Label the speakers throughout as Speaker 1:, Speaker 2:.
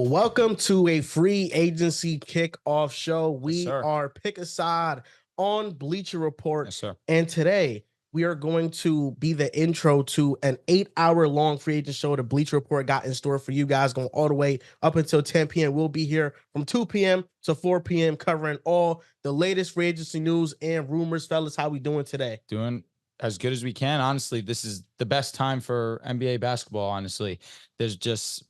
Speaker 1: Welcome to a free agency kickoff show. We are Pick a Side on Bleacher Report.
Speaker 2: Yes, sir.
Speaker 1: And today we are going to be the intro to an 8-hour long free agent show the Bleacher Report got in store for you guys, going all the way up until 10 p.m. We'll be here from 2 p.m. to 4 p.m. covering all the latest free agency news and rumors. Fellas, how we doing today?
Speaker 2: Doing as good as we can. Honestly, this is the best time for NBA basketball. Honestly, there's just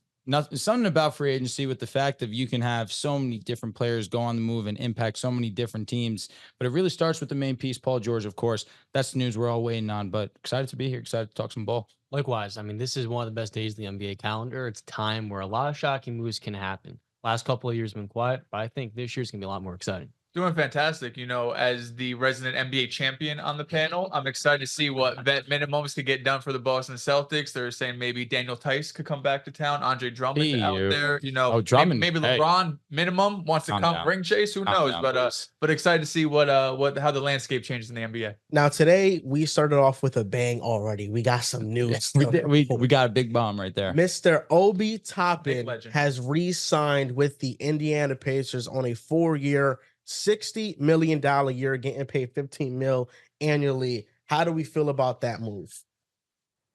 Speaker 2: something about free agency with the fact that you can have so many different players go on the move and impact so many different teams. But it really starts with the main piece, Paul George, of course. That's the news we're all waiting on. But excited to be here. Excited to talk some ball.
Speaker 3: Likewise, I mean, this is one of the best days of the NBA calendar. It's time where a lot of shocking moves can happen. Last couple of years have been quiet, but I think this year's going to be a lot more exciting.
Speaker 4: Doing fantastic. You know, as the resident NBA champion on the panel, I'm excited to see what vet minimums could get done for the Boston Celtics. They're saying maybe Daniel Tice could come back to town. Andre Drummond out there. You know,
Speaker 2: Drummond.
Speaker 4: Maybe LeBron minimum wants to come ring chase. Who knows? But excited to see how the landscape changes in the NBA.
Speaker 1: Now today we started off with a bang already. We got some news.
Speaker 2: We got a big bomb right there.
Speaker 1: Mr. Obi Toppin has re-signed with the Indiana Pacers on a 4-year, $60 million year, getting paid $15 million annually. How do we feel about that move?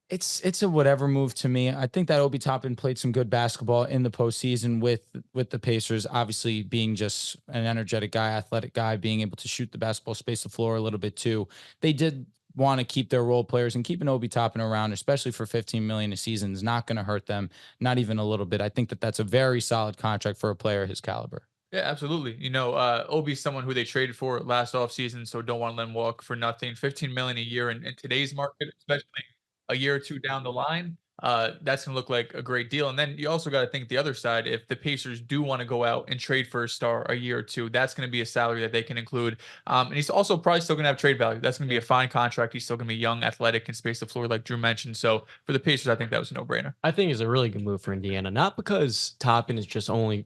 Speaker 2: It's a whatever move to me. I think that Obi Toppin played some good basketball in the postseason with the Pacers, obviously being just an energetic guy, athletic guy, being able to shoot the basketball, space the floor a little bit too. They did want to keep their role players, and keeping Obi Toppin around, especially for $15 million a season, is not going to hurt them, not even a little bit. I think that that's a very solid contract for a player his caliber.
Speaker 4: Yeah, absolutely. You know, Obi's someone who they traded for last offseason, so don't want to let him walk for nothing. $15 million a year in today's market, especially a year or two down the line, that's going to look like a great deal. And then you also got to think the other side. If the Pacers do want to go out and trade for a star a year or two, that's going to be a salary that they can include. And he's also probably still going to have trade value. That's going to be a fine contract. He's still going to be young, athletic, and space the floor like Drew mentioned. So for the Pacers, I think that was a no-brainer.
Speaker 3: I think it's a really good move for Indiana, not because Toppin is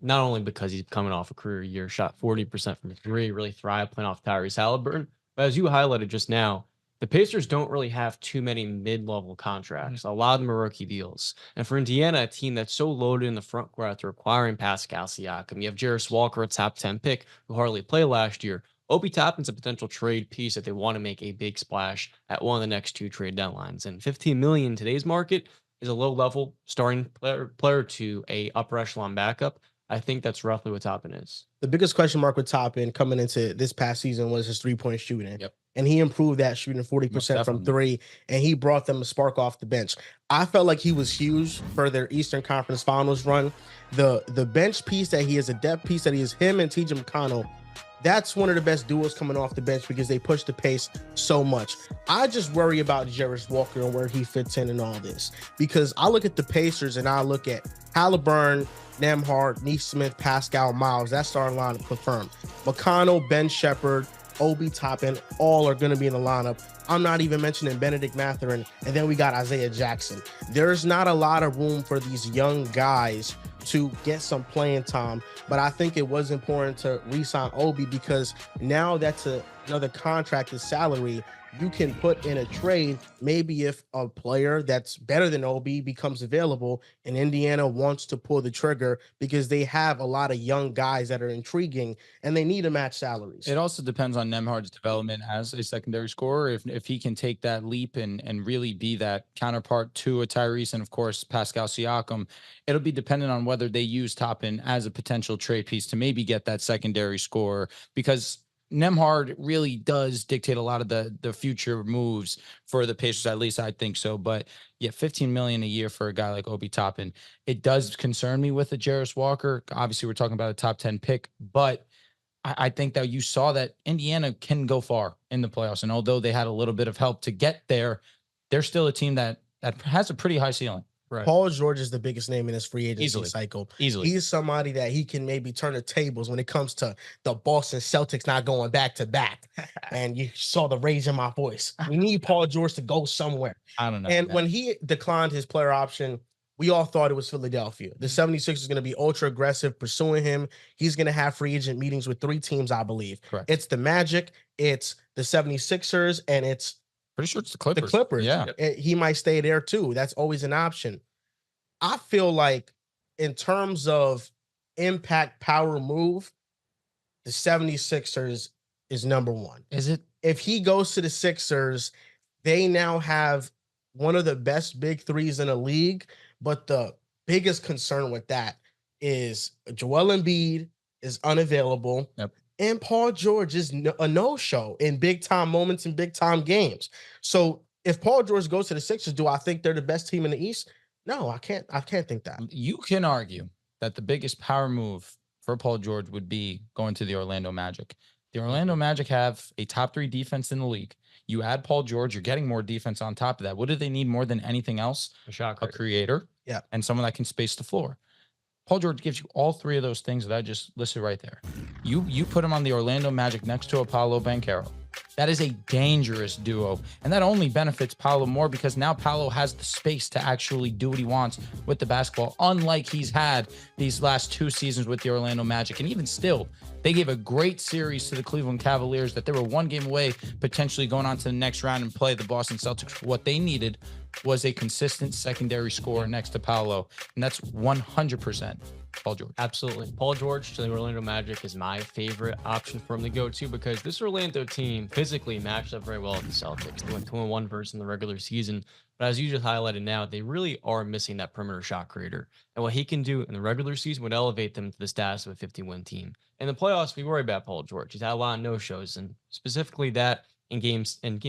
Speaker 3: not only because he's coming off a career year, shot 40% from three, really thrived playing off Tyrese Halliburton. But as you highlighted just now, the Pacers don't really have too many mid-level contracts. A lot of them are rookie deals. And for Indiana, a team that's so loaded in the front court after acquiring Pascal Siakam, you have Jarris Walker, a top 10 pick, who hardly played last year. Obi Toppin's a potential trade piece if they want to make a big splash at one of the next two trade deadlines. And $15 million in today's market is a low-level starting player to a upper echelon backup. I think that's roughly what Toppin is.
Speaker 1: The biggest question mark with Toppin coming into this past season was his three-point shooting.
Speaker 2: Yep.
Speaker 1: And he improved that, shooting 40% from three, and he brought them a spark off the bench. I felt like he was huge for their Eastern Conference Finals run. The bench piece that he is, a depth piece that he is, him and TJ McConnell, that's one of the best duos coming off the bench because they push the pace so much. I just worry about Jarris Walker and where he fits in all this, because I look at the Pacers and I look at Halliburton, Nembhard, Nesmith, Pascal, Miles. That starting lineup confirmed. McConnell, Ben Shepherd, Obi Toppin, all are going to be in the lineup. I'm not even mentioning Benedict Mathurin, and then we got Isaiah Jackson. There's not a lot of room for these young guys to get some playing time, but I think it was important to re-sign Obi because now that's another contracted salary you can put in a trade. Maybe if a player that's better than Obi becomes available and Indiana wants to pull the trigger because they have a lot of young guys that are intriguing and they need to match salaries.
Speaker 2: It also depends on Nembhard's development as a secondary scorer. If he can take that leap and really be that counterpart to a Tyrese and, of course, Pascal Siakam, it'll be dependent on whether they use Toppin as a potential trade piece to maybe get that secondary scorer, because Nembhard really does dictate a lot of the future moves for the Pacers, at least I think so. But yeah, $15 million a year for a guy like Obi Toppin, it does concern me with the Jarris Walker. Obviously, we're talking about a top 10 pick, but I think that you saw that Indiana can go far in the playoffs. And although they had a little bit of help to get there, they're still a team that has a pretty high ceiling.
Speaker 1: Right. Paul George is the biggest name in this free agency cycle.
Speaker 2: Easily.
Speaker 1: He's somebody that he can maybe turn the tables when it comes to the Boston Celtics not going back to back. And you saw the rage in my voice. We need Paul George to go somewhere.
Speaker 2: I don't know.
Speaker 1: And when he declined his player option, we all thought it was Philadelphia. The 76ers are going to be ultra aggressive pursuing him. He's going to have free agent meetings with 3 teams, I believe.
Speaker 2: Correct.
Speaker 1: It's the Magic, it's the 76ers, and it's
Speaker 2: pretty sure it's the Clippers.
Speaker 1: The Clippers.
Speaker 2: Yeah.
Speaker 1: He might stay there too. That's always an option. I feel like in terms of impact power move, the 76ers is number one.
Speaker 2: Is it?
Speaker 1: If he goes to the Sixers, they now have one of the best big threes in the league. But the biggest concern with that is Joel Embiid is unavailable.
Speaker 2: Yep.
Speaker 1: And Paul George is a no-show in big-time moments and big-time games. So if Paul George goes to the Sixers, do I think they're the best team in the East? No, I can't think that.
Speaker 2: You can argue that the biggest power move for Paul George would be going to the Orlando Magic. The Orlando Magic have a top 3 defense in the league. You add Paul George, you're getting more defense on top of that. What do they need more than anything else? A creator, and someone that can space the floor. Paul George gives you all 3 of those things that I just listed right there. You put him on the Orlando Magic next to Paolo Banchero. That is a dangerous duo, and that only benefits Paolo more because now Paolo has the space to actually do what he wants with the basketball, unlike he's had these last 2 seasons with the Orlando Magic. And even still, they gave a great series to the Cleveland Cavaliers that they were 1 game away potentially going on to the next round and play the Boston Celtics. What they needed was a consistent secondary scorer next to Paolo, and that's 100% Paul George.
Speaker 3: Absolutely. Paul George to the Orlando Magic is my favorite option for him to go to because this Orlando team physically matched up very well with the Celtics. They went 2-1 versus in the regular season, but as you just highlighted now, they really are missing that perimeter shot creator. And what he can do in the regular season would elevate them to the status of a 50-win team. In the playoffs, we worry about Paul George. He's had a lot of no-shows, and specifically that in game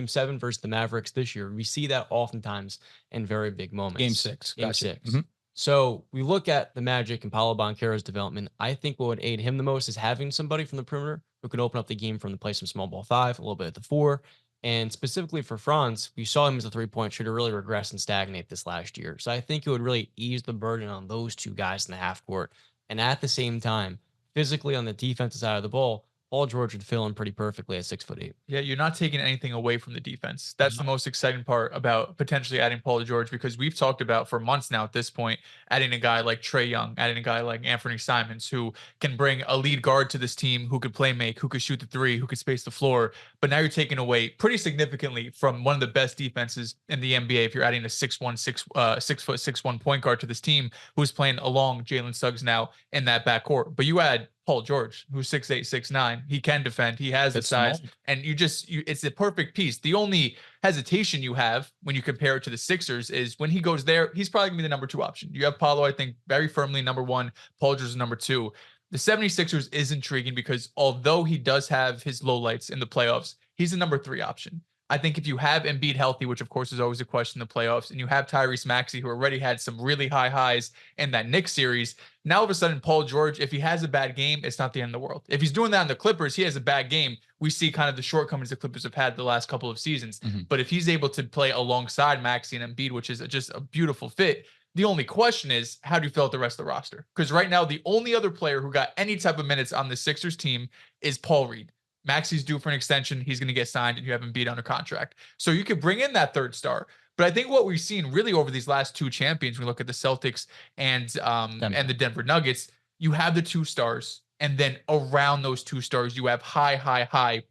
Speaker 3: 7 versus the Mavericks this year, we see that oftentimes in very big moments.
Speaker 2: Game 6.
Speaker 3: Game 6. Mm-hmm. So we look at the Magic and Paolo Banchero's development. I think what would aid him the most is having somebody from the perimeter who could open up the game from the place of small ball 5, a little bit at the 4. And specifically for Franz, we saw him as a 3-point shooter really regress and stagnate this last year. So I think it would really ease the burden on those 2 guys in the half court. And at the same time, physically on the defensive side of the ball, Paul George would fill in pretty perfectly at 6'8".
Speaker 4: Yeah, you're not taking anything away from the defense. That's the most exciting part about potentially adding Paul George, because we've talked about for months now at this point, adding a guy like Trae Young, adding a guy like Anthony Simons, who can bring a lead guard to this team, who could play make, who could shoot the 3, who could space the floor. But now you're taking away pretty significantly from one of the best defenses in the NBA if you're adding a 6'1" point guard to this team who's playing along Jalen Suggs now in that backcourt. But you add Paul George, who's 6'8", 6'9". He can defend. He has the size. And it's a perfect piece. The only hesitation you have when you compare it to the Sixers is when he goes there, he's probably going to be the number 2 option. You have Paolo, I think, very firmly number 1. Paul George is number 2. The 76ers is intriguing because although he does have his lowlights in the playoffs, he's the number 3 option. I think if you have Embiid healthy, which of course is always a question in the playoffs, and you have Tyrese Maxey, who already had some really high highs in that Knicks series, now all of a sudden Paul George, if he has a bad game, it's not the end of the world. If he's doing that in the Clippers, he has a bad game. We see kind of the shortcomings the Clippers have had the last couple of seasons. Mm-hmm. But if he's able to play alongside Maxey and Embiid, which is just a beautiful fit, the only question is, how do you fill out the rest of the roster? Because right now, the only other player who got any type of minutes on the Sixers team is Paul Reed. Maxey's due for an extension. He's going to get signed, and you have Embiid under contract. So you could bring in that 3rd star. But I think what we've seen really over these last 2 champions, when we look at the Celtics and the Denver Nuggets, you have the 2 stars. And then around those 2 stars, you have high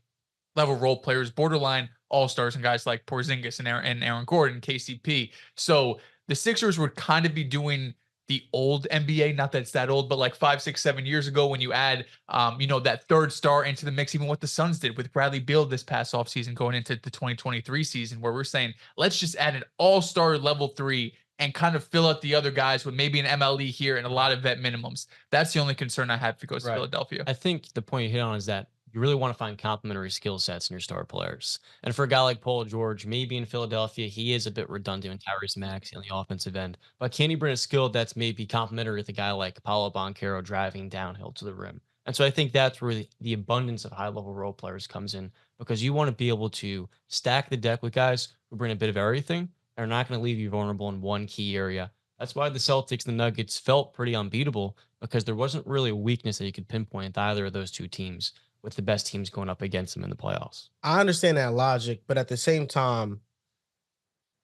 Speaker 4: level role players, borderline all-stars, and guys like Porzingis and Aaron Gordon, KCP. So the Sixers would kind of be doing the old NBA, not that it's that old, but like 5, 6, 7 years ago when you add, that 3rd star into the mix, even what the Suns did with Bradley Beal this past offseason going into the 2023 season, where we're saying, let's just add an all-star level 3 and kind of fill out the other guys with maybe an MLE here and a lot of vet minimums. That's the only concern I have if it goes to Philadelphia.
Speaker 3: I think the point you hit on is that you really want to find complementary skill sets in your star players. And for a guy like Paul George, maybe in Philadelphia, he is a bit redundant in Tyrese Maxey on the offensive end. But can he bring a skill that's maybe complementary with a guy like Paolo Banchero driving downhill to the rim? And so I think that's where the abundance of high-level role players comes in, because you want to be able to stack the deck with guys who bring a bit of everything and are not going to leave you vulnerable in one key area. That's why the Celtics and the Nuggets felt pretty unbeatable, because there wasn't really a weakness that you could pinpoint with either of those 2 teams, with the best teams going up against them in the playoffs.
Speaker 1: I understand that logic, but at the same time,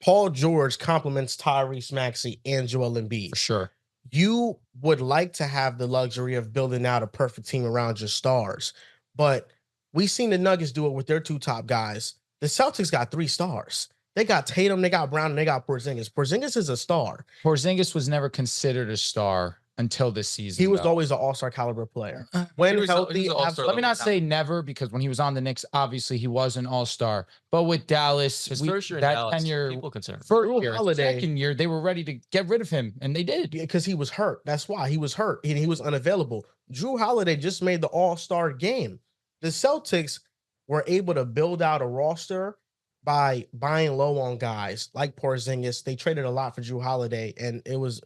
Speaker 1: Paul George complements Tyrese Maxey and Joel Embiid.
Speaker 2: For sure.
Speaker 1: You would like to have the luxury of building out a perfect team around your stars, but we've seen the Nuggets do it with their 2 top guys. The Celtics got 3 stars. They got Tatum, they got Brown, and they got Porzingis. Porzingis is a star.
Speaker 2: Porzingis was never considered a star until this season.
Speaker 1: He was
Speaker 2: though.
Speaker 1: always an all-star caliber player. When
Speaker 4: He was
Speaker 1: healthy,
Speaker 4: an all-star
Speaker 2: Let me not
Speaker 4: level
Speaker 2: say never, because when he was on the Knicks, obviously he was an all-star. But with Dallas,
Speaker 3: His first year in
Speaker 2: that
Speaker 3: Dallas,
Speaker 2: tenure,
Speaker 3: people concerned.
Speaker 2: first year,
Speaker 1: Holiday,
Speaker 2: second year, they were ready to get rid of him, and they did.
Speaker 1: because he was hurt. That's why he was hurt and he was unavailable. Drew Holiday just made the all-star game. The Celtics were able to build out a roster by buying low on guys like Porzingis. They traded a lot for Drew Holiday, and it was,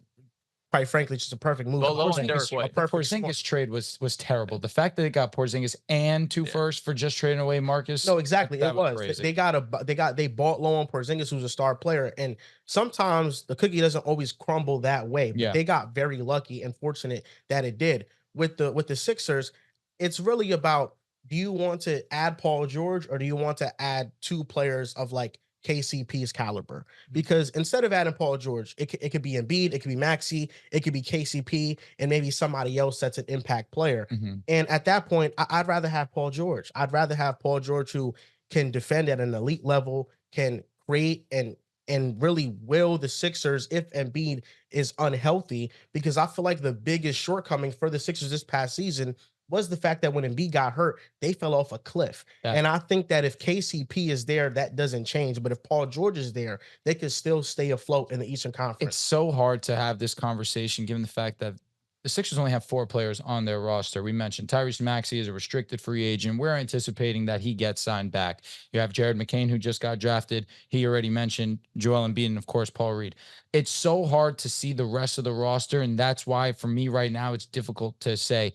Speaker 1: quite frankly, just a perfect move.
Speaker 4: Well, low on
Speaker 2: Porzingis,
Speaker 4: Derek White.
Speaker 2: the Porzingis trade was terrible. The fact that they got Porzingis and two firsts for just trading away Marcus.
Speaker 1: No, exactly.
Speaker 2: that
Speaker 1: It was.
Speaker 2: crazy.
Speaker 1: They bought low on Porzingis, who's a star player, and sometimes the cookie doesn't always crumble that way. But
Speaker 2: Yeah.
Speaker 1: they got very lucky and fortunate that it did. With the Sixers, it's really about, do you want to add Paul George or do you want to add two players of like KCP's caliber? Because instead of adding Paul George, it could be Embiid, it could be Maxey, it could be KCP, and maybe somebody else that's an impact player.
Speaker 2: Mhm.
Speaker 1: And at that point, I'd rather have Paul George. I'd rather have Paul George, who can defend at an elite level, can create and really will the Sixers if Embiid is unhealthy. Because I feel like the biggest shortcoming for the Sixers this past season was the fact that when Embiid got hurt, they fell off a cliff.
Speaker 2: Yeah.
Speaker 1: And I think that if KCP is there, that doesn't change. But if Paul George is there, they could still stay afloat in the Eastern Conference.
Speaker 2: It's so hard to have this conversation given the fact that the Sixers only have 4 players on their roster. We mentioned Tyrese Maxey is a restricted free agent. We're anticipating that he gets signed back. You have Jared McCain, who just got drafted. He already mentioned Joel Embiid and, of course, Paul Reed. It's so hard to see the rest of the roster, and that's why, for me right now, it's difficult to say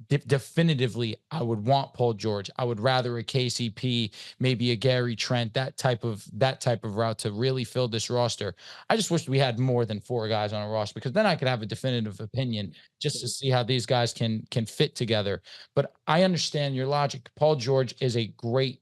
Speaker 2: definitively I would want Paul George. I would rather a KCP, maybe a Gary Trent, that type of route to really fill this roster. I just wish we had more than 4 guys on a roster, because then I could have a definitive opinion just to see how these guys can fit together. But I understand your logic. Paul George is a great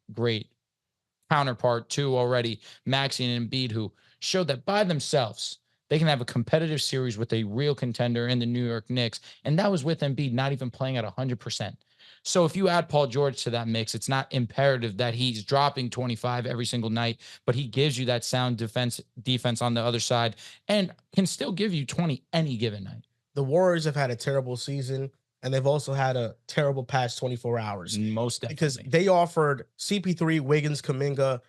Speaker 2: counterpart to already Maxey and Embiid, who showed that by themselves they can have a competitive series with a real contender in the New York Knicks. And that was with Embiid not even playing at 100%. So if you add Paul George to that mix, it's not imperative that he's dropping 25 every single night, but he gives you that sound defense on the other side and can still give you 20 any given night.
Speaker 1: The Warriors have had a terrible season, and they've also had a terrible past 24 hours.
Speaker 2: Most definitely.
Speaker 1: Because they offered CP3, Wiggins, Kuminga,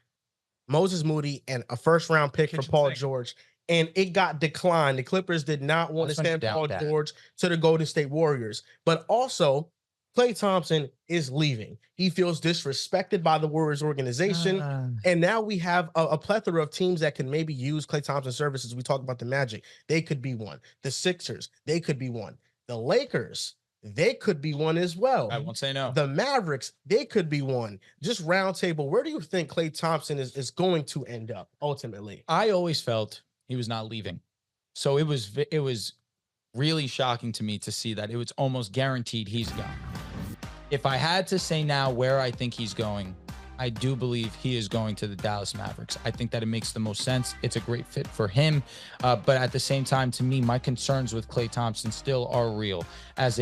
Speaker 1: Moses Moody, and a first-round pick for Paul George, and it got declined. The Clippers did not want to send Paul George to the Golden State Warriors. But also, Klay Thompson is leaving. He feels disrespected by the Warriors organization. And now we have a plethora of teams that can maybe use Klay Thompson's services. We talked about the Magic. They could be one. The Sixers, they could be one. The Lakers, they could be one as well.
Speaker 2: I won't say no.
Speaker 1: The Mavericks, they could be one. Just round table, where do you think Klay Thompson is going to end up ultimately?
Speaker 2: I always felt he was not leaving. So it was really shocking to me to see that it was almost guaranteed he's gone. If I had to say now where I think he's going, I do believe he is going to the Dallas Mavericks. I think that it makes the most sense. It's a great fit for him. But at the same time, to me, my concerns with Klay Thompson still are real. As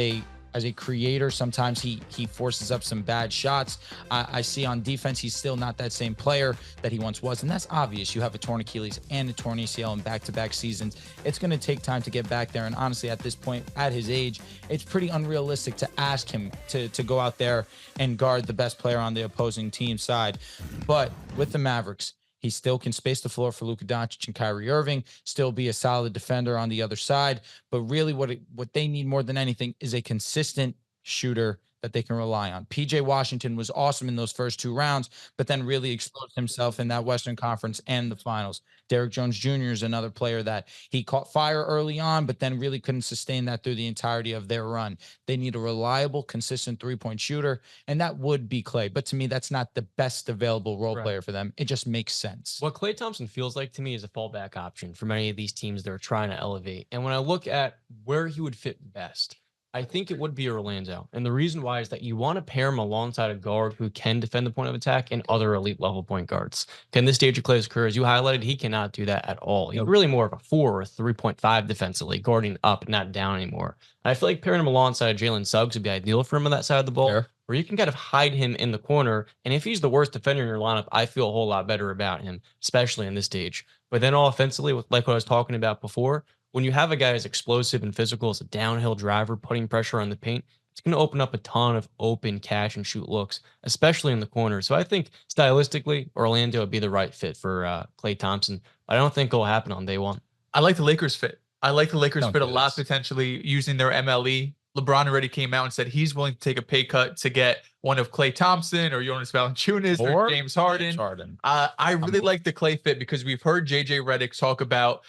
Speaker 2: a creator, sometimes he forces up some bad shots. I see on defense, he's still not that same player that he once was. And that's obvious. You have a torn Achilles and a torn ACL in back-to-back seasons. It's going to take time to get back there. And honestly, at this point, at his age, it's pretty unrealistic to ask him to go out there and guard the best player on the opposing team side. But with the Mavericks, he still can space the floor for Luka Doncic and Kyrie Irving, still be a solid defender on the other side. But really what they need more than anything is a consistent shooter that they can rely on. PJ Washington was awesome in those first 2 rounds, but then really exploded himself in that Western Conference and the finals. Derrick Jones Jr. is another player that he caught fire early on, but then really couldn't sustain that through the entirety of their run. They need a reliable, consistent 3-point shooter, and that would be Klay. But to me, that's not the best available role player for them. It just makes sense.
Speaker 3: What Klay Thompson feels like to me is a fallback option for many of these teams that are trying to elevate. And when I look at where he would fit best, I think it would be Orlando. And the reason why is that you want to pair him alongside a guard who can defend the point of attack and other elite level point guards. Can this stage of Klay's career, as you highlighted, he cannot do that at all. He's really more of a 4 or 3.5 defensively, guarding up, not down anymore. And I feel like pairing him alongside Jalen Suggs would be ideal for him on that side of the ball, where you can kind of hide him in the corner. And if he's the worst defender in your lineup, I feel a whole lot better about him, especially in this stage. But then offensively, like what I was talking about before, when you have a guy as explosive and physical as a downhill driver putting pressure on the paint, it's going to open up a ton of open catch and shoot looks, especially in the corner. So I think stylistically, Orlando would be the right fit for Klay Thompson. I don't think it'll happen on day one.
Speaker 4: I like the Lakers fit. I like the Lakers
Speaker 2: Don't
Speaker 4: fit a
Speaker 2: do
Speaker 4: lot,
Speaker 2: this.
Speaker 4: potentially using their MLE. LeBron already came out and said he's willing to take a pay cut to get one of Klay Thompson or Jonas Valanciunas or James Harden. I really like the Klay fit because we've heard JJ Redick talk about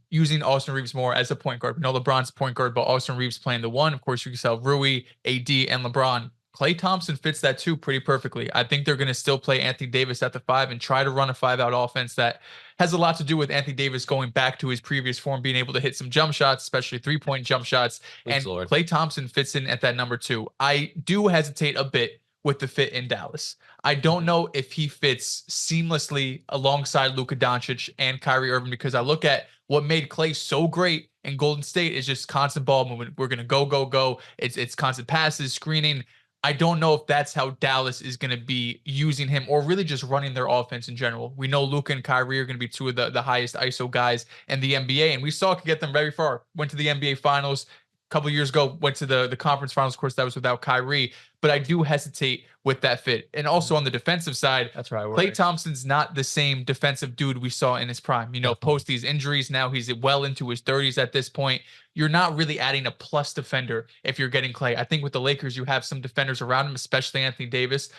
Speaker 4: using Austin Reeves more as a point guard. We know LeBron's point guard, but Austin Reeves playing the one. Of course, you can sell Rui, AD, and LeBron. Klay Thompson fits that too pretty perfectly. I think they're going to still play Anthony Davis at the 5 and try to run a 5-out offense that has a lot to do with Anthony Davis going back to his previous form, being able to hit some jump shots, especially 3-point jump shots. And Klay Thompson fits in at that number 2. I do hesitate a bit with the fit in Dallas. I don't know if he fits seamlessly alongside Luka Doncic and Kyrie Irving, because I look at what made Klay so great in Golden State is just constant ball movement. We're going to go. It's constant passes, screening. I don't know if that's how Dallas is going to be using him or really just running their offense in general. We know Luka and Kyrie are going to be two of the highest ISO guys in the NBA, and we saw it could get them very far. Went to the NBA Finals a couple of years ago, went to the conference finals. Of course, that was without Kyrie, but I do hesitate with that fit. And also on the defensive side,
Speaker 3: that's right.
Speaker 4: Klay Thompson's not the same defensive dude we saw in his prime. You know, post these injuries, now he's well into his 30s at this point. You're not really adding a plus defender if you're getting Klay. I think with the Lakers, you have some defenders around him, especially Anthony Davis,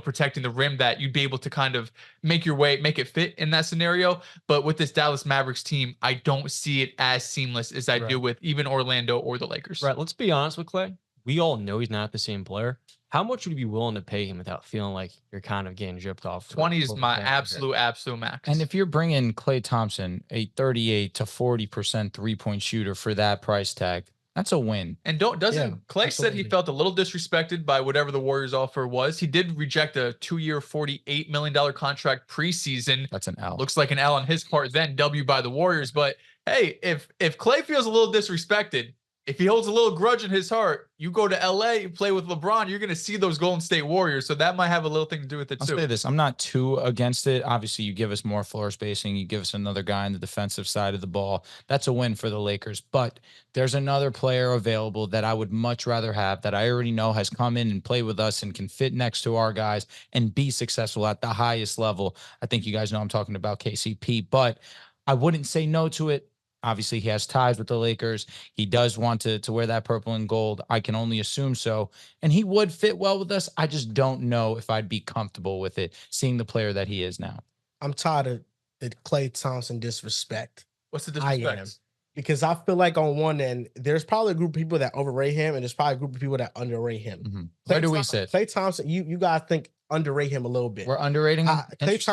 Speaker 4: protecting the rim, that you'd be able to kind of make it fit in that scenario. But with this Dallas Mavericks team, I don't see it as seamless as I do with even Orlando or the Lakers.
Speaker 3: Right. Let's be honest with Klay. We all know he's not the same player. How much would you be willing to pay him without feeling like you're kind of getting gypped off?
Speaker 4: 20 is my absolute max.
Speaker 2: And if you're bringing Klay Thompson, a 38 to 40% 3-point shooter for that price tag, that's a win.
Speaker 4: And Klay said he felt a little disrespected by whatever the Warriors offer was. He did reject a 2-year, $48 million contract preseason.
Speaker 2: That's an L.
Speaker 4: Looks like an L on his part, then W by the Warriors. But hey, if Klay feels a little disrespected, if he holds a little grudge in his heart, you go to LA, you play with LeBron, you're going to see those Golden State Warriors. So that might have a little thing to do with it too.
Speaker 2: I'll say this, I'm not too against it. Obviously, you give us more floor spacing, you give us another guy on the defensive side of the ball. That's a win for the Lakers. But there's another player available that I would much rather have, that I already know has come in and played with us and can fit next to our guys and be successful at the highest level. I think you guys know I'm talking about KCP, but I wouldn't say no to it. Obviously, he has ties with the Lakers. He does want to wear that purple and gold. I can only assume so. And he would fit well with us. I just don't know if I'd be comfortable with it, seeing the player that he is now.
Speaker 1: I'm tired of the Klay Thompson disrespect.
Speaker 4: What's the disrespect?
Speaker 1: I am. Because I feel like on one end, there's probably a group of people that overrate him, and there's probably a group of people that underrate him.
Speaker 2: Mm-hmm. Where do we sit?
Speaker 1: Klay Thompson, you got to think underrate him a little bit.
Speaker 2: We're underrating him?
Speaker 1: Klay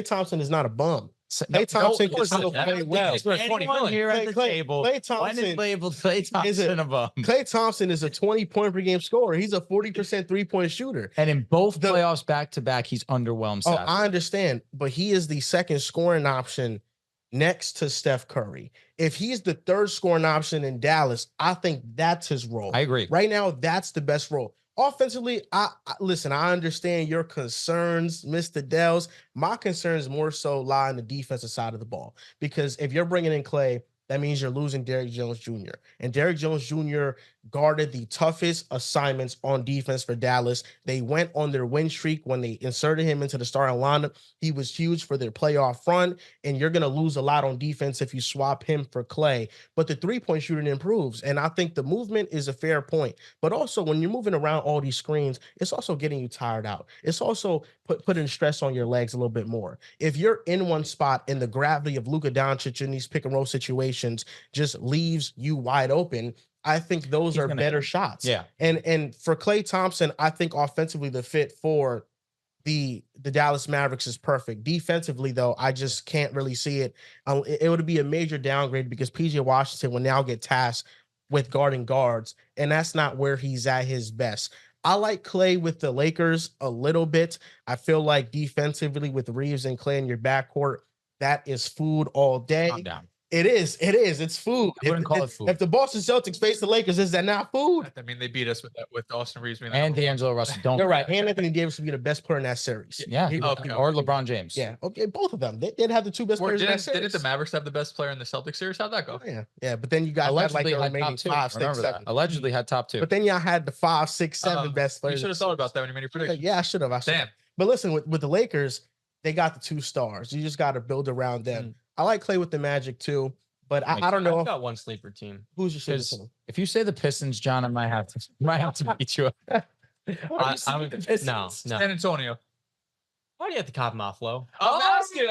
Speaker 1: Thompson is not a bum. Klay Thompson can still play well.
Speaker 2: Anyone here at the table,
Speaker 1: Klay Thompson
Speaker 2: labeled Klay Thompson a bum.
Speaker 1: Klay Thompson is a 20-point per game scorer. He's a 40% 3-point shooter.
Speaker 2: And in both playoffs back-to-back, he's underwhelmed.
Speaker 1: Oh, I understand. But he is the second scoring option next to Steph Curry. If he's the third scoring option in Dallas, I think that's his role.
Speaker 2: I agree.
Speaker 1: Right now, that's the best role. Offensively, I understand your concerns, Mr. Dells. My concerns more so lie on the defensive side of the ball, because if you're bringing in Klay, that means you're losing Derrick Jones Jr. And Derrick Jones Jr. guarded the toughest assignments on defense for Dallas. They went on their win streak when they inserted him into the starting lineup. He was huge for their playoff run, and you're going to lose a lot on defense if you swap him for Klay. But the 3-point shooting improves, and I think the movement is a fair point. But also, when you're moving around all these screens, it's also getting you tired out. It's also putting stress on your legs a little bit more. If you're in one spot and the gravity of Luka Doncic in these pick-and-roll situations just leaves you wide open, I think those are better shots.
Speaker 2: Yeah.
Speaker 1: And for Klay Thompson, I think offensively the fit for the Dallas Mavericks is perfect. Defensively, though, I just can't really see it. It would be a major downgrade because PJ Washington will now get tasked with guarding guards, and that's not where he's at his best. I like Klay with the Lakers a little bit. I feel like defensively with Reeves and Klay in your backcourt, that is food all day.
Speaker 2: Calm down.
Speaker 1: It is. It's food.
Speaker 2: I wouldn't call it food.
Speaker 1: If the Boston Celtics face the Lakers, is that not food?
Speaker 4: I mean, they beat us with Austin Reeves being
Speaker 2: And D'Angelo Russell. Don't.
Speaker 1: You're right. And Anthony Davis would be the best player in that series.
Speaker 2: Yeah.
Speaker 4: Okay.
Speaker 2: Or LeBron James.
Speaker 1: Yeah. Okay. Both of them. They'd have the two best players in that series.
Speaker 4: Didn't the Mavericks have the best player in the Celtics series? How'd that go?
Speaker 1: Oh, yeah. Yeah. But then you guys had like the remaining 5, 6, 7.
Speaker 2: Allegedly had top 2.
Speaker 1: But then y'all had the 5, 6, 7 best players.
Speaker 4: You should have thought about that when you made your prediction.
Speaker 1: Yeah, I should have.
Speaker 4: Damn.
Speaker 1: But listen, with the Lakers, they got the 2 stars. You just got to build around them. I like Klay with the Magic too. But I don't know.
Speaker 3: I've got one sleeper team.
Speaker 1: Who's your sleeper team?
Speaker 2: If you say the Pistons, John, I might have to beat you up.
Speaker 3: No.
Speaker 4: San Antonio.
Speaker 3: Why do you have to cop him off low?
Speaker 2: Nice.
Speaker 4: Here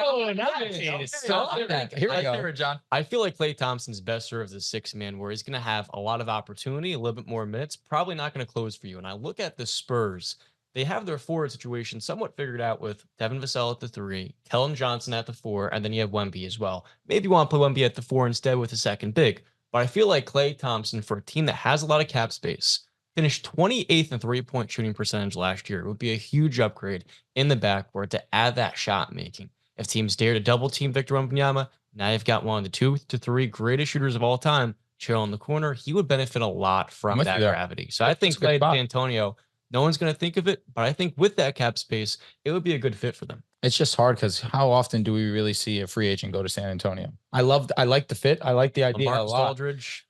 Speaker 4: we go, John.
Speaker 3: I feel like Klay Thompson's best served as a 6-man, where he's going to have a lot of opportunity, a little bit more minutes, probably not going to close for you. And I look at the Spurs. They have their forward situation somewhat figured out with Devin Vassell at the 3, Kellen Johnson at the 4, and then you have Wemby as well. Maybe you want to play Wemby at the 4 instead with a second big. But I feel like Klay Thompson, for a team that has a lot of cap space, finished 28th in three-point shooting percentage last year. It would be a huge upgrade in the backcourt to add that shot making. If teams dare to double team Victor Wembanyama, now you've got one of the 2 to 3 greatest shooters of all time chill in the corner. He would benefit a lot from that gravity. So I think Klay D'Antonio, no one's going to think of it, but I think with that cap space, it would be a good fit for them.
Speaker 2: It's just hard because how often do we really see a free agent go to San Antonio? I like the fit. I like the idea a lot.
Speaker 3: Aldridge,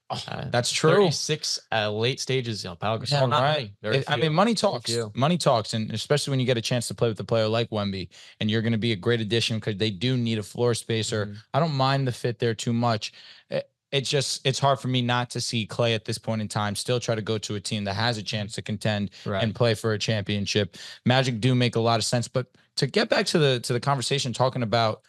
Speaker 2: that's true.
Speaker 3: 36 late stages. Pau Gasol,
Speaker 2: right. I mean, money talks. Money talks, and especially when you get a chance to play with a player like Wemby, and you're going to be a great addition because they do need a floor spacer. I don't mind the fit there too much. It's hard for me not to see Klay at this point in time still try to go to a team that has a chance to contend and play for a championship. Magic do make a lot of sense, but to get back to the conversation talking about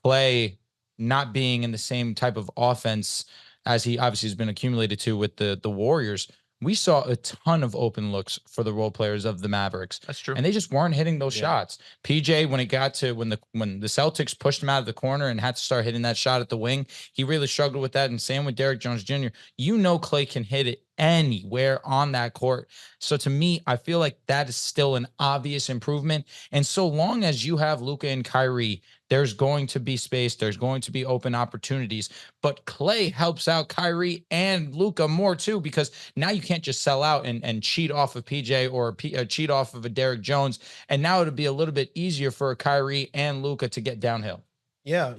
Speaker 2: Klay not being in the same type of offense as he obviously has been accumulated to with the Warriors, we saw a ton of open looks for the role players of the Mavericks.
Speaker 4: That's true.
Speaker 2: And they just weren't hitting those shots. PJ, when the Celtics pushed him out of the corner and had to start hitting that shot at the wing, he really struggled with that. And same with Derrick Jones Jr. Klay can hit it anywhere on that court. So to me, I feel like that is still an obvious improvement. And so long as you have Luka and Kyrie, there's going to be space. There's going to be open opportunities. But Klay helps out Kyrie and Luka more too, because now you can't just sell out and cheat off of PJ or cheat off of a Derrick Jones. And now it'll be a little bit easier for a Kyrie and Luka to get downhill.
Speaker 1: Yeah,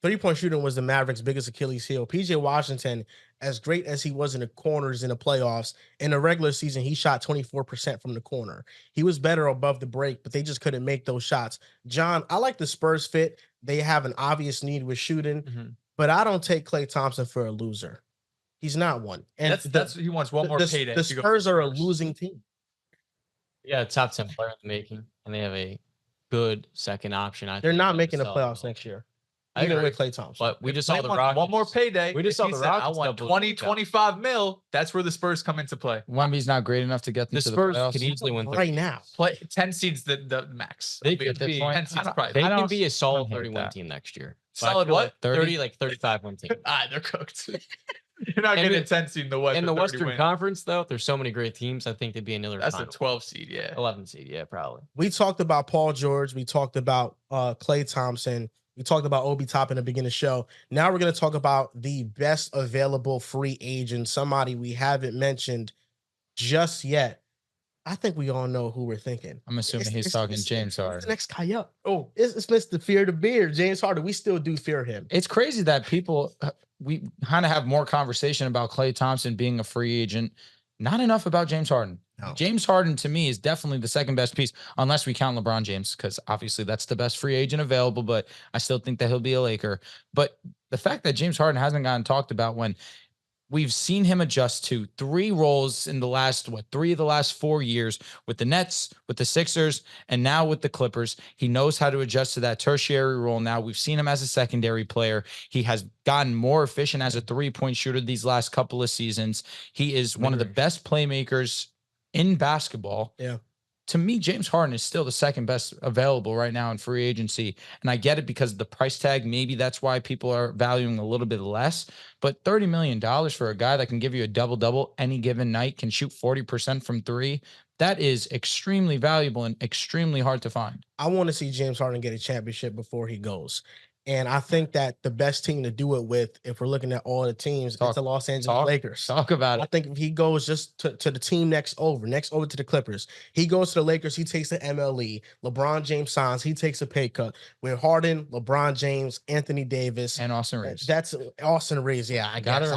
Speaker 1: 3-point shooting was the Mavericks' biggest Achilles heel. PJ Washington, as great as he was in the corners in the playoffs, in the regular season, he shot 24% from the corner. He was better above the break, but they just couldn't make those shots. John, I like the Spurs fit. They have an obvious need with shooting, but I don't take Klay Thompson for a loser. He's not one. And
Speaker 4: that's he wants one more payday.
Speaker 1: The Spurs are a losing team.
Speaker 3: Yeah, top 10 player in the making, and they have a good second option.
Speaker 1: They're not making the playoffs next year. Even with Klay Thompson.
Speaker 3: But we just saw the Rockets.
Speaker 4: One more payday.
Speaker 3: We just saw the Rockets.
Speaker 4: I want 20, 25 mil. That's where the Spurs come into play.
Speaker 2: Wemby's not great enough to get them to the
Speaker 3: Spurs
Speaker 2: playoffs.
Speaker 3: can easily win
Speaker 1: right now.
Speaker 4: Play 10 seeds the max.
Speaker 3: They could be
Speaker 4: 10 seeds probably.
Speaker 3: They can be a solid 31 team next year.
Speaker 4: Solid what?
Speaker 3: 30, like 35 win team.
Speaker 4: They're cooked. You're not getting a 10 seed in the West.
Speaker 3: In the Western Conference, though, there's so many great teams. I think they'd be another.
Speaker 4: That's a 12 seed, yeah.
Speaker 3: 11 seed, yeah, probably.
Speaker 1: We talked about Paul George. We talked about Klay Thompson. We talked about Obi Toppin at the beginning of the show. Now we're going to talk about the best available free agent, somebody we haven't mentioned just yet. I think we all know who we're thinking.
Speaker 2: I'm assuming he's talking James Harden.
Speaker 1: The next guy up. Oh, it's Mr. Fear the Beard, James Harden. We still do fear him.
Speaker 2: It's crazy that we kind of have more conversation about Klay Thompson being a free agent, not enough about James Harden. No. James Harden, to me, is definitely the second best piece, unless we count LeBron James, because obviously that's the best free agent available, but I still think that he'll be a Laker. But the fact that James Harden hasn't gotten talked about when we've seen him adjust to 3 roles in the last, 3 of the last 4 years with the Nets, with the Sixers, and now with the Clippers. He knows how to adjust to that tertiary role now. We've seen him as a secondary player. He has gotten more efficient as a 3-point shooter these last couple of seasons. He is one of the best playmakers in basketball.
Speaker 1: Yeah.
Speaker 2: To me, James Harden is still the second best available right now in free agency. And I get it because of the price tag. Maybe that's why people are valuing a little bit less. But $30 million for a guy that can give you a double-double any given night, can shoot 40% from 3, that is extremely valuable and extremely hard to find.
Speaker 1: I want to see James Harden get a championship before he goes. And I think that the best team to do it with, if we're looking at all the teams, it's the Los Angeles Lakers.
Speaker 2: Talk about it.
Speaker 1: I think if he goes just to the team next over to the Clippers, he goes to the Lakers, he takes the MLE. LeBron James signs, he takes a pay cut. With Harden, LeBron James, Anthony Davis,
Speaker 2: and Austin Reeves.
Speaker 1: That's Austin Reeves. Yeah, I guess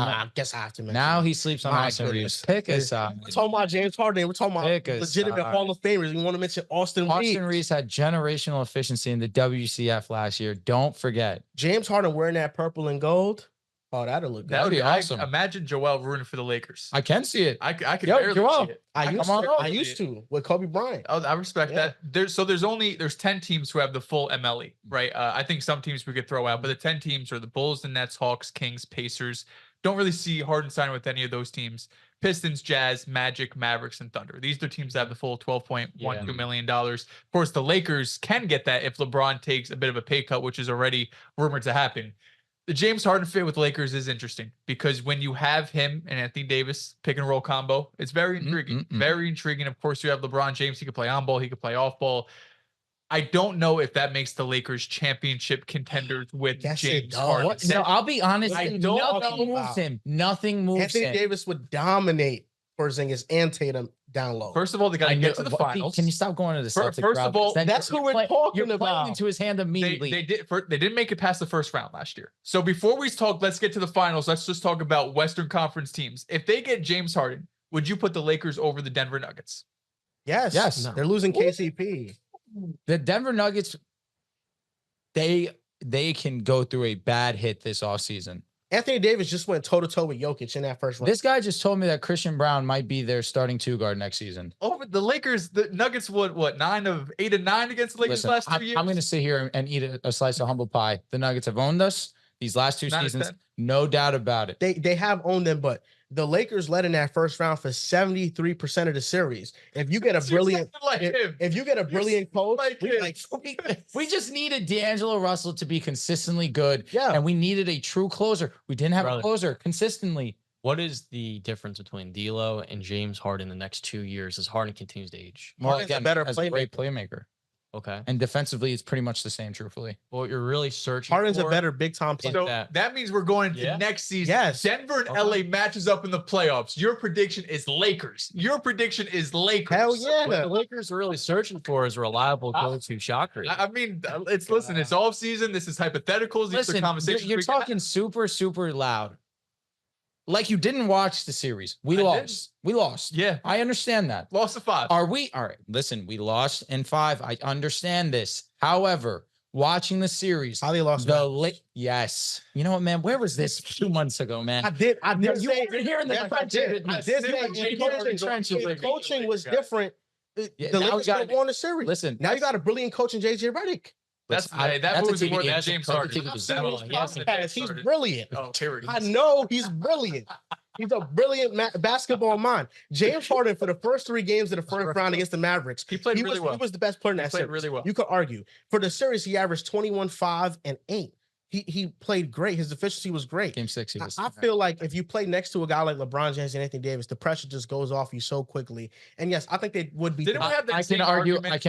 Speaker 1: I have to mention.
Speaker 2: Now he sleeps on Austin Reeves. Pick a side.
Speaker 1: We're talking about James Harden. We're talking about legitimate Hall of Famers. We want to mention Austin Reeves.
Speaker 2: Austin Reeves had generational efficiency in the WCF last year. Don't forget.
Speaker 1: James Harden wearing that purple and gold. Oh, that'll look good.
Speaker 4: That would be awesome. Imagine Joel rooting for the Lakers.
Speaker 2: I can see it.
Speaker 4: I can barely see it.
Speaker 1: I used to with Kobe Bryant.
Speaker 4: Oh, I respect that. There's 10 teams who have the full MLE, right? I think some teams we could throw out, but the 10 teams are the Bulls, the Nets, Hawks, Kings, Pacers. Don't really see Harden signing with any of those teams. Pistons, Jazz, Magic, Mavericks, and Thunder. These are teams that have the full $12.12 million. Of course, the Lakers can get that if LeBron takes a bit of a pay cut, which is already rumored to happen. The James Harden fit with the Lakers is interesting because when you have him and Anthony Davis pick and roll combo, it's very intriguing. Very intriguing. Of course, you have LeBron James. He could play on ball. He could play off ball. I don't know if that makes the Lakers championship contenders with James Harden.
Speaker 2: No, I'll be honest. Nothing moves him. Nothing moves him.
Speaker 1: Anthony Davis would dominate Porzingis and Tatum down low.
Speaker 4: First of all, they got to get to the finals.
Speaker 2: Can you stop going to the Celtics?
Speaker 4: First of all,
Speaker 1: that's who we're talking about.
Speaker 2: Playing into his hand immediately.
Speaker 4: They didn't make it past the first round last year. So before we talk, let's get to the finals. Let's just talk about Western Conference teams. If they get James Harden, would you put the Lakers over the Denver Nuggets?
Speaker 1: Yes. No. They're losing KCP.
Speaker 2: The Denver Nuggets, they can go through a bad hit this offseason.
Speaker 1: Anthony Davis just went toe-to-toe with Jokic in that first round.
Speaker 2: This guy just told me that Christian Brown might be their starting two guard next season.
Speaker 4: Over the Lakers, the Nuggets would, 8 of 9 against the Lakers last 2 years?
Speaker 2: I'm going to sit here and eat a slice of humble pie. The Nuggets have owned us these last 2 seasons. No doubt about it.
Speaker 1: They have owned them, but the Lakers led in that first round for 73% of the series. If you get a brilliant, if you get a brilliant coach,
Speaker 2: we just needed D'Angelo Russell to be consistently good.
Speaker 1: Yeah,
Speaker 2: and we needed a true closer. We didn't have a closer consistently.
Speaker 3: What is the difference between D'Lo and James Harden the next 2 years as Harden continues to age?
Speaker 2: Well, again, a great playmaker.
Speaker 3: Okay.
Speaker 2: And defensively, it's pretty much the same, truthfully.
Speaker 3: Well, you're really searching
Speaker 1: Harden's a better big time player.
Speaker 4: So that means we're going to next season.
Speaker 1: Yes.
Speaker 4: Denver and LA matches up in the playoffs. Your prediction is Lakers. Hell yeah.
Speaker 3: What the Lakers are really searching for is a reliable go-to shocker.
Speaker 4: I mean, it's off season. This is hypotheticals. These are conversations.
Speaker 2: You're talking super, super loud. Like you didn't watch the series. We lost. We lost.
Speaker 4: Yeah.
Speaker 2: I understand that.
Speaker 4: Lost to 5.
Speaker 2: Are we? All right. Listen, we lost in 5. I understand this. However, watching the series.
Speaker 1: How they lost?
Speaker 2: Yes. You know what, man? Where was this 2 months ago, man?
Speaker 1: I did
Speaker 2: you were here in the trenches.
Speaker 1: Coaching was different. The Lakers got won the series.
Speaker 2: Listen.
Speaker 1: Now you got a brilliant coach in JJ Redick.
Speaker 4: That moves more than James Harden.
Speaker 1: He's brilliant.
Speaker 4: Oh,
Speaker 1: I know he's brilliant. He's a brilliant basketball mind. James Harden, for the first 3 games of the first round against the Mavericks,
Speaker 4: he played really well.
Speaker 1: He was the best player in that series.
Speaker 4: Really well.
Speaker 1: You could argue. For the series, he averaged 21, 5, and 8. He played great. His efficiency was great.
Speaker 2: Game 6,
Speaker 1: I feel like if you play next to a guy like LeBron James and Anthony Davis, the pressure just goes off you so quickly. And yes, I think they would be.
Speaker 2: I can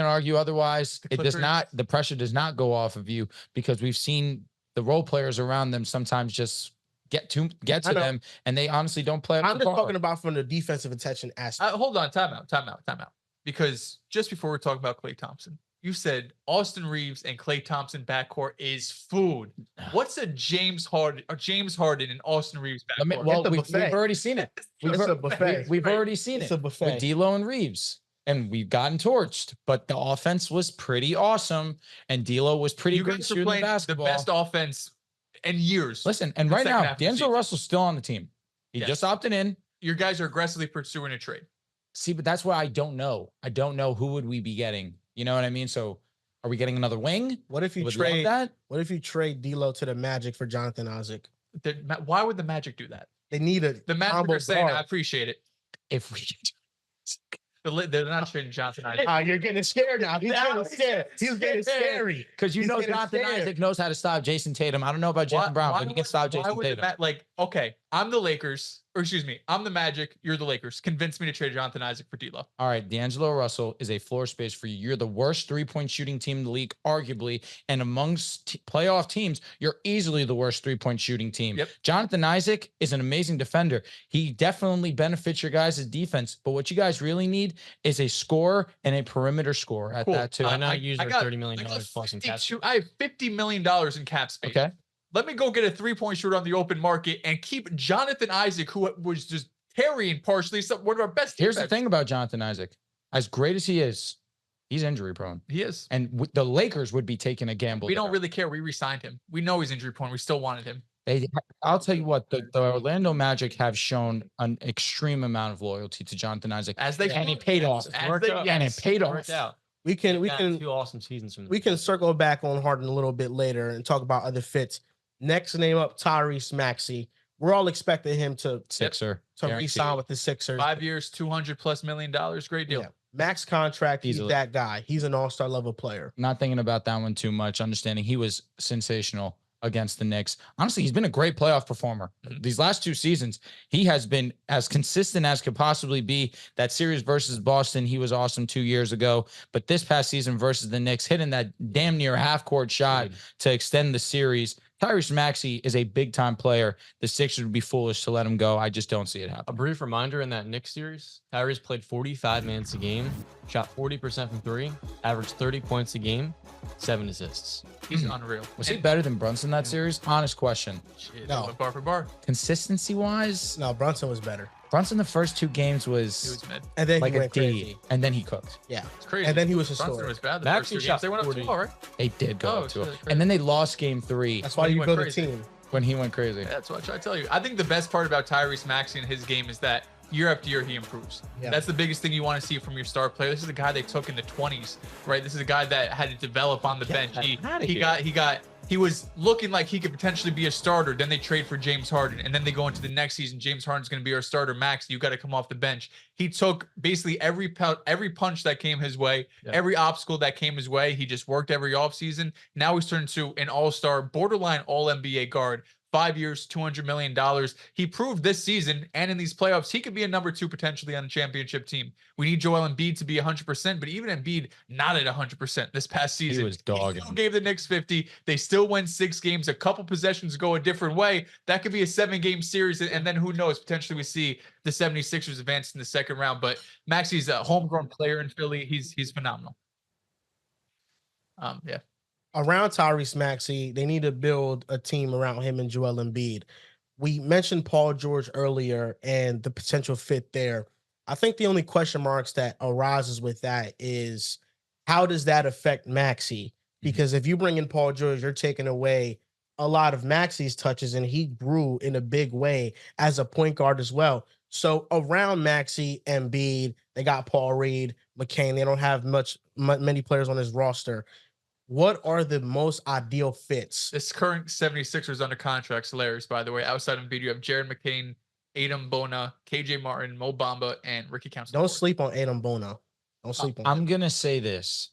Speaker 2: argue otherwise. The pressure does not go off of you because we've seen the role players around them sometimes just get to them, and they honestly don't play.
Speaker 1: I'm just talking about from the defensive attention aspect.
Speaker 4: Hold on, time out. Because just before we talk about Klay Thompson, you said Austin Reeves and Klay Thompson backcourt is food. What's a James Harden and Austin Reeves backcourt?
Speaker 2: Well, we've already seen it.
Speaker 1: It's a buffet.
Speaker 2: We've already seen it.
Speaker 1: It's a buffet
Speaker 2: with D'Lo and Reeves, and we've gotten torched. But the offense was pretty awesome, and D'Lo was pretty good shooting the basketball.
Speaker 4: The best offense in years.
Speaker 2: Listen, and right now, D'Angelo Russell's still on the team. He just opted in.
Speaker 4: Your guys are aggressively pursuing a trade.
Speaker 2: See, but that's why I don't know. I don't know who would we be getting. You know what I mean? So are we getting another wing?
Speaker 1: What if you trade that? What if you trade D'Lo to the Magic for Jonathan Isaac?
Speaker 4: Why would the Magic do that?
Speaker 1: They need
Speaker 4: the Magic are saying, I appreciate it.
Speaker 2: If we
Speaker 4: they're not trading Jonathan Isaac.
Speaker 1: You're getting scared now. He's getting scared. He's getting scary.
Speaker 2: Because Jonathan Isaac knows how to stop Jason Tatum. I don't know about Jaylen Brown, but he can stop Jason Tatum.
Speaker 4: Okay, I'm the Lakers, or excuse me, I'm the Magic. You're the Lakers. Convince me to trade Jonathan Isaac for D'Lo.
Speaker 2: All right, D'Angelo Russell is a floor space for you. You're the worst three-point shooting team in the league, arguably, and amongst playoff teams, you're easily the worst three-point shooting team.
Speaker 4: Yep.
Speaker 2: Jonathan Isaac is an amazing defender. He definitely benefits your guys' defense, but what you guys really need is a scorer and a perimeter scorer at that too.
Speaker 3: I know you use $30 million plus in cap space.
Speaker 4: I have $50 million in cap space.
Speaker 2: Okay.
Speaker 4: Let me go get a three-point shooter on the open market and keep Jonathan Isaac, who was just carrying partially one of our best.
Speaker 2: Here's the thing about Jonathan Isaac. As great as he is, he's injury prone.
Speaker 4: He is.
Speaker 2: And the Lakers would be taking a gamble.
Speaker 4: We don't really care. We re-signed him. We know he's injury prone. We still wanted him.
Speaker 2: I'll tell you what, the Orlando Magic have shown an extreme amount of loyalty to Jonathan Isaac.
Speaker 4: And
Speaker 2: it paid off. And it paid off.
Speaker 1: We can
Speaker 3: 2 awesome seasons from
Speaker 1: we can circle back on Harden a little bit later and talk about other fits. Next name up, Tyrese Maxey. We're all expecting him to re-sign with the Sixers.
Speaker 4: 5 years, $200+ million. Great deal.
Speaker 1: Yeah. Max contract. He's that guy. He's an all-star level player.
Speaker 2: Not thinking about that one too much. Understanding he was sensational against the Knicks. Honestly, he's been a great playoff performer. These last 2 seasons, he has been as consistent as could possibly be. That series versus Boston, he was awesome 2 years ago. But this past season versus the Knicks, hitting that damn near half-court shot to extend the series. Tyrese Maxey is a big-time player. The Sixers would be foolish to let him go. I just don't see it happen.
Speaker 3: A brief reminder in that Knicks series, Tyrese played 45 minutes a game, shot 40% from 3, averaged 30 points a game, 7 assists.
Speaker 4: He's unreal.
Speaker 2: Was he better than Brunson that series? Honest question.
Speaker 4: Shit,
Speaker 1: No.
Speaker 4: Bar for bar.
Speaker 2: Consistency-wise?
Speaker 1: No, Brunson was better.
Speaker 2: Brunson the first 2 games
Speaker 4: He
Speaker 2: was
Speaker 4: was mid.
Speaker 1: And then
Speaker 2: like
Speaker 1: he
Speaker 2: a
Speaker 1: went
Speaker 2: D,
Speaker 1: crazy.
Speaker 2: and then he cooked.
Speaker 1: Yeah.
Speaker 4: It's crazy.
Speaker 1: And then he was
Speaker 4: Brunson
Speaker 1: historic.
Speaker 4: was bad. The
Speaker 3: Maxey
Speaker 4: first 2
Speaker 3: shot
Speaker 4: games. They went up
Speaker 3: 40.
Speaker 4: 2-0, right?
Speaker 2: They did go
Speaker 4: Oh,
Speaker 2: up to
Speaker 4: shit,
Speaker 2: it.
Speaker 4: crazy.
Speaker 2: And then they lost game 3
Speaker 1: That's why
Speaker 4: He
Speaker 1: you
Speaker 4: went
Speaker 1: build
Speaker 4: crazy.
Speaker 1: a team.
Speaker 2: when he went crazy.
Speaker 4: Yeah, that's what I try to tell you. I think the best part about Tyrese Maxey and his game is that year after year he improves.
Speaker 1: Yeah.
Speaker 4: That's the biggest thing you want to see from your star player. This is a guy they took in the 20s, right? This is a guy that had to develop on the bench. He was looking like he could potentially be a starter. Then they trade for James Harden, and then they go into the next season. James Harden's going to be our starter. Max, you got to come off the bench. He took basically every punch that came his way, every obstacle that came his way. He just worked every offseason. Now he's turned to an all-star, borderline all-NBA guard. 5 years, $200 million. He proved this season and in these playoffs, he could be a number 2 potentially on a championship team. We need Joel Embiid to be 100%, but even Embiid not at 100% this past season.
Speaker 2: He was dogging.
Speaker 4: He still gave the Knicks 50. They still win 6 games. A couple possessions go a different way. That could be a 7-game series, and then who knows? Potentially we see the 76ers advance in the second round. But Maxey's a homegrown player in Philly. He's phenomenal. Yeah.
Speaker 1: Around Tyrese Maxey, they need to build a team around him and Joel Embiid. We mentioned Paul George earlier and the potential fit there. I think the only question marks that arises with that is how does that affect Maxey? Because if you bring in Paul George, you're taking away a lot of Maxey's touches, and he grew in a big way as a point guard as well. So around Maxey and Embiid, they got Paul Reed, McCain. They don't have many players on his roster. What are the most ideal fits?
Speaker 4: This current 76ers under contract, hilarious, by the way. Outside of Embiid, you have Jared McCain, Adam Bona, KJ Martin, Mo Bamba, and Ricky Council.
Speaker 1: Don't sleep on Adam Bona. Don't sleep on him.
Speaker 2: I'm going to say this.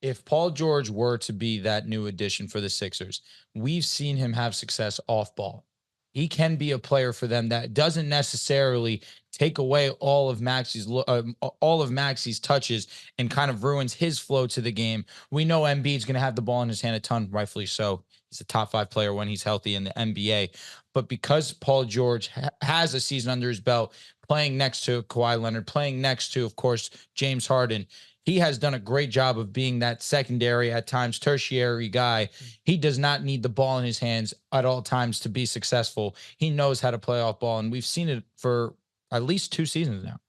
Speaker 2: If Paul George were to be that new addition for the Sixers, we've seen him have success off ball. He can be a player for them that doesn't necessarily take away all of Maxey's touches and kind of ruins his flow to the game. We know Embiid's going to have the ball in his hand a ton, rightfully so. He's a top 5 player when he's healthy in the NBA. But because Paul George has a season under his belt, playing next to Kawhi Leonard, playing next to, of course, James Harden, he has done a great job of being that secondary, at times tertiary guy. He does not need the ball in his hands at all times to be successful. He knows how to play off ball, and we've seen it for at least 2 seasons now.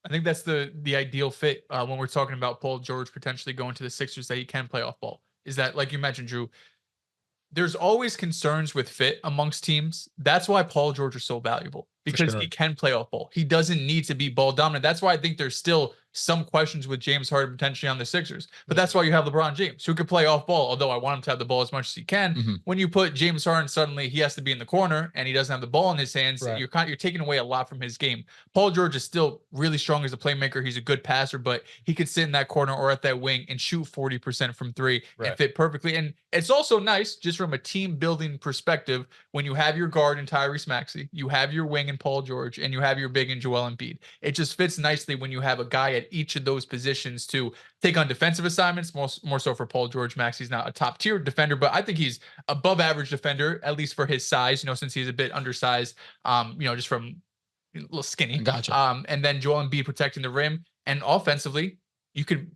Speaker 4: I think that's the ideal fit when we're talking about Paul George potentially going to the Sixers, that he can play off ball. Is that, like you mentioned, Drew, there's always concerns with fit amongst teams. That's why Paul George is so valuable. because he can play off ball. He doesn't need to be ball dominant. That's why I think there's still some questions with James Harden potentially on the Sixers. But that's why you have LeBron James, who could play off ball, although I want him to have the ball as much as he can. When you put James Harden, suddenly he has to be in the corner and he doesn't have the ball in his hands. Right. You're taking away a lot from his game. Paul George is still really strong as a playmaker. He's a good passer, but he could sit in that corner or at that wing and shoot 40% from three and fit perfectly. And it's also nice, just from a team building perspective, when you have your guard in Tyrese Maxey, you have your wing in Paul George, and you have your big in Joel Embiid. It just fits nicely when you have a guy at each of those positions to take on defensive assignments, more so for Paul George. Maxey's not a top tier defender, but I think he's above average defender, at least for his size, since he's a bit undersized, just from a little skinny.
Speaker 2: Gotcha.
Speaker 4: And then Joel Embiid protecting the rim. And offensively, you could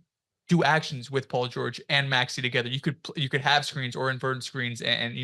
Speaker 4: do actions with Paul George and Maxey together. You could have screens or invert screens and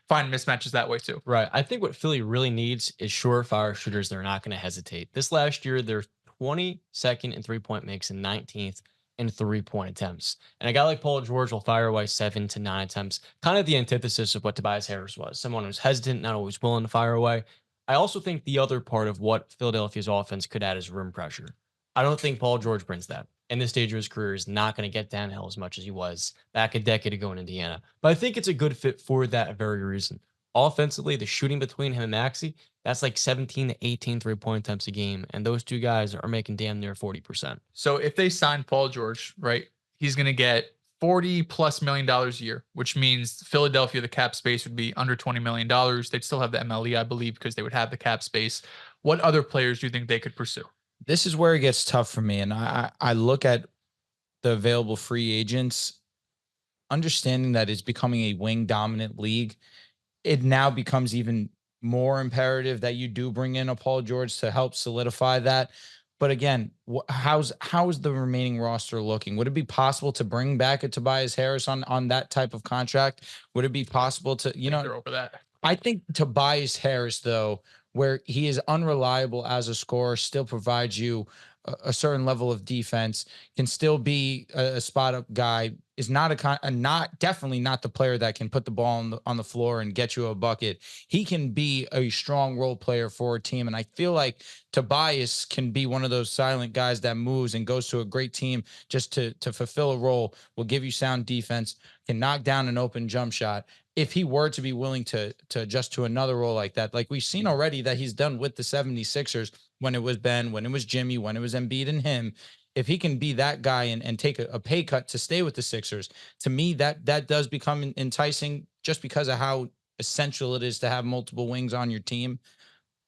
Speaker 4: find mismatches that way too.
Speaker 3: Right. I think what Philly really needs is surefire shooters. They're not going to hesitate. This last year, they're 22nd in 3-point makes and 19th in 3-point attempts. And a guy like Paul George will fire away 7 to 9 attempts, kind of the antithesis of what Tobias Harris was. Someone who's hesitant, not always willing to fire away. I also think the other part of what Philadelphia's offense could add is rim pressure. I don't think Paul George brings that. In this stage of his career, is not going to get downhill as much as he was back a decade ago in Indiana. But I think it's a good fit for that very reason. Offensively, the shooting between him and Maxey, that's like 17 to 18 3-point attempts a game. And those two guys are making damn near 40%.
Speaker 4: So if they sign Paul George, right, he's going to get $40+ million a year, which means Philadelphia, the cap space would be under $20 million. They'd still have the MLE, I believe, because they would have the cap space. What other players do you think they could pursue?
Speaker 2: This is where it gets tough for me. And I look at the available free agents, understanding that it's becoming a wing dominant league. It now becomes even more imperative that you do bring in a Paul George to help solidify that. But again, how's the remaining roster looking? Would it be possible to bring back a Tobias Harris on that type of contract? Would it be possible to,
Speaker 4: they're over that?
Speaker 2: I think Tobias Harris, though, where he is unreliable as a scorer, still provides you a certain level of defense, can still be a spot up guy, is definitely not the player that can put the ball on the floor and get you a bucket. He can be a strong role player for a team. And I feel like Tobias can be one of those silent guys that moves and goes to a great team just to fulfill a role, will give you sound defense, can knock down an open jump shot. If he were to be willing to adjust to another role like that, like we've seen already that he's done with the 76ers, when it was Ben, when it was Jimmy, when it was Embiid and him, if he can be that guy and take a pay cut to stay with the Sixers, to me, that does become enticing just because of how essential it is to have multiple wings on your team.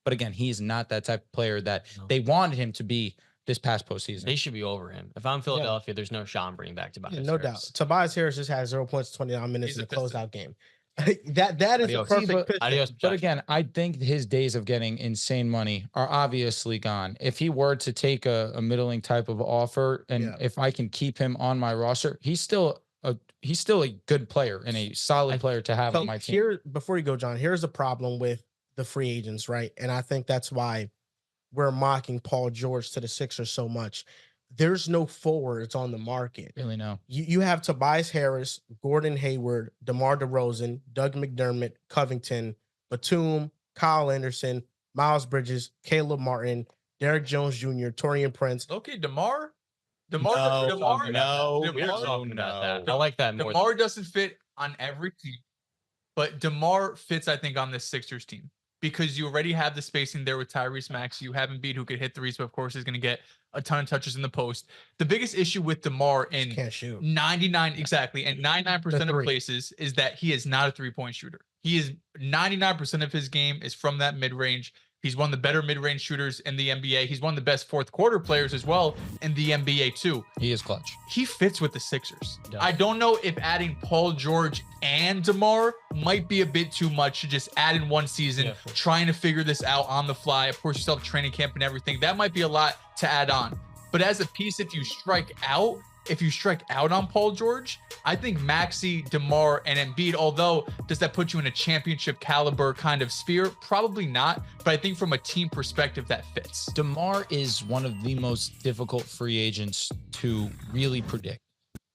Speaker 2: But again, he's not that type of player that they wanted him to be this past postseason.
Speaker 3: They should be over him. If I'm Philadelphia, there's no shot I'm bringing back Tobias Harris.
Speaker 1: No doubt. Tobias Harris just had 0 points, 29 minutes in the closeout game. that is a perfect
Speaker 2: pitch. But again, I think his days of getting insane money are obviously gone. If he were to take a middling type of offer, and if I can keep him on my roster, he's still a good player and a solid player to have on my team.
Speaker 1: Here, before you go, John, here's the problem with the free agents, right? And I think that's why we're mocking Paul George to the Sixers so much. There's no forwards on the market.
Speaker 2: Really, no.
Speaker 1: You have Tobias Harris, Gordon Hayward, DeMar DeRozan, Doug McDermott, Covington, Batum, Kyle Anderson, Miles Bridges, Caleb Martin, Derek Jones Jr., Taurean Prince.
Speaker 4: Okay, DeMar.
Speaker 3: No. I like that more.
Speaker 4: DeMar doesn't fit on every team, but DeMar fits, I think, on the Sixers team, because you already have the spacing there with Tyrese Maxey. You have Embiid, who could hit threes, but of course is going to get a ton of touches in the post. The biggest issue with DeMar in 99% of places is that he is not a 3-point shooter. He is 99% of his game is from that mid-range. He's one of the better mid-range shooters in the NBA. He's one of the best fourth quarter players as well in the NBA too.
Speaker 2: He is clutch.
Speaker 4: He fits with the Sixers. I don't know if adding Paul George and DeMar might be a bit too much to just add in one season, trying to figure this out on the fly. Of course, you still have training camp and everything. That might be a lot to add on. But as a piece, if you strike out on Paul George, I think Maxey, DeMar, and Embiid, although does that put you in a championship caliber kind of sphere? Probably not. But I think from a team perspective, that fits.
Speaker 2: DeMar is one of the most difficult free agents to really predict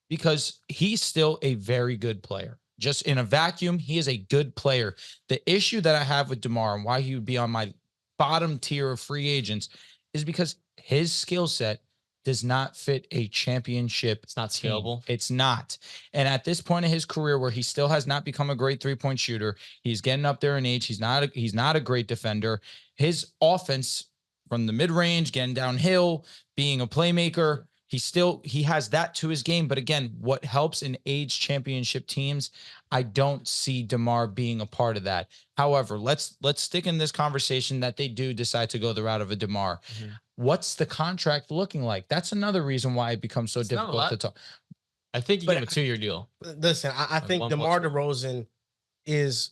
Speaker 2: because he's still a very good player. Just in a vacuum, he is a good player. The issue that I have with DeMar and why he would be on my bottom tier of free agents is because his skill set does not fit a championship.
Speaker 3: It's not
Speaker 2: team.
Speaker 3: scalable.
Speaker 2: It's not. And at this point in his career where he still has not become a great three-point shooter, he's getting up there in age. He's not a great defender. His offense from the mid-range, getting downhill, being a playmaker, he has that to his game. But again, what helps in age championship teams, I don't see DeMar being a part of that. However, let's stick in this conversation that they do decide to go the route of a DeMar. Mm-hmm. What's the contract looking like? That's another reason why it becomes so difficult to talk.
Speaker 3: I think you get a 2-year deal.
Speaker 1: Listen, I think DeMar DeRozan is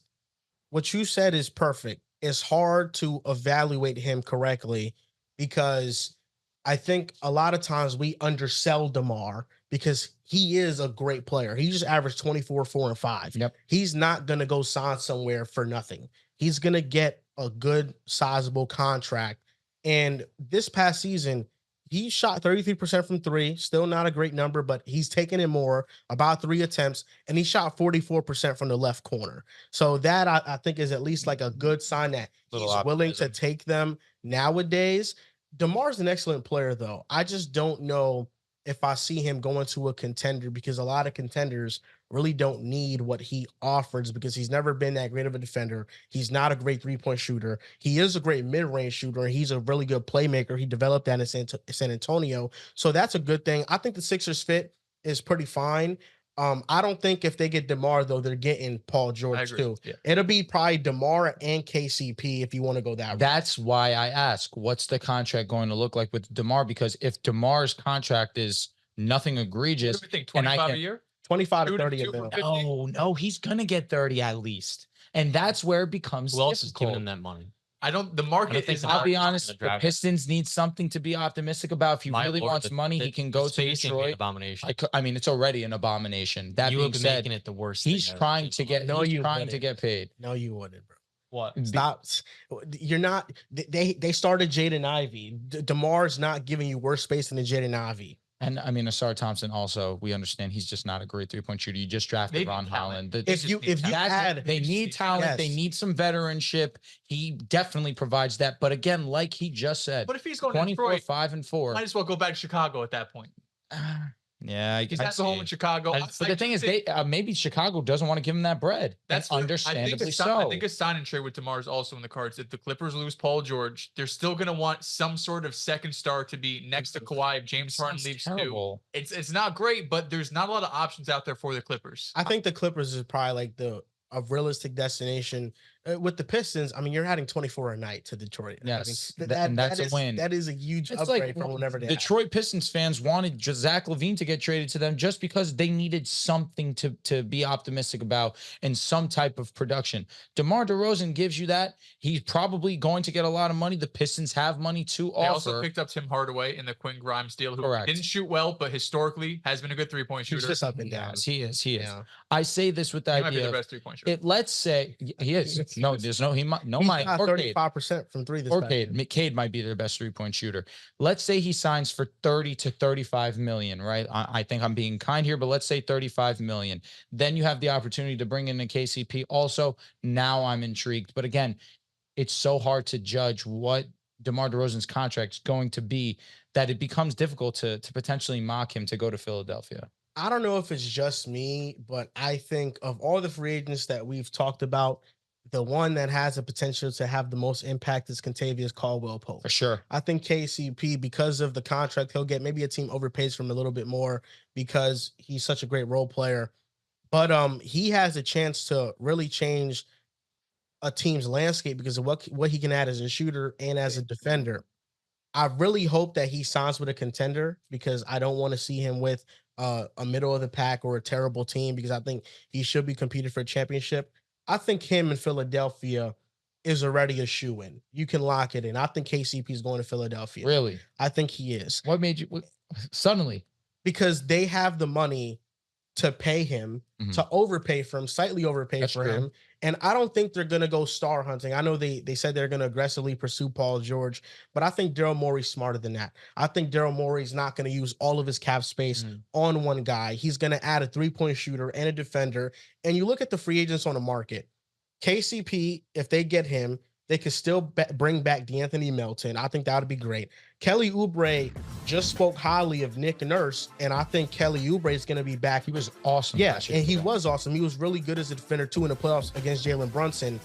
Speaker 1: what you said is perfect. It's hard to evaluate him correctly because I think a lot of times we undersell DeMar because he is a great player. He just averaged 24, 4, and 5.
Speaker 2: Yep.
Speaker 1: He's not going to go sign somewhere for nothing. He's going to get a good, sizable contract. And this past season, he shot 33% from 3, still not a great number, but he's taken it more, about 3 attempts, and he shot 44% from the left corner. So that I think is at least like a good sign that he's willing to take them nowadays. DeMar's an excellent player, though. I just don't know if I see him going to a contender because a lot of contenders really don't need what he offers because he's never been that great of a defender. He's not a great three-point shooter. He is a great mid-range shooter, and he's a really good playmaker. He developed that in San Antonio. So that's a good thing. I think the Sixers fit is pretty fine. I don't think if they get DeMar, though, they're getting Paul George, too. Yeah. It'll be probably DeMar and KCP if you want to go that route.
Speaker 2: That's why I ask, what's the contract going to look like with DeMar? Because if DeMar's contract is nothing egregious.
Speaker 4: What do we think, 25 a year?
Speaker 1: 25 to 30 a
Speaker 2: year. No, he's going to get 30 at least. And that's where it becomes
Speaker 3: difficult. Who else is giving him that money?
Speaker 4: The market is
Speaker 2: I'll be honest, the Pistons need something to be optimistic about. If he really wants money, he can go to Detroit.
Speaker 3: Abomination.
Speaker 2: I mean, it's already an abomination. That being said,
Speaker 3: making it the worst.
Speaker 2: He's trying to get paid.
Speaker 1: No, you wouldn't, bro.
Speaker 3: What?
Speaker 1: Stop. You're not. They started Jaden Ivey. DeMar's not giving you worse space than Jaden Ivey.
Speaker 2: And I mean, Asar Thompson also, we understand he's just not a great three-point shooter. You just drafted Ron Holland.
Speaker 1: They
Speaker 2: need talent, yes. They need some veteranship. He definitely provides that. But again, like he just said,
Speaker 4: but if he's going
Speaker 2: 24,
Speaker 4: to Detroit,
Speaker 2: 5 and 4,
Speaker 4: might as well go back to Chicago at that point.
Speaker 2: Yeah,
Speaker 4: he's at the home in Chicago.
Speaker 2: But the thing is, maybe Chicago doesn't want to give him that bread. That's understandably so.
Speaker 4: I think a sign and trade with DeMar is also in the cards. If the Clippers lose Paul George, they're still going to want some sort of second star to be next to Kawhi if James Harden leaves too. It's not great, but there's not a lot of options out there for the Clippers.
Speaker 1: I think the Clippers is probably like a realistic destination. With the Pistons, I mean, you're adding 24 a night to Detroit.
Speaker 2: Yes,
Speaker 1: I mean,
Speaker 2: that's a win.
Speaker 1: That is a huge upgrade from whenever they
Speaker 2: Detroit Pistons fans wanted Zach LaVine to get traded to them just because they needed something to be optimistic about and some type of production. DeMar DeRozan gives you that. He's probably going to get a lot of money. The Pistons have money to offer.
Speaker 4: They also picked up Tim Hardaway in the Quinn Grimes deal, who didn't shoot well, but historically has been a good three-point shooter.
Speaker 1: He's just up and down.
Speaker 2: Yes, he is. Yeah. I say this with the idea.
Speaker 4: He might be the best three-point shooter.
Speaker 2: Let's say he is. No, there's no. He might. No,
Speaker 1: he's got 35% from 3 this
Speaker 2: Cade. Cade might be their best three-point shooter. Let's say he signs for 30 to 35 million, right? I think I'm being kind here, but let's say 35 million. Then you have the opportunity to bring in a KCP. Also, now I'm intrigued. But again, it's so hard to judge what DeMar DeRozan's contract is going to be that it becomes difficult to potentially mock him to go to Philadelphia.
Speaker 1: I don't know if it's just me, but I think of all the free agents that we've talked about, the one that has the potential to have the most impact is Kentavious Caldwell-Pope.
Speaker 2: For sure.
Speaker 1: I think KCP, because of the contract he'll get, maybe a team overpays for him a little bit more because he's such a great role player. But he has a chance to really change a team's landscape because of what he can add as a shooter and as a defender. I really hope that he signs with a contender because I don't want to see him with a middle of the pack or a terrible team because I think he should be competing for a championship. I think him in Philadelphia is already a shoo-in. You can lock it in. I think KCP is going to Philadelphia.
Speaker 2: Really?
Speaker 1: I think he is.
Speaker 2: What made you suddenly?
Speaker 1: Because they have the money to pay him, to overpay for him, slightly overpay for him. And I don't think they're going to go star hunting. I know they said they're going to aggressively pursue Paul George, but I think Daryl Morey's smarter than that. I think Daryl Morey's not going to use all of his cap space on one guy. He's going to add a three-point shooter and a defender. And you look at the free agents on the market. KCP, if they get him, They could still bring back D'Anthony Melton. I think that would be great. Kelly Oubre just spoke highly of Nick Nurse, and I think Kelly Oubre is going to be back.
Speaker 2: He was awesome.
Speaker 1: Yeah, and he was awesome. He was really good as a defender, too, in the playoffs against Jalen Brunson.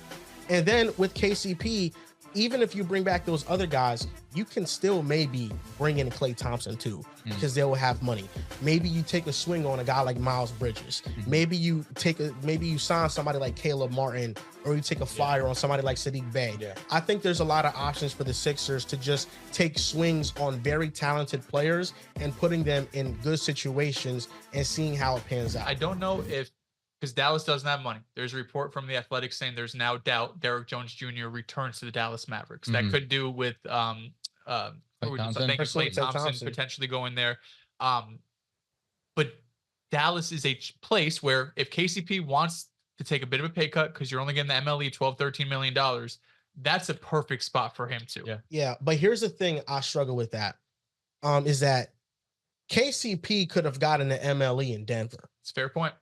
Speaker 1: And then with KCP, even if you bring back those other guys, you can still maybe bring in Klay Thompson too, because they will have money. Maybe you take a swing on a guy like Miles Bridges. Maybe you sign somebody like Caleb Martin, or you take a flyer on somebody like Sadiq Bey. I think there's a lot of options for the Sixers to just take swings on very talented players and putting them in good situations and seeing how it pans out.
Speaker 4: I don't know if, because Dallas doesn't have money. There's a report from the Athletic saying there's now doubt Derrick Jones Jr. returns to the Dallas Mavericks. That could do with Klay Thompson potentially going there. But Dallas is a place where if KCP wants to take a bit of a pay cut, because you're only getting the MLE $12-13 million, that's a perfect spot for him too.
Speaker 1: Yeah. But here's the thing I struggle with that, is that KCP could have gotten the MLE in Denver.
Speaker 4: It's a fair point.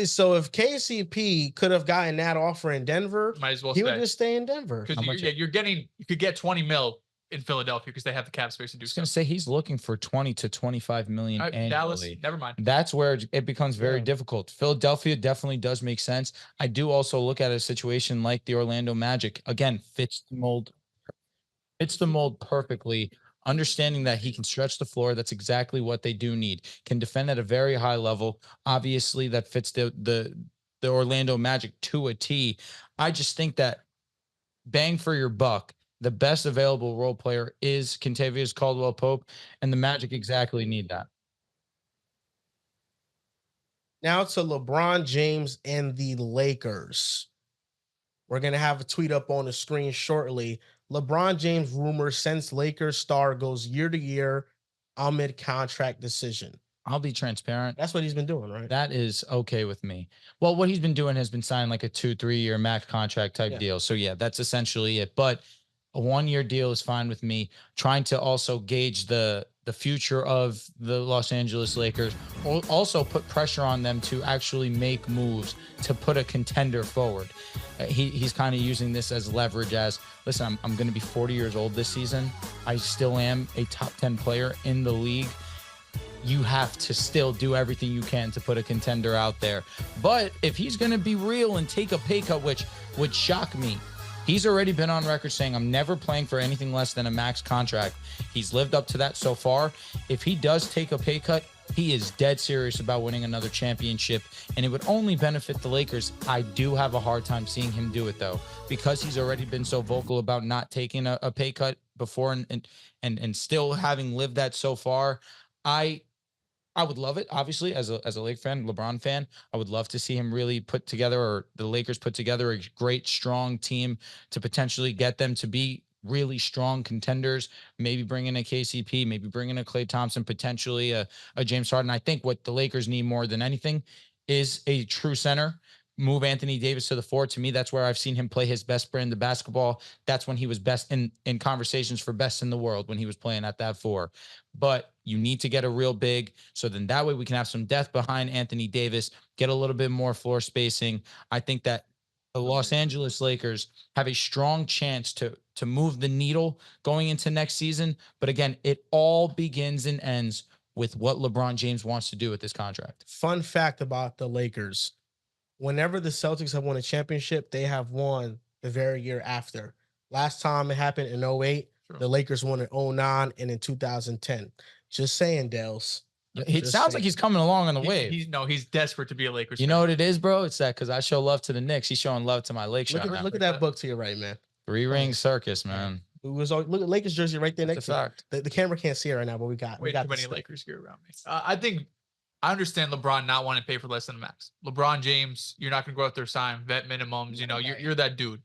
Speaker 1: So if KCP could have gotten that offer in Denver,
Speaker 4: might as well
Speaker 1: he would just stay in Denver.
Speaker 4: Because you could get 20 mil in Philadelphia because they have the cap space to do. I was
Speaker 2: going to say he's looking for 20 to 25 million annually.
Speaker 4: Dallas, never mind.
Speaker 2: That's where it becomes very difficult. Philadelphia definitely does make sense. I do also look at a situation like the Orlando Magic. Again, fits the mold perfectly. Understanding that he can stretch the floor, that's exactly what they do need. Can defend at a very high level. Obviously, that fits the Orlando Magic to a T. I just think that bang for your buck, the best available role player is Kentavious Caldwell-Pope, and the Magic exactly need that.
Speaker 1: Now to LeBron James and the Lakers. We're going to have a tweet up on the screen shortly. LeBron James rumor since Lakers star goes year to year amid contract decision.
Speaker 2: I'll be transparent.
Speaker 1: That's what he's been doing, right?
Speaker 2: That is okay with me. Well, what he's been doing has been signing like a 2-3 year max contract type deal. So yeah, that's essentially it. But a 1 year deal is fine with me. Trying to also gauge the future of the Los Angeles Lakers, also put pressure on them to actually make moves to put a contender forward. He's kind of using this as leverage as, listen, I'm going to be 40 years old this season. I still am a top 10 player in the league. You have to still do everything you can to put a contender out there. But if he's going to be real and take a pay cut, which would shock me, he's already been on record saying, I'm never playing for anything less than a max contract. He's lived up to that so far. If he does take a pay cut, he is dead serious about winning another championship, and it would only benefit the Lakers. I do have a hard time seeing him do it, though, because he's already been so vocal about not taking a pay cut before and still having lived that so far. I would love it, obviously, as a Lake fan, LeBron fan. I would love to see him really put together, or the Lakers put together, a great, strong team to potentially get them to be really strong contenders. Maybe bring in a KCP, maybe bring in a Klay Thompson, potentially a James Harden. I think what the Lakers need more than anything is a true center. Move Anthony Davis to the 4. To me, that's where I've seen him play his best brand of basketball. That's when he was best in conversations for best in the world, when he was playing at that 4. But you need to get a real big, so then that way we can have some depth behind Anthony Davis, get a little bit more floor spacing. I think that the Los Angeles Lakers have a strong chance to move the needle going into next season. But again, it all begins and ends with what LeBron James wants to do with this contract.
Speaker 1: Fun fact about the Lakers: whenever the Celtics have won a championship, they have won the very year after. Last time it happened in 2008, the Lakers won in 2009 and in 2010. Just saying, Dels.
Speaker 2: It sounds like he's coming along on the wave.
Speaker 4: He's desperate to be a Lakers fan.
Speaker 2: You know what it is, bro? It's that because I show love to the Knicks. He's showing love to my Lake shot.
Speaker 1: Look at that book to your right, man.
Speaker 2: 3-ring circus, man.
Speaker 1: Look at Lakers jersey right there next to it. The camera can't see it right now, but we got
Speaker 4: too many Lakers gear around me. I understand LeBron not wanting to pay for less than a max. LeBron James, you're not going to go out there sign vet minimums. You know, you're that dude.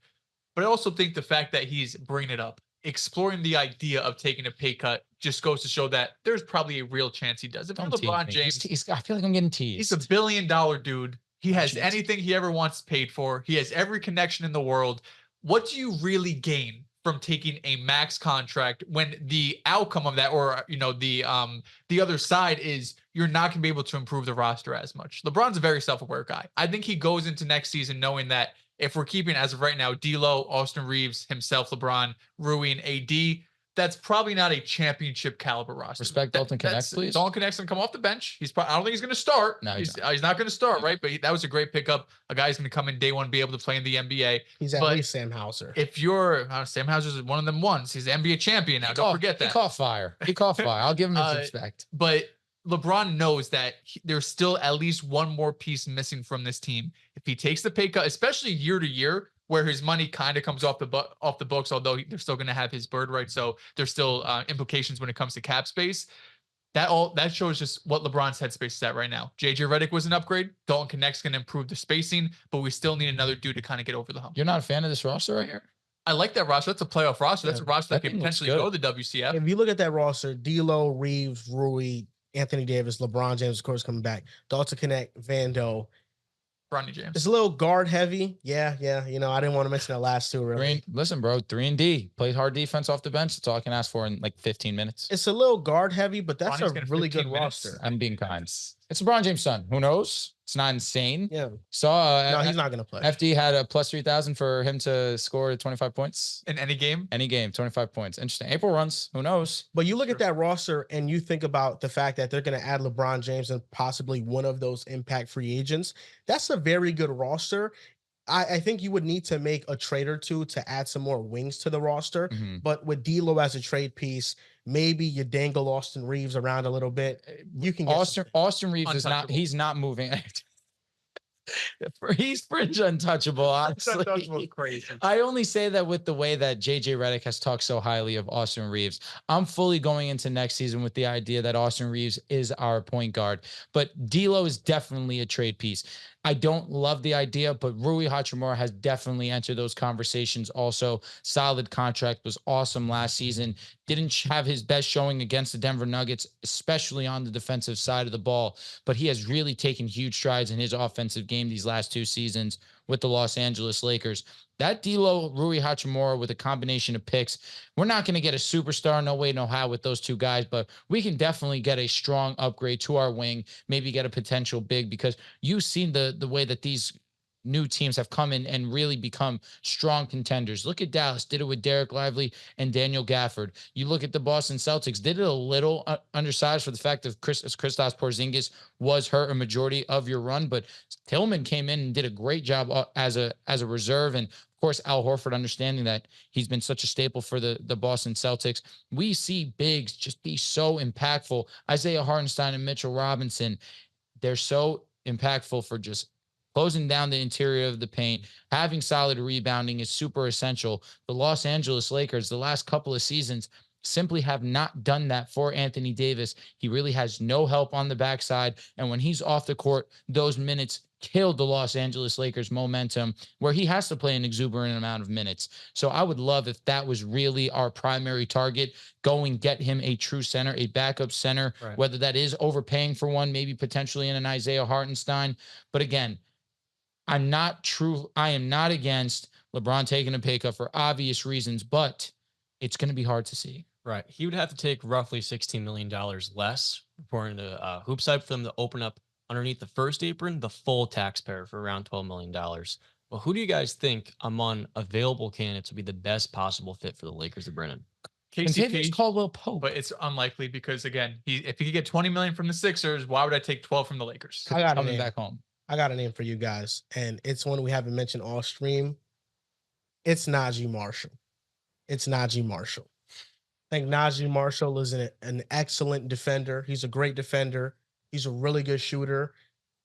Speaker 4: But I also think the fact that he's bringing it up, exploring the idea of taking a pay cut, just goes to show that there's probably a real chance he does. If you're LeBron James,
Speaker 2: I feel like I'm getting teased.
Speaker 4: He's $1 billion dude. He has anything he ever wants paid for. He has every connection in the world. What do you really gain from taking a max contract when the outcome of that, or the other side is you're not going to be able to improve the roster as much? LeBron's a very self-aware guy. I think he goes into next season knowing that if we're keeping as of right now, D'Lo, Austin Reeves, himself, LeBron, Rui, and AD, that's probably not a championship caliber roster.
Speaker 2: Respect Dalton Connect, please.
Speaker 4: Dalton Connect's gonna come off the bench. I don't think he's gonna start.
Speaker 2: No,
Speaker 4: he's not gonna start, right? But that was a great pickup. A guy's gonna come in day one, be able to play in the NBA.
Speaker 1: He's at least Sam Hauser.
Speaker 4: If you're Sam Hauser's one of them ones, he's the NBA champion now. Don't forget that.
Speaker 2: He caught fire. I'll give him his respect.
Speaker 4: But LeBron knows that there's still at least one more piece missing from this team. If he takes the pay cut, especially year to year, where his money kind of comes off the books, although they're still going to have his bird right, so there's still implications when it comes to cap space. That shows just what LeBron's headspace is at right now. JJ Redick was an upgrade. Dalton Connect's going to improve the spacing, but we still need another dude to kind of get over the hump.
Speaker 2: You're not a fan of this roster right here?
Speaker 4: I like that roster. That's a playoff roster. That's a roster that can potentially go to the WCF.
Speaker 1: If you look at that roster, D'Lo, Reeves, Rui, Anthony Davis, LeBron James, of course, coming back, Dalton Connect, Vando,
Speaker 4: Bronny James.
Speaker 1: It's a little guard heavy. Yeah. You know, I didn't want to mention the last two. Really.
Speaker 2: Listen, bro, 3-and-D. Played hard defense off the bench. That's all I can ask for in like 15 minutes.
Speaker 1: It's a little guard heavy, but that's
Speaker 4: Bronny's
Speaker 1: a really good roster.
Speaker 2: I'm being kind. It's LeBron James' son. Who knows? It's not insane.
Speaker 1: Yeah.
Speaker 2: Saw
Speaker 1: no, he's not going to play.
Speaker 2: FD had a plus 3,000 for him to score 25 points.
Speaker 4: In any game?
Speaker 2: Any game, 25 points. Interesting. April runs. Who knows?
Speaker 1: But you look at that roster and you think about the fact that they're going to add LeBron James and possibly one of those impact free agents. That's a very good roster. I think you would need to make a trade or two to add some more wings to the roster. Mm-hmm. But with D'Lo as a trade piece, maybe you dangle Austin Reeves around a little bit. You can get
Speaker 2: Austin Reeves he's not moving. He's fringe untouchable, honestly.
Speaker 4: Untouchable, crazy.
Speaker 2: I only say that with the way that JJ Redick has talked so highly of Austin Reeves. I'm fully going into next season with the idea that Austin Reeves is our point guard, but D'Lo is definitely a trade piece. I don't love the idea, but Rui Hachimura has definitely entered those conversations also. Solid contract, was awesome last season. Didn't have his best showing against the Denver Nuggets, especially on the defensive side of the ball, but he has really taken huge strides in his offensive game these last two seasons with the Los Angeles Lakers. That D'Lo, Rui Hachimura with a combination of picks, we're not going to get a superstar, no way, no how with those two guys, but we can definitely get a strong upgrade to our wing, maybe get a potential big, because you've seen the way that these new teams have come in and really become strong contenders. Look at Dallas, did it with Derek Lively and Daniel Gafford. You look at the Boston Celtics, did it a little undersized for the fact that Kristaps Porzingis was hurt a majority of your run, but Tillman came in and did a great job as a reserve. And of course, Al Horford, understanding that he's been such a staple for the Boston Celtics. We see bigs just be so impactful. Isaiah Hartenstein and Mitchell Robinson, they're so impactful for just closing down the interior of the paint. Having solid rebounding is super essential. The Los Angeles Lakers, the last couple of seasons, simply have not done that for Anthony Davis. He really has no help on the backside. And when he's off the court, those minutes killed the Los Angeles Lakers momentum, where he has to play an exuberant amount of minutes. So I would love if that was really our primary target. Go and get him a true center, a backup center, right, whether that is overpaying for one, maybe potentially in an Isaiah Hartenstein. But again, I am not against LeBron taking a pay cut for obvious reasons, but it's going to be hard to see.
Speaker 3: Right. He would have to take roughly $16 million less, according to Hoopside, for them to open up underneath the first apron, the full taxpayer for around $12 million. Well, who do you guys think among available candidates would be the best possible fit for the Lakers to bring in?
Speaker 4: KCP,
Speaker 2: Caldwell Pope,
Speaker 4: but it's unlikely because, again, if he could get $20 million from the Sixers, why would I take 12 from the Lakers?
Speaker 1: I got
Speaker 2: coming back home.
Speaker 1: I got a name for you guys, and it's one we haven't mentioned all stream. It's Najee Marshall. I think Najee Marshall is an excellent defender. He's a great defender. He's a really good shooter,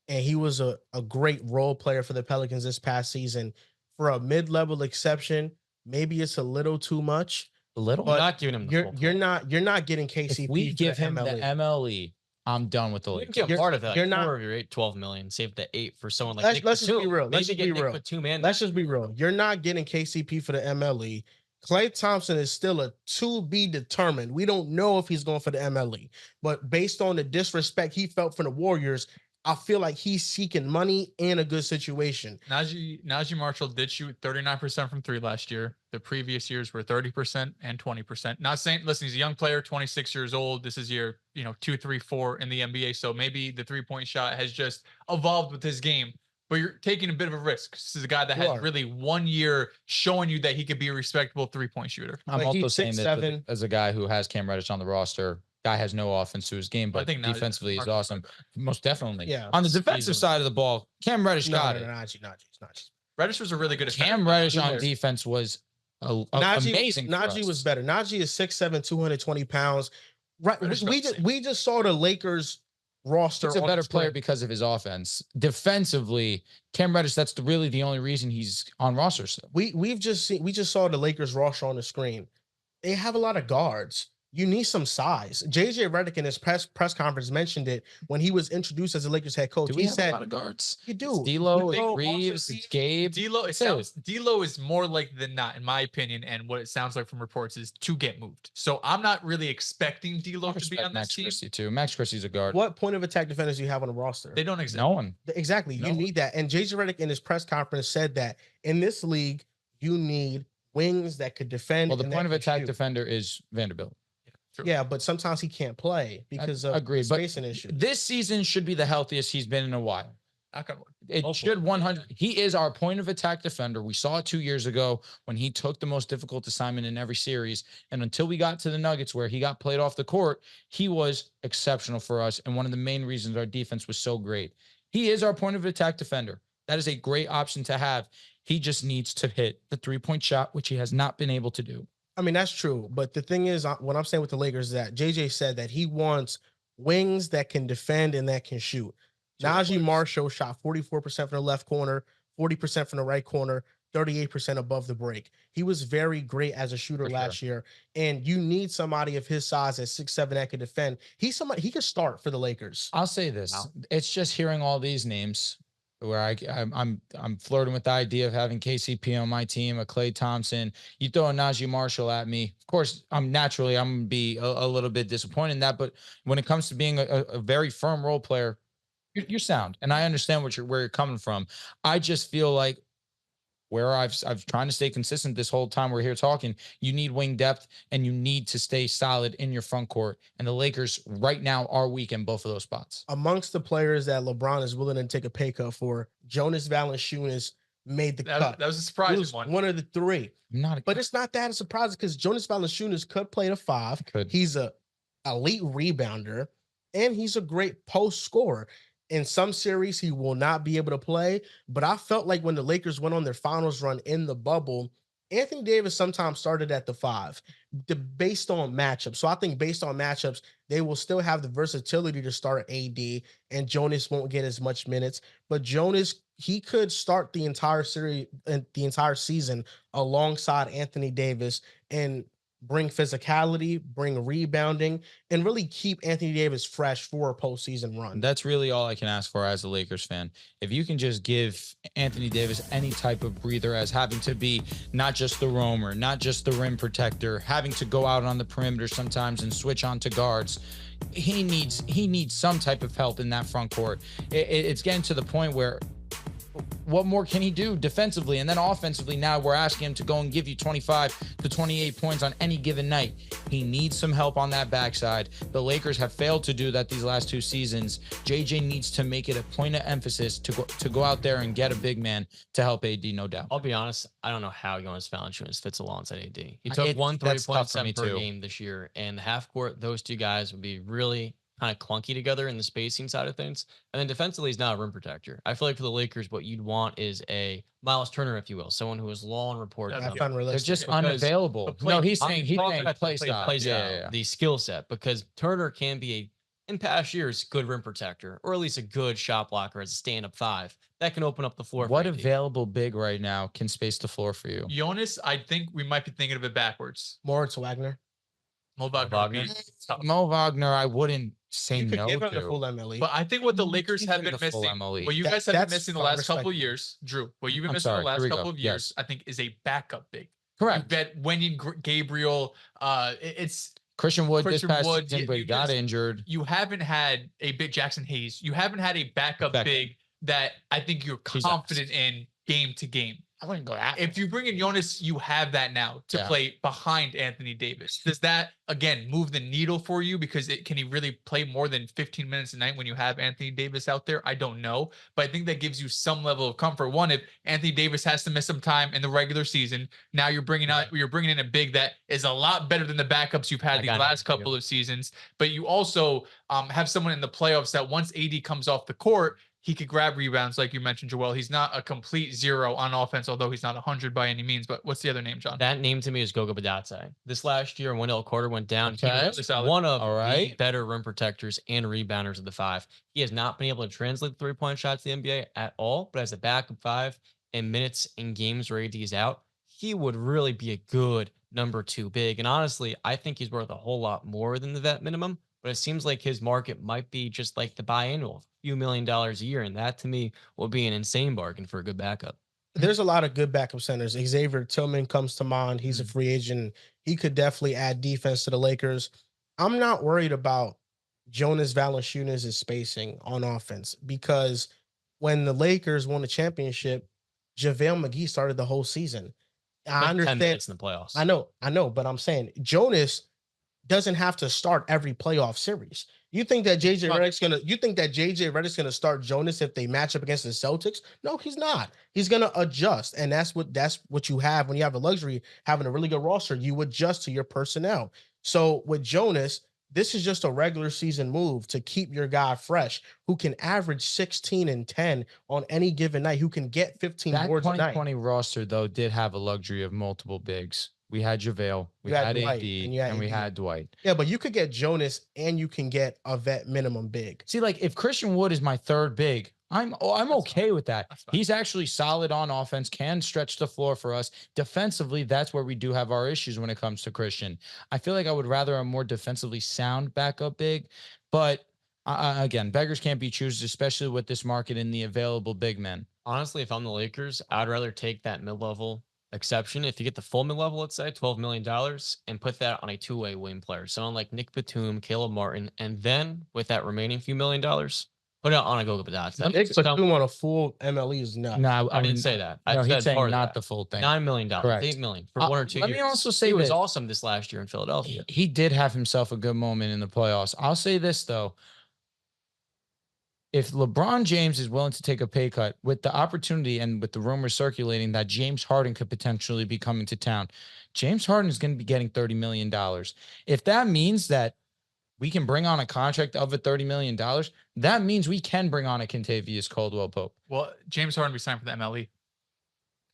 Speaker 1: and he was a great role player for the Pelicans this past season. For a mid-level exception, maybe it's a little too much.
Speaker 2: But
Speaker 3: you're not giving him the
Speaker 1: you're not getting KCP.
Speaker 2: If we give him
Speaker 1: MLE.
Speaker 2: the MLE, I'm done with the Lakers.
Speaker 3: You can get part of that.
Speaker 1: You're not.
Speaker 3: Of your 8, 12 million. Save the 8 for someone like.
Speaker 1: Let's just be real. Let's just be real.
Speaker 3: Let's
Speaker 1: just be real. You're not getting KCP for the MLE. Klay Thompson is still a to be determined. We don't know if he's going for the MLE, but based on the disrespect he felt from the Warriors, I feel like he's seeking money and a good situation.
Speaker 4: Najee Marshall did shoot 39% from 3 last year. The previous years were 30% and 20%. Not saying, listen, he's a young player, 26 years old. This is year, 2, 3, 4 in the NBA. So maybe the 3-point shot has just evolved with his game. but you're taking a bit of a risk. This is a guy that has really 1 year showing you that he could be a respectable 3-point shooter.
Speaker 2: I'm also saying that
Speaker 1: 6'7".
Speaker 2: as a guy who has Cam Reddish on the roster, guy has no offense to his game, but defensively he's awesome. Most definitely.
Speaker 1: Yeah.
Speaker 2: On the defensive side of the ball, Cam Reddish got it.
Speaker 1: Not.
Speaker 4: Reddish was a really good defender.
Speaker 2: Cam Reddish on defense was amazing.
Speaker 1: Najee was better. Najee is 6'7", 220 pounds. Right. We just saw the Lakers roster.
Speaker 2: He's a better player because of his offense. Defensively, Cam Reddish, that's really the only reason he's on roster still.
Speaker 1: We just saw the Lakers roster on the screen. They have a lot of guards. You need some size. JJ Redick in his press conference mentioned it when he was introduced as the Lakers head coach.
Speaker 2: He said, a lot of guards.
Speaker 1: You do.
Speaker 2: It's D'Lo, it's Reeves, it's Gabe.
Speaker 4: D'Lo is more likely than not, in my opinion, and what it sounds like from reports is to get moved. So I'm not really expecting D'Lo to be on
Speaker 2: Max
Speaker 4: this team.
Speaker 2: Christie too. Max Christie's a guard.
Speaker 1: What point of attack defenders do you have on the roster?
Speaker 4: They don't exist.
Speaker 2: No one.
Speaker 1: Exactly. You need that. And JJ Redick in his press conference said that in this league, you need wings that could defend.
Speaker 2: Well, the point of attack defender is Vanderbilt.
Speaker 1: Yeah, but sometimes he can't play because of spacing issues.
Speaker 2: This season should be the healthiest he's been in a while. It should 100. He is our point of attack defender. We saw it 2 years ago when he took the most difficult assignment in every series. And until we got to the Nuggets where he got played off the court, he was exceptional for us. And one of the main reasons our defense was so great. He is our point of attack defender. That is a great option to have. He just needs to hit the 3-point shot, which he has not been able to do.
Speaker 1: I mean, that's true. But the thing is, what I'm saying with the Lakers is that JJ said that he wants wings that can defend and that can shoot. Najee Marshall shot 44% from the left corner, 40% from the right corner, 38% above the break. He was very great as a shooter last year. And you need somebody of his size at 6'7" that can defend. He's somebody he could start for the Lakers.
Speaker 2: I'll say this. Wow. It's just hearing all these names where I'm flirting with the idea of having KCP on my team, a Klay Thompson. You throw a Najee Marshall at me. Of course, I'm gonna be a little bit disappointed in that. But when it comes to being a very firm role player, you're sound. And I understand where you're coming from. I just feel like where I've trying to stay consistent this whole time we're here talking, you need wing depth and you need to stay solid in your front court. And the Lakers right now are weak in both of those spots.
Speaker 1: Amongst the players that LeBron is willing to take a pay cut for, Jonas Valanciunas made the cut.
Speaker 4: That was a surprising one.
Speaker 1: One of the three. But it's not that surprising because Jonas Valanciunas could play the 5. He's a elite rebounder and he's a great post scorer. In some series, he will not be able to play, but I felt like when the Lakers went on their finals run in the bubble, Anthony Davis sometimes started at the 5, based on matchups. So I think based on matchups, they will still have the versatility to start AD, and Jonas won't get as much minutes. But Jonas, he could start the entire series and the entire season alongside Anthony Davis and bring physicality, bring rebounding, and really keep Anthony Davis fresh for a postseason run.
Speaker 2: That's really all I can ask for as a Lakers fan. If you can just give Anthony Davis any type of breather as having to be not just the roamer, not just the rim protector, having to go out on the perimeter sometimes and switch on to guards, he needs some type of help in that front court. It's getting to the point where what more can he do defensively? And then offensively, now we're asking him to go and give you 25 to 28 points on any given night. He needs some help on that backside. The Lakers have failed to do that these last 2 seasons. JJ needs to make it a point of emphasis to go out there and get a big man to help AD, no doubt.
Speaker 3: I'll be honest, I don't know how Jonas Valanciunas fits alongside AD. He took 3.7 per game this year, and the half court, those two guys would be really kind of clunky together in the spacing side of things. And then defensively, he's not a rim protector. I feel like for the Lakers, what you'd want is a Miles Turner, if you will, someone who is low on report.
Speaker 2: They're just unavailable. No, he's saying play style.
Speaker 3: The skill set, because Turner can be in past years, good rim protector, or at least a good shot blocker as a stand-up 5. That can open up the floor.
Speaker 2: What available big right now can space the floor for you?
Speaker 4: Jonas, I think we might be thinking of it backwards.
Speaker 1: Moritz Wagner.
Speaker 4: Mo Wagner.
Speaker 2: Mo Wagner, I wouldn't say no to.
Speaker 1: The full MLE.
Speaker 4: But I think what the Lakers have been missing, what you guys have been missing the last couple of years, Drew, what you've been missing the last couple of years, I think, is a backup big.
Speaker 2: Correct.
Speaker 4: You bet Wendy Gabriel, it's
Speaker 2: Christian Wood this past season, but he got injured.
Speaker 4: You haven't had a big Jackson Hayes. You haven't had a backup big that I think you're confident in game to game.
Speaker 2: I wouldn't go that.
Speaker 4: If you bring in Jonas, you have that now to play behind Anthony Davis. Does that, again, move the needle for you? Because can he really play more than 15 minutes a night when you have Anthony Davis out there? I don't know. But I think that gives you some level of comfort. One, if Anthony Davis has to miss some time in the regular season, now you're bringing in a big that is a lot better than the backups you've had these last couple of seasons. But you also have someone in the playoffs that once AD comes off the court, he could grab rebounds, like you mentioned, Joel. He's not a complete zero on offense, although he's not 100 by any means. But what's the other name, John?
Speaker 3: That name to me is Goga Badatse. This last year, when Wendell Carter went down,
Speaker 2: he
Speaker 3: was one of the better rim protectors and rebounders of the five. He has not been able to translate the three-point shot to the NBA at all, but as a backup five in minutes in games where AD is out, he would really be a good number 2 big. And honestly, I think he's worth a whole lot more than the vet minimum. But it seems like his market might be just like the biannual, few $1 million a year. And that to me will be an insane bargain for a good backup.
Speaker 1: There's a lot of good backup centers. Xavier Tillman comes to mind. He's a free agent. He could definitely add defense to the Lakers. I'm not worried about Jonas Valanciunas' spacing on offense because when the Lakers won the championship, JaVale McGee started the whole season. I understand
Speaker 3: 10 minutes in the playoffs.
Speaker 1: I know, but I'm saying Jonas doesn't have to start every playoff series. You think that JJ Redick's gonna start Jonas if they match up against the Celtics? No, he's not. He's gonna adjust, and that's what you have when you have the luxury having a really good roster. You adjust to your personnel. So with Jonas, this is just a regular season move to keep your guy fresh, who can average 16 and 10 on any given night, who can get 15 boards a night.
Speaker 2: That 2020 roster though did have a luxury of multiple bigs. We had JaVale, we had AD, and we had Dwight.
Speaker 1: Yeah, but you could get Jonas and you can get a vet minimum big.
Speaker 2: See, like if Christian Wood is my third big, I'm okay with that. He's actually solid on offense, can stretch the floor for us. Defensively, that's where we do have our issues when it comes to Christian. I feel like I would rather a more defensively sound backup big, but again, beggars can't be choosers, especially with this market and the available big men.
Speaker 3: Honestly, if I'm the Lakers, I'd rather take that mid-level exception. If you get the full mid-level, let's say $12 million, and put that on a two-way wing player, someone like Nick Batum, Caleb Martin, and then with that remaining few $1 million, put it on a Goga Badatse.
Speaker 1: Nick Batum on a full MLE is nuts.
Speaker 2: No,
Speaker 3: I didn't say that.
Speaker 2: No, he's saying not
Speaker 3: that.
Speaker 2: the full thing.
Speaker 3: $9 million,
Speaker 2: Correct.
Speaker 3: $8 million for 1 or 2 years.
Speaker 2: Let me also say
Speaker 3: he was awesome this last year in Philadelphia.
Speaker 2: He did have himself a good moment in the playoffs. I'll say this though. If LeBron James is willing to take a pay cut with the opportunity and with the rumors circulating that James Harden could potentially be coming to town, James Harden is going to be getting $30 million. If that means that we can bring on a contract of $30 million, that means we can bring on a Kentavious Caldwell-Pope.
Speaker 4: Well, James Harden be signed for the MLE.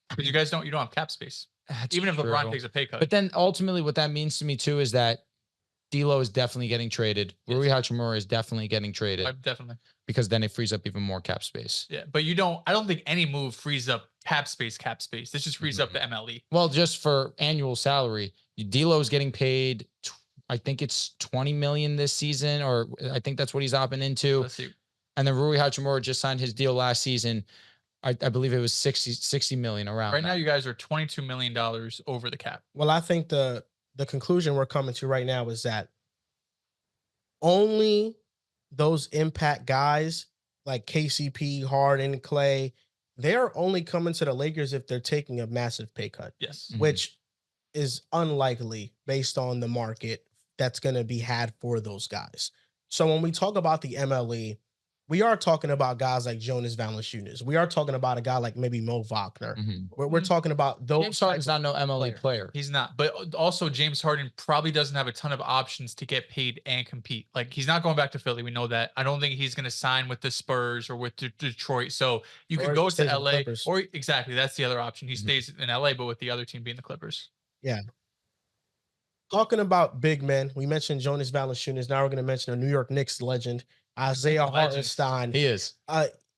Speaker 4: Because you don't have cap space. Even if LeBron takes a pay cut.
Speaker 2: But then ultimately what that means to me too is that D'Lo is definitely getting traded. Rui Hachimura is definitely getting traded.
Speaker 4: Definitely.
Speaker 2: Because then it frees up even more cap space.
Speaker 4: Yeah, but I don't think any move frees up cap space. This just frees up the MLE.
Speaker 2: Well, just for annual salary, D'Lo is getting paid, I think it's $20 million this season, or I think that's what he's opting into.
Speaker 4: Let's see.
Speaker 2: And then Rui Hachimura just signed his deal last season. I believe it was 60 million around.
Speaker 4: Right now, you guys are $22 million over the cap.
Speaker 1: Well, I think the conclusion we're coming to right now is that only those impact guys like KCP, Harden, Klay, they're only coming to the Lakers if they're taking a massive pay cut.
Speaker 4: Yes.
Speaker 1: Which is unlikely based on the market that's going to be had for those guys. So when we talk about the MLE, we are talking about guys like Jonas Valanciunas. We are talking about a guy like maybe Mo Wagner. We're talking about those.
Speaker 2: James Harden's not no MLE player.
Speaker 4: He's not. But also James Harden probably doesn't have a ton of options to get paid and compete. Like he's not going back to Philly. We know that. I don't think he's going to sign with the Spurs or with Detroit. So you could go to LA or exactly. That's the other option. He stays in LA, but with the other team being the Clippers.
Speaker 1: Yeah. Talking about big men, we mentioned Jonas Valanciunas. Now we're going to mention a New York Knicks legend, Isaiah Hartenstein.
Speaker 2: He is.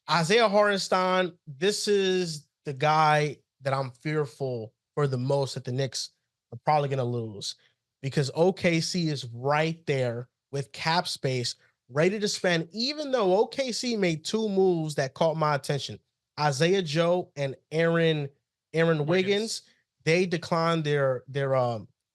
Speaker 1: Isaiah Hartenstein, this is the guy that I'm fearful for the most that the Knicks are probably going to lose because OKC is right there with cap space, ready to spend, even though OKC made 2 moves that caught my attention. Isaiah Joe and Aaron Wiggins, they declined their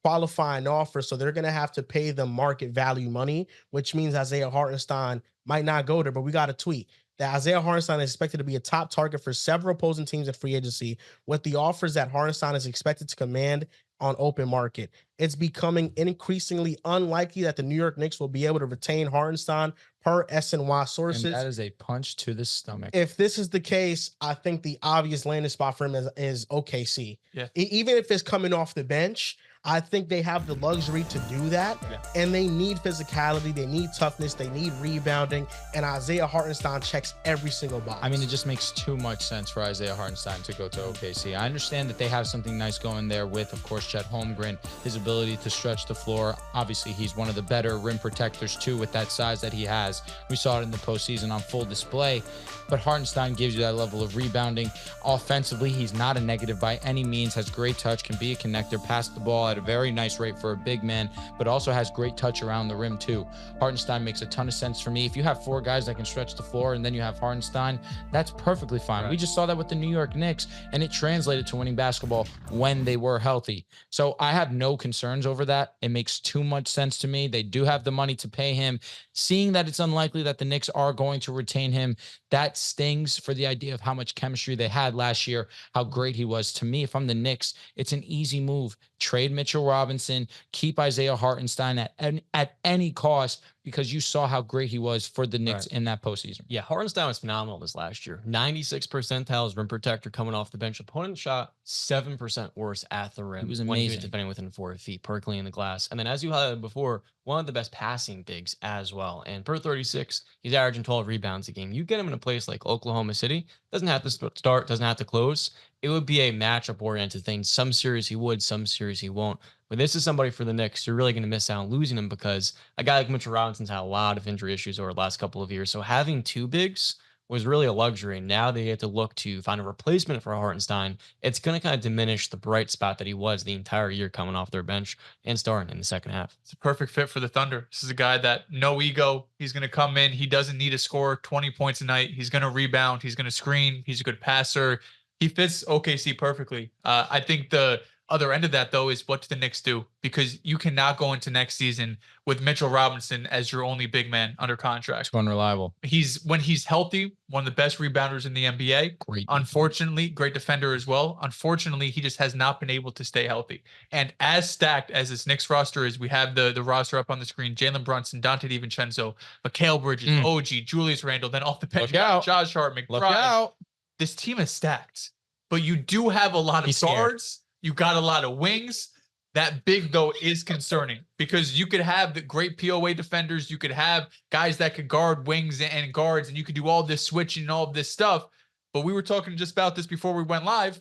Speaker 1: qualifying offer, so they're going to have to pay them market value money, which means Isaiah Hartenstein might not go there, but we got a tweet. that Isaiah Hartenstein is expected to be a top target for several opposing teams in free agency with the offers that Hartenstein is expected to command on open market. It's becoming increasingly unlikely that the New York Knicks will be able to retain Hartenstein per SNY sources.
Speaker 2: And that is a punch to the stomach.
Speaker 1: If this is the case, I think the obvious landing spot for him is OKC.
Speaker 4: Yeah.
Speaker 1: Even if it's coming off the bench, I think they have the luxury to do that.
Speaker 4: Yeah.
Speaker 1: And they need physicality, they need toughness, they need rebounding, and Isaiah Hartenstein checks every single box.
Speaker 2: I mean, it just makes too much sense for Isaiah Hartenstein to go to OKC. I understand that they have something nice going there with, of course, Chet Holmgren, his ability to stretch the floor. Obviously, he's one of the better rim protectors, too, with that size that he has. We saw it in the postseason on full display. But Hartenstein gives you that level of rebounding. Offensively, he's not a negative by any means, has great touch, can be a connector, pass the ball at a very nice rate for a big man, but also has great touch around the rim too. Hartenstein makes a ton of sense for me. If you have 4 guys that can stretch the floor and then you have Hartenstein, that's perfectly fine. Right. We just saw that with the New York Knicks, and it translated to winning basketball when they were healthy. So I have no concerns over that. It makes too much sense to me. They do have the money to pay him. Seeing that it's unlikely that the Knicks are going to retain him, that stings for the idea of how much chemistry they had last year, how great he was. To me, if I'm the Knicks, it's an easy move. Trade Mitchell Robinson, keep Isaiah Hartenstein at any cost, because you saw how great he was for the Knicks in that postseason.
Speaker 3: Yeah, Hartenstein was phenomenal this last year. 96 percentiles rim protector coming off the bench. Opponent shot 7% worse at the rim.
Speaker 2: It was
Speaker 3: when he was
Speaker 2: amazing.
Speaker 3: defending within 4 feet, perfectly in the glass. And then, as you highlighted before, one of the best passing bigs as well. And per 36, he's averaging 12 rebounds a game. You get him in a place like Oklahoma City, doesn't have to start, doesn't have to close. It would be a matchup-oriented thing. Some series he would, some series he won't. But this is somebody for the Knicks you're really going to miss out on losing him, because a guy like Mitchell Robinson's had a lot of injury issues over the last couple of years. So having 2 bigs was really a luxury. Now they have to look to find a replacement for Hartenstein. It's going to kind of diminish the bright spot that he was the entire year coming off their bench and starting in the second half.
Speaker 4: It's a perfect fit for the Thunder. This is a guy that no ego. He's going to come in. He doesn't need to score 20 points a night. He's going to rebound. He's going to screen. He's a good passer. He fits OKC perfectly. I think the other end of that, though, is what do the Knicks do? Because you cannot go into next season with Mitchell Robinson as your only big man under contract.
Speaker 2: Unreliable.
Speaker 4: When he's healthy, one of the best rebounders in the NBA.
Speaker 2: Great.
Speaker 4: Unfortunately, great defender as well. Unfortunately, he just has not been able to stay healthy. And as stacked as this Knicks roster is, we have the roster up on the screen: Jalen Brunson, Dante DiVincenzo, Mikal Bridges, OG, Julius Randle, then off the bench, Josh Hart, McBride.
Speaker 2: Look out.
Speaker 4: This team is stacked, but you do have a lot of guards. You got a lot of wings. That big, though, is concerning, because you could have the great POA defenders. You could have guys that could guard wings and guards, and you could do all this switching and all of this stuff. But we were talking just about this before we went live.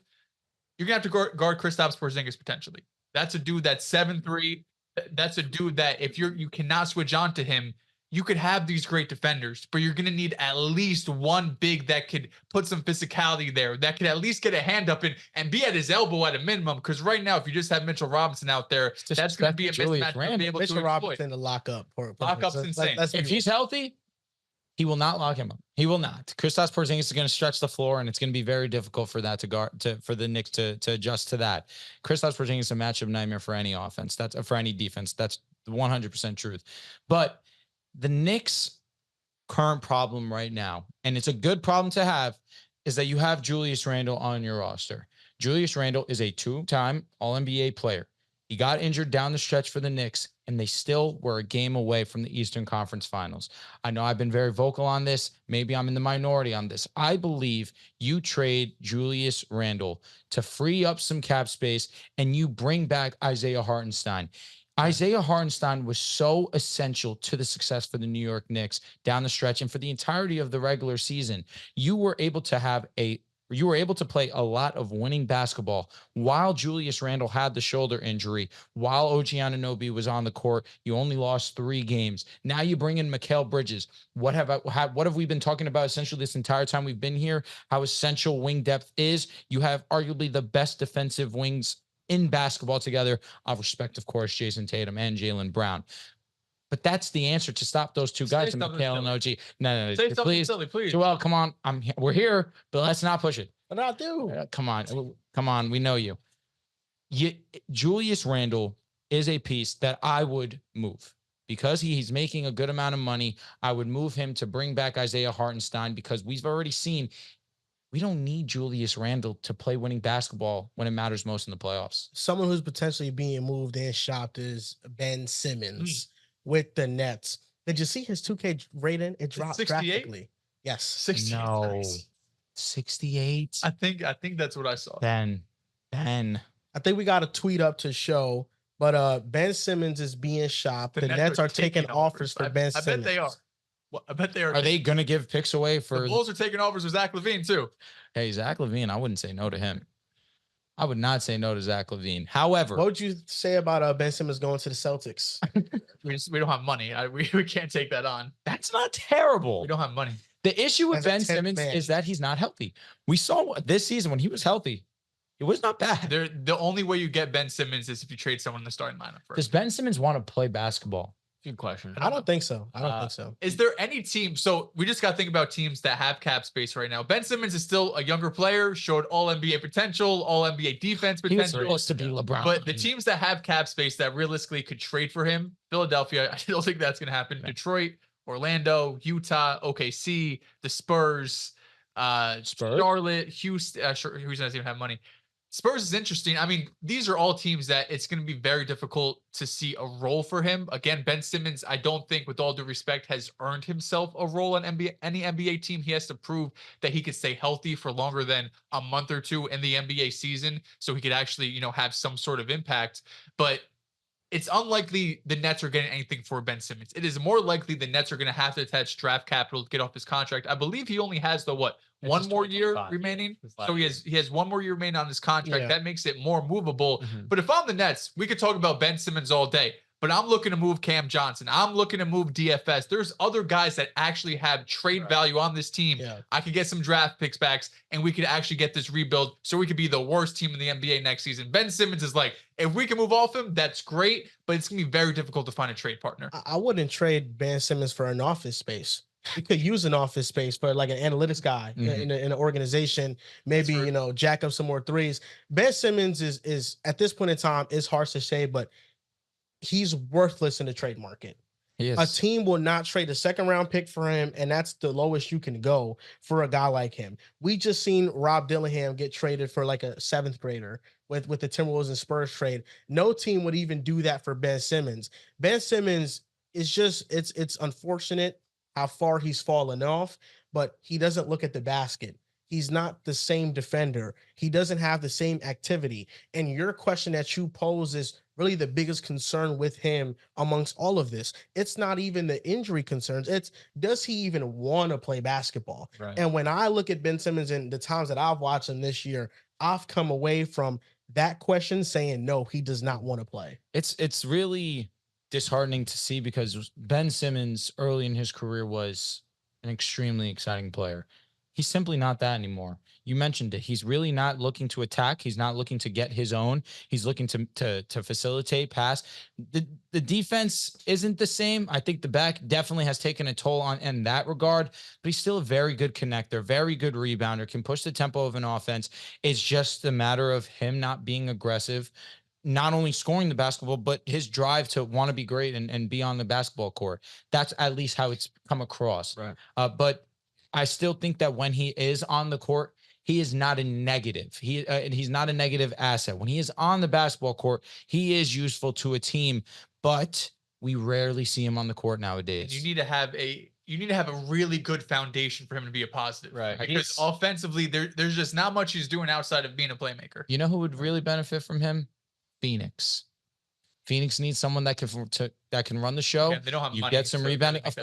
Speaker 4: You're going to have to guard Kristaps Porzingis potentially. That's a dude that's 7'3". That's a dude that if you cannot switch on to him, you could have these great defenders, but you're going to need at least one big that could put some physicality there, that could at least get a hand up and be at his elbow at a minimum. Because right now, if you just have Mitchell Robinson out there, that's going to be a mismatch.
Speaker 1: Mitchell Robinson to lock up.
Speaker 4: Lockup's insane.
Speaker 2: If he's healthy, he will not lock him up. He will not. Kristaps Porzingis is going to stretch the floor, and it's going to be very difficult for that for the Knicks to adjust to that. Kristaps Porzingis is a matchup nightmare for any offense. That's for any defense. That's 100% truth. But the Knicks' current problem right now, and it's a good problem to have, is that you have Julius Randle on your roster. Julius Randle is a 2-time All-NBA player. He got injured down the stretch for the Knicks, and they still were a game away from the Eastern Conference Finals. I know I've been very vocal on this. Maybe I'm in the minority on this. I believe you trade Julius Randle to free up some cap space, and you bring back Isaiah Hartenstein. Isaiah Hartenstein was so essential to the success for the New York Knicks down the stretch and for the entirety of the regular season. You were able to play a lot of winning basketball while Julius Randle had the shoulder injury, while OG Anunoby was on the court. You only lost 3 games. Now you bring in Mikal Bridges. What have we been talking about essentially this entire time we've been here? How essential wing depth is. You have arguably the best defensive wings in basketball together. I'll respect, of course, Jason Tatum and Jaylen Brown. But that's the answer to stop those 2 guys, Mikal and OG. No,
Speaker 4: say something silly, please.
Speaker 2: Joel, come on. We're here, but let's not push it.
Speaker 1: But I do.
Speaker 2: Come on. We know you. Julius Randle is a piece that I would move. because he's making a good amount of money, I would move him to bring back Isaiah Hartenstein, because we've already seen we don't need Julius Randle to play winning basketball when it matters most in the playoffs.
Speaker 1: Someone who's potentially being moved and shopped is Ben Simmons with the Nets. Did you see his 2K rating? It dropped drastically. Yes.
Speaker 4: 68.
Speaker 2: No. 68.
Speaker 4: I think that's what I saw.
Speaker 2: Ben.
Speaker 1: I think we got a tweet up to show, but Ben Simmons is being shopped. The Nets are taking offers for Ben Simmons.
Speaker 4: I bet they are. Well, I bet they are.
Speaker 2: Are they going to give picks away for...
Speaker 4: The Bulls are taking offers with Zach LaVine, too.
Speaker 2: Hey, Zach LaVine, I wouldn't say no to him. I would not say no to Zach LaVine. However...
Speaker 1: What would you say about Ben Simmons going to the Celtics?
Speaker 4: we don't have money. We can't take that on.
Speaker 2: That's not terrible.
Speaker 4: We don't have money.
Speaker 2: The issue with Ben Simmons is that he's not healthy. We saw this season when he was healthy, it was not bad.
Speaker 4: The only way you get Ben Simmons is if you trade someone in the starting lineup first.
Speaker 2: Does Ben Simmons want to play basketball?
Speaker 3: Good question.
Speaker 1: I don't think so. I don't think so.
Speaker 4: Is there any team? So we just got to think about teams that have cap space right now. Ben Simmons is still a younger player, showed all NBA potential, all NBA defense potential.
Speaker 2: He was supposed to be LeBron.
Speaker 4: But the teams that have cap space that realistically could trade for him, Philadelphia, I don't think that's going to happen.
Speaker 2: Yeah.
Speaker 4: Detroit, Orlando, Utah, OKC, the Spurs, Charlotte, Houston. Houston doesn't even have money. Spurs is interesting. I mean, these are all teams that it's going to be very difficult to see a role for him. Again, Ben Simmons, I don't think, with all due respect, has earned himself a role on any NBA team. He has to prove that he could stay healthy for longer than a month or two in the NBA season, so he could actually, have some sort of impact. But it's unlikely the Nets are getting anything for Ben Simmons. It is more likely the Nets are going to have to attach draft capital to get off his contract. I believe he only has one more year remaining. So he has one more year remaining on his contract. Yeah. That makes it more movable. But if I'm the Nets, we could talk about Ben Simmons all day. But I'm looking to move Cam Johnson. I'm looking to move DFS. There's other guys that actually have trade value on this team. Yeah. I could get some draft picks back, and we could actually get this rebuild so we could be the worst team in the NBA next season. Ben Simmons is like, if we can move off him, that's great, but it's going to be very difficult to find a trade partner.
Speaker 1: I wouldn't trade Ben Simmons for an office space. You could use an office space for like an analytics guy in an organization, maybe, jack up some more threes. Ben Simmons is at this point in time, it's harsh to say, but he's worthless in the trade market. A team will not trade a second-round pick for him, and that's the lowest you can go for a guy like him. We just seen Rob Dillingham get traded for like a seventh grader with the Timberwolves and Spurs trade. No team would even do that for Ben Simmons. Ben Simmons is just, it's unfortunate how far he's fallen off, but he doesn't look at the basket. He's not the same defender. He doesn't have the same activity. And your question that you pose is really the biggest concern with him amongst all of this. It's not even the injury concerns. It's, does he even want to play basketball? Right. And when I look at Ben Simmons and the times that I've watched him this year, I've come away from that question saying, no, he does not want to play.
Speaker 2: It's really disheartening to see, because Ben Simmons early in his career was an extremely exciting player. He's simply not that anymore. You mentioned it. He's really not looking to attack. He's not looking to get his own. He's looking to facilitate, pass. The defense isn't the same. I think the back definitely has taken a toll on in that regard, but he's still a very good connector, very good rebounder, can push the tempo of an offense. It's just a matter of him not being aggressive, not only scoring the basketball, but his drive to want to be great and be on the basketball court. That's at least how it's come across. Right. But I still think that when he is on the court, he is not a negative. He's not a negative asset. When he is on the basketball court, he is useful to a team, but we rarely see him on the court nowadays.
Speaker 4: And you need to have a really good foundation for him to be a positive. Right. Because offensively, there's just not much he's doing outside of being a playmaker.
Speaker 2: You know who would really benefit from him? Phoenix. Phoenix needs someone that can run the show. Yeah, they don't have money, get some rebounding, of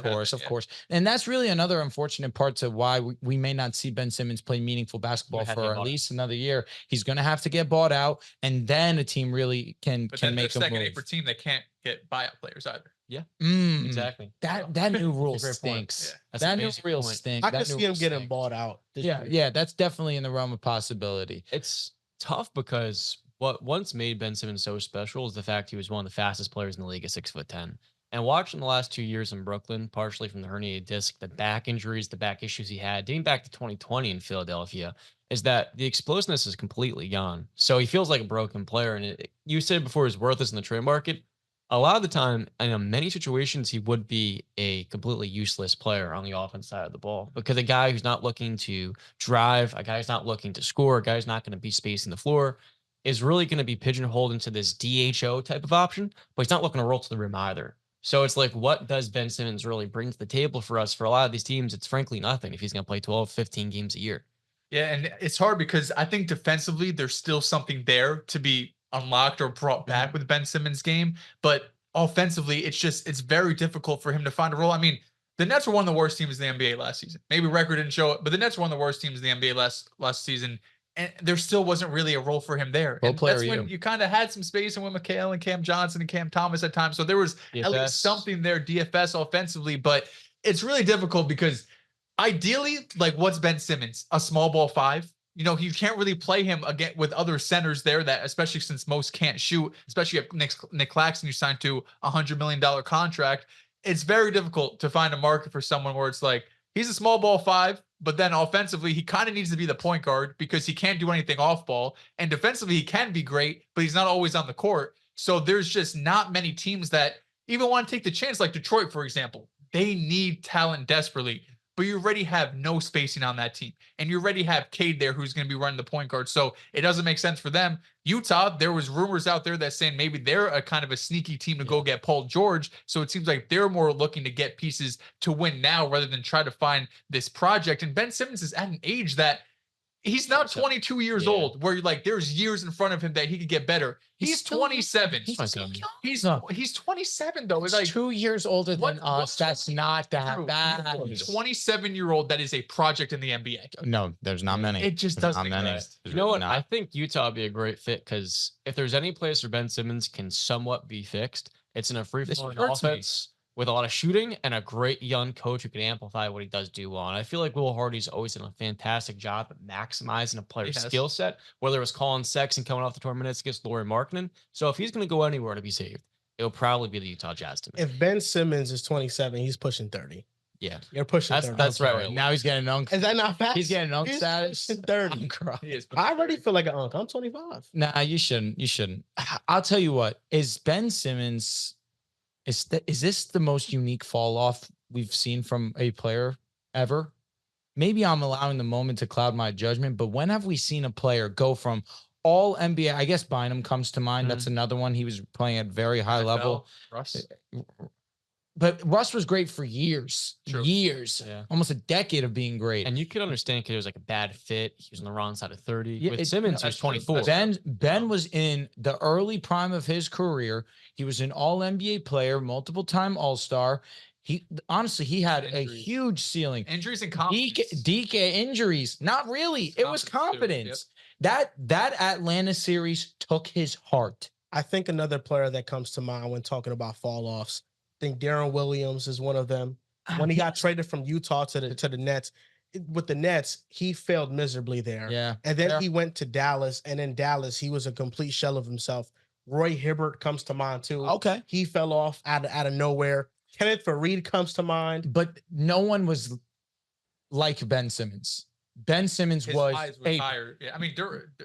Speaker 2: course. And that's really another unfortunate part to why we may not see Ben Simmons play meaningful basketball for at least another year. He's going to have to get bought out, and then a team really can make a move.
Speaker 4: Second A for team that can't get buyout players either.
Speaker 3: Yeah, exactly.
Speaker 2: That new rule stinks.
Speaker 3: Yeah.
Speaker 2: That new rule stinks.
Speaker 1: I can see him getting bought out.
Speaker 2: Yeah, that's definitely in the realm of possibility.
Speaker 3: It's tough because what once made Ben Simmons so special is the fact he was one of the fastest players in the league at 6'10". And watching the last 2 years in Brooklyn, partially from the herniated disc, the back injuries, the back issues he had, dating back to 2020 in Philadelphia, is that the explosiveness is completely gone. So he feels like a broken player. And you said before, he's worthless in the trade market. A lot of the time, and in many situations, he would be a completely useless player on the offense side of the ball because a guy who's not looking to drive, a guy who's not looking to score, a guy who's not going to be spacing the floor is really going to be pigeonholed into this DHO type of option, but he's not looking to roll to the rim either. So it's like, what does Ben Simmons really bring to the table for us? For a lot of these teams, it's frankly nothing if he's going to play 12, 15 games a year.
Speaker 4: Yeah, and it's hard because I think defensively there's still something there to be unlocked or brought back with Ben Simmons' game, but offensively it's very difficult for him to find a role. I mean, the Nets were one of the worst teams in the NBA last season. Maybe record didn't show it, but the Nets were one of the worst teams in the NBA last season, and there still wasn't really a role for him there. And that's when you kind of had some space and with McHale and Cam Johnson and Cam Thomas at times. So there was at least something there DFS offensively, but it's really difficult because ideally, like, what's Ben Simmons? A small ball 5? You know, you can't really play him again with other centers there that, especially since most can't shoot, especially if Nick Claxton you signed to a $100 million contract. It's very difficult to find a market for someone where it's like, he's a small ball 5, but then offensively, he kind of needs to be the point guard because he can't do anything off ball. And defensively, he can be great, but he's not always on the court. So there's just not many teams that even want to take the chance, like Detroit, for example. They need talent desperately, but you already have no spacing on that team. And you already have Cade there who's going to be running the point guard. So it doesn't make sense for them. Utah, there was rumors out there that saying maybe they're a kind of a sneaky team to go get Paul George. So it seems like they're more looking to get pieces to win now rather than try to find this project. And Ben Simmons is at an age that he's now 22 years old, where you're like, there's years in front of him that he could get better. He's 27. He's 27 though. It's like
Speaker 2: 2 years older than us. That's not that bad.
Speaker 4: 27-year-old that is a project in the NBA.
Speaker 2: No, there's not many.
Speaker 4: It just doesn't exist.
Speaker 3: You know what? I think Utah would be a great fit because if there's any place where Ben Simmons can somewhat be fixed, it's in a free-flowing offense with a lot of shooting and a great young coach who can amplify what he does do well. And I feel like Will Hardy's always done a fantastic job at maximizing a player's skill set, whether it was Colin Sexton coming off the 12 minutes against Lauri Markkanen. So if he's going to go anywhere to be saved, it'll probably be the Utah Jazz to me.
Speaker 1: If Ben Simmons is 27, he's pushing 30.
Speaker 3: Yeah.
Speaker 1: You're pushing 30.
Speaker 3: That's right.
Speaker 2: Now he's getting unk.
Speaker 1: Is that not fast?
Speaker 2: He's getting unk status.
Speaker 1: 30. I already feel like an unk. I'm 25.
Speaker 2: Nah, you shouldn't. You shouldn't. I'll tell you what. Is Ben Simmons... Is this the most unique fall off we've seen from a player ever? Maybe I'm allowing the moment to cloud my judgment, but when have we seen a player go from all NBA? I guess Bynum comes to mind. That's another one. He was playing at very high level.
Speaker 4: Russ.
Speaker 2: But Russ was great for years, almost a decade of being great.
Speaker 3: And you could understand because it was like a bad fit. He was on the wrong side of 30. With Simmons, he was 24.
Speaker 2: Ben was in the early prime of his career. He was an all NBA player, multiple time All-Star. He had a huge ceiling.
Speaker 4: Injuries and confidence.
Speaker 2: DK injuries. Not really. It was confidence. That Atlanta series took his heart.
Speaker 1: I think another player that comes to mind when talking about fall offs, I think Darren Williams is one of them. When he got traded from Utah to the Nets, with the Nets, he failed miserably there.
Speaker 2: Yeah.
Speaker 1: And then he went to Dallas, and in Dallas, he was a complete shell of himself. Roy Hibbert comes to mind too.
Speaker 2: Okay.
Speaker 1: He fell off out of nowhere. Kenneth Faried comes to mind.
Speaker 2: But no one was like Ben Simmons. Ben Simmons
Speaker 4: His
Speaker 2: was
Speaker 4: eyes were higher. Yeah, I mean,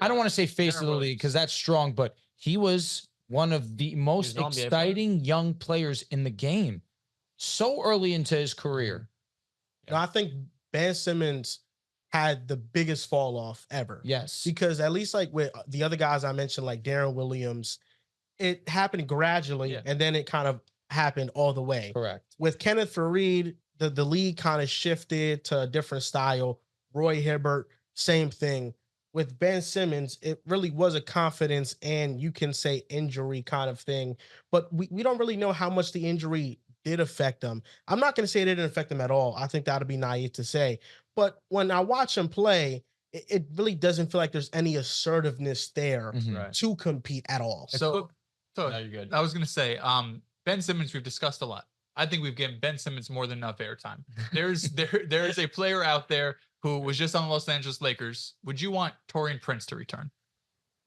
Speaker 2: I don't want to say face of the league because that's strong, but he was one of the most exciting young players in the game so early into his career.
Speaker 1: No, I think Ben Simmons had the biggest fall off ever.
Speaker 2: Yes.
Speaker 1: Because at least like with the other guys I mentioned, like Darren Williams, it happened gradually and then it kind of happened all the way.
Speaker 2: Correct.
Speaker 1: With Kenneth Faried, the league kind of shifted to a different style. Roy Hibbert, same thing. With Ben Simmons, it really was a confidence and you can say injury kind of thing, but we don't really know how much the injury did affect him. I'm not going to say it didn't affect him at all. I think that would be naive to say, but when I watch him play, it really doesn't feel like there's any assertiveness there to compete at all.
Speaker 4: So
Speaker 3: no, you're good.
Speaker 4: I was going to say, Ben Simmons, we've discussed a lot. I think we've given Ben Simmons more than enough airtime. There is a player out there who was just on the Los Angeles Lakers. Would you want Taurean Prince to return?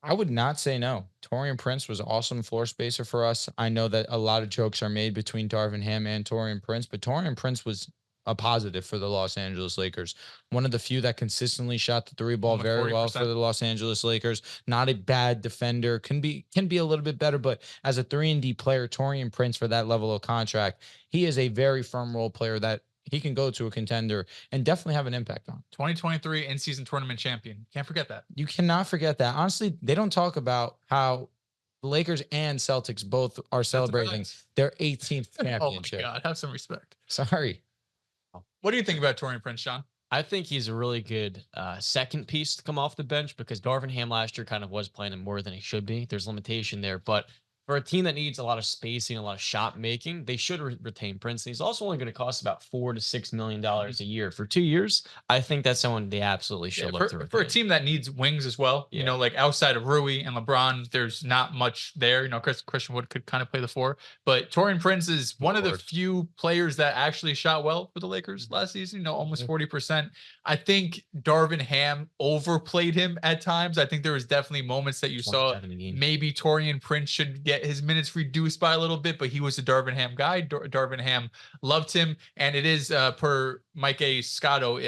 Speaker 2: I would not say no. Taurean Prince was an awesome floor spacer for us. I know that a lot of jokes are made between Darvin Ham and Taurean Prince, but Taurean Prince was a positive for the Los Angeles Lakers. One of the few that consistently shot the three ball very
Speaker 4: 40%.
Speaker 2: well for the Los Angeles Lakers. Not a bad defender. Can be a little bit better, but as a 3-and-D player, Taurean Prince for that level of contract, he is a very firm role player that he can go to a contender and definitely have an impact on.
Speaker 4: 2023 in-season tournament champion. Can't forget that.
Speaker 2: You cannot forget that. Honestly, they don't talk about how the Lakers and Celtics both are celebrating their 18th championship.
Speaker 4: Oh my God, have some respect.
Speaker 2: Sorry.
Speaker 4: What do you think about Taurean Prince, Sean?
Speaker 3: I think he's a really good second piece to come off the bench because Darvin Ham last year kind of was playing him more than he should be. There's limitation there, but for a team that needs a lot of spacing, a lot of shot making, they should retain Prince. And he's also only going to cost about $4 to $6 million a year for 2 years. I think that's someone they absolutely should look to retain.
Speaker 4: For a team that needs wings as well, you know, like outside of Rui and LeBron, there's not much there. You know, Christian Wood could kind of play the 4, but Taurean Prince is one of the few players that actually shot well for the Lakers last season. You know, almost 40%. I think Darvin Ham overplayed him at times. I think there was definitely moments that you saw maybe Taurean Prince should get his minutes reduced by a little bit, but he was a Darvin Ham guy. Darvin Ham loved him, and it is per Mike A. Scotto,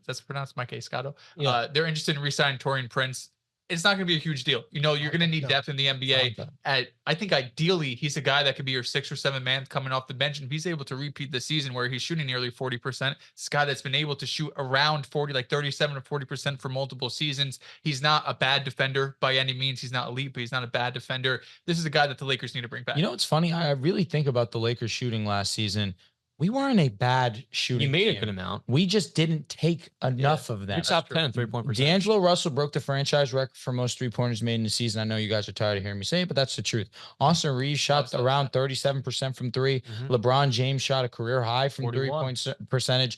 Speaker 4: that's pronounced Mike A. Scotto. They're interested in re-signing Taurean Prince. It's not going to be a huge deal. You know, you're going to need depth in the NBA. I think ideally he's a guy that could be your 6 or 7 man coming off the bench. And if he's able to repeat the season where he's shooting nearly 40%, it's a guy that's been able to shoot around 40, like 37 or 40% for multiple seasons. He's not a bad defender by any means. He's not elite, but he's not a bad defender. This is a guy that the Lakers need to bring back.
Speaker 2: You know, it's funny. I really think about the Lakers shooting last season. We weren't a bad shooting.
Speaker 3: You made
Speaker 2: team.
Speaker 3: a good amount.
Speaker 2: We just didn't take enough of them.
Speaker 3: You're top 10 3-point percentage.
Speaker 2: D'Angelo Russell broke the franchise record for most 3-pointers made in the season. I know you guys are tired of hearing me say it, but that's the truth. Austin Reeves shot around 37% from 3. LeBron James shot a career high from 3-point percentage.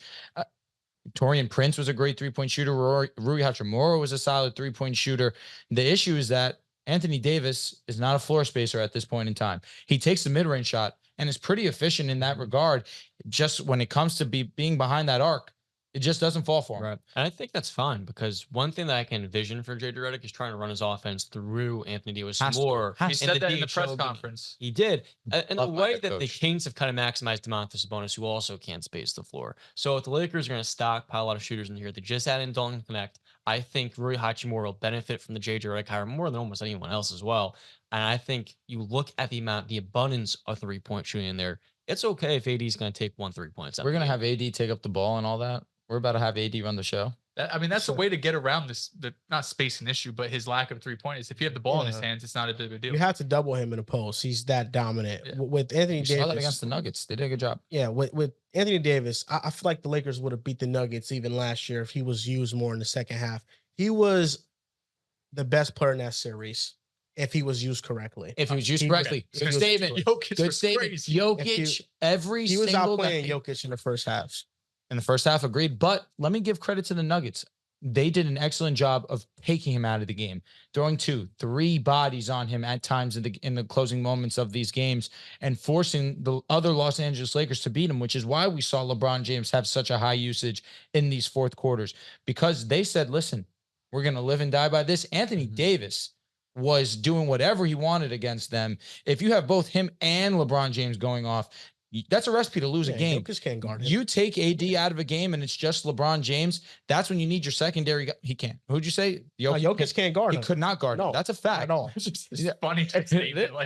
Speaker 2: Taurean Prince was a great 3-point shooter. Rui Hachimura was a solid 3-point shooter. The issue is that Anthony Davis is not a floor spacer at this point in time. He takes the mid-range shot and is pretty efficient in that regard. Just when it comes to being behind that arc, it just doesn't fall for him.
Speaker 3: Right. And I think that's fine because one thing that I can envision for J.J. Redick is trying to run his offense through Anthony Davis more.
Speaker 4: He said that in the press conference.
Speaker 3: He did. In the way that the Kings have kind of maximized Domantas Sabonis, who also can't space the floor. So if the Lakers are going to stockpile a lot of shooters in here, they just add in Dalton Connect. I think Rui Hachimura will benefit from the J.J. Redick hire more than almost anyone else as well. And I think you look at the abundance of 3-point shooting in there. It's okay if AD is going to take 1 3-point.
Speaker 2: We're going to have AD take up the ball and all that. We're about to have AD run the show.
Speaker 4: That's a way to get around this, not spacing issue, but his lack of 3-pointers. If you have the ball in his hands, it's not a big of a deal.
Speaker 1: You have to double him in a post. He's that dominant. With Anthony Davis.
Speaker 2: Saw that against the Nuggets. They did a good job.
Speaker 1: Yeah, with Anthony Davis, I feel like the Lakers would have beat the Nuggets even last year if he was used more in the second half. He was the best player in that series. If he was used correctly.
Speaker 2: If he was used correctly. Good statement. Good statement. Jokic, he was
Speaker 1: outplaying Jokic in the first half.
Speaker 2: In the first half, agreed. But let me give credit to the Nuggets. They did an excellent job of taking him out of the game, throwing 2, 3 bodies on him at times in the closing moments of these games and forcing the other Los Angeles Lakers to beat him, which is why we saw LeBron James have such a high usage in these fourth quarters, because they said, listen, we're going to live and die by this. Anthony Davis was doing whatever he wanted against them. If you have both him and LeBron James going off, that's a recipe to lose a game.
Speaker 1: Jokic can't guard him.
Speaker 2: You take AD out of a game and it's just LeBron James. That's when you need your secondary. He can't. Who'd you say?
Speaker 1: Jokic can't guard him.
Speaker 2: He could not guard him. That's a fact.
Speaker 1: At all.
Speaker 4: It's funny.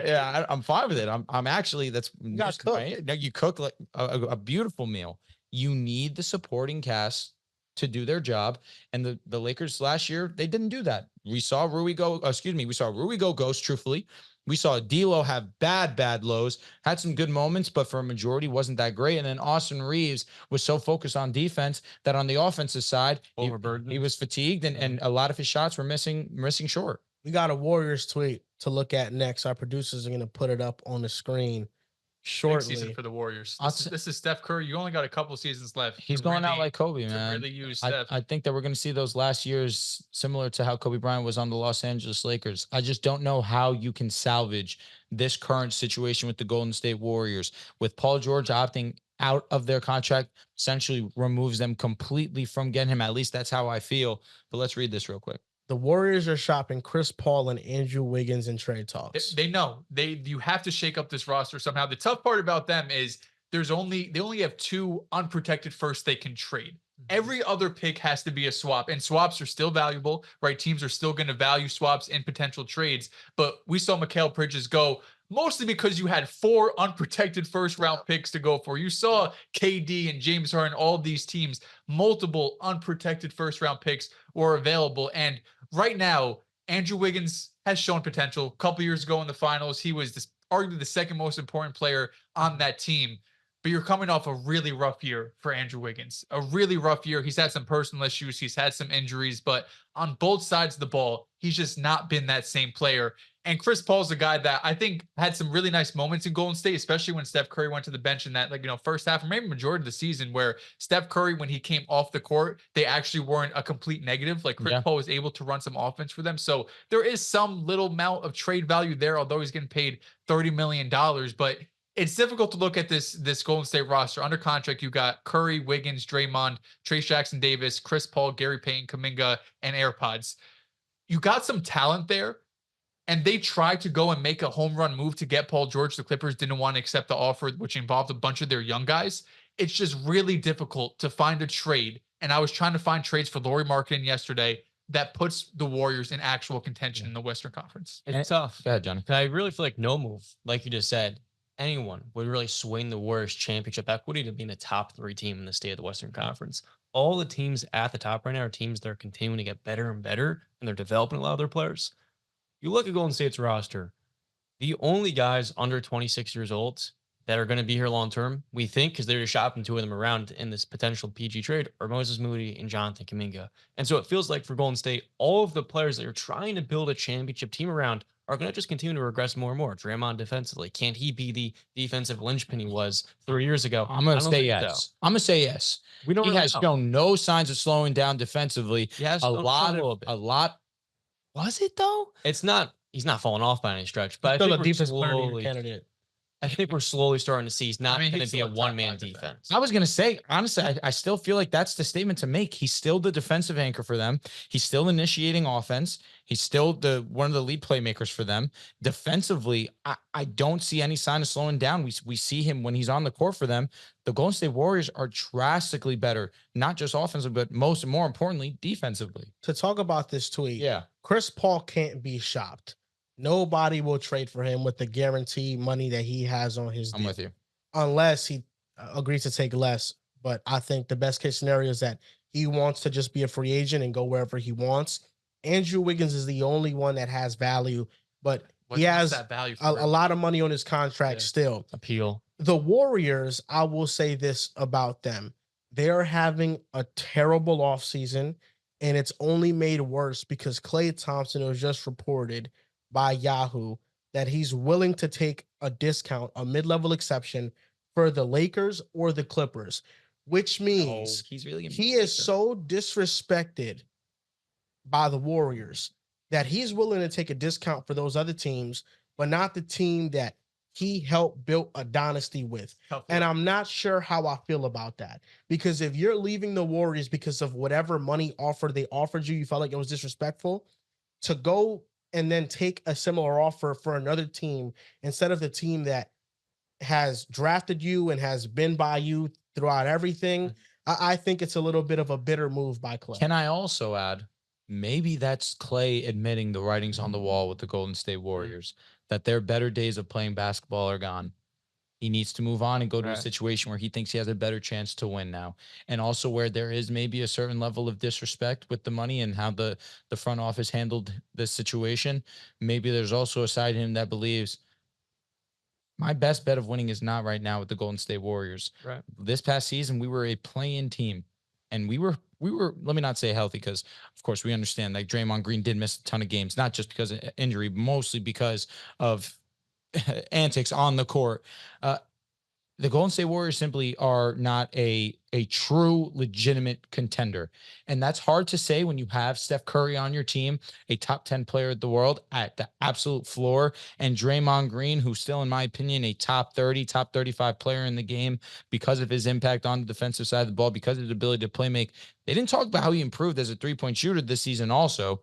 Speaker 2: I'm fine with it. I'm actually, you cook like a beautiful meal. You need the supporting cast to do their job. And the Lakers last year, they didn't do that. We saw Rui go ghost, truthfully. We saw D'Lo have bad lows, had some good moments, but for a majority wasn't that great. And then Austin Reeves was so focused on defense that on the offensive side, he was fatigued and a lot of his shots were missing short.
Speaker 1: We got a Warriors tweet to look at next. Our producers are going to put it up on the screen shortly.
Speaker 4: Big season for the Warriors. This is Steph Curry. You only got a couple seasons left.
Speaker 2: He's going out like Kobe, man.
Speaker 4: Really use Steph.
Speaker 2: I think that we're going to see those last years similar to how Kobe Bryant was on the Los Angeles Lakers. I just don't know how you can salvage this current situation with the Golden State Warriors. With Paul George opting out of their contract, essentially removes them completely from getting him. At least that's how I feel. But let's read this real quick.
Speaker 1: The Warriors are shopping Chris Paul and Andrew Wiggins in trade talks.
Speaker 4: They know you have to shake up this roster somehow. The tough part about them is they only have 2 unprotected firsts they can trade. Every other pick has to be a swap, and swaps are still valuable, right? Teams are still going to value swaps in potential trades, but we saw Mikal Bridges go mostly because you had 4 unprotected first-round picks to go for. You saw KD and James Harden, all of these teams, multiple unprotected first-round picks were available, and right now, Andrew Wiggins has shown potential. A couple years ago in the finals, he was arguably the second most important player on that team. But you're coming off a really rough year for Andrew Wiggins. A really rough year. He's had some personal issues. He's had some injuries. But on both sides of the ball, he's just not been that same player. And Chris Paul's a guy that I think had some really nice moments in Golden State, especially when Steph Curry went to the bench in that, first half or maybe majority of the season, where Steph Curry, when he came off the court, they actually weren't a complete negative. Like Chris Paul was able to run some offense for them. So there is some little amount of trade value there, although he's getting paid $30 million. But it's difficult to look at this Golden State roster. Under contract, you got Curry, Wiggins, Draymond, Trayce Jackson-Davis, Chris Paul, Gary Payton, Kuminga, and AirPods. You got some talent there, and they tried to go and make a home run move to get Paul George. The Clippers didn't want to accept the offer, which involved a bunch of their young guys. It's just really difficult to find a trade, and I was trying to find trades for Lauri Markkanen yesterday that puts the Warriors in actual contention in the Western Conference.
Speaker 3: It's tough.
Speaker 2: Go ahead, Johnny.
Speaker 3: I really feel like no move, like you just said, anyone would really swing the Warriors championship equity to being a top 3 team in the state of the Western Conference. All the teams at the top right now are teams that are continuing to get better and better, and they're developing a lot of their players. You look at Golden State's roster, the only guys under 26 years old that are going to be here long term, we think, because they're just shopping 2 of them around in this potential PG trade, are Moses Moody and Jonathan Kuminga. And so it feels like for Golden State, all of the players that are trying to build a championship team around are going to just continue to regress more and more. Draymond defensively, can't he be the defensive linchpin he was 3 years ago?
Speaker 2: I'm going to say yes. So. I'm going to say yes.
Speaker 3: We don't.
Speaker 2: He
Speaker 3: really
Speaker 2: has
Speaker 3: know.
Speaker 2: shown no signs of slowing down defensively.
Speaker 3: Yes,
Speaker 2: a lot. Was it though?
Speaker 3: It's not. He's not falling off by any stretch. But
Speaker 1: Still
Speaker 3: I think
Speaker 1: a defense candidate.
Speaker 3: I think we're slowly starting to see he's not going to be a one-man defense.
Speaker 2: I was going to say, honestly, I still feel like that's the statement to make. He's still the defensive anchor for them. He's still initiating offense. He's still one of the lead playmakers for them. Defensively, I don't see any sign of slowing down. We see him when he's on the court for them. The Golden State Warriors are drastically better, not just offensively, but more importantly, defensively.
Speaker 1: To talk about this tweet,
Speaker 2: yeah,
Speaker 1: Chris Paul can't be shopped. Nobody will trade for him with the guaranteed money that he has on his deal.
Speaker 2: I'm with you.
Speaker 1: Unless he agrees to take less. But I think the best case scenario is that he wants to just be a free agent and go wherever he wants. Andrew Wiggins is the only one that has value, but he has
Speaker 4: that value
Speaker 1: a lot of money on his contract still.
Speaker 3: Appeal.
Speaker 1: The Warriors, I will say this about them. They're having a terrible offseason, and it's only made worse because Klay Thompson was just reported by Yahoo that he's willing to take a discount, a mid-level exception for the Lakers or the Clippers, which means
Speaker 2: he's really
Speaker 1: he is so disrespected by the Warriors that he's willing to take a discount for those other teams, but not the team that he helped build a dynasty with. And I'm not sure how I feel about that, because if you're leaving the Warriors because of whatever money offer they offered you, you felt like it was disrespectful, to go and then take a similar offer for another team instead of the team that has drafted you and has been by you throughout everything. I think it's a little bit of a bitter move by Klay.
Speaker 2: Can I also add, maybe that's Klay admitting the writings on the wall with the Golden State Warriors, that their better days of playing basketball are gone. He needs to move on and go to a situation where he thinks he has a better chance to win now. And also where there is maybe a certain level of disrespect with the money and how the front office handled this situation. Maybe there's also a side of him that believes my best bet of winning is not right now with the Golden State Warriors.
Speaker 3: Right.
Speaker 2: This past season, we were a play-in team, and we were, let me not say healthy, because of course we understand like Draymond Green did miss a ton of games, not just because of injury, mostly because of antics on the court. The Golden State Warriors simply are not a true legitimate contender. And that's hard to say when you have Steph Curry on your team, a top 10 player in the world at the absolute floor, and Draymond Green, who's still, in my opinion, a top 30, top 35 player in the game because of his impact on the defensive side of the ball, because of his ability to play make. They didn't talk about how he improved as a three-point shooter this season also.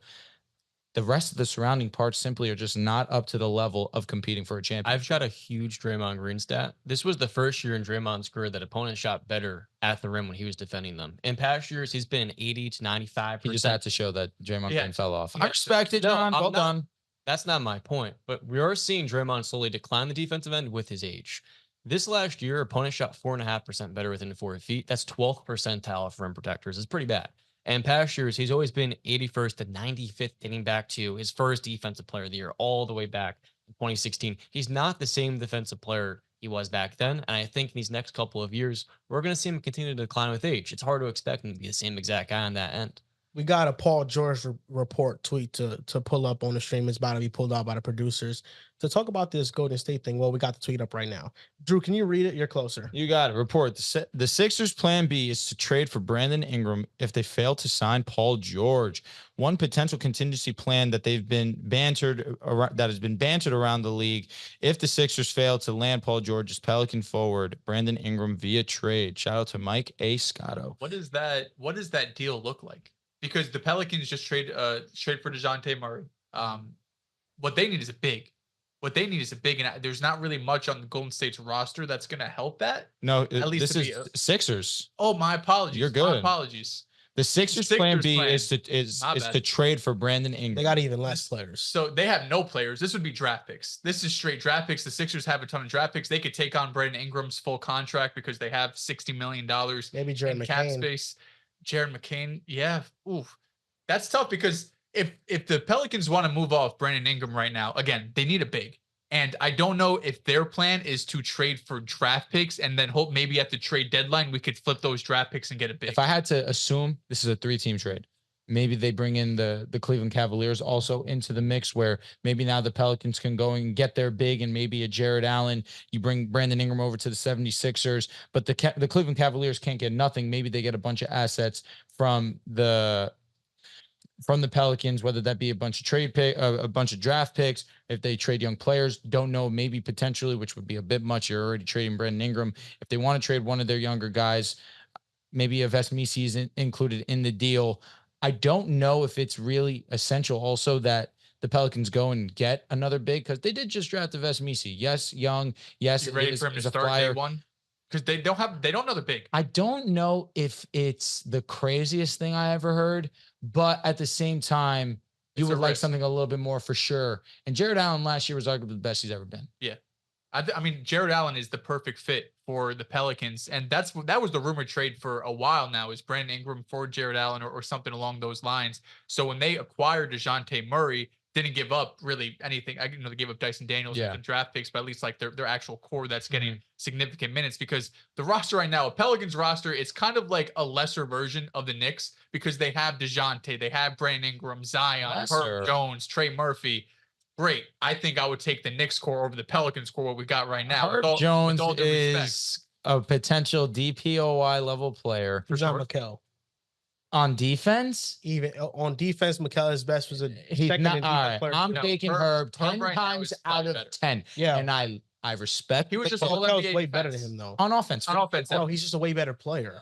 Speaker 2: the rest of the surrounding parts simply are just not up to the level of competing for a championship.
Speaker 3: I've got a huge Draymond Green stat. This was the first year in Draymond's career that opponents shot better at the rim when he was defending them. In past years, he's been 80 to 95%.
Speaker 2: He just had to show that Draymond Green fell off.
Speaker 3: Yeah.
Speaker 2: I respect it, John. Well done.
Speaker 3: That's not my point. But we are seeing Draymond slowly decline the defensive end with his age. This last year, opponents shot 4.5% better within 4 feet. That's 12th percentile for rim protectors. It's pretty bad. And past years, he's always been 81st to 95th, dating back to his first defensive player of the year, all the way back in 2016. He's not the same defensive player he was back then. And I think in these next couple of years, we're going to see him continue to decline with age. It's hard to expect him to be the same exact guy on that end.
Speaker 1: We got a Paul George report tweet to pull up on the stream. It's about to be pulled out by the producers to talk about this Golden State thing. Well, we got the tweet up right now. Drew, can you read it? You're closer.
Speaker 2: You got it. Report. The Sixers' plan B is to trade for Brandon Ingram if they fail to sign Paul George. One potential contingency plan that has been bantered around the league. If the Sixers fail to land Paul George's Pelican forward, Brandon Ingram via trade. Shout out to Mike A. Scotto.
Speaker 4: What does that deal look like? Because the Pelicans just trade for DeJounte Murray. What they need is a big. And there's not really much on the Golden State's roster that's going to help that.
Speaker 2: No,
Speaker 4: at least
Speaker 2: this is Sixers.
Speaker 4: Oh, my apologies.
Speaker 2: You're good.
Speaker 4: My apologies.
Speaker 2: The Sixers plan B is to trade for Brandon Ingram.
Speaker 1: They got even less players.
Speaker 4: So they have no players. This would be draft picks. This is straight draft picks. The Sixers have a ton of draft picks. They could take on Brandon Ingram's full contract because they have $60 million
Speaker 1: Maybe Jared
Speaker 4: in cap
Speaker 1: McCain.
Speaker 4: space. Jared McCain, yeah. Oof. That's tough because if the Pelicans want to move off Brandon Ingram right now, again, they need a big. And I don't know if their plan is to trade for draft picks and then hope maybe at the trade deadline we could flip those draft picks and get a big.
Speaker 2: If I had to assume this is a 3-team trade, maybe they bring in the Cleveland Cavaliers also into the mix where maybe now the Pelicans can go and get their big and maybe a Jared Allen. You bring Brandon Ingram over to the 76ers, but the Cleveland Cavaliers can't get nothing. Maybe they get a bunch of assets from the Pelicans, whether that be a bunch of draft picks. If they trade young players, don't know, maybe potentially, which would be a bit much. You're already trading Brandon Ingram. If they want to trade one of their younger guys, maybe if SMC is included in the deal. I don't know if it's really essential also that the Pelicans go and get another big because they did just draft Vesmisi. Yes, young. Yes,
Speaker 4: you ready for him to start day one? Because they don't know the big.
Speaker 2: I don't know if it's the craziest thing I ever heard, but at the same time, you would like something a little bit more for sure. And Jared Allen last year was arguably the best he's ever been.
Speaker 4: Yeah. I mean, Jared Allen is the perfect fit for the Pelicans. And that was the rumored trade for a while now, is Brandon Ingram for Jared Allen or something along those lines. So when they acquired DeJounte Murray, didn't give up really anything. I know they gave up Dyson Daniels and draft picks, but at least like their actual core that's getting significant minutes, because the roster right now, a Pelicans roster, it's kind of like a lesser version of the Knicks because they have DeJounte, they have Brandon Ingram, Zion, Herb Jones, Trey Murphy. Great. I think I would take the Knicks core over the Pelicans core, what we got right now.
Speaker 2: Herb Jones is a potential DPOY level player.
Speaker 1: For John McKell.
Speaker 2: On defense?
Speaker 1: Even on defense, McKellar's best was
Speaker 2: he's not all right. I'm taking Herb 10 times out of 10.
Speaker 1: Yeah.
Speaker 2: And I respect.
Speaker 4: He was just
Speaker 1: McKell's way better than him though.
Speaker 2: On offense.
Speaker 1: No, he's just a way better player.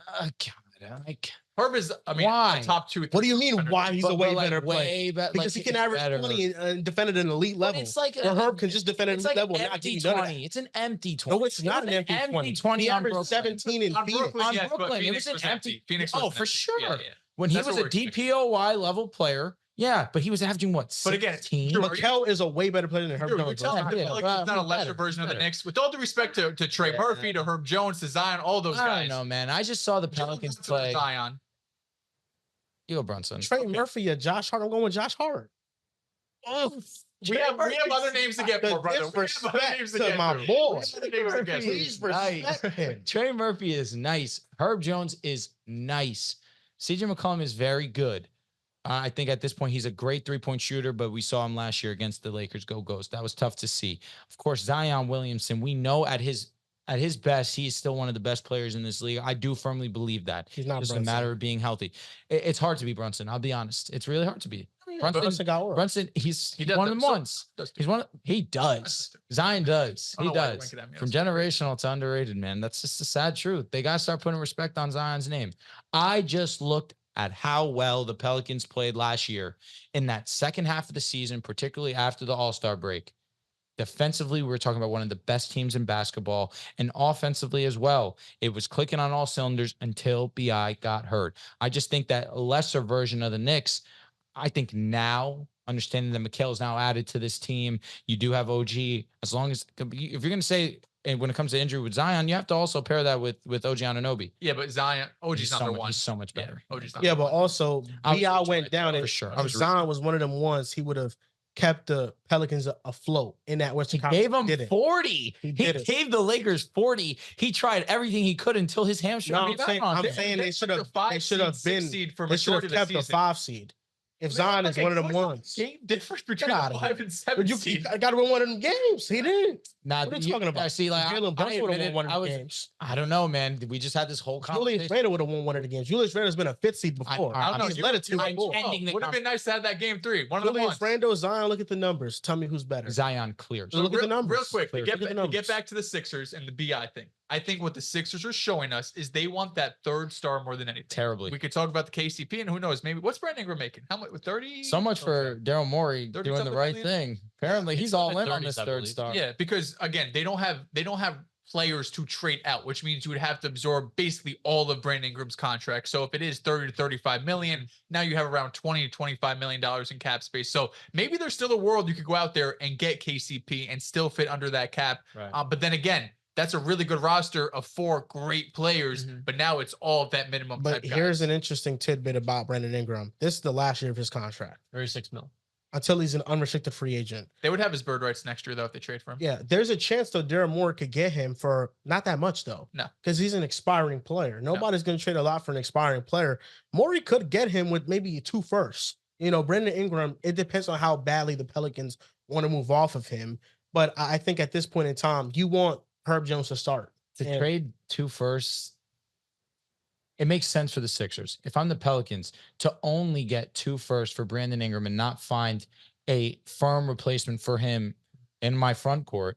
Speaker 4: Herb is,
Speaker 2: why?
Speaker 4: Top 2.
Speaker 1: What do you mean? Why he's a way better player? Because he can average 20 and defend at an elite level.
Speaker 2: It's like
Speaker 1: Herb can just defend at an elite level.
Speaker 2: Empty 20. It's an empty 20.
Speaker 1: No, it's not an empty 20. He averaged 17 in Phoenix.
Speaker 2: On Brooklyn, it was an empty.
Speaker 4: Phoenix.
Speaker 2: Oh, for sure. When he was a DPOY level player, yeah, but he was averaging what? 16?
Speaker 4: But again,
Speaker 1: McKell is a way better player than Herb Jones.
Speaker 4: It's not a lesser version of the Knicks. With all due respect to Trey Murphy, to Herb Jones, to Zion, all those guys.
Speaker 2: I don't know, man. I just saw the Pelicans play.
Speaker 4: Zion.
Speaker 2: You go, Brunson.
Speaker 1: Trey Murphy or Josh Hart. I'm going with Josh Hart.
Speaker 4: We have other names to get for, brother.
Speaker 1: Respect to my boy.
Speaker 2: Please respect him. Trey Murphy is nice. Herb Jones is nice. CJ McCollum is very good. I think at this point he's a great 3-point shooter, but we saw him last year against the Lakers go Ghost. That was tough to see. Of course, Zion Williamson, we know at his best, he's still one of the best players in this league. I do firmly believe that.
Speaker 1: He's not
Speaker 2: just
Speaker 1: Brunson.
Speaker 2: a matter of being healthy. It's hard to be Brunson. I'll be honest. It's really hard to be. Brunson, he's one of them once. He does. Zion does. He does. From generational to underrated, man. That's just the sad truth. They got to start putting respect on Zion's name. I just looked at how well the Pelicans played last year in that second half of the season, particularly after the All-Star break. Defensively, we were talking about one of the best teams in basketball, and offensively as well. It was clicking on all cylinders until BI got hurt. I just think that a lesser version of the Knicks, I think now, understanding that Mikal is now added to this team, you do have OG. As long as, if you're going to say, and when it comes to injury with Zion, you have to also pair that with OG Anunoby.
Speaker 4: Yeah, but Zion, OG's number one.
Speaker 2: He's so much better.
Speaker 4: Yeah, OG's
Speaker 1: Yeah, but also BI went down, and
Speaker 2: for sure.
Speaker 1: Zion was one of them ones he would have kept the Pelicans afloat in that Western Conference.
Speaker 2: He gave him 40. He gave the Lakers 40. He tried everything he could until his hamstring.
Speaker 1: No, I'm saying they should have kept a 5 seed. If Zion is one of them ones.
Speaker 4: Game difference between a 5 and 7 seed.
Speaker 1: I got to win one of them games. He didn't.
Speaker 2: Nah,
Speaker 1: what are you talking about?
Speaker 2: I see, like,
Speaker 1: Jalen Brunson would have won one of the games.
Speaker 2: I don't know, man. We just had this whole conversation.
Speaker 1: Julius Randle would have won one of the games. Julius Randle's been a 5th seed before.
Speaker 4: I don't know.
Speaker 1: He's led it to
Speaker 4: Would have been nice to have that game 3. One of the ones.
Speaker 1: Julius Randle, Zion, look at the numbers. Tell me who's better.
Speaker 2: Zion clears.
Speaker 1: So look at the numbers.
Speaker 4: Real quick, to get back to the Sixers and the BI thing. I think what the Sixers are showing us is they want that third star more than anything.
Speaker 2: Terribly.
Speaker 4: We could talk about the KCP, and who knows, maybe what's Brandon Ingram making? How much? 30?
Speaker 2: So much for Daryl Morey doing the right thing. Apparently, he's all in on this third star.
Speaker 4: Yeah, because again, they don't have players to trade out, which means you would have to absorb basically all of Brandon Ingram's contract. So if it is 30 to 35 million, now you have around 20 to 25 million dollars in cap space. So maybe there's still a world you could go out there and get KCP and still fit under that cap.
Speaker 3: Right.
Speaker 4: But then again, that's a really good roster of 4 great players, but now it's all of that minimum.
Speaker 1: But here's an interesting tidbit about Brandon Ingram. This is the last year of his contract.
Speaker 3: 36 mil.
Speaker 1: Until he's an unrestricted free agent.
Speaker 4: They would have his bird rights next year, though, if they trade for him.
Speaker 1: Yeah, there's a chance, though, Daryl Morey could get him for not that much, though.
Speaker 4: No.
Speaker 1: Because he's an expiring player. Nobody's going to trade a lot for an expiring player. Morey could get him with maybe 2 firsts. You know, Brandon Ingram, it depends on how badly the Pelicans want to move off of him. But I think at this point in time, you want Herb Jones to start.
Speaker 2: Trade 2 firsts, it makes sense for the Sixers. If I'm the Pelicans, to only get 2 firsts for Brandon Ingram and not find a firm replacement for him in my front court.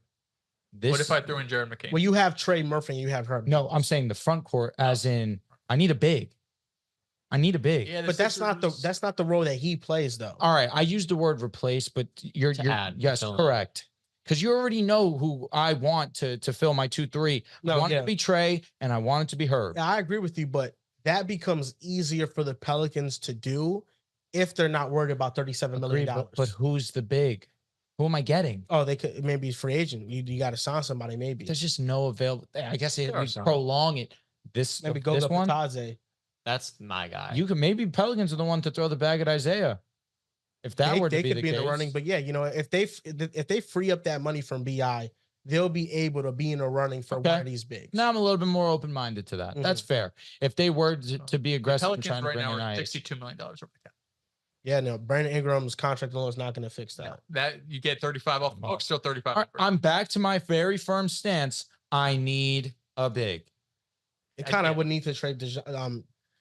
Speaker 4: What if I throw in Jared McCain?
Speaker 1: Well, you have Trey Murphy and you have Herb.
Speaker 2: No, I'm saying the front court, as in I need a big.
Speaker 4: Yeah,
Speaker 1: but that's not the role that he plays, though.
Speaker 2: All right, I used the word replace, but you're yes, correct. Because you already know who I want to fill my 2-3. I want it to be Trey, and I want it to be Herb.
Speaker 1: Yeah, I agree with you, but that becomes easier for the Pelicans to do if they're not worried about $37 million.
Speaker 2: But who's the big? Who am I getting?
Speaker 1: Oh, they could maybe he's free agent. You got to sign somebody, maybe.
Speaker 2: There's just no available. I guess we prolong it. Maybe
Speaker 1: go
Speaker 2: this one.
Speaker 1: Pataze.
Speaker 3: That's my guy.
Speaker 2: You could maybe Pelicans are the one to throw the bag at Isaiah. If that were to be the case. They could be in the running,
Speaker 1: but yeah, you know, if they free up that money from BI, they'll be able to be in the running for one of these bigs.
Speaker 2: Now I'm a little bit more open-minded to that. That's fair. If they were to be aggressive and trying to bring in
Speaker 4: $62 million over the cap.
Speaker 1: Yeah, no, Brandon Ingram's contract alone is not going to fix that.
Speaker 4: No, that you get 35 off the book, still 35.
Speaker 2: Right, I'm back to my very firm stance. I need a big.
Speaker 1: It kind of would need to trade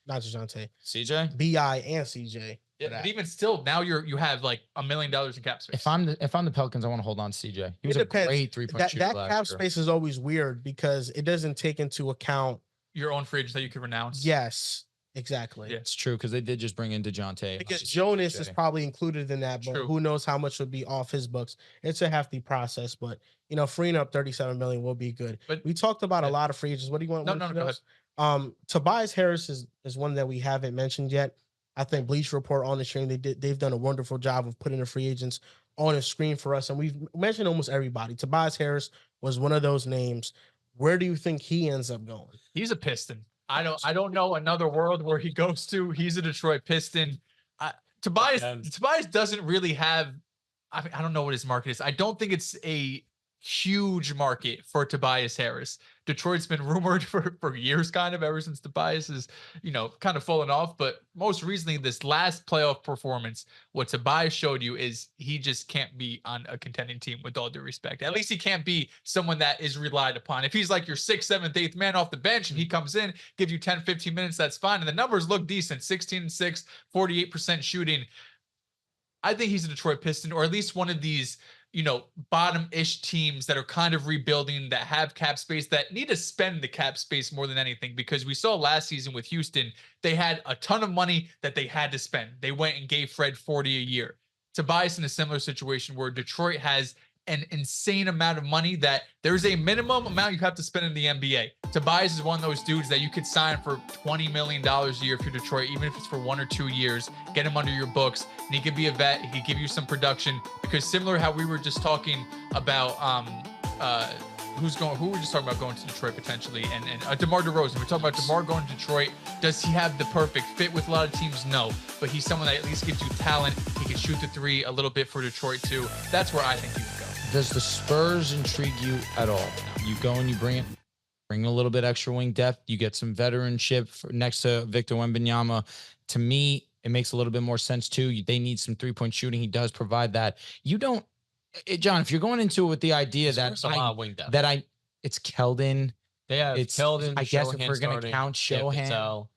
Speaker 1: not DeJounte,
Speaker 2: CJ,
Speaker 1: BI and CJ.
Speaker 4: Yeah, but even still, now you have like $1 million in cap space.
Speaker 2: If I'm the Pelicans, I want to hold on to CJ. He was a great 3-point shooter.
Speaker 1: That cap space is always weird because it doesn't take into account
Speaker 4: your own free agents that you can renounce.
Speaker 1: Yes, exactly.
Speaker 4: Yeah.
Speaker 2: It's true because they did just bring in DeJounte.
Speaker 1: Because Jonas is probably included in that, but who knows how much would be off his books. It's a hefty process, but you know, freeing up $37 million will be good. But we talked about a lot of free agents. What do you want?
Speaker 4: No, go ahead.
Speaker 1: Tobias Harris is one that we haven't mentioned yet. I think Bleacher Report on the stream, they've done a wonderful job of putting the free agents on a screen for us. And we've mentioned almost everybody. Tobias Harris was one of those names. Where do you think he ends up going?
Speaker 4: He's a Piston. I don't know another world where he goes to. He's a Detroit Piston. Tobias doesn't really have, I don't know what his market is. I don't think it's a huge market for Tobias Harris. Detroit's been rumored for years, kind of ever since Tobias is, kind of fallen off. But most recently, this last playoff performance, what Tobias showed you is he just can't be on a contending team with all due respect. At least he can't be someone that is relied upon. If he's like your 6th, 7th, 8th man off the bench and he comes in, gives you 10, 15 minutes, that's fine. And the numbers look decent, 16-6, 48% shooting. I think he's a Detroit Piston, or at least one of these bottom-ish teams that are kind of rebuilding, that have cap space, that need to spend the cap space more than anything, because we saw last season with Houston, they had a ton of money that they had to spend. They went and gave Fred 40 a year. Tobias in a similar situation where Detroit has an insane amount of money that there's a minimum amount you have to spend in the NBA. Tobias is one of those dudes that you could sign for $20 million a year if you're Detroit, even if it's for 1 or 2 years, get him under your books, and he could be a vet. He could give you some production, because similar how we were just talking about, who were just talking about going to Detroit potentially, and DeMar DeRozan. We're talking about DeMar going to Detroit. Does he have the perfect fit with a lot of teams? No, but he's someone that at least gives you talent. He can shoot the three a little bit for Detroit too. That's where I think he would go.
Speaker 2: Does the Spurs intrigue you at all? You go and you bring a little bit extra wing depth. You get some veteranship next to Victor Wembanyama. To me, it makes a little bit more sense too. They need some 3-point shooting. He does provide that. You don't, John, if you're going into it with the idea it's Keldon.
Speaker 3: It's Keldon.
Speaker 2: I guess if we're going to count Shohan.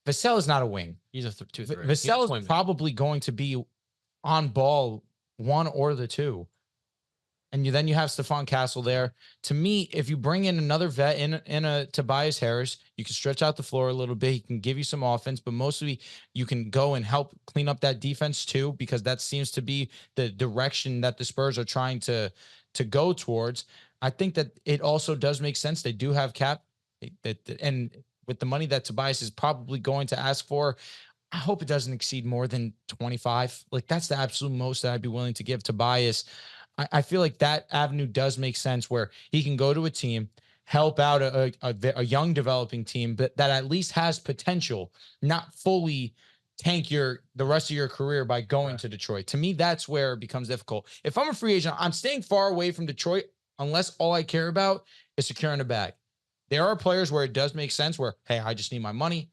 Speaker 2: Vassell is not a wing.
Speaker 3: He's a 2-3.
Speaker 2: Vassell is probably going to be on ball one or the two. And then you have Stephon Castle there. To me, if you bring in another vet in a Tobias Harris, you can stretch out the floor a little bit. He can give you some offense, but mostly you can go and help clean up that defense too, because that seems to be the direction that the Spurs are trying to go towards. I think that it also does make sense. They do have cap, and with the money that Tobias is probably going to ask for, I hope it doesn't exceed more than 25. Like, that's the absolute most that I'd be willing to give Tobias. I feel like that avenue does make sense, where he can go to a team, help out a young developing team, but that at least has potential, not fully tank the rest of your career by going to Detroit. To me, that's where it becomes difficult. If I'm a free agent, I'm staying far away from Detroit unless all I care about is securing a bag. There are players where it does make sense, where, hey, I just need my money.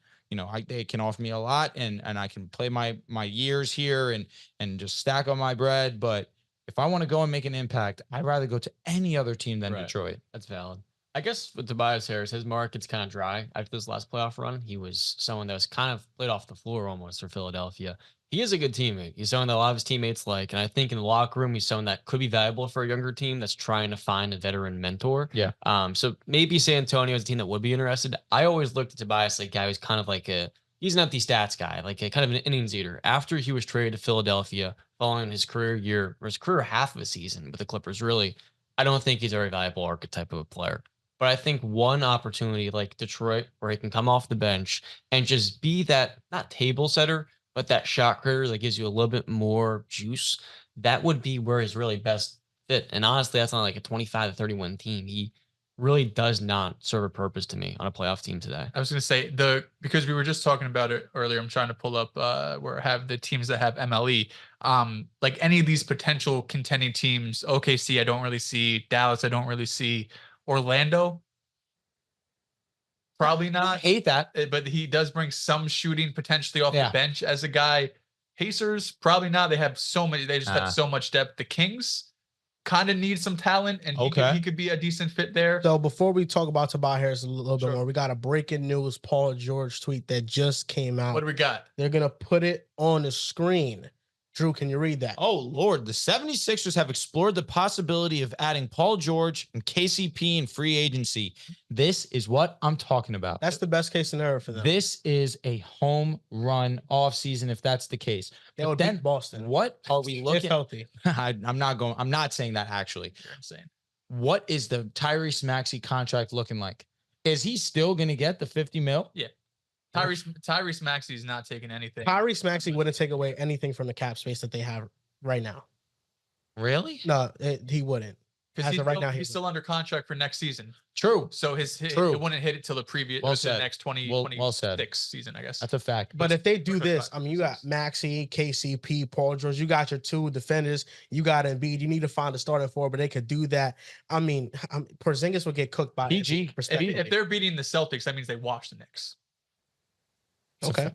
Speaker 2: They can offer me a lot, and I can play my years here and just stack on my bread. But if I want to go and make an impact, I'd rather go to any other team than Detroit.
Speaker 3: That's valid. I guess with Tobias Harris, his market's kind of dry after this last playoff run. He was someone that was kind of played off the floor almost for Philadelphia. He is a good teammate. He's someone that a lot of his teammates like. And I think in the locker room, he's someone that could be valuable for a younger team that's trying to find a veteran mentor.
Speaker 2: Yeah.
Speaker 3: So maybe San Antonio is a team that would be interested. I always looked at Tobias like a guy who's kind of like he's an empty stats guy, like a kind of an innings eater. After he was traded to Philadelphia, following his career year, or his career half of a season with the Clippers, really, I don't think he's a very valuable archetype of a player. But I think one opportunity like Detroit, where he can come off the bench and just be that, not table setter, but that shot creator that gives you a little bit more juice, that would be where he's really best fit. And honestly, that's not like a 25 to 31 team. He really does not serve a purpose to me on a playoff team today.
Speaker 4: I was going to say because we were just talking about it earlier. I'm trying to pull up where I have the teams that have MLE. Like any of these potential contending teams, OKC, I don't really see. Dallas, I don't really see. Orlando, probably not.
Speaker 2: I hate that,
Speaker 4: but he does bring some shooting potentially off the bench as a guy. Pacers, probably not. They have so many. They just have so much depth. The Kings kind of need some talent, and he could be a decent fit there.
Speaker 1: So before we talk about Tobias Harris a little bit more, we got a breaking news Paul George tweet that just came out.
Speaker 4: What do we got?
Speaker 1: They're going to put it on the screen. Drew, can you read that?
Speaker 2: Oh, Lord. The 76ers have explored the possibility of adding Paul George and KCP in free agency. This is what I'm talking about.
Speaker 1: That's the best case scenario for them.
Speaker 2: This is a home run offseason if that's the case.
Speaker 1: They would beat Boston.
Speaker 2: What are we looking
Speaker 1: at? Healthy.
Speaker 2: I'm not saying that actually.
Speaker 4: I'm saying.
Speaker 2: What is the Tyrese Maxey contract looking like? Is he still going to get the $50 million?
Speaker 4: Yeah. Tyrese Maxey is not taking anything.
Speaker 1: Tyrese Maxey wouldn't take away anything from the cap space that they have right now.
Speaker 2: Really?
Speaker 1: No, he wouldn't.
Speaker 4: Because he's still under contract for next season.
Speaker 2: True.
Speaker 4: So it wouldn't hit it till the previous, the next 2026 season, I guess.
Speaker 2: That's a fact.
Speaker 1: But if they do this, I mean, you got Maxey, KCP, Paul George, you got your two defenders, you got Embiid. You need to find a starting four, but they could do that. I mean, Porzingis would get cooked by
Speaker 2: PG.
Speaker 4: If they're beating the Celtics, that means they wash the Knicks.
Speaker 1: Okay.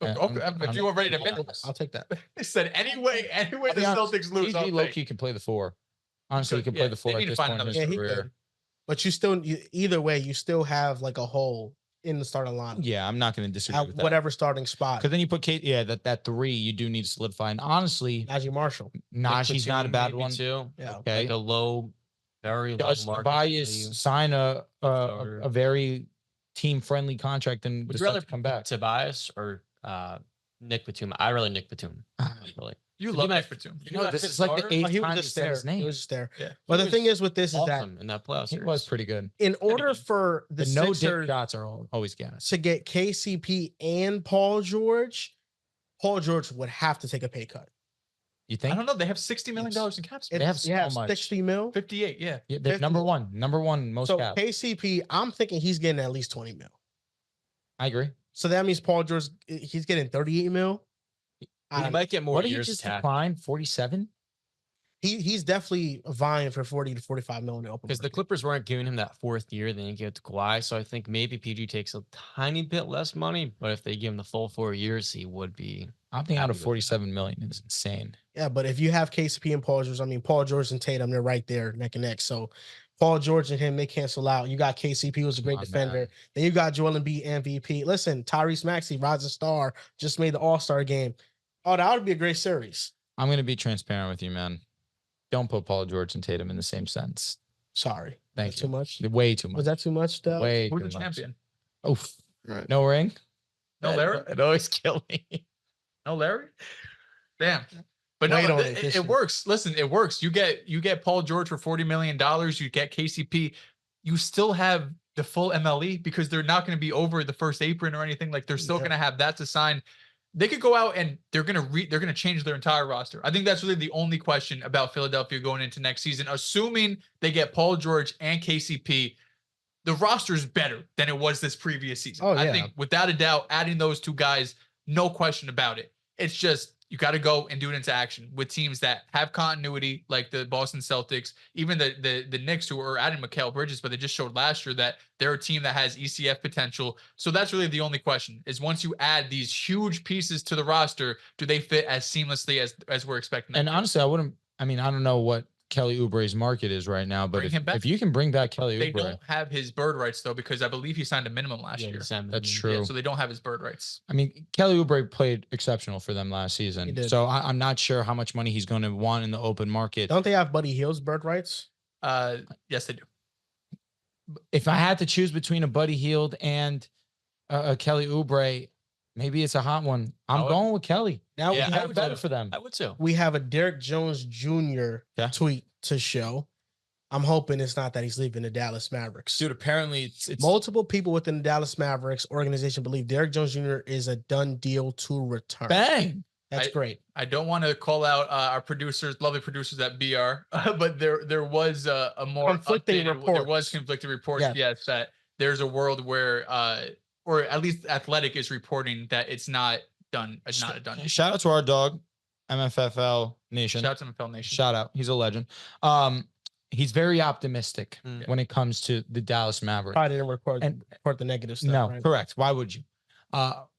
Speaker 4: If you were ready to admit this,
Speaker 1: I'll take that.
Speaker 4: They said anyway the Celtics lose.
Speaker 2: PG low-key can play the four. Honestly, he can play the four at this point in his career.
Speaker 1: But either way, you still have like a hole in the starting lineup.
Speaker 2: Yeah, I'm not going to disagree
Speaker 1: At
Speaker 2: with that.
Speaker 1: whatever starting spot.
Speaker 2: Because then you put Kate. Yeah, that 3 you do need to solidify. And honestly,
Speaker 1: Najee Marshall.
Speaker 2: Najee's not a bad
Speaker 3: maybe
Speaker 2: one.
Speaker 3: Too.
Speaker 1: Yeah.
Speaker 2: Okay.
Speaker 3: Like a low, very low
Speaker 2: Does
Speaker 3: market
Speaker 2: Tobias
Speaker 3: value.
Speaker 2: sign a
Speaker 3: starter.
Speaker 2: very team friendly contract and
Speaker 3: Would you
Speaker 2: decide
Speaker 3: rather
Speaker 2: to come back?
Speaker 3: Tobias or Nick Batum? I really Nick Batum. Really.
Speaker 4: You
Speaker 3: If
Speaker 4: love
Speaker 3: you might-
Speaker 4: Nick Batum.
Speaker 3: if
Speaker 2: You
Speaker 3: you
Speaker 2: know,
Speaker 3: might
Speaker 2: this
Speaker 3: fit
Speaker 2: is like the
Speaker 3: starter,
Speaker 2: 8th
Speaker 1: He was
Speaker 2: time you
Speaker 1: just
Speaker 2: said
Speaker 1: there.
Speaker 2: his name.
Speaker 1: He was just there.
Speaker 4: Yeah.
Speaker 1: But
Speaker 3: He
Speaker 1: the thing
Speaker 3: was
Speaker 1: is with this is that
Speaker 3: awesome in that playoff
Speaker 2: He
Speaker 3: series.
Speaker 2: was pretty good.
Speaker 1: in order
Speaker 4: good.
Speaker 1: for the
Speaker 2: The no dick
Speaker 1: Sixers
Speaker 2: shots are always gas.
Speaker 1: to get KCP and Paul George would have to take a pay cut.
Speaker 2: You
Speaker 4: I
Speaker 2: think?
Speaker 4: don't know. They have $60 million in cap space.
Speaker 2: They have
Speaker 1: You have
Speaker 2: so much.
Speaker 1: 60 mil.
Speaker 4: 58, yeah.
Speaker 2: Yeah, they're
Speaker 1: 50.
Speaker 2: number one most
Speaker 1: So
Speaker 2: cap.
Speaker 1: KCP, I'm thinking he's getting at least 20 mil.
Speaker 2: I agree.
Speaker 1: So that means Paul George, he's getting 38 mil. I
Speaker 3: He
Speaker 1: don't-
Speaker 3: might get more
Speaker 2: What did you
Speaker 3: years
Speaker 2: just
Speaker 3: tacked.
Speaker 2: decline? 47?
Speaker 1: He's definitely vying for 40 to 45 mil in the open
Speaker 3: Because the
Speaker 1: market.
Speaker 3: Clippers weren't giving him that 4th year, then you give it to Kawhi. So I think maybe PG takes a tiny bit less money, but if they give him the full 4 years, he would be.
Speaker 2: Opting out
Speaker 3: Happy
Speaker 2: of
Speaker 3: with
Speaker 2: 47 million is insane.
Speaker 1: Yeah, but if you have KCP and Paul George, I mean, Paul George and Tatum, they're right there neck and neck. So Paul George and him, they cancel out. You got KCP, who's a great
Speaker 2: Come on,
Speaker 1: defender.
Speaker 2: man.
Speaker 1: Then you got Joel Embiid, MVP. Listen, Tyrese Maxey, rising star, just made the All-Star game. Oh, that would be a great series.
Speaker 2: I'm going to be transparent with you, man. Don't put Paul George and Tatum in the same sense.
Speaker 1: Sorry.
Speaker 2: Thank
Speaker 1: Was that
Speaker 2: you.
Speaker 1: Too much?
Speaker 2: Way too much.
Speaker 1: Was that too much, though?
Speaker 2: Way
Speaker 4: Who's
Speaker 2: too
Speaker 4: the
Speaker 2: much.
Speaker 4: champion?
Speaker 2: Oof.
Speaker 5: Right.
Speaker 2: No ring?
Speaker 4: No Larry?
Speaker 3: It always kill me.
Speaker 4: No Larry? Damn. But
Speaker 1: Wait
Speaker 4: no,
Speaker 1: on it this year.
Speaker 4: it works. Listen, it works. You get Paul George for $40 million. You get KCP. You still have the full MLE because they're not going to be over the first apron or anything. Like they're still
Speaker 1: Yeah.
Speaker 4: going to have that to sign. They could go out and they're going to change their entire roster. I think that's really the only question about Philadelphia going into next season. Assuming they get Paul George and KCP, the roster is better than it was this previous season.
Speaker 1: Oh,
Speaker 4: I
Speaker 1: yeah.
Speaker 4: think without a doubt, adding those 2 guys, no question about it. It's just you got to go and do it into action with teams that have continuity, like the Boston Celtics, even the Knicks, who are adding Mikal Bridges, but they just showed last year that they're a team that has ECF potential. So that's really the only question: is once you add these huge pieces to the roster, do they fit as seamlessly as we're expecting?
Speaker 2: And honestly, I don't know what Kelly Oubre's market is right now, but
Speaker 4: Bring him back.
Speaker 2: if you can bring back Kelly
Speaker 4: They
Speaker 2: Oubre,
Speaker 4: don't have his bird rights though, because I believe he signed a minimum last year.
Speaker 2: that's
Speaker 4: Yeah,
Speaker 2: true.
Speaker 4: so they don't have his bird rights.
Speaker 2: I mean, Kelly Oubre played exceptional for them last
Speaker 1: He
Speaker 2: season.
Speaker 1: did.
Speaker 2: So I'm not sure how much money he's going to want in the open market.
Speaker 1: Don't they have Buddy Hield's bird rights?
Speaker 4: Yes, they do.
Speaker 2: If I had to choose between a Buddy Hield and a Kelly Oubre, maybe it's a hot one. I'm going with Kelly.
Speaker 1: Now
Speaker 3: Yeah,
Speaker 1: we
Speaker 3: I
Speaker 1: have
Speaker 3: would
Speaker 2: Better
Speaker 3: too.
Speaker 2: for them.
Speaker 3: I would too.
Speaker 1: we have a Derek Jones Jr.
Speaker 2: Yeah.
Speaker 1: tweet to show. I'm hoping it's not that he's leaving the Dallas Mavericks.
Speaker 2: Dude, apparently it's
Speaker 1: Multiple people within the Dallas Mavericks organization believe Derek Jones Jr. is a done deal to return.
Speaker 2: bang.
Speaker 1: That's great.
Speaker 4: I don't want to call out our producers, lovely producers at BR, but there was a more
Speaker 1: Conflicting
Speaker 4: updated-
Speaker 1: reports.
Speaker 4: There was conflicting reports.
Speaker 1: Yes.
Speaker 4: Yes, that there's a world where, or at least Athletic is reporting that it's not done. It's not a done deal.
Speaker 2: Shout out to our dog, MFFL Nation.
Speaker 4: Shout out to MFL Nation.
Speaker 2: Shout out. He's a legend. He's very optimistic
Speaker 3: Mm.
Speaker 2: when it comes to the Dallas Mavericks.
Speaker 1: Probably didn't report
Speaker 2: And
Speaker 1: the negative stuff.
Speaker 2: no,
Speaker 1: right?
Speaker 2: correct. Why would you?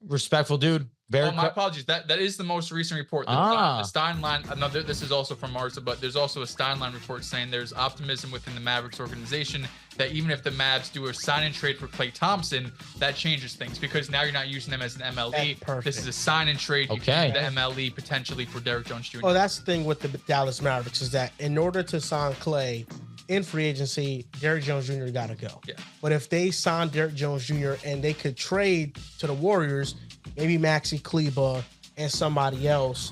Speaker 2: Respectful dude. Very
Speaker 4: Oh, my apologies. That is the most recent report. The Steinline. Another. This is also from Marsa, but there's also a Steinline report saying there's optimism within the Mavericks organization that even if the Mavs do a sign and trade for Klay Thompson, that changes things because now you're not using them as an MLE.
Speaker 1: That's perfect.
Speaker 4: This is a sign and trade. You
Speaker 2: Okay.
Speaker 4: can use the MLE potentially for Derek Jones Jr.
Speaker 1: Oh, that's the thing with the Dallas Mavericks is that in order to sign Klay in free agency, Derek Jones Jr. got to go.
Speaker 4: Yeah.
Speaker 1: But if they sign Derek Jones Jr. and they could trade to the Warriors, maybe Maxi Kleber and somebody else,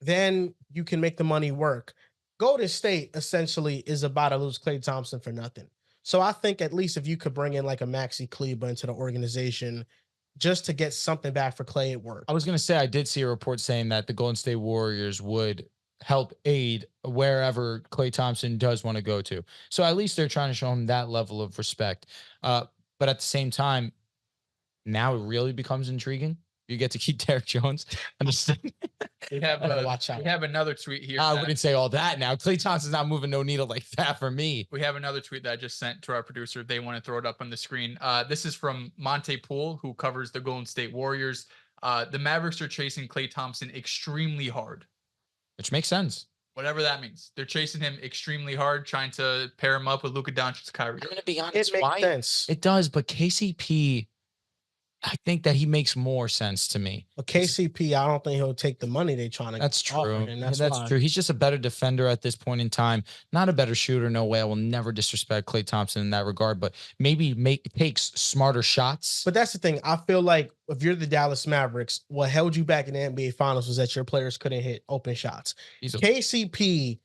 Speaker 1: then you can make the money work. Golden State essentially is about to lose Klay Thompson for nothing. So I think at least if you could bring in like a Maxi Kleber into the organization just to get something back for Klay, it worked.
Speaker 2: I was going to say, I did see a report saying that the Golden State Warriors would help aid wherever Klay Thompson does want to go to. So at least they're trying to show him that level of respect. But at the same time, now it really becomes intriguing. You get to keep Derek Jones. Understand?
Speaker 4: We have
Speaker 1: Watch out.
Speaker 4: we have another tweet here.
Speaker 2: I
Speaker 4: that-
Speaker 2: wouldn't say all that now. Klay Thompson's not moving no needle like that for me.
Speaker 4: We have another tweet that I just sent to our producer. They want to throw it up on the screen. This is from Monte Poole, who covers the Golden State Warriors. The Mavericks are chasing Klay Thompson extremely hard.
Speaker 2: Which makes sense.
Speaker 4: Whatever that means. They're chasing him extremely hard, trying to pair him up with Luka Doncic, Kyrie.
Speaker 2: I'm going to be
Speaker 1: It
Speaker 2: honest.
Speaker 1: makes
Speaker 2: Why?
Speaker 1: sense.
Speaker 2: It does, but KCP I think that he makes more sense to me.
Speaker 1: But KCP, I don't think he'll take the money they're trying to
Speaker 2: That's
Speaker 1: offer
Speaker 2: true.
Speaker 1: him.
Speaker 2: That's
Speaker 1: That's why.
Speaker 2: true. He's just a better defender at this point in time. Not a better shooter. No way. I will never disrespect Klay Thompson in that regard, but maybe takes smarter shots.
Speaker 1: But that's the thing. I feel like if you're the Dallas Mavericks, what held you back in the NBA Finals was that your players couldn't hit open shots. KCP,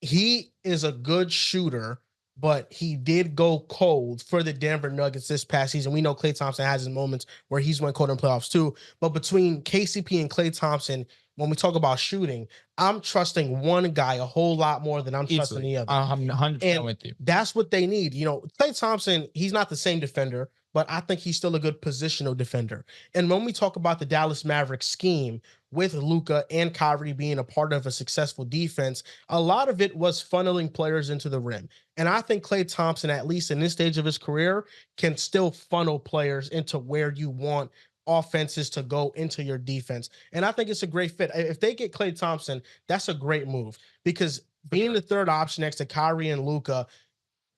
Speaker 1: he is a good shooter, but he did go cold for the Denver Nuggets this past season. We know Klay Thompson has his moments where he's went cold in playoffs too. But between KCP and Klay Thompson, when we talk about shooting, I'm trusting one guy a whole lot more than I'm trusting the other.
Speaker 2: I'm 100% with you.
Speaker 1: That's what they need. You know, Klay Thompson, he's not the same defender, but I think he's still a good positional defender. And when we talk about the Dallas Mavericks scheme with Luka and Kyrie being a part of a successful defense, a lot of it was funneling players into the rim. And I think Klay Thompson, at least in this stage of his career, can still funnel players into where you want offenses to go into your defense. And I think it's a great fit. If they get Klay Thompson, that's a great move because being the third option next to Kyrie and Luka,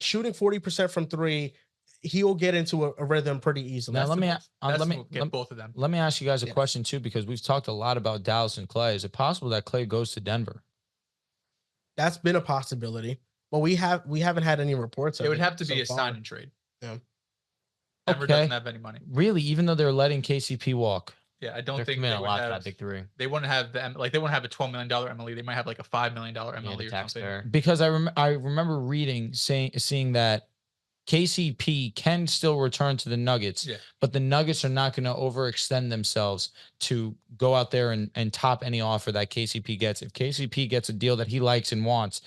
Speaker 1: shooting 40% from three, he'll get into a rhythm pretty easily.
Speaker 2: Now, let me
Speaker 4: get both of them.
Speaker 2: Let me ask you guys a question too, because we've talked a lot about Dallas and Klay. Is it possible that Klay goes to Denver?
Speaker 1: That's been a possibility, but we haven't had any reports.
Speaker 4: It would have to be a sign and trade.
Speaker 1: Yeah.
Speaker 4: Denver doesn't have any money.
Speaker 2: Really, even though they're letting KCP walk.
Speaker 4: Yeah, I don't
Speaker 3: They're
Speaker 4: think
Speaker 3: committing
Speaker 4: they
Speaker 3: a
Speaker 4: would
Speaker 3: lot to
Speaker 4: have
Speaker 3: that big three.
Speaker 4: They wouldn't have they wouldn't have a $12 million MLE. They might have like a $5 million MLE or something.
Speaker 2: Because I remember reading seeing that KCP can still return to the Nuggets, but the Nuggets are not going to overextend themselves to go out there and top any offer that KCP gets. If KCP gets a deal that he likes and wants,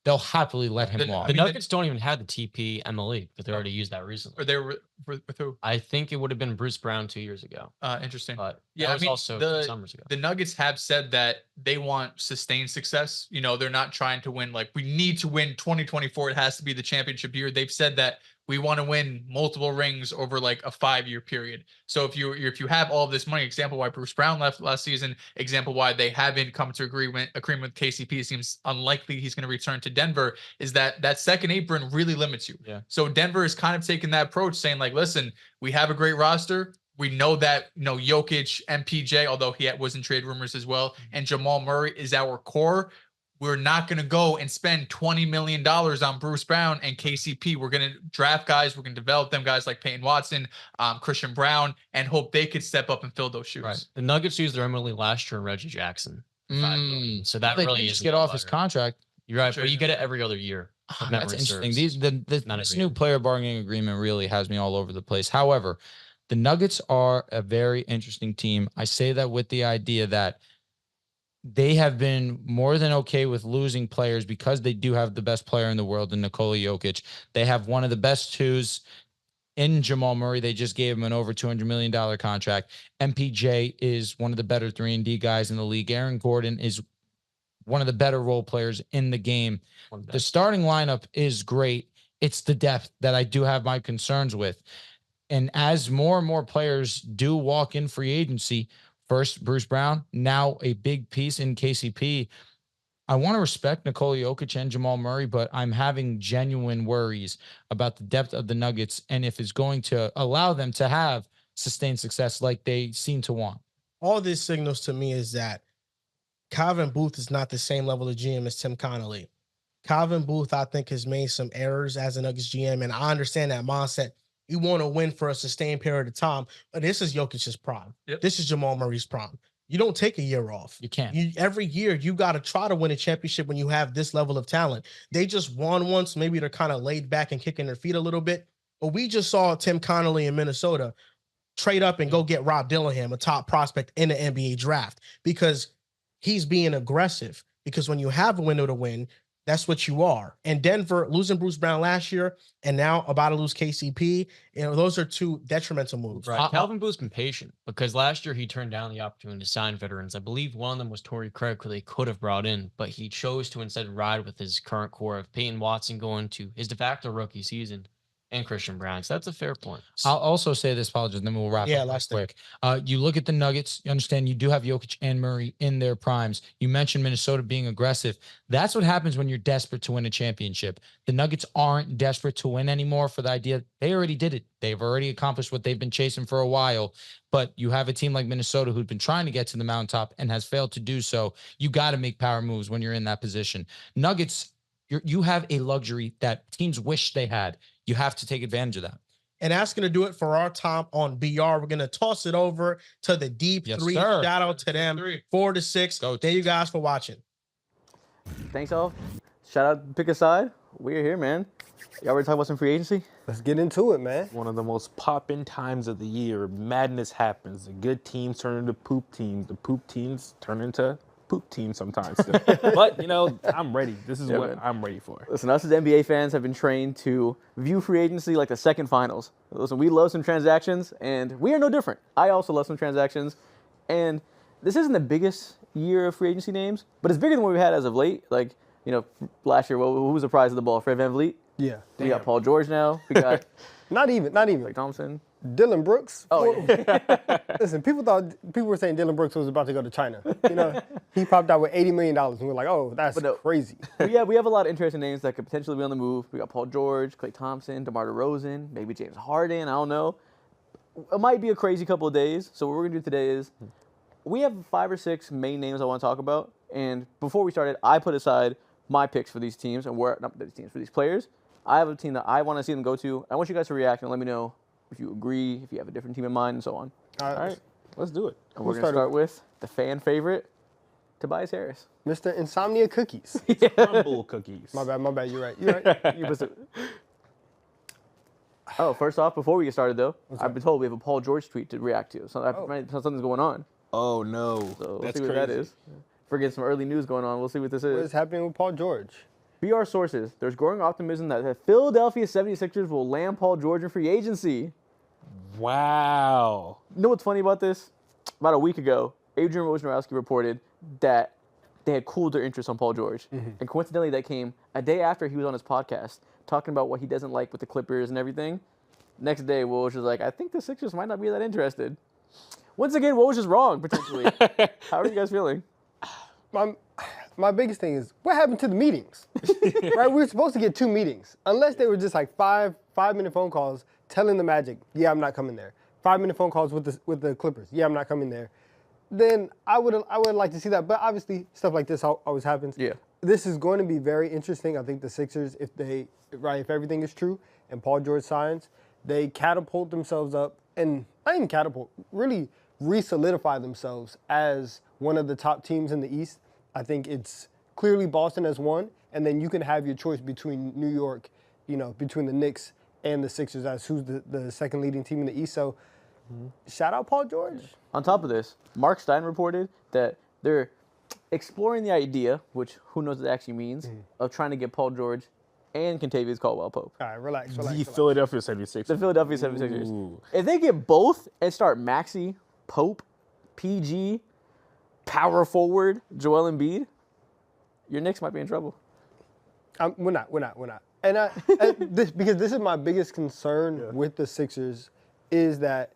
Speaker 2: they'll happily let him walk.
Speaker 3: The Nuggets don't even have the TP MLE because they already used that recently.
Speaker 4: Or they were with who?
Speaker 3: I think it would have been Bruce Brown 2 years ago.
Speaker 4: Interesting.
Speaker 3: But
Speaker 4: yeah,
Speaker 3: that was also 2 summers ago.
Speaker 4: The Nuggets have said that they want sustained success. You know, they're not trying to win like we need to win 2024. It has to be the championship year. They've said that we want to win multiple rings over like a 5-year period. So if you have all of this money, example why Bruce Brown left last season, example why they haven't come to agreement with KCP, seems unlikely he's going to return to Denver, is that second apron really limits you.
Speaker 3: Yeah.
Speaker 4: So Denver is kind of taking that approach, saying like, listen, we have a great roster. We know that, Jokic, MPJ, although he was in trade rumors as well, and Jamal Murray is our core. We're not going to go and spend $20 million on Bruce Brown and KCP. We're going to draft guys. We're going to develop them, guys like Peyton Watson, Christian Brown, and hope they could step up and fill those shoes.
Speaker 3: Right. The Nuggets used their MLE last year in Reggie Jackson. So that really is
Speaker 2: get off his contract.
Speaker 3: You're right, but you get it every other year.
Speaker 2: That's interesting. This new player bargaining agreement really has me all over the place. However, the Nuggets are a very interesting team. I say that with the idea that they have been more than okay with losing players because they do have the best player in the world in Nikola Jokic. They have one of the best twos in Jamal Murray. They just gave him an over $200 million contract. MPJ is one of the better 3-and-D guys in the league. Aaron Gordon is one of the better role players in the game. The starting lineup is great. It's the depth that I do have my concerns with. And as more and more players do walk in free agency, first Bruce Brown, now a big piece in KCP, I want to respect Nikola Jokic and Jamal Murray, but I'm having genuine worries about the depth of the Nuggets and if it's going to allow them to have sustained success like they seem to want.
Speaker 1: All this signals to me is that Calvin Booth is not the same level of GM as Tim Connolly. Calvin Booth, I think, has made some errors as a Nuggets GM, and I understand that mindset. You want to win for a sustained period of time, but this is Jokic's prime.
Speaker 4: Yep.
Speaker 1: This is Jamal Murray's prime. You don't take a year off.
Speaker 2: You can't.
Speaker 1: Every year, you got to try to win a championship when you have this level of talent. They just won once. Maybe they're kind of laid back and kicking their feet a little bit. But we just saw Tim Connolly in Minnesota trade up and go get Rob Dillingham, a top prospect in the NBA draft, because he's being aggressive. Because when you have a window to win, that's what you are. And Denver, losing Bruce Brown last year and now about to lose KCP, those are two detrimental moves.
Speaker 3: Right. Calvin Booth's been patient because last year he turned down the opportunity to sign veterans. I believe one of them was Torrey Craig, who they could have brought in, but he chose to instead ride with his current core of Peyton Watson going to his de facto rookie season And Christian Brown. So that's a fair point.
Speaker 2: I'll also say this, apologies, and then we'll wrap up real quick. You look at the Nuggets, you understand you do have Jokic and Murray in their primes. You mentioned Minnesota being aggressive. That's what happens when you're desperate to win a championship. The Nuggets aren't desperate to win anymore for the idea. They already did it. They've already accomplished what they've been chasing for a while. But you have a team like Minnesota who's been trying to get to the mountaintop and has failed to do so. You got to make power moves when you're in that position. Nuggets, you have a luxury that teams wish they had. You have to take advantage of that.
Speaker 1: And that's going to do it for our time on BR. We're going to toss it over to the Deep Three.
Speaker 2: Sir.
Speaker 1: Shout out to them. 4 to 6. Thank you guys for watching.
Speaker 5: Thanks, all. Shout out, pick a side. We're here, man. Y'all ready to talk about some free agency?
Speaker 6: Let's get into it, man.
Speaker 7: One of the most poppin' times of the year. Madness happens. The good teams turn into poop teams. The poop teams turn into poop teams sometimes. But, I'm ready. This is what I'm ready for.
Speaker 5: Listen, us as NBA fans have been trained to view free agency like the second finals. Listen, we love some transactions, and we are no different. I also love some transactions. And this isn't the biggest year of free agency names, but it's bigger than what we've had as of late. Like, last year, who was the prize of the ball? Fred VanVleet?
Speaker 6: Yeah.
Speaker 5: We got Paul George now. We got
Speaker 6: not even.
Speaker 5: Klay Thompson.
Speaker 6: Dylan Brooks.
Speaker 5: Oh, yeah.
Speaker 6: Listen, people were saying Dylan Brooks was about to go to China. He popped out with $80 million, and we're like, oh, that's crazy.
Speaker 5: We have a lot of interesting names that could potentially be on the move. We got Paul George, Klay Thompson, DeMar DeRozan, maybe James Harden. I don't know. It might be a crazy couple of days. So what we're gonna do today is we have 5 or 6 main names I want to talk about. And before we started, I put aside my picks for these teams and for these players. I have a team that I want to see them go to. I want you guys to react and let me know if you agree, if you have a different team in mind, and so on.
Speaker 6: All right.
Speaker 7: Let's do it.
Speaker 5: And we're going to start with the fan favorite, Tobias Harris.
Speaker 6: Mr. Insomnia Cookies.
Speaker 7: Crumble cookies.
Speaker 6: My bad. You're right.
Speaker 5: Oh, first off, before we get started, though, I've been told we have a Paul George tweet to react to. So something's going on.
Speaker 7: Oh, no.
Speaker 5: So we'll see what that is. If we're getting some early news going on, we'll see what this is.
Speaker 6: What is happening with Paul George?
Speaker 5: BR sources, there's growing optimism that the Philadelphia 76ers will land Paul George in free agency.
Speaker 7: Wow.
Speaker 5: You know what's funny about this? About a week ago, Adrian Wojnarowski reported that they had cooled their interest on Paul George. Mm-hmm. And coincidentally, that came a day after he was on his podcast talking about what he doesn't like with the Clippers and everything. Next day, Woj was like, I think the Sixers might not be that interested. Once again, Woj is wrong, potentially. How are you guys feeling?
Speaker 6: My biggest thing is, what happened to the meetings? Right? We were supposed to get 2 meetings. Unless they were just like 5-minute phone calls telling the Magic, yeah, I'm not coming there. 5-minute phone calls with the Clippers, yeah, I'm not coming there. Then I would like to see that. But obviously, stuff like this always happens.
Speaker 5: Yeah.
Speaker 6: This is going to be very interesting. I think the Sixers, if everything is true and Paul George signs, they catapult themselves up, and not even catapult, really re-solidify themselves as one of the top teams in the East. I think it's clearly Boston as one, and then you can have your choice between New York, between the Knicks and the Sixers as who's the second leading team in the East. So shout out Paul George.
Speaker 5: On top of this, Mark Stein reported that they're exploring the idea, which who knows what it actually means, of trying to get Paul George and Kentavious Caldwell-Pope.
Speaker 6: All right, relax.
Speaker 7: The Philadelphia 76ers.
Speaker 5: The Philadelphia 76ers. If they get both and start Maxey, Pope, PG, power forward, Joel Embiid, your Knicks might be in trouble.
Speaker 6: We're not. And because this is my biggest concern with the Sixers is that,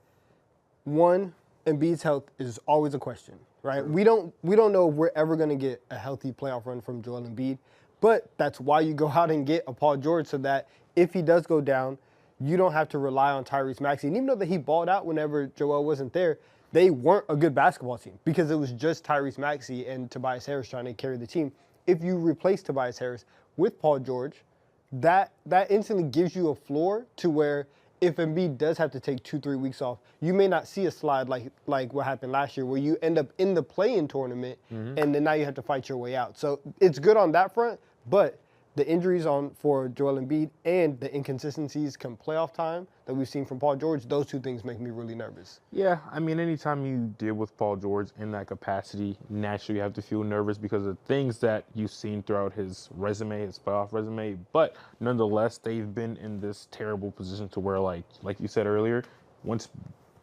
Speaker 6: one, Embiid's health is always a question, right? We don't know if we're ever going to get a healthy playoff run from Joel Embiid, but that's why you go out and get a Paul George so that if he does go down, you don't have to rely on Tyrese Maxey. And even though that he balled out whenever Joel wasn't there, they weren't a good basketball team because it was just Tyrese Maxey and Tobias Harris trying to carry the team. If you replace Tobias Harris with Paul George, that instantly gives you a floor to where if Embiid does have to take 2-3 weeks off, you may not see a slide like what happened last year where you end up in the play-in tournament and then now you have to fight your way out. So it's good on that front, but the injuries for Joel Embiid and the inconsistencies come playoff time that we've seen from Paul George, those 2 things make me really nervous.
Speaker 7: Yeah, I mean, anytime you deal with Paul George in that capacity, naturally you have to feel nervous because of things that you've seen throughout his resume, his playoff resume. But nonetheless, they've been in this terrible position to where, like you said earlier, once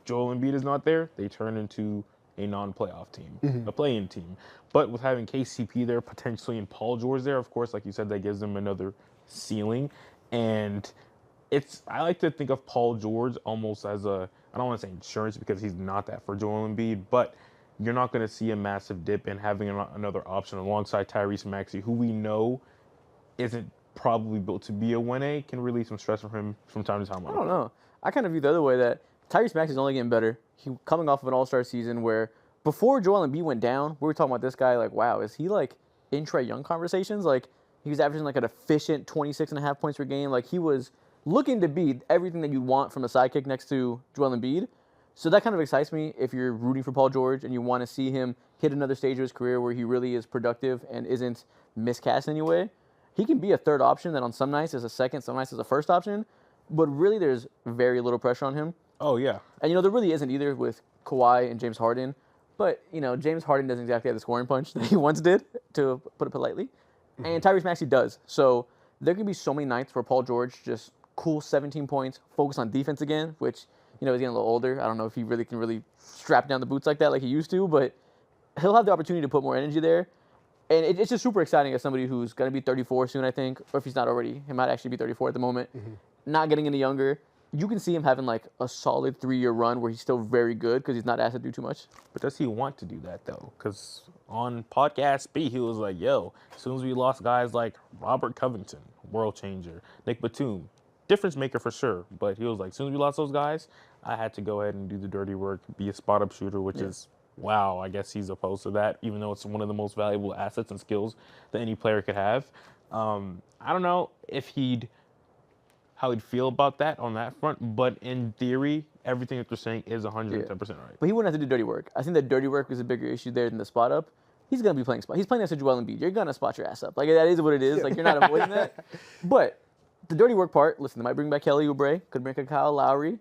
Speaker 7: Joel Embiid is not there, they turn into a non-playoff team, a play-in team. But with having KCP there potentially and Paul George there, of course, like you said, that gives them another ceiling. And I like to think of Paul George almost as I don't want to say insurance because he's not that for Joel Embiid, but you're not going to see a massive dip in having another option alongside Tyrese Maxey, who we know isn't probably built to be a 1A, can relieve some stress from him from time to time.
Speaker 5: I don't know. I kind of view the other way that Tyrese Maxey is only getting better. He coming off of an all-star season where before Joel Embiid went down, we were talking about this guy like, wow, is he like in Trae Young conversations? Like he was averaging like an efficient 26.5 points per game. Like he was looking to be everything that you want from a sidekick next to Joel Embiid. So that kind of excites me if you're rooting for Paul George and you want to see him hit another stage of his career where he really is productive and isn't miscast anyway. He can be a third option that on some nights is a second, some nights is a first option, but really there's very little pressure on him.
Speaker 7: Oh, yeah.
Speaker 5: And, there really isn't either with Kawhi and James Harden. But, James Harden doesn't exactly have the scoring punch that he once did, to put it politely. And Tyrese Maxey does. So there can be so many nights where Paul George just cool 17 points, focus on defense again, which, he's getting a little older. I don't know if he really can strap down the boots like that like he used to, but he'll have the opportunity to put more energy there. And it's just super exciting as somebody who's going to be 34 soon, I think. Or if he's not already, he might actually be 34 at the moment. Not getting any younger. You can see him having like a solid 3-year run where he's still very good because he's not asked to do too much.
Speaker 7: But does he want to do that, though? Because on Podcast B, he was like, yo, as soon as we lost guys like Robert Covington, world changer, Nick Batum, difference maker for sure. But he was like, as soon as we lost those guys, I had to go ahead and do the dirty work, be a spot-up shooter, which is, wow, I guess he's opposed to that, even though it's one of the most valuable assets and skills that any player could have. I don't know if how he'd feel about that on that front, but in theory, everything that they're saying is 110% right.
Speaker 5: But he wouldn't have to do dirty work. I think that dirty work is a bigger issue there than the spot up. He's going to be playing spot. He's playing next to Joel Embiid. You're going to spot your ass up. Like, that is what it is. Like, you're not avoiding that. But the dirty work part, listen, they might bring back Kelly Oubre, could bring a Kyle Lowry,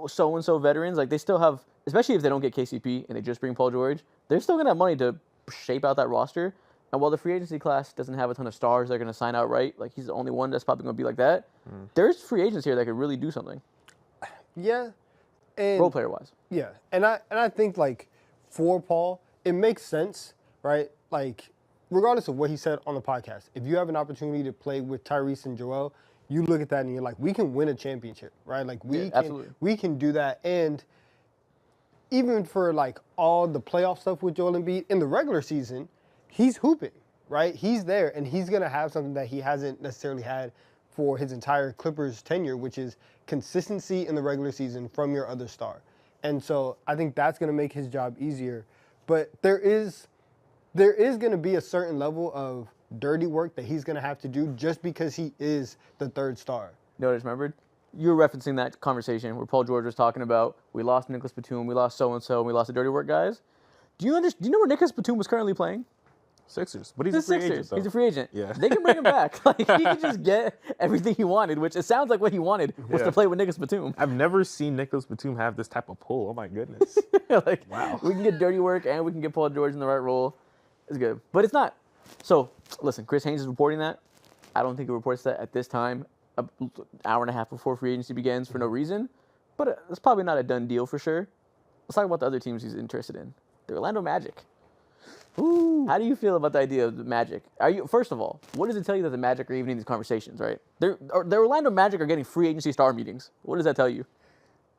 Speaker 5: so-and-so veterans. Like, they still have, especially if they don't get KCP and they just bring Paul George, they're still going to have money to shape out that roster. And while the free agency class doesn't have a ton of stars they're going to sign outright, like he's the only one that's probably going to be like that, there's free agents here that could really do something.
Speaker 6: Yeah. And
Speaker 5: role player wise.
Speaker 6: Yeah. And I think like for Paul, it makes sense, right? Like regardless of what he said on the podcast, if you have an opportunity to play with Tyrese and Joel, you look at that and you're like, we can win a championship, right? Like we can do that. And even for like all the playoff stuff with Joel Embiid in the regular season, he's hooping, right? He's there, and he's going to have something that he hasn't necessarily had for his entire Clippers tenure, which is consistency in the regular season from your other star. And so I think that's going to make his job easier. But there is going to be a certain level of dirty work that he's going to have to do just because he is the third star.
Speaker 5: You know what I just remembered? You were referencing that conversation where Paul George was talking about, we lost Nicholas Batum, we lost so-and-so, and we lost the dirty work guys. Do you know where Nicholas Batum was currently playing?
Speaker 7: Sixers, but he's a free agent, though.
Speaker 5: He's a free agent.
Speaker 7: Yeah.
Speaker 5: They can bring him back. Like he can just get everything he wanted, which it sounds like what he wanted was to play with Nicholas Batum.
Speaker 7: I've never seen Nicholas Batum have this type of pull. Oh my goodness.
Speaker 5: Like wow. We can get dirty work and we can get Paul George in the right role. It's good. But it's not. So listen, Chris Haynes is reporting that. I don't think he reports that at this time, an hour and a half before free agency begins for no reason. But it's probably not a done deal for sure. Let's talk about the other teams he's interested in. The Orlando Magic. Ooh. How do you feel about the idea of the Magic? First of all, what does it tell you that the Magic are even in these conversations, right? The Orlando Magic are getting free agency star meetings. What does that tell you?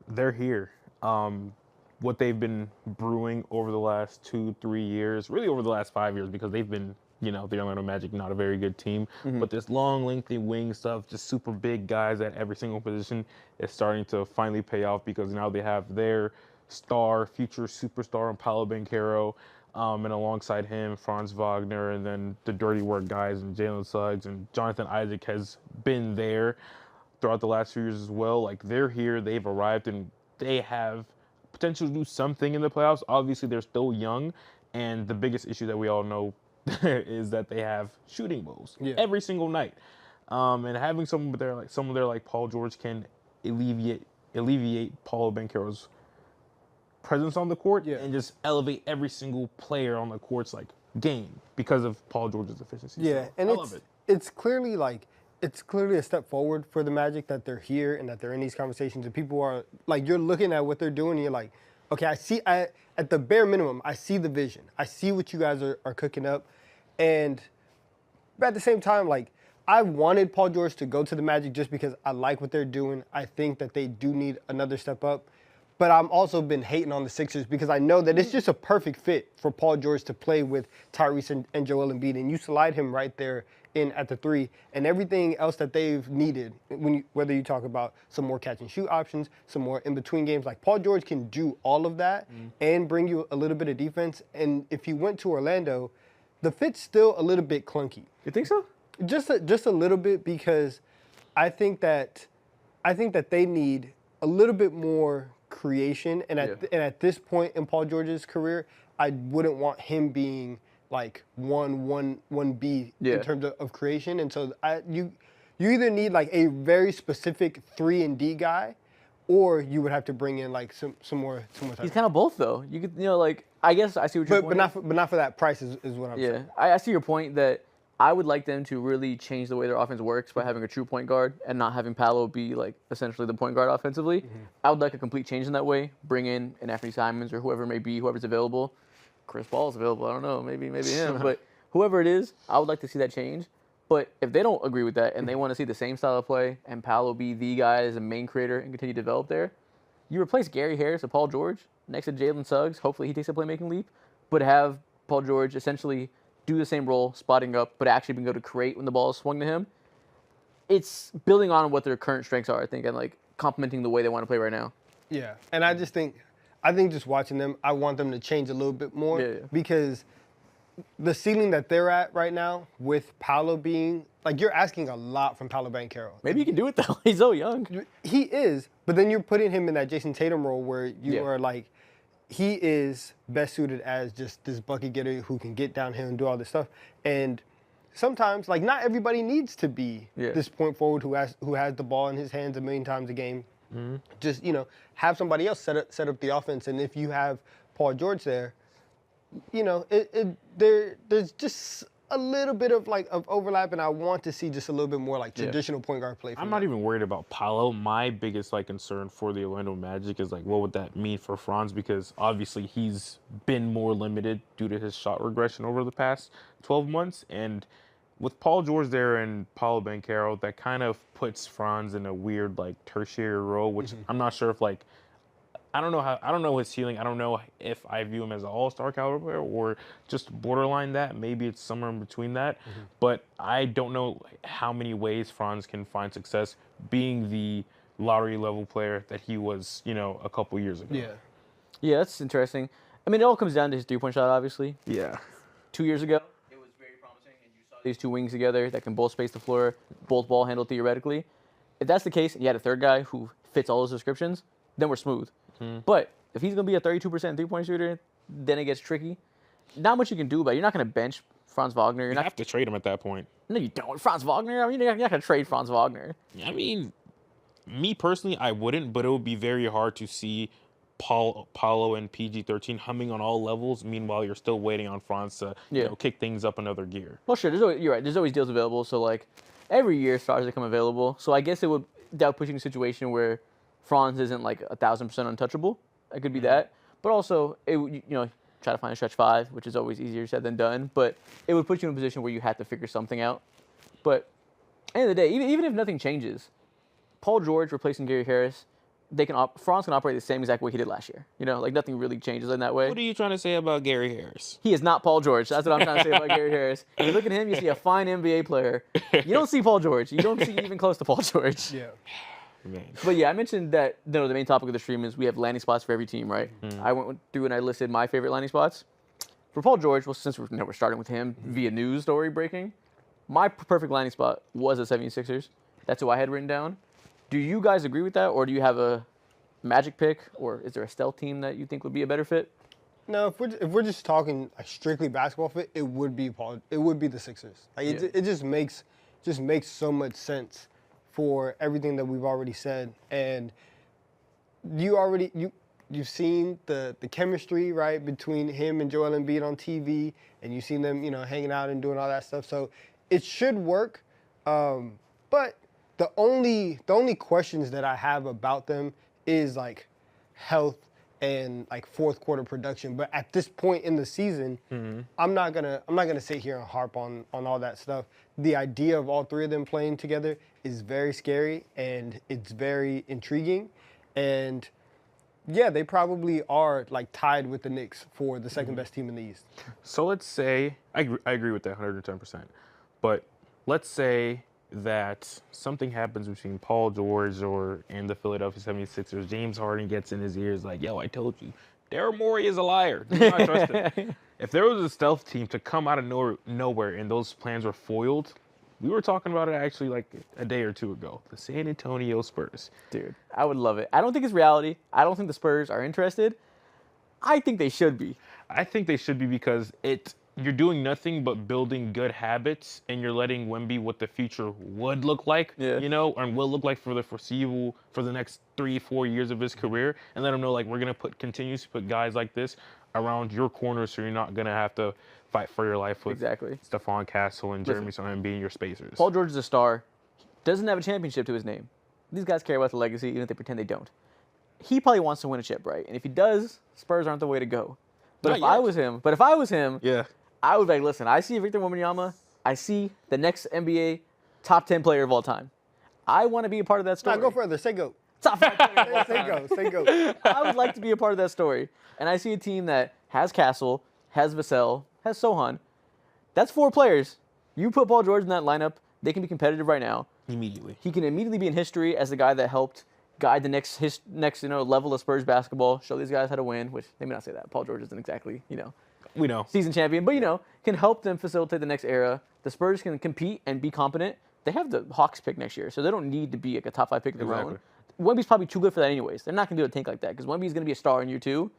Speaker 7: They're here. What they've been brewing over the last 2-3 years, really over the last 5 years, because they've been, the Orlando Magic, not a very good team. But this long, lengthy wing stuff, just super big guys at every single position is starting to finally pay off because now they have their future superstar in Paolo Banchero. And alongside him, Franz Wagner, and then the dirty work guys, and Jalen Suggs, and Jonathan Isaac has been there throughout the last few years as well. Like, they're here, they've arrived, and they have potential to do something in the playoffs. Obviously, they're still young, and the biggest issue that we all know is that they have shooting woes every single night. And having someone there like Paul George can alleviate Paolo Banchero's presence on the court and just elevate every single player on the court's game because of Paul George's efficiency.
Speaker 6: Yeah,
Speaker 7: so
Speaker 6: and
Speaker 7: I love it.
Speaker 6: It's clearly a step forward for the Magic that they're here and that they're in these conversations, and people are you're looking at what they're doing and you're like, okay, at the bare minimum, I see the vision. I see what you guys are cooking up. And but at the same time, I wanted Paul George to go to the Magic just because I like what they're doing. I think that they do need another step up. But I've also been hating on the Sixers because I know that it's just a perfect fit for Paul George to play with Tyrese and Joel Embiid. And you slide him right there in at the 3. And everything else that they've needed, whether you talk about some more catch-and-shoot options, some more in-between games, like Paul George can do all of that and bring you a little bit of defense. And if he went to Orlando, the fit's still a little bit clunky.
Speaker 5: You think so?
Speaker 6: Just a little bit, because I think that they need a little bit more creation, and at this point in Paul George's career, I wouldn't want him being like 1B in terms of creation. And so you either need like a very specific 3-and-D guy, or you would have to bring in like some more.
Speaker 5: He's kind of both though. You could, like, I guess I see what you're
Speaker 6: but not for that price is what I'm saying.
Speaker 5: I see your point that I would like them to really change the way their offense works by having a true point guard and not having Paolo be like essentially the point guard offensively. I would like a complete change in that way. Bring in an Anthony Simons or whoever it may be, whoever's available. Chris Paul's available. I don't know, maybe him, but whoever it is, I would like to see that change. But if they don't agree with that and they want to see the same style of play and Paolo be the guy as a main creator and continue to develop there, you replace Gary Harris with Paul George next to Jalen Suggs. Hopefully he takes a playmaking leap, but have Paul George essentially do the same role, spotting up, but actually being able to create when the ball is swung to him. It's building on what their current strengths are, I think, and like complementing the way they want to play right now.
Speaker 6: Yeah, and I think just watching them, I want them to change a little bit more because the ceiling that they're at right now with Paolo being, like, you're asking a lot from Paolo Banchero.
Speaker 5: Maybe he can do it though. He's so young.
Speaker 6: He is, but then you're putting him in that Jason Tatum role where you are like, he is best suited as just this bucket getter who can get downhill and do all this stuff. And sometimes, like, not everybody needs to be this point forward who has the ball in his hands a million times a game. Just, have somebody else set up the offense. And if you have Paul George there, there's just a little bit of overlap, and I want to see just a little bit more like traditional point guard play.
Speaker 7: I'm not even worried about Paolo. My biggest concern for the Orlando Magic is what would that mean for Franz, because obviously he's been more limited due to his shot regression over the past 12 months, and with Paul George there and Paolo Banchero, that kind of puts Franz in a weird tertiary role, which I'm not sure if I don't know his ceiling. I don't know if I view him as an all-star caliber player or just borderline that. Maybe it's somewhere in between that. But I don't know how many ways Franz can find success being the lottery level player that he was, a couple years ago.
Speaker 5: Yeah, that's interesting. I mean, it all comes down to his three-point shot, obviously.
Speaker 7: Yeah.
Speaker 5: 2 years ago, it was very promising, and you saw these two wings together that can both space the floor, both ball handle theoretically. If that's the case, and you had a third guy who fits all those descriptions, then we're smooth. But if he's going to be a 32% three-point shooter, then it gets tricky. Not much you can do about it. You're not going to bench Franz Wagner.
Speaker 7: You have to trade him at that point.
Speaker 5: No, you don't. Franz Wagner? I mean, you're not going to trade Franz Wagner.
Speaker 7: I mean, me personally, I wouldn't, but it would be very hard to see Paulo and PG-13 humming on all levels. Meanwhile, you're still waiting on Franz to kick things up another gear.
Speaker 5: Well, sure. You're right. There's always deals available. So, every year stars become available. So I guess that would put you in a situation where Franz isn't 1,000% untouchable. It could be that. But also, try to find a stretch five, which is always easier said than done. But it would put you in a position where you had to figure something out. But at the end of the day, even if nothing changes, Paul George replacing Gary Harris, Franz can operate the same exact way he did last year. Nothing really changes in that way.
Speaker 7: What are you trying to say about Gary Harris?
Speaker 5: He is not Paul George. That's what I'm trying to say about Gary Harris. When you look at him, you see a fine NBA player. You don't see Paul George. You don't see even close to Paul George.
Speaker 6: Yeah.
Speaker 5: Man. But yeah, I mentioned that the main topic of the stream is we have landing spots for every team, right? I went through and I listed my favorite landing spots. For Paul George, well, since we're starting with him via news story breaking, my perfect landing spot was the 76ers. That's who I had written down. Do you guys agree with that, or do you have a Magic pick, or is there a stealth team that you think would be a better fit?
Speaker 6: No, if we're just talking strictly basketball fit, it would be the Sixers. It just makes so much sense for everything that we've already said, and you've seen the chemistry, right, between him and Joel Embiid on TV, and you've seen them hanging out and doing all that stuff. So it should work, but the only questions that I have about them is health and like fourth quarter production. But at this point in the season, I'm not gonna sit here and harp on all that stuff. The idea of all three of them playing together is very scary and it's very intriguing. And yeah, they probably are like tied with the Knicks for the second best team in the East.
Speaker 7: So let's say, I agree with that 110%. But let's say that something happens between Paul George and the Philadelphia 76ers. James Harden gets in his ears like, yo, I told you, Daryl Morey is a liar. Do not trust him. If there was a stealth team to come out of nowhere and those plans were foiled, we were talking about it actually like a day or two ago. The San Antonio Spurs.
Speaker 5: Dude, I would love it. I don't think it's reality. I don't think the Spurs are interested. I think they should be.
Speaker 7: I think they should be because you're doing nothing but building good habits, and you're letting Wemby what the future would look like, and will look like for the next 3-4 years of his career, and let him know like we're gonna continue to put guys like this around your corner, so you're not gonna have to fight for your life with Stephon Castle and Jeremy Sohan being your spacers.
Speaker 5: Paul George is a star. Doesn't have a championship to his name. These guys care about the legacy, even if they pretend they don't. He probably wants to win a chip, right? And if he does, Spurs aren't the way to go. But if I was him,
Speaker 7: yeah,
Speaker 5: I would be like, listen, I see Victor Wembanyama. I see the next NBA top 10 player of all time. I want to be a part of that story.
Speaker 6: Go further. Say go.
Speaker 5: Top 5 player of all time.
Speaker 6: Say go.
Speaker 5: I would like to be a part of that story. And I see a team that has Castle, has Vassell, has Sohan. That's 4 players. You put Paul George in that lineup, they can be competitive right now.
Speaker 7: Immediately.
Speaker 5: He can immediately be in history as the guy that helped guide the next level of Spurs basketball, show these guys how to win, which they may not say that. Paul George isn't exactly,
Speaker 7: we know,
Speaker 5: season champion, but, can help them facilitate the next era. The Spurs can compete and be competent. They have the Hawks pick next year, so they don't need to be like a top 5 pick of their own. Wemby's probably too good for that anyways. They're not going to do a tank like that because Wemby's going to be a star in year 2.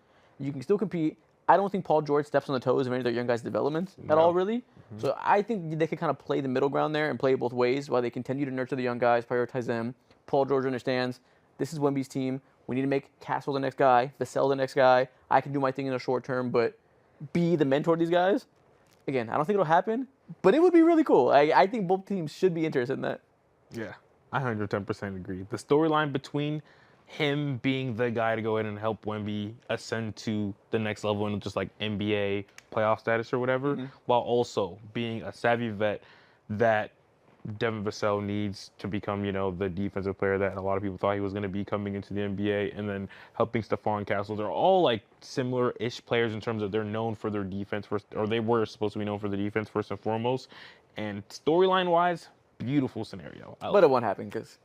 Speaker 5: You can still compete. I don't think Paul George steps on the toes of any of their young guys' development at all, really. So I think they could kind of play the middle ground there and play it both ways while they continue to nurture the young guys, prioritize them. Paul George understands this is Wemby's team. We need to make Castle the next guy, Vassell the next guy. I can do my thing in the short term, but be the mentor to these guys. Again, I don't think it'll happen, but it would be really cool. I think both teams should be interested in that.
Speaker 7: Yeah, I 110% agree. The storyline between him being the guy to go in and help Wemby ascend to the next level and just like NBA playoff status or whatever, while also being a savvy vet that Devin Vassell needs to become, the defensive player that a lot of people thought he was going to be coming into the NBA, and then helping Stephon Castle. They're all like similar-ish players in terms of they're known for their defense first, or they were supposed to be known for the defense first and foremost. And storyline-wise, beautiful scenario.
Speaker 5: But it won't happen because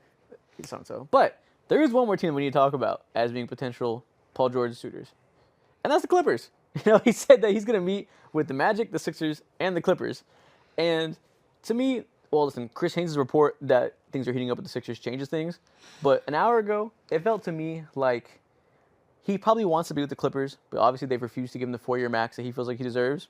Speaker 5: he's on so. But there is one more team we need to talk about as being potential Paul George suitors, and that's the Clippers. He said that he's going to meet with the Magic, the Sixers, and the Clippers. And to me, well, listen, Chris Haynes' report that things are heating up with the Sixers changes things. But an hour ago, it felt to me like he probably wants to be with the Clippers, but obviously they've refused to give him the 4-year max that he feels like he deserves.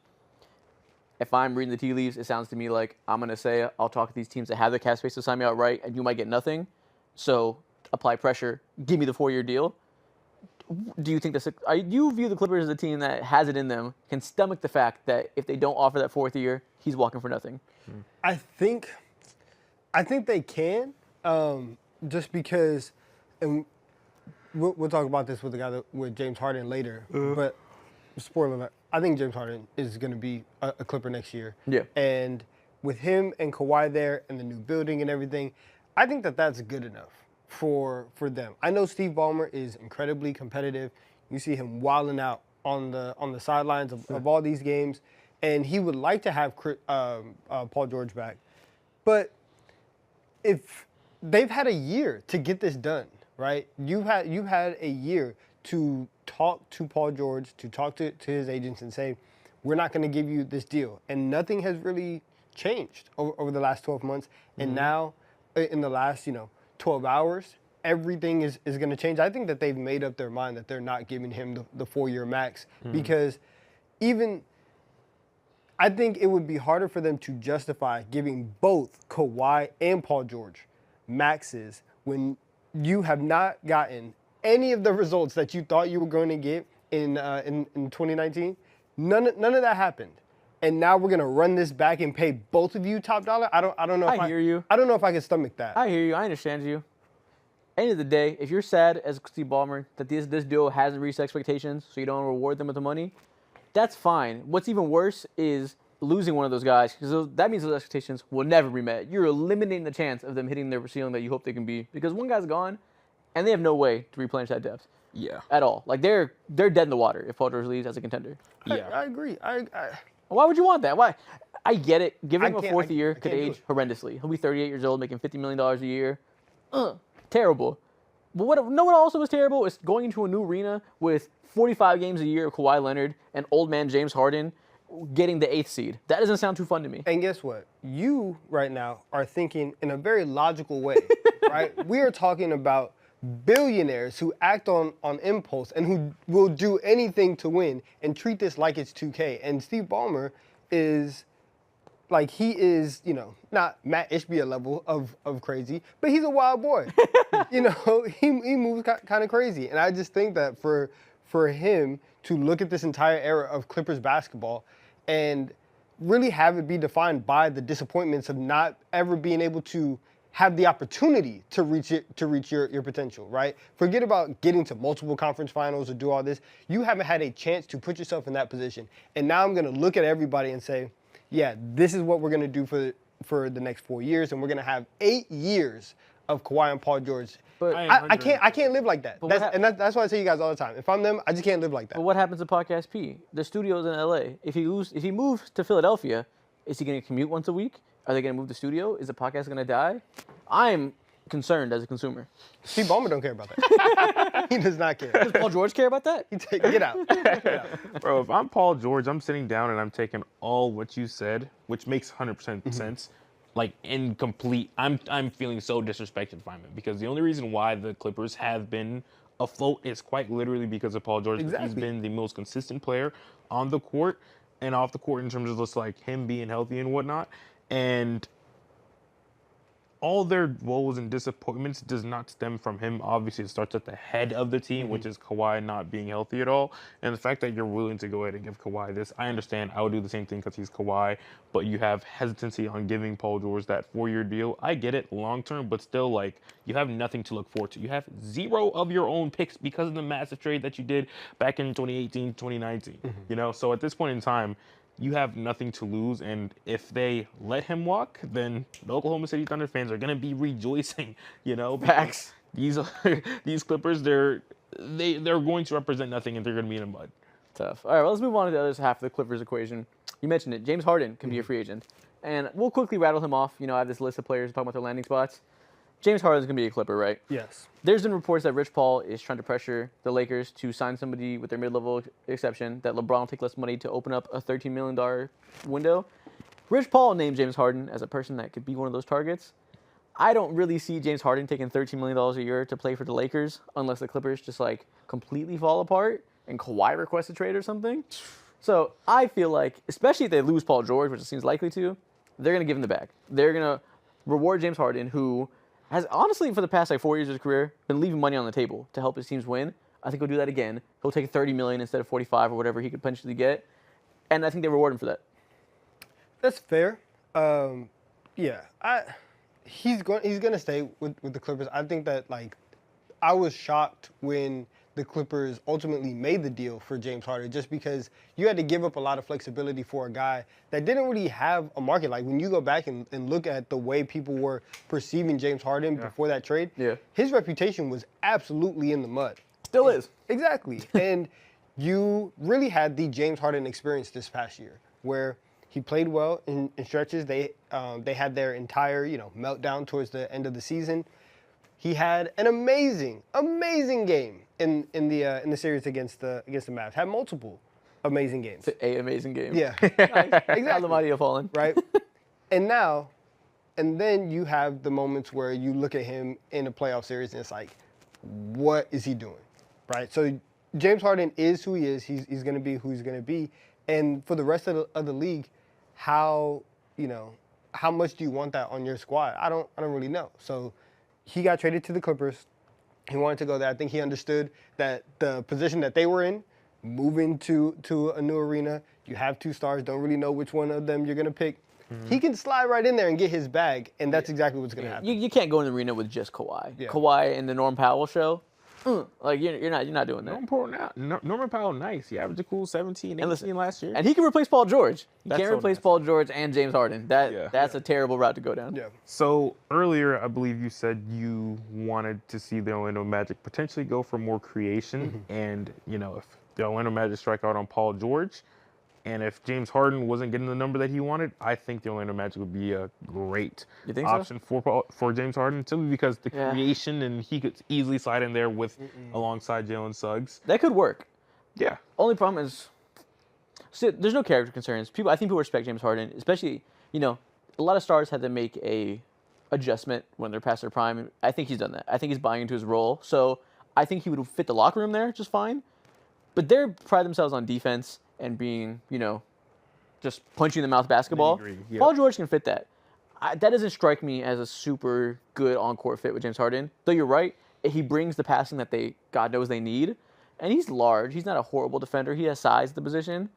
Speaker 5: If I'm reading the tea leaves, it sounds to me like I'm going to say I'll talk to these teams that have the cap space to sign me outright, and you might get nothing. So apply pressure, give me the 4-year deal. Do you think you view the Clippers as a team that has it in them, can stomach the fact that if they don't offer that 4th year, he's walking for nothing?
Speaker 6: I think they can, just because, and we'll talk about this with the guy with James Harden later. But spoiler alert, I think James Harden is going to be a Clipper next year.
Speaker 5: Yeah.
Speaker 6: And with him and Kawhi there and the new building and everything, I think that's good enough for them. I know Steve Ballmer is incredibly competitive. You see him wilding out on the sidelines of all these games, and he would like to have Paul George back. But if they've had a year to get this done, right? You've had a year to talk to Paul George, to talk to his agents and say, we're not going to give you this deal. And nothing has really changed over the last 12 months. And now, in the last 12 hours, everything is going to change. I think that they've made up their mind that they're not giving him the 4-year max, because I think it would be harder for them to justify giving both Kawhi and Paul George maxes when you have not gotten any of the results that you thought you were going to get in 2019. None of that happened. And now we're gonna run this back and pay both of you top dollar. I don't know. I hear you. I don't know if I can stomach that.
Speaker 5: I hear you. I understand you. End of the day, if you're sad as Steve Ballmer that this duo hasn't reached expectations, so you don't reward them with the money, that's fine. What's even worse is losing one of those guys, because that means those expectations will never be met. You're eliminating the chance of them hitting their ceiling that you hope they can be, because one guy's gone, and they have no way to replenish that depth.
Speaker 7: Yeah.
Speaker 5: At all. Like, they're dead in the water if Paul George leaves as a contender.
Speaker 7: Yeah.
Speaker 6: I agree.
Speaker 5: Why would you want that? Why? I get it. Giving him a
Speaker 6: can't-
Speaker 5: fourth
Speaker 6: I-
Speaker 5: year
Speaker 6: I
Speaker 5: could
Speaker 6: can't do
Speaker 5: age horrendously. He'll be 38 years old, making $50 million a year. Terrible. But what also was terrible is going into a new arena with 45 games a year of Kawhi Leonard and old man James Harden getting the 8th seed. That doesn't sound too fun to me.
Speaker 6: And guess what? You right now are thinking in a very logical way, right? We are talking about billionaires who act on impulse and who will do anything to win and treat this like it's 2K. And Steve Ballmer is like, he is, not Matt Ishbia level of crazy, but he's a wild boy. He moves kind of crazy. And I just think that for him to look at this entire era of Clippers basketball and really have it be defined by the disappointments of not ever being able to have the opportunity to reach your potential, right? Forget about getting to multiple conference finals or do all this. You haven't had a chance to put yourself in that position. And now I'm going to look at everybody and say, yeah, this is what we're going to do for the next 4 years, and we're going to have 8 years of Kawhi and Paul George.
Speaker 5: But
Speaker 6: I can't live like that. That's why I tell you guys all the time. If I'm them, I just can't live like that.
Speaker 5: But what happens to Podcast P? The studio's in LA. If he moves to Philadelphia, is he going to commute once a week? Are they going to move the studio? Is the podcast going to die? I'm concerned as a consumer.
Speaker 6: Steve Ballmer don't care about that. He does not care.
Speaker 5: Does Paul George care about that?
Speaker 6: Get out. Get out.
Speaker 7: Bro, if I'm Paul George, I'm sitting down and I'm taking all what you said, which makes 100% sense, like incomplete. I'm feeling so disrespected by him because the only reason why the Clippers have been afloat is quite literally because of Paul George.
Speaker 6: Exactly.
Speaker 7: He's been the most consistent player on the court and off the court in terms of just like him being healthy and whatnot. And all their woes and disappointments does not stem from him. Obviously, it starts at the head of the team, which is Kawhi not being healthy at all. And the fact that you're willing to go ahead and give Kawhi this, I understand. I would do the same thing because he's Kawhi, but you have hesitancy on giving Paul George that 4-year deal. I get it long term, but still, like, you have nothing to look forward to. You have 0 of your own picks because of the massive trade that you did back in 2018, 2019. So at this point in time, you have nothing to lose, and if they let him walk, then the Oklahoma City Thunder fans are gonna be rejoicing.
Speaker 5: Facts.
Speaker 7: These Clippers, they're going to represent nothing, and they're gonna be in the mud.
Speaker 5: Tough. All right, well, let's move on to the other half of the Clippers equation. You mentioned it. James Harden can be a free agent, and we'll quickly rattle him off. I have this list of players talking about their landing spots. James Harden's going to be a Clipper, right?
Speaker 6: Yes.
Speaker 5: There's been reports that Rich Paul is trying to pressure the Lakers to sign somebody with their mid-level exception, that LeBron will take less money to open up a $13 million window. Rich Paul named James Harden as a person that could be one of those targets. I don't really see James Harden taking $13 million a year to play for the Lakers unless the Clippers just completely fall apart and Kawhi requests a trade or something. So I feel like, especially if they lose Paul George, which it seems likely to, they're going to give him the bag. They're going to reward James Harden, who has honestly, for the past 4 years of his career, been leaving money on the table to help his teams win. I think he'll do that again. He'll take $30 million instead of $45 or whatever he could potentially get, and I think they reward him for that.
Speaker 6: That's fair. Yeah, he's going to stay with the Clippers. I think that I was shocked when the Clippers ultimately made the deal for James Harden, just because you had to give up a lot of flexibility for a guy that didn't really have a market. Like, when you go back and look at the way people were perceiving James Harden before that trade, his reputation was absolutely in the mud.
Speaker 5: Still is.
Speaker 6: Exactly. And you really had the James Harden experience this past year, where he played well in stretches. They had their entire meltdown towards the end of the season. He had an amazing game in the series against the Mavs. Had multiple amazing games.
Speaker 5: An amazing game.
Speaker 6: Yeah,
Speaker 5: exactly. Alamadio fallen.
Speaker 6: Right, and then you have the moments where you look at him in a playoff series and it's like, what is he doing? Right. So James Harden is who he is. He's going to be who he's going to be. And for the rest of the league, how much do you want that on your squad? I don't really know. So he got traded to the Clippers. He wanted to go there. I think he understood that the position that they were in, moving to a new arena. You have 2 stars, don't really know which one of them you're going to pick. He can slide right in there and get his bag, and that's exactly what's going to happen.
Speaker 5: You can't go in the arena with just Kawhi.
Speaker 6: Yeah.
Speaker 5: Kawhi in the Norm Powell show, like you're not doing that.
Speaker 7: Norman Powell, nice. He averaged a cool 17, 18 last year.
Speaker 5: And he can replace Paul George. He
Speaker 7: That's
Speaker 5: can't
Speaker 7: so
Speaker 5: replace
Speaker 7: nice.
Speaker 5: Paul George and James Harden. That's a terrible route to go down.
Speaker 6: Yeah.
Speaker 7: So earlier, I believe you said you wanted to see the Orlando Magic potentially go for more creation, and if the Orlando Magic strike out on Paul George, and if James Harden wasn't getting the number that he wanted, I think the Orlando Magic would be a great
Speaker 5: You think so?
Speaker 7: option for James Harden, simply because the creation, and he could easily slide in there with alongside Jalen Suggs.
Speaker 5: That could work.
Speaker 7: Yeah.
Speaker 5: Only problem is, there's no character concerns. I think people respect James Harden, especially, a lot of stars had to make a adjustment when they're past their prime. I think he's done that. I think he's buying into his role. So I think he would fit the locker room there just fine. But they pride themselves on defense and being, just punching in the mouth basketball.
Speaker 7: Yep.
Speaker 5: Paul George can fit that. That doesn't strike me as a super good on-court fit with James Harden. Though you're right, he brings the passing that God knows they need. And he's large. He's not a horrible defender. He has size at the position.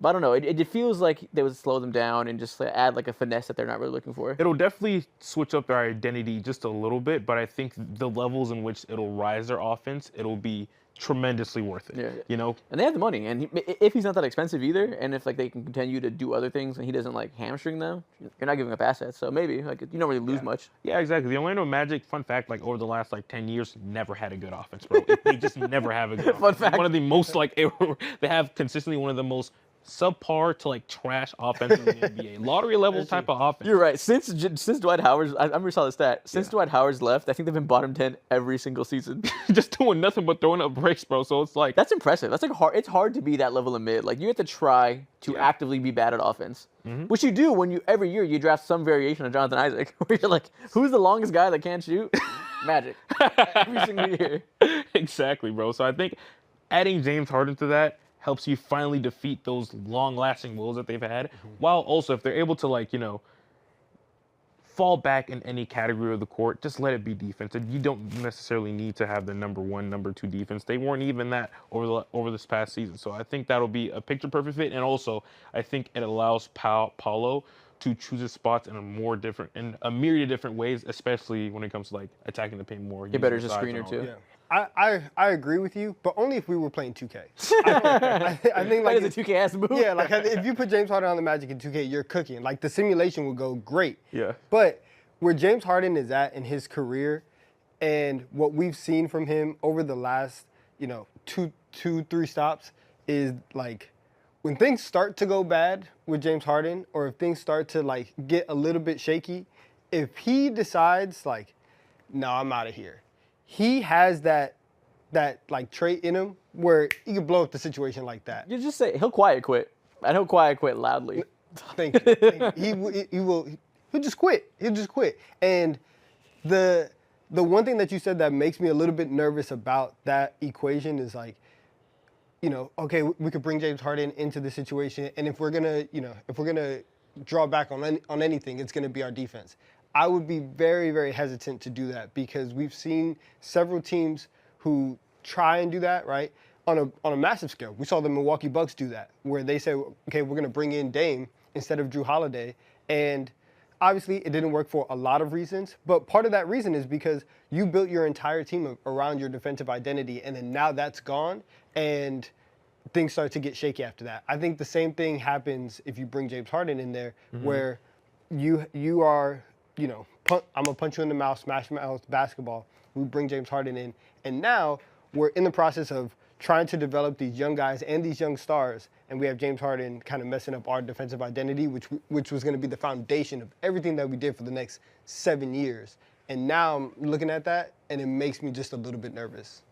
Speaker 5: But I don't know. It feels like they would slow them down and just add like a finesse that they're not really looking for.
Speaker 7: It'll definitely switch up their identity just a little bit, but I think the levels in which it'll rise their offense, it'll be tremendously worth it.
Speaker 5: Yeah. And they have the money, and if he's not that expensive either, and if they can continue to do other things, and he doesn't hamstring them, you're not giving up assets. So maybe you don't really lose much.
Speaker 7: Yeah, exactly. The Orlando Magic, fun fact, over the last 10 years, never had a good offense, bro. They just never have a good offense.
Speaker 5: Fun fact.
Speaker 7: One of the most they have consistently one of the most subpar to trash offenses in the NBA. Lottery level type of offense.
Speaker 5: You're right. Since Dwight Howard's, I remember saw the stat. Since Dwight Howard's left, I think they've been bottom 10 every single season.
Speaker 7: Just doing nothing but throwing up bricks, bro. So it's
Speaker 5: that's impressive. That's hard. It's hard to be that level of mid. You have to try to actively be bad at offense, which you do when every year you draft some variation of Jonathan Isaac, where you're like, who's the longest guy that can't shoot? Magic. Every single year.
Speaker 7: Exactly, bro. So I think adding James Harden to that helps you finally defeat those long-lasting woes that they've had, while also, if they're able to, fall back in any category of the court, just let it be defense. And you don't necessarily need to have the number 1, number 2 defense. They weren't even that over this past season. So I think that'll be a picture-perfect fit. And also, I think it allows Paulo to choose his spots in a myriad of different ways, especially when it comes to attacking the paint more.
Speaker 5: Get better as a screener too.
Speaker 6: Yeah. I agree with you, but only if we were playing 2K. I think
Speaker 5: it's a 2K ass move.
Speaker 6: Yeah, if you put James Harden on the Magic in 2K, you're cooking. The simulation would go great.
Speaker 7: Yeah.
Speaker 6: But where James Harden is at in his career, and what we've seen from him over the last, 2-3 stops, is when things start to go bad with James Harden, or if things start to get a little bit shaky, if he decides no, I'm out of here. He has that trait in him where he can blow up the situation like that.
Speaker 5: You just say he'll quiet quit, and he'll quiet quit loudly.
Speaker 6: Thank you. He'll just quit. He'll just quit. And the one thing that you said that makes me a little bit nervous about that equation is okay, we could bring James Harden into the situation, and if we're gonna draw back on anything, it's gonna be our defense. I would be very, very hesitant to do that because we've seen several teams who try and do that, right, on a massive scale. We saw the Milwaukee Bucks do that, where they say, okay, we're going to bring in Dame instead of Drew Holiday. And obviously it didn't work for a lot of reasons, but part of that reason is because you built your entire team around your defensive identity, and then now that's gone, and things start to get shaky after that. I think the same thing happens if you bring James Harden in there, where you are, I'm going to punch you in the mouth, smash mouth basketball. We bring James Harden in. And now we're in the process of trying to develop these young guys and these young stars. And we have James Harden kind of messing up our defensive identity, which was going to be the foundation of everything that we did for the next 7 years. And now I'm looking at that, and it makes me just a little bit nervous.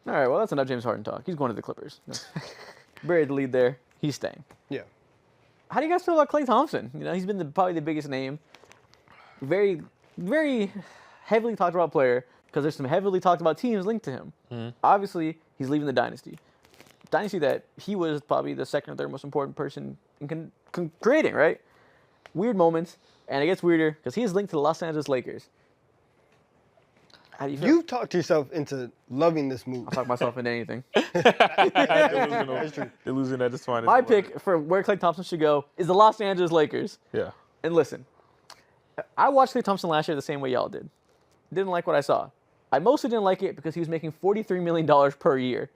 Speaker 5: All right, well, that's enough James Harden talk. He's going to the Clippers. Buried the lead there. He's staying.
Speaker 6: Yeah.
Speaker 5: How do you guys feel about Klay Thompson? He's been probably the biggest name. Very, very heavily talked about player because there's some heavily talked about teams linked to him. Obviously, he's leaving the dynasty. Dynasty that he was probably the second or third most important person in creating, right? Weird moments, and it gets weirder because he is linked to the Los Angeles Lakers. How do you feel?
Speaker 6: You've talked yourself into loving this move.
Speaker 5: I'll talk myself into anything.
Speaker 6: That's true.
Speaker 7: They're losing at its finest.
Speaker 5: My pick for where Klay Thompson should go is the Los Angeles Lakers.
Speaker 7: Yeah.
Speaker 5: And listen, I watched Klay Thompson last year the same way y'all did. Didn't like what I saw. I mostly didn't like it because he was making $43 million per year.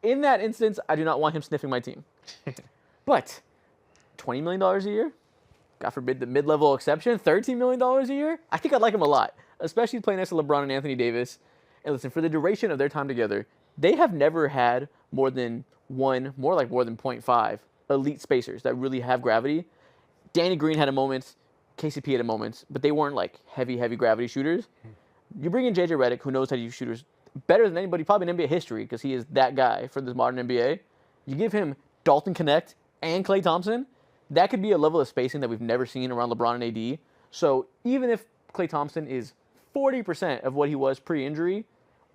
Speaker 5: In that instance, I do not want him sniffing my team. But $20 million a year? God forbid the mid-level exception, $13 million a year? I think I'd like him a lot, especially playing next to LeBron and Anthony Davis. And listen, for the duration of their time together, they have never had more than 0.5 elite spacers that really have gravity. Danny Green had a moment, KCP had a moment, but they weren't like heavy gravity shooters. You bring in JJ Redick, who knows how to use shooters better than anybody probably in NBA history because he is that guy for this modern NBA. You give him Dalton Connect and Klay Thompson, that could be a level of spacing that we've never seen around LeBron and AD. So even if Klay Thompson is 40% of what he was pre-injury,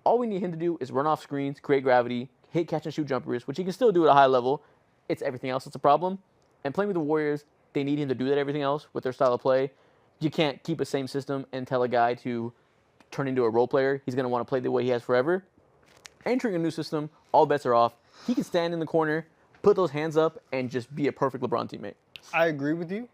Speaker 5: all we need him to do is run off screens, create gravity, hit catch and shoot jumpers, which he can still do at a high level. It's everything else that's a problem. And playing with the Warriors, they need him to do that everything else with their style of play. You can't keep a same system and tell a guy to turn into a role player. He's going to want to play the way he has forever. Entering a new system, all bets are off. He can stand in the corner, put those hands up, and just be a perfect LeBron teammate.
Speaker 6: I agree with you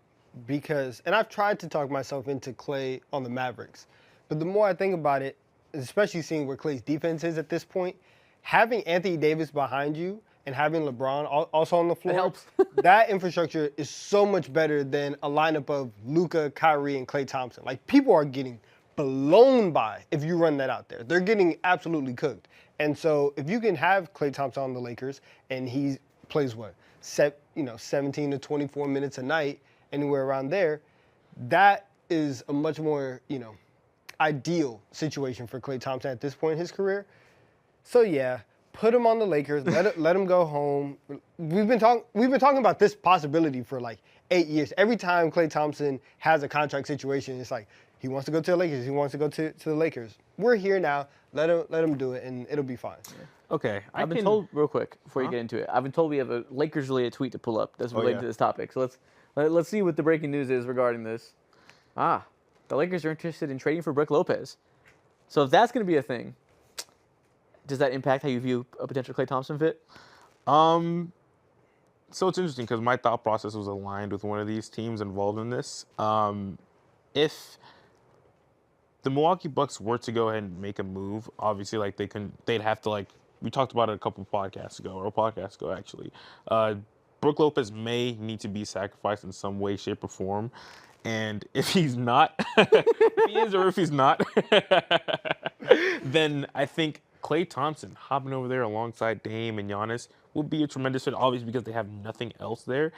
Speaker 6: because, and I've tried to talk myself into Klay on the Mavericks, but the more I think about it, especially seeing where Klay's defense is at this point, having Anthony Davis behind you and having LeBron also on the floor,
Speaker 5: helps.
Speaker 6: that infrastructure is so much better than a lineup of Luka, Kyrie, and Klay Thompson. Like, people are getting blown by if you run that out there. They're getting absolutely cooked. And so if you can have Klay Thompson on the Lakers and he plays 17 to 24 minutes a night, anywhere around there, that is a much more, ideal situation for Klay Thompson at this point in his career. So yeah, put him on the Lakers, let him go home. We've been talking about this possibility for like 8 years. Every time Klay Thompson has a contract situation, it's like he wants to go to the Lakers, he wants to go to the Lakers. We're here now. Let him do it, and it'll be fine. Yeah.
Speaker 7: Okay.
Speaker 5: I've been told, real quick, before you get into it, I've been told we have a Lakers-related tweet to pull up that's related to this topic. So let's see what the breaking news is regarding this. The Lakers are interested in trading for Brook Lopez. So if that's going to be a thing, does that impact how you view a potential Klay Thompson fit?
Speaker 7: So it's interesting because my thought process was aligned with one of these teams involved in this. If the Milwaukee Bucks were to go ahead and make a move, obviously, they'd have to, we talked about it a couple podcasts ago, or a podcast ago, actually. Brook Lopez may need to be sacrificed in some way, shape, or form. And if he's not, if he is or if he's not, then I think Klay Thompson hopping over there alongside Dame and Giannis would be a tremendous fit, obviously, because they have nothing else there.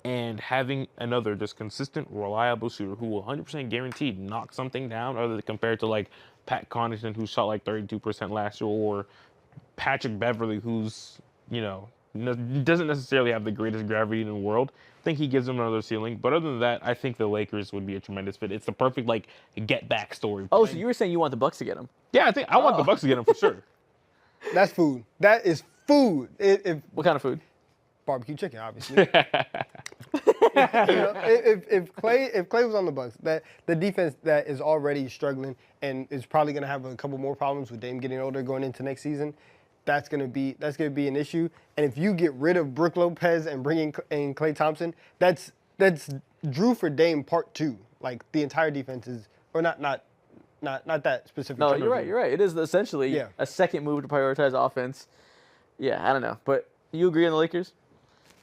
Speaker 7: And having another just consistent, reliable shooter who will 100% guaranteed knock something down, other than compared to Pat Connaughton, who shot 32% last year, or Patrick Beverly, who's, doesn't necessarily have the greatest gravity in the world. I think he gives them another ceiling. But other than that, I think the Lakers would be a tremendous fit. It's the perfect get back story.
Speaker 5: Oh, so you were saying you want the Bucks to get him?
Speaker 7: Yeah, I want the Bucks to get him for sure.
Speaker 6: That's food. That is food.
Speaker 5: What kind of food?
Speaker 6: Barbecue chicken, obviously. If Klay was on the Bucks, that the defense that is already struggling and is probably going to have a couple more problems with Dame getting older going into next season, that's going to be an issue. And if you get rid of Brook Lopez and bring in Klay Thompson, that's Drew for Dame part 2. The entire defense is, or not that specific.
Speaker 5: No, you're right. It is essentially a second move to prioritize offense. Yeah, I don't know, but you agree on the Lakers?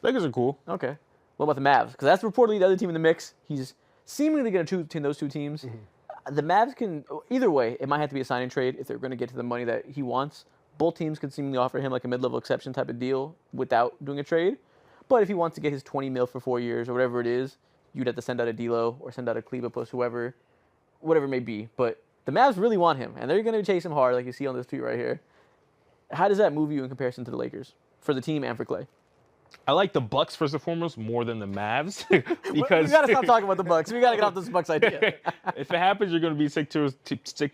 Speaker 7: Lakers are cool.
Speaker 5: Okay. What about the Mavs? Because that's reportedly the other team in the mix. He's seemingly going to choose between those two teams. Mm-hmm. The Mavs can, either way, it might have to be a sign and trade if they're going to get to the money that he wants. Both teams could seemingly offer him a mid-level exception type of deal without doing a trade. But if he wants to get his $20 million for 4 years or whatever it is, you'd have to send out a D'Lo or send out a Kleba plus whoever, whatever it may be. But the Mavs really want him, and they're going to chase him hard like you see on this tweet right here. How does that move you in comparison to the Lakers for the team and for Klay?
Speaker 7: I like the Bucks first and foremost more than the Mavs
Speaker 5: because we gotta stop talking about the Bucks. We gotta get off this Bucks idea.
Speaker 7: If it happens, you're gonna be sick to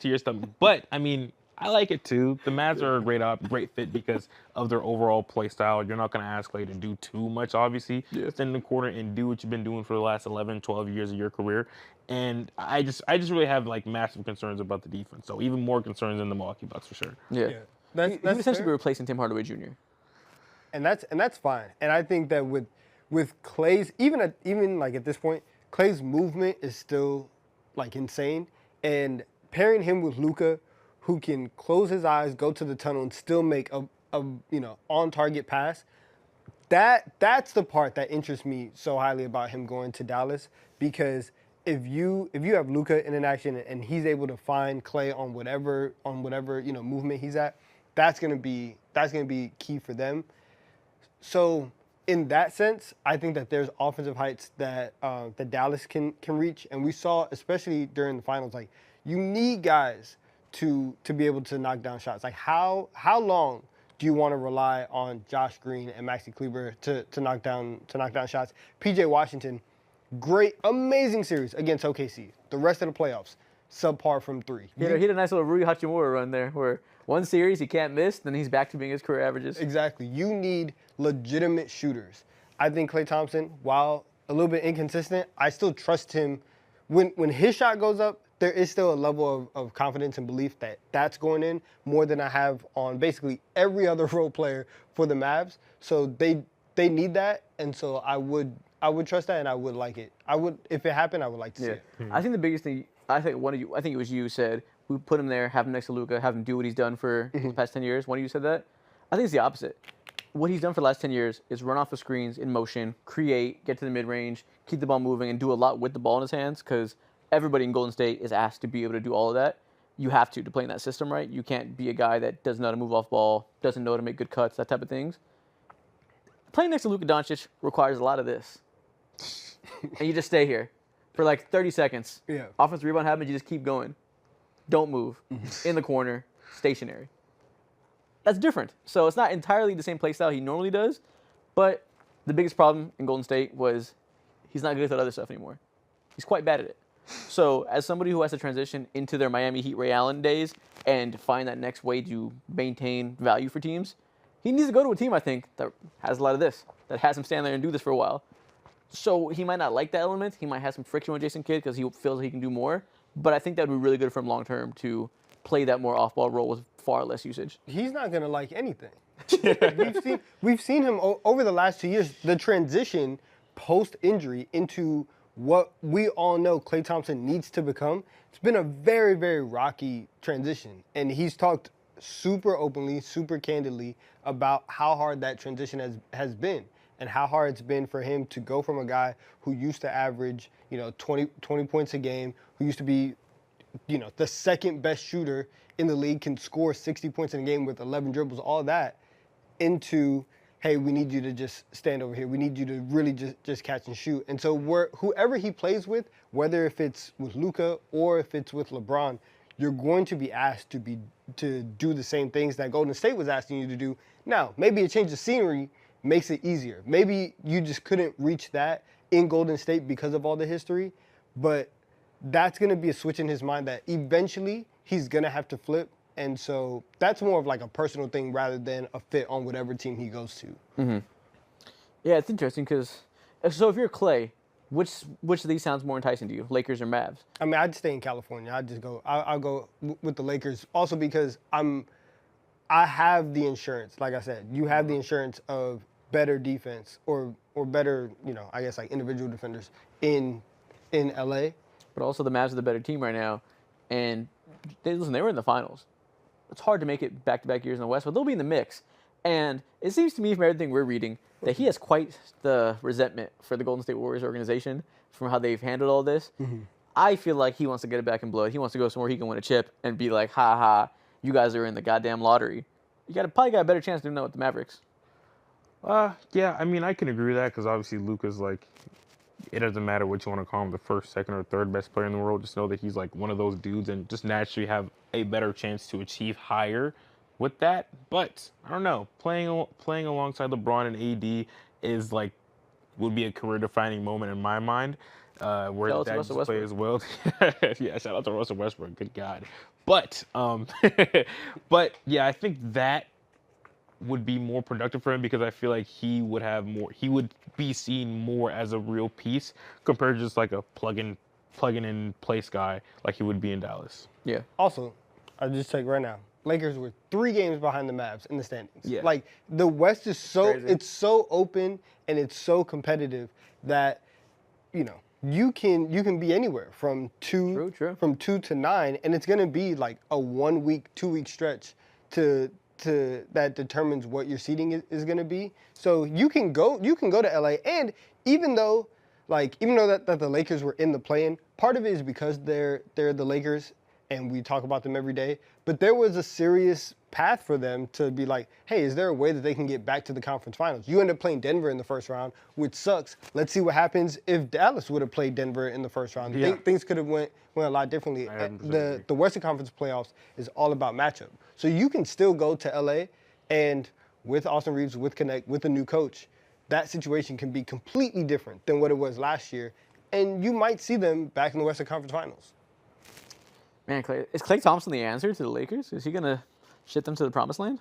Speaker 7: your stomach. But I mean, I like it too. The Mavs are a great fit because of their overall play style. You're not going to ask Klay to do too much, obviously.
Speaker 5: Yeah.
Speaker 7: Stand in the corner and do what you've been doing for the last 11, 12 years of your career. And I just really have like massive concerns about the defense. So even more concerns than the Milwaukee Bucks for sure.
Speaker 5: Yeah.
Speaker 6: Yeah.
Speaker 5: He would
Speaker 6: That's
Speaker 5: essentially
Speaker 6: fair.
Speaker 5: be replacing Tim Hardaway Jr.
Speaker 6: And that's fine. And I think that with Klay's even at this point, Klay's movement is still like insane. And pairing him with Luka, who can close his eyes, go to the tunnel, and still make a on target pass. That's the part that interests me so highly about him going to Dallas, because if you have Luka in action and he's able to find Klay on whatever movement he's at, that's gonna be key for them. So in that sense, I think that there's offensive heights that Dallas can reach, and we saw especially during the finals, like you need guys to be able to knock down shots. Like how long do you want to rely on Josh Green and Maxi Kleber to knock down shots? PJ Washington, great, amazing series against OKC. The rest of the playoffs, subpar from three.
Speaker 5: He had a nice little Rui Hachimura run there, where one series he can't miss, then he's back to being his career averages.
Speaker 6: Exactly. You need legitimate shooters. I think Klay Thompson, while a little bit inconsistent, I still trust him. When his shot goes up, there is still a level of confidence and belief that that's going in more than I have on basically every other role player for the Mavs. So they need that, and so I would trust that, and I would like it. I would, if it happened, I would like to see it.
Speaker 5: I think the biggest thing, I think it was you said, we put him there, have him next to Luka, have him do what he's done for the past 10 years. One of you said that. I think it's the opposite. What he's done for the last 10 years is run off the screens in motion, create, get to the mid-range, keep the ball moving, and do a lot with the ball in his hands, because everybody in Golden State is asked to be able to do all of that. You have to play in that system, right? You can't be a guy that doesn't know how to move off ball, doesn't know how to make good cuts, that type of things. Playing next to Luka Doncic requires a lot of this. And you just stay here for like 30 seconds.
Speaker 6: Yeah.
Speaker 5: Offensive rebound happens, you just keep going. Don't move. In the corner, stationary. That's different. So it's not entirely the same play style he normally does, but the biggest problem in Golden State was he's not good at that other stuff anymore. He's quite bad at it. So as somebody who has to transition into their Miami Heat Ray Allen days and find that next way to maintain value for teams, he needs to go to a team, I think, that has a lot of this, that has him stand there and do this for a while. So he might not like that element. He might have some friction with Jason Kidd because he feels he can do more. But I think that would be really good for him long term to play that more off-ball role with far less usage.
Speaker 6: He's not gonna like anything. we've seen him over the last 2 years. The transition post-injury into what we all know Klay Thompson needs to become. It's been a very, very rocky transition, and he's talked super openly, super candidly about how hard that transition has been, and how hard it's been for him to go from a guy who used to average, 20 points a game, who used to be, the second best shooter in the league, can score 60 points in a game with 11 dribbles, all that, into, hey, we need you to just stand over here. We need you to really just catch and shoot. And so whoever he plays with, whether if it's with Luka or if it's with LeBron, you're going to be asked to do the same things that Golden State was asking you to do. Now, maybe a change of scenery makes it easier. Maybe you just couldn't reach that in Golden State because of all the history, but that's going to be a switch in his mind that eventually he's going to have to flip. And so that's more of like a personal thing rather than a fit on whatever team he goes to.
Speaker 5: Mm-hmm. Yeah, it's interesting because, so if you're Klay, which of these sounds more enticing to you, Lakers or Mavs?
Speaker 6: I mean, I'd stay in California. I'll go with the Lakers. Also because I have the insurance. Like I said, you have the insurance of better defense or better, I guess like individual defenders in LA.
Speaker 5: But also the Mavs are the better team right now, and they were in the finals. It's hard to make it back-to-back years in the West, but they'll be in the mix. And it seems to me from everything we're reading that he has quite the resentment for the Golden State Warriors organization from how they've handled all this. Mm-hmm. I feel like he wants to get it back in blood. He wants to go somewhere he can win a chip and be like, ha ha, you guys are in the goddamn lottery. You probably got a better chance doing that with the Mavericks.
Speaker 7: Yeah, I mean, I can agree with that because obviously Luka's like, it doesn't matter what you want to call him, the first, second, or third best player in the world. Just know that he's like one of those dudes and just naturally have a better chance to achieve higher with that. But I don't know, playing alongside LeBron and AD is like, would be a career-defining moment in my mind. where
Speaker 5: Shout out to
Speaker 7: that
Speaker 5: Russell
Speaker 7: just plays well. Yeah, shout out to Russell Westbrook. Good God. But but yeah, I think that would be more productive for him because I feel like he would be seen more as a real piece compared to just like a plug-in place guy like he would be in Dallas.
Speaker 5: Yeah.
Speaker 6: Also, I just checked right now. Lakers were 3 games behind the Mavs in the standings.
Speaker 7: Yeah.
Speaker 6: Like the West is
Speaker 5: Crazy.
Speaker 6: it's so open and it's so competitive that, you know, you can be anywhere from 2 to 9, and it's gonna be like a 1 week, 2 week stretch to that determines what your seeding is gonna be. So you can go to LA, and even though that the Lakers were in the play-in, part of it is because they're the Lakers and we talk about them every day, but there was a serious path for them to be like, hey, is there a way that they can get back to the conference finals? You end up playing Denver in the first round, which sucks. Let's see what happens if Dallas would have played Denver in the first round.
Speaker 7: Yeah.
Speaker 6: Things could have went a lot differently. The Western Conference playoffs is all about matchup. So you can still go to LA, and with Austin Reeves, with Connect, with a new coach, that situation can be completely different than what it was last year, and you might see them back in the Western Conference Finals.
Speaker 5: Man, is Klay Thompson the answer to the Lakers? Is he going to ship them to the promised land?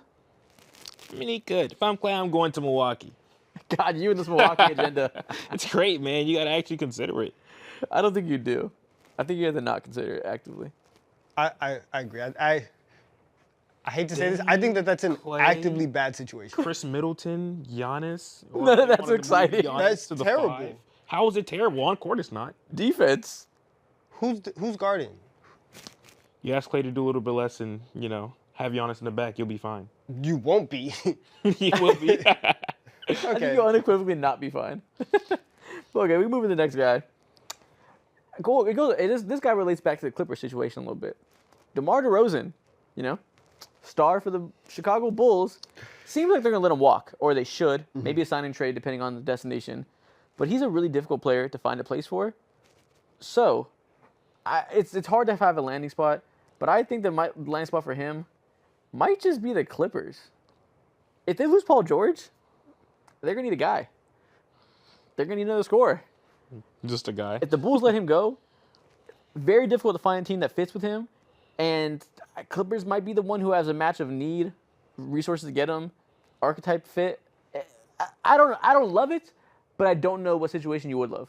Speaker 7: I mean, he could. If I'm Klay, I'm going to Milwaukee.
Speaker 5: God, you and this Milwaukee agenda.
Speaker 7: It's great, man. You got to actually consider it.
Speaker 5: I don't think you do. I think you have to not consider it actively.
Speaker 6: I agree. I hate to say this. I think that's an
Speaker 7: Klay,
Speaker 6: actively bad situation.
Speaker 7: Chris Middleton, Giannis.
Speaker 5: None of that's exciting.
Speaker 6: That's
Speaker 7: to the
Speaker 6: terrible.
Speaker 7: 5. How is it terrible? On court, it's not.
Speaker 5: Defense.
Speaker 6: Who's guarding?
Speaker 7: You ask Klay to do a little bit less and, have Giannis in the back, you'll be fine.
Speaker 6: You won't be.
Speaker 7: He will be.
Speaker 5: I think you'll unequivocally not be fine. Okay, we move to the next guy. Cool. This guy relates back to the Clippers situation a little bit. DeMar DeRozan, star for the Chicago Bulls, seems like they're going to let him walk, or they should. Mm-hmm. Maybe a sign and trade depending on the destination. But he's a really difficult player to find a place for. So, it's hard to have a landing spot, but I think the landing spot for him might just be the Clippers. If they lose Paul George, they're going to need a guy. They're going to need another scorer.
Speaker 7: Just a guy.
Speaker 5: If the Bulls let him go, very difficult to find a team that fits with him. And Clippers might be the one who has a match of need, resources to get him, archetype fit. I don't love it, but I don't know what situation you would love.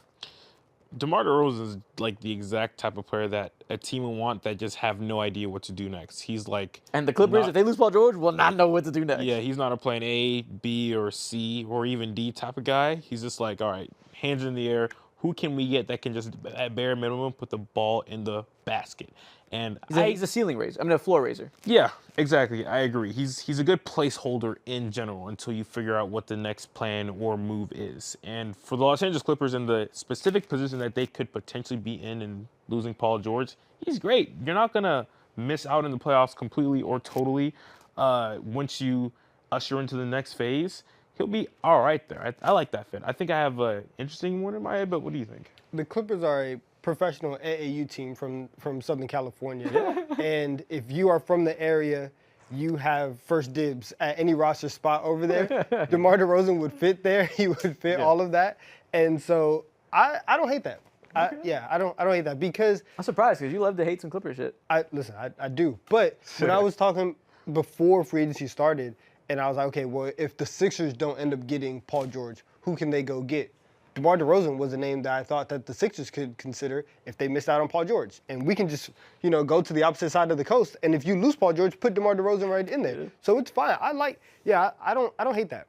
Speaker 7: DeMar DeRozan is like the exact type of player that a team would want that just have no idea what to do next. He's like...
Speaker 5: And the Clippers, if they lose Paul George, will not know what to do next.
Speaker 7: Yeah, he's not a playing A, B, or C, or even D type of guy. He's just like, all right, hands in the air. Who can we get that can just, at bare minimum, put the ball in the basket? And
Speaker 5: he's a ceiling raiser. I mean, a floor raiser.
Speaker 7: Yeah, exactly. I agree. He's a good placeholder in general until you figure out what the next plan or move is. And for the Los Angeles Clippers in the specific position that they could potentially be in and losing Paul George, he's great. You're not going to miss out in the playoffs completely or totally once you usher into the next phase. He'll be all right there. I like that fit. I think I have an interesting one in my head, but what do you think?
Speaker 6: The Clippers are a professional AAU team from Southern California. And if you are from the area, you have first dibs at any roster spot over there. DeMar DeRozan would fit there. He would fit all of that. And so I don't hate that. I don't hate that because
Speaker 5: I'm surprised because you love to hate some Clipper shit.
Speaker 6: I do. But when I was talking before free agency started, and I was like, okay, well, if the Sixers don't end up getting Paul George, who can they go get? DeMar DeRozan was a name that I thought that the Sixers could consider if they missed out on Paul George. And we can just, go to the opposite side of the coast. And if you lose Paul George, put DeMar DeRozan right in there. So it's fine. I don't hate that.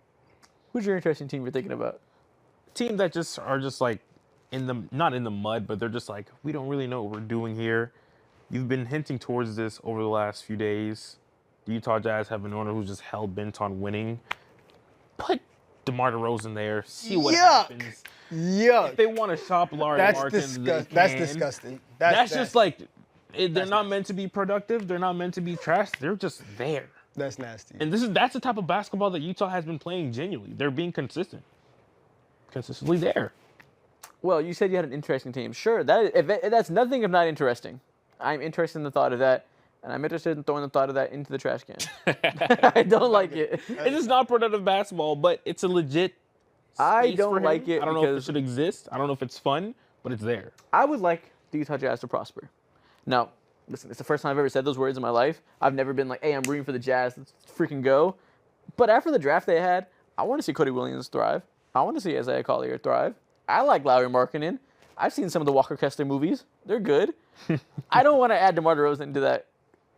Speaker 5: Who's your interesting team you're thinking about?
Speaker 7: Teams that just are just like not in the mud, but they're just like, we don't really know what we're doing here. You've been hinting towards this over the last few days. The Utah Jazz have an owner who's just hell-bent on winning. Put DeMar DeRozan there. See what happens.
Speaker 6: Yuck.
Speaker 7: If they want to shop Larry Markins,
Speaker 6: that's disgusting.
Speaker 7: That's just like, they're not meant to be productive. They're not meant to be trash. They're just there.
Speaker 6: That's nasty.
Speaker 7: And that's the type of basketball that Utah has been playing genuinely. They're being consistently there.
Speaker 5: Well, you said you had an interesting team. Sure, that's nothing if not interesting. I'm interested in the thought of that. And I'm interested in throwing the thought of that into the trash can. I don't like it.
Speaker 7: It's just not productive basketball, but it's a legit
Speaker 5: I
Speaker 7: space
Speaker 5: don't
Speaker 7: for him.
Speaker 5: like it
Speaker 7: I don't know if it should exist. I don't know if it's fun, but it's there.
Speaker 5: I would like the Utah Jazz to prosper. Now, listen, it's the first time I've ever said those words in my life. I've never been like, hey, I'm rooting for the Jazz. Let's freaking go. But after the draft they had, I want to see Cody Williams thrive. I want to see Isaiah Collier thrive. I like Lauri Markkanen. I've seen some of the Walker Kessler movies. They're good. I don't want to add DeMar DeRozan into that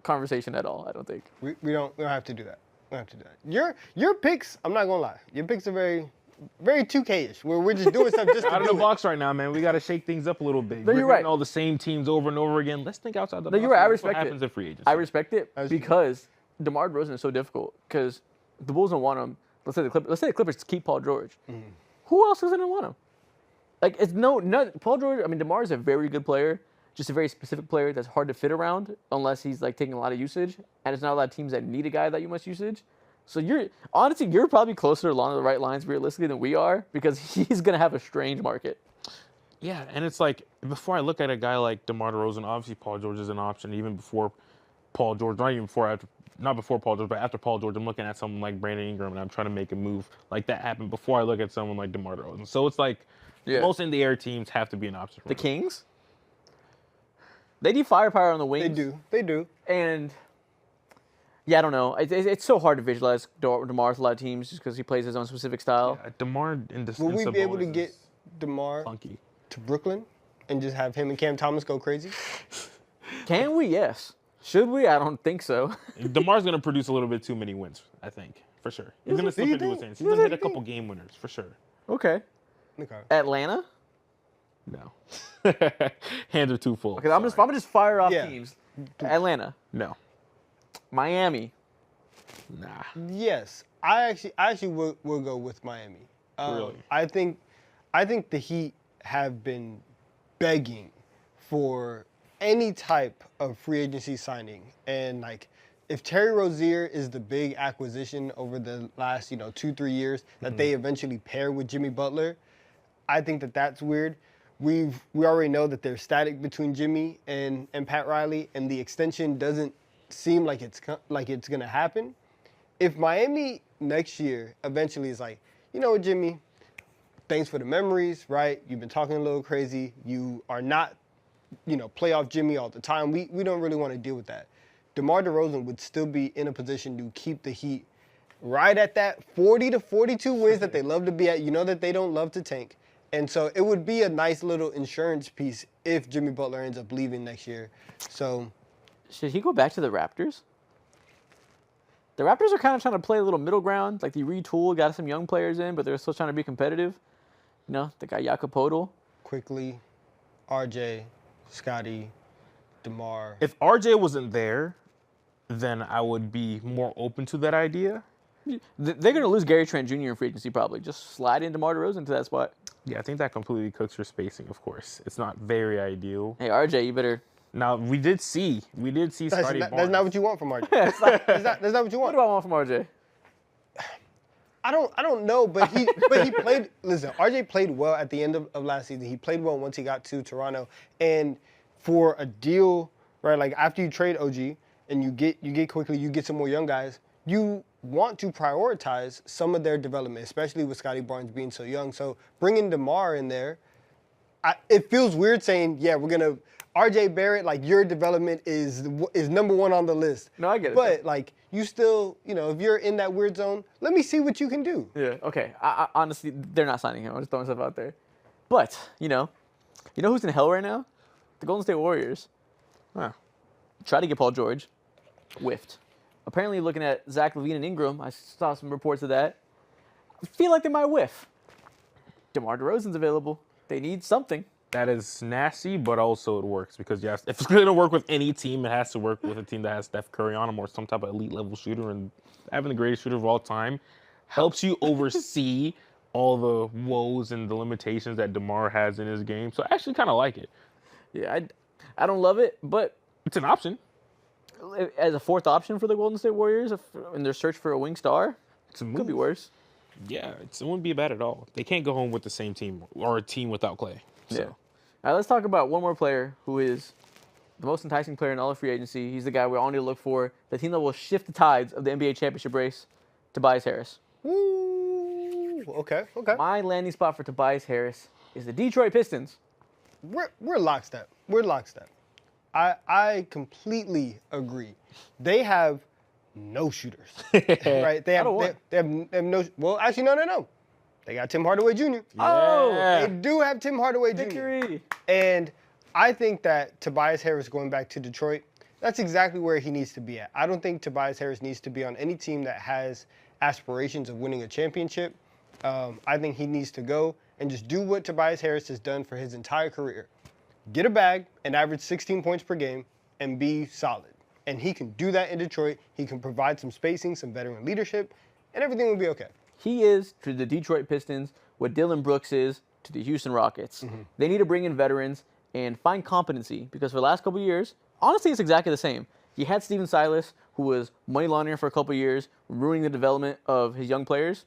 Speaker 5: conversation at all, I don't think.
Speaker 6: We don't have to do that. We don't have to do that. Your picks, I'm not gonna lie. Your picks are very 2K-ish, where we're just doing stuff just to
Speaker 7: Out of
Speaker 6: do
Speaker 7: the
Speaker 6: it.
Speaker 7: box right now, man. We got to shake things up a little bit.
Speaker 5: No, you're
Speaker 7: We're
Speaker 5: right.
Speaker 7: hitting all the same teams over and over again. Let's think outside the box.
Speaker 5: No, you're right. I
Speaker 7: That's what
Speaker 5: respect
Speaker 7: happens
Speaker 5: it.
Speaker 7: in free agency.
Speaker 5: I respect it
Speaker 6: As-
Speaker 5: because DeMar DeRozan is so difficult because the Bulls don't want him. Let's say the Clippers keep Paul George. Who else is going to want him? Like, it's no Paul George. I mean, DeMar is a very good player, just a very specific player that's hard to fit around unless he's like taking a lot of usage. And it's not a lot of teams that need a guy that much usage. So you're probably closer along the right lines realistically than we are because he's going to have a strange market.
Speaker 7: Yeah, and it's like, before I look at a guy like DeMar DeRozan, obviously Paul George is an option. Even before Paul George, not before Paul George, but after Paul George, I'm looking at someone like Brandon Ingram, and I'm trying to make a move like that happen before I look at someone like DeMar DeRozan. So it's like, most in-the-air teams have to be an option for
Speaker 5: The
Speaker 7: him.
Speaker 5: Kings, they need firepower on the wings.
Speaker 6: They do.
Speaker 5: And yeah, I don't know. It's so hard to visualize DeMar with a lot of teams just because he plays his own specific style.
Speaker 7: DeMar in this.
Speaker 6: Will we be able to get DeMar
Speaker 7: funky
Speaker 6: to Brooklyn and just have him and Cam Thomas go crazy?
Speaker 5: Can we? Yes. Should we? I don't think so.
Speaker 7: DeMar's going to produce a little bit too many wins, I think, for sure. He's going to slip into his hands. He's going to hit a couple game winners, for sure.
Speaker 5: Okay.
Speaker 6: Okay.
Speaker 5: Atlanta?
Speaker 7: No. Hands are too full.
Speaker 5: Okay, I'm gonna just fire off
Speaker 6: Yeah.
Speaker 5: teams. Atlanta.
Speaker 7: No.
Speaker 5: Miami.
Speaker 7: Nah.
Speaker 6: Yes, I actually will go with Miami.
Speaker 7: Really?
Speaker 6: I think the Heat have been begging for any type of free agency signing, and like if Terry Rozier is the big acquisition over the last 2-3 years that they eventually pair with Jimmy Butler, I think that's weird. We already know that they're static between Jimmy and Pat Riley, and the extension doesn't seem like it's gonna happen. If Miami next year eventually is like, you know what, Jimmy, thanks for the memories, right? You've been talking a little crazy. You are not, playoff Jimmy all the time. We don't really want to deal with that. DeMar DeRozan would still be in a position to keep the Heat right at that 40 to 42 wins that they love to be at. You know that they don't love to tank. And so it would be a nice little insurance piece if Jimmy Butler ends up leaving next year. So
Speaker 5: Should he go back to the Raptors? The Raptors are kind of trying to play a little middle ground. Like, they retooled, got some young players in, but they're still trying to be competitive. They got Jakob Poeltl.
Speaker 6: quickly, RJ, Scotty, DeMar.
Speaker 7: If RJ wasn't there, then I would be more open to that idea.
Speaker 5: They're going to lose Gary Trent Jr. in free agency probably. Just slide in DeMar DeRozan to that spot.
Speaker 7: Yeah, I think that completely cooks your spacing, of course. It's not very ideal.
Speaker 5: Hey, RJ, you better...
Speaker 7: Now, we did see Scotty Barnes.
Speaker 6: That's not what you want from RJ. That's not what you
Speaker 5: What
Speaker 6: want.
Speaker 5: do I want from RJ?
Speaker 6: I don't know, but he played. Listen, RJ played well at the end of last season. He played well once he got to Toronto, and for a deal, right? Like after you trade OG and you get quickly, you get some more young guys. You want to prioritize some of their development, especially with Scotty Barnes being so young. So bringing DeMar in there, it feels weird saying, yeah, we're gonna RJ Barrett, like your development is number one on the list.
Speaker 5: No, I get it.
Speaker 6: But like you still, if you're in that weird zone, let me see what you can do.
Speaker 5: Yeah, okay. I honestly, they're not signing him. I'm just throwing stuff out there. But, you know who's in hell right now? The Golden State Warriors.
Speaker 7: Huh.
Speaker 5: Tried to get Paul George. Whiffed. Apparently looking at Zach LaVine and Ingram, I saw some reports of that. I feel like they might whiff. DeMar DeRozan's available. They need something.
Speaker 7: That is nasty, but also it works because, yes, if it's going to work with any team, it has to work with a team that has Steph Curry on them or some type of elite level shooter. And having the greatest shooter of all time helps you oversee all the woes and the limitations that DeMar has in his game. So I actually kind of like it.
Speaker 5: Yeah, I don't love it, but
Speaker 7: It's an option.
Speaker 5: as a fourth option for the Golden State Warriors in their search for a wing star,
Speaker 7: It's a
Speaker 5: could
Speaker 7: move.
Speaker 5: be worse.
Speaker 7: Yeah, it wouldn't be bad at all. They can't go home with the same team or a team without Klay. So.
Speaker 5: Yeah. All right, let's talk about one more player who is the most enticing player in all of free agency. He's the guy we all need to look for. The team that will shift the tides of the NBA championship race, Tobias Harris.
Speaker 6: Ooh, okay.
Speaker 5: My landing spot for Tobias Harris is the Detroit Pistons.
Speaker 6: we're lockstep. We're lockstep. I completely agree. They have no shooters, right? They have no. Well, actually, no. They got Tim Hardaway Jr.
Speaker 5: Oh,
Speaker 6: They do have Tim Hardaway Jr.
Speaker 5: victory.
Speaker 6: And I think that Tobias Harris going back to Detroit, that's exactly where he needs to be at. I don't think Tobias Harris needs to be on any team that has aspirations of winning a championship. I think he needs to go and just do what Tobias Harris has done for his entire career. Get a bag and average 16 points per game and be solid. And he can do that in Detroit. He can provide some spacing, some veteran leadership, and everything will be okay.
Speaker 5: He is to the Detroit Pistons what Dylan Brooks is to the Houston Rockets. They need to bring in veterans and find competency because for the last couple of years, honestly, it's exactly the same. You had Steven Silas, who was money laundering for a couple of years, ruining the development of his young players.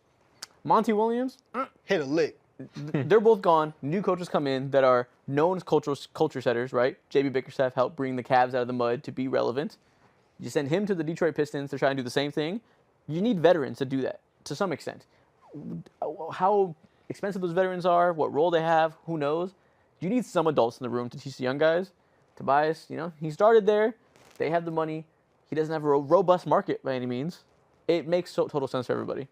Speaker 5: Monty Williams,
Speaker 6: Hit a lick.
Speaker 5: they're both gone. New coaches come in that are known as culture setters, right? JB Bickerstaff helped bring the Cavs out of the mud to be relevant. You send him to the Detroit Pistons to try and do the same thing. You need veterans to do that to some extent. How expensive those veterans are, what role they have, who knows? You need some adults in the room to teach the young guys. Tobias, he started there. They have the money. He doesn't have a robust market by any means. It makes total sense for everybody.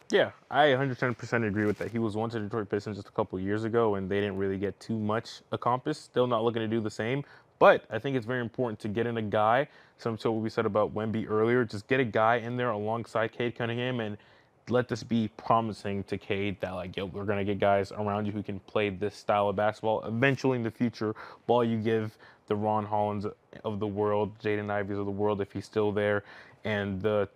Speaker 7: Yeah, I 110% agree with that. He was once a Detroit Pistons just a couple years ago, and they didn't really get too much accomplished. Still not looking to do the same. But I think it's very important to get in a guy, similar to what we said about Wemby earlier, just get a guy in there alongside Cade Cunningham and let this be promising to Cade that, we're going to get guys around you who can play this style of basketball. Eventually in the future, ball you give the Ron Hollands of the world, Jaden Ivies of the world, if he's still there, and the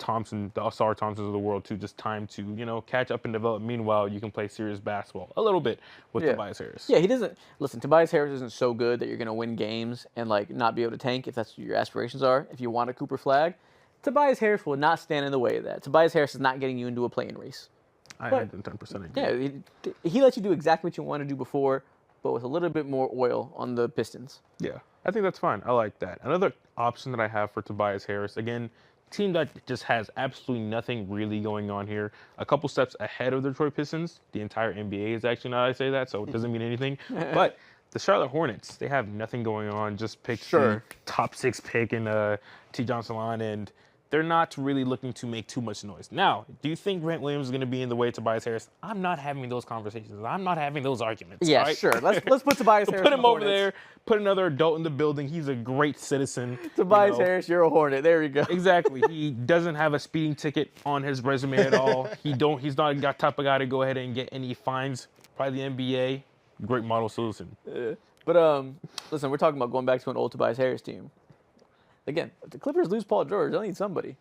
Speaker 7: Asar Thompsons of the world too, just time to, catch up and develop. Meanwhile, you can play serious basketball a little bit with Tobias Harris.
Speaker 5: Yeah, he doesn't. Listen, Tobias Harris isn't so good that you're going to win games and, not be able to tank if that's what your aspirations are. If you want a Cooper flag, Tobias Harris will not stand in the way of that. Tobias Harris is not getting you into a play-in race.
Speaker 7: I 110% agree.
Speaker 5: Yeah, he lets you do exactly what you want to do before, but with a little bit more oil on the Pistons.
Speaker 7: Yeah, I think that's fine. I like that. Another option that I have for Tobias Harris, again, team that just has absolutely nothing really going on here. A couple steps ahead of the Detroit Pistons. The entire NBA is actually, now I say that, so it doesn't mean anything. But the Charlotte Hornets, they have nothing going on. Just picked the top 6 pick in T. Johnson line, and they're not really looking to make too much noise. Now, do you think Grant Williams is going to be in the way of Tobias Harris? I'm not having those conversations. I'm not having those arguments.
Speaker 5: Yeah,
Speaker 7: right?
Speaker 5: sure. Let's put Tobias Harris
Speaker 7: put
Speaker 5: in
Speaker 7: him
Speaker 5: the
Speaker 7: over
Speaker 5: Hornets.
Speaker 7: there. Put another adult in the building. He's a great citizen.
Speaker 5: Tobias Harris, you're a Hornet. There we go.
Speaker 7: Exactly. He doesn't have a speeding ticket on his resume at all. He's not the type of guy to go ahead and get any fines by the NBA. Great model citizen.
Speaker 5: But listen, we're talking about going back to an old Tobias Harris team. Again, if the Clippers lose Paul George, they'll need somebody.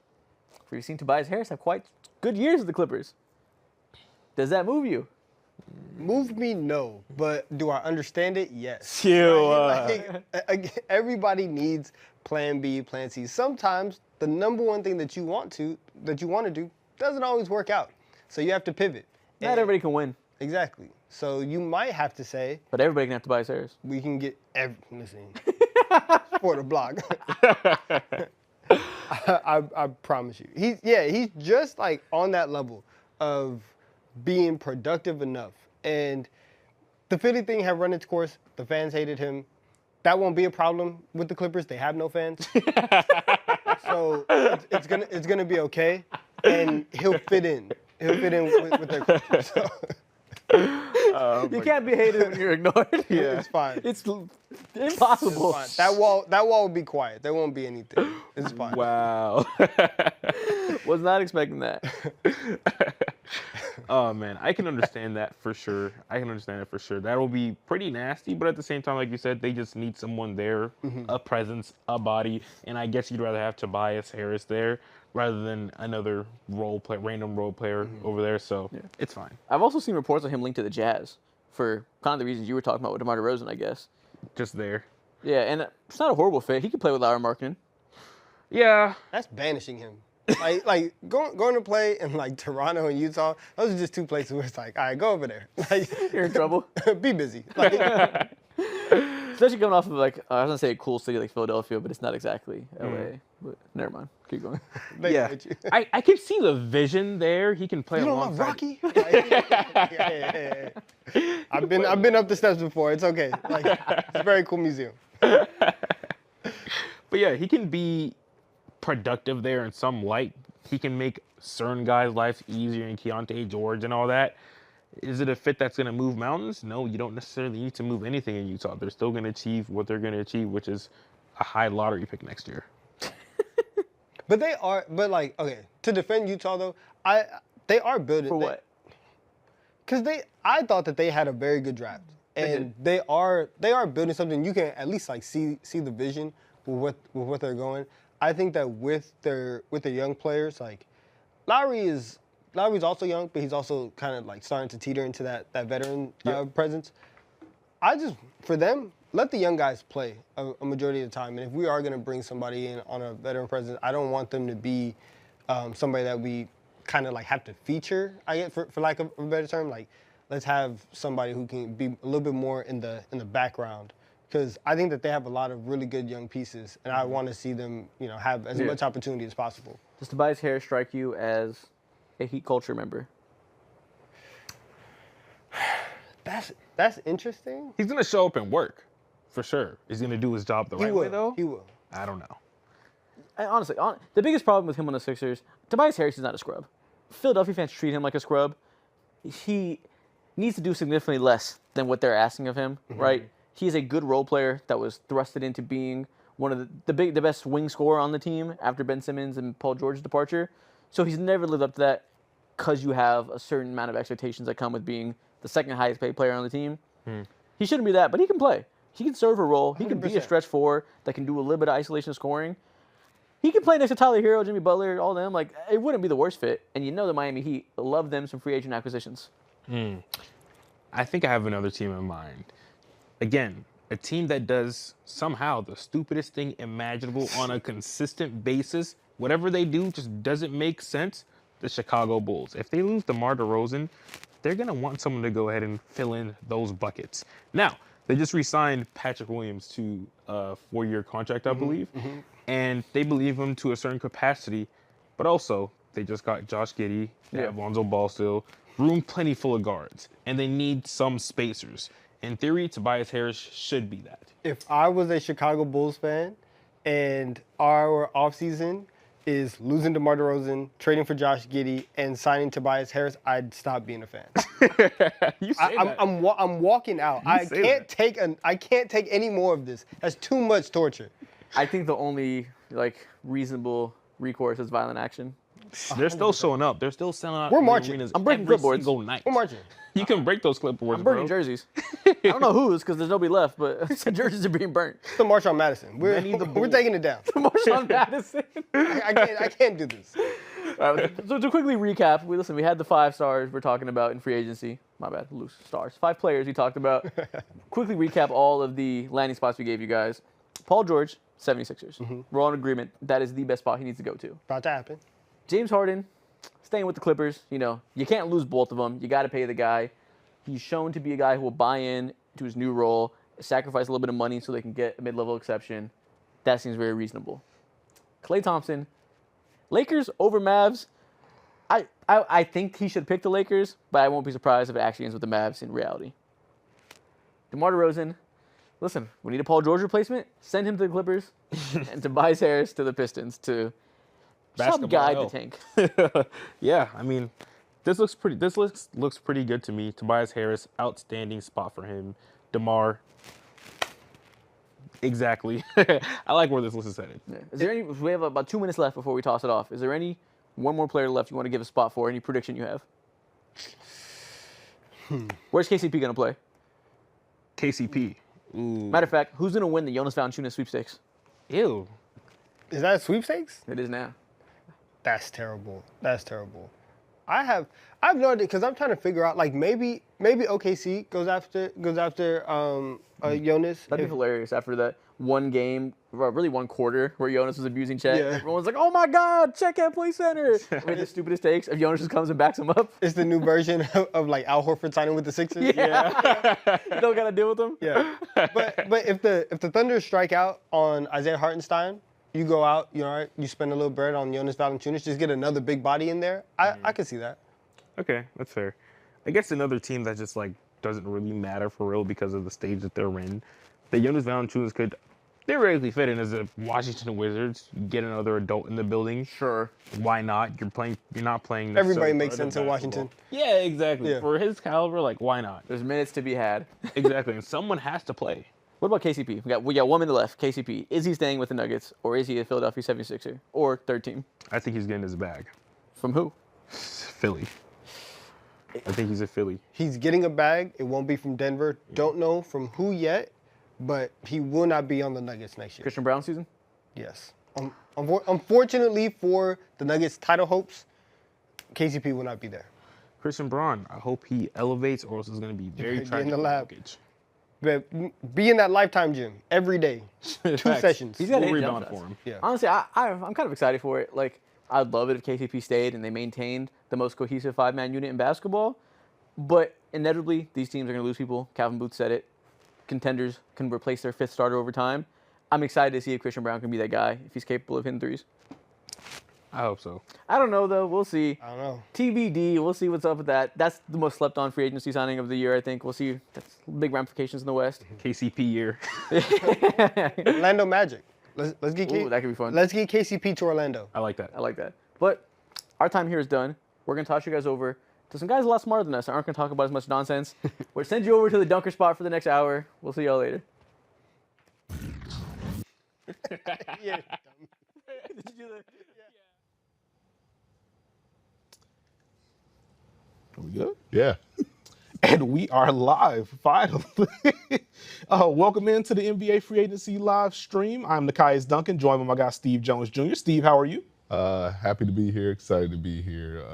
Speaker 5: We've seen Tobias Harris have quite good years with the Clippers. Does that move you?
Speaker 6: Move me, no. But do I understand it? Yes. Everybody needs plan B, plan C. Sometimes the number one thing that you want to do doesn't always work out. So you have to pivot.
Speaker 5: Not everybody can win.
Speaker 6: Exactly. So you might have to say,
Speaker 5: but everybody can have Tobias Harris.
Speaker 6: We can get listen. For the block. I promise you. He's just on that level of being productive enough. And the Philly thing had run its course. The fans hated him. That won't be a problem with the Clippers. They have no fans. So it's gonna be okay. And he'll fit in. He'll fit in with their culture. So.
Speaker 5: You can't be hated when you're ignored.
Speaker 6: Yeah, it's fine.
Speaker 5: It's impossible.
Speaker 6: It's fine. That wall will be quiet. There won't be anything. It's fine.
Speaker 7: Wow.
Speaker 5: Was not expecting that.
Speaker 7: Oh, man. I can understand that for sure. That will be pretty nasty, but at the same time, like you said, they just need someone there, a presence, a body, and I guess you'd rather have Tobias Harris there rather than another random role player over there, so it's fine.
Speaker 5: I've also seen reports of him linked to the Jazz for kind of the reasons you were talking about with DeMar DeRozan, I guess.
Speaker 7: Just there.
Speaker 5: Yeah, and it's not a horrible fit. He could play with Lauri Markkanen.
Speaker 7: Yeah.
Speaker 6: That's banishing him. Going to play in Toronto and Utah, those are just two places where it's all right, go over there.
Speaker 5: You're in trouble.
Speaker 6: Be busy.
Speaker 5: Especially coming off of I was gonna say a cool city like Philadelphia, but it's not exactly LA. But never mind. Keep going.
Speaker 7: Yeah, I can see the vision there. He can play.
Speaker 6: You don't love Rocky? Yeah. I've been up the steps before. It's okay. It's a very cool museum.
Speaker 7: But yeah, he can be productive there in some light. He can make certain guys' lives easier, and Keontae George and all that. Is it a fit that's going to move mountains? No, you don't necessarily need to move anything in Utah. They're still going to achieve what they're going to achieve, which is a high lottery pick next year.
Speaker 6: But they are. But okay, to defend Utah though, they are building.
Speaker 5: For what?
Speaker 6: Because I thought that they had a very good draft, and they are building something. You can at least see the vision with what they're going. I think that with their young players, Lowry's also young, but he's also kind of starting to teeter into that veteran presence. For them, let the young guys play a majority of the time. And if we are going to bring somebody in on a veteran presence, I don't want them to be somebody that we kind of have to feature, for lack of a better term. Let's have somebody who can be a little bit more in the background. Because I think that they have a lot of really good young pieces, and I want to see them, have as much opportunity as possible.
Speaker 5: Does Tobias Harris strike you as a Heat culture member?
Speaker 6: That's interesting.
Speaker 7: He's going to show up and work, for sure. Is he going to do his job the right way, though?
Speaker 6: He will.
Speaker 7: I don't know.
Speaker 5: Honestly, the biggest problem with him on the Sixers, Tobias Harris is not a scrub. Philadelphia fans treat him like a scrub. He needs to do significantly less than what they're asking of him, right? He is a good role player that was thrusted into being one of the best wing scorer on the team after Ben Simmons and Paul George's departure. So he's never lived up to that because you have a certain amount of expectations that come with being the second highest paid player on the team. He shouldn't be that, but he can play. He can serve a role. He can be a stretch four that can do a little bit of isolation scoring. He can play next to Tyler Hero, Jimmy Butler, all them. It wouldn't be the worst fit. And the Miami Heat love them some free agent acquisitions.
Speaker 7: I think I have another team in mind. Again, a team that does somehow the stupidest thing imaginable on a consistent basis. Whatever they do just doesn't make sense. The Chicago Bulls. If they lose DeMar DeRozan, they're going to want someone to go ahead and fill in those buckets. Now, they just re-signed Patrick Williams to a 4-year contract, I believe. And they believe him to a certain capacity. But also, they just got Josh Giddey, they have Lonzo Ball still, room plenty full of guards. And they need some spacers. In theory, Tobias Harris should be that.
Speaker 6: If I was a Chicago Bulls fan and our offseason is losing DeMar DeRozan, trading for Josh Giddey, and signing Tobias Harris, I'd stop being a fan.
Speaker 7: You say that.
Speaker 6: I'm walking out. I can't take any more of this. That's too much torture.
Speaker 5: I think the only reasonable recourse is violent action.
Speaker 7: They're still showing up. They're still selling out.
Speaker 6: We're marching.
Speaker 5: I'm breaking
Speaker 7: every
Speaker 5: clipboards.
Speaker 7: single night.
Speaker 6: We're marching.
Speaker 7: You can break those clipboards,
Speaker 5: I'm burning
Speaker 7: bro.
Speaker 5: jerseys. I don't know whose because there's nobody left, but jerseys are being burnt.
Speaker 6: It's the March on Madison. We're taking it down.
Speaker 5: March on Madison.
Speaker 6: I can't do this.
Speaker 5: All right, so to quickly recap, we had the 5 stars we're talking about in free agency. My bad, loose stars. 5 players we talked about. Quickly recap all of the landing spots we gave you guys. Paul George, 76ers. We're all in agreement. That is the best spot he needs to go to.
Speaker 6: About to happen.
Speaker 5: James Harden, staying with the Clippers. You can't lose both of them. You got to pay the guy. He's shown to be a guy who will buy in to his new role, sacrifice a little bit of money so they can get a mid-level exception. That seems very reasonable. Klay Thompson, Lakers over Mavs. I think he should pick the Lakers, but I won't be surprised if it actually ends with the Mavs in reality. DeMar DeRozan, listen, we need a Paul George replacement. Send him to the Clippers, and Tobias Harris to the Pistons to some guide the tank.
Speaker 7: Yeah, I mean, this looks pretty good to me. Tobias Harris, outstanding spot for him. DeMar, exactly. I like where this list is headed.
Speaker 5: Yeah. Is there any? We have about 2 minutes left before we toss it off. Is there one more player left you want to give a spot for? Any prediction you have? Where's KCP gonna play?
Speaker 7: KCP. Ooh.
Speaker 5: Matter of fact, who's gonna win the Jonas Valanciunas sweepstakes?
Speaker 7: Ew.
Speaker 6: Is that a sweepstakes?
Speaker 5: It is now.
Speaker 6: That's terrible. I have no idea because I'm trying to figure out maybe maybe OKC goes after Jonas.
Speaker 5: That'd be hilarious after that one game, or really one quarter, where Jonas was abusing Chet.
Speaker 6: Yeah.
Speaker 5: Everyone's like, "Oh my God, Chet can't play center." With the stupidest takes, if Jonas just comes and backs him up.
Speaker 6: It's the new version of like Al Horford signing with the Sixers.
Speaker 5: You don't gotta deal with him.
Speaker 6: Yeah. But if the Thunder strike out on Isaiah Hartenstein, you go out, you spend a little bread on Jonas Valanciunas, just get another big body in there. I can see that.
Speaker 7: Okay, that's fair. I guess another team that just like doesn't really matter for real because of the stage that they're in, the Jonas Valanciunas could theoretically fit in as a Washington Wizards. You get another adult in the building.
Speaker 5: Sure.
Speaker 7: Why not? You're not playing.
Speaker 6: Everybody makes
Speaker 7: necessarily
Speaker 6: sense in Washington.
Speaker 7: Yeah, exactly.
Speaker 6: Yeah.
Speaker 7: For his caliber, like why not?
Speaker 5: There's minutes to be had.
Speaker 7: Exactly, and someone has to play.
Speaker 5: What about KCP? We got 1 minute left. KCP, is he staying with the Nuggets, or is he a Philadelphia 76er or third team?
Speaker 7: I think he's getting his bag.
Speaker 5: From who?
Speaker 7: Philly. I think he's a Philly.
Speaker 6: He's getting a bag. It won't be from Denver. Don't know from who yet, but he will not be on the Nuggets next year.
Speaker 5: Christian Brown season?
Speaker 6: Yes. Unfortunately for the Nuggets' title hopes, KCP will not be there.
Speaker 7: Christian Braun, I hope he elevates, or else it's going to be very
Speaker 6: Get in
Speaker 7: tragic.
Speaker 6: the lab.
Speaker 7: Jokic.
Speaker 6: But be in that Lifetime gym every day, 2 sessions.
Speaker 5: He's got
Speaker 7: We'll
Speaker 5: 8 jump
Speaker 7: rebound
Speaker 5: shots.
Speaker 7: for him.
Speaker 6: Yeah.
Speaker 5: Honestly, I'm kind of excited for it. Like, I'd love it if KCP stayed and they maintained the most cohesive 5-man unit in basketball. But inevitably, these teams are going to lose people. Calvin Booth said it. Contenders can replace their 5th starter over time. I'm excited to see if Christian Brown can be that guy, if he's capable of hitting threes.
Speaker 7: I hope so.
Speaker 5: I don't know, though. We'll see.
Speaker 6: I don't know.
Speaker 5: TBD. We'll see what's up with that. That's the most slept-on free agency signing of the year, I think. We'll see. That's big ramifications in the West.
Speaker 7: KCP year.
Speaker 6: Orlando Magic. Let's get
Speaker 5: Ooh, that could be fun.
Speaker 6: Let's get KCP to Orlando.
Speaker 7: I like that.
Speaker 5: I like that. But our time here is done. We're going to toss you guys over to some guys a lot smarter than us and aren't going to talk about as much nonsense. We'll send you over to the dunker spot for the next hour. We'll see y'all later.
Speaker 6: Yeah.
Speaker 8: Are we good?
Speaker 9: Yeah.
Speaker 8: And we are live, finally. Welcome into the NBA Free Agency live stream. I'm Nikias Duncan, joined by my guy Steve Jones Jr. Steve, how are you?
Speaker 9: Happy to be here, excited to be here.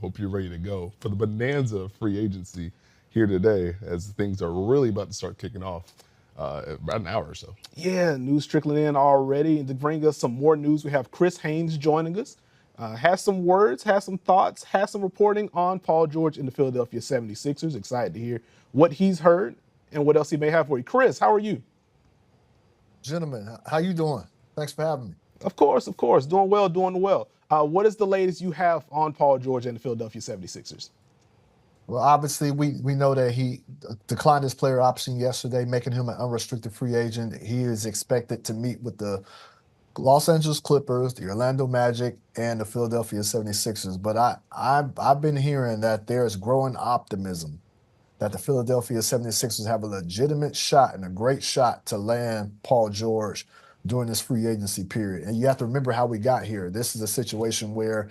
Speaker 9: Hope you're ready to go for the bonanza of free agency here today as things are really about to start kicking off about an hour or so.
Speaker 8: Yeah, news trickling in already. And to bring us some more news, we have Chris Haynes joining us. Has some words, has some thoughts, has some reporting on Paul George and the Philadelphia 76ers. Excited to hear what he's heard and what else he may have for you. Chris, how are you?
Speaker 10: Gentlemen, how you doing? Thanks for having me.
Speaker 8: Of course. Doing well. What is the latest you have on Paul George and the Philadelphia 76ers?
Speaker 10: Well, obviously, we know that he declined his player option yesterday, making him an unrestricted free agent. He is expected to meet with the Los Angeles Clippers, the Orlando Magic, and the Philadelphia 76ers. But I've been hearing that there's growing optimism that the Philadelphia 76ers have a legitimate shot and a great shot to land Paul George during this free agency period. And you have to remember how we got here. This is a situation where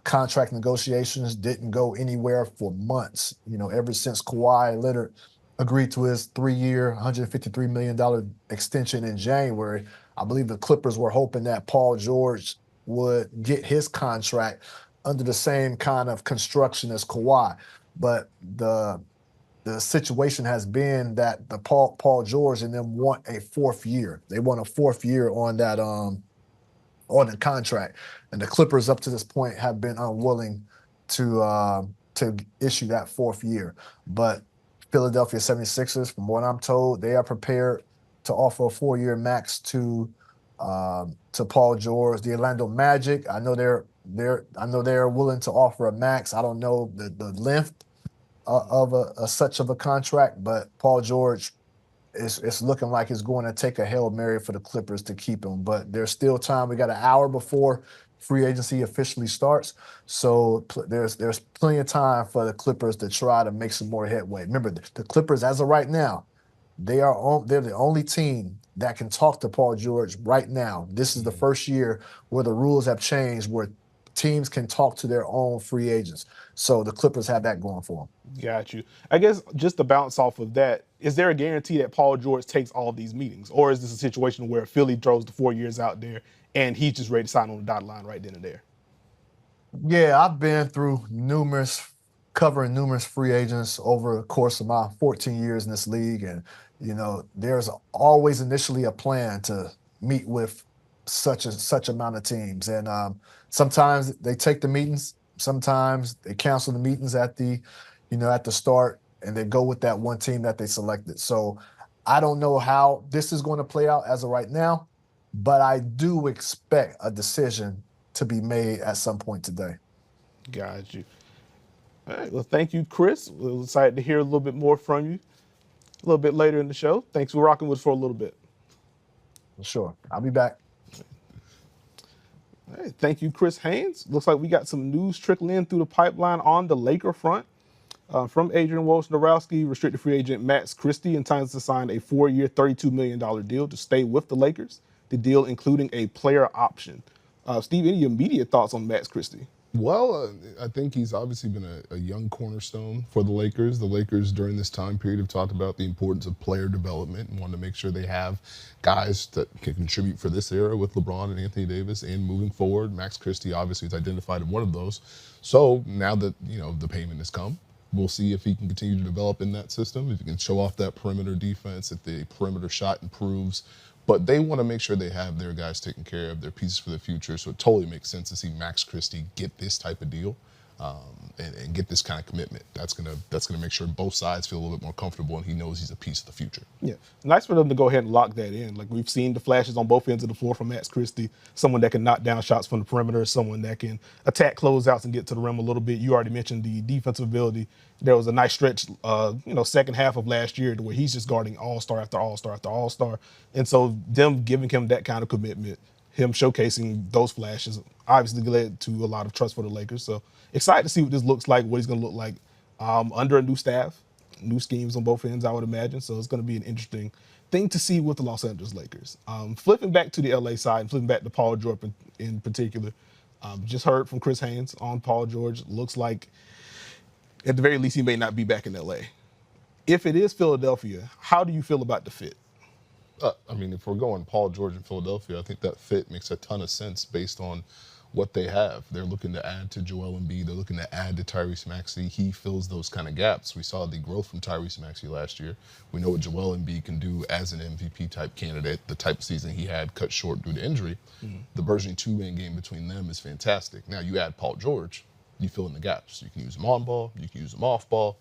Speaker 10: contract negotiations didn't go anywhere for months. Ever since Kawhi Leonard agreed to his 3-year, $153 million extension in January, I believe the Clippers were hoping that Paul George would get his contract under the same kind of construction as Kawhi. But the situation has been that the Paul George and them want a 4th year. They want a 4th year on that on the contract. And the Clippers up to this point have been unwilling to issue that 4th year. But Philadelphia 76ers, from what I'm told, they are prepared to offer a 4-year max to Paul George. The Orlando Magic, I know they're willing to offer a max. I don't know the length of such of a contract, but Paul George it's looking like it's going to take a Hail Mary for the Clippers to keep him. But there's still time. We got an hour before free agency officially starts, so there's plenty of time for the Clippers to try to make some more headway. Remember, the Clippers, as of right now, they're the only team that can talk to Paul George right now. This is the first year where the rules have changed, where teams can talk to their own free agents. So the Clippers have that going for them.
Speaker 8: Got you. I guess just to bounce off of that, is there a guarantee that Paul George takes all of these meetings? Or is this a situation where Philly throws the 4 years out there and he's just ready to sign on the dotted line right then and there?
Speaker 10: Yeah, I've been through numerous covering numerous free agents over the course of my 14 years in this league. And, there's always initially a plan to meet with such amount of teams. And sometimes they take the meetings, sometimes they cancel the meetings at the start, and they go with that one team that they selected. So I don't know how this is going to play out as of right now, but I do expect a decision to be made at some point today.
Speaker 8: Got you. All right. Well, thank you, Chris. We're excited to hear a little bit more from you a little bit later in the show. Thanks for rocking with us for a little bit.
Speaker 10: Sure. I'll be back.
Speaker 8: All right. Thank you, Chris Haynes. Looks like we got some news trickling in through the pipeline on the Laker front. From Adrian Wojnarowski, restricted free agent Max Christie intends to sign a 4-year, $32 million deal to stay with the Lakers. The deal including a player option. Steve, any immediate thoughts on Max Christie?
Speaker 9: Well, I think he's obviously been a young cornerstone for the Lakers. The Lakers during this time period have talked about the importance of player development and want to make sure they have guys that can contribute for this era with LeBron and Anthony Davis and moving forward. Max Christie obviously is identified as one of those. So now that, the payment has come, we'll see if he can continue to develop in that system, if he can show off that perimeter defense, if the perimeter shot improves. But they want to make sure they have their guys taken care of, their pieces for the future. So it totally makes sense to see Max Christie get this type of deal and get this kind of commitment. That's gonna make sure both sides feel a little bit more comfortable and he knows he's a piece of the future.
Speaker 8: Yeah, nice for them to go ahead and lock that in. Like we've seen the flashes on both ends of the floor from Max Christie, someone that can knock down shots from the perimeter, someone that can attack closeouts and get to the rim a little bit. You already mentioned the defensive ability. There was a nice stretch, second half of last year to where he's just guarding all-star after all-star after all-star. And so them giving him that kind of commitment, him showcasing those flashes, obviously led to a lot of trust for the Lakers. So excited to see what this looks like, what he's going to look like under a new staff, new schemes on both ends, I would imagine. So it's going to be an interesting thing to see with the Los Angeles Lakers. Flipping back to the LA side and flipping back to Paul George in particular, just heard from Chris Haynes on Paul George. Looks like at the very least he may not be back in LA. If it is Philadelphia, how do you feel about the fit?
Speaker 9: If we're going Paul George in Philadelphia, I think that fit makes a ton of sense based on what they have. They're looking to add to Joel Embiid. They're looking to add to Tyrese Maxey. He fills those kind of gaps. We saw the growth from Tyrese Maxey last year. We know what Joel Embiid can do as an MVP-type candidate, the type of season he had cut short due to injury. Mm-hmm. The burgeoning two-man game between them is fantastic. Now you add Paul George, you fill in the gaps. You can use him on ball, you can use him off ball.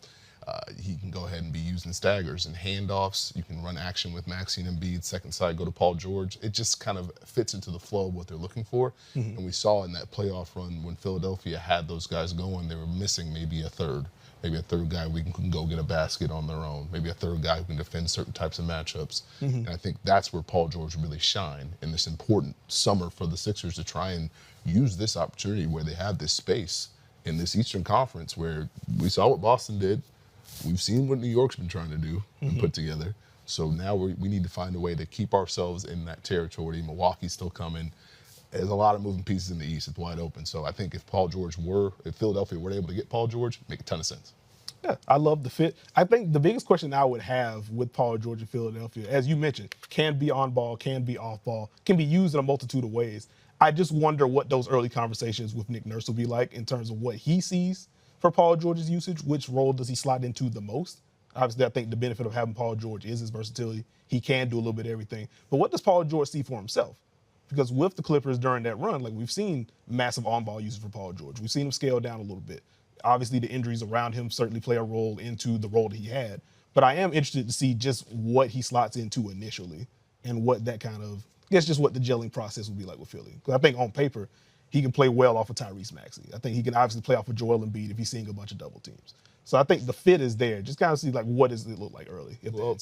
Speaker 9: He can go ahead and be used in staggers and handoffs. You can run action with Maxey and Embiid, second side, go to Paul George. It just kind of fits into the flow of what they're looking for. Mm-hmm. And we saw in that playoff run when Philadelphia had those guys going, they were missing maybe a third guy who can go get a basket on their own, maybe a third guy who can defend certain types of matchups. Mm-hmm. And I think that's where Paul George really shine in this important summer for the Sixers to try and use this opportunity where they have this space in this Eastern Conference where we saw what Boston did. We've seen what New York's been trying to do and put together. So now we need to find a way to keep ourselves in that territory. Milwaukee's still coming. There's a lot of moving pieces in the East. It's wide open. So I think if Philadelphia were able to get Paul George, make a ton of sense.
Speaker 8: Yeah, I love the fit. I think the biggest question I would have with Paul George in Philadelphia, as you mentioned, can be on ball, can be off ball, can be used in a multitude of ways. I just wonder what those early conversations with Nick Nurse will be like in terms of what he sees for Paul George's usage. Which role does he slide into the most? Obviously, I think the benefit of having Paul George is his versatility. He can do a little bit of everything. But what does Paul George see for himself? Because with the Clippers during that run, we've seen massive on-ball usage for Paul George. We've seen him scale down a little bit. Obviously, the injuries around him certainly play a role into the role that he had. But I am interested to see just what he slots into initially and what that kind of, just what the gelling process would be like with Philly. Because I think on paper, he can play well off of Tyrese Maxey. I think he can obviously play off of Joel Embiid if he's seeing a bunch of double teams. So I think the fit is there. Just kind of see what does it look like early.
Speaker 9: Well,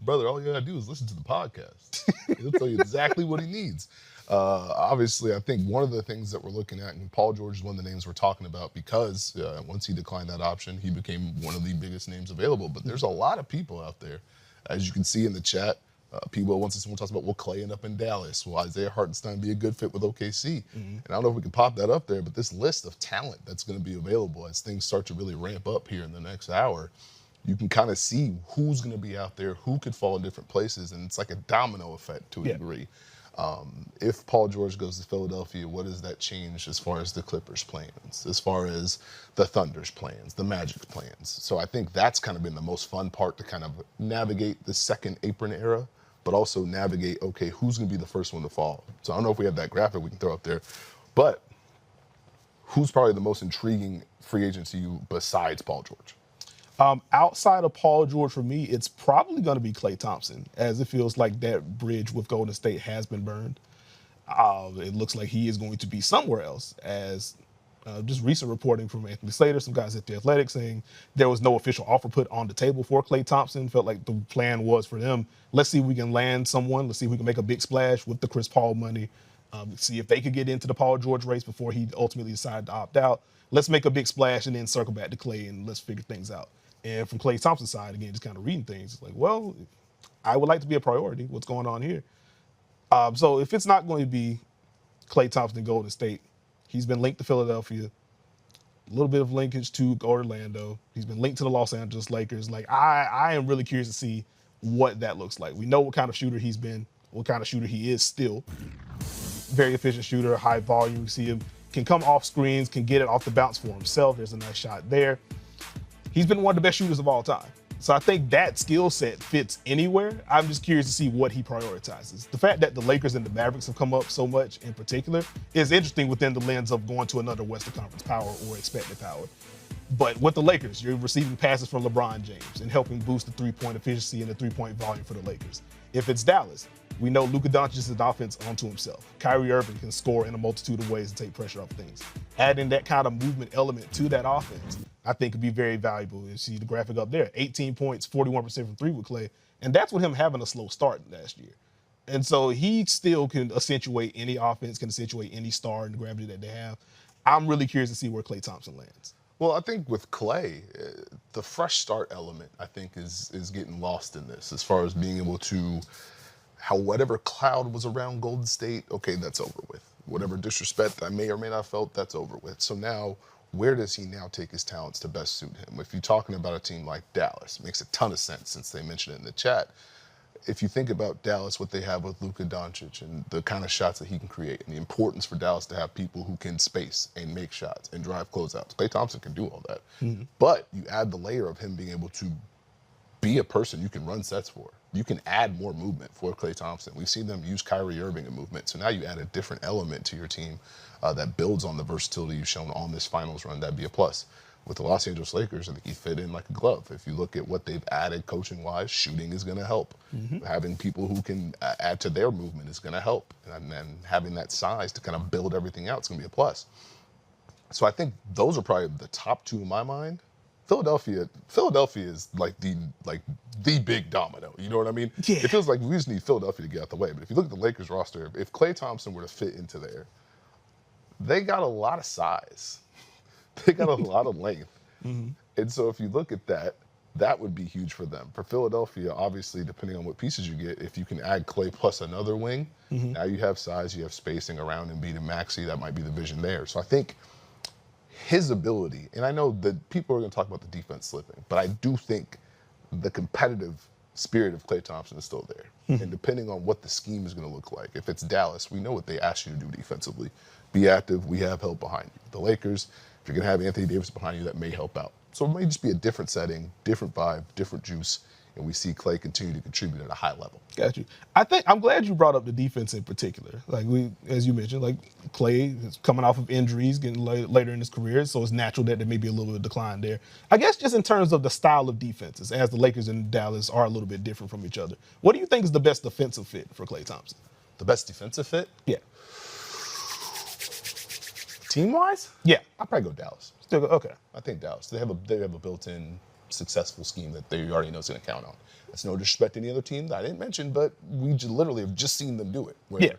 Speaker 9: brother, all you gotta do is listen to the podcast. He'll tell you exactly what he needs. Obviously, I think one of the things that we're looking at, and Paul George is one of the names we're talking about because once he declined that option, he became one of the biggest names available. But there's a lot of people out there, as you can see in the chat. Someone talks about, will Klay end up in Dallas? Will Isaiah Hartenstein be a good fit with OKC? Mm-hmm. And I don't know if we can pop that up there, but this list of talent that's going to be available as things start to really ramp up here in the next hour, you can kind of see who's going to be out there, who could fall in different places, and it's like a domino effect to a degree. If Paul George goes to Philadelphia, what does that change as far as the Clippers' plans, as far as the Thunder's plans, the Magic's plans? So I think that's kind of been the most fun part to kind of navigate the second apron era, but also navigate, okay, who's going to be the first one to fall? So I don't know if we have that graphic we can throw up there, but who's probably the most intriguing free agent to you besides Paul George?
Speaker 8: Outside of Paul George, for me, it's probably going to be Klay Thompson, as it feels like that bridge with Golden State has been burned. It looks like he is going to be somewhere else, as just recent reporting from Anthony Slater, some guys at The Athletic, saying there was no official offer put on the table for Klay Thompson. Felt like the plan was for them, let's see if we can land someone. Let's see if we can make a big splash with the Chris Paul money. See if they could get into the Paul George race before he ultimately decided to opt out. Let's make a big splash and then circle back to Klay and let's figure things out. And from Klay Thompson's side, again, just kind of reading things, it's like, well, I would like to be a priority. What's going on here? So if it's not going to be Klay Thompson and Golden State, he's been linked to Philadelphia, a little bit of linkage to Orlando. He's been linked to the Los Angeles Lakers. Like, I am really curious to see what that looks like. We know what kind of shooter he's been, what kind of shooter he is still. Very efficient shooter, high volume. You see him can come off screens, can get it off the bounce for himself. There's a nice shot there. He's been one of the best shooters of all time. So I think that skill set fits anywhere. I'm just curious to see what he prioritizes. The fact that the Lakers and the Mavericks have come up so much in particular is interesting within the lens of going to another Western Conference power or expected power. But with the Lakers, you're receiving passes from LeBron James and helping boost the three-point efficiency and the three-point volume for the Lakers. If it's Dallas, we know Luka Doncic is an offense unto himself. Kyrie Irving can score in a multitude of ways and take pressure off things. Adding that kind of movement element to that offense, I think could be very valuable. You see the graphic up there, 18 points, 41% from three with Klay. And that's with him having a slow start last year. And so he still can accentuate any offense, can accentuate any star and the gravity that they have. I'm really curious to see where Klay Thompson lands.
Speaker 9: Well, I think with Klay, the fresh start element, I think, is getting lost in this as far as being able to, how whatever cloud was around Golden State, okay, that's over with. Whatever disrespect I may or may not have felt, that's over with. So now, where does he now take his talents to best suit him? If you're talking about a team like Dallas, it makes a ton of sense since they mentioned it in the chat. If you think about Dallas, what they have with Luka Doncic and the kind of shots that he can create and the importance for Dallas to have people who can space and make shots and drive closeouts. Klay Thompson can do all that. Mm-hmm. But you add the layer of him being able to be a person you can run sets for. You can add more movement for Klay Thompson. We've seen them use Kyrie Irving in movement. So now you add a different element to your team that builds on the versatility you've shown on this finals run. That'd be a plus. With the Los Angeles Lakers, I think he fit in like a glove. If you look at what they've added coaching-wise, shooting is going to help. Mm-hmm. Having people who can add to their movement is going to help. And then having that size to kind of build everything out is going to be a plus. So I think those are probably the top two in my mind. Philadelphia is like the big domino. You know what I mean? Yeah. It feels like we just need Philadelphia to get out the way. But if you look at the Lakers roster, if Klay Thompson were to fit into there, they got a lot of size. They got a lot of length. Mm-hmm. And so if you look at that, that would be huge for them. For Philadelphia, obviously, depending on what pieces you get, if you can add Klay plus another wing, mm-hmm. now you have size, you have spacing around Embiid and Maxey. That might be the vision there. So I think his ability, and I know that people are going to talk about the defense slipping, but I do think the competitive spirit of Klay Thompson is still there. Mm-hmm. And depending on what the scheme is going to look like, if it's Dallas, we know what they ask you to do defensively. Be active. We have help behind you. The Lakers, if you're going to have Anthony Davis behind you, that may help out. So it may just be a different setting, different vibe, different juice, and we see Klay continue to contribute at a high level.
Speaker 8: Got you. I'm glad you brought up the defense in particular. Like as you mentioned, like Klay is coming off of injuries, getting later in his career, so it's natural that there may be a little bit of decline there. I guess just in terms of the style of defenses, as the Lakers and Dallas are a little bit different from each other, what do you think is the best defensive fit for Klay Thompson?
Speaker 9: The best defensive fit?
Speaker 8: Yeah.
Speaker 9: Team-wise?
Speaker 8: Yeah.
Speaker 9: I'd probably go Dallas.
Speaker 8: Still go, okay.
Speaker 9: I think Dallas. They have a built-in successful scheme that they already know is going to count on. That's no disrespect to any other team that I didn't mention, but we literally have just seen them do it. Where,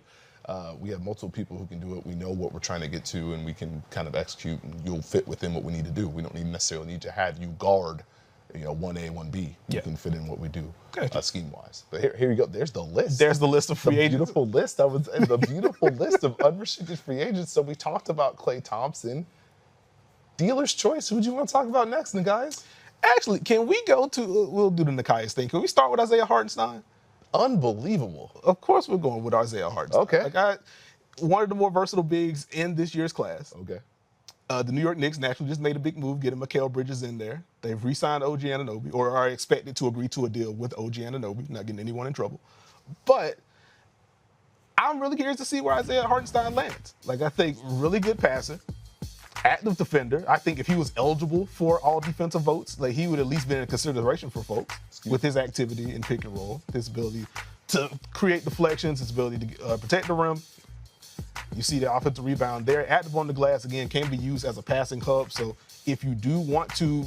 Speaker 9: we have multiple people who can do it. We know what we're trying to get to, and we can kind of execute, and you'll fit within what we need to do. We don't necessarily need to have you guard 1A, 1B. You can fit in what we do scheme-wise. But here you go. There's the list.
Speaker 8: There's the list of free agents.
Speaker 9: Beautiful list. The beautiful list of unrestricted free agents. So we talked about Klay Thompson. Dealer's choice. Who do you want to talk about next, guys?
Speaker 8: Actually, can we go to, we'll do the Nikias thing. Can we start with Isaiah Hartenstein?
Speaker 9: Unbelievable.
Speaker 8: Of course, we're going with Isaiah Hartenstein.
Speaker 9: Okay.
Speaker 8: Like one of the more versatile bigs in this year's class.
Speaker 9: Okay.
Speaker 8: The New York Knicks naturally just made a big move, getting Mikal Bridges in there. They've re-signed OG Anunoby, or are expected to agree to a deal with OG Anunoby, not getting anyone in trouble. But I'm really curious to see where Isaiah Hartenstein lands. Like, I think really good passer, active defender. I think if he was eligible for all defensive votes, like he would at least be in consideration for folks with his activity in pick and roll, his ability to create deflections, his ability to protect the rim. You see the offensive rebound there. Active on the glass, again, can be used as a passing hub. So if you do want to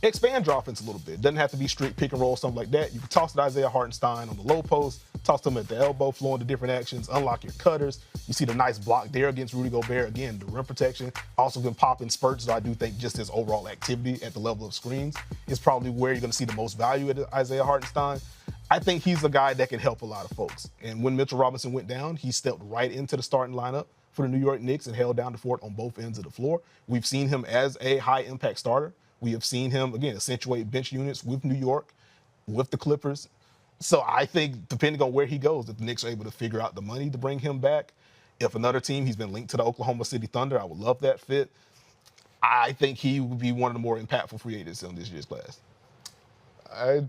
Speaker 8: expand your offense a little bit, doesn't have to be strict pick and roll, something like that. You can toss it to Isaiah Hartenstein on the low post, toss them at the elbow, flow into different actions, unlock your cutters. You see the nice block there against Rudy Gobert. Again, the rim protection. Also been popping spurts, so I do think just his overall activity at the level of screens is probably where you're going to see the most value at Isaiah Hartenstein. I think he's a guy that can help a lot of folks. And when Mitchell Robinson went down, he stepped right into the starting lineup for the New York Knicks and held down the fort on both ends of the floor. We've seen him as a high-impact starter. We have seen him, again, accentuate bench units with New York, with the Clippers. So I think, depending on where he goes, if the Knicks are able to figure out the money to bring him back, if another team, he's been linked to the Oklahoma City Thunder, I would love that fit. I think he would be one of the more impactful free agents in this year's class.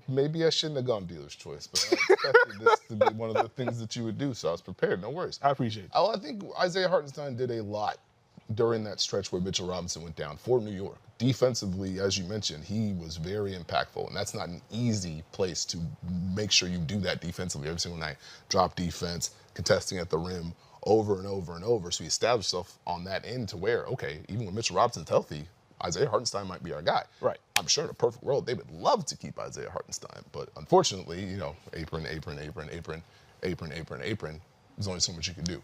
Speaker 9: Maybe I shouldn't have gone dealer's choice, but I expected this to be one of the things that you would do, so I was prepared. No worries.
Speaker 8: I appreciate it.
Speaker 9: I think Isaiah Hartenstein did a lot during that stretch where Mitchell Robinson went down for New York. Defensively, as you mentioned, he was very impactful, and that's not an easy place to make sure you do that defensively every single night. Drop defense, contesting at the rim over and over and over. So he established himself on that end to where, okay, even when Mitchell Robinson's healthy, Isaiah Hartenstein might be our guy.
Speaker 8: Right.
Speaker 9: I'm sure in a perfect world, they would love to keep Isaiah Hartenstein. But unfortunately, apron. There's only so much you can do.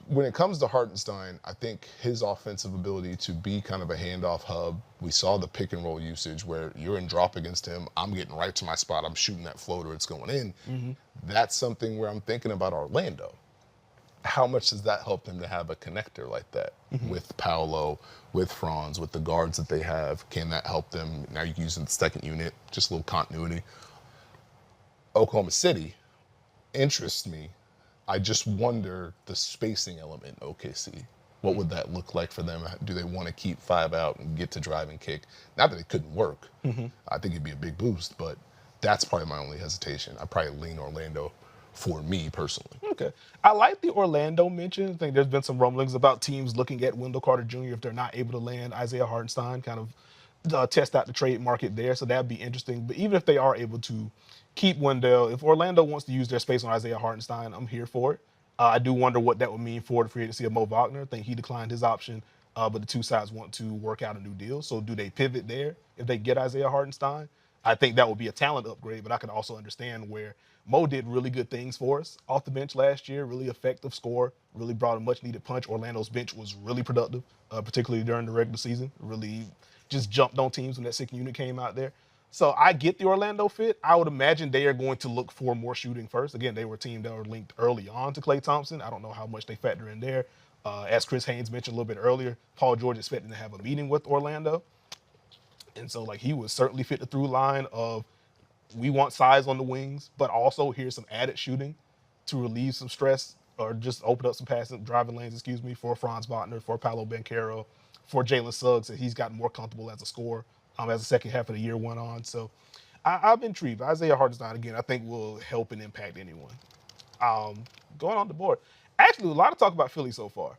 Speaker 9: When it comes to Hartenstein, I think his offensive ability to be kind of a handoff hub, we saw the pick and roll usage where you're in drop against him, I'm getting right to my spot, I'm shooting that floater, it's going in. Mm-hmm. That's something where I'm thinking about Orlando. How much does that help them to have a connector like that with Paolo, with Franz, with the guards that they have? Can that help them? Now you can use the second unit, just a little continuity. Oklahoma City interests me. I just wonder the spacing element in OKC. What would that look like for them? Do they want to keep five out and get to drive and kick? Not that it couldn't work. Mm-hmm. I think it'd be a big boost, but that's probably my only hesitation. I'd probably lean Orlando for me personally.
Speaker 8: Okay. I like the Orlando mention. I think there's been some rumblings about teams looking at Wendell Carter Jr. if they're not able to land Isaiah Hartenstein, kind of test out the trade market there. So that'd be interesting. But even if they are able to keep Wendell, if Orlando wants to use their space on Isaiah Hartenstein, I'm here for it. I do wonder what that would mean for the free agency of Mo Wagner. I think he declined his option, but the two sides want to work out a new deal. So do they pivot there if they get Isaiah Hartenstein? I think that would be a talent upgrade, but I can also understand where Mo did really good things for us off the bench last year, really effective score, really brought a much-needed punch. Orlando's bench was really productive, particularly during the regular season, really just jumped on teams when that second unit came out there. So I get the Orlando fit. I would imagine they are going to look for more shooting first. Again, they were a team that were linked early on to Klay Thompson. I don't know how much they factor in there. As Chris Haynes mentioned a little bit earlier, Paul George is expecting to have a meeting with Orlando. And so, he would certainly fit the through line of we want size on the wings, but also here's some added shooting to relieve some stress or just open up some passing driving lanes, for Franz Wagner, for Paolo Banchero, for Jalen Suggs, that he's gotten more comfortable as a scorer as the second half of the year went on. So I'm intrigued. Isaiah Hartenstein, again, I think will help and impact anyone. Going on the board. Actually, a lot of talk about Philly so far.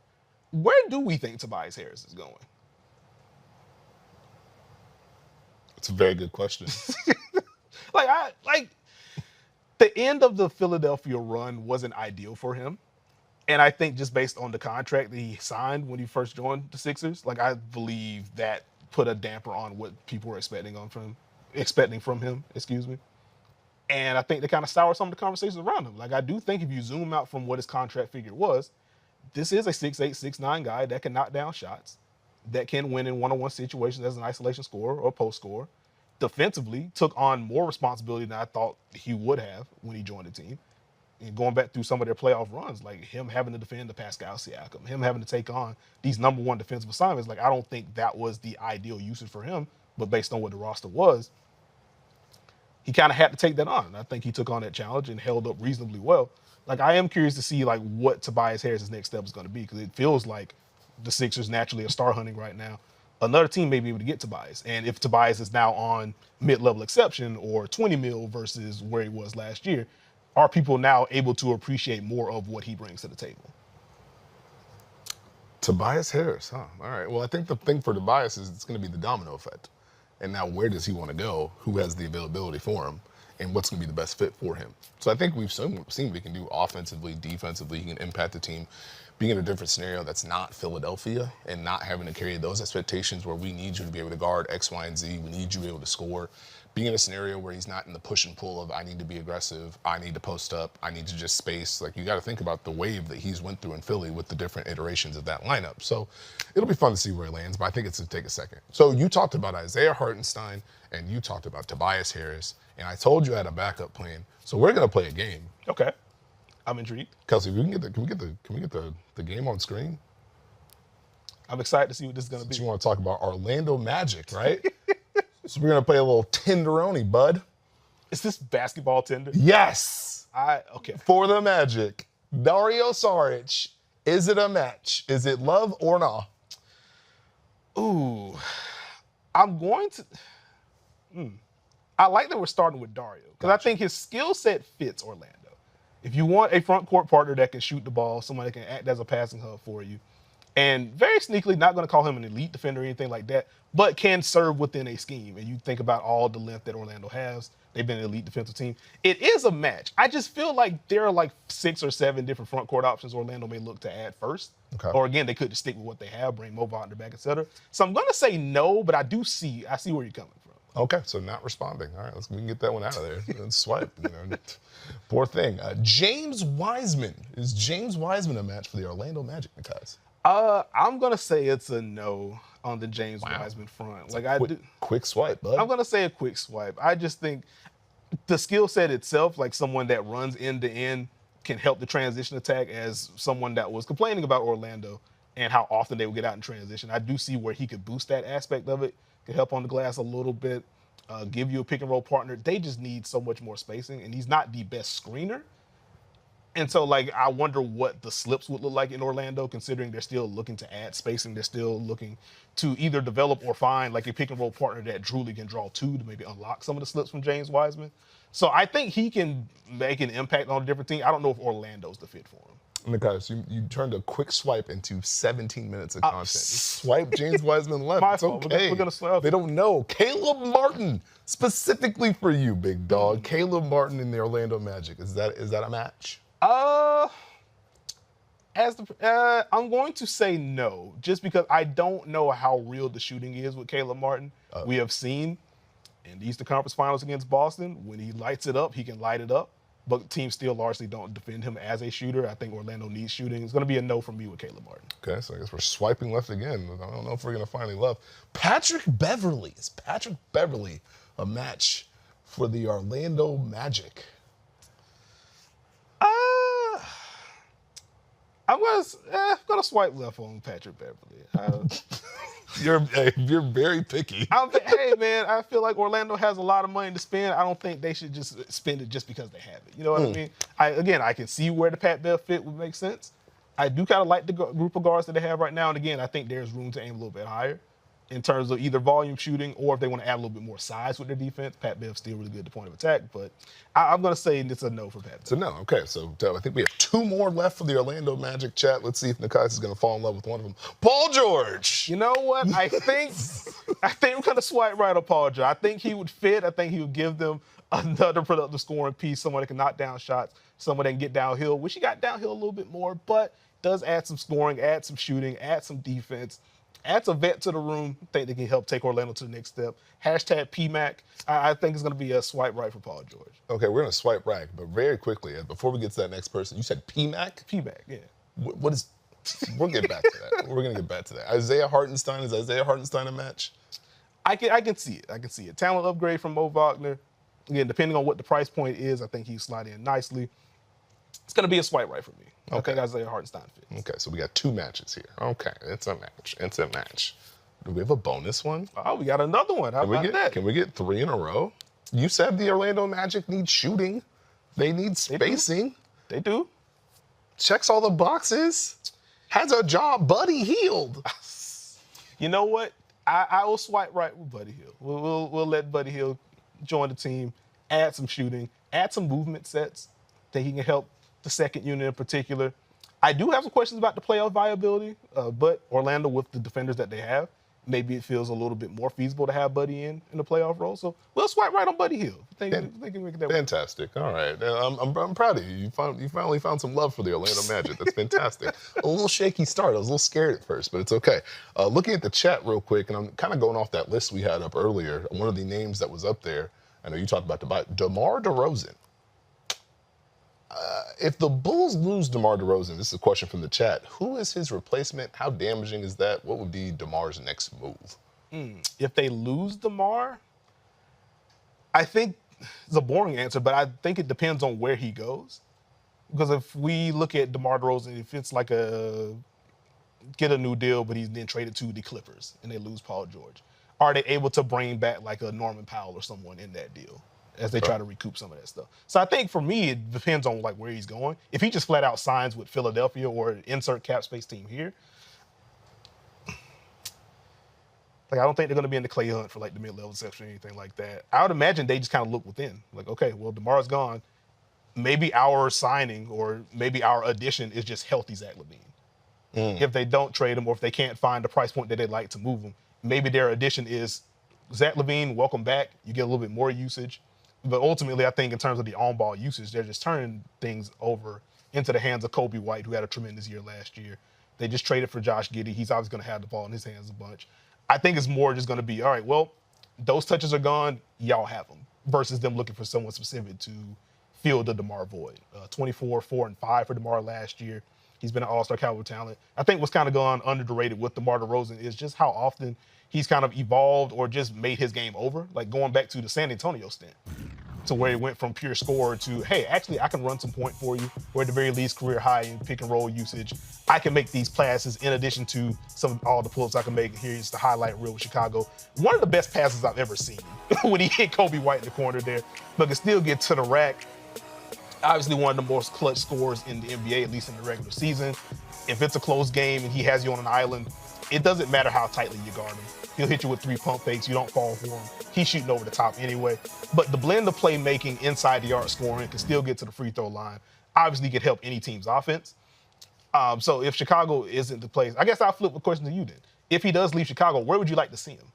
Speaker 8: Where do we think Tobias Harris is going?
Speaker 9: It's a very good question.
Speaker 8: The end of the Philadelphia run wasn't ideal for him. And I think just based on the contract that he signed when he first joined the Sixers, I believe that put a damper on what people were expecting from him. And I think they kind of soured some of the conversations around him. I do think if you zoom out from what his contract figure was, this is a 6'8", 6'9" guy that can knock down shots, that can win in one-on-one situations as an isolation scorer or post scorer. Defensively, took on more responsibility than I thought he would have when he joined the team. And going back through some of their playoff runs, him having to defend the Pascal Siakam, him having to take on these number one defensive assignments, I don't think that was the ideal usage for him, but based on what the roster was, he kind of had to take that on. And I think he took on that challenge and held up reasonably well. Like, I am curious to see like what Tobias Harris's next step is going to be, because it feels like the Sixers naturally are star hunting right now. Another team may be able to get Tobias. And if Tobias is now on mid-level exception or 20 mil versus where he was last year, are people now able to appreciate more of what he brings to the table?
Speaker 9: Tobias Harris, huh? All right. Well, I think the thing for Tobias is it's going to be the domino effect. And now where does he want to go? Who has the availability for him? And what's going to be the best fit for him? So I think we've seen what he can do offensively, defensively. He can impact the team. Being in a different scenario that's not Philadelphia and not having to carry those expectations where we need you to be able to guard X, Y, and Z. We need you to be able to score. Being in a scenario where he's not in the push and pull of I need to be aggressive, I need to post up, I need to just space. Like, you got to think about the wave that he's went through in Philly with the different iterations of that lineup. So it'll be fun to see where he lands, but I think it's going to take a second. So you talked about Isaiah Hartenstein and you talked about Tobias Harris, and I told you I had a backup plan. So we're going to play a game.
Speaker 8: Okay. I'm intrigued.
Speaker 9: Kelsey, can we get the game on screen?
Speaker 8: I'm excited to see what this is going to be.
Speaker 9: You want to talk about Orlando Magic, right? So we're going to play a little tenderoni, bud.
Speaker 8: Is this basketball tender?
Speaker 9: Yes.
Speaker 8: Okay.
Speaker 9: For the Magic, Dario Saric, is it a match? Is it love or not?
Speaker 8: Ooh. I'm going to... I like that we're starting with Dario, because I think his skill set fits Orlando. If you want a front court partner that can shoot the ball, somebody that can act as a passing hub for you, and very sneakily, not going to call him an elite defender or anything like that, but can serve within a scheme. And you think about all the length that Orlando has. They've been an elite defensive team. It is a match. I just feel like there are like 6 or 7 different front court options Orlando may look to add first.
Speaker 9: Okay.
Speaker 8: Or again, they could just stick with what they have, bring Mo Wagner back, et cetera. So I'm going to say no, but I see where you're coming from.
Speaker 9: Okay, so not responding. All right, we can get that one out of there. Let's swipe. Poor thing. James Wiseman. Is James Wiseman a match for the Orlando Magic, guys?
Speaker 8: I'm going to say it's a no on the James Wiseman front.
Speaker 9: Quick swipe, bud.
Speaker 8: I'm going to say a quick swipe. I just think the skill set itself, like someone that runs end to end, can help the transition attack, as someone that was complaining about Orlando and how often they would get out in transition. I do see where he could boost that aspect of it, could help on the glass a little bit, give you a pick and roll partner. They just need so much more spacing, and he's not the best screener. And so, I wonder what the slips would look like in Orlando, considering they're still looking to add spacing. They're still looking to either develop or find a pick and roll partner that truly can draw to maybe unlock some of the slips from James Wiseman. So I think he can make an impact on a different team. I don't know if Orlando's the fit for him.
Speaker 9: Guys, you turned a quick swipe into 17 minutes of content. Swipe James Wiseman left. It's okay.
Speaker 8: We're gonna swipe.
Speaker 9: They don't know. Caleb Martin, specifically for you, big dog. Caleb Martin in the Orlando Magic. Is that a match?
Speaker 8: I'm going to say no, just because I don't know how real the shooting is with Caleb Martin. We have seen in the Eastern Conference Finals against Boston, when he lights it up, he can light it up. But teams still largely don't defend him as a shooter. I think Orlando needs shooting. It's going to be a no from me with Caleb Martin.
Speaker 9: Okay, so I guess we're swiping left again. I don't know if we're going to find any love. Patrick Beverley. Is Patrick Beverley a match for the Orlando Magic?
Speaker 8: I'm gonna swipe left on Patrick Beverley.
Speaker 9: You're very picky.
Speaker 8: Hey man, I feel like Orlando has a lot of money to spend. I don't think they should just spend it just because they have it. You know what I mean? I can see where the Pat Bev fit would make sense. I do kind of like the group of guards that they have right now. And again, I think there's room to aim a little bit higher in terms of either volume shooting, or if they want to add a little bit more size with their defense. Pat Bev's still really good at the point of attack, but I'm going to say it's a no for Pat Bev.
Speaker 9: It's a no. Okay, so I think we have 2 more left for the Orlando Magic chat. Let's see if Nikai is going to fall in love with one of them. Paul George.
Speaker 8: You know what? I think we're going to swipe right on Paul George. I think he would fit. I think he would give them another productive scoring piece, someone that can knock down shots, someone that can get downhill. Wish he got downhill a little bit more, but does add some scoring, add some shooting, add some defense. Adds a vet to the room. I think they can help take Orlando to the next step. Hashtag PMAC. I think it's going to be a swipe right for Paul George.
Speaker 9: Okay, we're going to swipe right, but very quickly, before we get to that next person, you said PMAC?
Speaker 8: PMAC, yeah.
Speaker 9: What is... We'll get back to that. We're going to get back to that. Isaiah Hartenstein. Is Isaiah Hartenstein a match?
Speaker 8: I can see it. I can see it. Talent upgrade from Mo Wagner. Again, depending on what the price point is, I think he's slide in nicely. It's going to be a swipe right for me.
Speaker 9: Okay.
Speaker 8: I think Isaiah Hartenstein fits.
Speaker 9: Okay, so we got 2 matches here. Okay, it's a match. It's a match. Do we have a bonus one?
Speaker 8: Oh, we got another one. How about that?
Speaker 9: Can we get 3 in a row? You said the Orlando Magic need shooting. They need spacing.
Speaker 8: They do.
Speaker 9: Checks all the boxes. Has a job. Buddy Hield.
Speaker 8: You know what? I will swipe right with Buddy Hield. We'll let Buddy Hield join the team, add some shooting, add some movement sets. Think he can help the second unit in particular. I do have some questions about the playoff viability, but Orlando, with the defenders that they have, maybe it feels a little bit more feasible to have Buddy in the playoff role. So we'll swipe right on Buddy Hield. Think we can make that work.
Speaker 9: Fantastic. All right. I'm proud of you. You finally found some love for the Orlando Magic. That's fantastic. A little shaky start. I was a little scared at first, but it's okay. Looking at the chat real quick, and I'm kind of going off that list we had up earlier. One of the names that was up there, I know you talked about DeMar DeRozan. If the Bulls lose DeMar DeRozan, this is a question from the chat, who is his replacement? How damaging is that? What would be DeMar's next move?
Speaker 8: If they lose DeMar, I think it's a boring answer, but I think it depends on where he goes. Because if we look at DeMar DeRozan, if it's like get a new deal, but he's then traded to the Clippers and they lose Paul George, are they able to bring back like a Norman Powell or someone in that deal as they try to recoup some of that stuff? So I think for me, it depends on like where he's going. If he just flat out signs with Philadelphia or insert cap space team here, like I don't think they're going to be in the Klay hunt for like the mid-level section or anything like that. I would imagine they just kind of look within. Like, okay, well, DeMar's gone. Maybe our signing or maybe our addition is just healthy Zach LaVine. If they don't trade him or if they can't find the price point that they'd like to move him, maybe their addition is Zach LaVine, welcome back. You get a little bit more usage. But ultimately, I think in terms of the on-ball usage, they're just turning things over into the hands of Kobe White, who had a tremendous year last year. They just traded for Josh Giddey. He's always going to have the ball in his hands a bunch. I think it's more just going to be, all right, well, those touches are gone. Y'all have them. Versus them looking for someone specific to fill the DeMar void. 24, 4, and 5 for DeMar last year. He's been an all-star caliber talent. I think what's kind of gone underrated with DeMar DeRozan is just how often he's kind of evolved or just made his game over. Like going back to the San Antonio stint, to where he went from pure scorer to, hey, actually, I can run some point for you, or at the very least, career high in pick and roll usage. I can make these passes in addition to all the pull-ups I can make. Here's the highlight reel with Chicago. One of the best passes I've ever seen when he hit Kobe White in the corner there, but can still get to the rack. Obviously, one of the most clutch scorers in the NBA, at least in the regular season. If it's a close game and he has you on an island, it doesn't matter how tightly you guard him. He'll hit you with 3 pump fakes. You don't fall for him. He's shooting over the top anyway. But the blend of playmaking inside the arc scoring can still get to the free throw line. Obviously, could help any team's offense. So if Chicago isn't the place, I guess I'll flip the question to you then. If he does leave Chicago, where would you like to see him?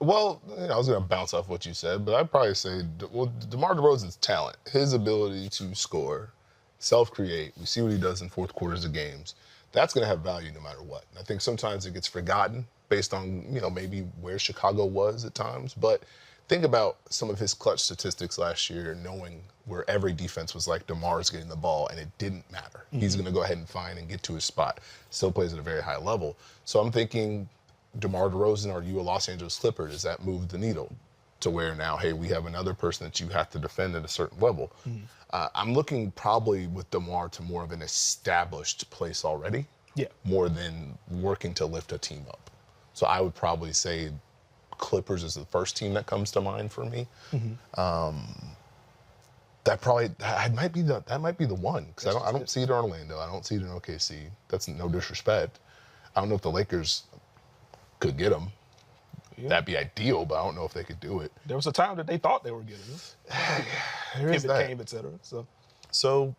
Speaker 9: Well, I was going to bounce off what you said, but I'd probably say, well, DeMar DeRozan's talent, his ability to score, self-create, we see what he does in fourth quarters of games, that's going to have value no matter what. I think sometimes it gets forgotten based on, maybe where Chicago was at times, but think about some of his clutch statistics last year, knowing where every defense was like, DeMar's getting the ball, and it didn't matter. He's going to go ahead and find and get to his spot. Still plays at a very high level. So I'm thinking, DeMar DeRozan, are you a Los Angeles Clipper? Does that move the needle to where now, hey, we have another person that you have to defend at a certain level? I'm looking probably with DeMar to more of an established place already, more than working to lift a team up. So I would probably say Clippers is the first team that comes to mind for me. That might be the one, because I don't see it in Orlando. I don't see it in OKC. That's no disrespect. I don't know if the Lakers could get him. That'd be ideal, but I don't know if they could do it.
Speaker 8: There was a time that they thought they were getting him.
Speaker 9: Here's that.
Speaker 8: Came, et cetera.
Speaker 9: So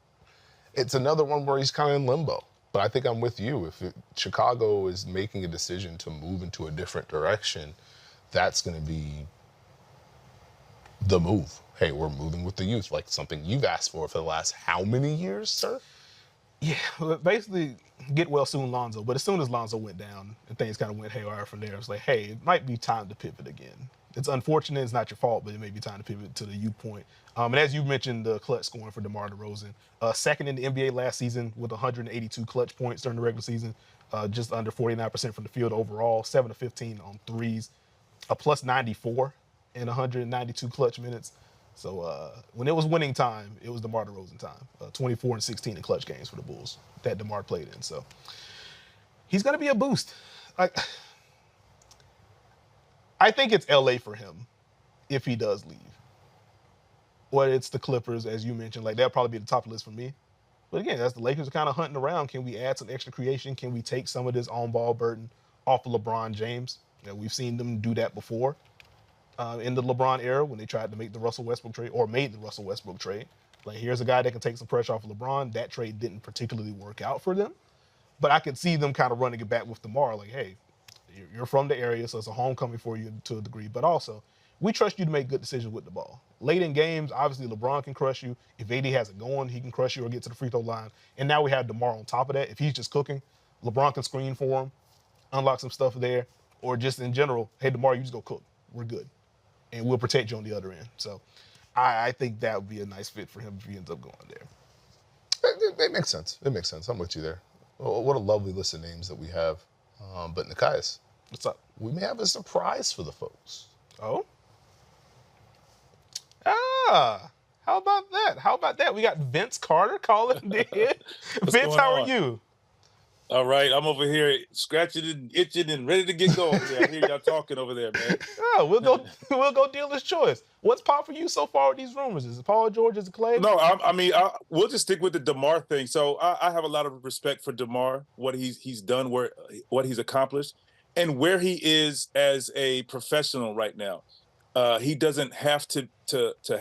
Speaker 9: it's another one where he's kind of in limbo. But I think I'm with you. If Chicago is making a decision to move into a different direction, that's going to be the move. Hey, we're moving with the youth, like something you've asked for the last how many years, sir?
Speaker 8: Yeah, basically get well soon Lonzo. But as soon as Lonzo went down and things kind of went haywire from there, it's like, hey, it might be time to pivot again. It's unfortunate, it's not your fault, but it may be time to pivot to the youth point. And as you mentioned, the clutch scoring for DeMar DeRozan, second in the NBA last season with 182 clutch points during the regular season, just under 49% from the field overall, 7 of 15 on threes, a plus 94 in 192 clutch minutes. So when it was winning time, it was DeMar DeRozan time. 24 and 16 in clutch games for the Bulls that DeMar played in. So he's going to be a boost. I think it's LA for him if he does leave. or it's the Clippers, as you mentioned. Like, they'll probably be at the top of the list for me. But again, as the Lakers are kind of hunting around, can we add some extra creation? Can we take some of this on-ball burden off of LeBron James? We've seen them do that before in the LeBron era when they tried to make the Russell Westbrook trade or made the Russell Westbrook trade. Like, here's a guy that can take some pressure off of LeBron. That trade didn't particularly work out for them. But I could see them kind of running it back with DeMar. Like, hey, you're from the area, so it's a homecoming for you to a degree. But also, we trust you to make good decisions with the ball. Late in games, obviously, LeBron can crush you. If AD has it going, he can crush you or get to the free throw line. And now we have DeMar on top of that. If he's just cooking, LeBron can screen for him, unlock some stuff there, or just in general, hey, DeMar, you just go cook. We're good. And we'll protect you on the other end. So I think that would be a nice fit for him if he ends up going there.
Speaker 9: It makes sense. It makes sense. I'm with you there. What a lovely list of names that we have. But Nikias,
Speaker 8: what's up?
Speaker 9: We may have a surprise for the folks.
Speaker 8: Oh? How about that? How about that? We got Vince Carter calling in. Vince, how are you?
Speaker 11: All right, I'm over here scratching and itching and ready to get going. I hear y'all talking over there, man.
Speaker 8: Oh, we'll go dealer's choice. What's pop for you so far with these rumors? Is it Paul George? Is it Klay?
Speaker 11: No, we'll just stick with the DeMar thing. So I have a lot of respect for DeMar, what he's done, what he's accomplished, and where he is as a professional right now. He doesn't have to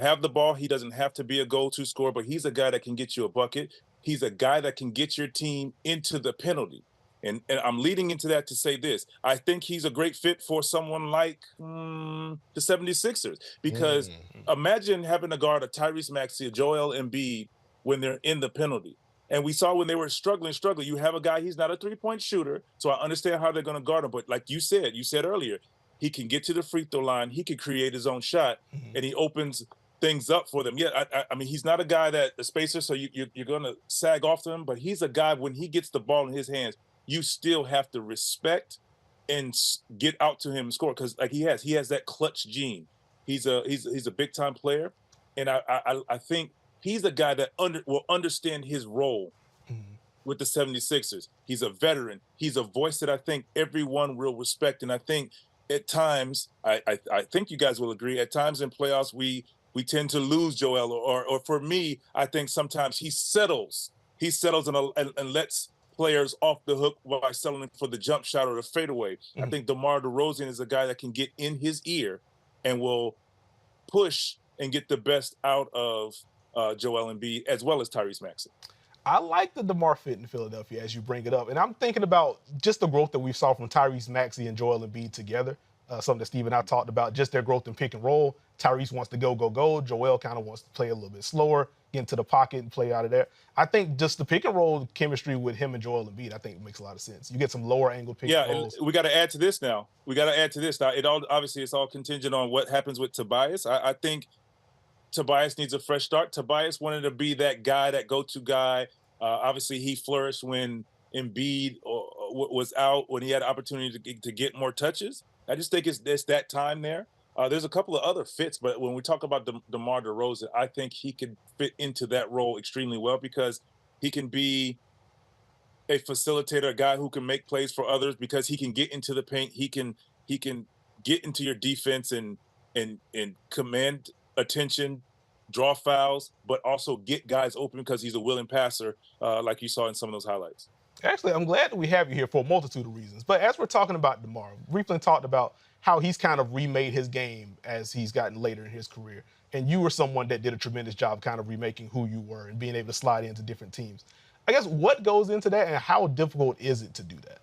Speaker 11: have the ball. He doesn't have to be a go-to scorer, but he's a guy that can get you a bucket. He's a guy that can get your team into the penalty. And I'm leading into that to say this. I think he's a great fit for someone like the 76ers. Because imagine having to guard a Tyrese Maxey, a Joel Embiid when they're in the penalty. And we saw when they were struggling. You have a guy, he's not a three-point shooter, so I understand how they're going to guard him. But like you said earlier, he can get to the free throw line. He can create his own shot, and he opens things up for them. Yeah, I mean, he's not a guy that a spacer, so you're going to sag off to him. But he's a guy, when he gets the ball in his hands, you still have to respect and get out to him and score, because like he has that clutch gene. He's a big time player, and I think he's a guy that will understand his role with the 76ers. He's a veteran. He's a voice that I think everyone will respect, and I think at times, I think you guys will agree, at times in playoffs, we tend to lose Joel, or for me, I think sometimes he settles and lets players off the hook by settling for the jump shot or the fadeaway. I think DeMar DeRozan is a guy that can get in his ear and will push and get the best out of Joel Embiid as well as Tyrese Maxey.
Speaker 8: I like the DeMar fit in Philadelphia as you bring it up. And I'm thinking about just the growth that we saw from Tyrese Maxey and Joel Embiid together. Something that Steve and I talked about, just their growth in pick and roll. Tyrese wants to go. Joel kind of wants to play a little bit slower, get into the pocket and play out of there. I think just the pick and roll chemistry with him and Joel Embiid, I think makes a lot of sense. You get some lower angle pick and rolls.
Speaker 11: Yeah, we got to add to this now. It's all contingent on what happens with Tobias. I think Tobias needs a fresh start. Tobias wanted to be that guy, that go-to guy. Obviously, he flourished when Embiid was out, when he had an opportunity to get more touches. I just think it's that time there. There's a couple of other fits, but when we talk about DeMar DeRozan, I think he could fit into that role extremely well, because he can be a facilitator, a guy who can make plays for others, because he can get into the paint. He can get into your defense and command attention, draw fouls, but also get guys open because he's a willing passer, like you saw in some of those highlights.
Speaker 8: Actually, I'm glad that we have you here for a multitude of reasons. But as we're talking about DeMar, briefly talked about how he's kind of remade his game as he's gotten later in his career. And you were someone that did a tremendous job kind of remaking who you were and being able to slide into different teams. I guess what goes into that, and how difficult is it to do that?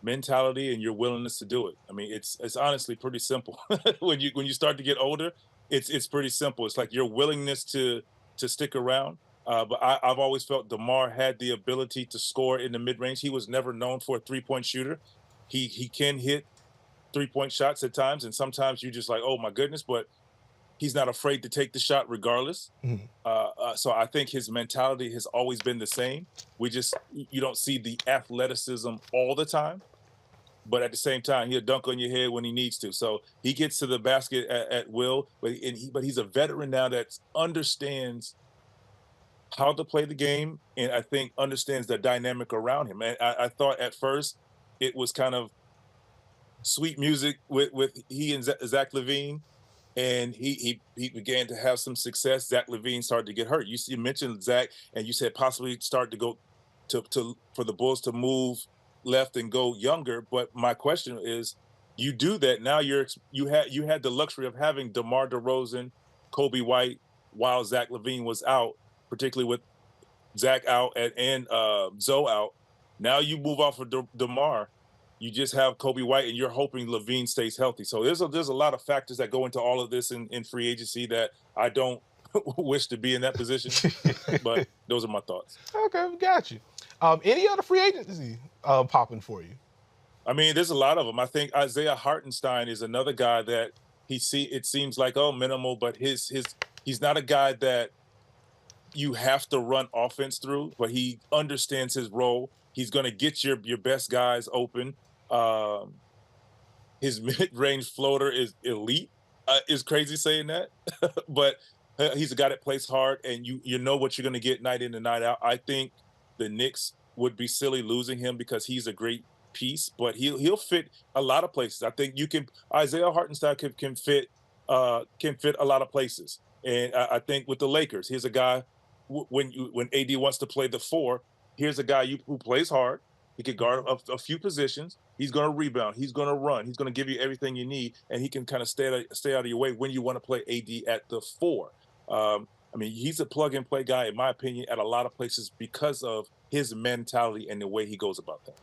Speaker 11: Mentality and your willingness to do it. I mean, it's honestly pretty simple. When you start to get older, it's pretty simple. It's like your willingness to stick around. But I've always felt DeMar had the ability to score in the mid-range. He was never known for a three-point shooter. He can hit three-point shots at times, and sometimes you're just like, oh my goodness, but he's not afraid to take the shot regardless. So I think his mentality has always been the same. You don't see the athleticism all the time, but at the same time, he'll dunk on your head when he needs to. So he gets to the basket at will, but he's a veteran now that understands how to play the game, and I think understands the dynamic around him. And I thought at first it was kind of sweet music with he and Zach LaVine, and he began to have some success. Zach LaVine started to get hurt. You mentioned Zach, and you said possibly start to go for the Bulls to move left and go younger. But my question is, you do that now. You had the luxury of having DeMar DeRozan, Kobe White, while Zach LaVine was out, particularly with Zach out and Zoe out. Now you move off of DeMar. You just have Kobe White, and you're hoping LaVine stays healthy. So there's a lot of factors that go into all of this in free agency that I don't wish to be in that position. But those are my thoughts.
Speaker 8: Okay, we got you. Any other free agency popping for you?
Speaker 11: I mean, there's a lot of them. I think Isaiah Hartenstein is another guy that it seems like, minimal, but he's not a guy that you have to run offense through, but he understands his role. He's going to get your best guys open. His mid-range floater is elite. It's crazy saying that, but he's a guy that plays hard, and you know what you're going to get night in and night out. I think the Knicks would be silly losing him because he's a great piece, but he'll fit a lot of places. I think Isaiah Hartenstein can fit a lot of places, and I think with the Lakers, here's a guy when AD wants to play the 4. Here's a guy who plays hard. He can guard a few positions. He's going to rebound. He's going to run. He's going to give you everything you need, and he can kind of stay out of your way when you want to play AD at the 4. I mean, he's a plug-and-play guy, in my opinion, at a lot of places because of his mentality and the way he goes about that.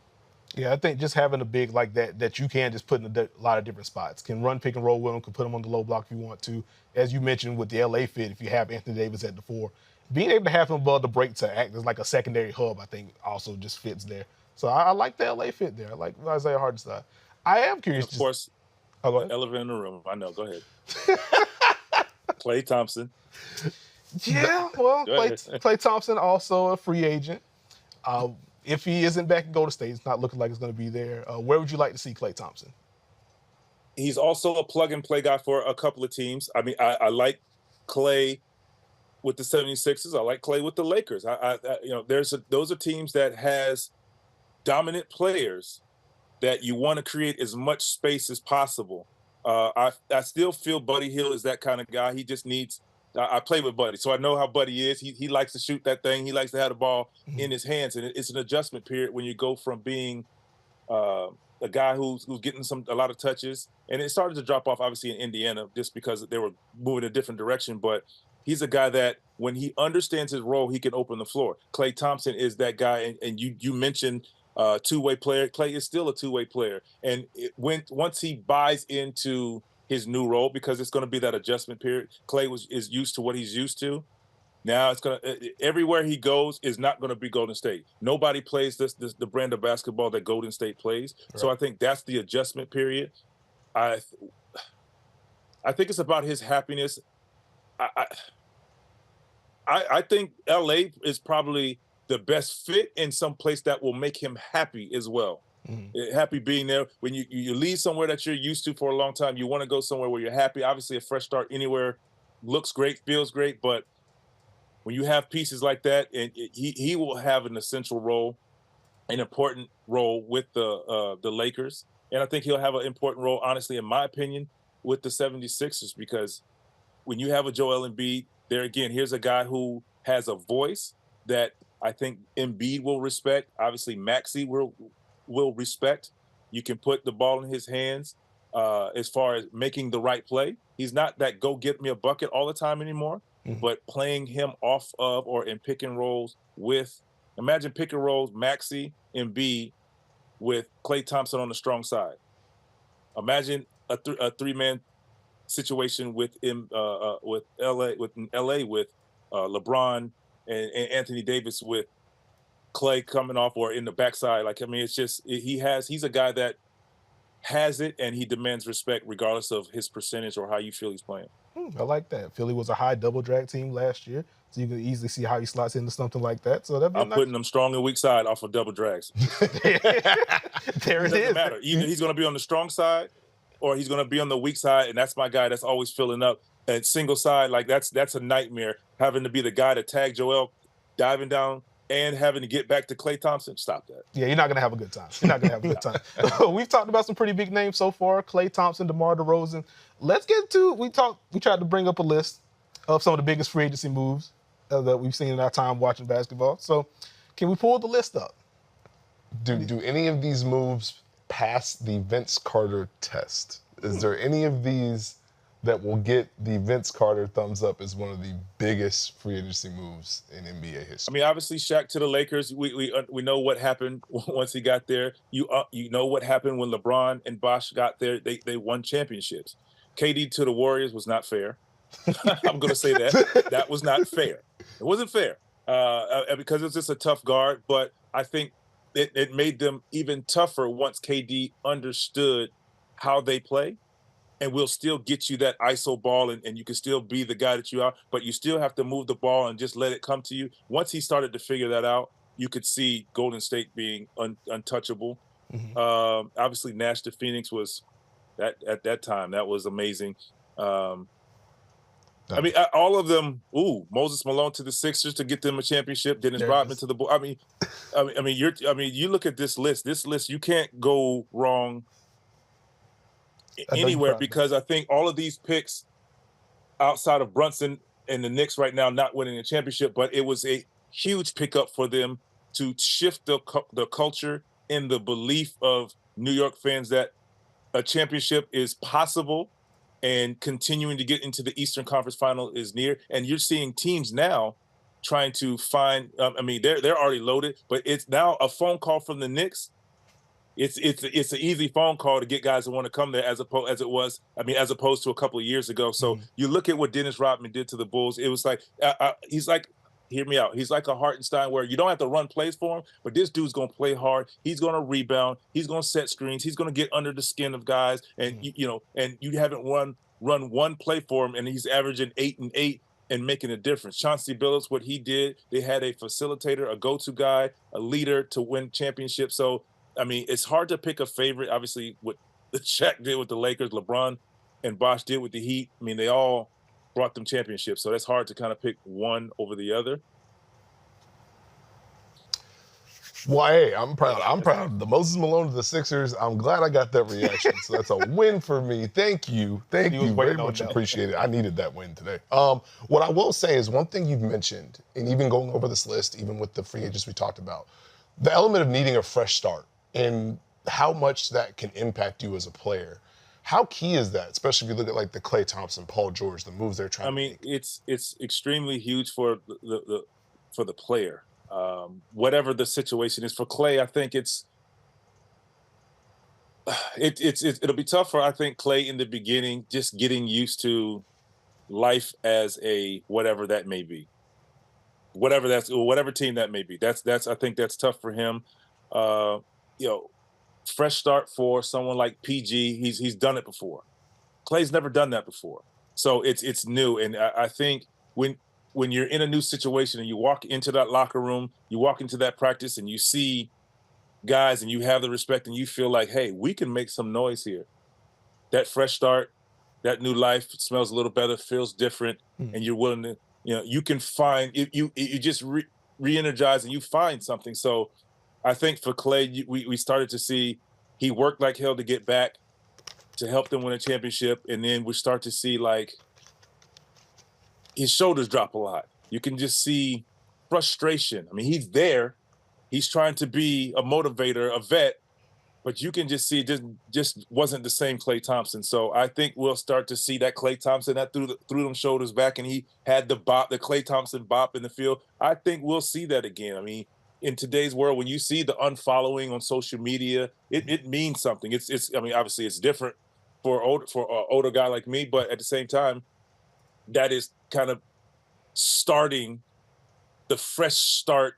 Speaker 8: Yeah, I think just having a big like that you can just put in a lot of different spots. Can run pick and roll with him, can put him on the low block if you want to. As you mentioned with the LA fit, if you have Anthony Davis at the 4, being able to have him above the break to act as like a secondary hub, I think also just fits there. So I like the LA fit there. I like Isaiah Hartenstein. I am curious.
Speaker 11: Of course,
Speaker 8: go ahead.
Speaker 11: Elephant in the room. I know. Go ahead. Klay Thompson.
Speaker 8: Yeah, well, Klay Thompson also a free agent. If he isn't back in Golden State, it's not looking like it's going to be there. Where would you like to see Klay Thompson?
Speaker 11: He's also a plug-and-play guy for a couple of teams. I mean, I like Klay with the 76ers. I like Klay with the Lakers. Those are teams that has dominant players that you want to create as much space as possible. I still feel Buddy Hield is that kind of guy. He just needs I play with Buddy, so I know how Buddy is. He likes to shoot that thing. He likes to have the ball in his hands, and it's an adjustment period when you go from being a guy who's getting a lot of touches, and it started to drop off obviously in Indiana just because they were moving a different direction. But he's a guy that when he understands his role, he can open the floor. Klay Thompson is that guy, and you mentioned two-way player. Klay is still a two-way player, and once he buys into his new role, because it's going to be that adjustment period. Klay is used to what he's used to. Now it's going to everywhere he goes is not going to be Golden State. Nobody plays the brand of basketball that Golden State plays. Right. So I think that's the adjustment period. I think it's about his happiness. I think LA is probably the best fit in some place that will make him happy as well. Happy being there. When you leave somewhere that you're used to for a long time, you want to go somewhere where you're happy. Obviously, a fresh start anywhere looks great, feels great, but when you have pieces like that, and he will have an essential role, an important role with the Lakers, and I think he'll have an important role, honestly, in my opinion, with the 76ers, because when you have a Joel Embiid, there again, here's a guy who has a voice that I think Embiid will respect. Obviously, Maxey will respect. You can put the ball in his hands as far as making the right play. He's not that go get me a bucket all the time anymore, but playing him off of or in pick and rolls with, imagine pick and rolls, Maxey and Embiid with Klay Thompson on the strong side. Imagine a three-man situation with LA with LeBron and Anthony Davis with Klay coming off or in the backside. Like, I mean, it's just he's a guy that has it, and he demands respect regardless of his percentage or how you feel he's playing.
Speaker 8: I like that. Philly was a high double drag team last year, so you can easily see how he slots into something like that. So I'm
Speaker 11: putting him strong and weak side off of double drags.
Speaker 8: There it
Speaker 11: doesn't matter. Either he's going to be on the strong side or he's going to be on the weak side, and that's my guy that's always filling up. And single side, like that's a nightmare, having to be the guy to tag Joel, diving down and having to get back to Klay Thompson, stop that.
Speaker 8: Yeah, you're not going to have a good time. You're not going to have a good time. We've talked about some pretty big names so far, Klay Thompson, DeMar DeRozan. Let's get to, we tried to bring up a list of some of the biggest free agency moves that we've seen in our time watching basketball. So can we pull the list up?
Speaker 9: Do any of these moves pass the Vince Carter test? Is there any of these that will get the Vince Carter thumbs up as one of the biggest free agency moves in NBA history?
Speaker 11: I mean, obviously, Shaq to the Lakers. We know what happened once he got there. You know what happened when LeBron and Bosh got there. They won championships. KD to the Warriors was not fair. I'm going to say that. That was not fair. It wasn't fair because it's just a tough guard. But I think it made them even tougher once KD understood how they play. And we'll still get you that ISO ball, and you can still be the guy that you are, but you still have to move the ball and just let it come to you. Once he started to figure that out, you could see Golden State being untouchable. Mm-hmm. Obviously, Nash to Phoenix was at that time. That was amazing. I mean, all of them. Moses Malone to the Sixers to get them a championship. Dennis Rodman to the Bulls. You look at this list. This list, you can't go wrong anywhere because I think all of these picks outside of Brunson and the Knicks right now not winning a championship, but it was a huge pickup for them to shift the culture and the belief of New York fans that a championship is possible and continuing to get into the Eastern Conference Final is near. And you're seeing teams now trying to find, they're already loaded, but it's now a phone call from the Knicks. It's an easy phone call to get guys that want to come there as opposed to a couple of years ago. So you look at what Dennis Rodman did to the Bulls. It was like he's like, hear me out. He's like a Hartenstein where you don't have to run plays for him, but this dude's going to play hard. He's going to rebound. He's going to set screens. He's going to get under the skin of guys. And and you haven't run one play for him, and he's averaging 8 and 8 and making a difference. Chauncey Billups, what he did, they had a facilitator, a go-to guy, a leader to win championships. So I mean, it's hard to pick a favorite. Obviously, what Shaq did with the Lakers, LeBron and Bosh did with the Heat. I mean, they all brought them championships. So that's hard to kind of pick one over the other.
Speaker 9: Well, hey, I'm proud. I'm proud of the Moses Malone of the Sixers. I'm glad I got that reaction. So that's a win for me. Thank you. Thank you very much. Appreciate it. I needed that win today. What I will say is one thing you've mentioned, and even going over this list, even with the free agents we talked about, the element of needing a fresh start. And how much that can impact you as a player. How key is that, especially if you look at like the Klay Thompson, Paul George, the moves they're trying to make?
Speaker 11: It's extremely huge for the player. Whatever the situation is for Klay, I think it'll be tough for Klay in the beginning, just getting used to life as a whatever that may be, whatever team that may be. I think that's tough for him. Fresh start for someone like PG. He's done it before. Klay's never done that before. So it's new. And I think when you're in a new situation and you walk into that locker room, you walk into that practice and you see guys and you have the respect and you feel like, hey, we can make some noise here. That fresh start, that new life smells a little better, feels different, and you're willing to, you can find, you just re-energize and you find something. So I think for Klay, we started to see he worked like hell to get back to help them win a championship. And then we start to see like his shoulders drop a lot. You can just see frustration. I mean, he's there. He's trying to be a motivator, a vet, but you can just see it just wasn't the same Klay Thompson. So I think we'll start to see that Klay Thompson that threw them shoulders back and he had the Klay Thompson bop in the field. I think we'll see that again. I mean, in today's world, when you see the unfollowing on social media, it means something. Obviously it's different for an older guy like me, but at the same time, that is kind of starting the fresh start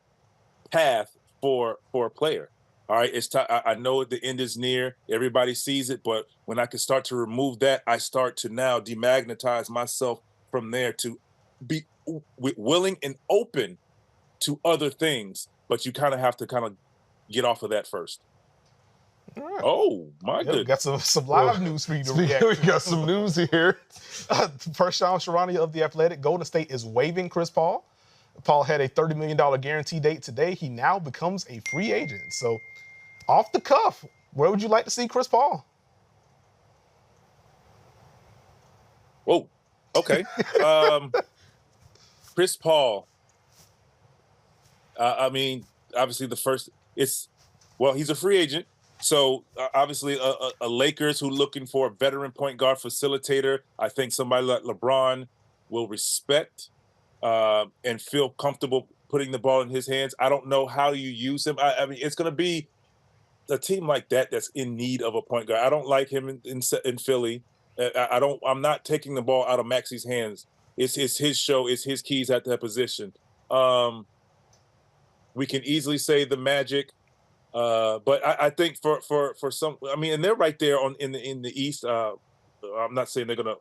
Speaker 11: path for a player. All right, it's I know the end is near. Everybody sees it, but when I can start to remove that, I start to now demagnetize myself from there to be willing and open to other things. But you kind of have to get off of that first.
Speaker 8: Right.
Speaker 11: Oh, my goodness.
Speaker 8: Got some live news for you to react to.
Speaker 9: We got some news here.
Speaker 8: First, Sharania of The Athletic, Golden State is waiving Chris Paul. Paul had a $30 million guarantee date today. He now becomes a free agent. So, off the cuff, where would you like to see Chris Paul?
Speaker 11: Whoa. Okay. Chris Paul. I mean, obviously he's a free agent. So obviously a Lakers who looking for a veteran point guard facilitator. I think somebody like LeBron will respect and feel comfortable putting the ball in his hands. I don't know how you use him. I mean, it's going to be a team like that that's in need of a point guard. I don't like him in Philly. I'm not taking the ball out of Maxi's hands. It's his show. It's his keys at that position. We can easily say the Magic, but I think for some, I mean, and they're right there in the East. I'm not saying they're going to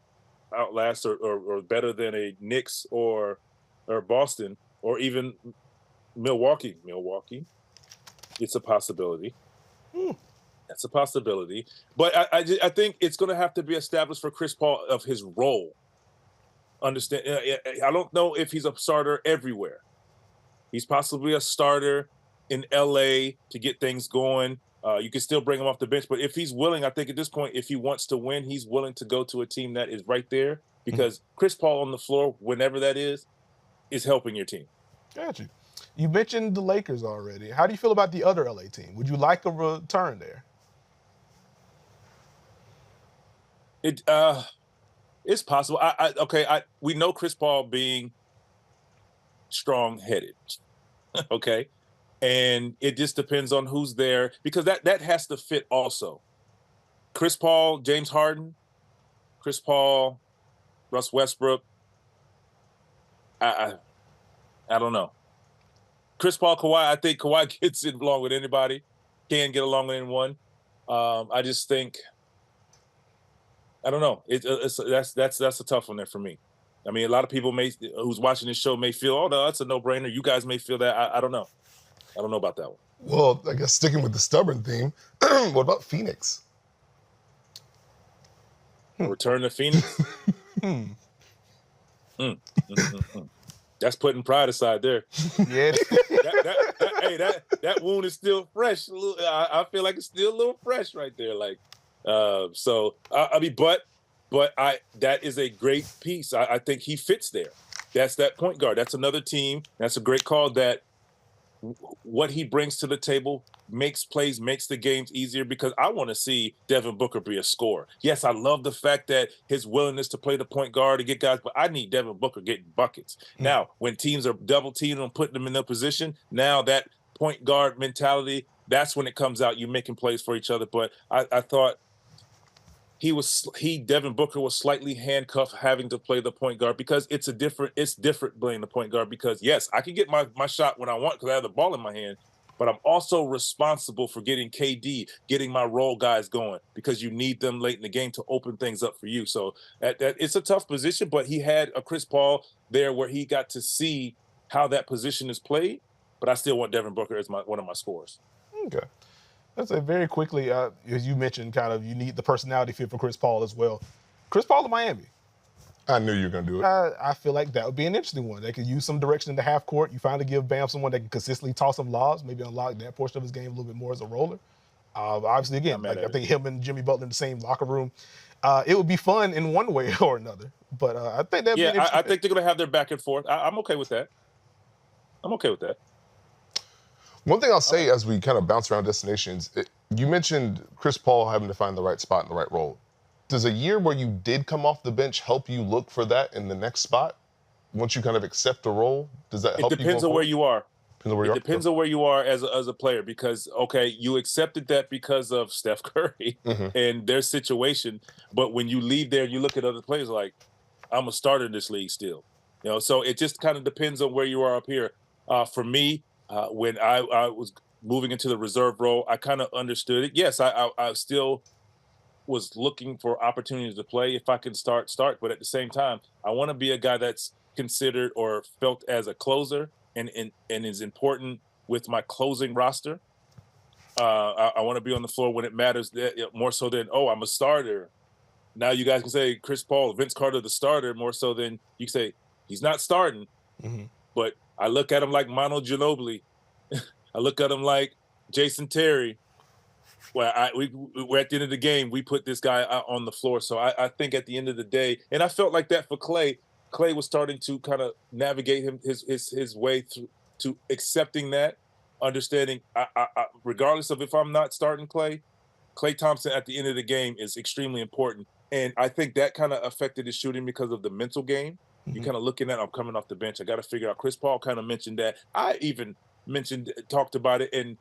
Speaker 11: outlast or better than a Knicks or Boston or even Milwaukee. It's a possibility. That's a possibility. But I think it's going to have to be established for Chris Paul of his role. Understand? I don't know if he's a starter everywhere. He's possibly a starter in LA to get things going. You can still bring him off the bench. But if he's willing, I think at this point, if he wants to win, he's willing to go to a team that is right there because Chris Paul on the floor, whenever that is helping your team.
Speaker 8: Got you. You mentioned the Lakers already. How do you feel about the other LA team? Would you like a return there?
Speaker 11: It's possible. We know Chris Paul being strong-headed, okay? And it just depends on who's there because that has to fit also. Chris Paul, James Harden, Chris Paul, Russ Westbrook. I don't know. Chris Paul, Kawhi, I think Kawhi gets in along with anybody, can get along with anyone. I just think, I don't know. That's a tough one there for me. I mean, a lot of people who's watching this show may feel, oh no, that's a no-brainer. You guys may feel that. I don't know. I don't know about that one.
Speaker 9: Well, I guess sticking with the stubborn theme, what about Phoenix?
Speaker 11: Return to Phoenix? That's putting pride aside there.
Speaker 8: Yeah.
Speaker 11: that wound is still fresh. I feel like it's still a little fresh right there. Like, that is a great piece. I think he fits there. That's that point guard. That's another team. That's a great call that what he brings to the table makes plays, makes the games easier because I want to see Devin Booker be a scorer. Yes, I love the fact that his willingness to play the point guard to get guys, but I need Devin Booker getting buckets. Now, when teams are double teaming and putting them in their position, now that point guard mentality, that's when it comes out. You're making plays for each other. But I thought Devin Booker was slightly handcuffed having to play the point guard because it's different playing the point guard because yes, I can get my shot when I want because I have the ball in my hand, but I'm also responsible for getting KD, getting my role guys going because you need them late in the game to open things up for you. So it's a tough position, but he had a Chris Paul there where he got to see how that position is played, but I still want Devin Booker as one of my scorers.
Speaker 8: Okay. Let's say very quickly, as you mentioned, kind of you need the personality fit for Chris Paul as well. Chris Paul to Miami.
Speaker 9: I knew you were going to do it.
Speaker 8: I feel like that would be an interesting one. They could use some direction in the half court. You finally give Bam someone that can consistently toss some lobs, maybe unlock that portion of his game a little bit more as a roller. Obviously, again, I think him and Jimmy Butler in the same locker room. It would be fun in one way or another. But I think that'd be an interesting
Speaker 11: I think they're going to have their back and forth. I'm okay with that.
Speaker 9: One thing I'll say as we kind of bounce around destinations, you mentioned Chris Paul having to find the right spot in the right role. Does a year where you did come off the bench help you look for that in the next spot? Once you kind of accept the role, does that help you?
Speaker 11: It depends on where you are.
Speaker 9: It
Speaker 11: depends on where you are as a player because, okay, you accepted that because of Steph Curry and their situation. But when you leave there, you look at other players like, I'm a starter in this league still. So it just kind of depends on where you are up here. For me, when I was moving into the reserve role, I kind of understood it. Yes, I still was looking for opportunities to play. If I can start. But at the same time, I want to be a guy that's considered or felt as a closer and is important with my closing roster. I want to be on the floor when it matters more so than, I'm a starter. Now you guys can say Chris Paul, Vince Carter, the starter, more so than you say he's not starting, but I look at him like Manu Ginobili. I look at him like Jason Terry. Well, we're at the end of the game. We put this guy out on the floor. So I think at the end of the day, and I felt like that for Klay. Klay was starting to kind of navigate his way through to accepting that, understanding. Regardless of if I'm not starting Klay Thompson at the end of the game is extremely important. And I think that kind of affected his shooting because of the mental game. You kind of looking at, I'm coming off the bench. I got to figure out. Chris Paul kind of mentioned that. I even talked about it and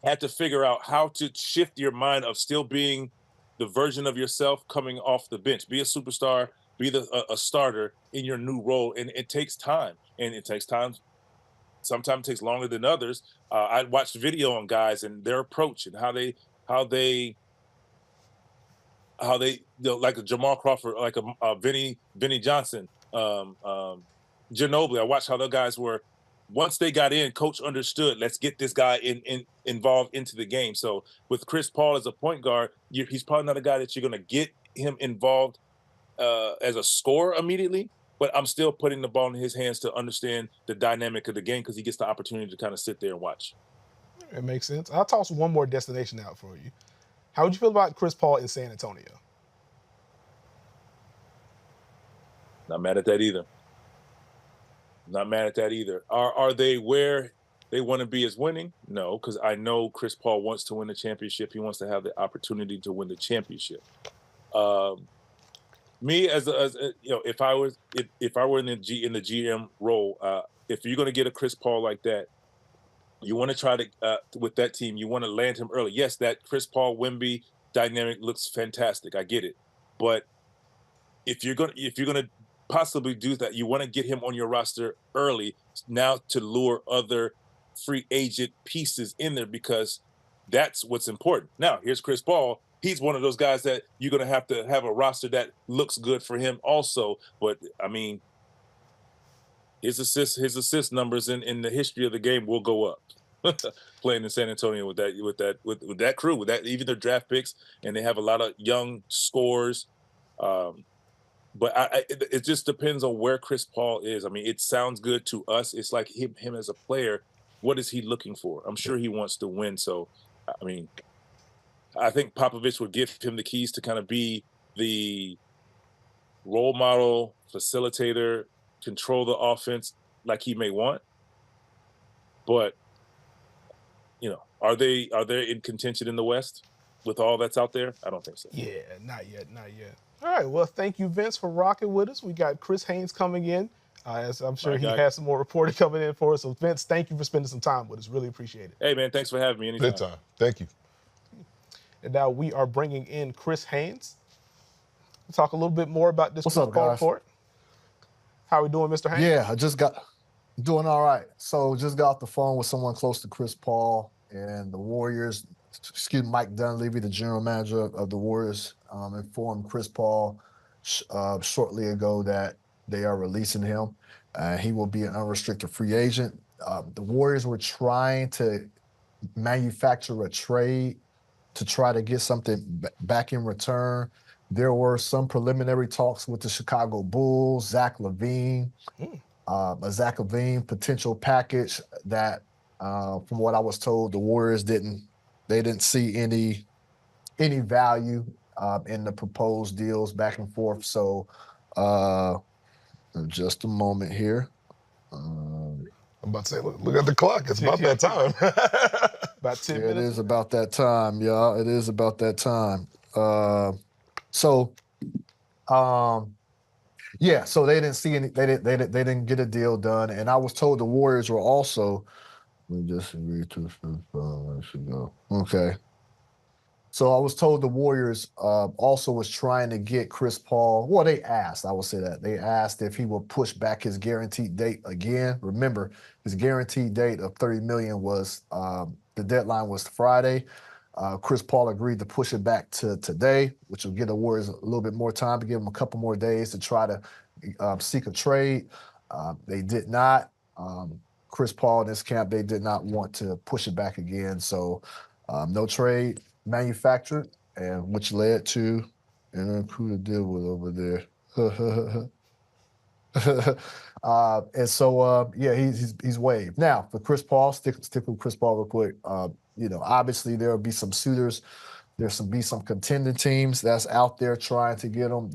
Speaker 11: had to figure out how to shift your mind of still being the version of yourself coming off the bench. Be a superstar, be a starter in your new role. And it takes time. And it takes time. Sometimes it takes longer than others. I watched video on guys and their approach and how they like a Jamal Crawford, like a Vinny Johnson, Ginobili. I watched how the guys were. Once they got in, coach understood, let's get this guy involved into the game. So with Chris Paul as a point guard, he's probably not a guy that you're going to get him involved as a scorer immediately, but I'm still putting the ball in his hands to understand the dynamic of the game because he gets the opportunity to kind of sit there and watch.
Speaker 8: It makes sense. I'll toss one more destination out for you. How would you feel about Chris Paul in San Antonio?
Speaker 11: Not mad at that either. Not mad at that either. Are they where they want to be as winning? No, because I know Chris Paul wants to win the championship. He wants to have the opportunity to win the championship. Me as if I were in the GM role, if you're going to get a Chris Paul like that, you want to try to with that team. You want to land him early. Yes, that Chris Paul Wemby dynamic looks fantastic. I get it, but if you're gonna possibly do that, you want to get him on your roster early now to lure other free agent pieces in there because that's what's important. Now, here's Chris Paul. He's one of those guys that you're going to have a roster that looks good for him also. But, I mean, his assist numbers in the history of the game will go up playing in San Antonio with that crew, with that, even their draft picks, and they have a lot of young scorers. But it just depends on where Chris Paul is. I mean, it sounds good to us. It's like him as a player. What is he looking for? I'm sure he wants to win. So, I mean, I think Popovich would give him the keys to kind of be the role model, facilitator, control the offense like he may want. But, are they in contention in the West with all that's out there? I don't think so.
Speaker 8: Yeah, not yet. All right, well, thank you, Vince, for rocking with us. We got Chris Haynes coming in, as I'm sure he has some more reporting coming in for us. So, Vince, thank you for spending some time with us. Really appreciate it.
Speaker 11: Hey, man, thanks for having me anytime.
Speaker 9: Good time. Thank you.
Speaker 8: And now we are bringing in Chris Haynes. We'll talk a little bit more about this.
Speaker 10: What's up, guys?
Speaker 8: Report. How are we doing, Mr. Haynes?
Speaker 10: Yeah, doing all right. So just got off the phone with someone close to Chris Paul and the Warriors. Mike Dunleavy, the general manager of the Warriors, informed Chris Paul shortly ago that they are releasing him. He will be an unrestricted free agent. The Warriors were trying to manufacture a trade to try to get something back in return. There were some preliminary talks with the Chicago Bulls, Zach LaVine, a Zach LaVine potential package that, from what I was told, the Warriors didn't see any value in the proposed deals back and forth. So just a moment here.
Speaker 9: I'm about to say, look at the clock. It's about that time.
Speaker 8: About 10 minutes.
Speaker 10: It is about that time, y'all. It is about that time. So they didn't see any. They didn't get a deal done. And I was told the Warriors were also. We just agreed to. Should go. Okay. So I was told the Warriors also was trying to get Chris Paul. Well, they asked. I will say that they asked if he would push back his guaranteed date again. Remember, his guaranteed date of $30 million was the deadline was Friday. Chris Paul agreed to push it back to today, which will give the Warriors a little bit more time to give them a couple more days to try to seek a trade. They did not. Chris Paul in this camp, they did not want to push it back again. So no trade manufactured, and which led to, and who to deal with over there. And so, yeah, he's waived. Now, for Chris Paul, stick with Chris Paul real quick. Obviously there will be some suitors. There's be some contending teams that's out there trying to get him.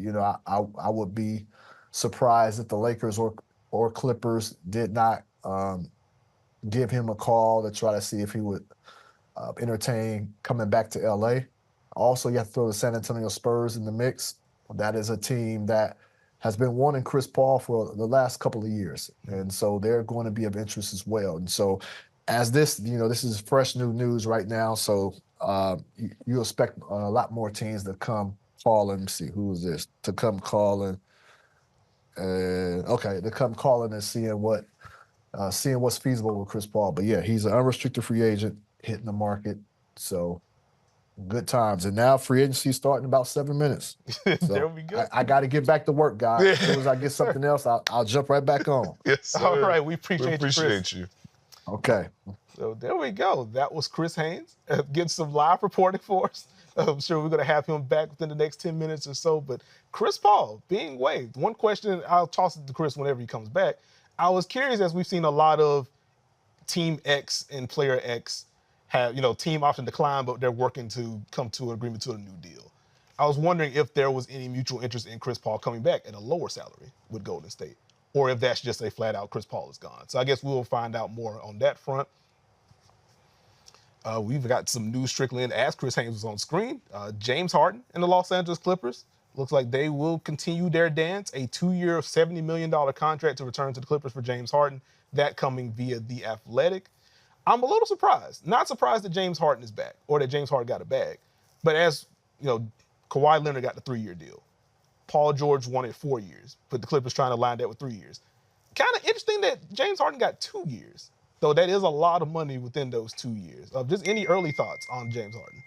Speaker 10: I would be surprised if the Lakers or Clippers did not give him a call to try to see if he would entertain coming back to LA. Also, you have to throw the San Antonio Spurs in the mix. That is a team that has been wanting Chris Paul for the last couple of years. And so they're going to be of interest as well. And so as this, this is fresh new news right now. So you expect a lot more teams to come calling. Let me see, who is this? To come calling. To come calling and seeing what's feasible with Chris Paul. But yeah, he's an unrestricted free agent hitting the market. So good times. And now free agency starting in about 7 minutes. So
Speaker 8: there we go.
Speaker 10: I got to get back to work, guys. As soon as I get something else, I'll jump right back on.
Speaker 9: Yes, sir.
Speaker 8: All right, we appreciate you,
Speaker 9: appreciate
Speaker 8: Chris.
Speaker 9: you.
Speaker 10: Okay.
Speaker 8: So there we go. That was Chris Haynes getting some live reporting for us. I'm sure we're going to have him back within the next 10 minutes or so. But Chris Paul being waived. One question, I'll toss it to Chris whenever he comes back. I was curious, as we've seen a lot of Team X and Player X have, team option decline, but they're working to come to an agreement to a new deal. I was wondering if there was any mutual interest in Chris Paul coming back at a lower salary with Golden State, or if that's just a flat out Chris Paul is gone. So I guess we'll find out more on that front. We've got some news trickling in as Chris Haynes was on screen. James Harden and the Los Angeles Clippers. Looks like they will continue their dance. A 2-year, $70 million contract to return to the Clippers for James Harden. That coming via The Athletic. I'm a little surprised. Not surprised that James Harden is back or that James Harden got a bag. But as, Kawhi Leonard got the 3-year deal. Paul George wanted 4 years, but the Clippers trying to line that with 3 years. Kind of interesting that James Harden got 2 years. Though that is a lot of money within those 2 years. Just any early thoughts on James Harden?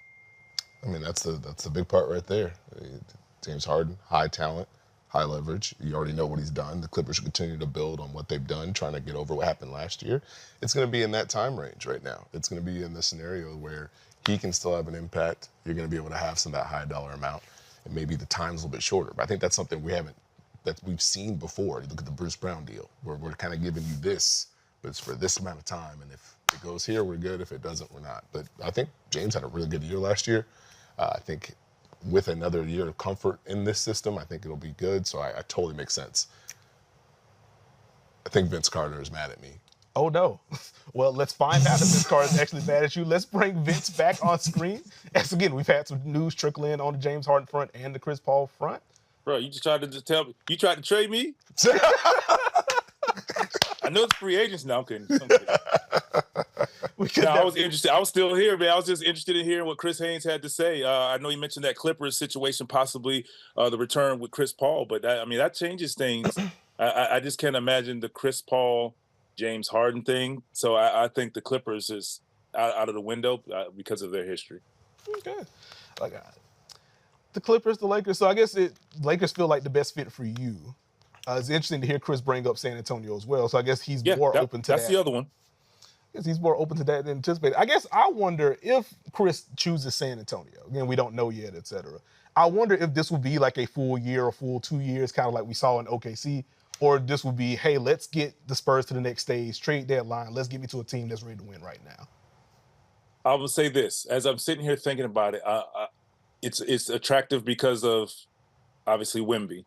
Speaker 9: I mean, that's the big part right there. James Harden, high talent, high leverage. You already know what he's done. The Clippers should continue to build on what they've done, trying to get over what happened last year. It's going to be in that time range right now. It's going to be in the scenario where he can still have an impact. You're going to be able to have some of that high dollar amount, and maybe the time's a little bit shorter. But I think that's something we've seen before. You look at the Bruce Brown deal, where we're kind of giving you this, but it's for this amount of time. And if it goes here, we're good. If it doesn't, we're not. But I think James had a really good year last year. I think with another year of comfort in this system, I think it'll be good. So I totally make sense. I think Vince Carter is mad at me.
Speaker 8: Oh, no. Well, let's find out if Vince Carter is actually mad at you. Let's bring Vince back on screen. As again, we've had some news trickle in on the James Harden front and the Chris Paul front.
Speaker 11: Bro, you just tried to tell me. You tried to trade me? I know it's free agents now. I'm kidding. I was interested. I was still here, man. I was just interested in hearing what Chris Haynes had to say. I know he mentioned that Clippers situation, possibly the return with Chris Paul, but that changes things. I just can't imagine the Chris Paul, James Harden thing. So I think the Clippers is out of the window because of their history.
Speaker 8: Okay. The Clippers, the Lakers. So I guess Lakers feel like the best fit for you. It's interesting to hear Chris bring up San Antonio as well. So I guess he's more open to that.
Speaker 11: That's the other one.
Speaker 8: I guess he's more open to that than anticipated. I guess I wonder if Chris chooses San Antonio. Again, we don't know yet, et cetera. I wonder if this would be like a full year or full 2 years, kind of like we saw in OKC, or this would be, hey, let's get the Spurs to the next stage, trade deadline. Let's get me to a team that's ready to win right now.
Speaker 11: I will say this. As I'm sitting here thinking about it, it's attractive because of, obviously, Wemby.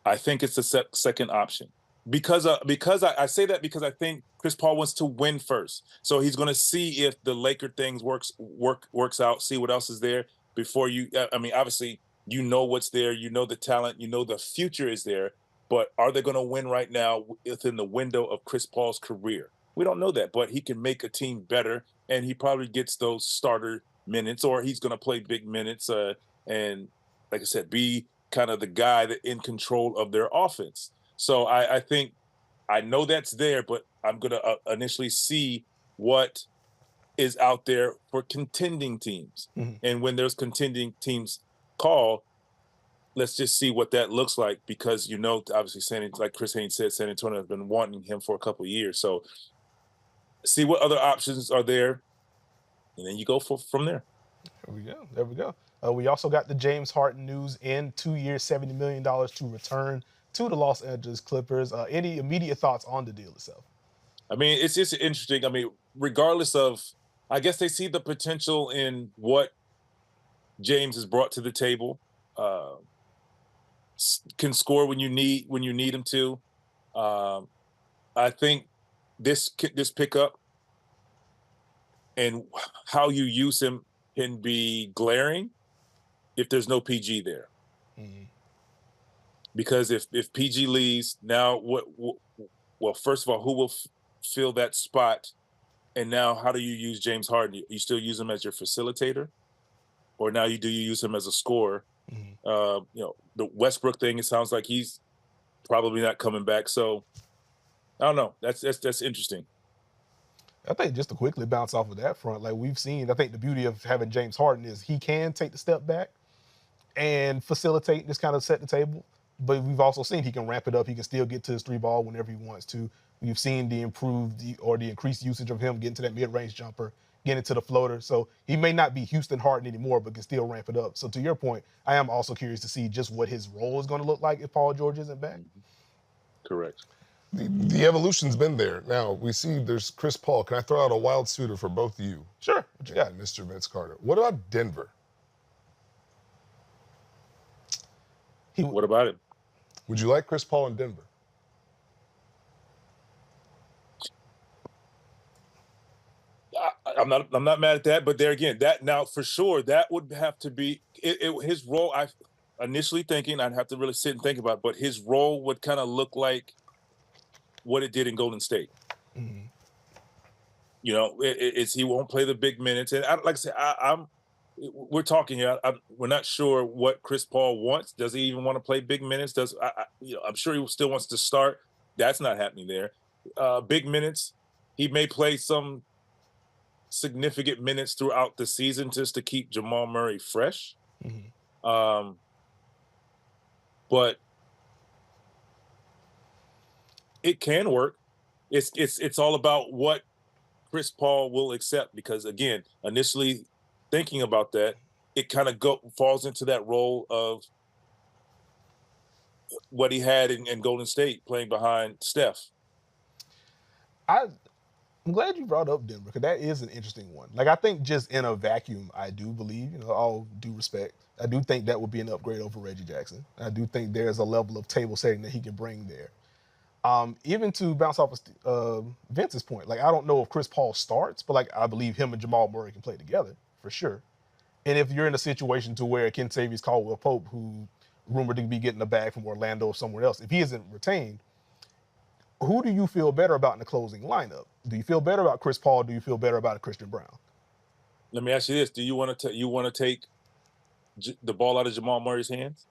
Speaker 11: I think it's the second option. Because I say that because I think Chris Paul wants to win first. So he's going to see if the Laker things works out, see what else is there before you. Obviously, you know what's there. You know the talent. You know the future is there. But are they going to win right now within the window of Chris Paul's career? We don't know that. But he can make a team better, and he probably gets those starter minutes, or he's going to play big minutes and, like I said, be kind of the guy that in control of their offense. So I think I know that's there, but I'm going to initially see what is out there for contending teams. Mm-hmm. And when there's contending teams call, let's just see what that looks like because, obviously, like Chris Haynes said, San Antonio has been wanting him for a couple of years. So see what other options are there, and then you go from there.
Speaker 8: There we go. We also got the James Harden news in 2 years, $70 million to return to the Los Angeles Clippers. Any immediate thoughts on the deal itself?
Speaker 11: I mean, it's just interesting. I mean, regardless of, I guess they see the potential in what James has brought to the table. Can score when you need him to. I think this pickup and how you use him can be glaring if there's no PG there. Mm-hmm. Because if PG leaves, now well, first of all, who will fill that spot? And now how do you use James Harden? You still use him as your facilitator? Or now do you use him as a scorer? Mm-hmm. The Westbrook thing, it sounds like he's probably not coming back. So I don't know. That's interesting.
Speaker 8: I think just to quickly bounce off of that front, like we've seen, I think the beauty of having James Harden is he can take the step back and facilitate, just kind of set the table. But we've also seen he can ramp it up. He can still get to his 3-ball whenever he wants to. We've seen the increased usage of him getting to that mid-range jumper, getting to the floater. So he may not be Houston Harden anymore, but can still ramp it up. So to your point, I am also curious to see just what his role is going to look like if Paul George isn't back.
Speaker 11: Correct.
Speaker 9: The evolution's been there. Now, we see there's Chris Paul. Can I throw out a wild suitor for both of you?
Speaker 8: Sure. What you got?
Speaker 9: Mr. Vince Carter. What about Denver?
Speaker 11: What about it?
Speaker 9: Would you like Chris Paul in Denver?
Speaker 11: I'm not mad at that, but there again, that now for sure that would have to be his role. I initially thinking I'd have to really sit and think about it, but his role would kind of look like what it did in Golden State. Mm-hmm. It's he won't play the big minutes, and like I said, we're talking here. We're not sure what Chris Paul wants. Does he even want to play big minutes? I'm sure he still wants to start. That's not happening there. Big minutes. He may play some significant minutes throughout the season just to keep Jamal Murray fresh. Mm-hmm. But it can work. It's all about what Chris Paul will accept, because again, initially thinking about that, it kind of falls into that role of what he had in Golden State playing behind Steph.
Speaker 8: I'm glad you brought up Denver, because that is an interesting one. Like, I think just in a vacuum, I do believe, all due respect, I do think that would be an upgrade over Reggie Jackson. I do think there's a level of table setting that he can bring there. Even to bounce off of Vince's point, like, I don't know if Chris Paul starts, but, like, I believe him and Jamal Murray can play together, for sure. And if you're in a situation to where Kentavious Caldwell-Pope, who rumored to be getting a bag from Orlando or somewhere else, if he isn't retained, who do you feel better about in the closing lineup? Do you feel better about Chris Paul? Do you feel better about Christian Brown?
Speaker 11: Let me ask you this: do you want to take the ball out of Jamal Murray's hands?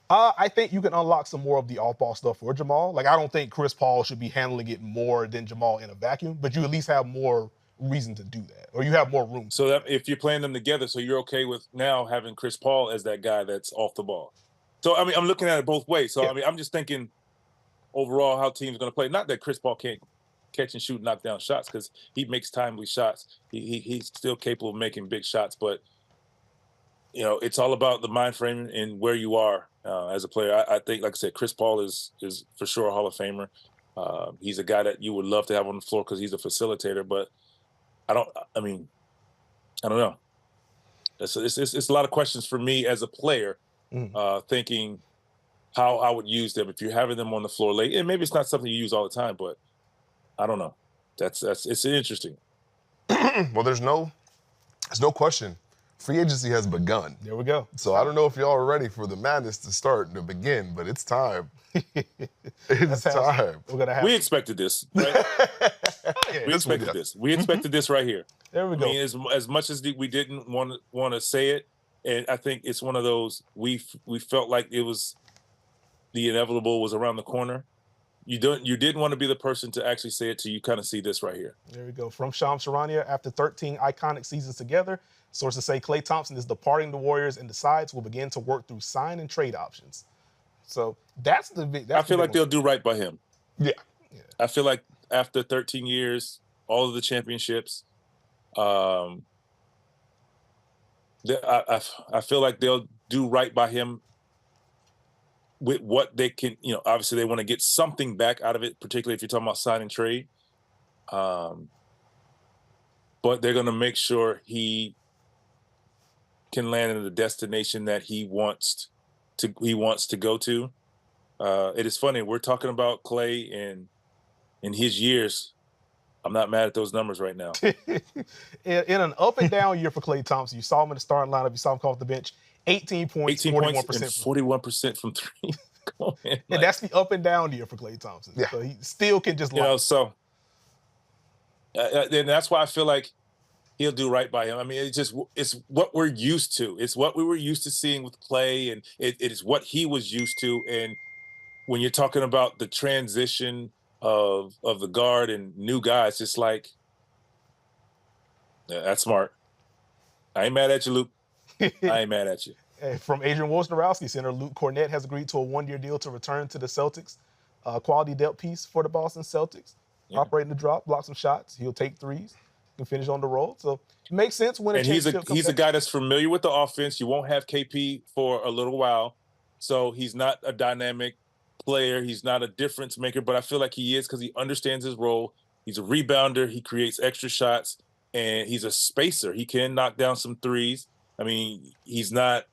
Speaker 8: I think you can unlock some more of the off-ball stuff for Jamal. Like, I don't think Chris Paul should be handling it more than Jamal in a vacuum, but you at least have more reason to do that, or you have more room.
Speaker 11: So that if you're playing them together, so you're okay with now having Chris Paul as that guy that's off the ball. So, I mean, I'm looking at it both ways. So, yeah. I mean, I'm just thinking overall how teams are going to play. Not that Chris Paul can't catch and shoot, knock down shots, because he makes timely shots. He's still capable of making big shots, but it's all about the mind frame and where you are as a player. I think, like I said, Chris Paul is for sure a Hall of Famer. He's a guy that you would love to have on the floor because he's a facilitator, but I don't know. It's a lot of questions for me as a player, thinking how I would use them if you're having them on the floor late. And maybe it's not something you use all the time, but I don't know. It's interesting.
Speaker 9: Well, there's no question. Free agency has begun.
Speaker 8: There we go.
Speaker 9: So I don't know if y'all are ready for the madness to begin, but it's time. It's time.
Speaker 11: We expected this, right? We expected this. We expected this right here.
Speaker 8: There we go.
Speaker 11: I mean, as much as we didn't want to say it, and I think it's one of those we felt like it was the inevitable was around the corner. You didn't want to be the person to actually say it till you kind of see this right here.
Speaker 8: There we go. From Shams Charania, after 13 iconic seasons together, sources say Klay Thompson is departing the Warriors and the sides will begin to work through sign and trade options. So that's the big.
Speaker 11: I feel like they'll do right by him.
Speaker 8: Yeah.
Speaker 11: I feel like after 13 years, all of the championships, I feel like they'll do right by him with what they can, obviously they want to get something back out of it, particularly if you're talking about sign and trade. But they're going to make sure he can land in the destination that he wants to go to. It is funny. We're talking about Klay and in his years. I'm not mad at those numbers right now.
Speaker 8: in an up and down year for Klay Thompson, you saw him in the starting lineup, you saw him come off the bench, 18 points,
Speaker 11: 41% from three.
Speaker 8: And that's the up and down year for Klay Thompson.
Speaker 9: Yeah.
Speaker 8: So he still can just
Speaker 11: and that's why I feel like he'll do right by him. I mean, it's what we're used to. It's what we were used to seeing with Klay, and it is what he was used to. And when you're talking about the transition of the guard and new guys, it's like, yeah, that's smart. I ain't mad at you, Luke. I ain't mad at you.
Speaker 8: From Adrian Wojnarowski, center Luke Cornet has agreed to a 1-year deal to return to the Celtics. Quality depth piece for the Boston Celtics. Yeah. Operating the drop, block some shots. He'll take threes. Can finish on the roll. So it makes sense when
Speaker 11: he's a guy that's familiar with the offense. You won't have KP for a little while. So he's not a dynamic player. He's not a difference maker, but I feel like he is because he understands his role. He's a rebounder. He creates extra shots, and he's a spacer. He can knock down some threes. I mean, he's not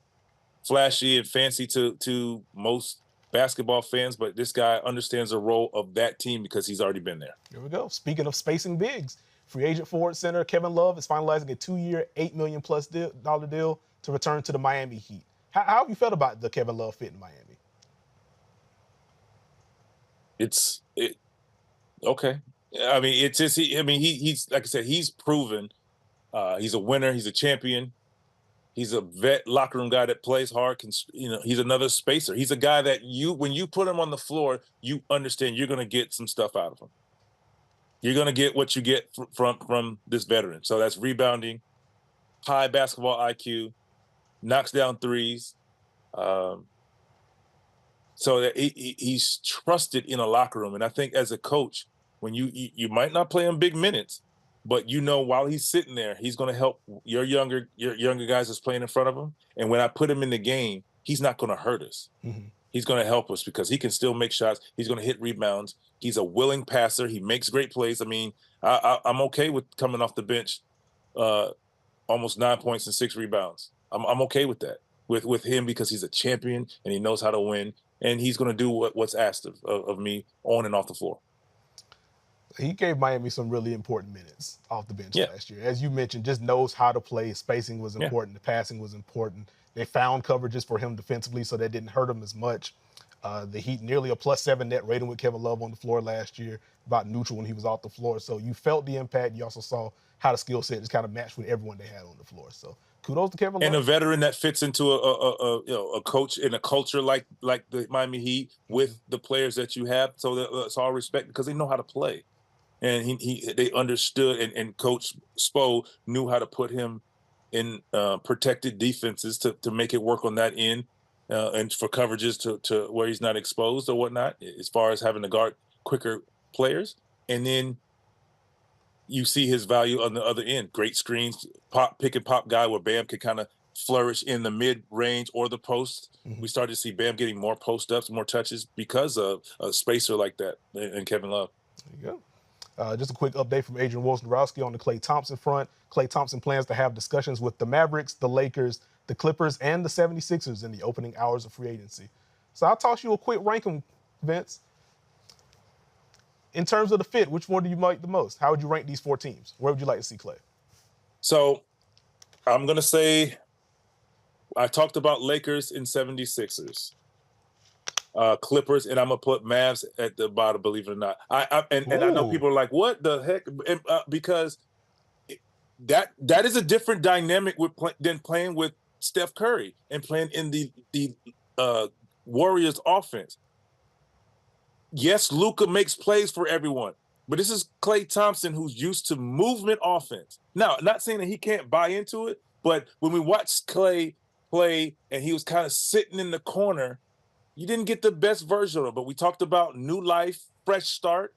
Speaker 11: flashy and fancy to most basketball fans, but this guy understands the role of that team because he's already been there.
Speaker 8: Here we go. Speaking of spacing bigs, free agent forward center Kevin Love is finalizing a 2-year, $8 million+ deal to return to the Miami Heat. How have you felt about the Kevin Love fit in Miami?
Speaker 11: Okay. I mean, he's like I said, he's proven. He's a winner. He's a champion. He's a vet locker room guy that plays hard. He's another spacer. He's a guy that when you put him on the floor, you understand you're going to get some stuff out of him. You're going to get what you get from this veteran. So that's rebounding, high basketball IQ, knocks down threes. So that he's trusted in a locker room. And I think as a coach, when you might not play him big minutes, but while he's sitting there, he's going to help your younger guys that's playing in front of him. And when I put him in the game, he's not going to hurt us. Mm-hmm. He's going to help us because he can still make shots. He's going to hit rebounds. He's a willing passer. He makes great plays. I mean, I'm okay with coming off the bench, almost 9 points and 6 rebounds. I'm okay with that with him because he's a champion and he knows how to win. And he's going to do what's asked of me on and off the floor.
Speaker 8: He gave Miami some really important minutes off the bench last year. As you mentioned, just knows how to play. Spacing was important. The passing was important. They found coverages for him defensively, so that didn't hurt him as much. The Heat nearly a +7 net rating with Kevin Love on the floor last year, about neutral when he was off the floor. So you felt the impact. You also saw how the skill set just kind of matched with everyone they had on the floor. So kudos to Kevin Love.
Speaker 11: And a veteran that fits into a coach in a culture like the Miami Heat with the players that you have. So it's all respect because they know how to play. And they understood, and Coach Spo knew how to put him in protected defenses to make it work on that end, and for coverages to where he's not exposed or whatnot, as far as having to guard quicker players. And then you see his value on the other end. Great screens, pick and pop guy where Bam can kind of flourish in the mid-range or the post. Mm-hmm. We started to see Bam getting more post-ups, more touches because of a spacer like that and Kevin Love.
Speaker 8: There you go. Just a quick update from Adrian Wojnarowski on the Klay Thompson front. Klay Thompson plans to have discussions with the Mavericks, the Lakers, the Clippers, and the 76ers in the opening hours of free agency. So I'll toss you a quick ranking, Vince. In terms of the fit, which one do you like the most? How would you rank these 4 teams? Where would you like to see Klay?
Speaker 11: So I'm going to say I talked about Lakers and 76ers. Clippers, and I'm gonna put Mavs at the bottom. Believe it or not, and I know people are like, "What the heck?" Because that is a different dynamic than playing with Steph Curry and playing in the Warriors offense. Yes, Luka makes plays for everyone, but this is Klay Thompson who's used to movement offense. Now, not saying that he can't buy into it, but when we watched Klay play and he was kind of sitting in the corner, you didn't get the best version of it. But we talked about new life, fresh start.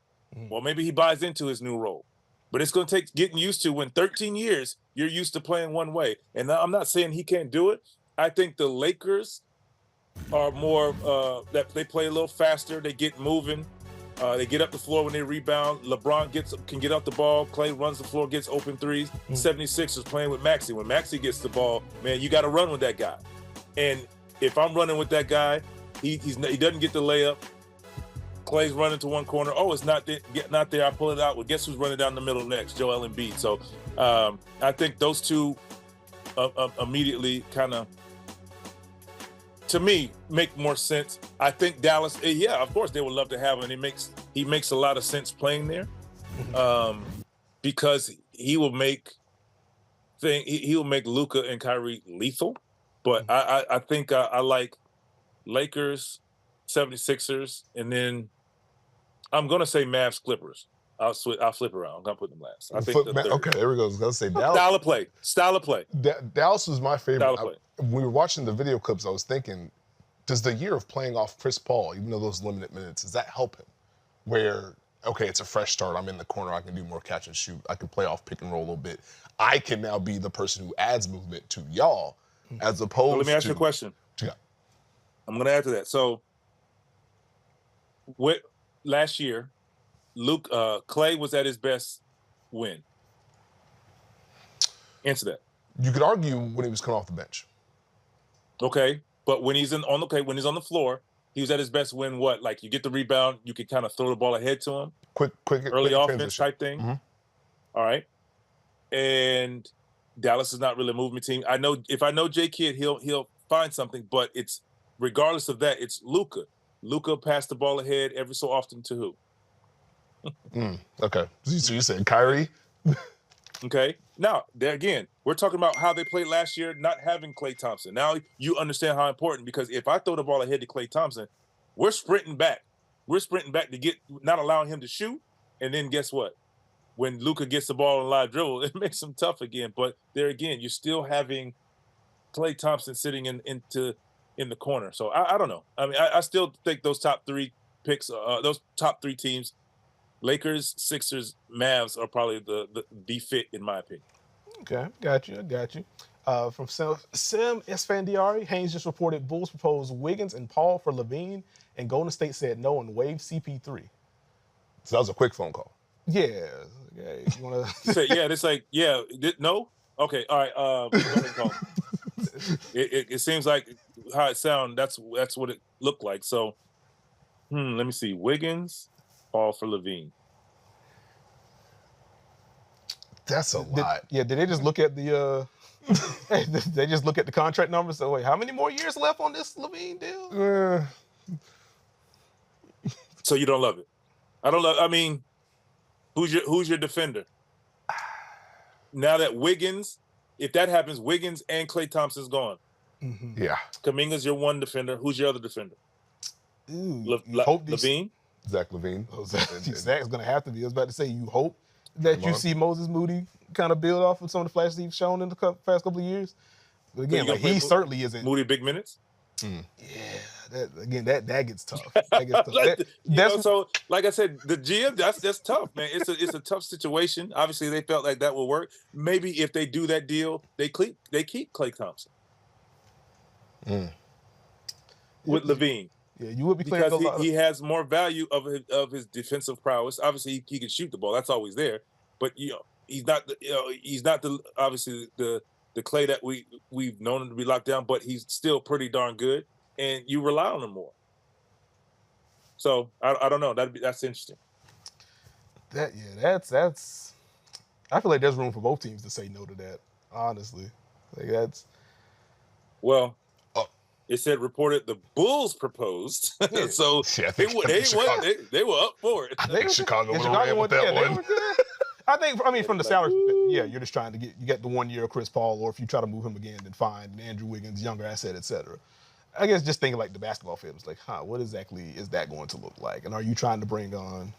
Speaker 11: Well, maybe he buys into his new role. But it's going to take getting used to when 13 years you're used to playing one way. And I'm not saying he can't do it. I think the Lakers are more that they play a little faster. They get moving. They get up the floor when they rebound. LeBron can get up the ball. Klay runs the floor, gets open threes. 76ers playing with Maxey. When Maxey gets the ball, man, you got to run with that guy. And if I'm running with that guy, he doesn't get the layup. Klay's running to one corner. Oh, it's not there. I pull it out. Well, guess who's running down the middle next? Joel Embiid. So I think those two immediately kind of, to me, make more sense. I think Dallas, yeah, of course they would love to have him. He makes a lot of sense playing there, because he will make Luka and Kyrie lethal. But I think I like Lakers, 76ers, and then I'm gonna say Mavs, Clippers. I'll flip around. I'm gonna put them last. I think
Speaker 9: okay, there we go. I was gonna say Dallas.
Speaker 11: Style of play.
Speaker 9: Dallas was my favorite.
Speaker 11: Style of play.
Speaker 9: When we were watching the video clips, I was thinking, does the year of playing off Chris Paul, even though those limited minutes, does that help him? Where, okay, it's a fresh start. I'm in the corner. I can do more catch and shoot. I can play off pick and roll a little bit. I can now be the person who adds movement to y'all, as opposed to.
Speaker 11: Let me ask you a question.
Speaker 9: Yeah.
Speaker 11: I'm going to add to that. So, last year, Klay was at his best when? Answer that.
Speaker 9: You could argue when he was coming off the bench.
Speaker 11: Okay, but when he's on the floor, he was at his best when what? Like, you get the rebound, you can kind of throw the ball ahead to him.
Speaker 9: Quick
Speaker 11: early offense
Speaker 9: transition
Speaker 11: type thing.
Speaker 9: Mm-hmm.
Speaker 11: All right. And Dallas is not really a movement team. If I know J Kidd, he'll find something, but it's regardless of that, it's Luka. Luka passed the ball ahead every so often to who?
Speaker 9: Okay. So you said Kyrie?
Speaker 11: Okay. Now, there again, we're talking about how they played last year, not having Klay Thompson. Now you understand how important, because if I throw the ball ahead to Klay Thompson, we're sprinting back. We're sprinting back to not allowing him to shoot. And then guess what? When Luka gets the ball in live dribble, it makes him tough again. But there again, you're still having Klay Thompson sitting in the corner. So I don't know. I mean, I still think those top three picks, those top three teams, Lakers, Sixers, Mavs, are probably the fit in my opinion.
Speaker 8: Okay, got you. From Sim Esfandiari, Haynes just reported Bulls proposed Wiggins and Paul for Levine, and Golden State said no and waived CP3.
Speaker 9: So that was a quick phone call.
Speaker 8: Yeah. You want to?
Speaker 11: No. Okay. All right. Go ahead and call. It seems like how it sounds. That's what it looked like. So, let me see. Wiggins, Paul for Levine.
Speaker 9: That's a lot.
Speaker 8: Did they just look at the? They just look at the contract numbers. So wait, how many more years left on this Levine deal?
Speaker 11: So you don't love it? I mean, who's your defender? Now that Wiggins, if that happens, Wiggins and Klay Thompson's gone.
Speaker 8: Mm-hmm.
Speaker 9: Yeah.
Speaker 11: Kuminga's your one defender. Who's your other defender? Levine?
Speaker 9: Zach Levine.
Speaker 8: Zach's going to have to be. I was about to say, you hope that you see Moses Moody kind of build off of some of the flashes he's shown in the past couple of years. But again, he certainly isn't.
Speaker 11: Moody big minutes?
Speaker 8: Yeah. That gets tough. That gets tough.
Speaker 11: So, like I said, the GM, that's tough, man. It's a tough situation. Obviously, they felt like that would work. Maybe if they do that deal, they keep Klay Thompson with Levine.
Speaker 8: Yeah, you would be playing
Speaker 11: because he has more value of his defensive prowess. Obviously, he can shoot the ball. That's always there. But he's not the obviously the Klay that we've known him to be locked down. But he's still pretty darn good, and you rely on him more. So I don't know. That's interesting.
Speaker 8: That's. I feel like there's room for both teams to say no to that. Honestly, like that's.
Speaker 11: Well. It said reported the Bulls proposed, so they were up for it.
Speaker 9: I think Chicago would have ran with that one.
Speaker 8: I mean, from the salary, you're just trying to get the 1 year of Chris Paul, or if you try to move him again, then fine. Andrew Wiggins, younger asset, etc. I guess just thinking like the basketball field is like, what exactly is that going to look like? And are you trying to bring on?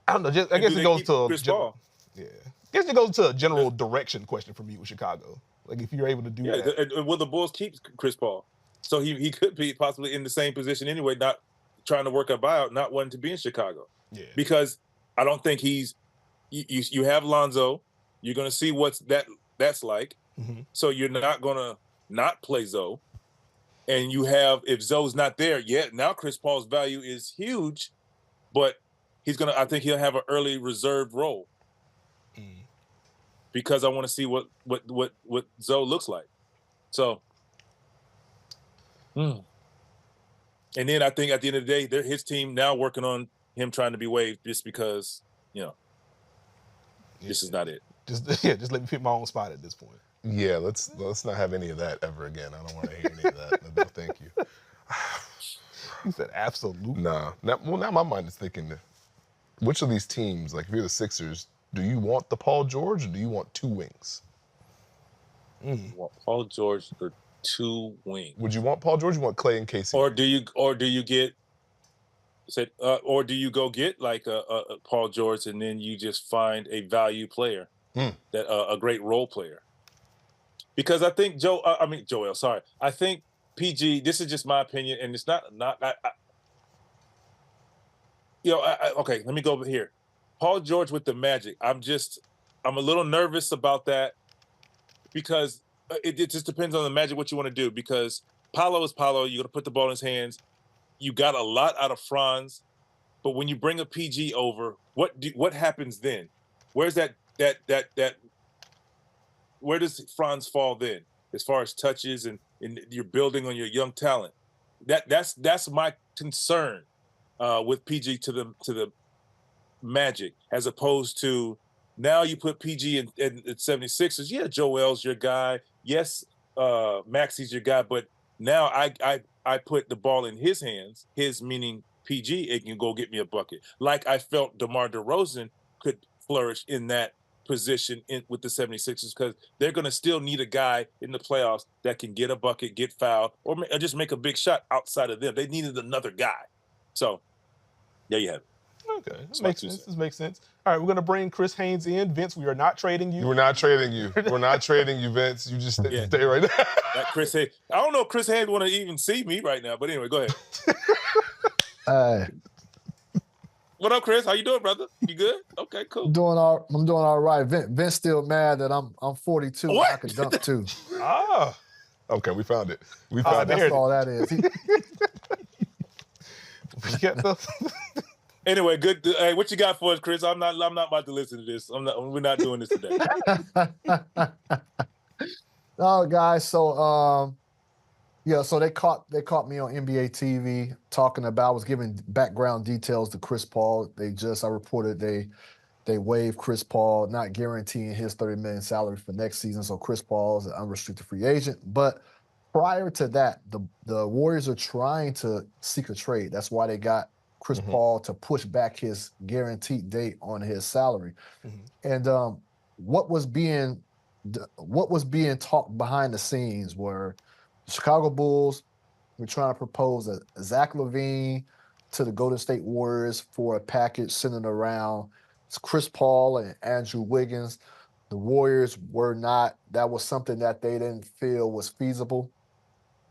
Speaker 8: I don't know. I guess it goes to
Speaker 11: Chris Paul.
Speaker 8: Yeah, I guess it goes to a general direction question for me with Chicago. Like, if you're able to do that.
Speaker 11: Will the Bulls keep Chris Paul? So he could be possibly in the same position anyway, not trying to work a buyout, not wanting to be in Chicago.
Speaker 8: Yeah.
Speaker 11: Because I don't think you have Lonzo. You're going to see that's like.
Speaker 8: Mm-hmm.
Speaker 11: So you're not going to not play Zoe. And you have, if Zoe's not there yet, now Chris Paul's value is huge, but I think he'll have an early reserved role because I want to see what Zoe looks like. So, and then I think at the end of the day, they're his team now working on him trying to be waived just because, this is not it.
Speaker 8: Just let me pick my own spot at this point.
Speaker 9: Yeah, let's not have any of that ever again. I don't want to hear any of that. No, thank you.
Speaker 8: You said absolutely.
Speaker 9: Nah. Now my mind is thinking, which of these teams, like if you're the Sixers, do you want the Paul George or do you want two wings?
Speaker 11: You want Paul George or two wings?
Speaker 9: Would you want Paul George? Or you want Klay and KC?
Speaker 11: Or do you go get like a Paul George and then you just find a value player, that a great role player? Because I think Joel. Sorry, I think PG. This is just my opinion, and it's not. Okay, let me go over here. Paul George with the Magic. I'm a little nervous about that because it just depends on the Magic what you want to do. Because Paolo is Paolo. You're gonna put the ball in his hands. You got a lot out of Franz, but when you bring a PG over, what happens then? Where's that? Where does Franz fall then, as far as touches and you're building on your young talent? That's my concern with PG to the Magic, as opposed to now you put PG in 76ers. Yeah, Joel's your guy. Yes, Maxi's your guy. But now I put the ball in his hands. His meaning PG. It can go get me a bucket. Like I felt DeMar DeRozan could flourish in that position with the 76ers, because they're going to still need a guy in the playoffs that can get a bucket, get fouled, or just make a big shot outside of them. They needed another guy. So there you have it.
Speaker 8: Okay, this makes sense. This makes sense. All right, we're going to bring Chris Haynes in. Vince, we are not trading you.
Speaker 9: We're not trading you. We're not trading you, Vince. You just stay right there.
Speaker 11: That Chris Haynes. I don't know if Chris Haynes want to even see me right now, but anyway, go ahead. What up, Chris? How you doing, brother? You good? Okay, cool.
Speaker 10: I'm doing all right. Vince still mad that I'm 42.
Speaker 11: What?
Speaker 10: I could dunk too.
Speaker 9: Okay, we found it. We found it.
Speaker 10: That's all that is.
Speaker 11: Anyway, good. Hey, what you got for us, Chris? I'm not about to listen to this. We're not doing this today.
Speaker 10: Oh, guys. So so they caught me on NBA TV talking about. I was giving background details to Chris Paul. I reported they waived Chris Paul, not guaranteeing his $30 million salary for next season. So Chris Paul is an unrestricted free agent. But prior to that, the Warriors are trying to seek a trade. That's why they got Chris Paul to push back his guaranteed date on his salary. And what was being talked behind the scenes were the Chicago Bulls were trying to propose a Zach LaVine to the Golden State Warriors for a package centered around Chris Paul and Andrew Wiggins. The Warriors were not. That was something that they didn't feel was feasible.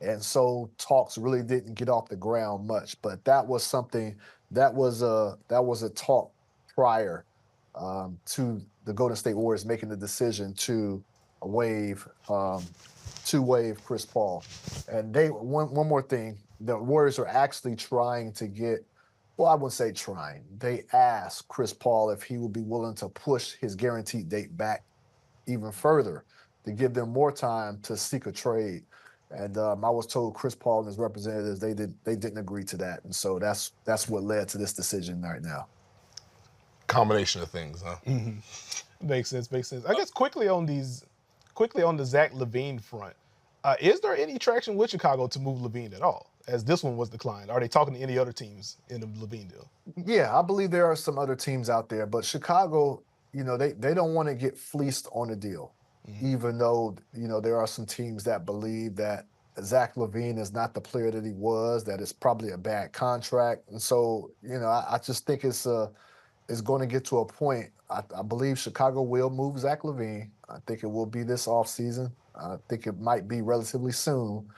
Speaker 10: And so talks really didn't get off the ground much. But that was something that was a talk prior to the Golden State Warriors making the decision to waive Chris Paul. And one more thing, the Warriors are actually trying to get, well, I wouldn't say trying. They asked Chris Paul if he would be willing to push his guaranteed date back even further to give them more time to seek a trade. And I was told Chris Paul and his representatives they didn't agree to that, and so that's what led to this decision right now.
Speaker 9: Combination of things, huh?
Speaker 8: Makes sense. I guess quickly on the Zach LaVine front, is there any traction with Chicago to move LaVine at all? As this one was declined, are they talking to any other teams in the LaVine deal?
Speaker 10: Yeah, I believe there are some other teams out there, but Chicago, they don't want to get fleeced on a deal. Even though, there are some teams that believe that Zach LaVine is not the player that he was, that it's probably a bad contract. And so, I just think it's going to get to a point. I believe Chicago will move Zach LaVine. I think it will be this offseason. I think it might be relatively soon.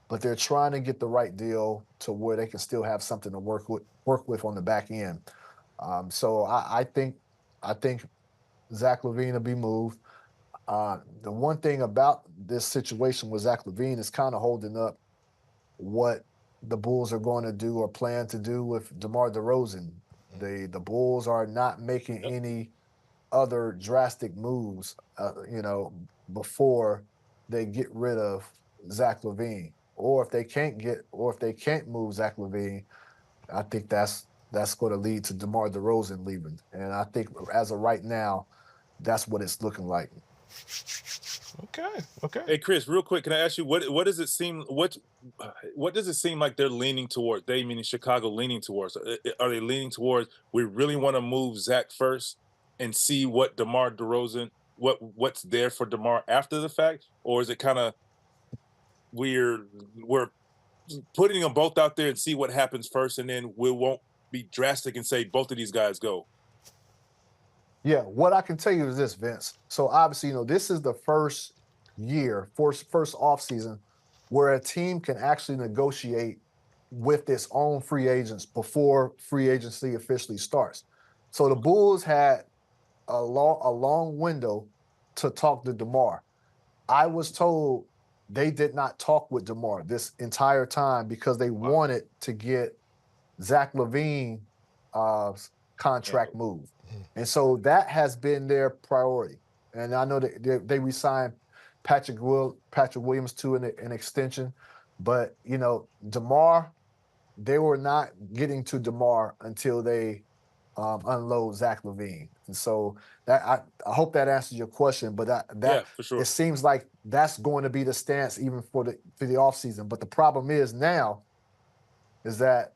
Speaker 10: But they're trying to get the right deal to where they can still have something to work with on the back end. So I think Zach LaVine will be moved. The one thing about this situation with Zach LaVine is kind of holding up what the Bulls are going to do or plan to do with DeMar DeRozan. The Bulls are not making any other drastic moves, before they get rid of Zach LaVine. Or if they can't move Zach LaVine, I think that's going to lead to DeMar DeRozan leaving. And I think as of right now, that's what it's looking like.
Speaker 8: Okay.
Speaker 11: Hey, Chris, real quick, can I ask you what does it seem what does it seem like they're leaning towards? They meaning Chicago leaning towards? Are they leaning towards we really want to move Zach first and see what DeMar DeRozan what's there for DeMar after the fact, or is it kind of we're putting them both out there and see what happens first, and then we won't be drastic and say both of these guys go?
Speaker 10: Yeah, what I can tell you is this, Vince. So obviously, this is the first offseason where a team can actually negotiate with its own free agents before free agency officially starts. So the Bulls had a long window to talk to DeMar. I was told they did not talk with DeMar this entire time because they wanted to get Zach LaVine contract moved. And so that has been their priority. And I know that they re-signed Patrick Williams to an extension. But, DeMar, they were not getting to DeMar until they unload Zach LaVine. And so that I hope that answers your question. But
Speaker 11: for sure.
Speaker 10: It seems like that's going to be the stance even for the offseason. But the problem is now is that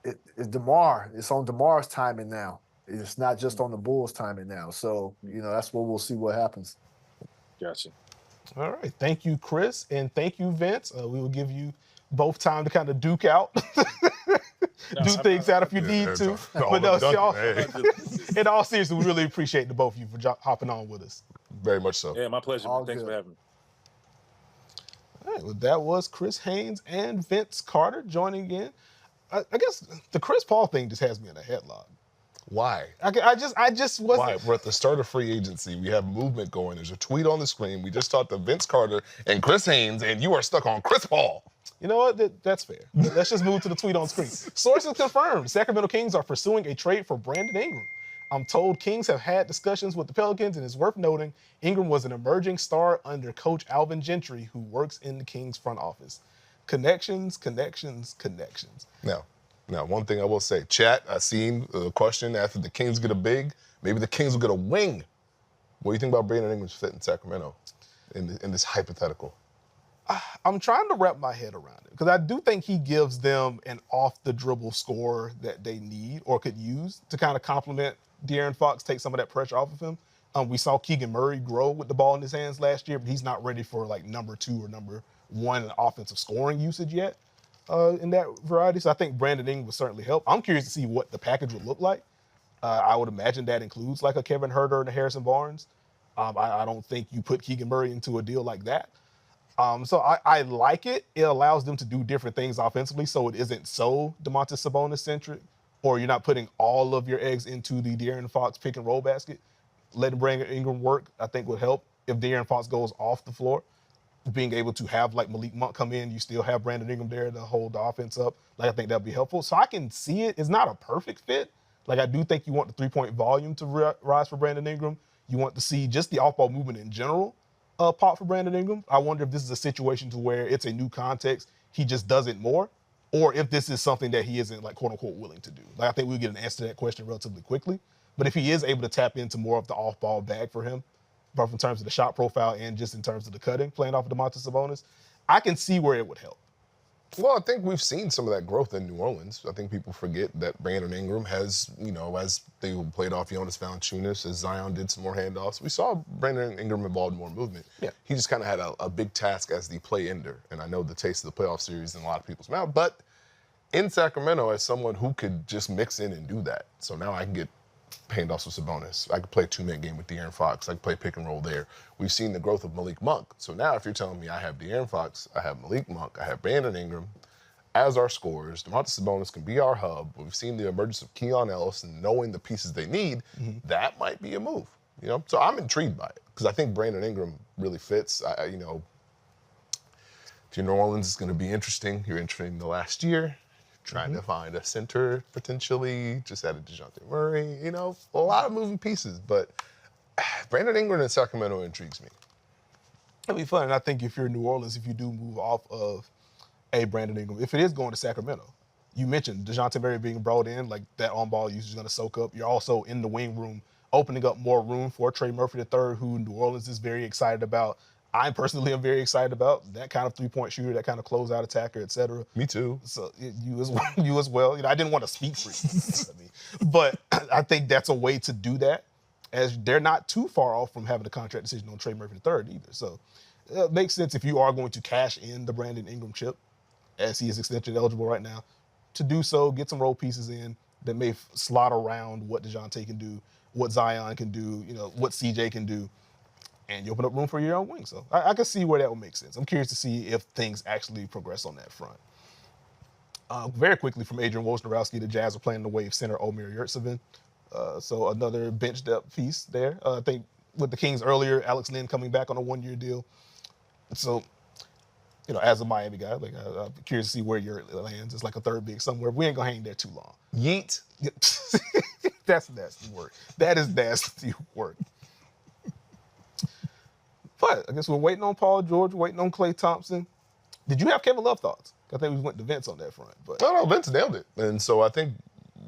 Speaker 10: it's DeMar. It's on DeMar's timing now. It's not just on the Bulls' timing now. So, that's where we'll see what happens.
Speaker 11: Gotcha.
Speaker 8: All right. Thank you, Chris. And thank you, Vince. We will give you both time to kind of duke out. Things out if you need to. But y'all, in all seriousness, we really appreciate the both of you for hopping on with us.
Speaker 9: Very much so.
Speaker 11: Yeah, my pleasure. Thanks for having me.
Speaker 8: All right. Well, that was Chris Haynes and Vince Carter joining in. I guess the Chris Paul thing just has me in a headlock.
Speaker 9: Why?
Speaker 8: I just wasn't.
Speaker 9: Why? We're at the start of free agency. We have movement going. There's a tweet on the screen. We just talked to Vince Carter and Chris Haynes, and you are stuck on Chris Paul.
Speaker 8: You know what? That's fair. Let's just move to the tweet on screen. Sources confirmed Sacramento Kings are pursuing a trade for Brandon Ingram. I'm told Kings have had discussions with the Pelicans, and it's worth noting Ingram was an emerging star under coach Alvin Gentry, who works in the Kings front office. Connections.
Speaker 9: Now, one thing I will say, chat, I seen a question after the Kings get a big, maybe the Kings will get a wing. What do you think about Brandon Ingram's fit in Sacramento in this hypothetical?
Speaker 8: I'm trying to wrap my head around it because I do think he gives them an off-the-dribble scorer that they need or could use to kind of complement De'Aaron Fox, take some of that pressure off of him. We saw Keegan Murray grow with the ball in his hands last year, but he's not ready for like number 2 or number 1 in offensive scoring usage yet. In that variety. So I think Brandon Ingram would certainly help. I'm curious to see what the package would look like. I would imagine that includes like a Kevin Huerter and a Harrison Barnes. I don't think you put Keegan Murray into a deal like that. So I like it. It allows them to do different things offensively so it isn't so Domantas Sabonis-centric, or you're not putting all of your eggs into the De'Aaron Fox pick and roll basket. Letting Brandon Ingram work, I think, would help. If De'Aaron Fox goes off the floor, being able to have like Malik Monk come in, you still have Brandon Ingram there to hold the offense up. Like I think that'd be helpful. So I can see it. It's not a perfect fit. Like I do think you want the 3-point volume to rise for Brandon Ingram. You want to see just the off-ball movement in general pop for Brandon Ingram. I wonder if this is a situation to where it's a new context. He just does it more, or if this is something that he isn't like quote unquote willing to do. Like I think we'll get an answer to that question relatively quickly. But if he is able to tap into more of the off-ball bag for him, both in terms of the shot profile and just in terms of the cutting, playing off of Domantas Sabonis, I can see where it would help.
Speaker 9: Well, I think we've seen some of that growth in New Orleans. I think people forget that Brandon Ingram has, as they played off Jonas Valanciunas, as Zion did some more handoffs, we saw Brandon Ingram involved in more movement.
Speaker 8: Yeah.
Speaker 9: He just kind of had a big task as the play ender, and I know the taste of the playoff series in a lot of people's mouth, but in Sacramento as someone who could just mix in and do that. So now I can get handoffs with Sabonis. I could play a 2-man game with De'Aaron Fox. I could play pick and roll there. We've seen the growth of Malik Monk. So now if you're telling me I have De'Aaron Fox, I have Malik Monk, I have Brandon Ingram as our scorers, Domantas Sabonis can be our hub. We've seen the emergence of Keon Ellis and knowing the pieces they need, that might be a move. So I'm intrigued by it because I think Brandon Ingram really fits. If if you're New Orleans, it's going to be interesting. You're entering the last year, trying to find a center potentially. Just added DeJounte Murray. You know, a lot of moving pieces. But Brandon Ingram in Sacramento intrigues me.
Speaker 8: It'll be fun. And I think if you're New Orleans, if you do move off of Brandon Ingram, if it is going to Sacramento, you mentioned DeJounte Murray being brought in, like that on-ball usage is going to soak up. You're also in the wing room, opening up more room for Trey Murphy III, who New Orleans is very excited about. I personally am very excited about that kind of three-point shooter, that kind of closeout attacker, et cetera.
Speaker 9: Me too.
Speaker 8: So you as well. You as well. You know, I didn't want to speak for you, but I think that's a way to do that, as they're not too far off from having a contract decision on Trey Murphy III either. So it makes sense if you are going to cash in the Brandon Ingram chip, as he is extension eligible right now, to do so, get some role pieces in that may slot around what DeJounte can do, what Zion can do, you know, what CJ can do, and you open up room for your own wing. So I can see where that would make sense. I'm curious to see if things actually progress on that front. Very quickly from Adrian Wojnarowski, the Jazz are playing the wave center Omer Yurtseven. So another bench depth piece there. I think with the Kings earlier, Alex Len coming back on a one-year deal. So, you know, as a Miami guy, like I'm curious to see where your lands. It's like a third big somewhere. We ain't gonna hang there too long.
Speaker 9: Yeet.
Speaker 8: That's nasty work. That is nasty work. But I guess we're waiting on Paul George, waiting on Klay Thompson. Did you have Kevin Love thoughts? I think we went to Vince on that front. But
Speaker 9: No, Vince nailed it. And so I think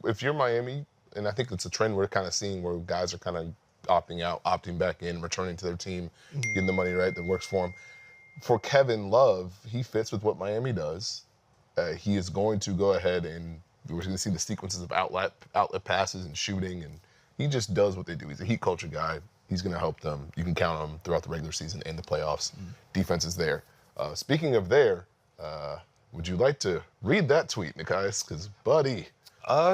Speaker 9: if you're Miami, and I think it's a trend we're kind of seeing where guys are kind of opting out, opting back in, returning to their team, getting the money right that works for them. For Kevin Love, he fits with what Miami does. He is going to go ahead and we're going to see the sequences of outlet passes and shooting, and he just does what they do. He's a heat culture guy. He's going to help them. You can count on him throughout the regular season and the playoffs. Defense is there. Speaking of there, would you like to read that tweet, Nikias? Because, buddy.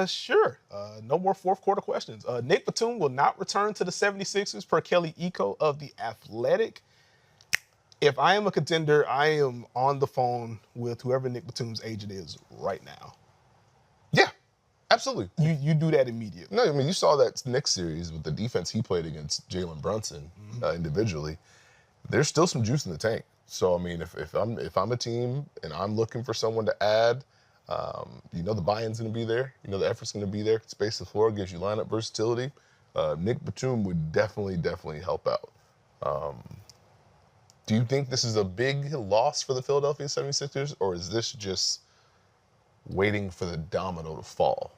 Speaker 8: Sure. No more fourth quarter questions. Nick Batum will not return to the 76ers per Kelly Iko of The Athletic. If I am a contender, I am on the phone with whoever Nick Batum's agent is right now.
Speaker 9: Yeah, absolutely.
Speaker 8: You do that immediately.
Speaker 9: No, I mean, you saw that Knicks series with the defense he played against Jalen Brunson individually. There's still some juice in the tank. So, I mean, if I'm a team and I'm looking for someone to add, you know the buy-in's going to be there. You know the effort's going to be there. Space the floor, gives you lineup versatility. Nick Batum would definitely help out. Do you think this is a big loss for the Philadelphia 76ers, or is this just waiting for the domino to fall?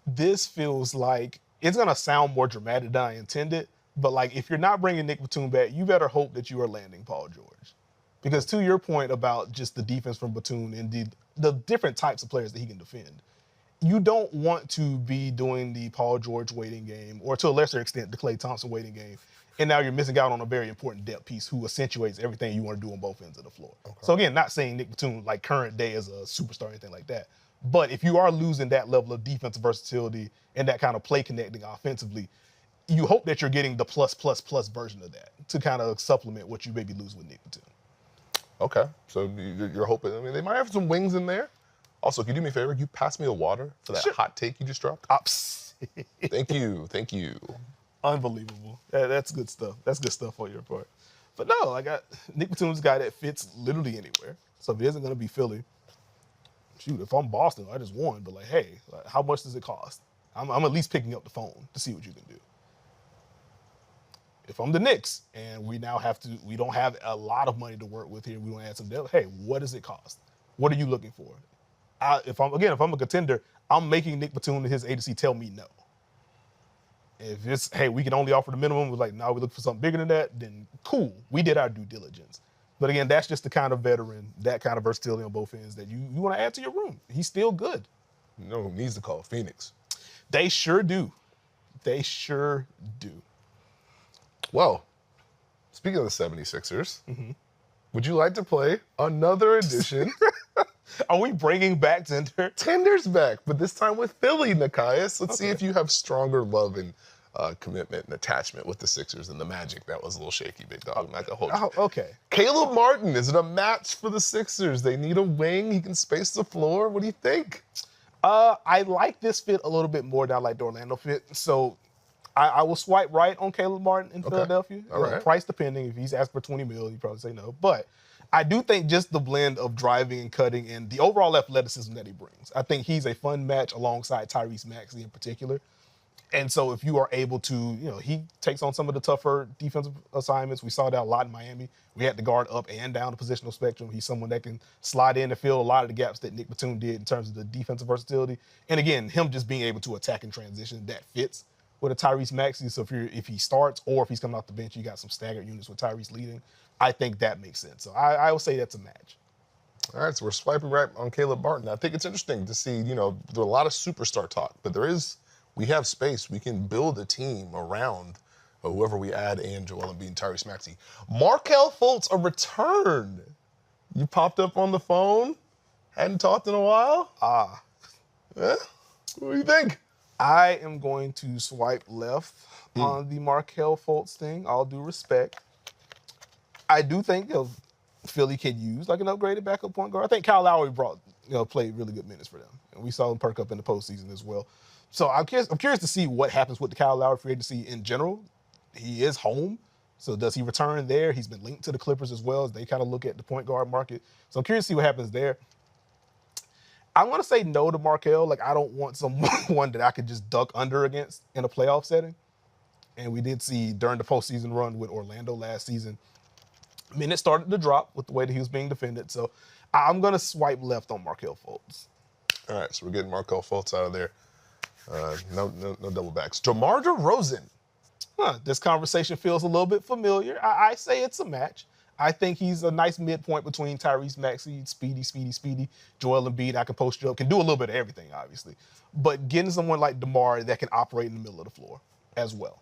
Speaker 8: This feels like it's going to sound more dramatic than I intended, but like if you're not bringing Nick Batum back, you better hope that you are landing Paul George. Because to your point about just the defense from Batum and the different types of players that he can defend, you don't want to be doing the Paul George waiting game, or to a lesser extent, the Klay Thompson waiting game, and now you're missing out on a very important depth piece who accentuates everything you want to do on both ends of the floor. Okay. So again, not saying Nick Batum like current day is a superstar or anything like that, but if you are losing that level of defensive versatility and that kind of play connecting offensively, you hope that you're getting the plus version of that to kind of supplement what you maybe lose with Nick Batum.
Speaker 9: Okay, so you're hoping, I mean, they might have some wings in there. Also, can you do me a favor? You pass me a water for that hot take you just dropped? Thank you.
Speaker 8: Unbelievable. That's good stuff. That's good stuff on your part. But no, Nick Batum's a guy that fits literally anywhere. So if it isn't going to be Philly, shoot, if I'm Boston, I just won. But hey, how much does it cost? I'm at least picking up the phone to see what you can do. If I'm the Knicks and we don't have a lot of money to work with here, we want to add some depth, hey, what does it cost? What are you looking for? If I'm a contender, I'm making Nick Batum and his agency tell me no. If it's, hey, we can only offer the minimum, we're like, no, we look for something bigger than that, then cool. We did our due diligence. But again, that's just the kind of veteran, that kind of versatility on both ends that you want to add to your room. He's still good.
Speaker 9: You know who needs to call? Phoenix.
Speaker 8: They sure do.
Speaker 9: Well, speaking of the 76ers, would you like to play another edition?
Speaker 8: Are we bringing back Tinder?
Speaker 9: Tinder's back, but this time with Philly, Nikias. Let's see if you have stronger love and commitment and attachment with the Sixers and the Magic. That was a little shaky, big dog. I'm not gonna hold you.
Speaker 8: Okay.
Speaker 9: Caleb Martin, is it a match for the Sixers? They need a wing. He can space the floor. What do you think?
Speaker 8: I like this fit a little bit more than I like the Orlando fit. So I will swipe right on Caleb Martin in Philadelphia.
Speaker 9: All right.
Speaker 8: Price depending. If he's asked for $20 million, he'd probably say no. But I do think just the blend of driving and cutting and the overall athleticism that he brings. I think he's a fun match alongside Tyrese Maxey in particular. And so if you are able to, he takes on some of the tougher defensive assignments. We saw that a lot in Miami. We had to guard up and down the positional spectrum. He's someone that can slide in and fill a lot of the gaps that Nick Batum did in terms of the defensive versatility. And again, him just being able to attack and transition, that fits with a Tyrese Maxey. So if he starts or if he's coming off the bench, you got some staggered units with Tyrese leading. I think that makes sense. So I will say that's a match.
Speaker 9: All right, so we're swiping right on Caleb Martin. I think it's interesting to see, there's a lot of superstar talk, but we have space. We can build a team around whoever we add and Joel Embiid and Tyrese Maxey. Markelle Fultz, a return. You popped up on the phone, hadn't talked in a while. Yeah? What do you think?
Speaker 8: I am going to swipe left on the Markelle Fultz thing, all due respect. I do think Philly could use like an upgraded backup point guard. I think Kyle Lowry played really good minutes for them. And we saw him perk up in the postseason as well. So I'm curious to see what happens with the Kyle Lowry free agency in general. He is home. So does he return there? He's been linked to the Clippers as well as they kind of look at the point guard market. So I'm curious to see what happens there. I want to say no to Markelle. Like, I don't want someone that I could just duck under against in a playoff setting. And we did see during the postseason run with Orlando last season, minutes started to drop with the way that he was being defended. So I'm going to swipe left on Markelle Fultz.
Speaker 9: All right, so we're getting Markelle Fultz out of there. No double backs. DeMar DeRozan.
Speaker 8: This conversation feels a little bit familiar. I say it's a match. I think he's a nice midpoint between Tyrese Maxey, speedy. Joel Embiid, I can post you up, can do a little bit of everything, obviously. But getting someone like DeMar that can operate in the middle of the floor as well.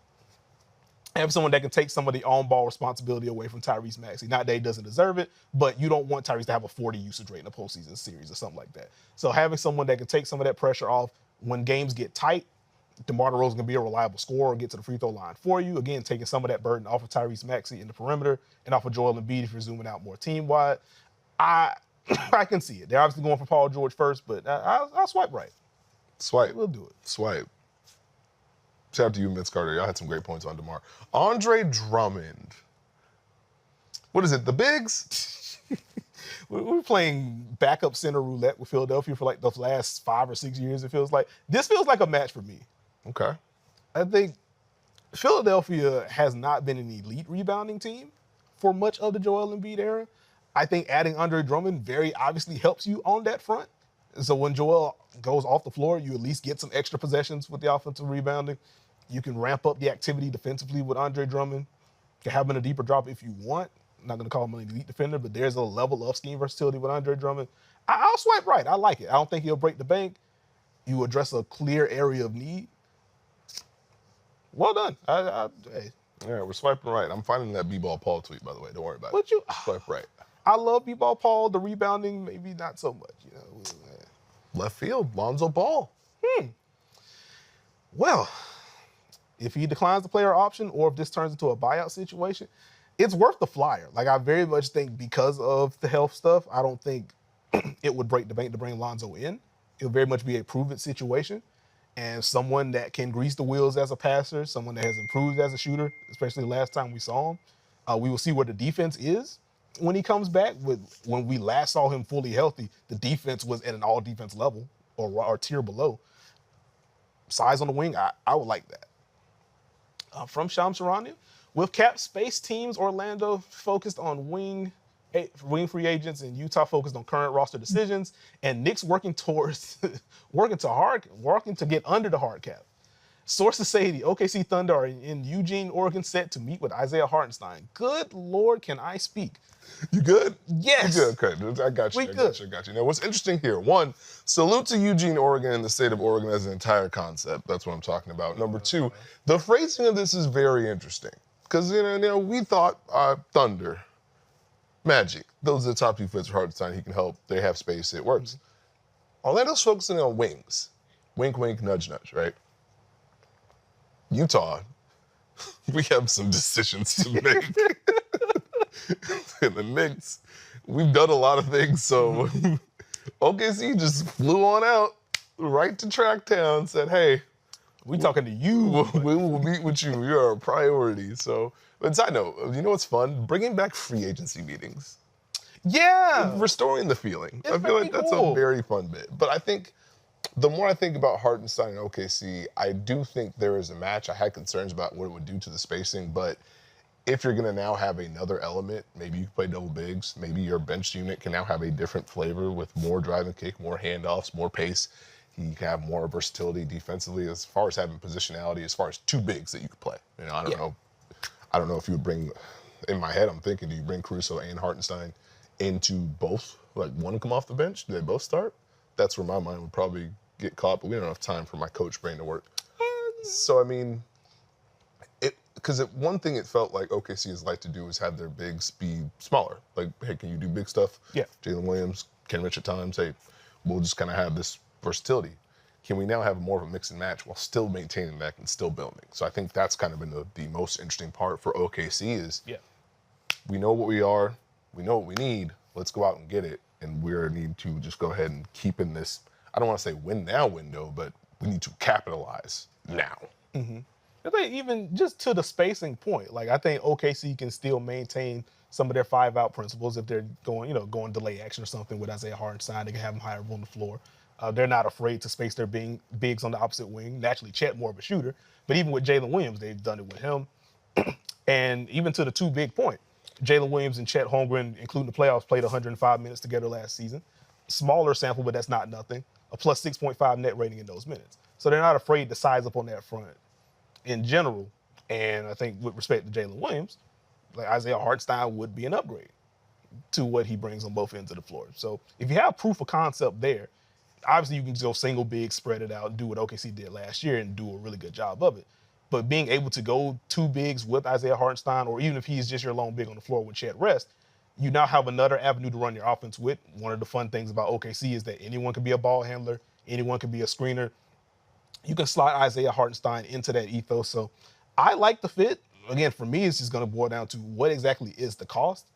Speaker 8: Have someone that can take some of the on-ball responsibility away from Tyrese Maxey. Not that he doesn't deserve it, but you don't want Tyrese to have a 40 usage rate in a postseason series or something like that. So having someone that can take some of that pressure off when games get tight, DeMar DeRozan can be a reliable scorer, get to the free throw line for you. Again, taking some of that burden off of Tyrese Maxey in the perimeter and off of Joel Embiid if you're zooming out more team-wide. I can see it. They're obviously going for Paul George first, but I'll swipe right.
Speaker 9: Swipe.
Speaker 8: We'll do it.
Speaker 9: Swipe. Shout out to you, Vince Carter. Y'all had some great points on DeMar. Andre Drummond. What is it, the bigs?
Speaker 8: We're playing backup center roulette with Philadelphia for like the last 5 or 6 years, it feels like. This feels like a match for me.
Speaker 9: Okay.
Speaker 8: I think Philadelphia has not been an elite rebounding team for much of the Joel Embiid era. I think adding Andre Drummond very obviously helps you on that front. So when Joel goes off the floor, you at least get some extra possessions with the offensive rebounding. You can ramp up the activity defensively with Andre Drummond. You can have him in a deeper drop if you want. I'm not going to call him an elite defender, but there's a level of scheme versatility with Andre Drummond. I'll swipe right. I like it. I don't think he'll break the bank. You address a clear area of need. Well done. Hey.
Speaker 9: All right, we're swiping right. I'm finding that B-Ball Paul tweet, by the way. Don't worry about
Speaker 8: it.
Speaker 9: Swipe right.
Speaker 8: I love B-Ball Paul. The rebounding, maybe not so much.
Speaker 9: Left field, Lonzo Ball.
Speaker 8: Well, if he declines the player option or if this turns into a buyout situation, it's worth the flyer. Like, I very much think because of the health stuff, I don't think it would break the bank to bring Lonzo in. It'll very much be a prove-it situation. And someone that can grease the wheels as a passer, someone that has improved as a shooter, especially last time we saw him. We will see where the defense is when he comes back. When we last saw him fully healthy, the defense was at an all-defense level or tier below. Size on the wing, I would like that. From Shams Charania, with cap space teams, Orlando focused on wing free agents and Utah focused on current roster decisions, and Knicks working to get under the hard cap. Sources say the OKC Thunder are in Eugene, Oregon, set to meet with Isaiah Hartenstein. Good Lord, can I speak?
Speaker 9: You good?
Speaker 8: Yes.
Speaker 9: You good? Okay, I got you. Now, what's interesting here, one, salute to Eugene, Oregon, and the state of Oregon as an entire concept. That's what I'm talking about. Number two, the phrasing of this is very interesting because, we thought Thunder, Magic, those are the top two fits for Hartenstein. He can help. They have space. It works. Orlando's focusing on wings. Wink, wink, nudge, nudge, right? Utah, we have some decisions to make. And the Knicks, we've done a lot of things, so OKC just flew on out right to Tracktown, said, hey,
Speaker 8: We talking to you.
Speaker 9: We will meet with you. You're a priority. So, but side note, you know what's fun? Bringing back free agency meetings.
Speaker 8: Yeah.
Speaker 9: Restoring the feeling.
Speaker 8: It's
Speaker 9: I feel like that's
Speaker 8: cool.
Speaker 9: a very fun bit. But I think the more I think about Hartenstein and OKC, I do think there is a match. I had concerns about what it would do to the spacing, but if you're going to now have another element, maybe you can play double bigs, maybe your bench unit can now have a different flavor with more drive and kick, more handoffs, more pace. You can have more versatility defensively as far as having positionality, as far as two bigs that you could play. You know, I don't know if you would bring, in my head, I'm thinking, do you bring Caruso and Hartenstein into both? Like one come off the bench? Do they both start? That's where my mind would probably get caught, but we don't have time for my coach brain to work. So, I mean, because one thing it felt like OKC has liked to do is have their bigs be smaller. Like, hey, can you do big stuff?
Speaker 8: Yeah.
Speaker 9: Jalen Williams, Ken Rich at times, hey, we'll just kind of have this versatility. Can we now have more of a mix and match while still maintaining that and still building? So I think that's kind of been the most interesting part for OKC is we know what we are, we know what we need, let's go out and get it, and we need to just go ahead and keep in this, I don't want to say win now window, but we need to capitalize now.
Speaker 8: Mm-hmm. I think even just to the spacing point, like I think OKC can still maintain some of their 5-out principles if they're going delay action or something with Isaiah Hartenstein. They can have him higher on the floor. They're not afraid to space their bigs on the opposite wing. Naturally, Chet more of a shooter, but even with Jalen Williams, they've done it with him. And even to the two big point, Jalen Williams and Chet Holmgren, including the playoffs, played 105 minutes together last season. Smaller sample, but that's not nothing. A plus 6.5 net rating in those minutes. So they're not afraid to size up on that front in general. And I think with respect to Jalen Williams, like Isaiah Hartenstein would be an upgrade to what he brings on both ends of the floor. So if you have proof of concept there, obviously you can go single big, spread it out, and do what OKC did last year and do a really good job of it. But being able to go two bigs with Isaiah Hartenstein, or even if he's just your lone big on the floor with Chet Rest, you now have another avenue to run your offense with. One of the fun things about OKC is that anyone can be a ball handler, anyone can be a screener. You can slide Isaiah Hartenstein into that ethos. So I like the fit. Again, for me, it's just going to boil down to what exactly is the cost.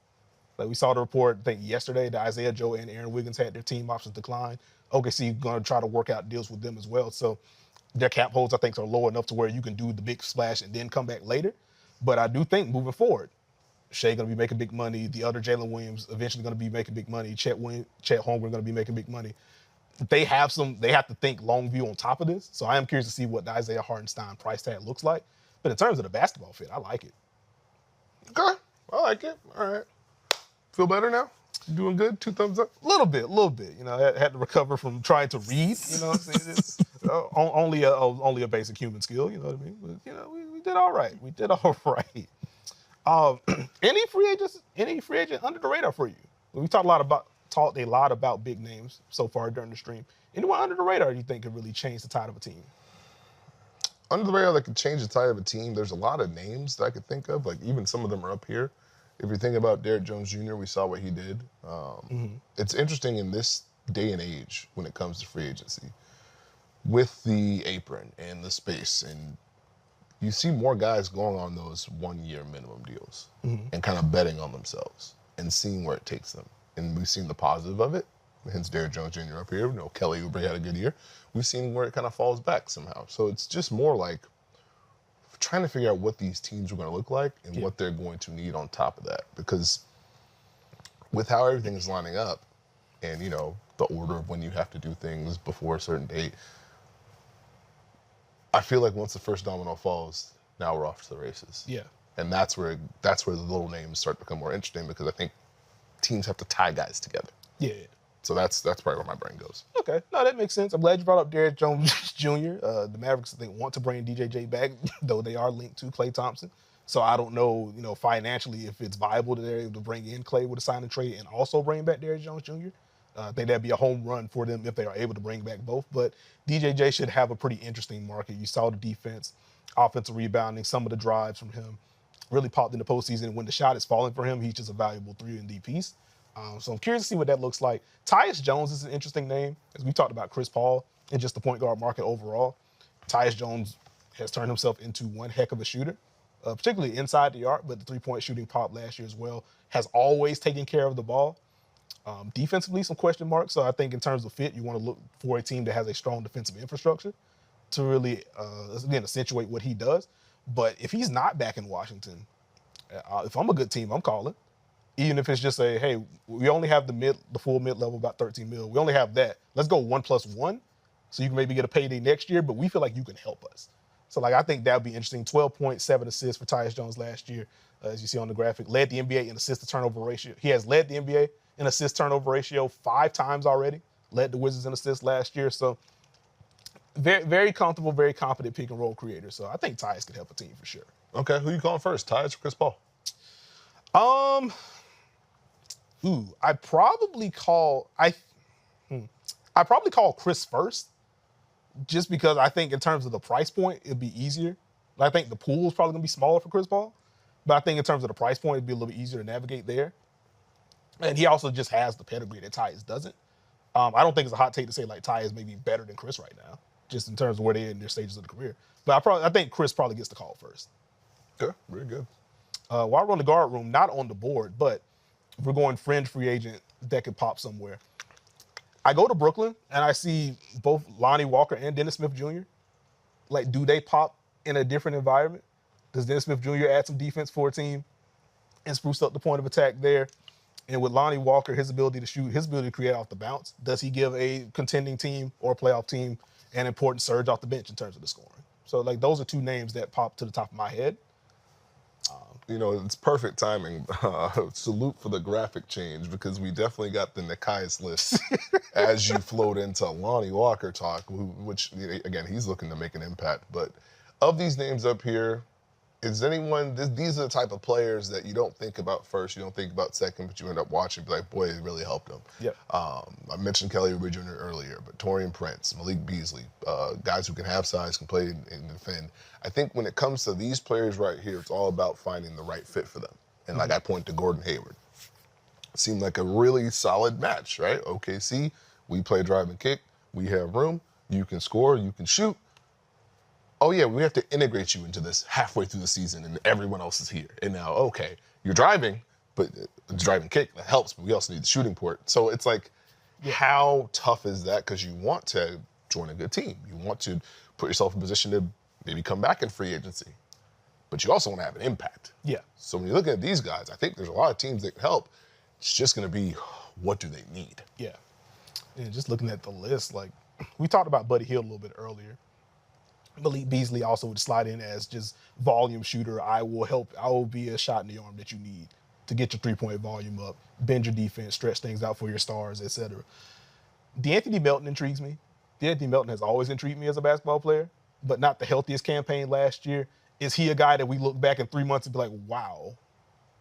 Speaker 8: Like we saw the report, I think yesterday, that Isaiah Joe and Aaron Wiggins had their team options decline. OKC going to try to work out deals with them as well. So their cap holds, I think, are low enough to where you can do the big splash and then come back later. But I do think moving forward, Shea going to be making big money. The other Jalen Williams eventually going to be making big money. Chet Holmgren going to be making big money. They have to think long view on top of this. So I am curious to see what the Isaiah Hartenstein price tag looks like. But in terms of the basketball fit, I like it.
Speaker 9: Okay, I like it. All right. Feel better now? Doing good? 2 thumbs up?
Speaker 8: A little bit. You know, I had to recover from trying to read. You know, it's only a basic human skill. You know what I mean? But, you know, we did all right. Any free agent under the radar for you? We talked a lot about big names so far during the stream. Anyone under the radar you think could really change the tide of a team?
Speaker 9: Under the radar that could change the tide of a team, there's a lot of names that I could think of. Like even some of them are up here. If you think about Derrick Jones Jr., we saw what he did. It's interesting in this day and age when it comes to free agency with the apron and the space, and you see more guys going on those 1-year minimum deals and kind of betting on themselves and seeing where it takes them. And we've seen the positive of it. Hence Derrick Jones Jr. up here. You know, Kelly Oubre had a good year. We've seen where it kind of falls back somehow. So it's just more like trying to figure out what these teams are going to look like and what they're going to need on top of that. Because with how everything is lining up and, you know, the order of when you have to do things before a certain date, I feel like once the first domino falls, now we're off to the races.
Speaker 8: Yeah.
Speaker 9: And that's where the little names start to become more interesting because I think teams have to tie guys together.
Speaker 8: Yeah.
Speaker 9: So that's probably where my brain goes.
Speaker 8: Okay. No, that makes sense. I'm glad you brought up Derrick Jones Jr. The Mavericks, I think, want to bring DJJ back, though they are linked to Klay Thompson. So I don't know, you know, financially if it's viable that they're able to bring in Klay with a sign and trade and also bring back Derrick Jones Jr. I think that'd be a home run for them if they are able to bring back both. But DJJ should have a pretty interesting market. You saw the defense, offensive rebounding, some of the drives from him really popped in the postseason. When the shot is falling for him, he's just a valuable 3-and-D piece. So I'm curious to see what that looks like. Tyus Jones is an interesting name, as we talked about Chris Paul and just the point guard market overall. Tyus Jones has turned himself into one heck of a shooter, particularly inside the arc, but the three-point shooting popped last year as well. Has always taken care of the ball. Defensively, some question marks. So I think in terms of fit, you want to look for a team that has a strong defensive infrastructure. to really, again, accentuate what he does. But if he's not back in Washington, if I'm a good team, I'm calling. Even if it's just hey, we only have the full mid-level, about 13 mil. We only have that. Let's go 1+1, so you can maybe get a payday next year, but we feel like you can help us. So, like, I think that would be interesting. 12.7 assists for Tyus Jones last year, as you see on the graphic. Led the NBA in assist-to-turnover ratio. He has led the NBA in assist-turnover ratio 5 times already. Led the Wizards in assists last year. So, very, very comfortable, very competent pick-and-roll creator. So, I think Tyus could help a team for sure.
Speaker 9: Okay, who you calling first, Tyus or Chris Paul?
Speaker 8: I'd probably call Chris first, just because I think in terms of the price point, it'd be easier. I think the pool is probably gonna be smaller for Chris Paul, but I think in terms of the price point, it'd be a little bit easier to navigate there. And he also just has the pedigree that Tyus doesn't. I don't think it's a hot take to say like Tyus may be better than Chris right now, just in terms of where they're in their stages of the career. But I think Chris probably gets the call first.
Speaker 9: Okay, very good.
Speaker 8: While we're on the guard room, not on the board, but if we're going fringe free agent that could pop somewhere. I go to Brooklyn and I see both Lonnie Walker and Dennis Smith Jr. Like, do they pop in a different environment? Does Dennis Smith Jr. add some defense for a team and spruce up the point of attack there? And with Lonnie Walker, his ability to shoot, his ability to create off the bounce, does he give a contending team or a playoff team an important surge off the bench in terms of the scoring? So, like, those are two names that pop to the top of my head.
Speaker 9: It's perfect timing. Salute for the graphic change, because we definitely got the Nikias list as you float into Lonnie Walker talk, which, again, he's looking to make an impact. But of these names up here, is anyone, these are the type of players that you don't think about first, you don't think about second, but you end up watching, be like, boy, it really helped them.
Speaker 8: Yep.
Speaker 9: I mentioned Kelly Oubre Jr. earlier, but Taurean Prince, Malik Beasley, guys who can have size, can play and defend. I think when it comes to these players right here, it's all about finding the right fit for them. And like I point to Gordon Hayward. Seemed like a really solid match, right? OKC, we play drive and kick, we have room, you can score, you can shoot. Oh yeah, we have to integrate you into this halfway through the season and everyone else is here. And now, okay, you're driving, but the drive and kick, that helps, but we also need the shooting port. So it's like, how tough is that? Because you want to join a good team. You want to put yourself in a position to maybe come back in free agency, but you also want to have an impact.
Speaker 8: Yeah.
Speaker 9: So when you look at these guys, I think there's a lot of teams that can help. It's just going to be, what do they need?
Speaker 8: Yeah. And just looking at the list, like, we talked about Buddy Hield a little bit earlier. Malik Beasley also would slide in as just volume shooter. I will be a shot in the arm that you need to get your three-point volume up, bend your defense, stretch things out for your stars, etc. DeAnthony Melton intrigues me. DeAnthony Melton has always intrigued me as a basketball player, but not the healthiest campaign last year. Is he a guy that we look back in 3 months and be like, wow,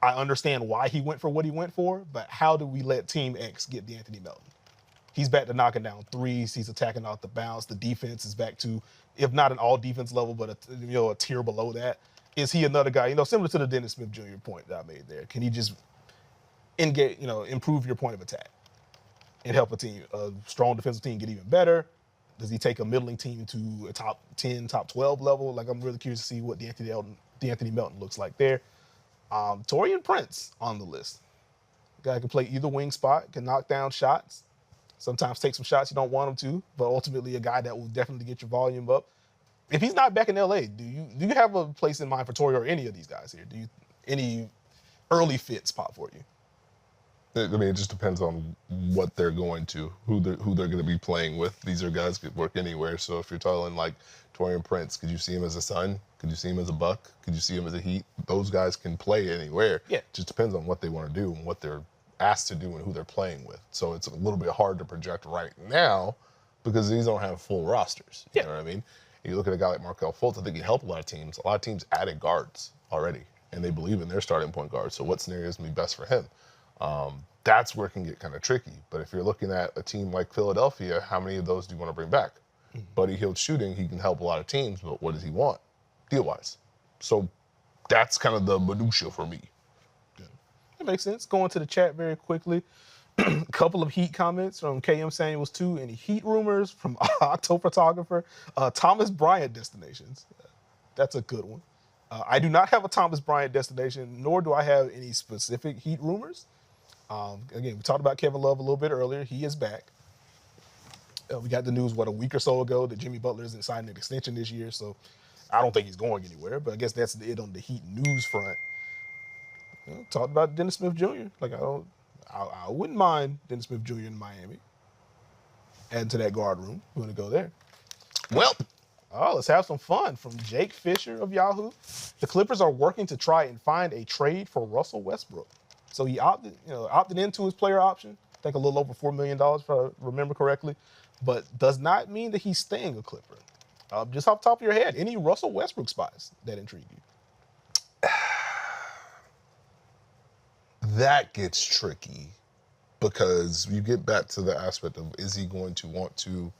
Speaker 8: I understand why he went for what he went for, but how do we let Team X get DeAnthony Melton? He's back to knocking down threes. He's attacking off the bounce. The defense is back to, if not an all-defense level, but a tier below that. Is he another guy, similar to the Dennis Smith Jr. point that I made there? Can he just improve your point of attack and help a strong defensive team get even better? Does he take a middling team to a top 10, top 12 level? Like, I'm really curious to see what DeAnthony Melton looks like there. Taurean Prince on the list. Guy can play either wing spot, can knock down shots. Sometimes take some shots you don't want him to, but ultimately a guy that will definitely get your volume up. If he's not back in LA, do you have a place in mind for Torrey or any of these guys here? Any early fits pop for you?
Speaker 9: I mean, it just depends on what they're going to, who they're going to be playing with. These are guys that work anywhere. So if you're talking like Taurean Prince, could you see him as a Sun? Could you see him as a Buck? Could you see him as a Heat? Those guys can play anywhere.
Speaker 8: Yeah.
Speaker 9: It just depends on what they want to do and what they're asked to do and who they're playing with. So it's a little bit hard to project right now because these don't have full rosters. You know what I mean? You look at a guy like Markelle Fultz, I think he helped a lot of teams. A lot of teams added guards already, and they believe in their starting point guard. So what scenario is going to be best for him? That's where it can get kind of tricky. But if you're looking at a team like Philadelphia, how many of those do you want to bring back? Buddy Hield shooting, he can help a lot of teams, but what does he want deal-wise? So that's kind of the minutia for me.
Speaker 8: That makes sense. Going to the chat very quickly. A couple of Heat comments from KM Samuels 2. Any Heat rumors from Octophotographer? Thomas Bryant destinations. That's a good one. I do not have a Thomas Bryant destination, nor do I have any specific Heat rumors. Again, we talked about Kevin Love a little bit earlier. He is back. We got the news, a week or so ago that Jimmy Butler isn't signing an extension this year, so I don't think he's going anywhere. But I guess that's it on the Heat news front. Talked about Dennis Smith Jr. I wouldn't mind Dennis Smith Jr. in Miami. Adding to that guard room. We want to go there. Well, let's have some fun. From Jake Fisher of Yahoo, the Clippers are working to try and find a trade for Russell Westbrook. So he opted into his player option. I think a little over $4 million, if I remember correctly. But does not mean that he's staying a Clipper. Just off the top of your head, any Russell Westbrook spots that intrigue you?
Speaker 9: That gets tricky because you get back to the aspect of, is he going to want to,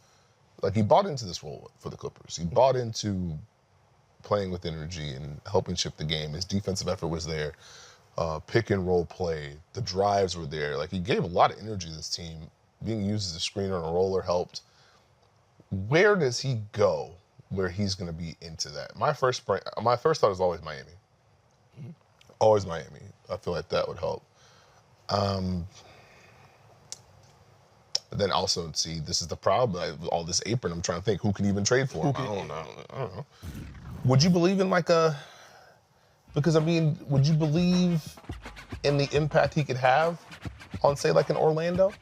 Speaker 9: he bought into this role for the Clippers. He bought into playing with energy and helping shift the game. His defensive effort was there. Pick and roll play, the drives were there. He gave a lot of energy to this team. Being used as a screener and a roller helped. Where does he go where he's going to be into that? My first thought is always Miami. Mm-hmm. Always Miami. I feel like that would help. Then also, see, this is the problem. All this apron, I'm trying to think who can even trade for him. I don't know. Would you believe in would you believe in the impact he could have on, say, an Orlando?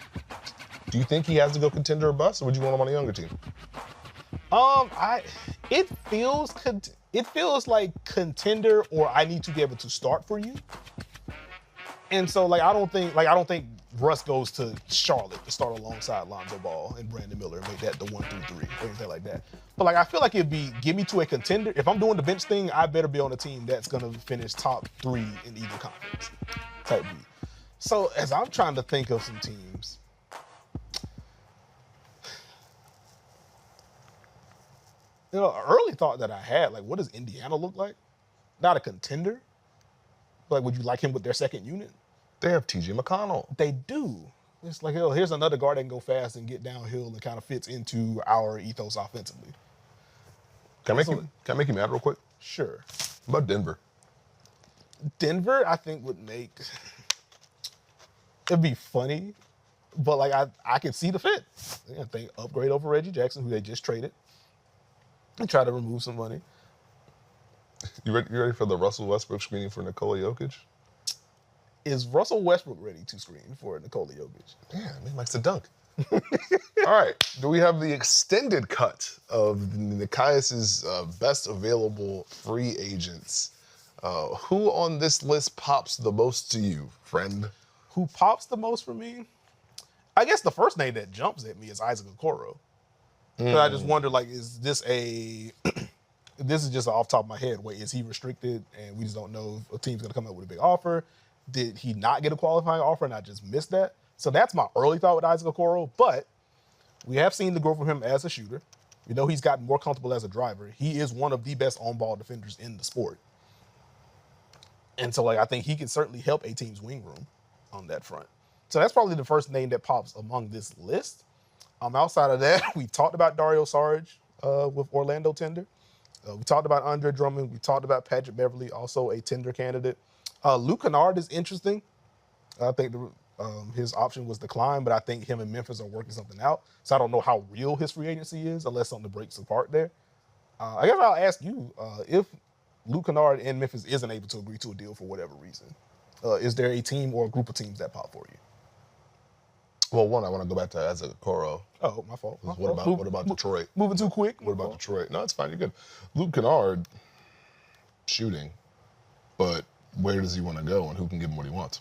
Speaker 9: Do you think he has to go contender or bust, or would you want him on a younger team?
Speaker 8: It feels like contender, or I need to be able to start for you. And so, I don't think Russ goes to Charlotte to start alongside Lonzo Ball and Brandon Miller and make that the 1 through 3 or anything like that. But I feel like it'd be get me to a contender. If I'm doing the bench thing, I better be on a team that's gonna finish top 3 in either conference type beat. So as I'm trying to think of some teams, an early thought that I had, what does Indiana look like? Not a contender. Would you like him with their second unit?
Speaker 9: They have T.J. McConnell.
Speaker 8: They do. It's here's another guard that can go fast and get downhill and kind of fits into our ethos offensively.
Speaker 9: Can I make you mad real quick?
Speaker 8: Sure.
Speaker 9: What about Denver?
Speaker 8: Denver, I think, would make... It'd be funny, but, I can see the fit. I think upgrade over Reggie Jackson, who they just traded, and try to remove some money.
Speaker 9: You ready for the Russell Westbrook screening for Nikola Jokic?
Speaker 8: Is Russell Westbrook ready to screen for Nikola Jokic?
Speaker 9: Yeah, he likes to dunk. All right. Do we have the extended cut of Nikias's best available free agents? Who on this list pops the most to you, friend?
Speaker 8: Who pops the most for me? I guess the first name that jumps at me is Isaac Okoro. I just wonder, is this this is just off the top of my head. Wait, is he restricted and we just don't know if a team's going to come up with a big offer? Did he not get a qualifying offer and I just missed that? So that's my early thought with Isaac Okoro. But we have seen the growth of him as a shooter. We know he's gotten more comfortable as a driver. He is one of the best on-ball defenders in the sport. And so, I think he can certainly help a team's wing room on that front. So that's probably the first name that pops among this list. Outside of that, we talked about Dario Saric with Orlando tender. We talked about Andre Drummond. We talked about Patrick Beverley, also a tender candidate. Luke Kennard is interesting. I think his option was declined, but I think him and Memphis are working something out. So I don't know how real his free agency is unless something breaks apart there. I guess I'll ask you, if Luke Kennard and Memphis isn't able to agree to a deal for whatever reason, is there a team or a group of teams that pop for you?
Speaker 9: Well, one, I want to go back to Isaac Okoro.
Speaker 8: Oh, my fault.
Speaker 9: What about Detroit?
Speaker 8: Moving too quick?
Speaker 9: What about Detroit? No, it's fine. You're good. Luke Kennard, shooting, but where does he want to go and who can give him what he wants?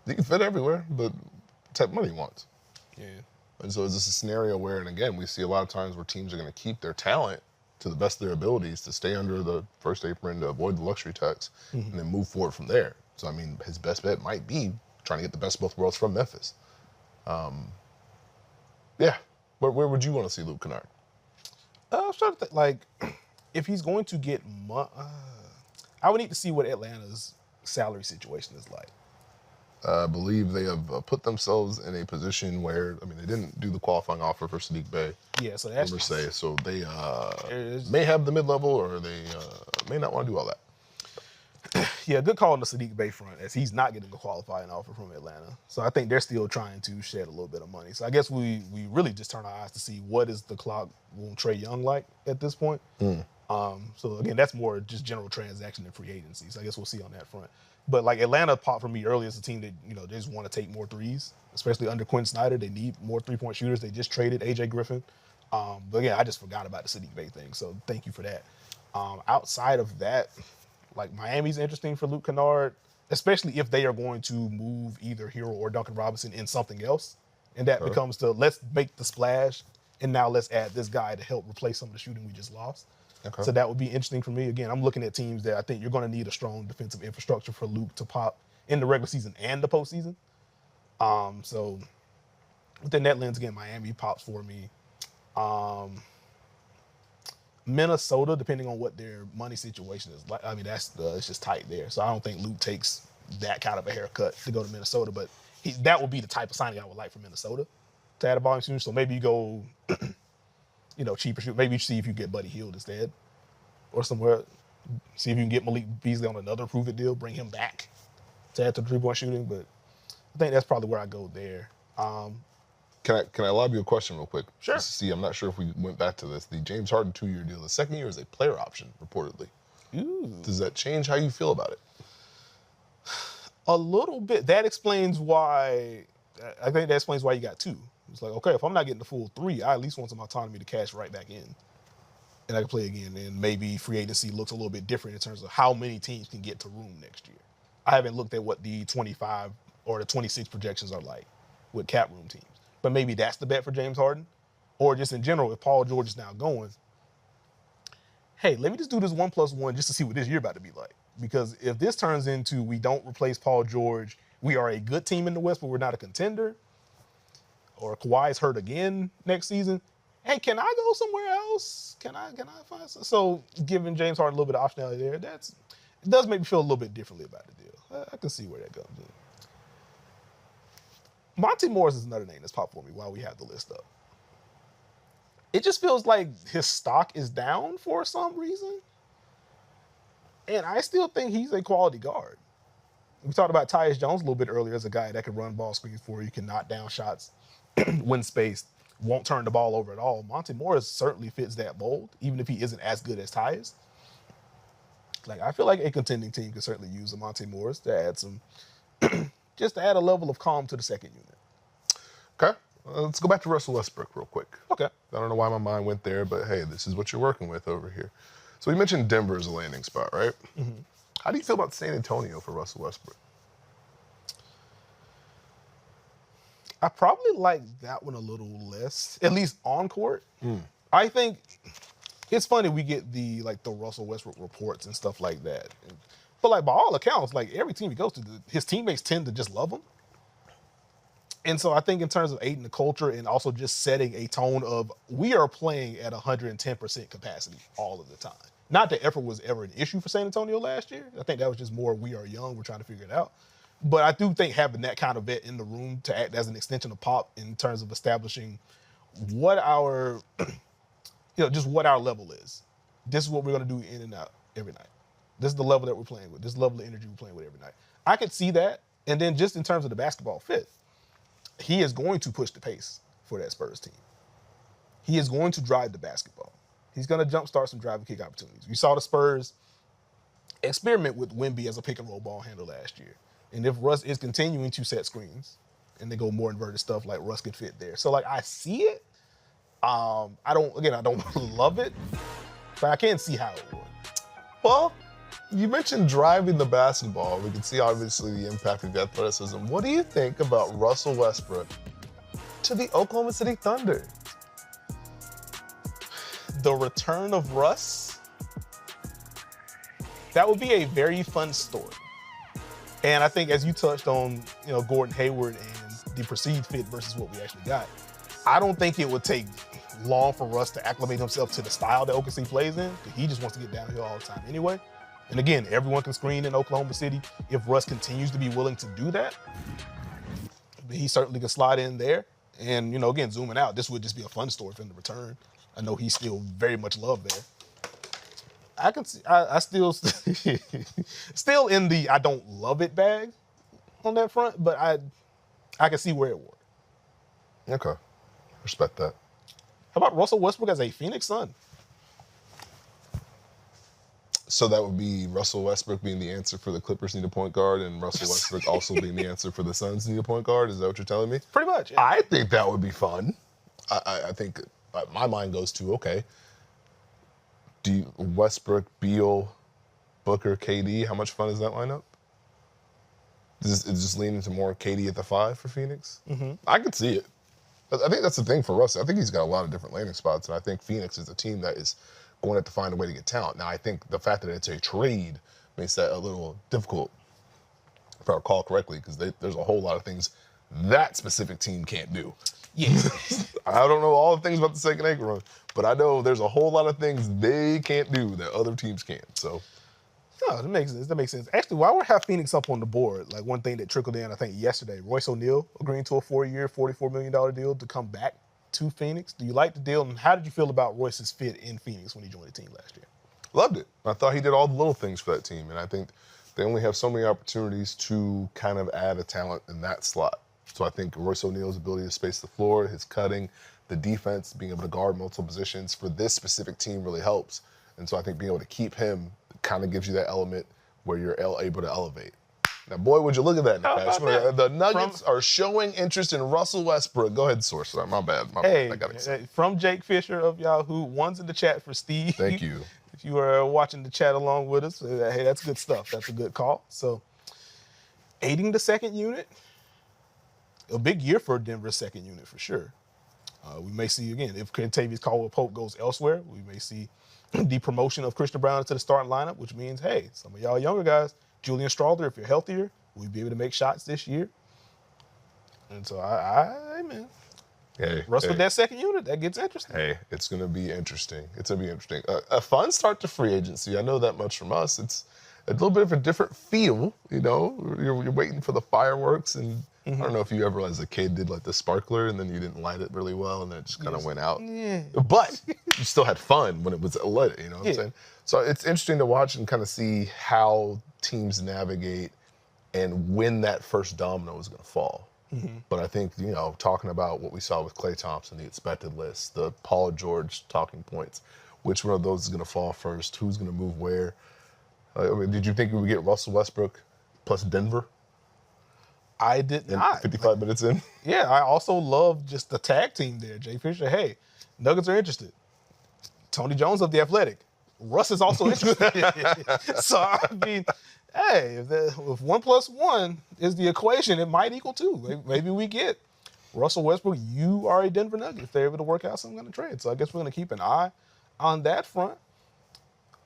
Speaker 9: He can fit everywhere, but what type of money he wants.
Speaker 8: Yeah.
Speaker 9: And so is this a scenario where, and again, we see a lot of times where teams are going to keep their talent to the best of their abilities to stay under the first apron, to avoid the luxury tax, and then move forward from there. So, his best bet might be trying to get the best of both worlds from Memphis. Where would you want to see Luke Kennard?
Speaker 8: I was trying to think, if he's going to get I would need to see what Atlanta's salary situation is like.
Speaker 9: I believe they have put themselves in a position where, they didn't do the qualifying offer for Sadiq Bey.
Speaker 8: Yeah, so that's...
Speaker 9: So they may have the mid-level or they may not want to do all that.
Speaker 8: Yeah, good call on the Sadiq Bey front, as he's not getting a qualifying offer from Atlanta. So I think they're still trying to shed a little bit of money. So I guess we really just turn our eyes to see what is the clock on Trae Young like at this point. So again, that's more just general transaction and free agency. So I guess we'll see on that front. But like Atlanta popped for me earlier as a team that, they just want to take more threes, especially under Quinn Snyder. They need more three-point shooters. They just traded AJ Griffin. But again, I just forgot about the Sadiq Bey thing. So thank you for that. Outside of that, like Miami's interesting for Luke Kennard, especially if they are going to move either Hero or Duncan Robinson in something else. And that becomes let's make the splash, and now let's add this guy to help replace some of the shooting we just lost. Okay. So that would be interesting for me. Again, I'm looking at teams that I think you're going to need a strong defensive infrastructure for Luke to pop in the regular season and the postseason. So within that lens, again, Miami pops for me. Minnesota, depending on what their money situation is like, I mean, it's just tight there. So I don't think Luke takes that kind of a haircut to go to Minnesota, but that would be the type of signing I would like for Minnesota to add a volume shooter. So maybe you go, cheaper shoot. Maybe you see if you get Buddy Hield instead or somewhere. See if you can get Malik Beasley on another prove-it deal, bring him back to add to the three-point shooting. But I think that's probably where I go there.
Speaker 9: Can I lob you a question real quick?
Speaker 8: Sure.
Speaker 9: Just to see, I'm not sure if we went back to this. The James Harden 2-year deal, the second year is a player option, reportedly.
Speaker 8: Ooh.
Speaker 9: Does that change how you feel about it?
Speaker 8: A little bit. That explains why. I think that explains why you got 2. It's like, okay, if I'm not getting the full 3, I at least want some autonomy to cash right back in. And I can play again. And maybe free agency looks a little bit different in terms of how many teams can get to room next year. I haven't looked at what the 25 or the 26 projections are like with cap room teams. But maybe that's the bet for James Harden. Or just in general, if Paul George is now going, hey, let me just do this 1+1 just to see what this year about to be like. Because if this turns into we don't replace Paul George, we are a good team in the West, but we're not a contender, or Kawhi's hurt again next season, hey, can I go somewhere else? Can I find some? So giving James Harden a little bit of optionality there, it does make me feel a little bit differently about the deal. I can see where that goes. Monte Morris is another name that's popped for me while we have the list up. It just feels like his stock is down for some reason. And I still think he's a quality guard. We talked about Tyus Jones a little bit earlier as a guy that can run ball screens for you, can knock down shots, win space, won't turn the ball over at all. Monte Morris certainly fits that mold, even if he isn't as good as Tyus. Like, I feel like a contending team could certainly use a Monte Morris to add some, just to add a level of calm to the second unit.
Speaker 9: Okay. Let's go back to Russell Westbrook real quick.
Speaker 8: Okay.
Speaker 9: I don't know why my mind went there, but hey, this is what you're working with over here. So we mentioned Denver as a landing spot, right?
Speaker 8: Mm-hmm.
Speaker 9: How do you feel about San Antonio for Russell Westbrook?
Speaker 8: I probably like that one a little less, at least on court. I think it's funny we get the Russell Westbrook reports and stuff like that. But like by all accounts, like every team he goes to, his teammates tend to just love him. And so I think in terms of aiding the culture and also just setting a tone of we are playing at 110% capacity all of the time. Not that effort was ever an issue for San Antonio last year. I think that was just more we are young, we're trying to figure it out. But I do think having that kind of vet in the room to act as an extension of Pop in terms of establishing what our, just what our level is. This is what we're going to do in and out every night. This is the level that we're playing with. This is the level of energy we're playing with every night. I could see that. And then just in terms of the basketball fit, he is going to push the pace for that Spurs team. He is going to drive the basketball. He's going to jumpstart some drive and kick opportunities. We saw the Spurs experiment with Wemby as a pick-and-roll ball handler last year. And if Russ is continuing to set screens and they go more inverted stuff, like Russ could fit there. So, I see it. I don't love it, but I can see how it would.
Speaker 9: Well, you mentioned driving the basketball. We can see, obviously, the impact of the athleticism. What do you think about Russell Westbrook to the Oklahoma City Thunder?
Speaker 8: The return of Russ? That would be a very fun story. And I think as you touched on, Gordon Hayward and the perceived fit versus what we actually got, I don't think it would take long for Russ to acclimate himself to the style that OKC plays in, because he just wants to get downhill all the time anyway. And again, everyone can screen in Oklahoma City. If Russ continues to be willing to do that, he certainly can slide in there. And, again, zooming out, this would just be a fun story for him to return. I know he's still very much loved there. I can see. I still still in the I don't love it bag on that front, but I can see where it worked.
Speaker 9: Okay, respect that.
Speaker 8: How about Russell Westbrook as a Phoenix Sun?
Speaker 9: So that would be Russell Westbrook being the answer for the Clippers need a point guard, and Russell Westbrook also being the answer for the Suns need a point guard. Is that what you're telling me?
Speaker 8: Pretty much. Yeah.
Speaker 9: I think that would be fun. I think my mind goes to, okay, do you, Westbrook, Beal, Booker, KD, how much fun is that lineup? Is just leaning to more KD at the 5 for Phoenix? Mm-hmm. I could see it. I think that's the thing for Russ. I think he's got a lot of different landing spots, and I think Phoenix is a team that is going to have to find a way to get talent. Now, I think the fact that it's a trade makes that a little difficult, if I recall correctly, because there's a whole lot of things that specific team can't do.
Speaker 8: Yeah.
Speaker 9: I don't know all the things about the second anchor run, but I know there's a whole lot of things they can't do that other teams can't. So,
Speaker 8: no, that makes sense. That makes sense. Actually, while we have Phoenix up on the board, like one thing that trickled in, I think yesterday, Royce O'Neal agreeing to a 4-year, $44 million deal to come back to Phoenix. Do you like the deal, and how did you feel about Royce's fit in Phoenix when he joined the team last year?
Speaker 9: Loved it. I thought he did all the little things for that team, and I think they only have so many opportunities to kind of add a talent in that slot. So I think Royce O'Neal's ability to space the floor, his cutting, the defense, being able to guard multiple positions for this specific team really helps. And so I think being able to keep him kind of gives you that element where you're able to elevate. Now, boy, would you look at that in the past. The Nuggets are showing interest in Russell Westbrook. Go ahead, source. My bad.
Speaker 8: Hey,
Speaker 9: I got excited.
Speaker 8: From Jake Fisher of Yahoo, one's in the chat for Steve.
Speaker 9: Thank you.
Speaker 8: If you are watching the chat along with us, hey, that's good stuff. That's a good call. So, aiding the second unit, a big year for Denver's second unit for sure. We may see, again, if Kentavious Caldwell-Pope goes elsewhere, we may see the promotion of Christian Braun into the starting lineup, which means, hey, some of y'all younger guys, Julian Strawther, if you're healthier, we'll be able to make shots this year. And so, man.
Speaker 9: Hey,
Speaker 8: Russell, that second unit, that gets interesting.
Speaker 9: Hey, it's going to be interesting. It's going to be interesting. A fun start to free agency. I know that much from us. It's a little bit of a different feel, you know. You're waiting for the fireworks, and I don't know if you ever, as a kid, did like the sparkler, and then you didn't light it really well, and then it just kind of went out.
Speaker 8: Yeah.
Speaker 9: But you still had fun when it was lit, you know what I'm saying? So it's interesting to watch and kind of see how teams navigate and when that first domino is going to fall. But I think, you know, talking about what we saw with Klay Thompson, the expected list, the Paul George talking points, which one of those is going to fall first? Who's going to move where? I mean, did you think we would get Russell Westbrook plus Denver?
Speaker 8: I did not.
Speaker 9: 55 minutes in?
Speaker 8: Yeah, I also love just the tag team there. Jay Fisher, hey, Nuggets are interested. Tony Jones of The Athletic. Russ is also interested. So, I mean, hey, if 1 + 1 is the equation, it might equal 2. Maybe we get Russell Westbrook. You are a Denver Nugget if they're able to work out some kind of trade. So I guess we're going to keep an eye on that front.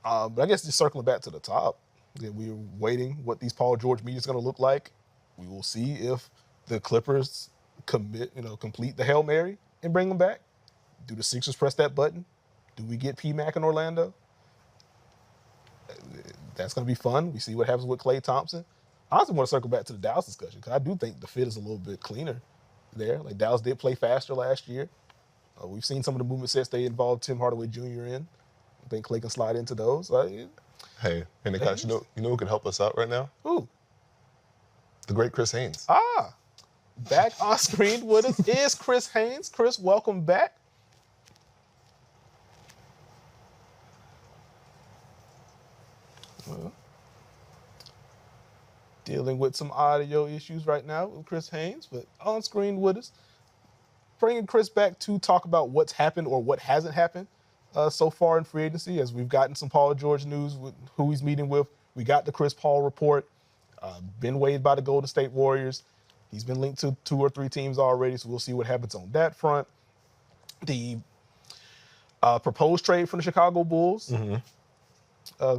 Speaker 8: But I guess just circling back to the top, we're waiting what these Paul George media is going to look like. We will see if the Clippers complete the Hail Mary and bring them back. Do the Sixers press that button? Do we get P-Mac in Orlando? That's going to be fun. We see what happens with Klay Thompson. I also want to circle back to the Dallas discussion because I do think the fit is a little bit cleaner there. Like Dallas did play faster last year. We've seen some of the movement sets they involved Tim Hardaway Jr. in. I think Klay can slide into those.
Speaker 9: Hey, Nick, you know who can help us out right now?
Speaker 8: Who?
Speaker 9: The great Chris Haynes.
Speaker 8: Back on screen with us is Chris Haynes. Chris, welcome back. Dealing with some audio issues right now with Chris Haynes, but on screen with us. Bringing Chris back to talk about what's happened or what hasn't happened so far in free agency, as we've gotten some Paul George news with who he's meeting with. We got the Chris Paul report, been waived by the Golden State Warriors. He's been linked to 2 or 3 teams already, so we'll see what happens on that front. The proposed trade from the Chicago Bulls.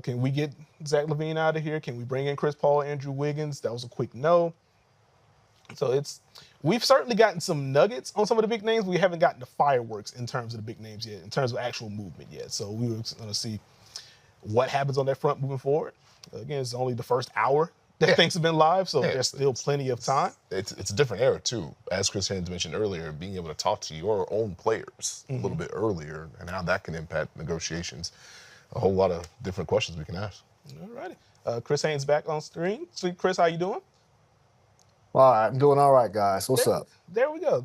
Speaker 8: Can we get Zach LaVine out of here? Can we bring in Chris Paul, Andrew Wiggins? That was a quick no. So we've certainly gotten some nuggets on some of the big names. We haven't gotten the fireworks in terms of the big names yet, in terms of actual movement yet. So we were going to see what happens on that front moving forward. Again, it's only the first hour that things have been live, so there's still plenty of time.
Speaker 9: It's a different era, too. As Chris Haynes mentioned earlier, being able to talk to your own players a little bit earlier and how that can impact negotiations. a whole lot of different questions we can ask.
Speaker 8: All righty. Chris Haynes back on screen. Sweet Chris, how you doing?
Speaker 10: All right, I'm doing all right, guys. What's up?
Speaker 8: There we go.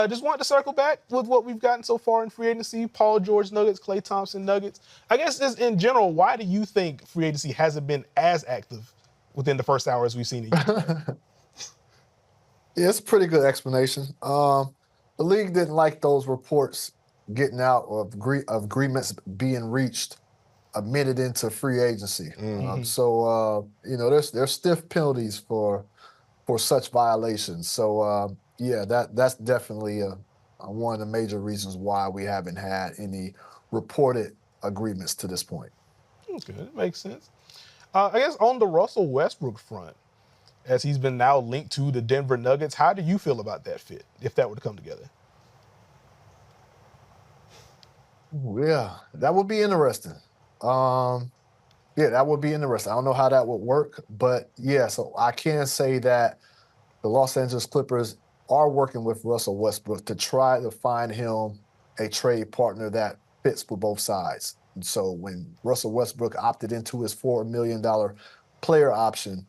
Speaker 8: Just wanted to circle back with what we've gotten so far in free agency. Paul George Nuggets, Klay Thompson Nuggets. I guess just in general, why do you think free agency hasn't been as active within the first hour as we've seen it?
Speaker 10: Yeah, it's a pretty good explanation. The league didn't like those reports getting out of agreements being reached a minute into free agency. So there's stiff penalties for such violations. So that's definitely one of the major reasons why we haven't had any reported agreements to this point.
Speaker 8: Okay, that makes sense. I guess on the Russell Westbrook front, as he's been now linked to the Denver Nuggets, how do you feel about that fit, if that were to come together?
Speaker 10: Yeah, that would be interesting. That would be interesting. I don't know how that would work, but yeah, so I can say that the Los Angeles Clippers are working with Russell Westbrook to try to find him a trade partner that fits for both sides. And so when Russell Westbrook opted into his $4 million player option,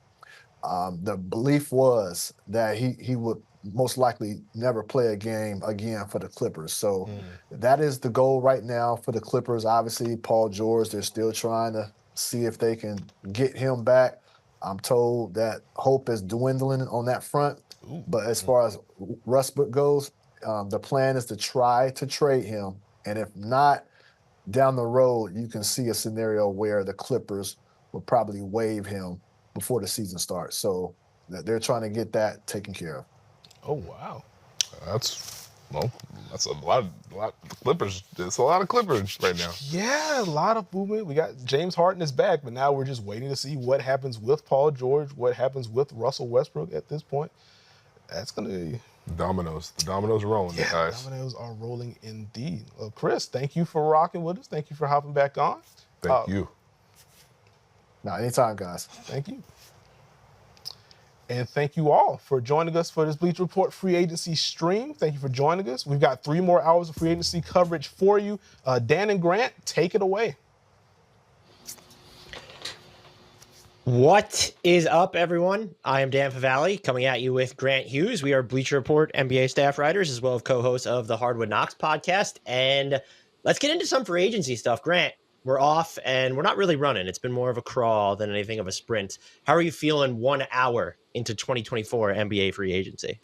Speaker 10: the belief was that he would most likely never play a game again for the Clippers. So that is the goal right now for the Clippers. Obviously, Paul George, they're still trying to see if they can get him back. I'm told that hope is dwindling on that front. But as far as Westbrook goes, the plan is to try to trade him. And if not, down the road, you can see a scenario where the Clippers will probably waive him before the season starts. So they're trying to get that taken care of.
Speaker 8: Oh, wow.
Speaker 9: That's a lot of Clippers. It's a lot of Clippers right now.
Speaker 8: Yeah, a lot of movement. We got James Harden is back, but now we're just waiting to see what happens with Paul George, what happens with Russell Westbrook at this point. That's going to be...
Speaker 9: Dominoes. The dominoes are rolling, guys.
Speaker 8: Dominoes are rolling indeed. Well, Chris, thank you for rocking with us. Thank you for hopping back on.
Speaker 9: Thank you.
Speaker 10: No, anytime, guys.
Speaker 8: Thank you. And thank you all for joining us for this Bleacher Report free agency stream. Thank you for joining us. We've got 3 more hours of free agency coverage for you. Dan and Grant, take it away.
Speaker 12: What is up, everyone? I am Dan Favale, coming at you with Grant Hughes. We are Bleacher Report NBA staff writers, as well as co-hosts of the Hardwood Knocks podcast. And let's get into some free agency stuff. Grant, we're off, and we're not really running. It's been more of a crawl than anything of a sprint. How are you feeling 1 hour into 2024 NBA free agency?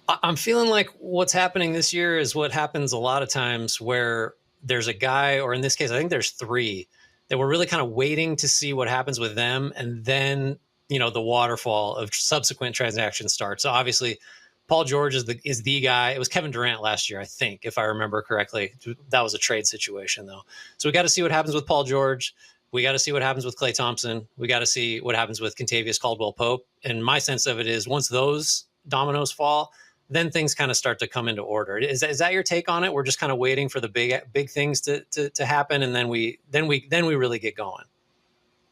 Speaker 13: I'm feeling like what's happening this year is what happens a lot of times where there's a guy, or in this case, I think there's 3, that we're really kind of waiting to see what happens with them. And then, the waterfall of subsequent transactions starts. So obviously, Paul George is the guy. It was Kevin Durant last year, I think, if I remember correctly. That was a trade situation, though. So we got to see what happens with Paul George. We got to see what happens with Klay Thompson. We got to see what happens with Kentavious Caldwell-Pope. And my sense of it is once those dominoes fall, then things kind of start to come into order. Is that your take on it? We're just kind of waiting for the big things to happen, and then we really get going.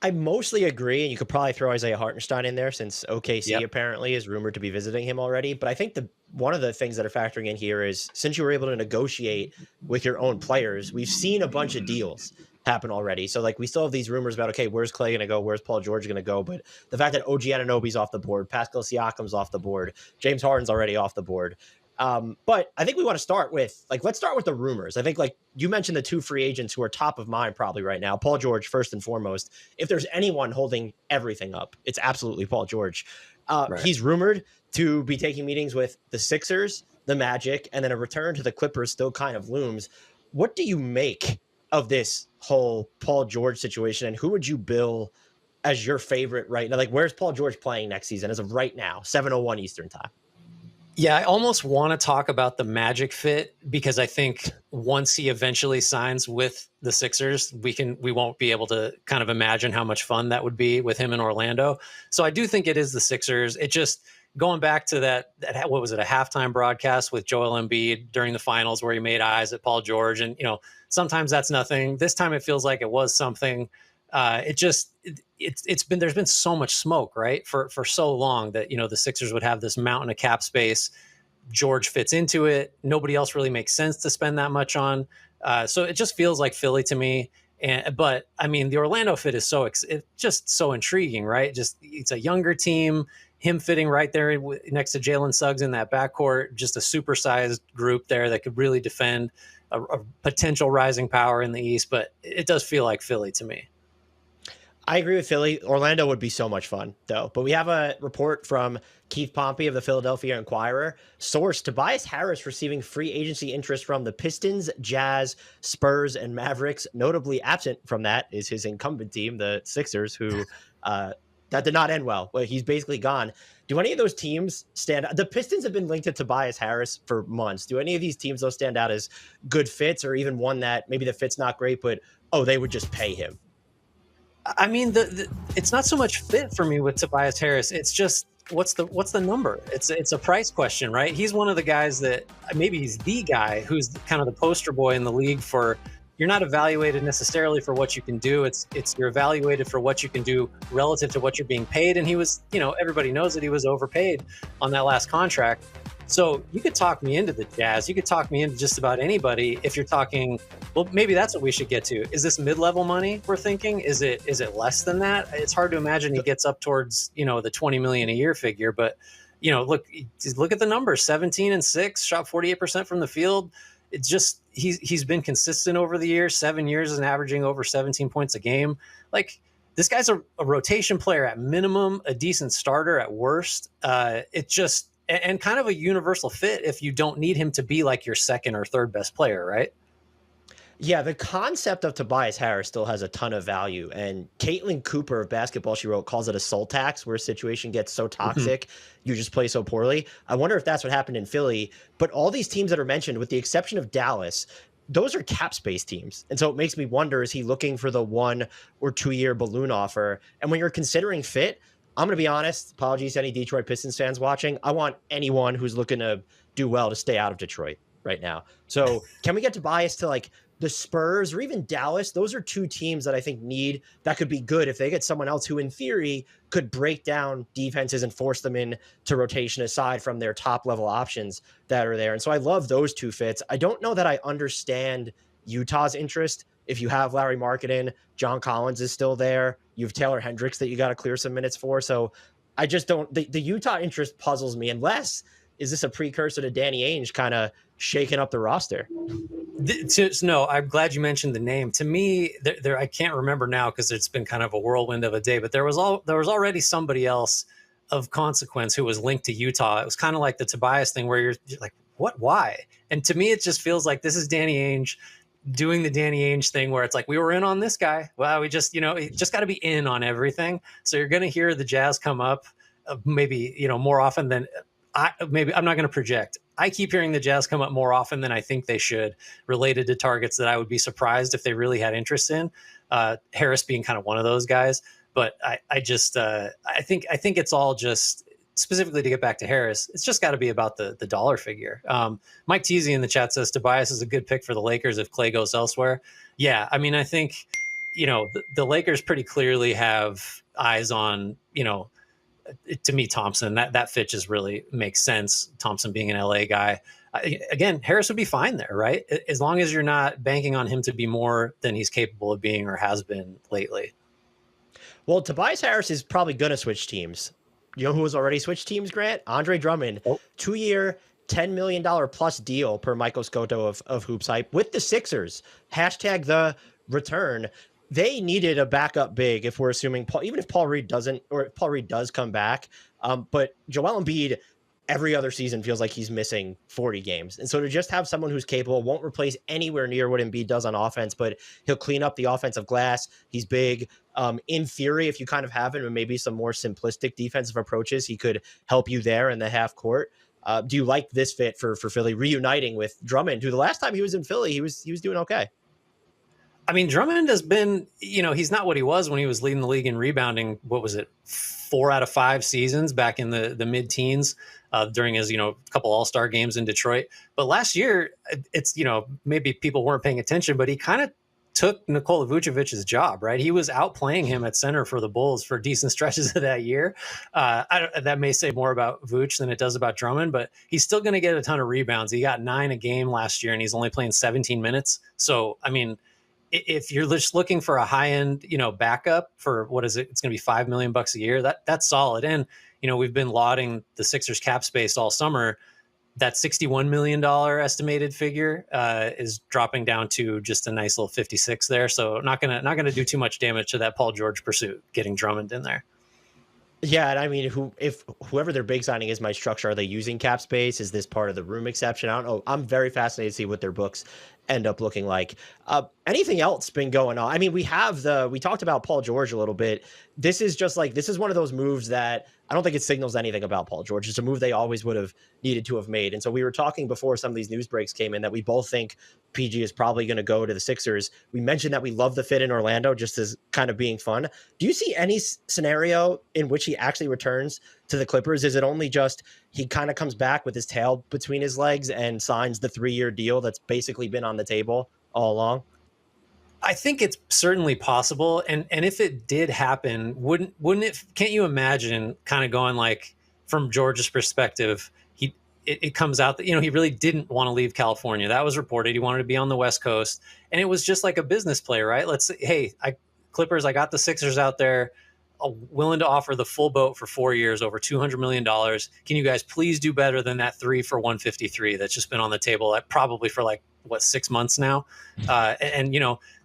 Speaker 12: I mostly agree, and you could probably throw Isaiah Hartenstein in there since OKC apparently is rumored to be visiting him already. But I think one of the things that are factoring in here is since you were able to negotiate with your own players, we've seen a bunch of deals happen already. So we still have these rumors about, okay, where's Klay going to go? Where's Paul George going to go? But the fact that OG Anunoby's off the board, Pascal Siakam's off the board, James Harden's already off the board. But I think we want to start with, let's start with the rumors. I think, you mentioned the 2 free agents who are top of mind probably right now. Paul George, first and foremost. If there's anyone holding everything up, it's absolutely Paul George. Right. He's rumored to be taking meetings with the Sixers, the Magic, and then a return to the Clippers still kind of looms. What do you make of this whole Paul George situation, and who would you bill as your favorite right now? Where's Paul George playing next season as of right now, 7:01 Eastern time?
Speaker 13: Yeah, I almost want to talk about the Magic fit because I think once he eventually signs with the Sixers, we won't be able to kind of imagine how much fun that would be with him in Orlando. So I do think it is the Sixers. It just going back to that what was it, a halftime broadcast with Joel Embiid during the finals where he made eyes at Paul George, and sometimes that's nothing. This time it feels like it was something. There's been so much smoke, right? For so long that, the Sixers would have this mountain of cap space. George fits into it. Nobody else really makes sense to spend that much on. So it just feels like Philly to me. But I mean, the Orlando fit is it's just so intriguing, right? Just it's a younger team, him fitting right there next to Jalen Suggs in that backcourt, just a supersized group there that could really defend a potential rising power in the East. But it does feel like Philly to me.
Speaker 12: I agree with Philly. Orlando would be so much fun, though. But we have a report from Keith Pompey of the Philadelphia Inquirer. Source, Tobias Harris receiving free agency interest from the Pistons, Jazz, Spurs, and Mavericks. Notably absent from that is his incumbent team, the Sixers, who that did not end well. He's basically gone. Do any of those teams stand out? The Pistons have been linked to Tobias Harris for months. Do any of these teams, though, stand out as good fits, or even one that maybe the fit's not great, but, they would just pay him?
Speaker 13: I mean, it's not so much fit for me with Tobias Harris. It's just what's the number? It's a price question, right? He's one of the guys that maybe he's the guy who's kind of the poster boy in the league for you're not evaluated necessarily for what you can do. It's you're evaluated for what you can do relative to what you're being paid. And he was, everybody knows that he was overpaid on that last contract. So you could talk me into the Jazz. You could talk me into just about anybody if you're talking, well, maybe that's what we should get to. Is this mid-level money we're thinking? Is it less than that? It's hard to imagine he gets up towards, the $20 million a year figure. But, look at the numbers, 17-6, shot 48% from the field. It's just, he's been consistent over the years, 7 years and averaging over 17 points a game. Like, this guy's a rotation player at minimum, a decent starter at worst. And kind of a universal fit if you don't need him to be like your second or third best player, right?
Speaker 12: Yeah, the concept of Tobias Harris still has a ton of value. And Caitlin Cooper of Basketball She Wrote calls it a soul tax, where a situation gets so toxic, you just play so poorly. I wonder if that's what happened in Philly. But all these teams that are mentioned, with the exception of Dallas, those are cap space teams. And so it makes me wonder, is he looking for the 1 or 2 year balloon offer? And when you're considering fit, I'm going to be honest, apologies to any Detroit Pistons fans watching. I want anyone who's looking to do well to stay out of Detroit right now. So can we get Tobias to like the Spurs or even Dallas? Those are two teams that I think that could be good if they get someone else who in theory could break down defenses and force them into rotation aside from their top level options that are there. And so I love those two fits. I don't know that I understand Utah's interest. If you have Larry Marketing, John Collins is still there. You have Taylor Hendricks that you got to clear some minutes for. So I just don't, the Utah interest puzzles me, unless is this a precursor to Danny Ainge kind of shaking up the roster?
Speaker 13: No, I'm glad you mentioned the name. To me, there I can't remember now because it's been kind of a whirlwind of a day, but there was already somebody else of consequence who was linked to Utah. It was kind of like the Tobias thing where you're like, what, why? And to me, it just feels like this is Danny Ainge doing the Danny Ainge thing where it's like, we were in on this guy. Well, we just, just got to be in on everything. So you're going to hear the Jazz come up maybe, more often than I'm not going to project. I keep hearing the Jazz come up more often than I think they should, related to targets that I would be surprised if they really had interest in. Harris being kind of one of those guys. But I think it's all just, specifically to get back to Harris, it's just got to be about the dollar figure. Mike Teasy in the chat says Tobias is a good pick for the Lakers if Klay goes elsewhere. Yeah, I mean, I think, the Lakers pretty clearly have eyes on, to me, Thompson. That fit just really makes sense. Thompson being an LA guy. Again, Harris would be fine there, right? As long as you're not banking on him to be more than he's capable of being or has been lately.
Speaker 12: Well, Tobias Harris is probably going to switch teams. You know who has already switched teams, Grant? Andre Drummond, 2-year, $10 million plus deal per Michael Scotto of Hoops Hype with the Sixers. Hashtag the return. They needed a backup big if we're assuming even if Paul Reed doesn't, or if Paul Reed does come back. But Joel Embiid, every other season feels like he's missing 40 games. And so to just have someone who's capable, won't replace anywhere near what Embiid does on offense, but he'll clean up the offensive glass. He's big. In theory, if you kind of have him and maybe some more simplistic defensive approaches, he could help you there in the half court. Do you like this fit for Philly reuniting with Drummond, who the last time he was in Philly, he was doing okay?
Speaker 13: I mean, Drummond has been, he's not what he was when he was leading the league in rebounding. What was it? 4 out of 5 seasons back in the mid-teens during his, couple all-star games in Detroit. But last year, it's, maybe people weren't paying attention, but he kind of took Nikola Vucevic's job, right? He was outplaying him at center for the Bulls for decent stretches of that year. That may say more about Vuce than it does about Drummond, but he's still going to get a ton of rebounds. He got 9 a game last year, and he's only playing 17 minutes. So, I mean, if you're just looking for a high end, backup for what is it? It's going to be $5 million a year. That's solid. And, we've been lauding the Sixers cap space all summer. That $61 million estimated figure is dropping down to just a nice little 56 there. So not gonna do too much damage to that Paul George pursuit, getting Drummond in there.
Speaker 12: Yeah, and I mean, whoever their big signing is, my structure, are they using cap space? Is this part of the room exception? I don't know. I'm very fascinated to see what their books end up looking like. Anything else been going on? I mean, we talked about Paul George a little bit. This is one of those moves that I don't think it signals anything about Paul George. It's a move they always would have needed to have made. And so we were talking before some of these news breaks came in that we both think PG is probably going to go to the Sixers. We mentioned that we love the fit in Orlando just as kind of being fun. Do you see any scenario in which he actually returns to the Clippers? Is it only just he kind of comes back with his tail between his legs and signs the 3-year deal that's basically been on the table all along?
Speaker 13: I think it's certainly possible. And if it did happen, wouldn't it, can't you imagine kind of going like, from George's perspective, it comes out that, he really didn't want to leave California. That was reported. He wanted to be on the West Coast, and it was just like a business play, right? Let's say, hey, Clippers, I got the Sixers out there, willing to offer the full boat for 4 years, over $200 million. Can you guys please do better than that 3 for 153 that's just been on the table probably for 6 months now? And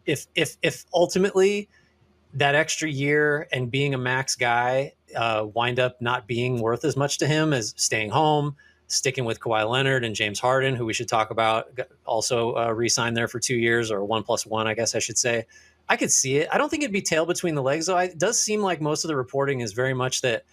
Speaker 13: if ultimately that extra year and being a max guy wind up not being worth as much to him as staying home, sticking with Kawhi Leonard and James Harden, who we should talk about, also re-signed there for 2 years, or 1+1, I guess I should say. I could see it. I don't think it'd be tail between the legs, though. It does seem like most of the reporting is very much that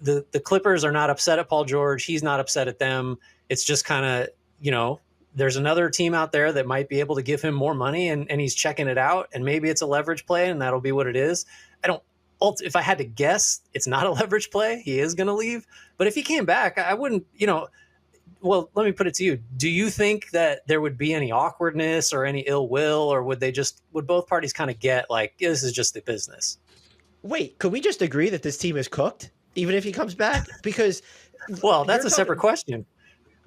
Speaker 13: the Clippers are not upset at Paul George. He's not upset at them. It's just kind of, there's another team out there that might be able to give him more money, and he's checking it out, and maybe it's a leverage play, and that'll be what it is. If I had to guess, it's not a leverage play. He is going to leave. But if he came back, I wouldn't, well, let me put it to you. Do you think that there would be any awkwardness or any ill will, or would both parties kind of get this is just the business?
Speaker 12: Wait, could we just agree that this team is cooked, even if he comes back? Because,
Speaker 13: well, that's a separate question.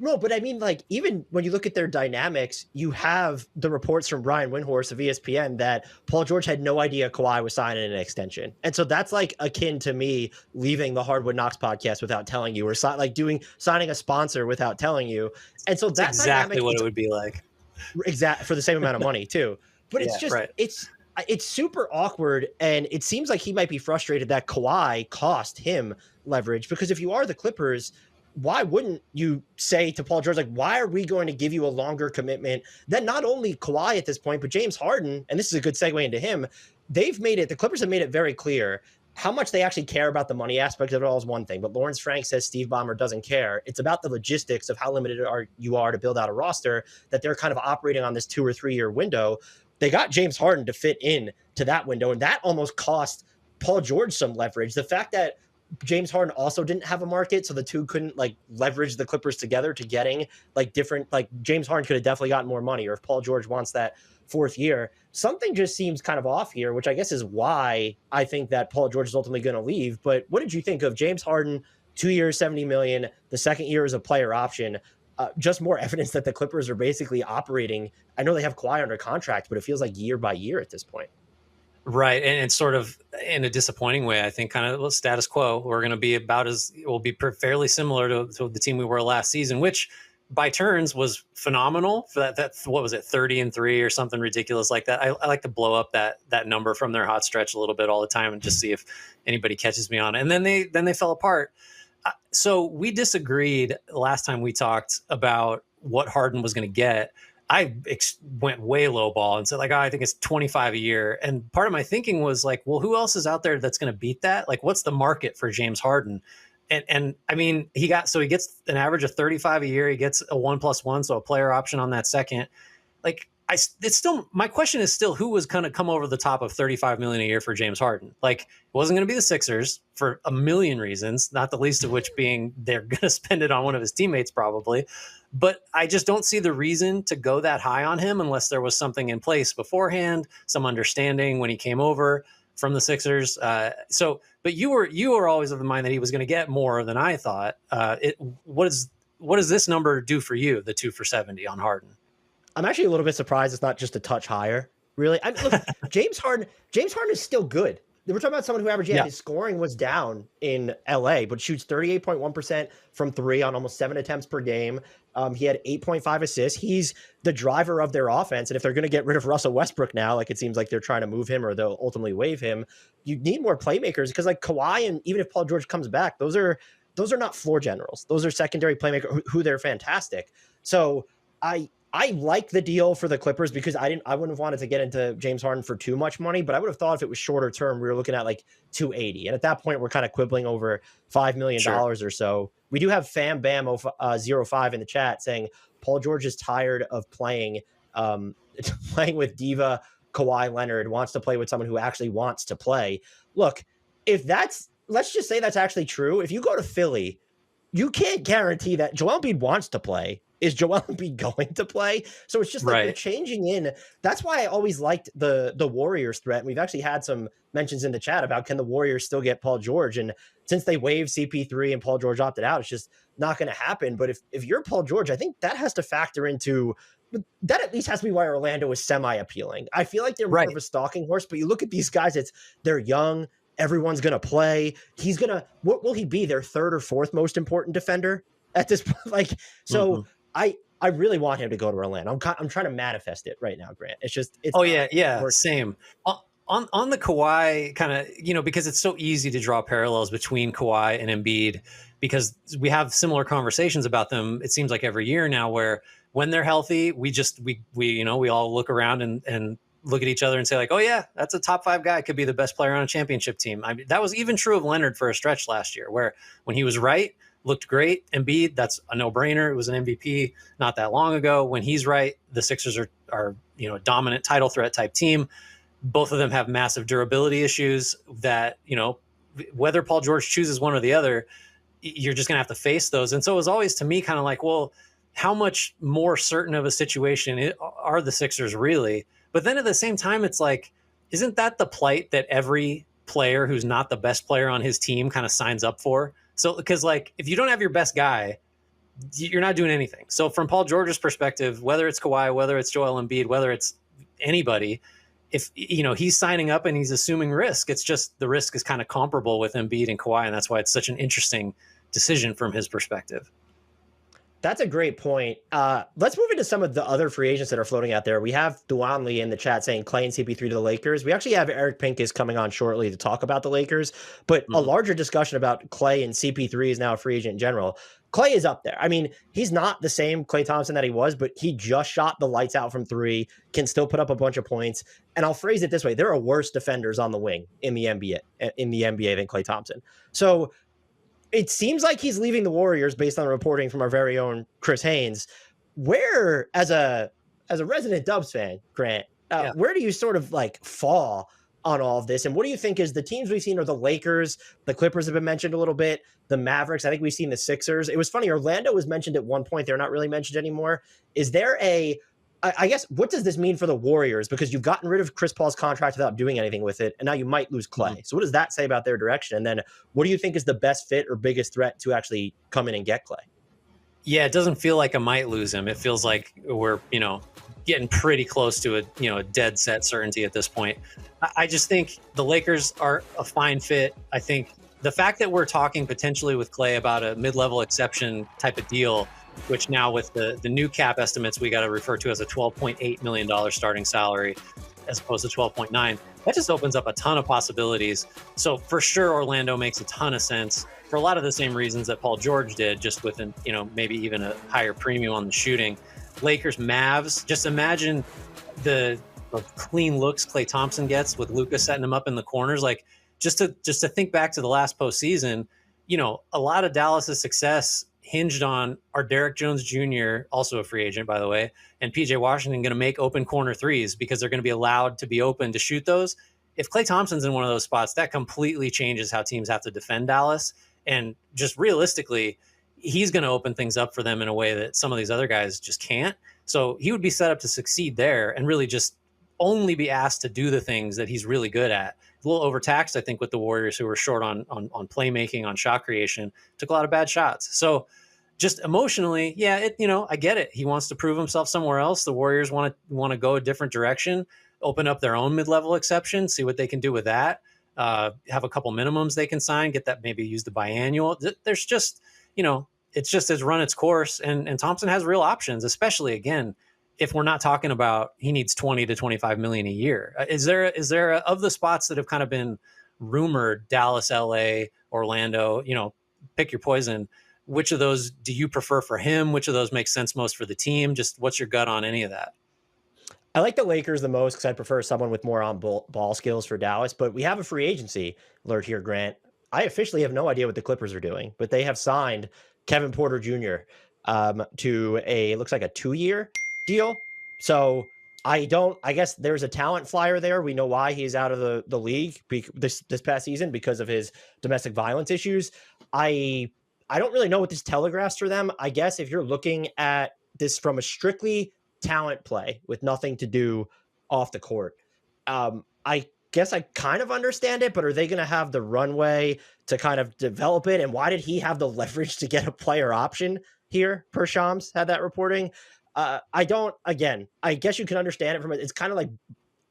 Speaker 12: No, but I mean, even when you look at their dynamics, you have the reports from Brian Windhorst of ESPN that Paul George had no idea Kawhi was signing an extension. And so that's akin to me leaving the Hardwood Knocks podcast without telling you, or signing a sponsor without telling you. And so that's
Speaker 13: exactly what it would be like.
Speaker 12: Exactly, for the same amount of money too. But it's just,
Speaker 13: right.
Speaker 12: It's super awkward, and it seems like he might be frustrated that Kawhi cost him leverage, because if you are the Clippers, why wouldn't you say to Paul George, why are we going to give you a longer commitment than not only Kawhi at this point, but James Harden? And this is a good segue into him. The Clippers have made it very clear how much they actually care about the money aspect of it all is one thing, but Lawrence Frank says Steve Ballmer doesn't care. It's about the logistics of how limited you are to build out a roster, that they're kind of operating on this 2 or 3 year window. They got James Harden to fit in to that window, and that almost cost Paul George some leverage. The fact that James Harden also didn't have a market, so the two couldn't leverage the Clippers together to getting different, James Harden could have definitely gotten more money, or if Paul George wants that 4th year, something just seems kind of off here, which I guess is why I think that Paul George is ultimately going to leave. But what did you think of James Harden, 2 years, $70 million, the 2nd year is a player option? Just more evidence that the Clippers are basically operating. I know they have Kawhi under contract, but it feels like year by year at this point.
Speaker 13: Right. And it's sort of in a disappointing way, I think, kind of status quo. We're going to be we'll be fairly similar to the team we were last season, which by turns was phenomenal for that, what was it, 30-3 or something ridiculous like that. I like to blow up that number from their hot stretch a little bit all the time and just see if anybody catches me on it. And then they fell apart. So we disagreed last time we talked about what Harden was going to get. I went way low ball and said I think it's 25 a year. And part of my thinking was well, who else is out there that's going to beat that? What's the market for James Harden? And I mean, he gets an average of 35 a year. He gets a 1+1, so a player option on that second. My question is still, who was going to come over the top of 35 million a year for James Harden? It wasn't going to be the Sixers for a million reasons, not the least of which being they're going to spend it on one of his teammates probably. But I just don't see the reason to go that high on him unless there was something in place beforehand, some understanding when he came over from the Sixers. But you were always of the mind that he was going to get more than I thought. What does this number do for you, the 2 for 70 on Harden?
Speaker 12: I'm actually a little bit surprised it's not just a touch higher, Really? I mean, look, James Harden is still good. We're talking about someone who averaged, his scoring was down in LA, but shoots 38.1% from 3 on almost 7 attempts per game. He had 8.5 assists. He's the driver of their offense. And if they're going to get rid of Russell Westbrook now, like it seems like they're trying to move him or they'll ultimately waive him, you need more playmakers because like Kawhi and even if Paul George comes back, those are not floor generals. Those are secondary playmakers who they're fantastic. So I like the deal for the Clippers because I wouldn't have wanted to get into James Harden for too much money, but I would have thought if it was shorter term, we were looking at like 280. And at that point, we're kind of quibbling over $5 million or so. We do have Fam Bam 05 in the chat saying Paul George is tired of playing with Diva Kawhi Leonard, wants to play with someone who actually wants to play. Look, let's just say that's actually true. If you go to Philly, you can't guarantee that Joel Embiid wants to play. Is Joel Embiid going to play? So it's just like they're changing in. That's why I always liked the Warriors threat. And we've actually had some mentions in the chat about can the Warriors still get Paul George? And since they waived CP3 and Paul George opted out, it's just not going to happen. But if you're Paul George, I think that has to factor into that. At least has to be why Orlando is semi-appealing. I feel like they're more of a stalking horse, but you look at these guys, they're young. Everyone's going to play. What will he be? Their third or fourth most important defender at this point? Like, so I really want him to go to Orlando. I'm trying to manifest it right now, Grant. It's
Speaker 13: same. On the Kawhi kind of, because it's so easy to draw parallels between Kawhi and Embiid because we have similar conversations about them. It seems like every year now where when they're healthy, we all look around and look at each other and say like, oh yeah, that's a top 5 guy, could be the best player on a championship team. I mean, that was even true of Leonard for a stretch last year where when he was right, looked great. Embiid, that's a no-brainer. It was an MVP not that long ago. When he's right, the Sixers are a dominant title threat type team. Both of them have massive durability issues that, whether Paul George chooses one or the other, you're just going to have to face those. And so it was always to me kind of like, well, how much more certain of a situation are the Sixers really? But then at the same time, it's like, isn't that the plight that every player who's not the best player on his team kind of signs up for? So, because like, if you don't have your best guy, you're not doing anything. So from Paul George's perspective, whether it's Kawhi, whether it's Joel Embiid, whether it's anybody, if he's signing up and he's assuming risk, it's just the risk is kind of comparable with Embiid and Kawhi, and that's why it's such an interesting decision from his perspective.
Speaker 12: That's a great point. Let's move into some of the other free agents that are floating out there. We have Duan Lee in the chat saying Klay and CP3 to the Lakers. We actually have Eric Pincus coming on shortly to talk about the Lakers, but a larger discussion about Klay and CP3 is now a free agent in general. Klay is up there. I mean, he's not the same Klay Thompson that he was, but he just shot the lights out from 3, can still put up a bunch of points. And I'll phrase it this way. There are worse defenders on the wing in the NBA than Klay Thompson. So it seems like he's leaving the Warriors based on the reporting from our very own Chris Haynes. Where, as a resident Dubs fan, Grant, where do you sort of like fall on all of this? And what do you think is the teams we've seen are the Lakers, the Clippers have been mentioned a little bit, the Mavericks, I think we've seen the Sixers. It was funny, Orlando was mentioned at one point. They're not really mentioned anymore. Is there I guess, what does this mean for the Warriors? Because you've gotten rid of Chris Paul's contract without doing anything with it, and now you might lose Klay. So what does that say about their direction? And then what do you think is the best fit or biggest threat to actually come in and get Klay?
Speaker 13: Yeah, it doesn't feel like I might lose him. It feels like we're, getting pretty close to a dead set certainty at this point. I just think the Lakers are a fine fit. I think the fact that we're talking potentially with Klay about a mid-level exception type of deal, which now with the new cap estimates, we got to refer to as a $12.8 million starting salary as opposed to 12.9. That just opens up a ton of possibilities. So for sure, Orlando makes a ton of sense for a lot of the same reasons that Paul George did, just with maybe even a higher premium on the shooting. Lakers, Mavs, just imagine the clean looks Klay Thompson gets with Luka setting him up in the corners. Like just to think back to the last postseason, a lot of Dallas's success hinged on are Derek Jones Jr., also a free agent, by the way, and PJ Washington going to make open corner threes because they're going to be allowed to be open to shoot those. If Klay Thompson's in one of those spots, that completely changes how teams have to defend Dallas. And just realistically, he's going to open things up for them in a way that some of these other guys just can't. So he would be set up to succeed there and really just only be asked to do the things that he's really good at. A little overtaxed, I think, with the Warriors, who were short on playmaking, on shot creation, took a lot of bad shots. So just emotionally, I get it. He wants to prove himself somewhere else. The Warriors want to go a different direction. open up their own mid-level exception, see what they can do with that. Have a couple minimums they can sign, get that maybe use the biannual. There's just, it's just has run its course, and Thompson has real options, especially again, if we're not talking about he needs 20 to 25 million a year. Is there of the spots that have kind of been rumored, Dallas, LA, Orlando, pick your poison. Which of those do you prefer for him? Which of those makes sense most for the team? Just what's your gut on any of that?
Speaker 12: I like the Lakers the most because I prefer someone with more on ball skills for Dallas, but we have a free agency alert here, Grant. I officially have no idea what the Clippers are doing, but they have signed Kevin Porter Jr. To looks like a 2-year deal. So I guess there's a talent flyer there. We know why he's out of the league this past season because of his domestic violence issues. I don't really know what this telegraphs for them. I guess if you're looking at this from a strictly talent play with nothing to do off the court, I guess I kind of understand it, but are they going to have the runway to kind of develop it? And why did he have the leverage to get a player option here? Per Shams had that reporting. I guess you can understand it from it. It's kind of like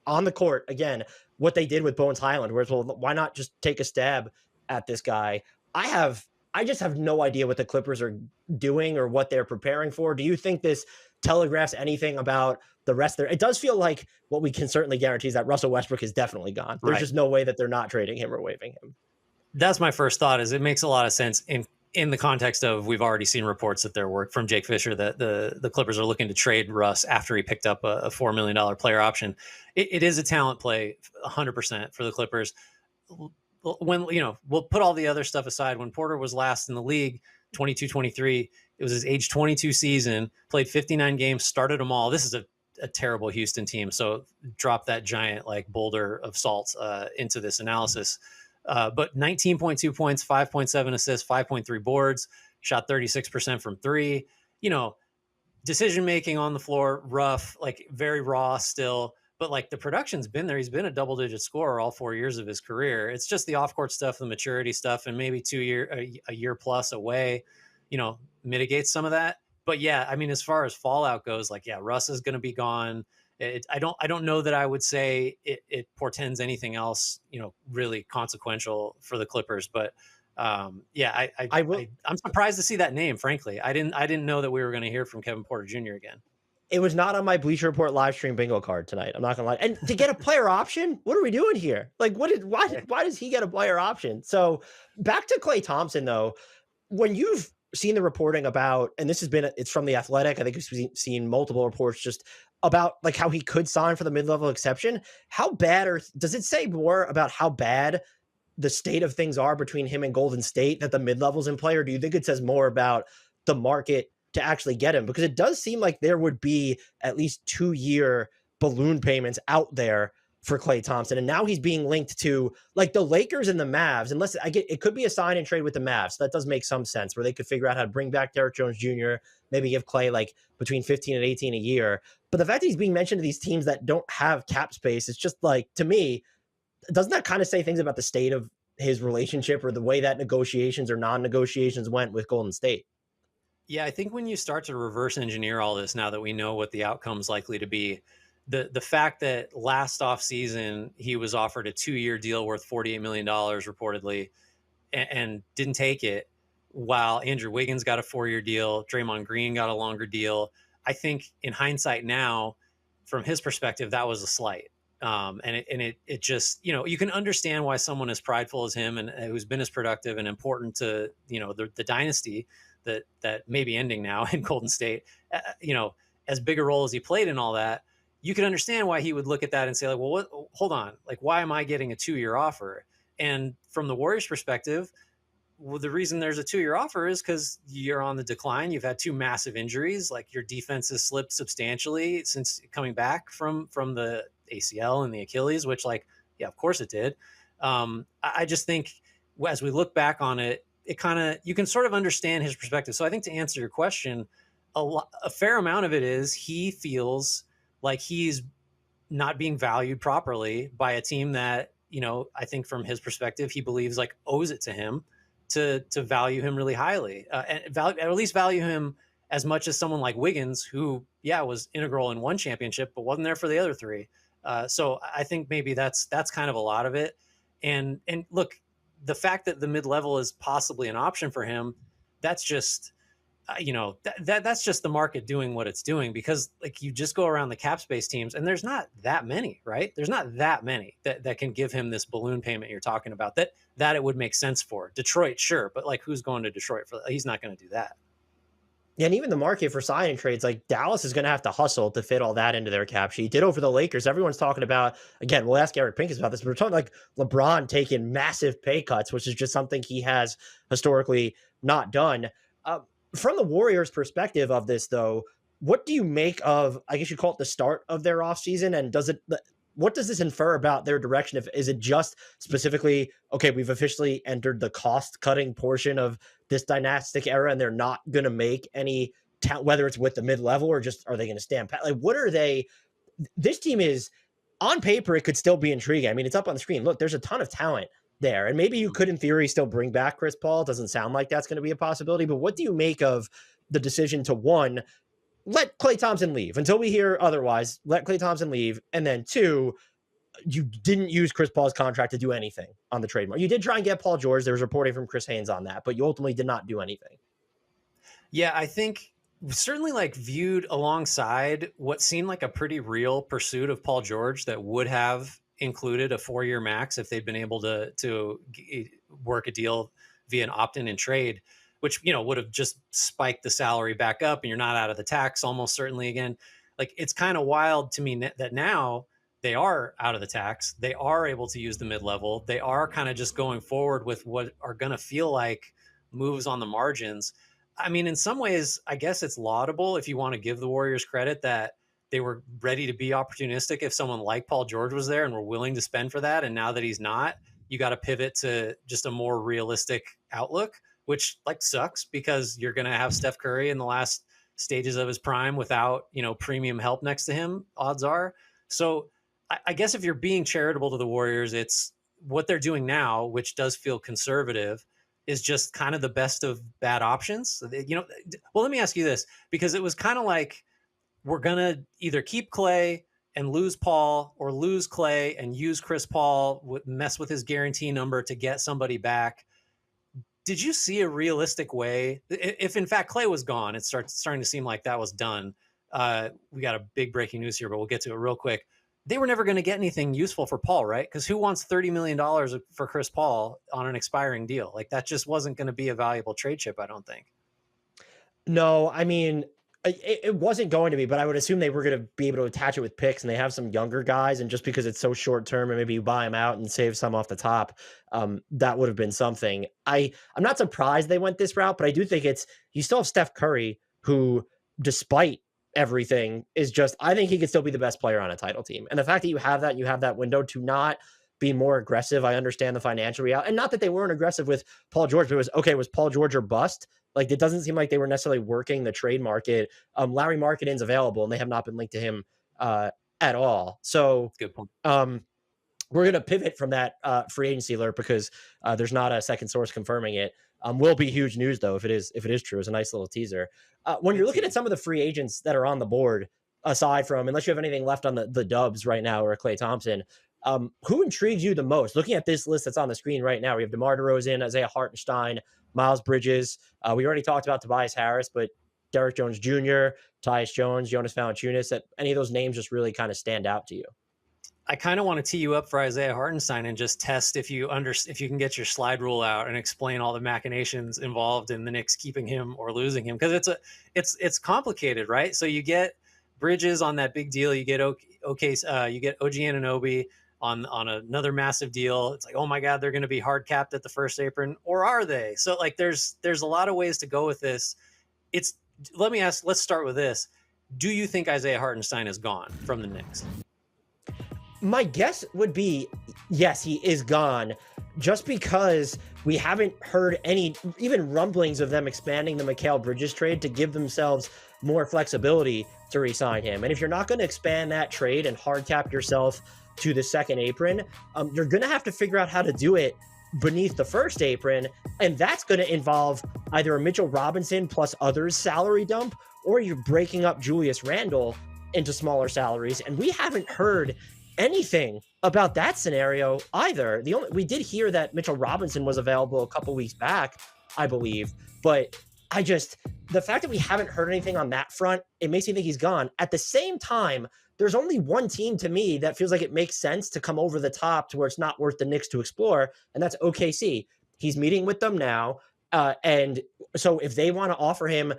Speaker 12: on the court, again, what they did with Bones Highland, where it's, well, why not just take a stab at this guy? I just have no idea what the Clippers are doing or what they're preparing for. Do you think this telegraphs anything about the rest there? It does feel like what we can certainly guarantee is that Russell Westbrook is definitely gone. There's just no way that they're not trading him or waiving him.
Speaker 13: That's my first thought. Is it makes a lot of sense in the context of we've already seen reports that there were from Jake Fisher that the Clippers are looking to trade Russ after he picked up a $4 million player option. It is a talent play 100% for the Clippers. When, we'll put all the other stuff aside. When Porter was last in the league, 22-23, it was his age 22 season, played 59 games, started them all. This is a terrible Houston team. So drop that giant boulder of salt into this analysis. But 19.2 points, 5.7 assists, 5.3 boards, shot 36% from three. Decision-making on the floor, rough, very raw still. But the production's been there. He's been a double-digit scorer all 4 years of his career. It's just the off-court stuff, the maturity stuff, and maybe a year plus away, mitigates some of that. But yeah, I mean, as far as fallout goes, Russ is going to be gone. I don't know that I would say it portends anything else, really consequential for the Clippers. But I'm surprised to see that name. Frankly, I didn't know that we were going to hear from Kevin Porter Jr. again.
Speaker 12: It was not on my Bleacher Report live stream bingo card tonight. I'm not gonna lie. And to get a player option, what are we doing here? Why does he get a player option? So back to Klay Thompson though, when you've seen the reporting about, and it's from The Athletic, I think we've seen multiple reports just about how he could sign for the mid-level exception. How bad, or does it say more about how bad the state of things are between him and Golden State that the mid-level's in play, or do you think it says more about the market to actually get him? Because it does seem like there would be at least 2-year balloon payments out there for Klay Thompson. And now he's being linked to the Lakers and the Mavs. Unless it could be a sign and trade with the Mavs. So that does make some sense where they could figure out how to bring back Derrick Jones Jr., maybe give Klay between 15 and 18 a year. But the fact that he's being mentioned to these teams that don't have cap space, it's just to me, doesn't that kind of say things about the state of his relationship or the way that negotiations or non-negotiations went with Golden State?
Speaker 13: Yeah, I think when you start to reverse engineer all this, now that we know what the outcome's likely to be, the fact that last offseason he was offered a 2-year deal worth $48 million reportedly and didn't take it, while Andrew Wiggins got a 4-year deal, Draymond Green got a longer deal. I think in hindsight now, from his perspective, that was a slight. And it just, you can understand why someone as prideful as him and who's been as productive and important to, the dynasty that may be ending now in Golden State, as big a role as he played in all that, you can understand why he would look at that and say hold on, why am I getting a 2-year offer? And from the Warriors perspective, the reason there's a 2-year offer is because you're on the decline. You've had 2 massive injuries. Your defense has slipped substantially since coming back from the ACL and the Achilles, which of course it did. I just think as we look back on it, you can sort of understand his perspective. So I think to answer your question, a fair amount of it is he feels like he's not being valued properly by a team that, I think from his perspective, he believes owes it to him to value him really highly, and at least value him as much as someone like Wiggins, who was integral in one championship, but wasn't there for the other 3. So I think maybe that's kind of a lot of it. And look, the fact that the mid-level is possibly an option for him, that's just that's just the market doing what it's doing, because like you just go around the cap space teams and there's not that many, right? There's not that many that can give him this balloon payment you're talking about that it would make sense for. Detroit, sure, but like who's going to Detroit for that? He's not going to do that.
Speaker 12: Yeah, and even the market for signing trades, like Dallas is going to have to hustle to fit all that into their cap sheet. Ditto for the Lakers. Everyone's talking about, again, we'll ask Eric Pincus about this, but we're talking like LeBron taking massive pay cuts, which is just something he has historically not done. From the Warriors' perspective of this, though, what do you make of, I guess you call it the start of their offseason, and what does this infer about their direction? Is it just specifically, okay, we've officially entered the cost-cutting portion of this dynastic era, and they're not going to make any, whether it's with the mid-level or just are they going to stand pat? Like, what are they? This team is, on paper, it could still be intriguing. I mean, it's up on the screen. Look, there's a ton of talent there. And maybe you could, in theory, still bring back Chris Paul. Doesn't sound like that's going to be a possibility. But what do you make of the decision to, one, let Klay Thompson leave until we hear otherwise, let Klay Thompson leave. And then two, you didn't use Chris Paul's contract to do anything on the trade market. You did try and get Paul George. There was reporting from Chris Haynes on that, but you ultimately did not do anything.
Speaker 13: Yeah, I think certainly like viewed alongside what seemed like a pretty real pursuit of Paul George that would have included a 4-year max if they'd been able to work a deal via an opt-in and trade, which, would have just spiked the salary back up and you're not out of the tax almost certainly again. Like, it's kind of wild to me that now they are out of the tax. They are able to use the mid-level. They are kind of just going forward with what are going to feel like moves on the margins. I mean, in some ways, I guess it's laudable if you want to give the Warriors credit that they were ready to be opportunistic if someone like Paul George was there and were willing to spend for that. And now that he's not, you got to pivot to just a more realistic outlook, which like sucks because you're going to have Steph Curry in the last stages of his prime without, premium help next to him, odds are. So I guess if you're being charitable to the Warriors, it's what they're doing now, which does feel conservative, is just kind of the best of bad options. Well, let me ask you this, because it was kind of like, we're going to either keep Klay and lose Paul, or lose Klay and use Chris Paul, mess with his guarantee number to get somebody back. Did you see a realistic way? If in fact Klay was gone, it's starting to seem like that was done. We got a big breaking news here, but we'll get to it real quick. They were never going to get anything useful for Paul, right? Because who wants $30 million for Chris Paul on an expiring deal? Like, that just wasn't going to be a valuable trade chip, I don't think.
Speaker 12: No, I mean, it wasn't going to be, but I would assume they were going to be able to attach it with picks, and they have some younger guys, and just because it's so short term and maybe you buy them out and save some off the top, that would have been something. I'm not surprised they went this route, but I do think you still have Steph Curry, who, despite everything, is just, I think he could still be the best player on a title team. And the fact that you have that window to not be more aggressive, I understand the financial reality, and not that they weren't aggressive with Paul George, but it was Paul George or bust. Like, it doesn't seem like they were necessarily working the trade market. Larry Markkanen's available, and they have not been linked to him at all. So
Speaker 13: good point.
Speaker 12: We're going to pivot from that free agency alert because there's not a second source confirming it. Will be huge news though if it is true. It's a nice little teaser. When you're looking at some of the free agents that are on the board, aside from, unless you have anything left on the Dubs right now or Klay Thompson, who intrigues you the most? Looking at this list that's on the screen right now, we have DeMar DeRozan, Isaiah Hartenstein, Miles Bridges. We already talked about Tobias Harris, but Derrick Jones Jr., Tyus Jones, Jonas Valanciunas, that any of those names just really kind of stand out to you?
Speaker 13: I kind of want to tee you up for Isaiah Hartenstein and just test if you can get your slide rule out and explain all the machinations involved in the Knicks keeping him or losing him, because it's complicated, right? So you get Bridges on that big deal, you get you get OG Anunoby on another massive deal. It's like, oh my God, they're going to be hard capped at the first apron, or are they? So like, there's a lot of ways to go with this. Let's start with this. Do you think Isaiah Hartenstein is gone from the Knicks?
Speaker 12: My guess would be yes, he is gone, just because we haven't heard any even rumblings of them expanding the Mikal Bridges trade to give themselves more flexibility to re-sign him. And if you're not going to expand that trade and hard cap yourself to the second apron, you're going to have to figure out how to do it beneath the first apron. And that's going to involve either a Mitchell Robinson plus others salary dump, or you're breaking up Julius Randle into smaller salaries. And we haven't heard anything about that scenario either. We did hear that Mitchell Robinson was available a couple weeks back, I believe, but the fact that we haven't heard anything on that front, it makes me think he's gone. At the same time, there's only one team to me that feels like it makes sense to come over the top to where it's not worth the Knicks to explore, and that's OKC. He's meeting with them now, and so if they want to offer him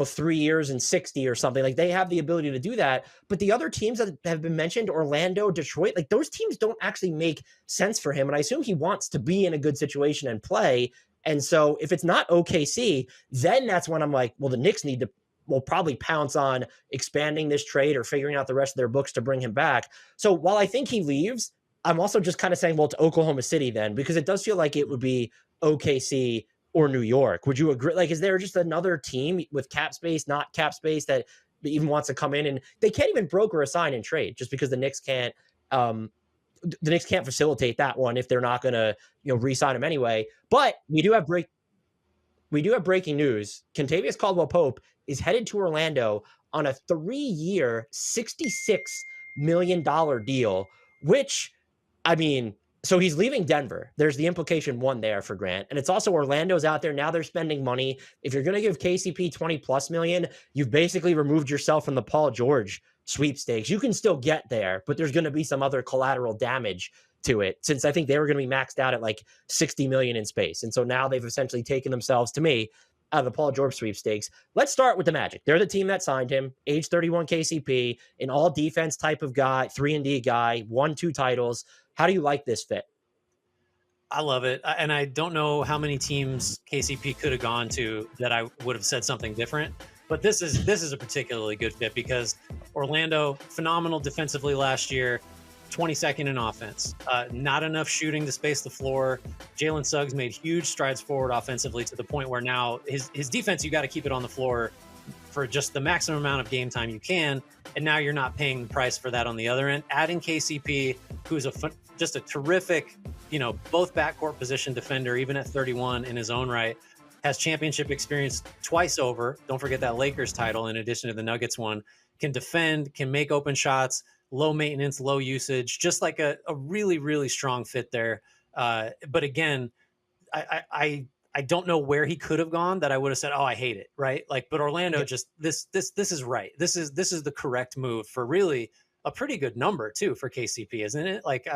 Speaker 12: 3 years and 60 or something, like, they have the ability to do that. But the other teams that have been mentioned, Orlando, Detroit, like, those teams don't actually make sense for him. And I assume he wants to be in a good situation and play. And so if it's not OKC, then that's when I'm like, well, the Knicks will probably pounce on expanding this trade or figuring out the rest of their books to bring him back. So while I think he leaves, I'm also just kind of saying, well, to Oklahoma City then, because it does feel like it would be OKC or New York. Would you agree? Like, is there just another team with cap space, not cap space, that even wants to come in? And they can't even broker a sign and trade just because the Knicks can't facilitate that one if they're not going to, re-sign him anyway. But we do have breaking news. Kentavious Caldwell-Pope is headed to Orlando on a 3-year, $66 million deal, which, I mean, so he's leaving Denver. There's the implication one there for Grant. And it's also Orlando's out there. Now they're spending money. If you're going to give KCP 20 plus million, you've basically removed yourself from the Paul George sweepstakes. You can still get there, but there's going to be some other collateral damage to it, since I think they were going to be maxed out at like 60 million in space. And so now they've essentially taken themselves, to me, out of the Paul George sweepstakes. Let's start with the Magic. They're the team that signed him, age 31 KCP, an all defense type of guy, 3-and-D guy, won 2 titles. How do you like this fit?
Speaker 13: I love it. And I don't know how many teams KCP could have gone to that I would have said something different. But this is a particularly good fit because Orlando, phenomenal defensively last year, 22nd in offense. Not enough shooting to space the floor. Jalen Suggs made huge strides forward offensively to the point where now his defense, you got to keep it on the floor for just the maximum amount of game time you can. And now you're not paying the price for that on the other end. Adding KCP, who's just a terrific, both backcourt position defender, even at 31 in his own right, has championship experience twice over. Don't forget that Lakers title in addition to the Nuggets one. Can defend, can make open shots, low maintenance, low usage, just like a really, really strong fit there. But again, I don't know where he could have gone that I would have said, oh, I hate it. Right. Like, but Orlando just, this is right. This is the correct move for really a pretty good number too for KCP, isn't it? Like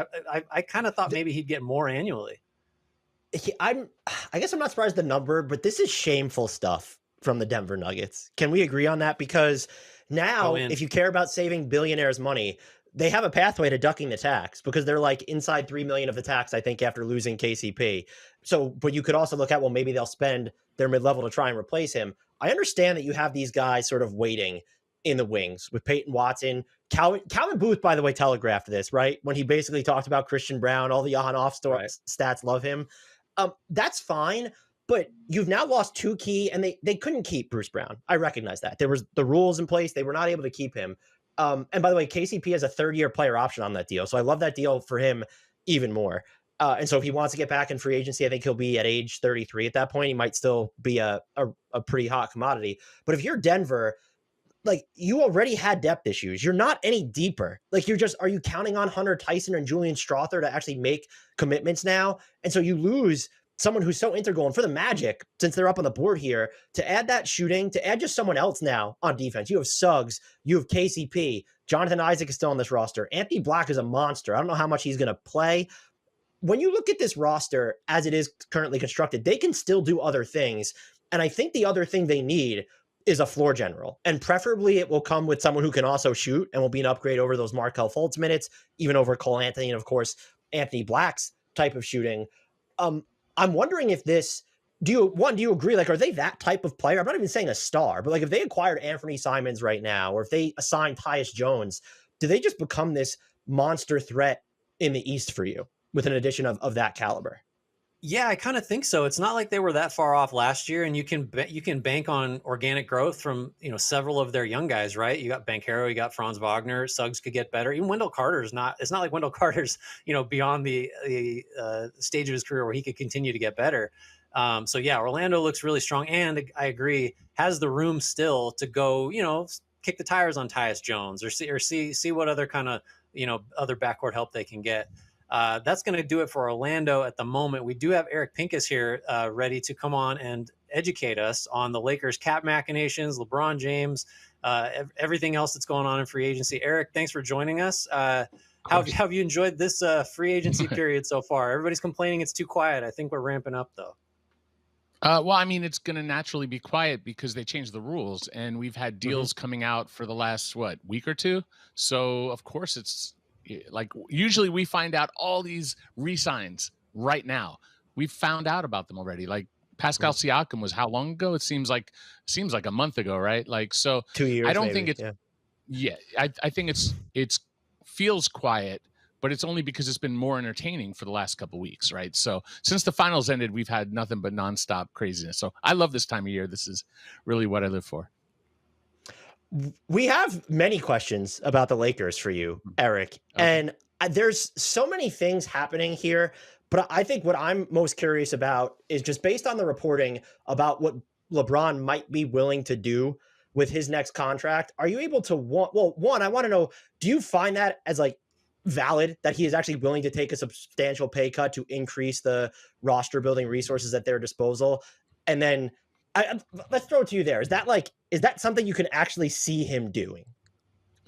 Speaker 13: I kind of thought maybe he'd get more annually.
Speaker 12: I guess I'm not surprised the number, but this is shameful stuff from the Denver Nuggets. Can we agree on that? Because now, if you care about saving billionaires money, they have a pathway to ducking the tax because they're like inside $3 million of the tax, I think, after losing KCP. So, but you could also look at, well, maybe they'll spend their mid-level to try and replace him. I understand that you have these guys sort of waiting in the wings with Peyton Watson. Calvin Booth, by the way, telegraphed this, right? When he basically talked about Christian Brown, all the on-off stats love him. That's fine, but you've now lost 2 key, and they couldn't keep Bruce Brown. I recognize that. There was the rules in place. They were not able to keep him. And by the way, KCP has a 3rd-year player option on that deal. So I love that deal for him even more. And so if he wants to get back in free agency, I think he'll be at age 33 at that point. He might still be a pretty hot commodity. But if you're Denver, like, you already had depth issues. You're not any deeper. Like, are you counting on Hunter Tyson and Julian Strother to actually make commitments now? And so you lose someone who's so integral. And for the Magic, since they're up on the board here, to add that shooting, to add just someone else now on defense. You have Suggs, you have KCP, Jonathan Isaac is still on this roster. Anthony Black is a monster. I don't know how much he's going to play. When you look at this roster as it is currently constructed, they can still do other things. And I think the other thing they need is a floor general. And preferably it will come with someone who can also shoot and will be an upgrade over those Markelle Fultz minutes, even over Cole Anthony and, of course, Anthony Black's type of shooting. I'm wondering if do you agree? Like, are they that type of player? I'm not even saying a star, but like if they acquired Anthony Simons right now, or if they assigned Tyus Jones, do they just become this monster threat in the East for you with an addition of that caliber?
Speaker 13: Yeah, I kind of think so. It's not like they were that far off last year, and you can bank on organic growth from several of their young guys, right? You got Banchero, you got Franz Wagner, Suggs could get better. Even Wendell Carter's not. It's not like Wendell Carter's beyond the stage of his career where he could continue to get better. So yeah, Orlando looks really strong, and I agree has the room still to go kick the tires on Tyus Jones or see what other kind of other backcourt help they can get. That's going to do it for Orlando at the moment. We do have Eric Pincus here ready to come on and educate us on the Lakers cap machinations, LeBron James, everything else that's going on in free agency. Eric, thanks for joining us. How have you enjoyed this free agency period so far? Everybody's complaining it's too quiet. I think we're ramping up, though.
Speaker 14: Well, I mean, it's going to naturally be quiet because they changed the rules, and we've had deals coming out for the last, week or two. So, of course, it's like usually we find out all these re-signs right now. We've found out about them already. Like Pascal Siakam was how long ago? It seems like a month ago, right? Like, so
Speaker 12: 2 years.
Speaker 14: I don't
Speaker 12: maybe.
Speaker 14: think it's I think it's feels quiet, but it's only because it's been more entertaining for the last couple of weeks, right? So since the finals ended, we've had nothing but nonstop craziness. So I love this time of year. This is really what I live for.
Speaker 12: We have many questions about the Lakers for you, Eric, and there's so many things happening here. But I think what I'm most curious about is just based on the reporting about what LeBron might be willing to do with his next contract. Are you able to one, I want to know, do you find that as like valid that he is actually willing to take a substantial pay cut to increase the roster building resources at their disposal? And then let's throw it to you there. Is that something you can actually see him doing?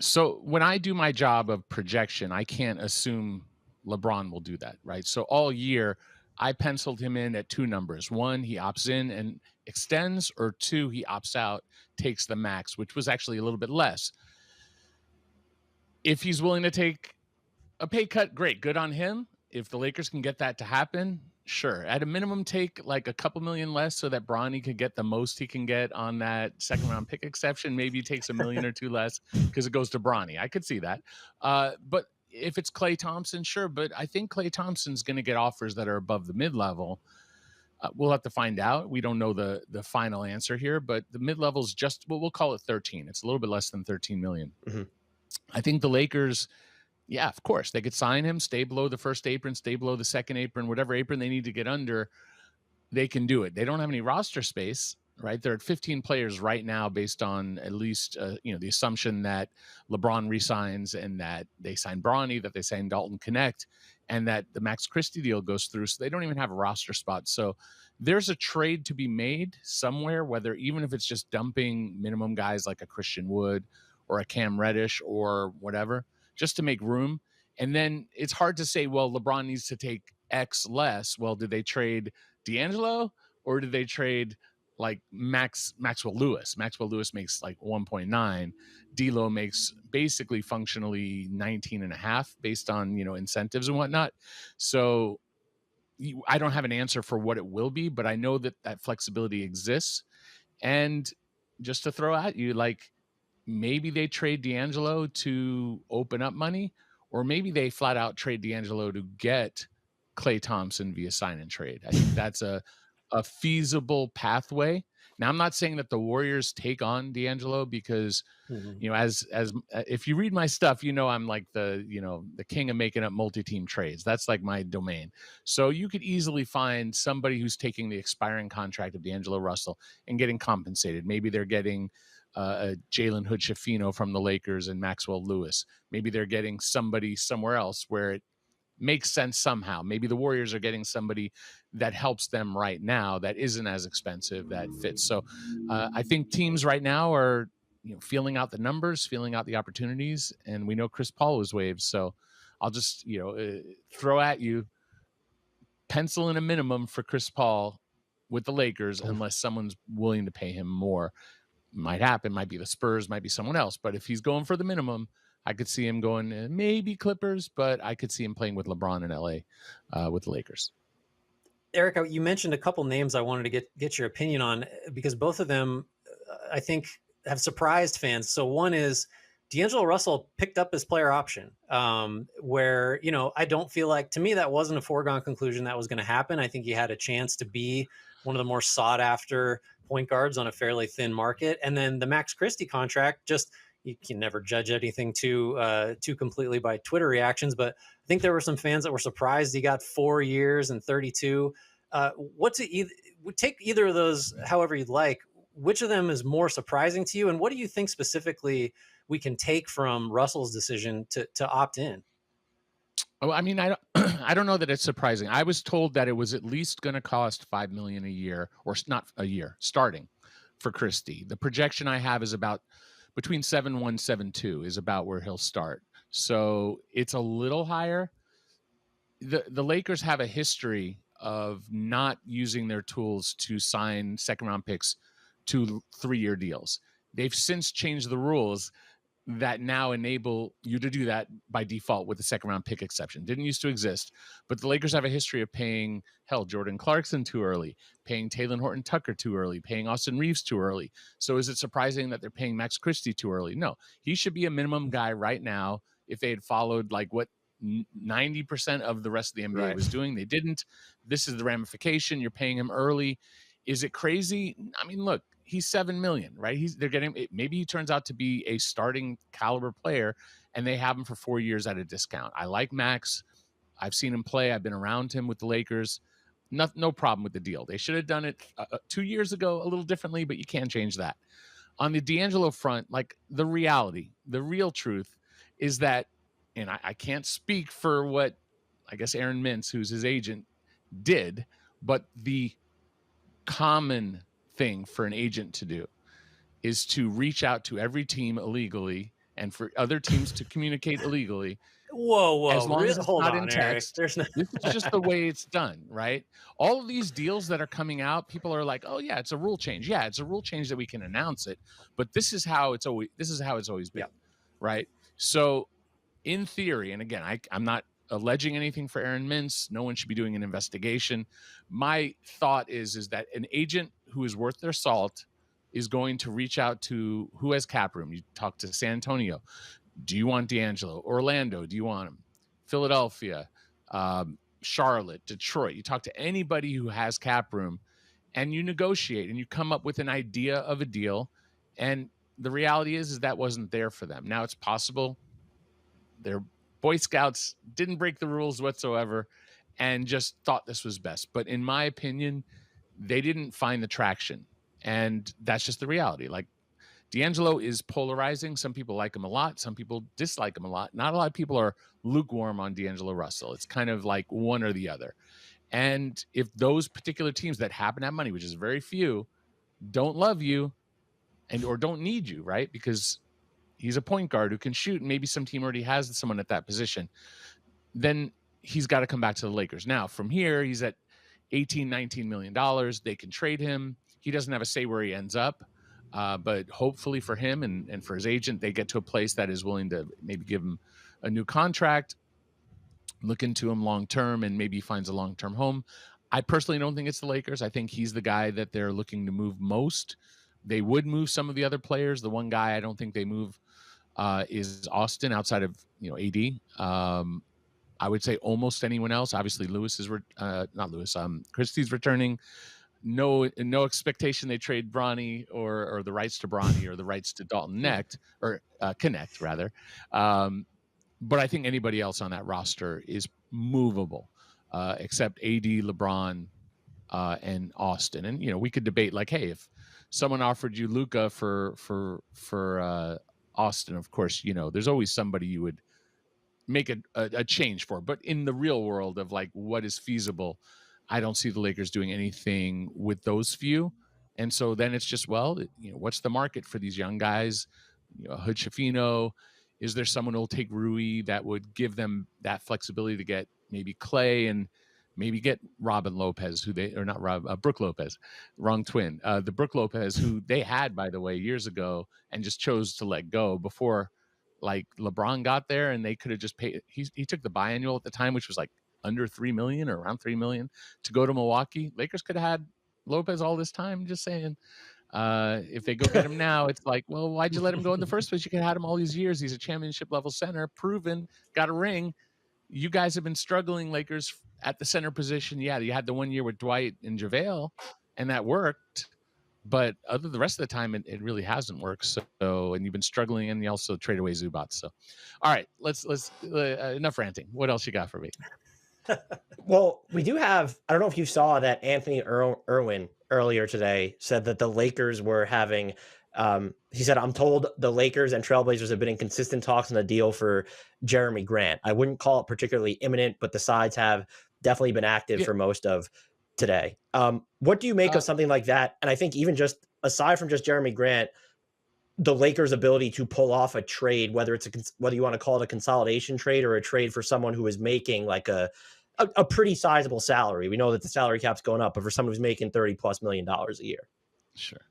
Speaker 14: So when I do my job of projection, I can't assume LeBron will do that, right? So all year I penciled him in at two numbers. One, he opts in and extends, or two, he opts out, takes the max, which was actually a little bit less. If he's willing to take a pay cut, great, good on him. If the Lakers can get that to happen, sure. At a minimum, take like a couple million less so that Bronny could get the most he can get on that second round pick exception. Maybe he takes $1 million or $2 less because it goes to Bronny. I could see that. But if it's Klay Thompson, sure. But I think Klay Thompson's going to get offers that are above the mid-level. We'll have to find out. We don't know the final answer here, but the mid-level is just, we'll call it 13. It's a little bit less than 13 million. I think the Lakers, yeah, of course, they could sign him, stay below the first apron, stay below the second apron, whatever apron they need to get under, they can do it. They don't have any roster space, right? They're at 15 players right now based on at least, the assumption that LeBron resigns and that they sign Bronny, that they sign Dalton Connect, and that the Max Christie deal goes through. So they don't even have a roster spot. So there's a trade to be made somewhere, whether even if it's just dumping minimum guys like a Christian Wood or a Cam Reddish or whatever, just to make room. And then it's hard to say, well, LeBron needs to take X less. Well, did they trade D'Angelo or did they trade like Maxwell Lewis? Maxwell Lewis makes like 1.9. D'Lo makes basically functionally 19.5 based on, incentives and whatnot. So I don't have an answer for what it will be, but I know that flexibility exists. And just to throw at you, like, maybe they trade D'Angelo to open up money, or maybe they flat out trade D'Angelo to get Klay Thompson via sign and trade. I think that's a feasible pathway. Now, I'm not saying that the Warriors take on D'Angelo because, as if you read my stuff, I'm like the king of making up multi-team trades. That's like my domain. So you could easily find somebody who's taking the expiring contract of D'Angelo Russell and getting compensated. Maybe they're getting Jalen Hood-Schifino from the Lakers and Maxwell Lewis. Maybe they're getting somebody somewhere else where it makes sense somehow. Maybe the Warriors are getting somebody that helps them right now that isn't as expensive, that fits. So I think teams right now are feeling out the numbers, feeling out the opportunities, and we know Chris Paul was waived. So I'll just throw at you, pencil in a minimum for Chris Paul with the Lakers unless someone's willing to pay him more. Might happen, might be the Spurs, might be someone else. But if he's going for the minimum, I could see him going maybe Clippers, but I could see him playing with LeBron in LA with the Lakers.
Speaker 13: Eric, you mentioned a couple names I wanted to get your opinion on because both of them, I think, have surprised fans. So one is D'Angelo Russell picked up his player option, where, I don't feel like, to me, that wasn't a foregone conclusion that was going to happen. I think he had a chance to be one of the more sought after point guards on a fairly thin market. And then the Max Christie contract, just, you can never judge anything too completely by Twitter reactions, but I think there were some fans that were surprised he got 4 years and 32. Take either of those however you'd like. Which of them is more surprising to you? And what do you think specifically we can take from Russell's decision to opt in.
Speaker 14: Oh, I mean, I don't, I don't know that it's surprising. I was told that it was at least going to cost $5 million a year, or not a year, starting for Christie. The projection I have is about between 7.1, 7.2 is about where he'll start. So it's a little higher. The Lakers have a history of not using their tools to sign second-round picks to 3-year deals. They've since changed the rules that now enable you to do that by default with the second-round pick exception. Didn't used to exist, but the Lakers have a history of paying, Jordan Clarkson too early, paying Talen Horton-Tucker too early, paying Austin Reeves too early. So is it surprising that they're paying Max Christie too early? No, he should be a minimum guy right now if they had followed like what 90% of the rest of the NBA was doing. They didn't. This is the ramification. You're paying him early. Is it crazy? I mean, look, he's $7 million, right? They're getting, maybe he turns out to be a starting caliber player and they have him for 4 years at a discount. I like Max. I've seen him play. I've been around him with the Lakers. No problem with the deal. They should have done it 2 years ago a little differently, but you can't change that. On the D'Angelo front, like the reality, the real truth is that, and I can't speak for what I guess Aaron Mintz, who's his agent, did, but the common thing for an agent to do is to reach out to every team illegally and for other teams to communicate illegally.
Speaker 13: Whoa.
Speaker 14: As long as it's
Speaker 13: Hold
Speaker 14: not
Speaker 13: on,
Speaker 14: in text.
Speaker 13: Eric.
Speaker 14: This is just the way it's done, right? All of these deals that are coming out, people are like, "Oh yeah, it's a rule change. Yeah, it's a rule change that we can announce it, but this is how it's always been." Right? So, in theory, and again, I'm not alleging anything for Aaron Mintz. No one should be doing an investigation. My thought is that an agent who is worth their salt is going to reach out to who has cap room. You talk to San Antonio. Do you want D'Angelo? Orlando, do you want him? Philadelphia, Charlotte, Detroit. You talk to anybody who has cap room and you negotiate and you come up with an idea of a deal. And the reality is that wasn't there for them. Now it's possible their Boy Scouts didn't break the rules whatsoever and just thought this was best. But in my opinion, they didn't find the traction. And that's just the reality. Like, D'Angelo is polarizing. Some people like him a lot. Some people dislike him a lot. Not a lot of people are lukewarm on D'Angelo Russell. It's kind of like one or the other. And if those particular teams that happen to have money, which is very few, don't love you or don't need you, right? Because he's a point guard who can shoot, and maybe some team already has someone at that position, then he's got to come back to the Lakers. Now, from here, he's at $18-19 million. They can trade him. He doesn't have a say where he ends up. But hopefully for him and for his agent, they get to a place that is willing to maybe give him a new contract, look into him long-term, and maybe finds a long-term home. I personally don't think it's the Lakers. I think he's the guy that they're looking to move most. They would move some of the other players. The one guy I don't think they move is Austin outside of, AD. I would say almost anyone else. Obviously, Christie's returning. No expectation they trade Bronny or the rights to Bronny or the rights to Dalton Connect rather. But I think anybody else on that roster is movable, except AD, LeBron, and Austin. And we could debate like, hey, if someone offered you Luka for Austin, of course, there's always somebody you would make a change for. But in the real world of like what is feasible, I don't see the Lakers doing anything with those few. And so then it's just, what's the market for these young guys? Hood Schifino, is there someone who'll take Rui that would give them that flexibility to get maybe Klay and maybe get Robin Lopez, Brook Lopez, wrong twin. The Brook Lopez, who they had, by the way, years ago and just chose to let go before like LeBron got there, and they could have just paid. He took the biannual at the time, which was like under $3 million or around $3 million to go to Milwaukee. Lakers could have had Lopez all this time. Just saying, if they go get him now, it's like, well, why'd you let him go in the first place? You could have had him all these years. He's a championship level center, proven, got a ring. You guys have been struggling, Lakers, at the center position. Yeah, you had the 1 year with Dwight and JaVale, and that worked. But the rest of the time, it really hasn't worked. So, and you've been struggling, and you also trade away Zubac. So, all right, let's enough ranting. What else you got for me?
Speaker 12: Well, we do have, I don't know if you saw that Anthony Irwin earlier today said that the Lakers were having He said, I'm told the Lakers and Trailblazers have been in consistent talks on the deal for Jeremy Grant. I wouldn't call it particularly imminent, but the sides have definitely been active for most of today. What do you make of something like that? And I think even just aside from just Jeremy Grant, the Lakers' ability to pull off a trade, whether you want to call it a consolidation trade or a trade for someone who is making like a pretty sizable salary. We know that the salary cap's going up, but for someone who's making $30+ million a year.
Speaker 14: Sure.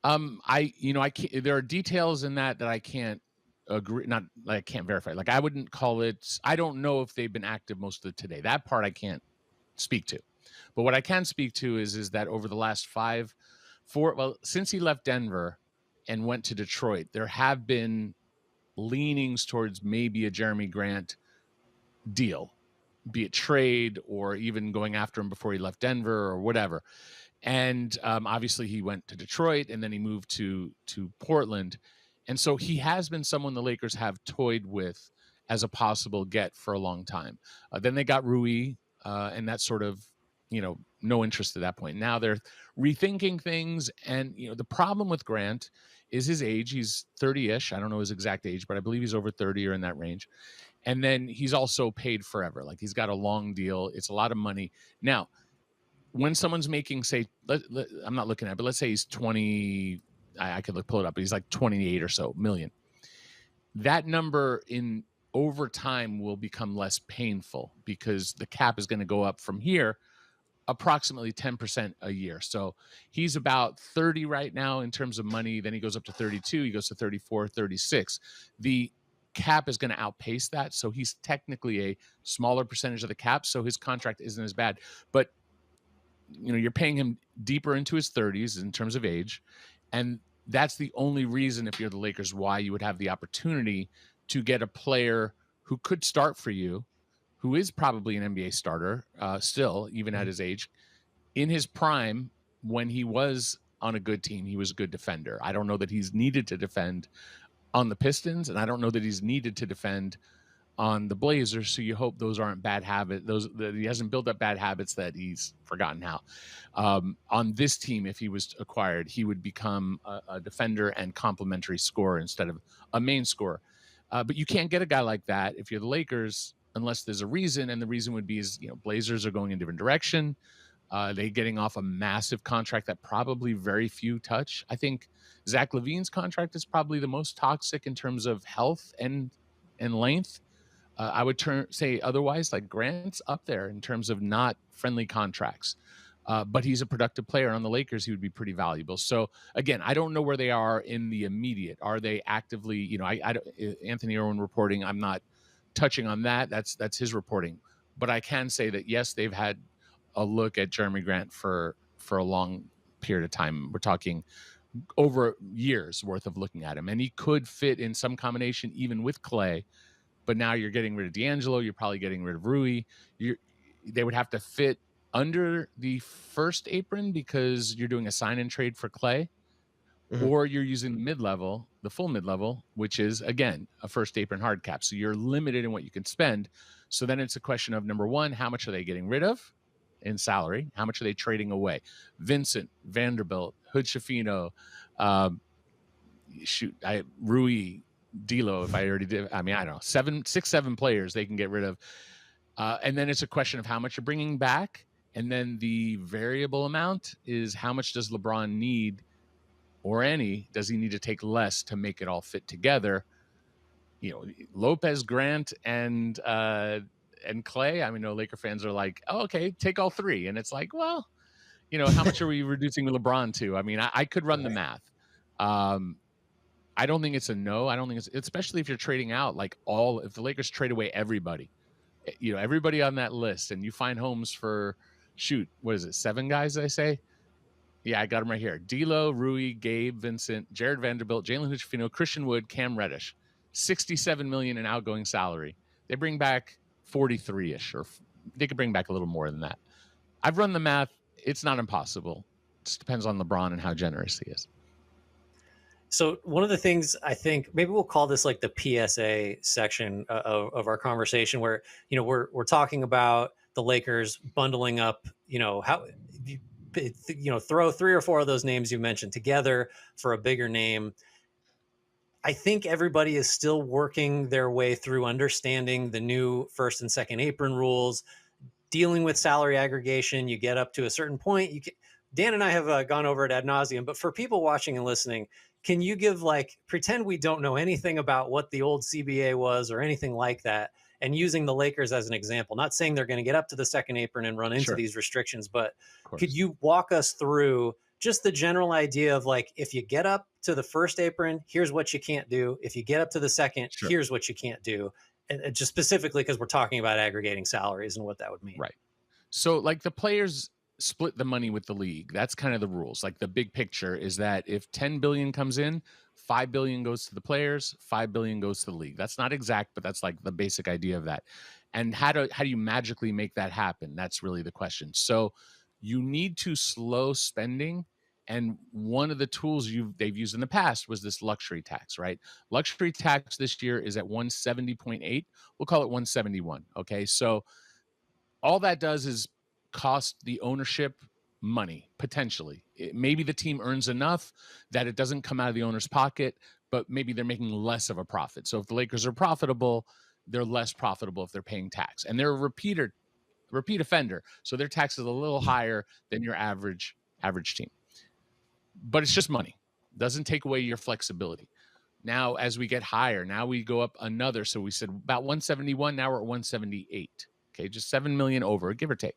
Speaker 14: I can't, there are details in that I can't agree, not like I can't verify. Like I wouldn't call it, I don't know if they've been active most of today. That part I can't speak to. But what I can speak to is that over the last since he left Denver and went to Detroit, there have been leanings towards maybe a Jeremy Grant deal, be it trade or even going after him before he left Denver or whatever. And obviously he went to Detroit and then he moved to Portland. And so he has been someone the Lakers have toyed with as a possible get for a long time. Then they got Rui and that sort of, no interest at that point. Now they're rethinking things. And, the problem with Grant is his age. He's 30-ish. I don't know his exact age, but I believe he's over 30 or in that range. And then he's also paid forever. Like he's got a long deal. It's a lot of money. Now, when someone's making, say, I'm not looking at it, but let's say he's 20, I could pull it up, but he's like 28 or so million. That number over time will become less painful because the cap is going to go up from here approximately 10% a year. So he's about 30 right now in terms of money. Then he goes up to 32. He goes to 34, 36. The cap is going to outpace that. So he's technically a smaller percentage of the cap. So his contract isn't as bad. But you're paying him deeper into his 30s in terms of age. And that's the only reason, if you're the Lakers, why you would have the opportunity to get a player who could start for you, who is probably an NBA starter still, even at his age. In his prime, when he was on a good team, he was a good defender. I don't know that he's needed to defend on the Pistons, and I don't know that he's needed to defend on the Blazers. So you hope those aren't bad habits. That he hasn't built up bad habits that he's forgotten how. On this team, if he was acquired, he would become a defender and complementary scorer instead of a main scorer. But you can't get a guy like that if you're the Lakers unless there's a reason, and the reason would be Blazers are going in a different direction. They getting off a massive contract that probably very few touch. I think Zach LaVine's contract is probably the most toxic in terms of health and length. I would say otherwise, like Grant's up there in terms of not friendly contracts. But he's a productive player on the Lakers. He would be pretty valuable. So again, I don't know where they are in the immediate. Are they actively, Anthony Irwin reporting, I'm not touching on that. That's his reporting. But I can say that, yes, they've had a look at Jeremy Grant for a long period of time. We're talking over years worth of looking at him. And he could fit in some combination even with Klay. But now you're getting rid of D'Angelo. You're probably getting rid of Rui. They would have to fit under the first apron because you're doing a sign and trade for Klay, or you're using the full mid-level, which is, again, a first apron hard cap. So you're limited in what you can spend. So then it's a question of, number one, how much are they getting rid of in salary? How much are they trading away? Vincent, Vanderbilt, Hood Schifino, Rui, D'Lo, if I already did. I mean, I don't know, 6, 7 players they can get rid of. And then it's a question of how much you're bringing back. And then the variable amount is how much does LeBron need, or does he need to take less to make it all fit together? Lopez, Grant, and Klay. I mean, no, Laker fans are like, oh, okay, take all 3. And it's like, well, how much are we reducing LeBron to? I mean, I could run the math. I don't think it's a no. I don't think it's, especially if you're trading out if the Lakers trade away everybody, everybody on that list, and you find homes for, 7 guys, I say? Yeah, I got them right here. D'Lo, Rui, Gabe, Vincent, Jared Vanderbilt, Jalen Hood-Schifino, Christian Wood, Cam Reddish. $67 million in outgoing salary. They bring back 43-ish, or they could bring back a little more than that. I've run the math. It's not impossible. It just depends on LeBron and how generous he is.
Speaker 13: So one of the things I think, maybe we'll call this like the PSA section of our conversation, where, we're talking about the Lakers bundling up, how throw 3 or 4 of those names you mentioned together for a bigger name. I think everybody is still working their way through understanding the new first and second apron rules, dealing with salary aggregation. You get up to a certain point. Dan and I have gone over it ad nauseum, but for people watching and listening, can you give pretend we don't know anything about what the old CBA was or anything like that, and using the Lakers as an example, not saying they're going to get up to the second apron and run into these restrictions, but could you walk us through just the general idea of if you get up to the first apron, here's what you can't do. If you get up to the second, here's what you can't do. And just specifically because we're talking about aggregating salaries and what that would mean.
Speaker 14: Right. So the players split the money with the league. That's kind of the rules. The big picture is that if 10 billion comes in, 5 billion goes to the players, 5 billion goes to the league. That's not exact, but that's the basic idea of that. And how do you magically make that happen? That's really the question. So you need to slow spending. And one of the tools they've used in the past was this luxury tax, right? Luxury tax this year is at 170.8. We'll call it 171. Okay. So all that does is cost the ownership money, potentially. Maybe the team earns enough that it doesn't come out of the owner's pocket, but maybe they're making less of a profit. So if the Lakers are profitable, they're less profitable if they're paying tax. And they're a repeat offender. So their tax is a little higher than your average team. But it's just money. Doesn't take away your flexibility. Now, as we get higher, now we go up another. So we said about 171. Now we're at 178. Okay, just 7 million over, give or take.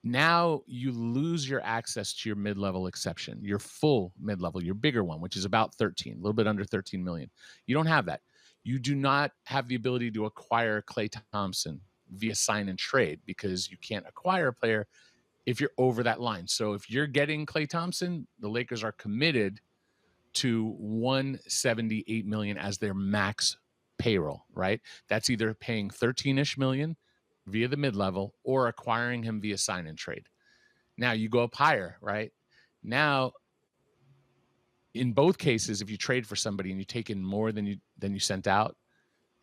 Speaker 14: Now you lose your access to your mid-level exception, your full mid-level, your bigger one, which is about 13, a little bit under 13 million. You don't have that. You do not have the ability to acquire Klay Thompson via sign and trade because you can't acquire a player if you're over that line. So if you're getting Klay Thompson, the Lakers are committed to 178 million as their max payroll, right? That's either paying 13-ish million via the mid-level or acquiring him via sign and trade. Now you go up higher, right? Now, in both cases, if you trade for somebody and you take in more than you sent out,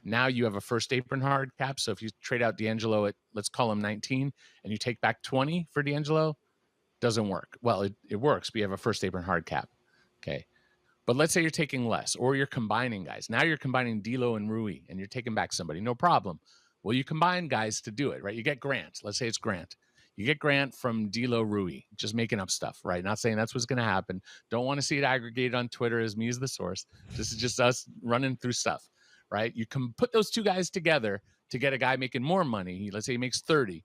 Speaker 14: now you have a first apron hard cap. So if you trade out D'Angelo at, let's call him 19, and you take back 20 for D'Angelo, doesn't work. Well, it works, but you have a first apron hard cap. Okay. But let's say you're taking less, or you're combining guys. Now you're combining D'Lo and Rui, and you're taking back somebody. No problem. Well, you combine guys to do it, right? You get Grant. Let's say it's Grant. You get Grant from D'Lo, Rui, just making up stuff, right? Not saying that's what's going to happen. Don't want to see it aggregated on Twitter as me as the source. This is just us running through stuff. Right? You can put those two guys together to get a guy making more money. Let's say he makes 30.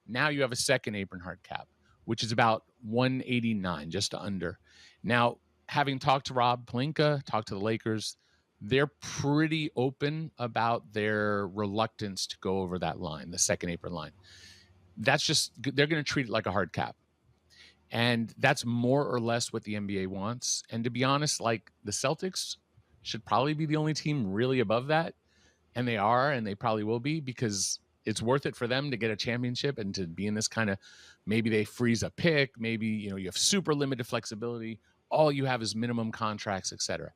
Speaker 14: Now you have a second apron hard cap, which is about 189, just under. Now, having talked to Rob Pelinka, talked to the Lakers, they're pretty open about their reluctance to go over that line, the second apron line. That's just, they're going to treat it like a hard cap. And that's more or less what the NBA wants. And to be honest, the Celtics should probably be the only team really above that. And they are, and they probably will be, because it's worth it for them to get a championship and to be in this kind of, maybe they freeze a pick. Maybe, you have super limited flexibility. All you have is minimum contracts, etc.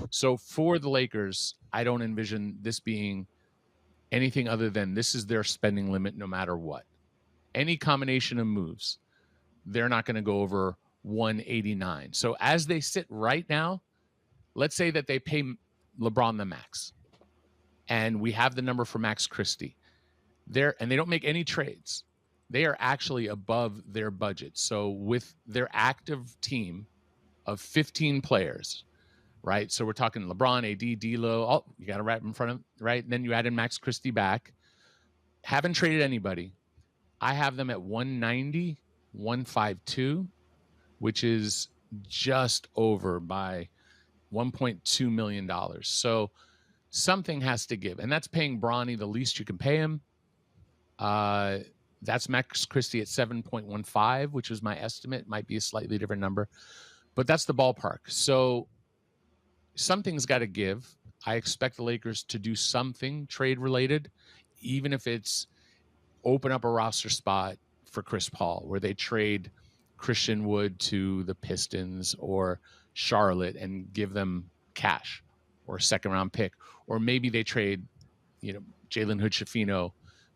Speaker 14: So for the Lakers, I don't envision this being anything other than this is their spending limit no matter what. Any combination of moves, they're not going to go over 189. So as they sit right now, let's say that they pay LeBron the max, and we have the number for Max Christie. And they don't make any trades. They are actually above their budget. So with their active team of 15 players, right? So we're talking LeBron, AD, D'Lo. You got to wrap in front of, right? And then you add in Max Christie back. Haven't traded anybody. I have them at 190, 152, which is just over by $1.2 million. So something has to give. And that's paying Bronny the least you can pay him. That's Max Christie at 7.15, which was my estimate. Might be a slightly different number, but that's the ballpark. So something's got to give. I expect the Lakers to do something trade related, even if it's open up a roster spot for Chris Paul, where they trade Christian Wood to the Pistons or Charlotte and give them cash or a second round pick, or maybe they trade, Jalen Hood-Schifino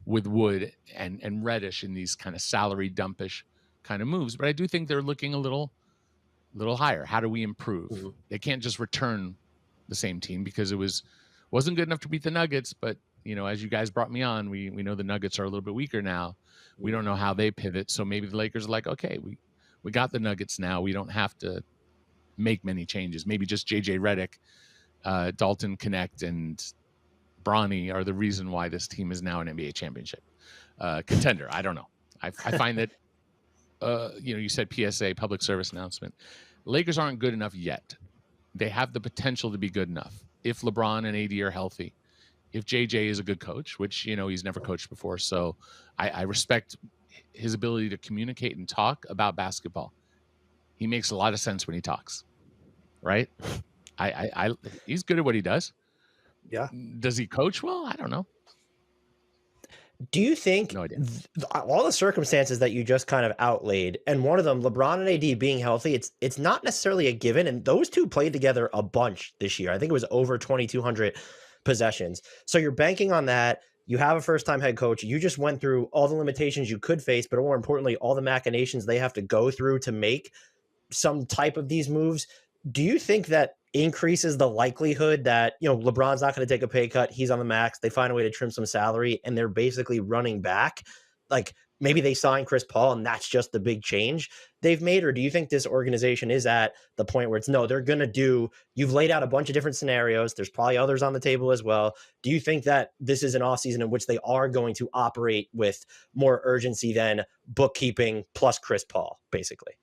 Speaker 14: with Wood and Reddish in these kind of salary dumpish kind of moves, but I do think they're looking a little higher. How do we improve?
Speaker 12: Mm-hmm.
Speaker 14: They can't just return the same team because it wasn't good enough to beat the Nuggets. But as you guys brought me on, we know the Nuggets are a little bit weaker now. We don't know how they pivot, so maybe the Lakers are like, okay, we got the Nuggets now. We don't have to make many changes. Maybe just JJ Redick, Dalton Connect, and Bronny are the reason why this team is now an NBA championship contender. I don't know. I find that you said PSA, public service announcement. Lakers aren't good enough yet. They have the potential to be good enough if LeBron and AD are healthy. If JJ is a good coach, which he's never coached before, so I respect his ability to communicate and talk about basketball. He makes a lot of sense when he talks, right? He's good at what he does.
Speaker 12: Yeah.
Speaker 14: Does he coach well? I don't know.
Speaker 12: Do you think
Speaker 14: No idea.
Speaker 12: All the circumstances that you just kind of outlaid, and one of them, LeBron and AD being healthy, it's not necessarily a given, and those two played together a bunch this year. I think it was over 2,200 possessions. So you're banking on that. You have a first-time head coach. You just went through all the limitations you could face, but more importantly, all the machinations they have to go through to make some type of these moves. Do you think that increases the likelihood that, LeBron's not going to take a pay cut, he's on the max, they find a way to trim some salary, and they're basically running back? Like, maybe they sign Chris Paul and that's just the big change they've made? Or do you think this organization is at the point where they're going to you've laid out a bunch of different scenarios, there's probably others on the table as well. Do you think that this is an offseason in which they are going to operate with more urgency than bookkeeping plus Chris Paul, basically?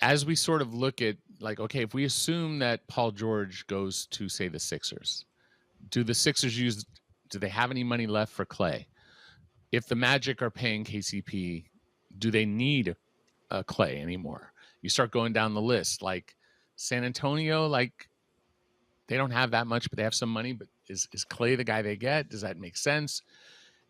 Speaker 14: As we sort of look at, okay, if we assume that Paul George goes to, say, the Sixers, do the Sixers do they have any money left for Klay? If the Magic are paying KCP, do they need Klay anymore? You start going down the list, like San Antonio, they don't have that much, but they have some money. But is Klay the guy they get? Does that make sense?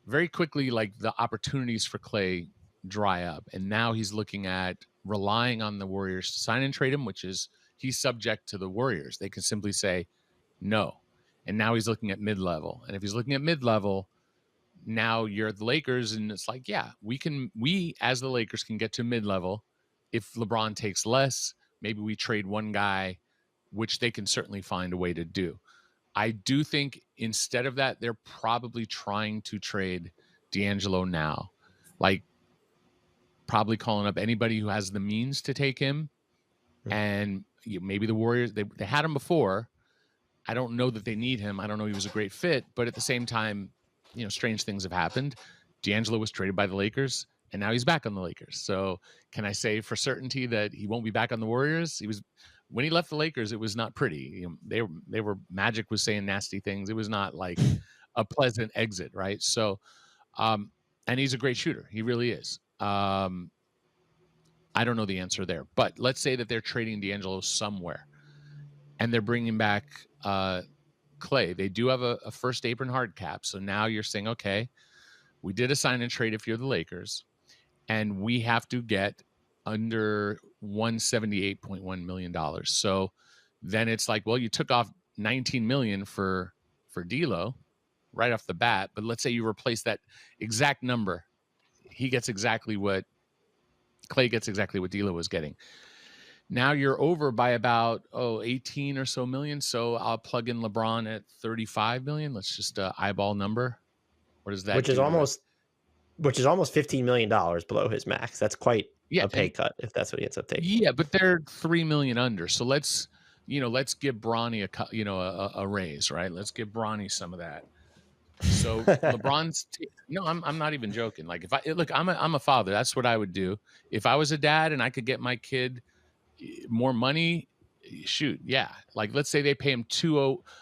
Speaker 14: Very quickly, the opportunities for Klay dry up, and now he's looking at relying on the Warriors to sign and trade him, which is he's subject to the Warriors. They can simply say no. And now he's looking at mid-level. And if he's looking at mid-level, now you're the Lakers, and it's like, yeah, we as the Lakers can get to mid-level. If LeBron takes less, maybe we trade one guy, which they can certainly find a way to do. I do think instead of that, they're probably trying to trade D'Angelo now. Probably calling up anybody who has the means to take him. And maybe the Warriors, they had him before. I don't know that they need him. I don't know he was a great fit, but at the same time, strange things have happened. D'Angelo was traded by the Lakers, and now he's back on the Lakers. So can I say for certainty that he won't be back on the Warriors? When he left the Lakers, it was not pretty. They were Magic was saying nasty things. It was not like a pleasant exit, right? So, and he's a great shooter. He really is. I don't know the answer there, but let's say that they're trading D'Angelo somewhere and they're bringing back Klay. They do have a first apron hard cap. So now you're saying, okay, we did a sign and trade if you're the Lakers, and we have to get under $178.1 million. So then it's like, well, you took off $19 million for D'Lo right off the bat, but let's say you replace that exact number. He gets exactly what Klay gets, exactly what D'Lo was getting. Now you're over by about 18 or so million. So I'll plug in LeBron at 35 million. Let's just eyeball number. What is that?
Speaker 12: Which is almost $15 million below his max. That's quite a pay cut if that's what he ends up taking.
Speaker 14: Yeah, but they're 3 million under. So let's give Bronny a raise, right? Let's give Bronny some of that. So LeBron's I'm not even joking. If I'm a father, that's what I would do. If I was a dad and I could get my kid more money, shoot, yeah. Let's say they pay him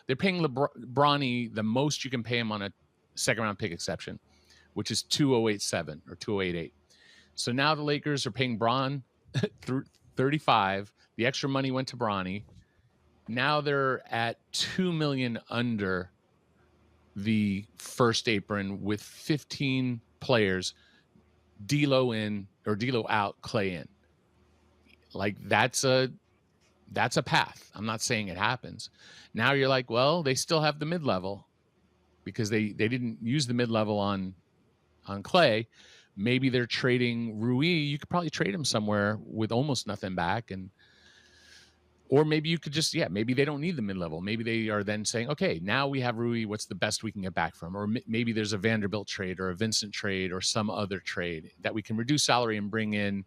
Speaker 14: they're paying Bronny the most you can pay him on a second round pick exception, which is 2,087 or 2,088. So now the Lakers are paying Bron through 35. The extra money went to Bronny. Now they're at 2 million under the first apron with 15 players, D'Lo in or D'Lo out, Klay in. That's a path. I'm not saying it happens. Now you're like, well, they still have the mid-level because they didn't use the mid-level on Klay. maybe they're trading Rui. You could probably trade him somewhere with almost nothing back, or maybe you could just, maybe they don't need the mid-level. Maybe they are then saying, okay, now we have Rui. What's the best we can get back from? Or maybe there's a Vanderbilt trade or a Vincent trade or some other trade that we can reduce salary and bring in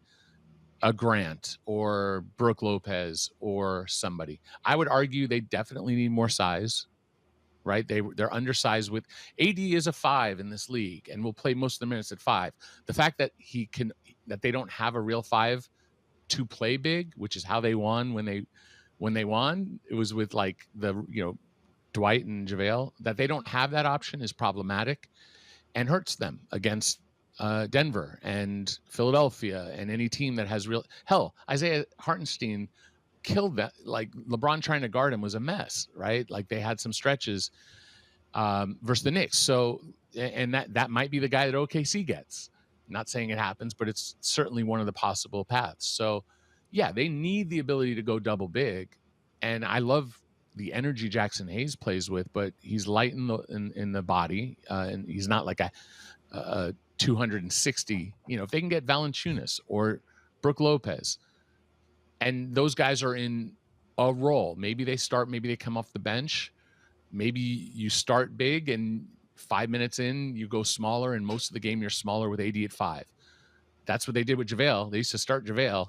Speaker 14: a Grant or Brooke Lopez or somebody. I would argue they definitely need more size, right? They're undersized. With AD is a 5 in this league and will play most of the minutes at 5. The fact that that they don't have a real 5 to play big, which is how they won when they won, it was with like Dwight and JaVale. That they don't have that option is problematic and hurts them against Denver and Philadelphia and any team that has Isaiah Hartenstein killed that. Like LeBron trying to guard him was a mess, right? Like they had some stretches versus the Knicks. So, and that might be the guy that OKC gets. Not saying it happens, but it's certainly one of the possible paths. So they need the ability to go double big. And I love the energy Jackson Hayes plays with, but he's light in the body. And he's not like a 260, if they can get Valanciunas or Brooke Lopez, and those guys are in a role, maybe they start, maybe they come off the bench, maybe you start big and 5 minutes in, you go smaller, and most of the game you're smaller with AD at 5. That's what they did with JaVale. They used to start JaVale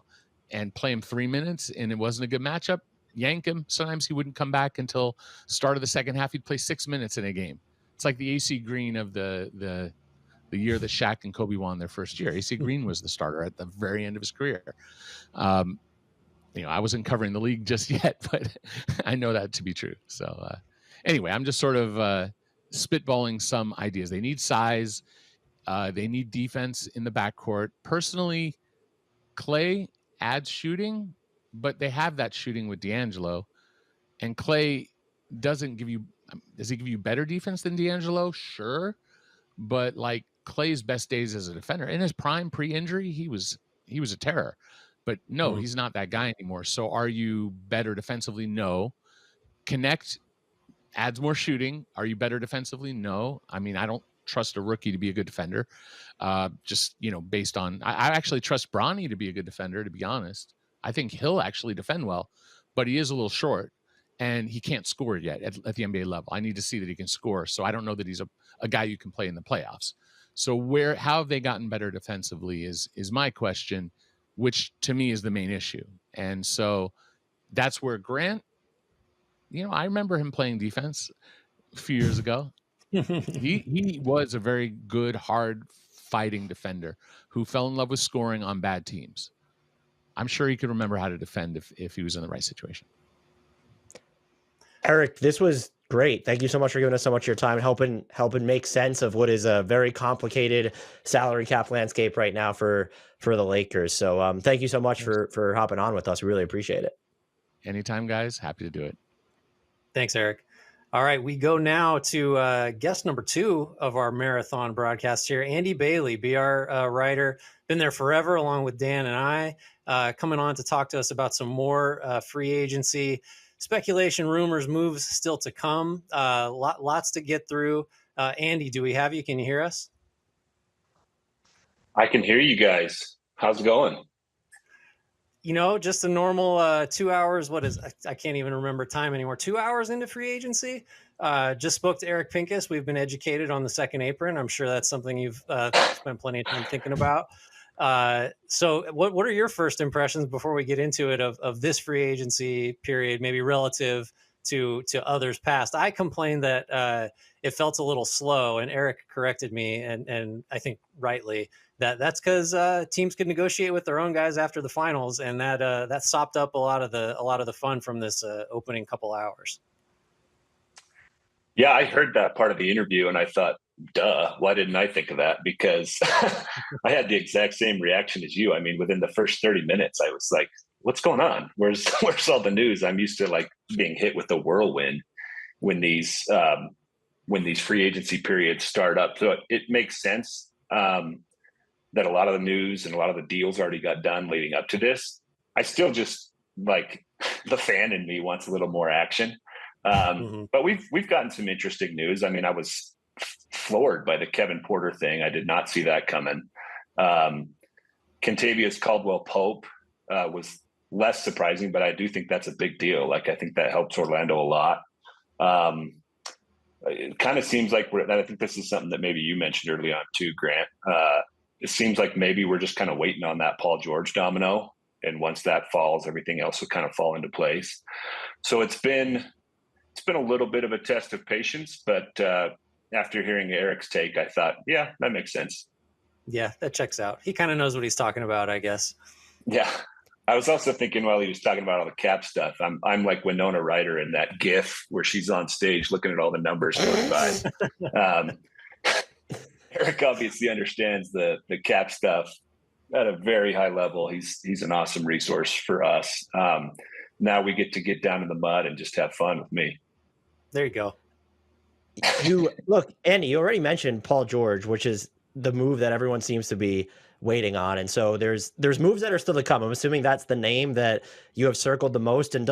Speaker 14: and play him 3 minutes, and it wasn't a good matchup. Yank him. Sometimes he wouldn't come back until start of the second half. He'd play 6 minutes in a game. It's like the AC Green of the year that Shaq and Kobe won their first year. AC Green was the starter at the very end of his career. I wasn't covering the league just yet, but I know that to be true. So anyway, I'm just sort of spitballing some ideas. They need size. They need defense in the backcourt. Personally, Klay adds shooting, but they have that shooting with D'Angelo. And Klay doesn't give you, does he give you better defense than D'Angelo? Sure. But like Klay's best days as a defender, in his prime pre-injury, he was a terror. But no, he's not that guy anymore. So are you better defensively? No. Connect adds more shooting. Are you better defensively? No. I mean, I don't trust a rookie to be a good defender. Just, based on, I actually trust Bronny to be a good defender, to be honest. I think he'll actually defend well, but he is a little short and he can't score yet at the NBA level. I need to see that he can score. So I don't know that he's a guy you can play in the playoffs. So how have they gotten better defensively is my question, which to me is the main issue. And so that's where Grant, I remember him playing defense a few years ago. He was a very good, hard fighting defender who fell in love with scoring on bad teams. I'm sure he could remember how to defend if he was in the right situation.
Speaker 12: Eric, this was great. Thank you so much for giving us so much of your time, helping make sense of what is a very complicated salary cap landscape right now for the Lakers. So thank you so much for hopping on with us. We really appreciate it.
Speaker 14: Anytime, guys. Happy to do it.
Speaker 13: Thanks, Eric. All right, we go now to guest number 2 of our marathon broadcast here, Andy Bailey, BR writer, been there forever, along with Dan and I, coming on to talk to us about some more free agency speculation, rumors, moves still to come. Lots to get through. Andy, do we have you? Can you hear us?
Speaker 15: I can hear you guys. How's it going?
Speaker 13: Just a normal 2 hours. I can't even remember time anymore. 2 hours into free agency. Just spoke to Eric Pincus. We've been educated on the second apron. I'm sure that's something you've spent plenty of time thinking about. So what are your first impressions before we get into it of this free agency period, maybe relative to others past? I complained that it felt a little slow, and Eric corrected me, and I think rightly, that's because teams could negotiate with their own guys after the finals, and that sopped up a lot of the fun from this opening couple hours.
Speaker 15: Yeah, I heard that part of the interview, and I thought, duh, why didn't I think of that? Because I had the exact same reaction as you. I mean, within the first 30 minutes, I was like, what's going on? Where's all the news? I'm used to like being hit with the whirlwind when these free agency periods start up. So it makes sense that a lot of the news and a lot of the deals already got done leading up to this. I still just like the fan in me wants a little more action. But we've gotten some interesting news. I mean, I was floored by the Kevin Porter thing. I did not see that coming. Kentavious Caldwell-Pope was less surprising, but I do think that's a big deal. Like, I think that helps Orlando a lot. It kind of seems like I think this is something that maybe you mentioned early on too, Grant. It seems like maybe we're just kind of waiting on that Paul George domino. And once that falls, everything else will kind of fall into place. So it's been a little bit of a test of patience, but after hearing Eric's take, I thought, yeah, that makes sense.
Speaker 13: Yeah, that checks out. He kind of knows what he's talking about, I guess.
Speaker 15: Yeah. I was also thinking while he was talking about all the cap stuff, I'm like Winona Ryder in that GIF where she's on stage looking at all the numbers going by. Eric obviously understands the cap stuff at a very high level. He's an awesome resource for us. Now we get down in the mud and just have fun with me.
Speaker 13: There you go.
Speaker 12: Look, Andy, you already mentioned Paul George, which is the move that everyone seems to be waiting on. And so there's moves that are still to come. I'm assuming that's the name that you have circled the most. And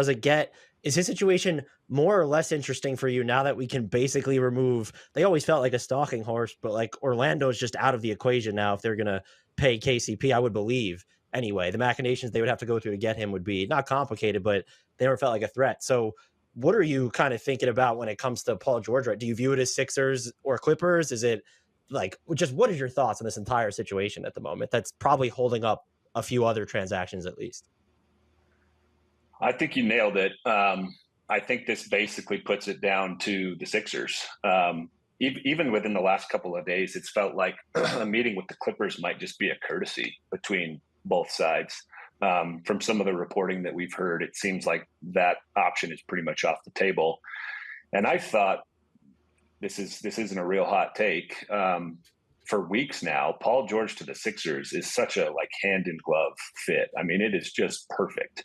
Speaker 12: is his situation more or less interesting for you now that we can basically remove, they always felt like a stalking horse, but like Orlando is just out of the equation now. If they're going to pay KCP, I would believe anyway, the machinations they would have to go through to get him would be not complicated, but they never felt like a threat. So what are you kind of thinking about when it comes to Paul George? Right? Do you view it as Sixers or Clippers? Is it like, just what is your thoughts on this entire situation at the moment that's probably holding up a few other transactions at least?
Speaker 15: I think you nailed it. I think this basically puts it down to the Sixers. Even within the last couple of days, it's felt like a meeting with the Clippers might just be a courtesy between both sides. From some of the reporting that we've heard, it seems like that option is pretty much off the table. And I thought, this isn't a real hot take. For weeks now, Paul George to the Sixers is such a like hand in glove fit. I mean, it is just perfect.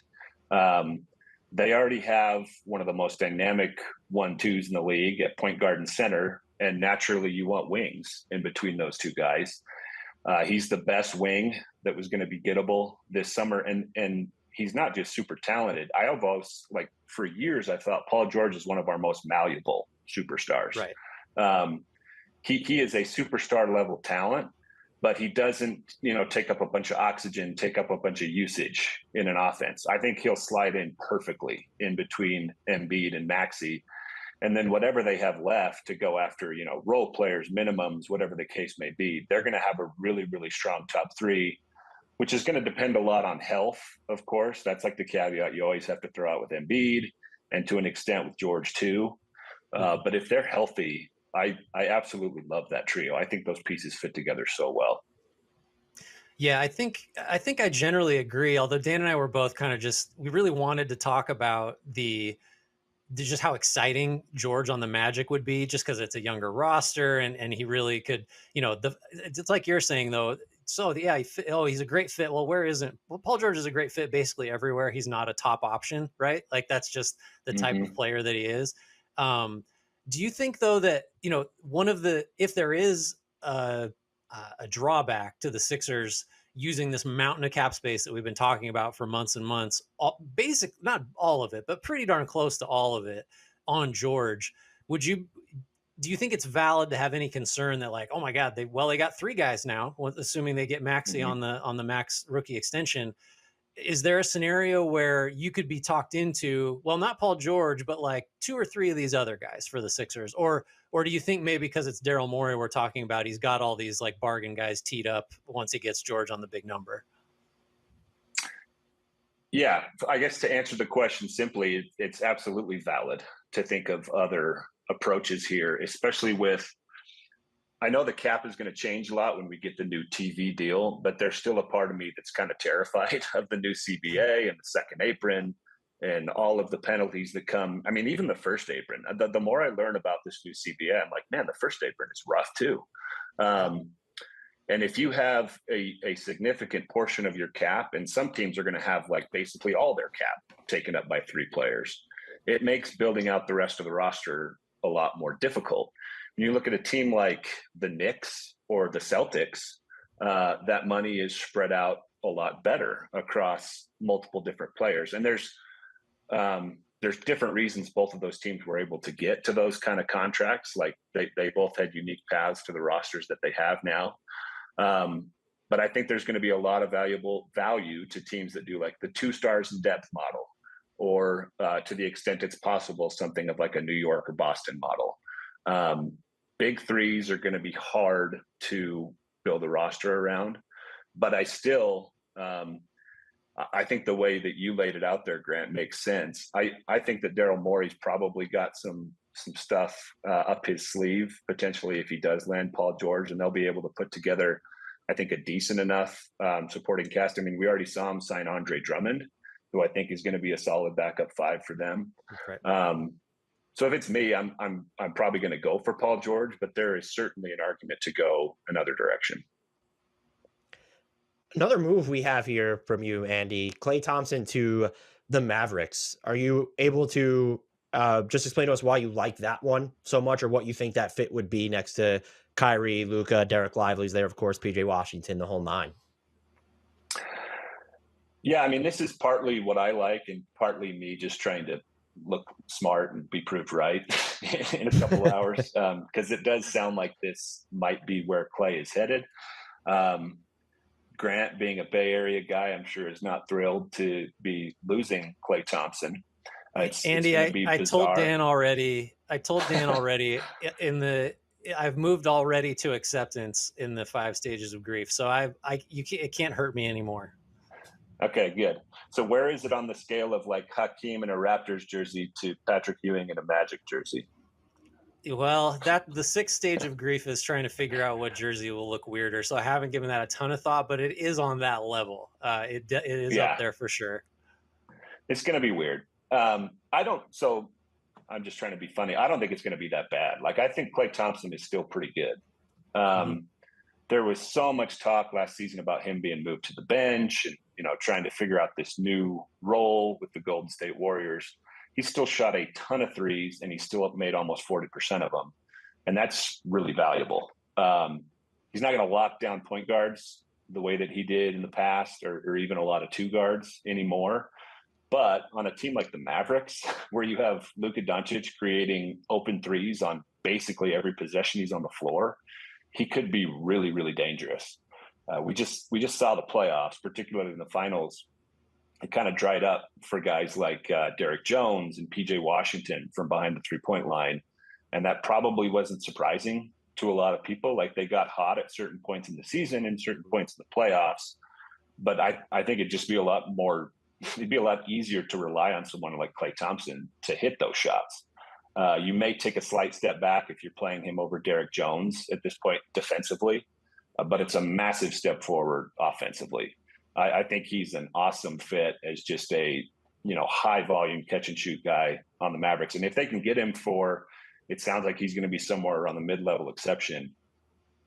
Speaker 15: They already have one of the most dynamic 1-2s in the league at point guard and center, and naturally you want wings in between those two guys. He's the best wing that was going to be gettable this summer, and he's not just super talented. I have always, like, for years, I thought Paul George is one of our most malleable superstars.
Speaker 13: Right.
Speaker 15: He is a superstar level talent, but he doesn't, take up a bunch of oxygen, take up a bunch of usage in an offense. I think he'll slide in perfectly in between Embiid and Maxey. And then whatever they have left to go after, role players, minimums, whatever the case may be, they're going to have a really, really strong top three, which is going to depend a lot on health, of course. That's like the caveat you always have to throw out with Embiid and to an extent with George too. But if they're healthy, I absolutely love that trio. I think those pieces fit together so well.
Speaker 13: Yeah, I think I generally agree. Although Dan and I were both kind of we really wanted to talk about just how exciting George on the Magic would be, just because it's a younger roster and he really could, it's like you're saying though. So yeah, he's a great fit. Well, where isn't? Well, Paul George is a great fit basically everywhere. He's not a top option, right? Like that's just the type of player that he is. Do you think though that, if there is a drawback to the Sixers using this mountain of cap space that we've been talking about for months and months, not all of it, but pretty darn close to all of it on George, do you think it's valid to have any concern that like, oh my God, they got three guys now, assuming they get Maxey on the max rookie extension? Is there a scenario where you could be talked into, well, not Paul George, but like two or three of these other guys for the Sixers? Or do you think maybe because it's Daryl Morey we're talking about, he's got all these like bargain guys teed up once he gets George on the big number?
Speaker 15: Yeah, I guess to answer the question simply, it's absolutely valid to think of other approaches here, especially with, I know the cap is going to change a lot when we get the new TV deal, but there's still a part of me that's kind of terrified of the new CBA and the second apron and all of the penalties that come. I mean, even the first apron, the more I learn about this new CBA, I'm like, man, the first apron is rough too. And if you have a significant portion of your cap, and some teams are going to have like basically all their cap taken up by three players, it makes building out the rest of the roster a lot more difficult. When you look at a team like the Knicks or the Celtics, that money is spread out a lot better across multiple different players. And there's different reasons both of those teams were able to get to those kind of contracts. Like they both had unique paths to the rosters that they have now. But I think there's going to be a lot of valuable value to teams that do like the 2 stars in depth model, or to the extent it's possible, something of like a New York or Boston model. Big threes are going to be hard to build a roster around, but I still, I think the way that you laid it out there, Grant, makes sense. I think that Daryl Morey's probably got some stuff up his sleeve, potentially, if he does land Paul George, and they'll be able to put together, I think, a decent enough supporting cast. I mean, we already saw him sign Andre Drummond, who I think is going to be a solid backup 5 for them.
Speaker 12: Right.
Speaker 15: So if it's me, I'm probably going to go for Paul George, but there is certainly an argument to go another direction.
Speaker 12: Another move we have here from you, Andy, Klay Thompson to the Mavericks. Are you able to just explain to us why you like that one so much, or what you think that fit would be next to Kyrie, Luka, Derek Lively's there, of course, PJ Washington, the whole 9?
Speaker 15: Yeah, I mean, this is partly what I like and partly me just trying to look smart and be proved right in a couple of hours, because it does sound like this might be where Klay is headed. Grant, being a Bay Area guy, I'm sure is not thrilled to be losing Klay Thompson.
Speaker 13: Andy, I told Dan already. I've moved already to acceptance in the 5 stages of grief. So it can't hurt me anymore.
Speaker 15: Okay, good. So where is it on the scale of like Hakeem in a Raptors jersey to Patrick Ewing in a Magic jersey?
Speaker 13: Well, the 6th stage of grief is trying to figure out what jersey will look weirder. So I haven't given that a ton of thought, but it is on that level. It is up there for sure.
Speaker 15: It's going to be weird. So I'm just trying to be funny. I don't think it's going to be that bad. Like, I think Klay Thompson is still pretty good. There was so much talk last season about him being moved to the bench and, trying to figure out this new role with the Golden State Warriors. He still shot a ton of threes, and he still made almost 40% of them. And that's really valuable. He's not going to lock down point guards the way that he did in the past, or even a lot of 2 guards anymore. But on a team like the Mavericks, where you have Luka Doncic creating open threes on basically every possession he's on the floor, he could be really, really dangerous. We just saw the playoffs, particularly in the finals. It kind of dried up for guys like Derek Jones and PJ Washington from behind the 3-point line. And that probably wasn't surprising to a lot of people. Like, they got hot at certain points in the season and certain points in the playoffs. But I think it'd just be it'd be a lot easier to rely on someone like Klay Thompson to hit those shots. You may take a slight step back if you're playing him over Derek Jones at this point defensively, but it's a massive step forward offensively. I think he's an awesome fit as just a high volume catch and shoot guy on the Mavericks. And if they can get him it sounds like he's going to be somewhere around the mid-level exception,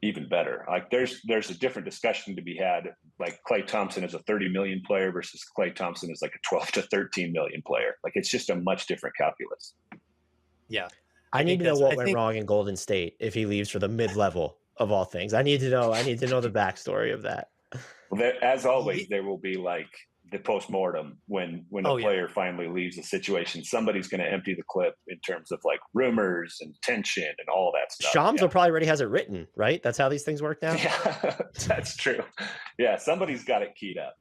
Speaker 15: even better. Like, there's a different discussion to be had. Like, Klay Thompson is a 30 million player versus Klay Thompson is like a 12 to 13 million player. Like, it's just a much different calculus.
Speaker 13: Yeah.
Speaker 12: I need to know what went wrong in Golden State if he leaves for the mid-level of all things. I need to know the backstory of that.
Speaker 15: Well, as always, there will be like the postmortem when a player finally leaves a situation. Somebody's going to empty the clip in terms of like rumors and tension and all that stuff.
Speaker 12: Shams probably already has it written, right? That's how these things work now.
Speaker 15: Yeah, that's true. Yeah, somebody's got it keyed up.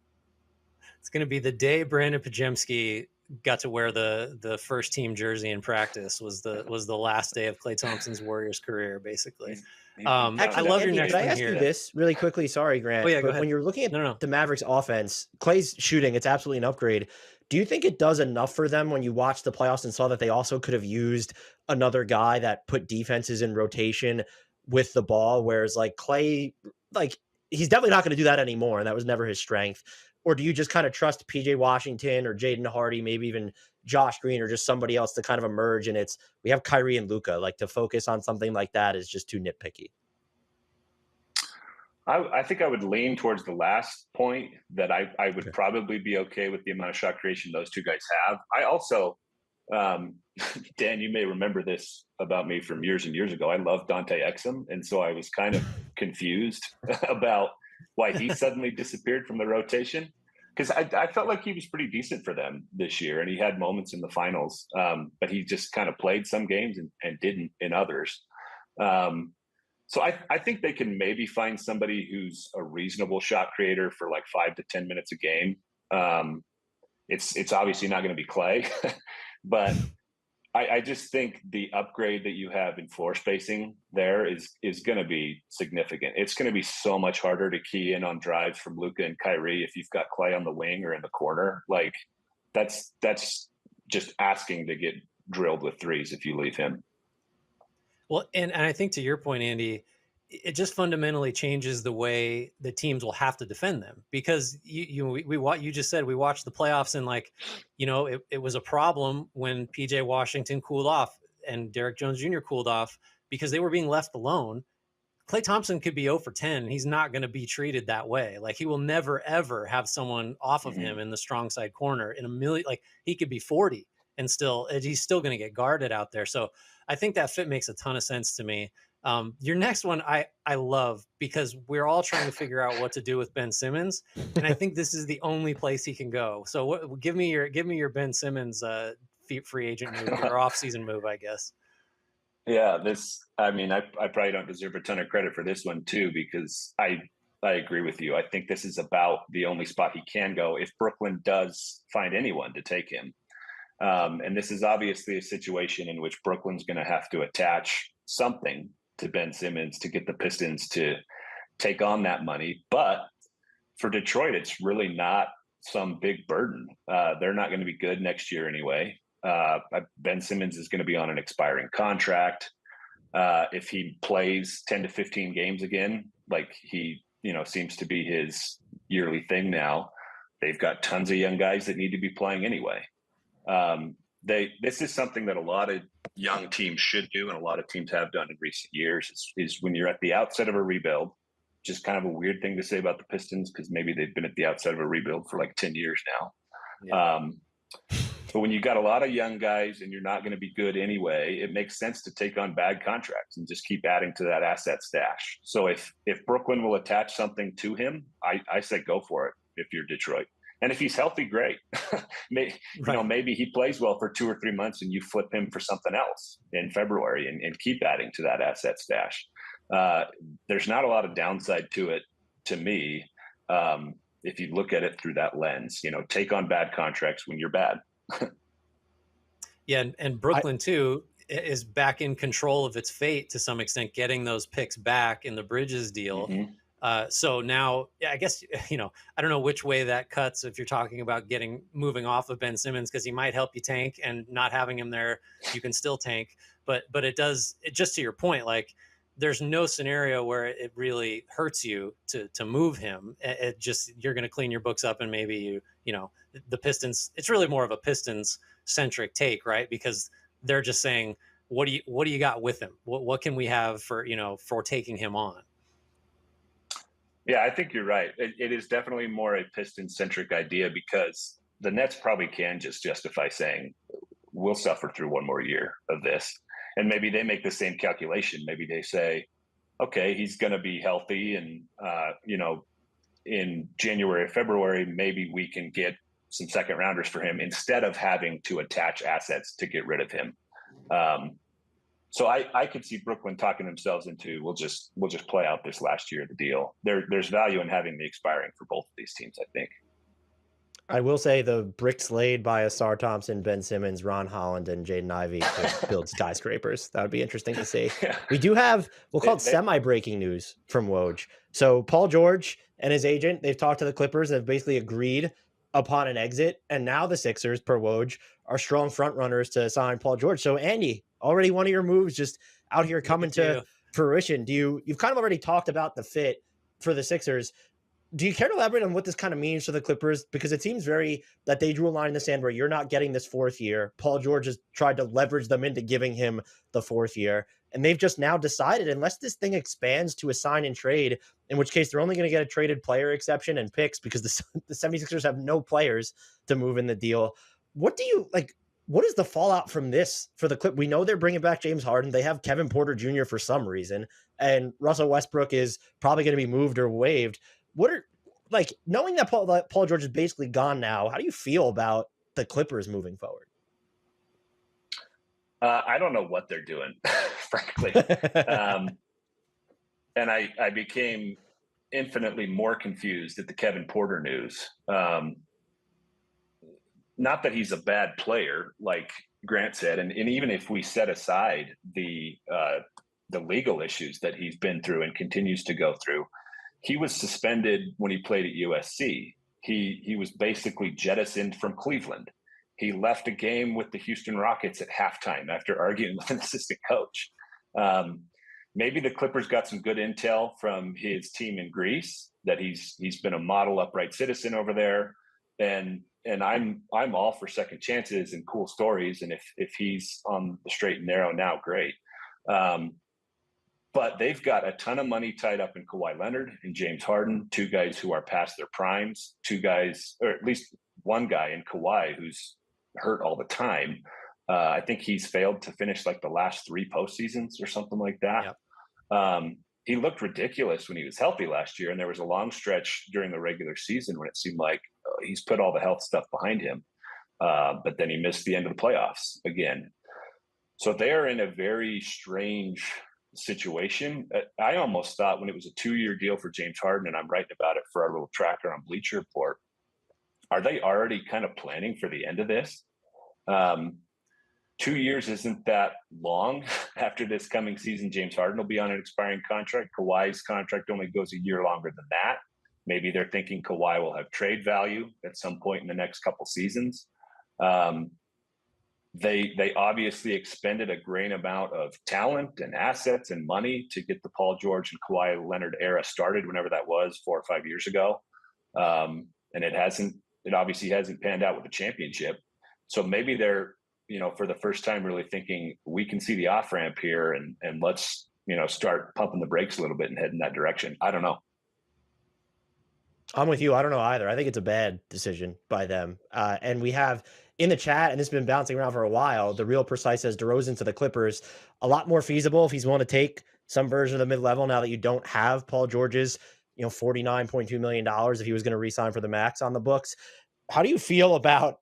Speaker 13: It's going to be the day Brandon Pajemski got to wear the first team jersey in practice was the last day of Klay Thompson's Warriors career, basically.
Speaker 12: Actually,
Speaker 13: I love your next
Speaker 12: Could I
Speaker 13: one
Speaker 12: ask
Speaker 13: here.
Speaker 12: you this really quickly? Sorry, Grant.
Speaker 13: Oh, yeah, go
Speaker 12: but
Speaker 13: ahead.
Speaker 12: when you're looking at the Mavericks offense, Klay's shooting, it's absolutely an upgrade. Do you think it does enough for them when you watch the playoffs and saw that they also could have used another guy that put defenses in rotation with the ball? Whereas like Klay, like he's definitely not going to do that anymore, and that was never his strength. Or do you just kind of trust PJ Washington or Jaden Hardy, maybe even Josh Green or just somebody else to kind of emerge? And we have Kyrie and Luka, like to focus on something like that is just too nitpicky.
Speaker 15: I think I would lean towards the last point, that I would probably be okay with the amount of shot creation those 2 guys have. I also, Dan, you may remember this about me from years and years ago. I love Dante Exum. And so I was kind of confused about why he suddenly disappeared from the rotation. Because I felt like he was pretty decent for them this year, and he had moments in the finals, but he just kind of played some games and didn't in others. So I think they can maybe find somebody who's a reasonable shot creator for like 5 to 10 minutes a game. It's obviously not going to be Klay, but I just think the upgrade that you have in floor spacing there is going to be significant. It's going to be so much harder to key in on drives from Luka and Kyrie if you've got Klay on the wing or in the corner. Like that's just asking to get drilled with threes if you leave him.
Speaker 13: Well, and I think to your point, Andy, it just fundamentally changes the way the teams will have to defend them, because you just said we watched the playoffs and like, it was a problem when PJ Washington cooled off and Derrick Jones Jr. cooled off because they were being left alone. Klay Thompson could be 0 for 10. He's not going to be treated that way. Like he will never, ever have someone off of him in the strong side corner in a million. Like he could be 40 and he's still going to get guarded out there. So I think that fit makes a ton of sense to me. Your next one I love, because we're all trying to figure out what to do with Ben Simmons, and I think this is the only place he can go. So give me your Ben Simmons free agent move or offseason move, I guess.
Speaker 15: Yeah, I probably don't deserve a ton of credit for this one too, because I agree with you. I think this is about the only spot he can go if Brooklyn does find anyone to take him. And this is obviously a situation in which Brooklyn's going to have to attach something to Ben Simmons to get the Pistons to take on that money. But for Detroit, it's really not some big burden. They're not going to be good next year anyway. Ben Simmons is going to be on an expiring contract. If he plays 10 to 15 games again, like he, seems to be his yearly thing now, they've got tons of young guys that need to be playing anyway. This is something that a lot of young teams should do, and a lot of teams have done in recent years, is when you're at the outset of a rebuild, just kind of a weird thing to say about the Pistons because maybe they've been at the outset of a rebuild for like 10 years now. Yeah. But when you got a lot of young guys and you're not going to be good anyway, it makes sense to take on bad contracts and just keep adding to that asset stash. So if Brooklyn will attach something to him, I say go for it if you're Detroit. And if he's healthy, great. Maybe he plays well for 2 or 3 months and you flip him for something else in February and keep adding to that asset stash. There's not a lot of downside to it, to me, if you look at it through that lens. Take on bad contracts when you're bad.
Speaker 13: Yeah, and Brooklyn too is back in control of its fate to some extent, getting those picks back in the Bridges deal. Mm-hmm. So now, I guess, I don't know which way that cuts if you're talking about moving off of Ben Simmons, because he might help you tank, and not having him there, you can still tank. But it just to your point, like there's no scenario where it really hurts you to move him. It just, you're going to clean your books up, and maybe the Pistons, it's really more of a Pistons centric take, right? Because they're just saying, what do you got with him? What can we have for taking him on?
Speaker 15: Yeah, I think you're right. It is definitely more a Piston-centric idea, because the Nets probably can just justify saying, we'll suffer through one more year of this. And maybe they make the same calculation. Maybe they say, okay, he's going to be healthy. And, in January, February, maybe we can get some second rounders for him instead of having to attach assets to get rid of him. So I could see Brooklyn talking themselves into, we'll just play out this last year of the deal. There's value in having the expiring for both of these teams, I think.
Speaker 12: I will say the bricks laid by Asar Thompson, Ben Simmons, Ron Holland, and Jaden Ivey to build skyscrapers. That would be interesting to see. Yeah. We do have, we'll call it semi-breaking news from Woj. So Paul George and his agent, they've talked to the Clippers and have basically agreed upon an exit. And now the Sixers, per Woj, are strong front runners to sign Paul George. So Andy, already one of your moves just out here coming to fruition. You've kind of already talked about the fit for the Sixers. Do you care to elaborate on what this kind of means for the Clippers? Because it seems that they drew a line in the sand where you're not getting this 4th year. Paul George has tried to leverage them into giving him the 4th year. And they've just now decided, unless this thing expands to a sign and trade, in which case they're only going to get a traded player exception and picks, because the 76ers have no players to move in the deal. What is the fallout from this for the Clip? We know they're bringing back James Harden. They have Kevin Porter Jr. for some reason, and Russell Westbrook is probably going to be moved or waived. Knowing that Paul George is basically gone now, how do you feel about the Clippers moving forward?
Speaker 15: I don't know what they're doing, frankly. and I became infinitely more confused at the Kevin Porter news. Not that he's a bad player, like Grant said, and even if we set aside the legal issues that he's been through and continues to go through, he was suspended when he played at USC. He was basically jettisoned from Cleveland. He left a game with the Houston Rockets at halftime after arguing with an assistant coach. Maybe the Clippers got some good intel from his team in Greece, that he's been a model upright citizen over there. And I'm all for second chances and cool stories. And if he's on the straight and narrow now, great. But they've got a ton of money tied up in Kawhi Leonard and James Harden, two guys who are past their primes, two guys, or at least one guy in Kawhi who's hurt all the time. I think he's failed to finish like the last 3 postseasons or something like that. Yep. He looked ridiculous when he was healthy last year, and there was a long stretch during the regular season when it seemed like he's put all the health stuff behind him, but then he missed the end of the playoffs again. So they're in a very strange situation. I almost thought when it was a 2-year deal for James Harden, and I'm writing about it for our little tracker on Bleacher Report, are they already kind of planning for the end of this? 2 years isn't that long. After this coming season, James Harden will be on an expiring contract. Kawhi's contract only goes a year longer than that. Maybe they're thinking Kawhi will have trade value at some point in the next couple seasons. They obviously expended a great amount of talent and assets and money to get the Paul George and Kawhi Leonard era started, whenever that was, 4 or 5 years ago. And it obviously hasn't panned out with a championship. So maybe they're, for the first time really thinking we can see the off ramp here and let's, start pumping the brakes a little bit and head in that direction. I don't know.
Speaker 12: I'm with you. I don't know either. I think it's a bad decision by them. And we have in the chat, and this has been bouncing around for a while, the Real Precise says DeRozan to the Clippers, a lot more feasible if he's willing to take some version of the mid-level now that you don't have Paul George's, $49.2 million if he was going to re-sign for the max on the books. How do you feel about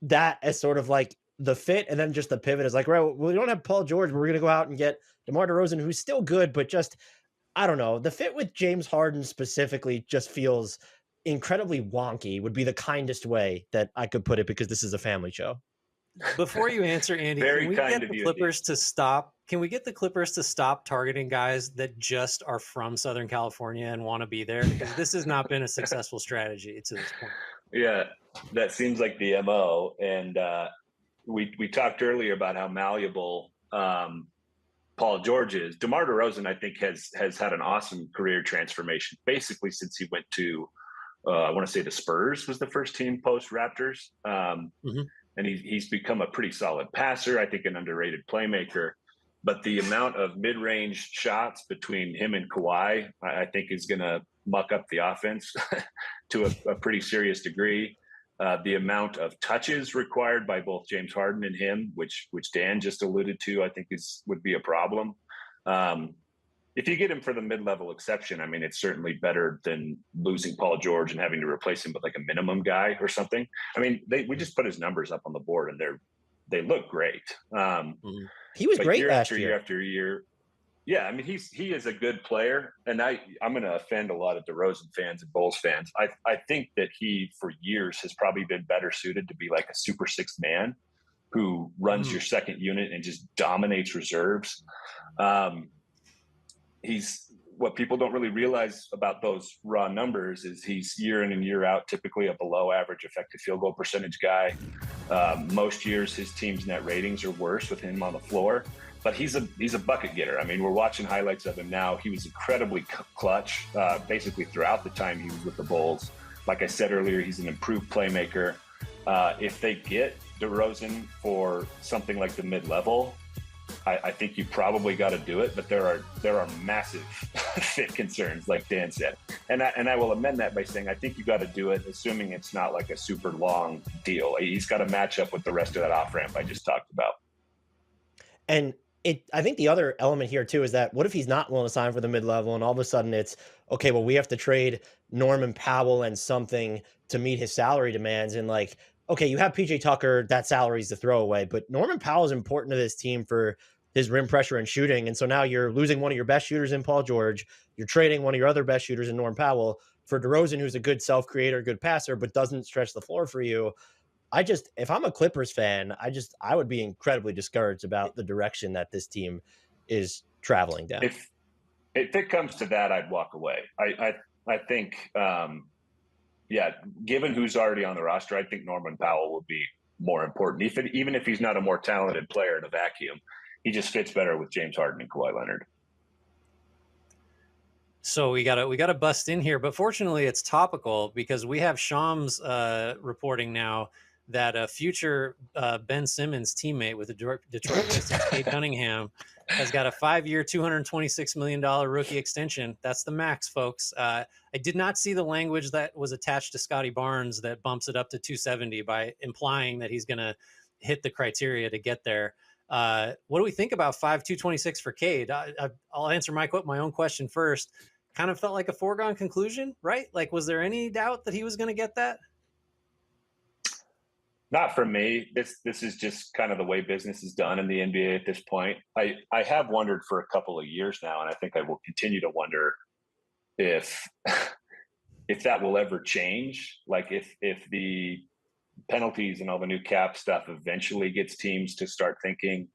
Speaker 12: that as sort of like the fit, and then just the pivot is like, right, well, we don't have Paul George, but we're going to go out and get DeMar DeRozan, who's still good, but just, I don't know. The fit with James Harden specifically just feels incredibly wonky, would be the kindest way that I could put it, because this is a family show.
Speaker 13: Before you answer, Andy, can we get the Clippers to stop? Can we get the Clippers to stop targeting guys that just are from Southern California and want to be there? Because this has not been a successful strategy to this point.
Speaker 15: Yeah, that seems like the MO. And we talked earlier about how malleable Paul George is. DeMar DeRozan, I think, has had an awesome career transformation, basically since he went to, I want to say the Spurs was the first team post Raptors. And he's become a pretty solid passer, I think an underrated playmaker. But the amount of mid-range shots between him and Kawhi, I think, is going to muck up the offense to a pretty serious degree. The amount of touches required by both James Harden and him, which Dan just alluded to, I think would be a problem. If you get him for the mid-level exception, I mean, it's certainly better than losing Paul George and having to replace him with like a minimum guy or something. I mean, we just put his numbers up on the board and they look great.
Speaker 12: He was great last year.
Speaker 15: Year after year. Yeah, I mean, he is a good player, and I'm going to offend a lot of DeRozan fans and Bulls fans. I think that he, for years, has probably been better suited to be like a super sixth man who runs your second unit and just dominates reserves. He's what people don't really realize about those raw numbers is he's year in and year out typically a below average effective field goal percentage guy. Most years his team's net ratings are worse with him on the floor, but he's a bucket getter. I mean, we're watching highlights of him now. He was incredibly clutch basically throughout the time he was with the Bulls. Like I said earlier, he's an improved playmaker. If they get DeRozan for something like the mid-level, I think you probably got to do it, but there are massive fit concerns, like Dan said, and I will amend that by saying I think you got to do it, assuming it's not like a super long deal. He's got to match up with the rest of that off ramp I just talked about.
Speaker 12: And I think the other element here too is that what if he's not willing to sign for the mid level, and all of a sudden it's okay, well, we have to trade Norman Powell and something to meet his salary demands, and like, okay, you have PJ Tucker, that salary is the throwaway, but Norman Powell is important to this team for his rim pressure and shooting. And so now you're losing one of your best shooters in Paul George. You're trading one of your other best shooters in Norm Powell for DeRozan, who's a good self-creator, good passer, but doesn't stretch the floor for you. If I'm a Clippers fan, I would be incredibly discouraged about the direction that this team is traveling down.
Speaker 15: If it comes to that, I'd walk away. I think, given who's already on the roster, I think Norman Powell would be more important. Even if he's not a more talented player in a vacuum, he just fits better with James Harden and Kawhi Leonard.
Speaker 13: So we gotta bust in here, but fortunately it's topical because we have Shams reporting now that a future Ben Simmons teammate with the Detroit Pistons, Cade Cunningham, has got a 5-year, $226 million rookie extension. That's the max, folks. I did not see the language that was attached to Scotty Barnes that bumps it up to 270 by implying that he's going to hit the criteria to get there. What do we think about 226 for Cade? I'll answer my own question first. Kind of felt like a foregone conclusion, right? Like, was there any doubt that he was going to get that?
Speaker 15: Not for me. This is just kind of the way business is done in the NBA at this point. I have wondered for a couple of years now, and I think I will continue to wonder if that will ever change. Like if the penalties and all the new cap stuff eventually gets teams to start thinking,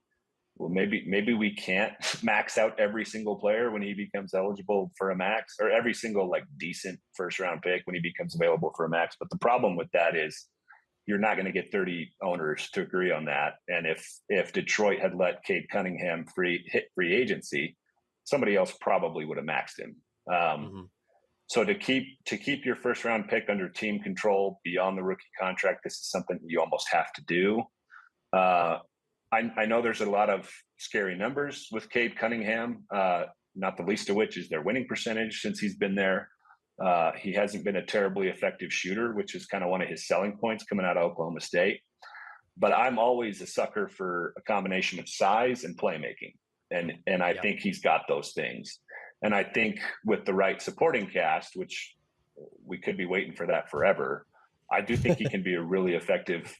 Speaker 15: well, maybe we can't max out every single player when he becomes eligible for a max, or every single like decent first round pick when he becomes available for a max. But the problem with that is you're not going to get 30 owners to agree on that. And if Detroit had let Cade Cunningham hit free agency, somebody else probably would have maxed him. So to keep your first round pick under team control beyond the rookie contract, this is something you almost have to do. I know there's a lot of scary numbers with Cade Cunningham, not the least of which is their winning percentage since he's been there. He hasn't been a terribly effective shooter, which is kind of one of his selling points coming out of Oklahoma State. But I'm always a sucker for a combination of size and playmaking. And I think he's got those things. And I think with the right supporting cast, which we could be waiting for that forever, I do think he can be a really effective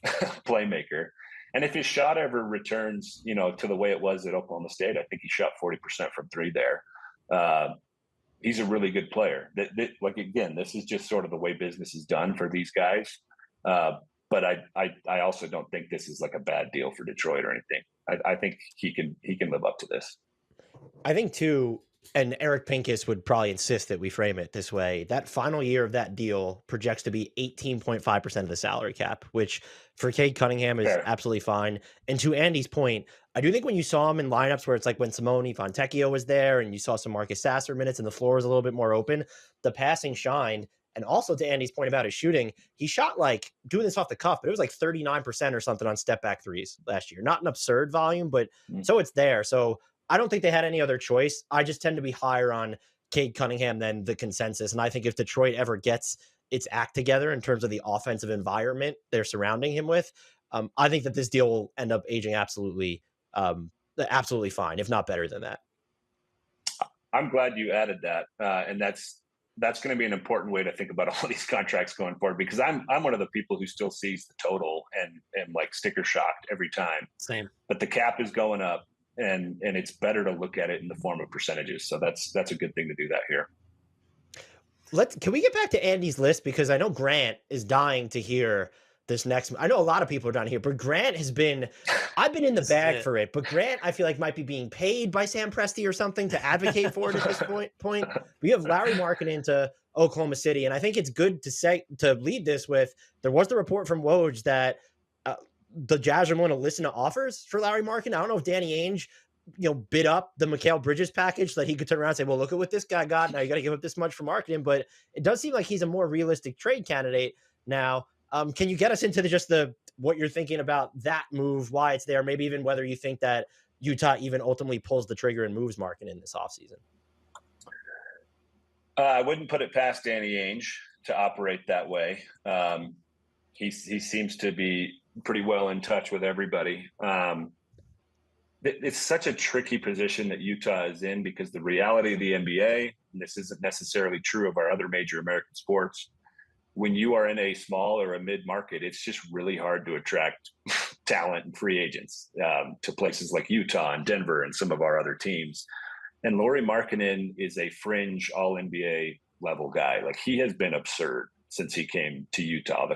Speaker 15: playmaker. And if his shot ever returns, to the way it was at Oklahoma State, I think he shot 40% from three there. He's a really good player. Again, this is just sort of the way business is done for these guys. But I also don't think this is like a bad deal for Detroit or anything. I think he can live up to this.
Speaker 12: I think too, and Eric Pincus would probably insist that we frame it this way, that final year of that deal projects to be 18.5% of the salary cap, which for Cade Cunningham is absolutely fine. And to Andy's point, I do think when you saw him in lineups where it's like when Simone Fontecchio was there and you saw some Marcus Sasser minutes and the floor was a little bit more open, the passing shined. And also to Andy's point about his shooting, he shot like, doing this off the cuff, but it was like 39% or something on step back threes last year. Not an absurd volume, but so it's there. So I don't think they had any other choice. I just tend to be higher on Cade Cunningham than the consensus. And I think if Detroit ever gets its act together in terms of the offensive environment they're surrounding him with, I think that this deal will end up aging absolutely fine, if not better than that.
Speaker 15: I'm glad you added that. And that's going to be an important way to think about all these contracts going forward, because I'm one of the people who still sees the total and like sticker shocked every time.
Speaker 13: Same.
Speaker 15: But the cap is going up. And it's better to look at it in the form of percentages. So that's a good thing to do that here.
Speaker 12: Can we get back to Andy's list? Because I know Grant is dying to hear this next. I know a lot of people are down here, but Grant has been, I've been in the bag for it, but Grant, I feel like might be being paid by Sam Presti or something to advocate for it at this point. We have Larry Markkinen to Oklahoma City. And I think it's good to lead this with, there was the report from Woj that the Jazz are going to listen to offers for Larry Markkinen. I don't know if Danny Ainge, bid up the Mikal Bridges package so that he could turn around and say, well, look at what this guy got. Now you got to give up this much for Markkinen. But it does seem like he's a more realistic trade candidate now. Can you get us into what you're thinking about that move, why it's there, maybe even whether you think that Utah even ultimately pulls the trigger and moves Markkinen this offseason?
Speaker 15: I wouldn't put it past Danny Ainge to operate that way. He seems to be pretty well in touch with everybody. It's such a tricky position that Utah is in, because the reality of the NBA, and this isn't necessarily true of our other major American sports, when you are in a small or a mid market, it's just really hard to attract talent and free agents to places like Utah and Denver and some of our other teams. And Lauri Markkanen is a fringe All-NBA level guy. Like, he has been absurd since he came to Utah.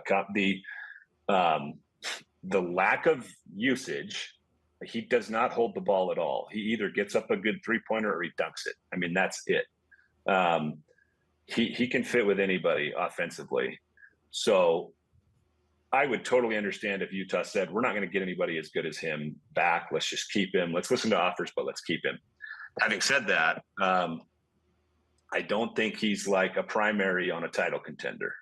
Speaker 15: The lack of usage, he does not hold the ball at all. He either gets up a good three-pointer or he dunks it. I mean, that's it. He can fit with anybody offensively. So I would totally understand if Utah said, we're not going to get anybody as good as him back. Let's just keep him. Let's listen to offers, but let's keep him. Having said that, I don't think he's like a primary on a title contender.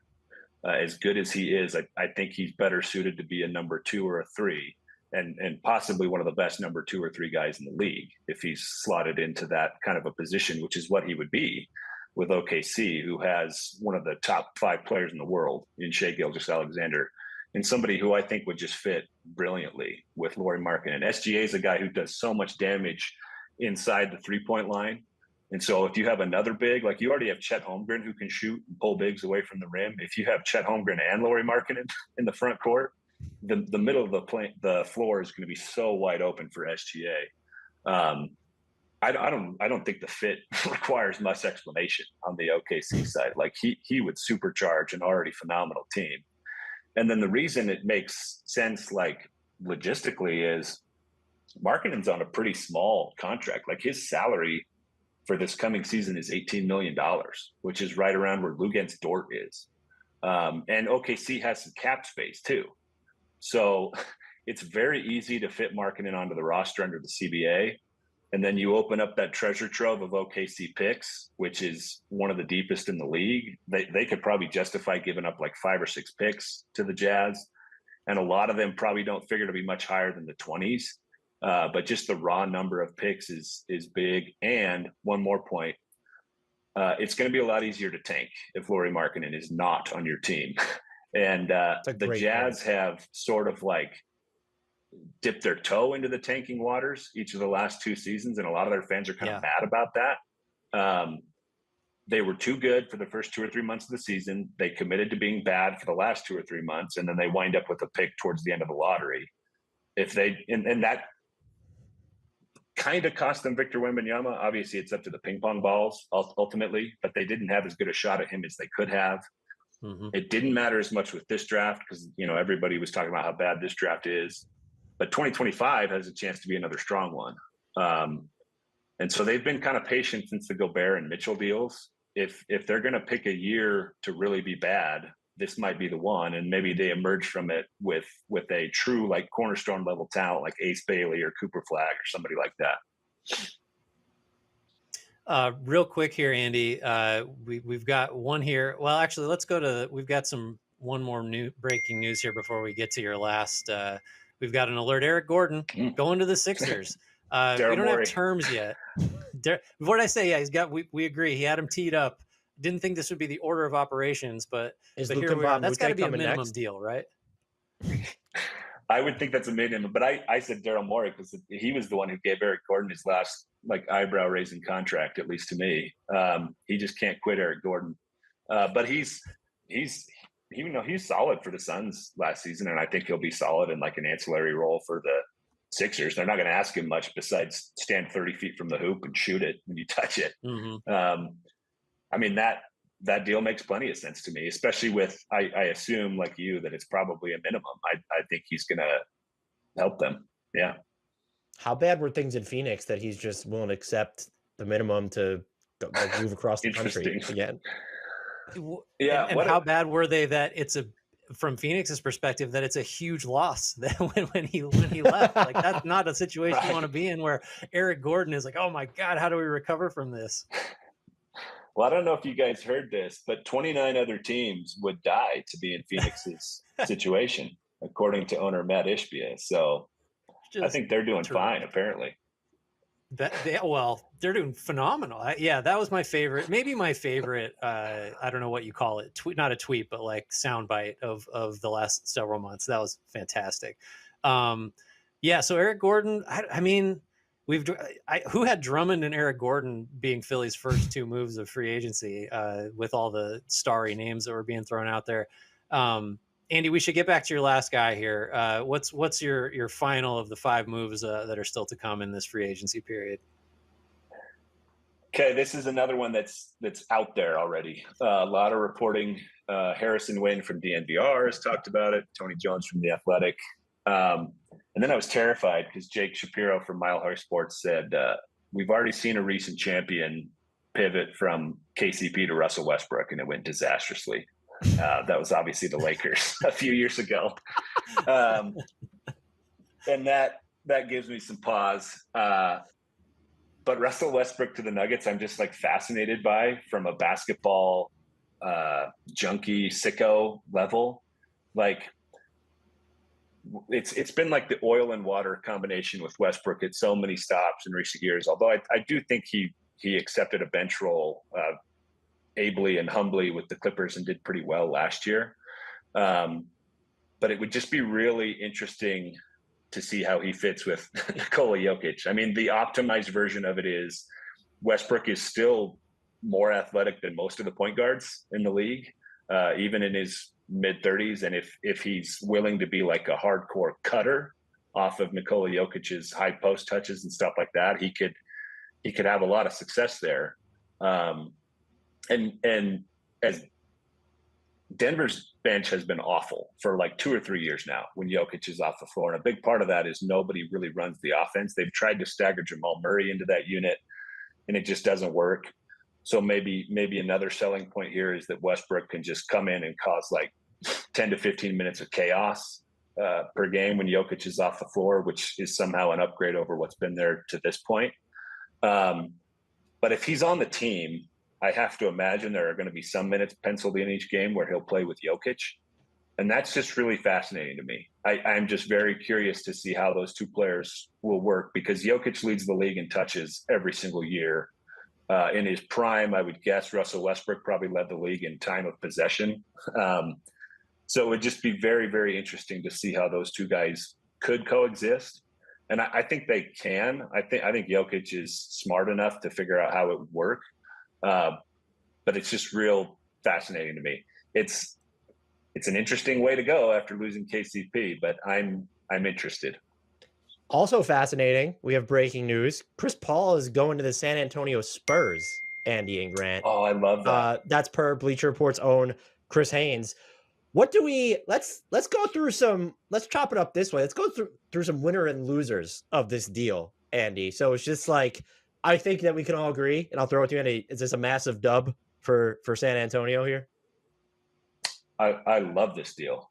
Speaker 15: As good as he is, I think he's better suited to be a number 2 or a 3, and possibly one of the best number 2 or 3 guys in the league if he's slotted into that kind of a position, which is what he would be with OKC, who has one of the top 5 players in the world in Shai Gilgeous-Alexander, and somebody who I think would just fit brilliantly with Lauri Markkanen. SGA is a guy who does so much damage inside the three-point line. And so if you have another big, like you already have Chet Holmgren who can shoot and pull bigs away from the rim. If you have Chet Holmgren and Lauri Markkanen in the front court, the middle of the floor is going to be so wide open for SGA. I don't think the fit requires much explanation on the OKC side. Like, he would supercharge an already phenomenal team. And then the reason it makes sense, like logistically, is Markkanen's on a pretty small contract. Like, his salary for this coming season is $18 million, which is right around where Luguentz Dort is. And OKC has some cap space too. So it's very easy to fit Markkanen onto the roster under the CBA. And then you open up that treasure trove of OKC picks, which is one of the deepest in the league. They could probably justify giving up like 5 or 6 picks to the Jazz. And a lot of them probably don't figure to be much higher than the 20s. But just the raw number of picks is big. And one more point, it's going to be a lot easier to tank if Lauri Markkanen is not on your team. And the Jazz have sort of like dipped their toe into the tanking waters each of the last 2 seasons, and a lot of their fans are kind of mad about that. They were too good for the first 2 or 3 months of the season. They committed to being bad for the last 2 or 3 months, and then they wind up with a pick towards the end of the lottery. If they and that kind of cost them Victor Wembanyama. Obviously, it's up to the ping pong balls ultimately, but they didn't have as good a shot at him as they could have. Mm-hmm. It didn't matter as much with this draft because, everybody was talking about how bad this draft is. But 2025 has a chance to be another strong one. And so they've been kind of patient since the Gobert and Mitchell deals. If they're going to pick a year to really be bad, this might be the one. And maybe they emerge from it with a true like cornerstone level talent like Ace Bailey or Cooper Flagg or somebody like that.
Speaker 13: Real quick here, Andy, we've got one here. Well, actually, let's go to, we've got one more breaking news here before we get to your last, we've got an alert. Eric Gordon going to the Sixers. We don't have terms yet. What did I say? Yeah, we agree. He had him teed up. Didn't think this would be the order of operations, but here we are. That's got to be a minimum deal, right?
Speaker 15: I would think that's a minimum, but I said Daryl Morey because he was the one who gave Eric Gordon his last like eyebrow raising contract, at least to me. He just can't quit Eric Gordon, but he's solid for the Suns last season, and I think he'll be solid in like an ancillary role for the Sixers. They're not going to ask him much besides stand 30 feet from the hoop and shoot it when you touch it. Mm-hmm. I mean, that deal makes plenty of sense to me, especially with, I assume like you, that it's probably a minimum. I think he's going to help them. Yeah.
Speaker 12: How bad were things in Phoenix that he's just willing to accept the minimum to move across the country again?
Speaker 13: Yeah. And how bad were they that it's from Phoenix's perspective, that it's a huge loss that when he left? Like, that's not a situation you want to be in where Eric Gordon is like, oh my God, how do we recover from this?
Speaker 15: Well, I don't know if you guys heard this, but 29 other teams would die to be in Phoenix's situation, according to owner Matt Ishbia. So I think they're doing fine, apparently.
Speaker 13: They're doing phenomenal. That was my favorite. Maybe my favorite. I don't know what you call it. Not a tweet, but like soundbite of the last several months. That was fantastic. So Eric Gordon. I mean, who had Drummond and Eric Gordon being Philly's first 2 moves of free agency with all the starry names that were being thrown out there. Andy, we should get back to your last guy here. What's your final of the 5 moves that are still to come in this free agency period?
Speaker 15: Okay, this is another one that's out there already. A lot of reporting. Harrison Wynn from DNVR has talked about it. Tony Jones from The Athletic. And then I was terrified because Jake Shapiro from Mile High Sports said, we've already seen a recent champion pivot from KCP to Russell Westbrook, and it went disastrously. That was obviously the Lakers a few years ago. And that gives me some pause. But Russell Westbrook to the Nuggets, I'm just like fascinated by from a basketball junkie sicko level. Like it's been like the oil and water combination with Westbrook at so many stops in recent years. Although I do think he accepted a bench role ably and humbly with the Clippers and did pretty well last year. But it would just be really interesting to see how he fits with Nikola Jokic. I mean, the optimized version of it is Westbrook is still more athletic than most of the point guards in the league, even in his mid-30s. And if he's willing to be like a hardcore cutter off of Nikola Jokic's high post touches and stuff like that, he could have a lot of success there. And as Denver's bench has been awful for like 2 or 3 years now when Jokic is off the floor. And a big part of that is nobody really runs the offense. They've tried to stagger Jamal Murray into that unit, and it just doesn't work. So maybe another selling point here is that Westbrook can just come in and cause like 10 to 15 minutes of chaos per game when Jokic is off the floor, which is somehow an upgrade over what's been there to this point. But if he's on the team, I have to imagine there are going to be some minutes penciled in each game where he'll play with Jokic. And that's just really fascinating to me. I'm just very curious to see how those two players will work because Jokic leads the league in touches every single year. In his prime, I would guess Russell Westbrook probably led the league in time of possession. So it would just be very, very interesting to see how those two guys could coexist. And I think they can. I think Jokic is smart enough to figure out how it would work. But it's just real fascinating to me. It's an interesting way to go after losing KCP, but I'm interested.
Speaker 12: Also fascinating, we have breaking news. Chris Paul is going to the San Antonio Spurs, Andy and Grant.
Speaker 15: Oh, I love that.
Speaker 12: That's per Bleacher Report's own Chris Haynes. What do we let's go through let's chop it up this way. Let's go through some winner and losers of this deal, Andy. So it's just like I think that we can all agree, and I'll throw it to you, Andy. Is this a massive dub for San Antonio here?
Speaker 15: I love this deal.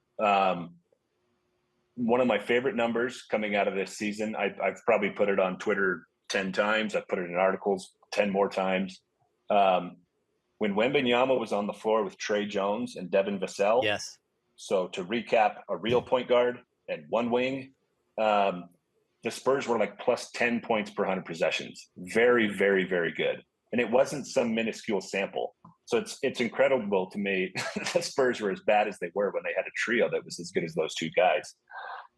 Speaker 15: One of my favorite numbers coming out of this season, I've probably put it on Twitter 10 times. I've put it in articles 10 more times. When Wembanyama was on the floor with Trey Jones and Devin Vassell.
Speaker 12: Yes.
Speaker 15: So to recap, a real point guard and one wing, the Spurs were like plus 10 points per 100 possessions. Very, very, very good. And it wasn't some minuscule sample. So it's incredible to me the Spurs were as bad as they were when they had a trio that was as good as those two guys.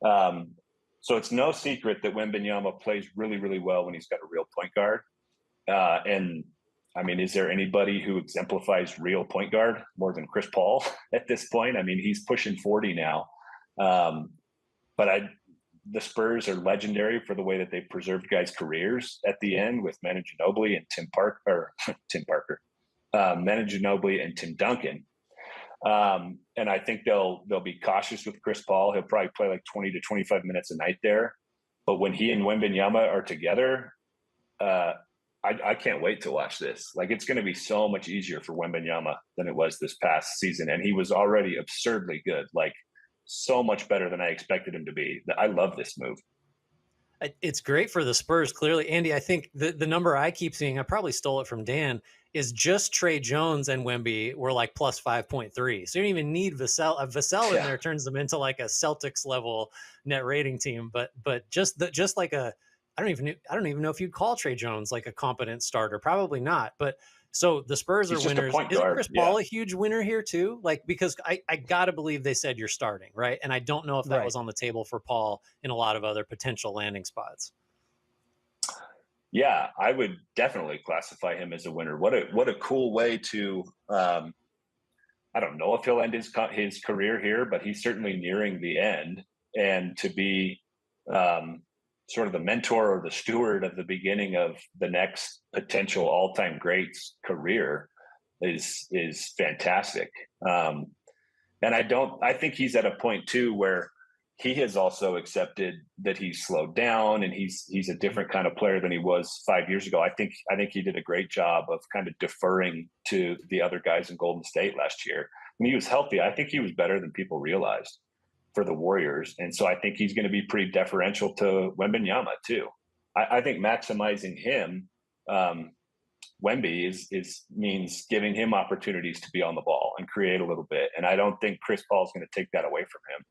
Speaker 15: So it's no secret that Wembanyama plays really, really well when he's got a real point guard. And I mean, is there anybody who exemplifies real point guard more than Chris Paul at this point? I mean, he's pushing 40 now. But the Spurs are legendary for the way that they preserved guys' careers at the end with Manu Ginobili and Manu Ginobili and Tim Duncan. And I think they'll be cautious with Chris Paul. He'll probably play like 20 to 25 minutes a night there. But when he and Wembanyama are together, I can't wait to watch this. Like, it's going to be so much easier for Wembanyama than it was this past season. And he was already absurdly good, like so much better than I expected him to be. I love this move.
Speaker 13: It's great for the Spurs, clearly. Andy, I think the number I keep seeing, I probably stole it from Dan, is just Trey Jones and Wemby were like plus 5.3. So you don't even need Vassell. Vassell in there turns them into like a Celtics level net rating team. But just like a, I don't even know if you'd call Trey Jones like a competent starter. Probably not. But so the Spurs are winners. Isn't Chris Paul a huge winner here too? Like, because I gotta believe they said you're starting, right? And I don't know if that was on the table for Paul in a lot of other potential landing spots.
Speaker 15: Yeah, I would definitely classify him as a winner. What a cool way to, I I don't know if he'll end his career here, but he's certainly nearing the end. And to be sort of the mentor or the steward of the beginning of the next potential all-time greats career is fantastic. And I think he's at a point too where he has also accepted that he's slowed down and he's a different kind of player than he was 5 years ago. I think he did a great job of kind of deferring to the other guys in Golden State last year. When he was healthy, I think he was better than people realized for the Warriors. And so I think he's going to be pretty deferential to Wembanyama too. I think maximizing him, Wemby means giving him opportunities to be on the ball and create a little bit. And I don't think Chris Paul is going to take that away from him.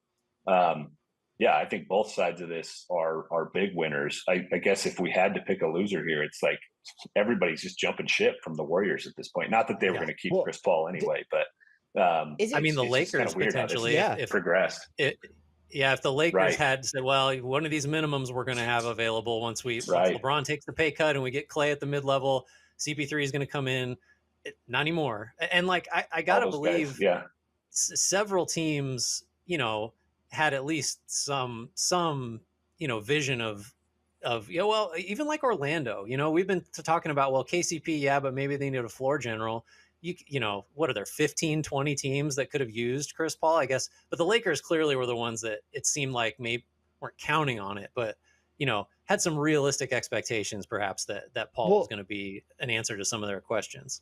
Speaker 15: Yeah, I think both sides of this are big winners. I guess if we had to pick a loser here, it's like everybody's just jumping ship from the Warriors at this point. Not that they were going to keep Chris Paul anyway, but
Speaker 13: I mean, the Lakers potentially
Speaker 15: if progressed.
Speaker 13: If the Lakers had said, well, one of these minimums we're going to have available once LeBron takes the pay cut and we get Klay at the mid-level, CP3 is going to come in. Not anymore. And like, I got to believe several teams, had at least some, vision of, well, even like Orlando, we've been talking about, well, KCP, but maybe they need a floor general. What are there, 15, 20 teams that could have used Chris Paul, I guess, but the Lakers clearly were the ones that it seemed like maybe weren't counting on it, but, had some realistic expectations perhaps that Paul was going to be an answer to some of their questions.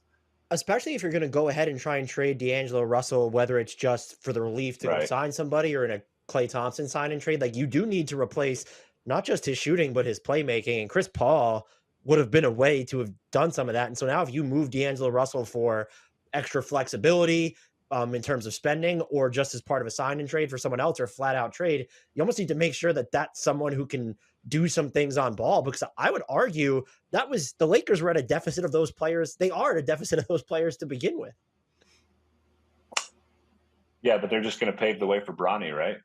Speaker 12: Especially if you're going to go ahead and try and trade D'Angelo Russell, whether it's just for the relief to go sign somebody or in a Klay Thompson sign and trade, like you do need to replace not just his shooting, but his playmaking. And Chris Paul would have been a way to have done some of that. And so now if you move D'Angelo Russell for extra flexibility in terms of spending or just as part of a sign and trade for someone else or flat out trade, you almost need to make sure that that's someone who can do some things on ball, because I would argue that was the Lakers were at a deficit of those players. They are at a deficit of those players to begin with.
Speaker 15: Yeah, but they're just going to pave the way for Bronny, right?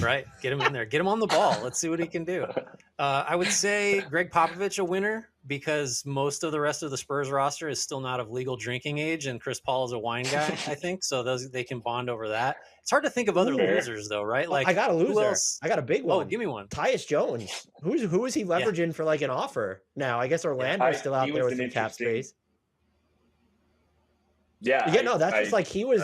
Speaker 13: Right. Get him in there. Get him on the ball. Let's see what he can do. I would say Greg Popovich a winner because most of the rest of the Spurs roster is still not of legal drinking age, and Chris Paul is a wine guy, I think. So they can bond over that. It's hard to think of other losers, though, right? Like
Speaker 12: I got a loser. I got a big one.
Speaker 13: Oh, give me one.
Speaker 12: Tyus Jones. Who is he leveraging for like an offer now? I guess Orlando's still out there with some cap space.
Speaker 15: Yeah.
Speaker 12: No, that's just like he was.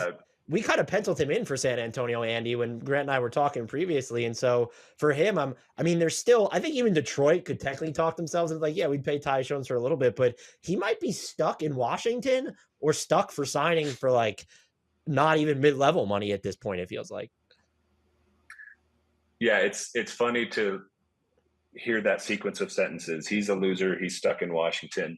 Speaker 12: We kind of penciled him in for San Antonio, Andy, when Grant and I were talking previously. And so for him, there's still, I think even Detroit could technically talk themselves into like, yeah, we'd pay Tyus Jones for a little bit, but he might be stuck in Washington or stuck for signing for like not even mid-level money at this point, it feels like.
Speaker 15: Yeah, it's funny to hear that sequence of sentences. He's a loser. He's stuck in Washington.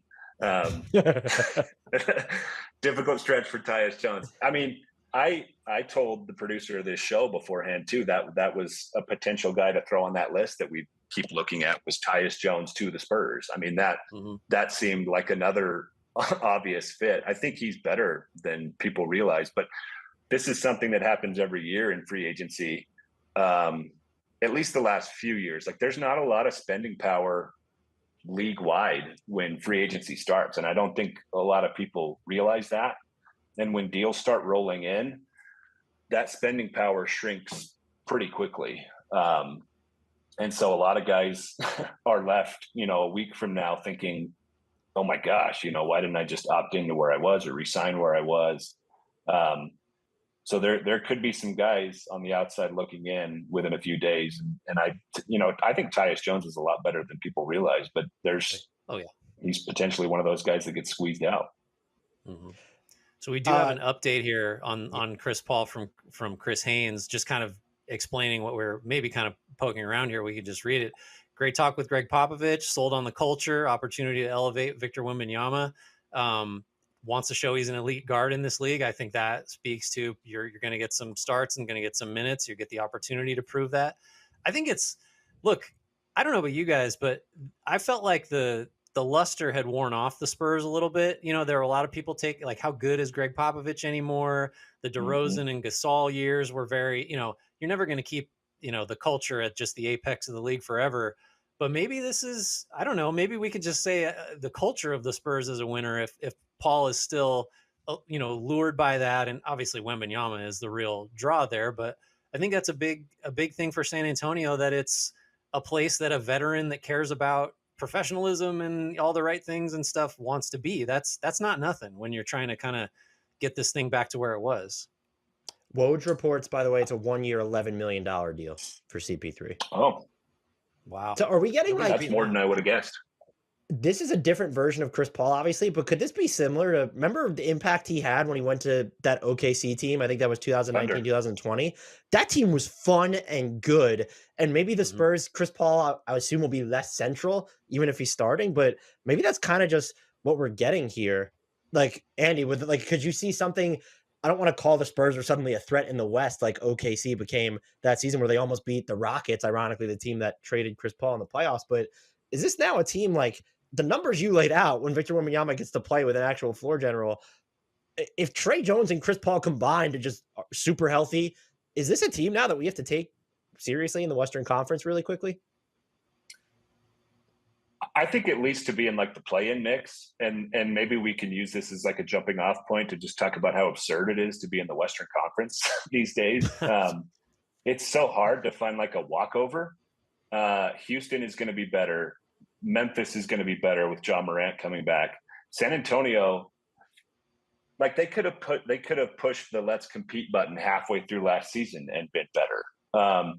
Speaker 15: Difficult stretch for Tyus Jones. I mean, I told the producer of this show beforehand too that was a potential guy to throw on that list that we keep looking at was Tyus Jones to the Spurs. I mean that seemed like another obvious fit. I think he's better than people realize, but this is something that happens every year in free agency. At least the last few years, like there's not a lot of spending power league wide when free agency starts, and I don't think a lot of people realize that. And when deals start rolling in, that spending power shrinks pretty quickly. And so a lot of guys are left, a week from now thinking, oh my gosh, why didn't I just opt into where I was or resign where I was? So there could be some guys on the outside looking in within a few days. And I think Tyus Jones is a lot better than people realize, but he's potentially one of those guys that gets squeezed out.
Speaker 13: Mm-hmm. So we do have an update here on Chris Paul from Chris Haynes, just kind of explaining what we're maybe kind of poking around here. We could just read it. Great talk with Greg Popovich, sold on the culture, opportunity to elevate Victor Wembanyama. Wants to show he's an elite guard in this league. I think that speaks to you're going to get some starts and going to get some minutes. You get the opportunity to prove that. I think look, I don't know about you guys, but I felt like the luster had worn off the Spurs a little bit. There were a lot of people like, how good is Greg Popovich anymore? The DeRozan and Gasol years were very, you're never going to keep, the culture at just the apex of the league forever. But maybe this is, I don't know, maybe we could just say the culture of the Spurs is a winner if Paul is still lured by that. And obviously Wembanyama is the real draw there, but I think that's a big thing for San Antonio, that it's a place that a veteran that cares about professionalism and all the right things and stuff wants to be. That's not nothing when you're trying to kind of get this thing back to where it was.
Speaker 12: Woj reports, by the way, it's a 1 year, $11 million deal for CP3.
Speaker 15: Oh,
Speaker 13: wow.
Speaker 12: So are we getting
Speaker 15: that's more than I would have guessed.
Speaker 12: This is a different version of Chris Paul, obviously, but could this be similar to, remember the impact he had when he went to that OKC team? I think that was 2019, 2020. That team was fun and good. And maybe the Spurs, Chris Paul, I assume will be less central, even if he's starting, but maybe that's kind of just what we're getting here. Like, Andy, could you see something? I don't want to call the Spurs or suddenly a threat in the West like OKC became that season where they almost beat the Rockets, ironically, the team that traded Chris Paul in the playoffs. But is this now a team like the numbers you laid out when Victor Wembanyama gets to play with an actual floor general? If Trey Jones and Chris Paul combined are just super healthy, is this a team now that we have to take seriously in the Western Conference really quickly?
Speaker 15: I think at least to be in like the play-in mix, and maybe we can use this as like a jumping off point to just talk about how absurd it is to be in the Western Conference these days. It's so hard to find like a walkover. Houston is going to be better. Memphis is going to be better with John Morant coming back. San Antonio, like they could have pushed the let's compete button halfway through last season and been better.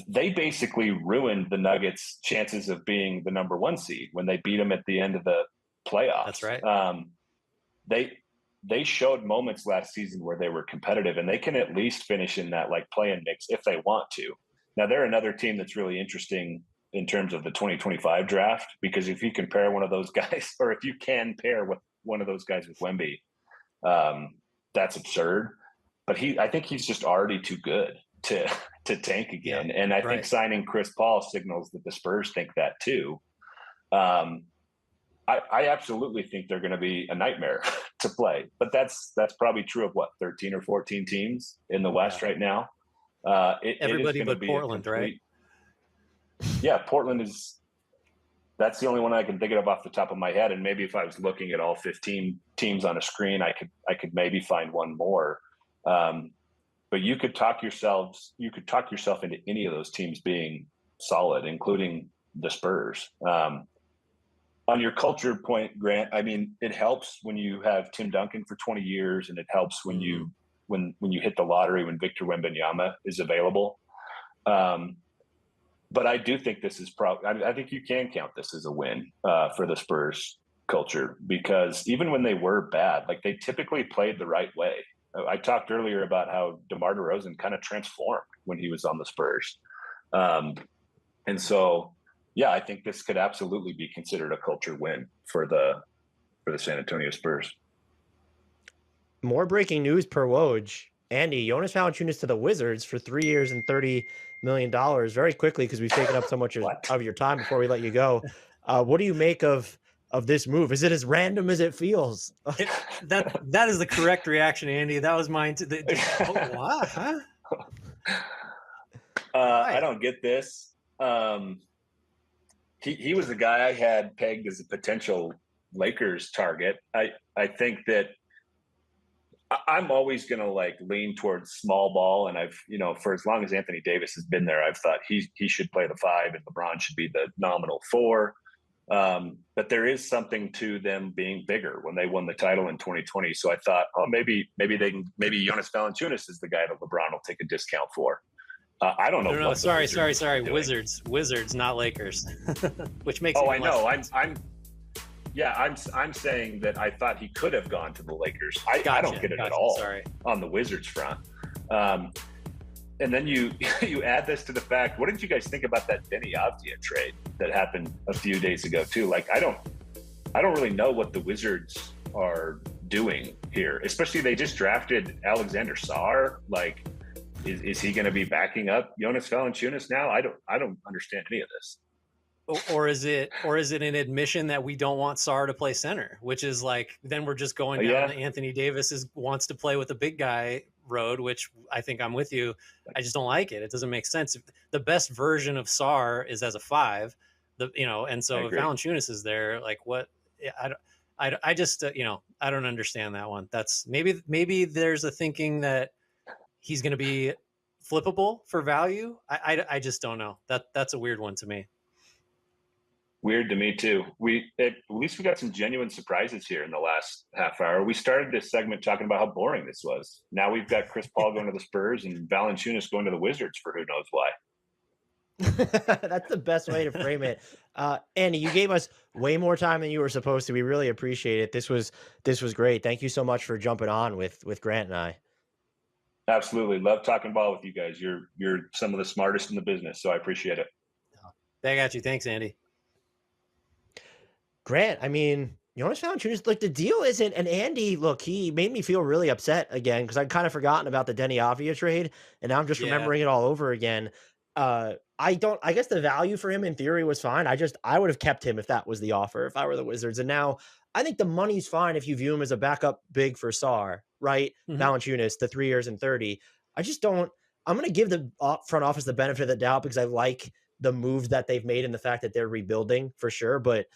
Speaker 15: They basically ruined the Nuggets' chances of being the number 1 seed when they beat them at the end of the playoffs.
Speaker 13: That's right.
Speaker 15: They showed moments last season where they were competitive, and they can at least finish in that like play-in mix if they want to. Now they're another team that's really interesting in terms of the 2025 draft, because if you compare one of those guys, or if you can pair with one of those guys with Wemby, that's absurd. But I think he's just already too good to tank again. And I think signing Chris Paul signals that the Spurs think that too. I absolutely think they're going to be a nightmare to play, but that's probably true of what, 13 or 14 teams in the West right now.
Speaker 13: Everybody but Portland, right?
Speaker 15: Yeah, Portland that's the only one I can think of off the top of my head. And maybe if I was looking at all 15 teams on a screen, I could maybe find one more. But you could talk yourself into any of those teams being solid, including the Spurs. On your culture point, Grant, I mean, it helps when you have Tim Duncan for 20 years, and it helps when you hit the lottery when Victor Wembanyama is available. But I do think this is I think you can count this as a win for the Spurs culture, because even when they were bad, like they typically played the right way. I talked earlier about how DeMar DeRozan kind of transformed when he was on the Spurs. And so, yeah, I think this could absolutely be considered a culture win for the San Antonio Spurs.
Speaker 12: More breaking news per Woj. Andy, Jonas Valanciunas to the Wizards for 3 years and $30 million. Very quickly, because we've taken up so much of your time before we let you go. What do you make of this move? Is it as random as it feels?
Speaker 13: That is the correct reaction, Andy. That was mine. What? Huh?
Speaker 15: I don't get this. He was the guy I had pegged as a potential Lakers target. I think that I'm always going to like lean towards small ball. And I've, for as long as Anthony Davis has been there, I've thought he should play the 5 and LeBron should be the nominal 4. But there is something to them being bigger when they won the title in 2020. So I thought, maybe Jonas Valanciunas is the guy that LeBron will take a discount for. I don't know.
Speaker 13: No, sorry. Wizards, not Lakers. Which makes
Speaker 15: I know. I'm saying that I thought he could have gone to the Lakers. I don't get it at all on the Wizards front. And then you add this to the fact, what did you guys think about that Benny Avdia trade that happened a few days ago too? Like, I don't really know what the Wizards are doing here, especially they just drafted Alexander Sarr. Like, is he going to be backing up Jonas Valanciunas now? I don't understand any of this.
Speaker 13: Or is it an admission that we don't want Sarr to play center, which is like, then we're just going down Anthony Davis wants to play with a big guy road, which I think I'm with you. I just don't like it. It doesn't make sense. The best version of Sarr is as a 5, and so if Valanciunas is there, like what? I just I don't understand that one. That's maybe there's a thinking that he's going to be flippable for value. I just don't know. That's a weird one to me.
Speaker 15: Weird to me too. At least we got some genuine surprises here in the last half hour. We started this segment talking about how boring this was. Now we've got Chris Paul going to the Spurs and Valanciunas going to the Wizards for who knows why.
Speaker 12: That's the best way to frame it. Andy, you gave us way more time than you were supposed to. We really appreciate it. This was great. Thank you so much for jumping on with Grant and I.
Speaker 15: Absolutely. Love talking ball with you guys. You're some of the smartest in the business, so I appreciate it.
Speaker 13: I got you. Thanks, Andy.
Speaker 12: Grant, I mean, Jonas Valanciunas, like the deal isn't, and Andy, look, he made me feel really upset again because I'd kind of forgotten about the Denny Avdia trade, and now I'm just remembering it all over again. I guess the value for him in theory was fine. I would have kept him if that was the offer, if I were the Wizards. And now I think the money's fine if you view him as a backup big for Sarr, right? Mm-hmm. Valanciunas, the 3 years and 30. I'm going to give the front office the benefit of the doubt because I like the moves that they've made and the fact that they're rebuilding for sure. But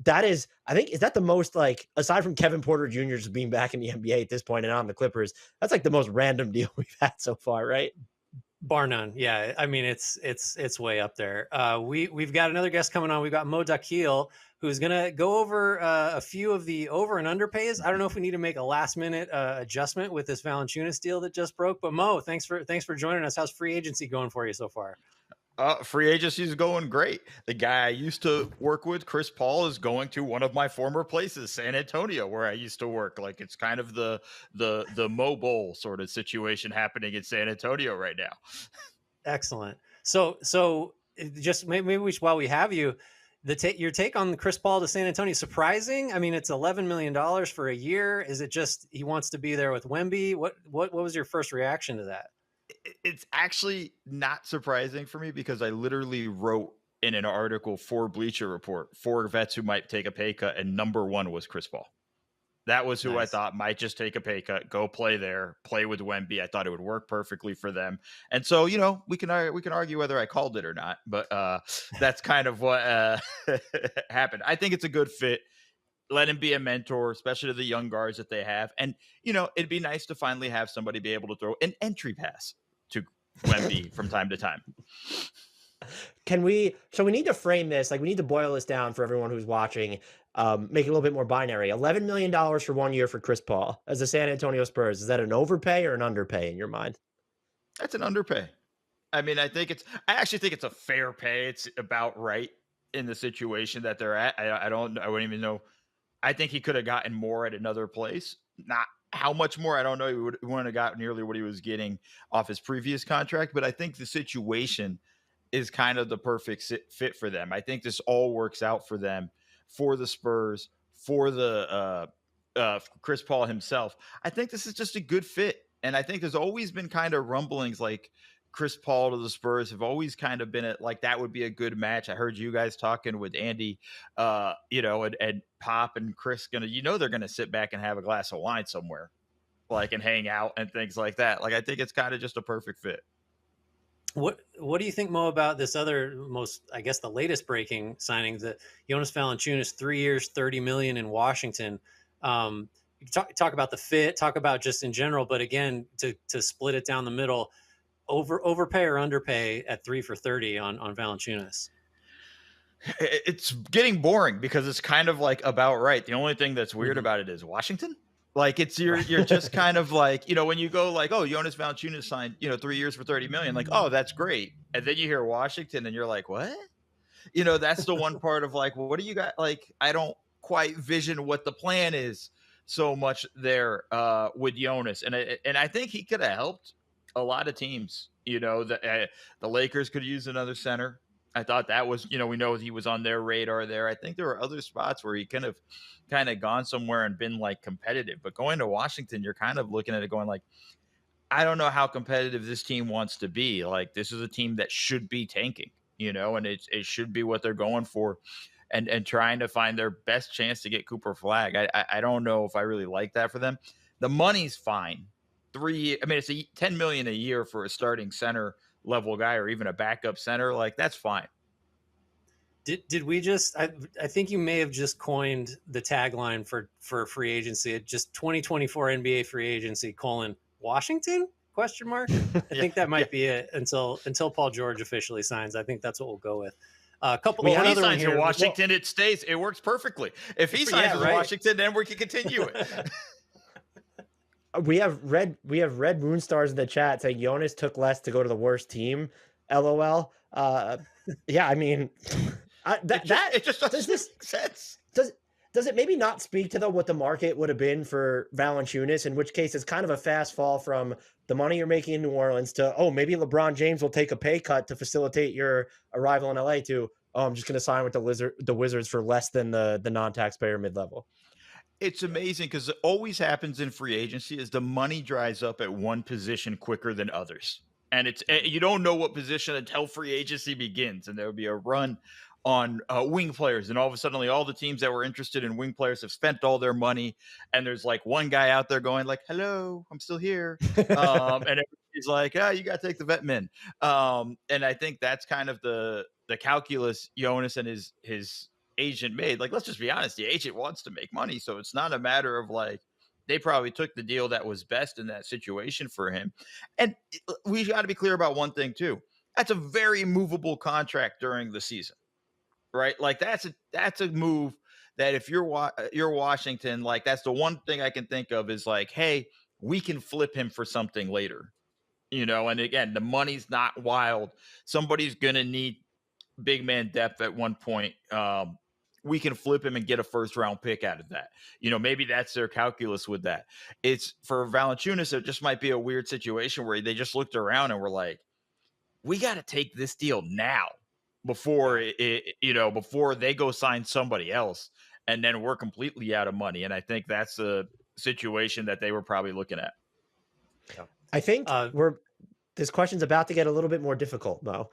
Speaker 12: is that the most, like, aside from Kevin Porter Jr. just being back in the NBA at this point and on the Clippers, that's like the most random deal we've had so far, right?
Speaker 13: Bar none. Yeah. I mean, it's way up there. We've got another guest coming on. We've got Mo Dakhil, who's going to go over a few of the over and under pays. I don't know if we need to make a last minute adjustment with this Valanciunas deal that just broke, but Mo, thanks for joining us. How's free agency going for you so far?
Speaker 16: Free agency is going great. The guy I used to work with, Chris Paul, is going to one of my former places, San Antonio, where I used to work. Like, it's kind of the Mo Bowl sort of situation happening in San Antonio right now.
Speaker 13: Excellent. So just maybe while we have you, your take on Chris Paul to San Antonio, surprising? I mean, it's $11 million for a year. Is it just he wants to be there with Wemby? What was your first reaction to that?
Speaker 16: It's actually not surprising for me because I literally wrote in an article for Bleacher Report 4 vets who might take a pay cut, and number 1 was Chris Paul. That was who I thought might just take a pay cut, go play there, play with Wemby. I thought it would work perfectly for them. And so, we can argue whether I called it or not, but that's kind of what happened. I think it's a good fit. Let him be a mentor, especially to the young guards that they have. And, it'd be nice to finally have somebody be able to throw an entry pass to Wemby from time to time.
Speaker 12: We need to frame this, like, we need to boil this down for everyone who's watching, make it a little bit more binary. $11 million for 1 year for Chris Paul as the San Antonio Spurs. Is that an overpay or an underpay in your mind?
Speaker 16: That's an underpay. I mean, I actually think it's a fair pay. It's about right in the situation that they're at. I wouldn't even know. I think he could have gotten more at another place. Not how much more, I don't know. He wouldn't have got nearly what he was getting off his previous contract, but I think the situation is kind of the perfect fit for them. I think this all works out for them, for the Spurs, for the Chris Paul himself. I think this is just a good fit. And I think there's always been kind of rumblings like Chris Paul to the Spurs have always kind of been like that would be a good match. I heard you guys talking with Andy, and Pop and Chris they're going to sit back and have a glass of wine somewhere, like, and hang out and things like that. Like, I think it's kind of just a perfect fit.
Speaker 13: What do you think, Mo, about this other the latest breaking signing, that Jonas Valanciunas, 3 years, $30 million in Washington? Talk about the fit, talk about just in general, but again, to split it down the middle, overpay or underpay at 3 for $30 on Valanciunas?
Speaker 16: It's getting boring because it's kind of like about right. The only thing that's weird about it is Washington. Like, it's you're just kind of like, when you go like, oh, Jonas Valanciunas signed, 3 years for $30 million, like, oh, that's great. And then you hear Washington and you're like, what? That's the one part of like, well, what do you got? Like, I don't quite vision what the plan is so much there with Jonas. And I think he could have helped a lot of teams. The Lakers could use another center. I thought that was, we know he was on their radar there. I think there were other spots where he kind of gone somewhere and been like competitive. But going to Washington, you're kind of looking at it going like, I don't know how competitive this team wants to be. Like, this is a team that should be tanking, and it should be what they're going for and trying to find their best chance to get Cooper Flag. I don't know if I really like that for them. The money's fine. It's $10 million a year for a starting center level guy or even a backup center. Like, that's fine.
Speaker 13: Did we just? I think you may have just coined the tagline for free agency. It just 2024 NBA free agency : Washington ? I think that might be it until Paul George officially signs. I think that's what we'll go with. A couple.
Speaker 16: Well, if he
Speaker 13: another one
Speaker 16: signs
Speaker 13: here.
Speaker 16: in Washington, it stays. It works perfectly. If he signs in Washington, then we can continue it.
Speaker 12: We have red moon stars in the chat saying Jonas took less to go to the worst team. LOL. Yeah, I mean, it just doesn't make sense. Does it maybe not speak to what the market would have been for Valanciunas? In which case, it's kind of a fast fall from the money you're making in New Orleans to maybe LeBron James will take a pay cut to facilitate your arrival in LA to I'm just going to sign with the Wizards for less than the non-taxpayer mid-level.
Speaker 16: It's amazing because it always happens in free agency is the money dries up at one position quicker than others. And you don't know what position until free agency begins. And there will be a run on wing players. And all of a sudden, all the teams that were interested in wing players have spent all their money. And there's like one guy out there going like, hello, I'm still here. And everybody's like, you got to take the vet men. And I think that's kind of the calculus Jonas and his agent made. Like, let's just be honest, the agent wants to make money. So it's not a matter of like, they probably took the deal that was best in that situation for him. And we got to be clear about one thing too. That's a very movable contract during the season, right? Like that's a move that if you're Washington, like that's the one thing I can think of is like, hey, we can flip him for something later, and again, the money's not wild. Somebody's going to need big man depth at one point. We can flip him and get a first round pick out of that. Maybe that's their calculus with that. It's for Valanciunas. It just might be a weird situation where they just looked around and were like, we got to take this deal now before before they go sign somebody else. And then we're completely out of money. And I think that's a situation that they were probably looking at.
Speaker 12: Yeah. I think this question's about to get a little bit more difficult, Mo.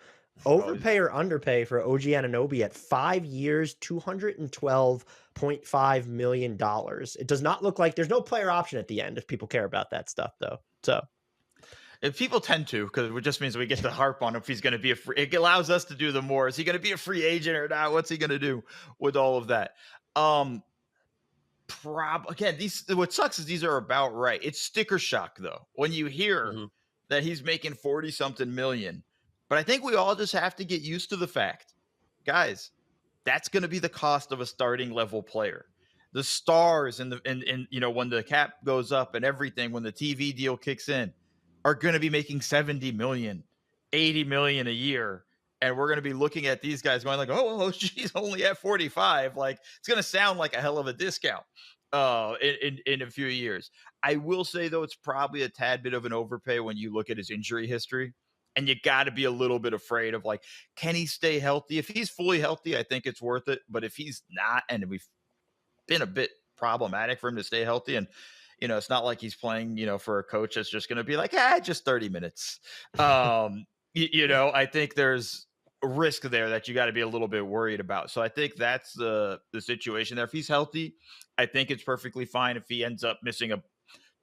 Speaker 12: Overpay or underpay for OG Anunoby at 5 years, $212.5 million. It does not look like there's no player option at the end if people care about that stuff, though. So
Speaker 16: if people tend to, because it just means we get to harp on if he's going to be it allows us to do the more. Is he going to be a free agent or not? What's he going to do with all of that? Again, what sucks is these are about right. It's sticker shock though when you hear that he's making 40-something million. But I think we all just have to get used to the fact, guys, that's going to be the cost of a starting level player. The stars and when the cap goes up and everything, when the TV deal kicks in, are going to be making 70 million, 80 million a year. And we're going to be looking at these guys going like, oh, she's only at 45. Like it's going to sound like a hell of a discount in a few years. I will say, though, it's probably a tad bit of an overpay when you look at his injury history. And you got to be a little bit afraid of like, can he stay healthy? If he's fully healthy, I think it's worth it. But if he's not, and we've been a bit problematic for him to stay healthy, and it's not like he's playing, for a coach that's just going to be like, just 30 minutes. I think there's a risk there that you got to be a little bit worried about. So I think that's the situation there. If he's healthy, I think it's perfectly fine. If he ends up missing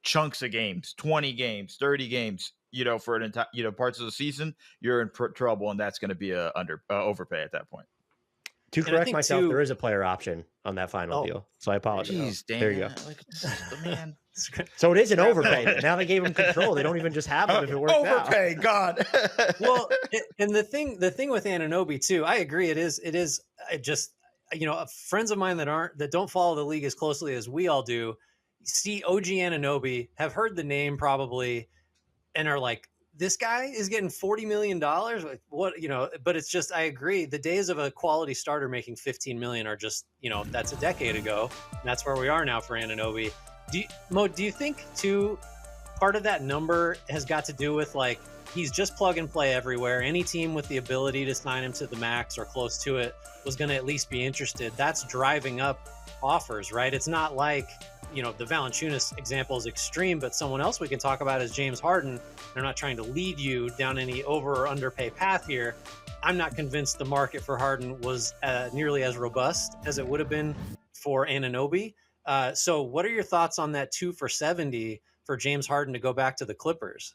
Speaker 16: chunks of games, 20 games, 30 games, for an entire, parts of the season, you're in trouble, and that's going to be a overpay at that point.
Speaker 12: To correct myself, there is a player option on that final deal, so I apologize.
Speaker 16: Jeez, Dan,
Speaker 12: there you go.
Speaker 16: Man.
Speaker 12: So it is an overpay. Now they gave him control. They don't even just have him if it works out.
Speaker 16: Overpay, God.
Speaker 13: Well, and the thing with Anunoby too, I agree. It is just friends of mine that don't follow the league as closely as we all do see OG Anunoby, have heard the name probably, and are like, this guy is getting $40 million. Like, what, but it's just, I agree. The days of a quality starter making 15 million are just, that's a decade ago. And that's where we are now for Anunoby. Do you think too, part of that number has got to do with like, he's just plug and play everywhere. Any team with the ability to sign him to the max or close to it was going to at least be interested. That's driving up offers, right? It's not like, the Valanciunas example is extreme, but someone else we can talk about is James Harden. They're not trying to lead you down any over or underpay path here. I'm not convinced the market for Harden was nearly as robust as it would have been for Anunoby. So what are your thoughts on that 2 for $70 for James Harden to go back to the Clippers?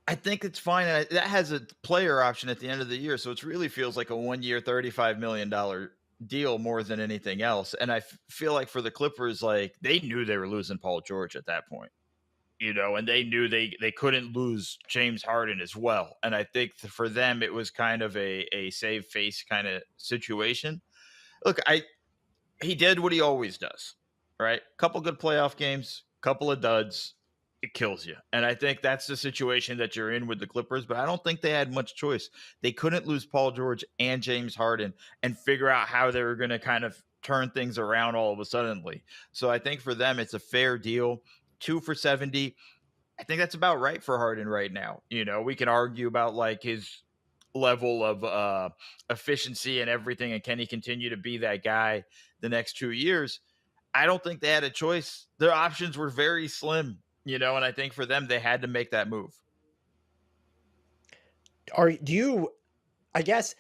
Speaker 16: I think it's fine. And that has a player option at the end of the year. So it really feels like a 1 year, $35 million deal more than anything else. And I feel like for the Clippers, like they knew they were losing Paul George at that point, and they knew they couldn't lose James Harden as well. And I think for them, it was kind of a save face kind of situation. Look, he did what he always does, right? Couple good playoff games, couple of duds. It kills you. And I think that's the situation that you're in with the Clippers, but I don't think they had much choice. They couldn't lose Paul George and James Harden and figure out how they were going to kind of turn things around all of a sudden. So I think for them, it's a fair deal. 2 for $70. I think that's about right for Harden right now. We can argue about like his level of efficiency and everything, and can he continue to be that guy the next 2 years? I don't think they had a choice. Their options were very slim. And I think for them, they had to make that move.
Speaker 12: I guess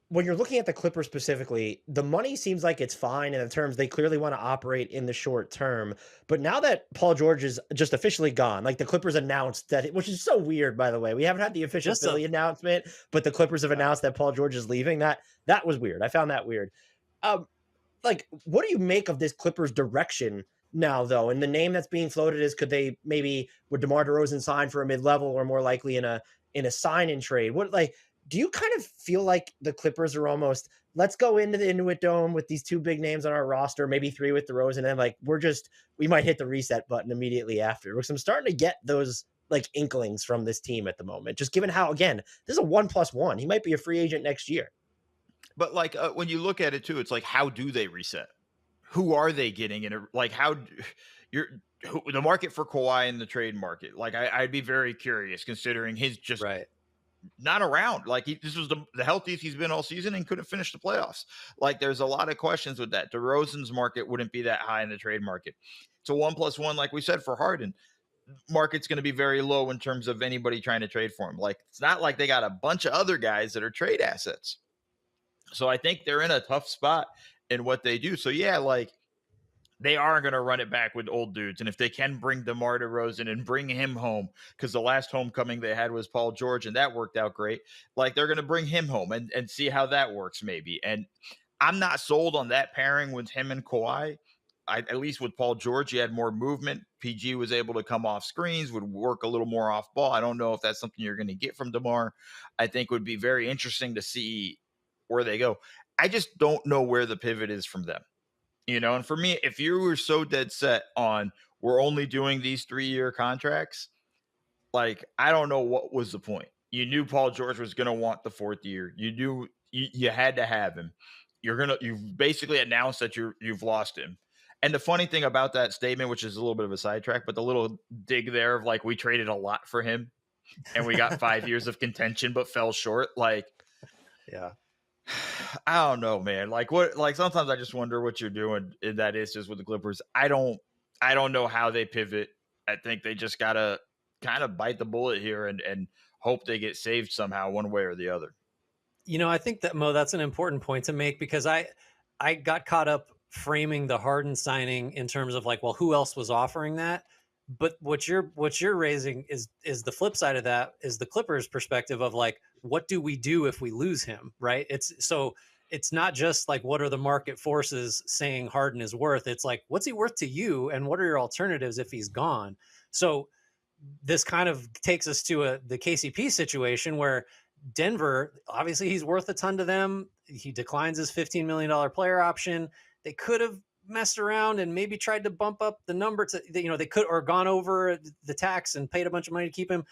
Speaker 12: when you're looking at the Clippers specifically, the money seems like it's fine in the terms they clearly want to operate in the short term. But now that Paul George is just officially gone, like the Clippers announced that, which is so weird, by the way. We haven't had the official Philly announcement, but the Clippers have announced that Paul George is leaving. That was weird. I found that weird. Like, what do you make of this Clippers direction now, though? And the name that's being floated is, would DeMar DeRozan sign for a mid-level, or more likely in a sign-in trade? Do you kind of feel like the Clippers are almost, let's go into the Intuit Dome with these 2 big names on our roster, maybe 3 with DeRozan, and we might hit the reset button immediately after? Because I'm starting to get those inklings from this team at the moment, just given how, again, this is a 1+1. He might be a free agent next year.
Speaker 16: But when you look at it too, it's like, how do they reset? Who are they getting in? The market for Kawhi in the trade market? I'd be very curious, considering his just not around. This was the healthiest he's been all season and couldn't finish the playoffs. There's a lot of questions with that. DeRozan's market wouldn't be that high in the trade market. It's a 1+1, like we said, for Harden. Market's going to be very low in terms of anybody trying to trade for him. It's not like they got a bunch of other guys that are trade assets. So I think they're in a tough spot in what they do. So yeah, they are going to run it back with old dudes. And if they can bring DeMar DeRozan and bring him home, because the last homecoming they had was Paul George, and that worked out great. They're going to bring him home and see how that works maybe. And I'm not sold on that pairing with him and Kawhi. At least with Paul George, he had more movement. PG was able to come off screens, would work a little more off ball. I don't know if that's something you're going to get from DeMar. I think would be very interesting to see where they go. I just don't know where the pivot is from them. And for me, if you were so dead set on we're only doing these 3-year contracts, I don't know what was the point. You knew Paul George was going to want the 4th year. You knew you had to have him. You've basically announced that you've lost him. And the funny thing about that statement, which is a little bit of a sidetrack, but the little dig there of we traded a lot for him and we got 5 years of contention, but fell short.
Speaker 12: Yeah.
Speaker 16: I don't know, man. Sometimes I just wonder what you're doing in that instance with the Clippers. I don't know how they pivot. I think they just gotta kind of bite the bullet here and hope they get saved somehow, one way or the other.
Speaker 13: I think that, Mo, that's an important point to make, because I got caught up framing the Harden signing in terms of who else was offering that? But what you're raising is the flip side of that, is the Clippers' perspective of what do we do if we lose him, right? It's not just what are the market forces saying Harden is worth. It's what's he worth to you, and what are your alternatives if he's gone? So this kind of takes us to the KCP situation, where Denver, obviously he's worth a ton to them. He declines his $15 million player option. They could have messed around and maybe tried to bump up the number to, they could, or gone over the tax and paid a bunch of money to keep him.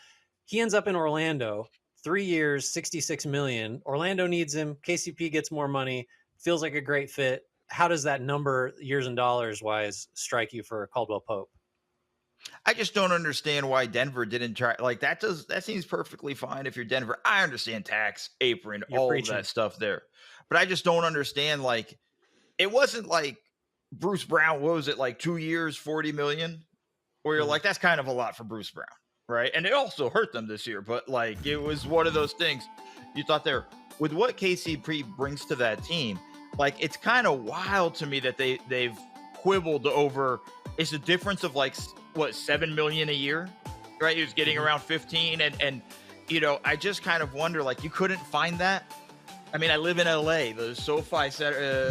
Speaker 13: He ends up in Orlando, 3 years, $66 million. Orlando needs him. KCP gets more money. Feels like a great fit. How does that number, years and dollars wise, strike you for Caldwell Pope?
Speaker 16: I just don't understand why Denver didn't try. That seems perfectly fine if you're Denver. I understand tax, apron, all of that stuff there, but I just don't understand. It wasn't Bruce Brown, what was it, 2 years, $40 million? Where you're that's kind of a lot for Bruce Brown, right? And it also hurt them this year, but it was one of those things you thought there. With what KCP brings to that team, it's kind of wild to me that they've quibbled over. It's a difference of $7 million a year. right? He was getting around 15, and you know, I just kind of wonder, like, you couldn't find that. I mean, I live in LA. The SoFi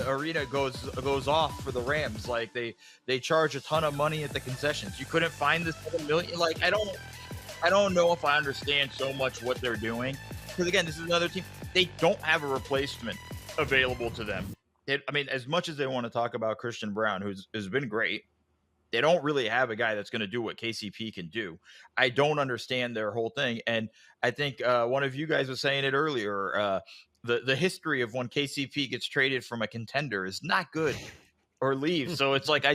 Speaker 16: Arena goes off for the Rams. Like they charge a ton of money at the concessions. You couldn't find this $7 million. Like I don't know if I understand so much what they're doing. Because again, this is another team. They don't have a replacement available to them. I mean, as much as they want to talk about Christian Brown, who's been great, they don't really have a guy that's going to do what KCP can do. I don't understand their whole thing. And I think one of you guys was saying it earlier. The history of when KCP gets traded from a contender is not good or leaves. So it's like,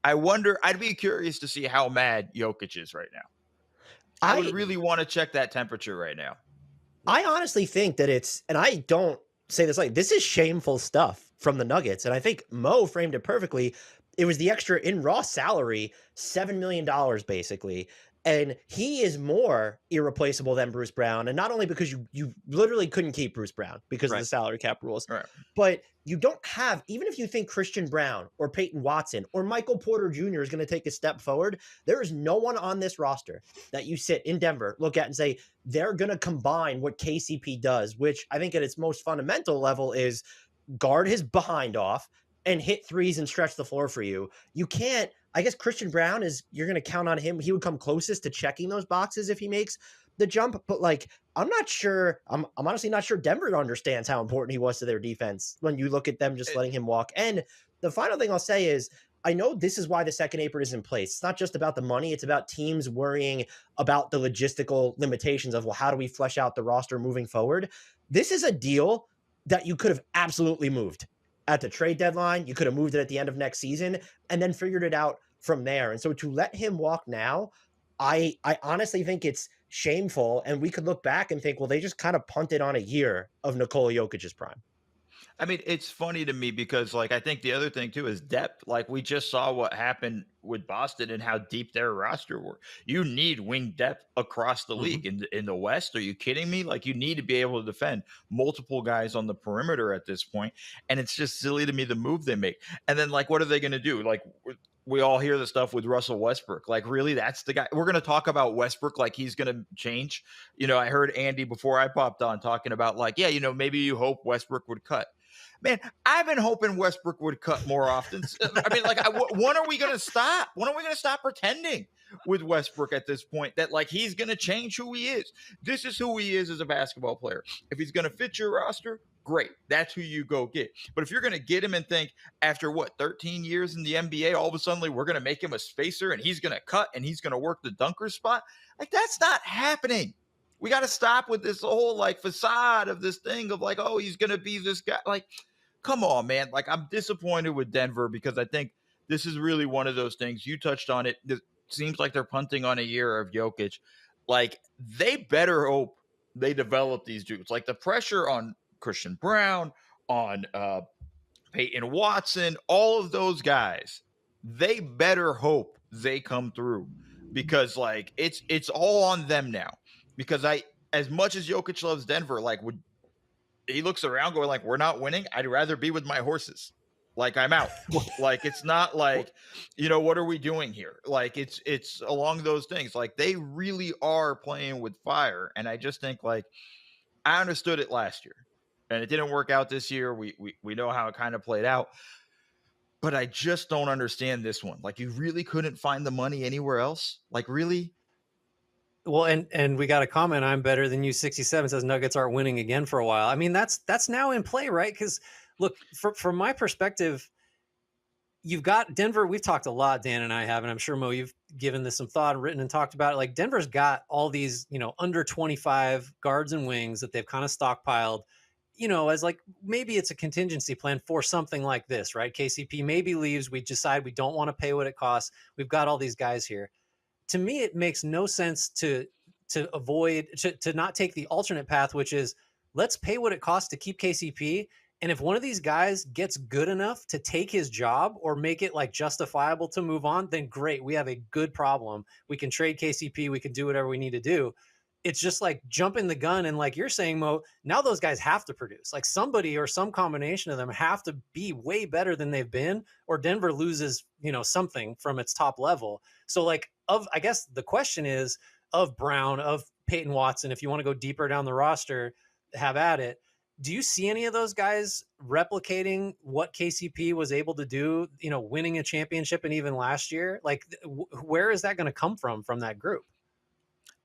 Speaker 16: I wonder, I'd be curious to see how mad Jokic is right now. I would really want to check that temperature right now.
Speaker 12: I honestly think that and I don't say this like, this is shameful stuff from the Nuggets. And I think Mo framed it perfectly. It was the extra in raw salary, $7 million basically. And he is more irreplaceable than Bruce Brown. And not only because you literally couldn't keep Bruce Brown because of the salary cap rules, but you don't have, even if you think Christian Brown or Peyton Watson or Michael Porter Jr. is going to take a step forward, there is no one on this roster that you sit in Denver, look at and say, they're going to combine what KCP does, which I think at its most fundamental level is guard his behind off and hit threes and stretch the floor for you. You can't, I guess Christian Brown you're going to count on him. He would come closest to checking those boxes if he makes the jump. But like, I'm not sure. I'm honestly not sure Denver understands how important he was to their defense when you look at them just letting him walk. And the final thing I'll say is, I know this is why the second apron is in place. It's not just about the money. It's about teams worrying about the logistical limitations of, well, how do we flesh out the roster moving forward? This is a deal that you could have absolutely moved at the trade deadline. You could have moved it at the end of next season and then figured it out from there. And so to let him walk now, I honestly think it's shameful. And we could look back and think, well, they just kind of punted on a year of Nikola Jokic's prime.
Speaker 16: I mean, it's funny to me because, like, I think the other thing too is depth. Like, we just saw what happened with Boston and how deep their roster were. You need wing depth across the league. In the West, are you kidding me? Like, you need to be able to defend multiple guys on the perimeter at this point. And it's just silly to me the move they make. And then, like, what are they going to do? Like, we all hear the stuff with Russell Westbrook. Like, really, that's the guy. We're going to talk about Westbrook like he's going to change. You know, I heard Andy before I popped on talking about, like, yeah, you know, maybe you hope Westbrook would cut. Man, I've been hoping Westbrook would cut more often. I mean, like, when are we going to stop? When are we going to stop pretending with Westbrook at this point that, like, he's going to change who he is? This is who he is as a basketball player. If he's going to fit your roster, great. That's who you go get. But if you're going to get him and think after, 13 years in the NBA, all of a sudden we're going to make him a spacer and he's going to cut and he's going to work the dunker spot, like, that's not happening. We got to stop with this whole, like, facade of this thing of, like, oh, he's going to be this guy. Like, come on, man. Like, I'm disappointed with Denver because I think this is really one of those things. You touched on it. It seems like they're punting on a year of Jokic. Like, they better hope they develop these dudes. Like, the pressure on Christian Brown, on Peyton Watson, all of those guys, they better hope they come through because, like, it's all on them now. Because as much as Jokic loves Denver, like, he looks around going, like, we're not winning. I'd rather be with my horses. Like, I'm out. Like, it's not like, you know, what are we doing here? Like, it's along those things. Like, they really are playing with fire. And I just think, like, I understood it last year and it didn't work out this year. We know how it kind of played out, but I just don't understand this one. Like, you really couldn't find the money anywhere else? Like, really?
Speaker 13: Well, and we got a comment. I'm better than you. 67 says Nuggets aren't winning again for a while. I mean, that's now in play, right? Because look, from my perspective, you've got Denver. We've talked a lot, Dan and I have, and I'm sure Mo, you've given this some thought and written and talked about it. Like, Denver's got all these, you know, under 25 guards and wings that they've kind of stockpiled, you know, as like, maybe it's a contingency plan for something like this, right? KCP maybe leaves. We decide we don't want to pay what it costs. We've got all these guys here. To me, it makes no sense to not take the alternate path, which is let's pay what it costs to keep KCP. And if one of these guys gets good enough to take his job or make it like justifiable to move on, then great. We have a good problem. We can trade KCP. We can do whatever we need to do. It's just like jumping the gun. And like you're saying, Mo, now those guys have to produce. Like, somebody or some combination of them have to be way better than they've been, or Denver loses, you know, something from its top level. So like, I guess the question is, of Brown, of Peyton Watson. If you want to go deeper down the roster, have at it. Do you see any of those guys replicating what KCP was able to do, winning a championship and even last year? Like, where is that going to come from that group?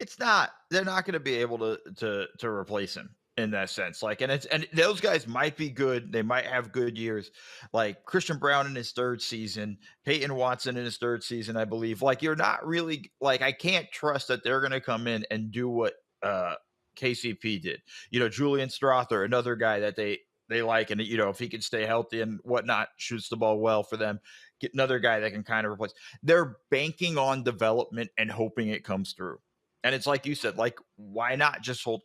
Speaker 16: It's not. They're not going to be able to replace him in that sense. Like, and those guys might be good. They might have good years. Like Christian Brown in his third season, Peyton Watson in his third season, I believe. Like, you're not really like, I can't trust that they're going to come in and do what KCP did. Julian Strother, another guy that they like, and if he can stay healthy and whatnot, shoots the ball well for them. Get another guy that can kind of replace. They're banking on development and hoping it comes through. And it's like you said, like, why not just hold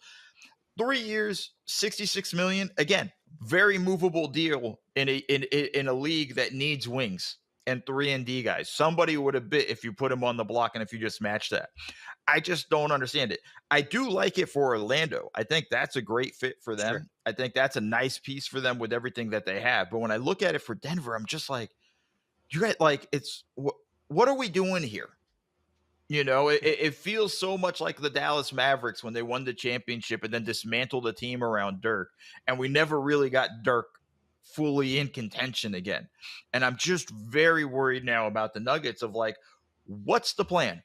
Speaker 16: 3 years, $66 million? Again, very movable deal in a league that needs wings and 3-and-D guys. Somebody would have bit if you put him on the block and if you just match that. I just don't understand it. I do like it for Orlando. I think that's a great fit for them. Sure. I think that's a nice piece for them with everything that they have. But when I look at it for Denver, I'm just like, you guys, like, it's what are we doing here? It feels so much like the Dallas Mavericks when they won the championship and then dismantled the team around Dirk. And we never really got Dirk fully in contention again. And I'm just very worried now about the Nuggets of like, what's the plan?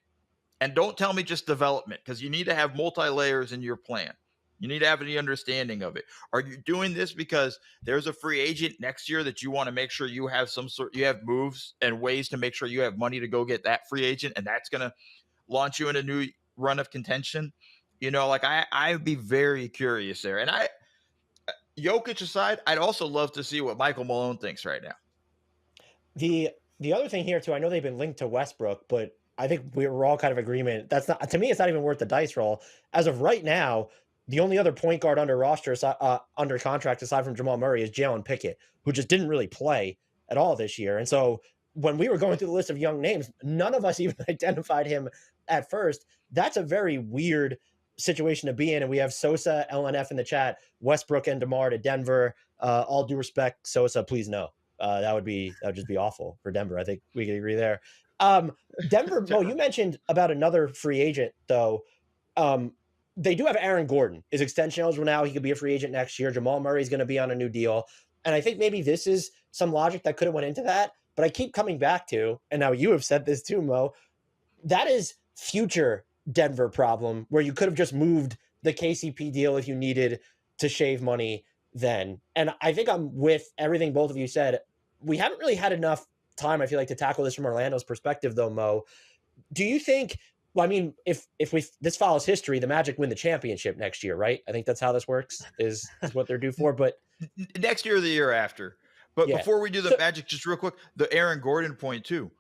Speaker 16: And don't tell me just development, because you need to have multi-layers in your plan. You need to have any understanding of it. Are you doing this because there's a free agent next year that you want to make sure you have you have moves and ways to make sure you have money to go get that free agent, and that's going to launch you in a new run of contention? I'd be very curious there. And Jokic aside, I'd also love to see what Michael Malone thinks right now.
Speaker 12: The other thing here too, I know they've been linked to Westbrook, but I think we're all kind of agreement. That's not, to me, it's not even worth the dice roll. As of right now, the only other point guard under contract aside from Jamal Murray is Jalen Pickett, who just didn't really play at all this year. And so when we were going through the list of young names, none of us even identified him at first. That's a very weird situation to be in. And we have Sosa, LNF in the chat, Westbrook and DeMar to Denver. All due respect, Sosa, please no. That would just be awful for Denver. I think we can agree there. Denver, Mo, you mentioned about another free agent, though. They do have Aaron Gordon. His extension eligible now. He could be a free agent next year. Jamal Murray is going to be on a new deal. And I think maybe this is some logic that could have went into that. But I keep coming back to, and now you have said this too, Mo, that is future Denver problem, where you could have just moved the KCP deal if you needed to shave money then. And I think I'm with everything both of you said. We haven't really had enough time, I feel like, to tackle this from Orlando's perspective, though, Mo. Do you think, well, I mean, if this follows history, the Magic win the championship next year, right? I think that's how this works, is what they're due for. But
Speaker 16: next year or the year after. But yeah. Before we do the Magic, just real quick, the Aaron Gordon point too.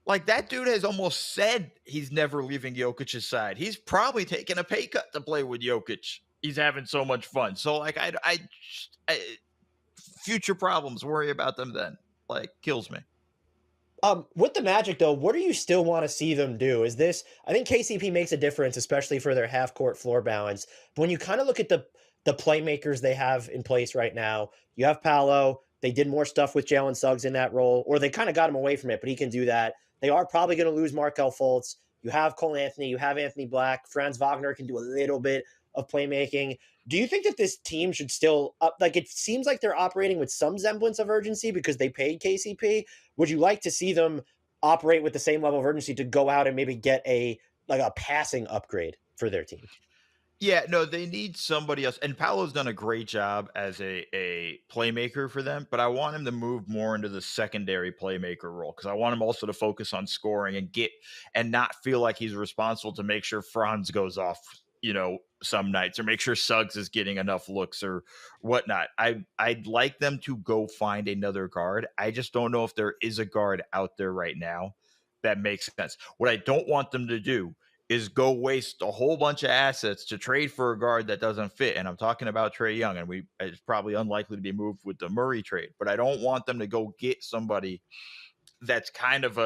Speaker 16: Like, that dude has almost said he's never leaving Jokic's side. He's probably taking a pay cut to play with Jokic. He's having so much fun. So, like, I future problems, worry about them then. Like, kills me.
Speaker 12: With the Magic, though, what do you still want to see them do? Is this, I think KCP makes a difference, especially for their half-court floor balance. But when you kind of look at the playmakers they have in place right now, you have Paolo. They did more stuff with Jalen Suggs in that role, or they kind of got him away from it, but he can do that. They are probably going to lose Markelle Fultz. You have Cole Anthony. You have Anthony Black. Franz Wagner can do a little bit of playmaking. Do you think that this team should still like, it seems like they're operating with some semblance of urgency because they paid KCP. Would you like to see them operate with the same level of urgency to go out and maybe get a passing upgrade for their team?
Speaker 16: Yeah, no, they need somebody else. And Paolo's done a great job as a playmaker for them, but I want him to move more into the secondary playmaker role, because I want him also to focus on scoring and not feel like he's responsible to make sure Franz goes off, some nights, or make sure Suggs is getting enough looks or whatnot. I'd like them to go find another guard. I just don't know if there is a guard out there right now that makes sense. What I don't want them to do is go waste a whole bunch of assets to trade for a guard that doesn't fit. And I'm talking about Trae Young, and it's probably unlikely to be moved with the Murray trade, but I don't want them to go get somebody that's kind of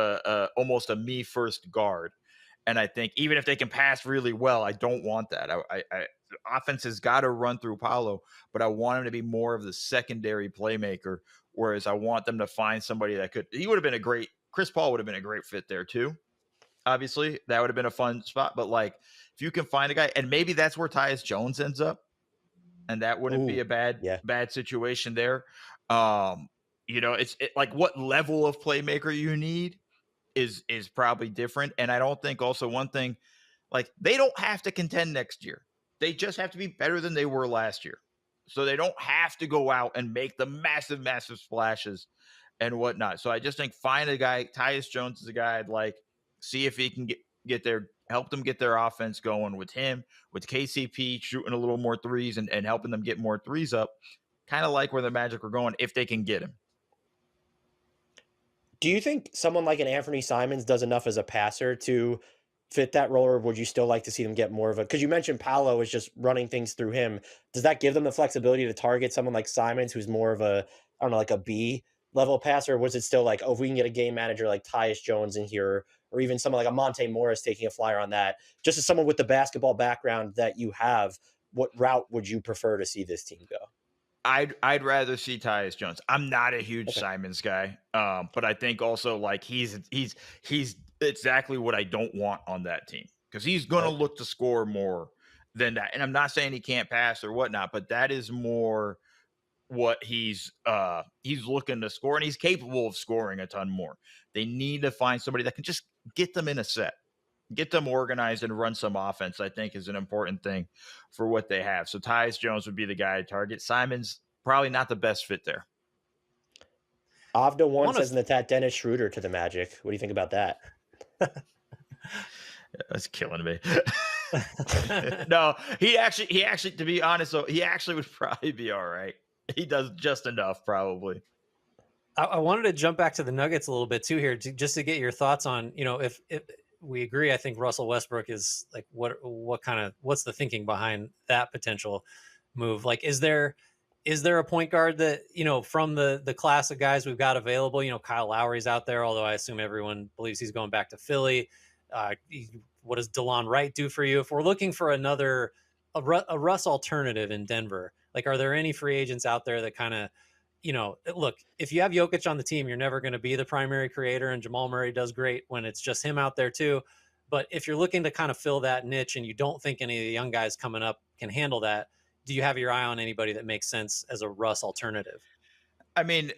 Speaker 16: almost a me first guard. And I think even if they can pass really well, I don't want that. Offense has got to run through Paolo, but I want him to be more of the secondary playmaker. Whereas I want them to find somebody that Chris Paul would have been a great fit there too. obviously. That would have been a fun spot. But like, if you can find a guy, and maybe that's where Tyus Jones ends up, and that wouldn't be a bad situation there. It's like what level of playmaker you need is probably different. And I don't think also one thing, like they don't have to contend next year. They just have to be better than they were last year. So they don't have to go out and make the massive, massive splashes and whatnot. So I just think find a guy. Tyus Jones is a guy I'd like, see if he can get their, help them get their offense going with him, with KCP shooting a little more threes and helping them get more threes up. Kind of like where the Magic are going if they can get him.
Speaker 12: Do you think someone like an Anthony Simons does enough as a passer to fit that role, or would you still like to see them get more of a, because you mentioned Paolo is just running things through him. Does that give them the flexibility to target someone like Simons, who's more of a, I don't know, like a B level passer? Or was it still like, oh, if we can get a game manager like Tyus Jones in here, or even someone like a Monte Morris taking a flyer on that, just as someone with the basketball background that you have, what route would you prefer to see this team go?
Speaker 16: I'd rather see Tyus Jones. I'm not a huge Simons guy, but I think also like he's exactly what I don't want on that team, because he's going to look to score more than that. And I'm not saying he can't pass or whatnot, but that is more what he's looking to score, and he's capable of scoring a ton more. They need to find somebody that can just get them in a set, get them organized and run some offense, I think is an important thing for what they have. So Tyus Jones would be the guy to target. Simons, probably not the best fit there.
Speaker 12: Avda1 says in the chat, Dennis Schroeder to the Magic. What do you think about that?
Speaker 16: That's killing me. No, he actually, to be honest, though, he actually would probably be all right. He does just enough, probably.
Speaker 13: I wanted to jump back to the Nuggets a little bit too here, just to get your thoughts on, if we agree, I think Russell Westbrook is like, what's the thinking behind that potential move? Like, is there a point guard that, from the class of guys we've got available, Kyle Lowry's out there, although I assume everyone believes he's going back to Philly. What does DeLon Wright do for you? If we're looking for a Russ alternative in Denver, like, are there any free agents out there that kind of, look, if you have Jokic on the team, you're never going to be the primary creator, and Jamal Murray does great when it's just him out there too. But if you're looking to kind of fill that niche and you don't think any of the young guys coming up can handle that, do you have your eye on anybody that makes sense as a Russ alternative?
Speaker 16: I mean,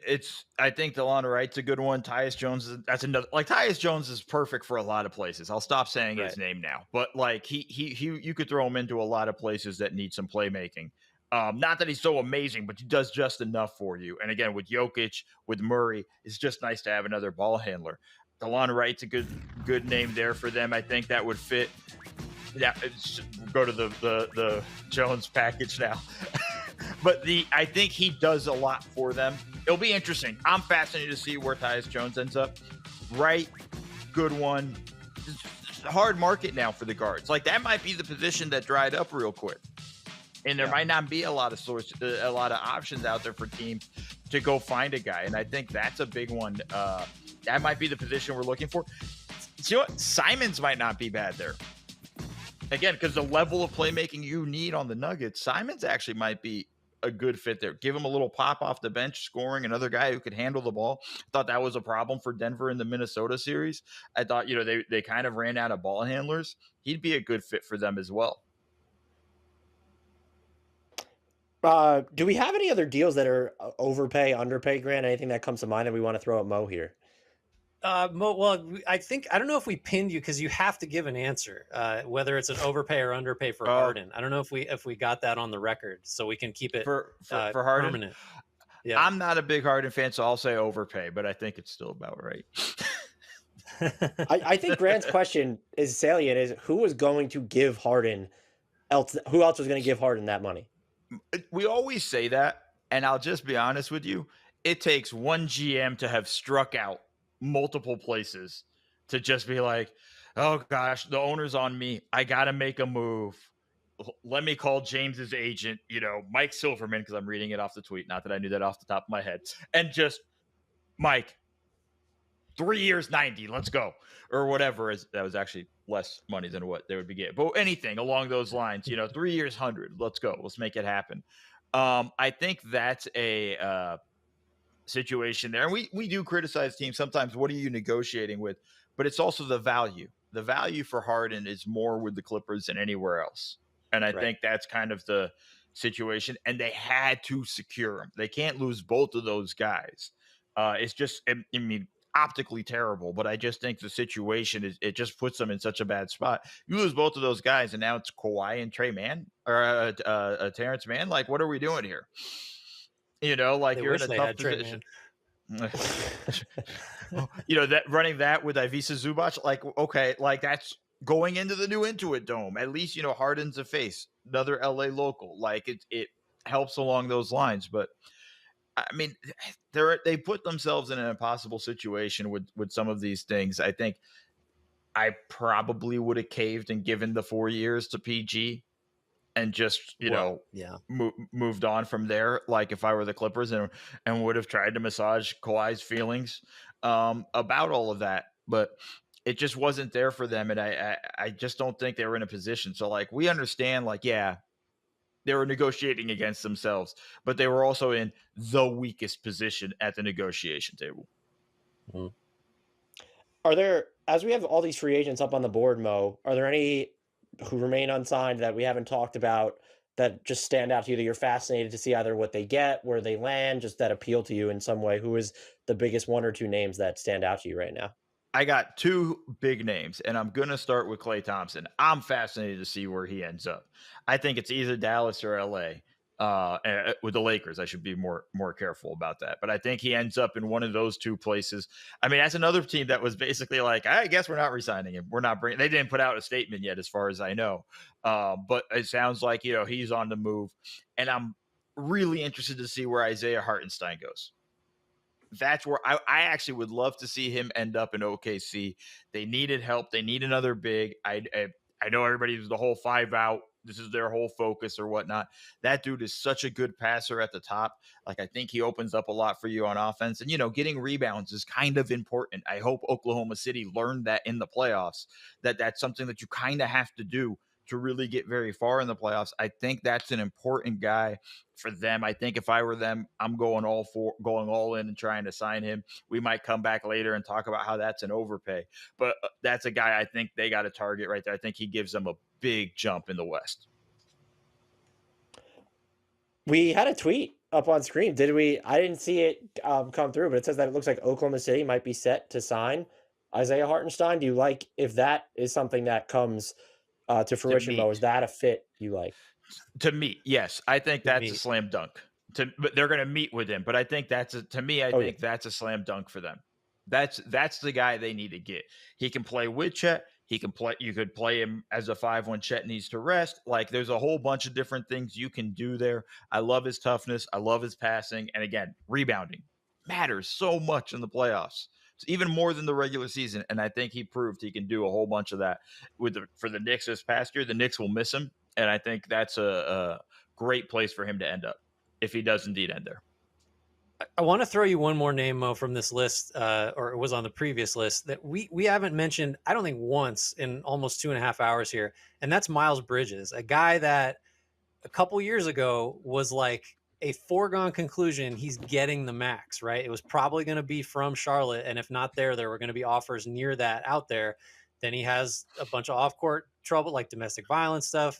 Speaker 16: I think DeLon Wright's a good one. Tyus Jones, that's another. Like, Tyus Jones is perfect for a lot of places. I'll stop saying his name now, but like you could throw him into a lot of places that need some playmaking. Not that he's so amazing, but he does just enough for you. And again, with Jokic, with Murray, it's just nice to have another ball handler. DeLon Wright's a good name there for them. I think that would fit. Yeah, go to the Jones package now. But I think he does a lot for them. It'll be interesting. I'm fascinated to see where Tyus Jones ends up. Wright, good one. It's a hard market now for the guards. Like, that might be the position that dried up real quick. And there might not be a lot of options out there for teams to go find a guy. And I think that's a big one. That might be the position we're looking for. You know what? Simons might not be bad there. Again, because the level of playmaking you need on the Nuggets, Simons actually might be a good fit there. Give him a little pop off the bench, scoring, another guy who could handle the ball. I thought that was a problem for Denver in the Minnesota series. I thought, they kind of ran out of ball handlers. He'd be a good fit for them as well.
Speaker 12: Do we have any other deals that are overpay, underpay, Grant? Anything that comes to mind that we want to throw at Mo here?
Speaker 13: Mo, well, I don't know if we pinned you because you have to give an answer, whether it's an overpay or underpay for Harden. I don't know if we got that on the record, so we can keep it
Speaker 16: for Harden.
Speaker 13: Permanent. Yeah,
Speaker 16: I'm not a big Harden fan, so I'll say overpay, but I think it's still about right.
Speaker 12: I think Grant's question is salient: is who was going to give Harden who else was going to give Harden that money?
Speaker 16: We always say that, and I'll just be honest with you. It takes one GM to have struck out multiple places to just be like, oh gosh, the owner's on me. I got to make a move. Let me call James's agent, Mike Silverman, because I'm reading it off the tweet. Not that I knew that off the top of my head. And just, Mike, 3 years, 90, let's go. Or whatever. That was actually less money than what they would be getting. But anything along those lines, 3 years, 100, let's go. Let's make it happen. I think that's a situation there. And we do criticize teams sometimes. What are you negotiating with? But it's also the value the value for Harden is more with the Clippers than anywhere else. And I think that's kind of the situation. And they had to secure him. They can't lose both of those guys. It's just, I mean, optically terrible, but I just think the situation it just puts them in such a bad spot. You lose both of those guys, and now it's Kawhi and Terrence Mann. Like, what are we doing here? You know, like you're in a tough position. You know, that running that with Ivica Zubac, like, okay, like that's going into the new Intuit Dome. At least, you know, Harden's a face, another LA local. Like it helps along those lines. But I mean, they put themselves in an impossible situation with some of these things. I think I probably would have caved and given the 4 years to PG and just, moved on from there. Like if I were the Clippers and would have tried to massage Kawhi's feelings about all of that, but it just wasn't there for them. And I just don't think they were in a position. So like, we understand, like, yeah, they were negotiating against themselves, but they were also in the weakest position at the negotiation table.
Speaker 12: Mm-hmm. Are there, as we have all these free agents up on the board, Mo, are there any who remain unsigned that we haven't talked about that just stand out to you, that you're fascinated to see either what they get, where they land, just that appeal to you in some way? Who is the biggest one or two names that stand out to you right now?
Speaker 16: I got two big names, and I'm going to start with Klay Thompson. I'm fascinated to see where he ends up. I think it's either Dallas or LA. With the Lakers, I should be more careful about that. But I think he ends up in one of those two places. I mean, that's another team that was basically like, I guess we're not re-signing him. We're not bringing. They didn't put out a statement yet, as far as I know. But it sounds like, you know, he's on the move, and I'm really interested to see where Isaiah Hartenstein goes. That's where I actually would love to see him end up in OKC. They needed help. They need another big. I know everybody's the whole 5 out. This is their whole focus or whatnot. That dude is such a good passer at the top. Like, I think he opens up a lot for you on offense. And, you know, getting rebounds is kind of important. I hope Oklahoma City learned that in the playoffs, that's something that you kind of have to do to really get very far in the playoffs. I think that's an important guy for them. I think if I were them, I'm going all in and trying to sign him. We might come back later and talk about how that's an overpay, but that's a guy I think they got to target right there. I think he gives them a big jump in the West.
Speaker 12: We had a tweet up on screen. Did we? I didn't see it come through, but it says that it looks like Oklahoma City might be set to sign Isaiah Hartenstein. Do you like, if that is something that comes to fruition, Mo, is that a fit you like?
Speaker 16: To me, yes. I think that's a slam dunk. But they're going to meet with him. But I think that's a slam dunk for them. That's the guy they need to get. He can play with Chet. He can play. You could play him as a 5 when Chet needs to rest. Like, there's a whole bunch of different things you can do there. I love his toughness. I love his passing. And again, rebounding matters so much in the playoffs. It's even more than the regular season. And I think he proved he can do a whole bunch of that for the Knicks this past year. The Knicks will miss him. And I think that's a great place for him to end up if he does indeed end there.
Speaker 13: I want to throw you one more name, Mo, from this list, or it was on the previous list, that we haven't mentioned, I don't think, once in almost 2.5 hours here. And that's Miles Bridges, a guy that a couple years ago was like a foregone conclusion. He's getting the max, right? It was probably going to be from Charlotte. And if not there were going to be offers near that out there. Then he has a bunch of off-court trouble, like domestic violence stuff.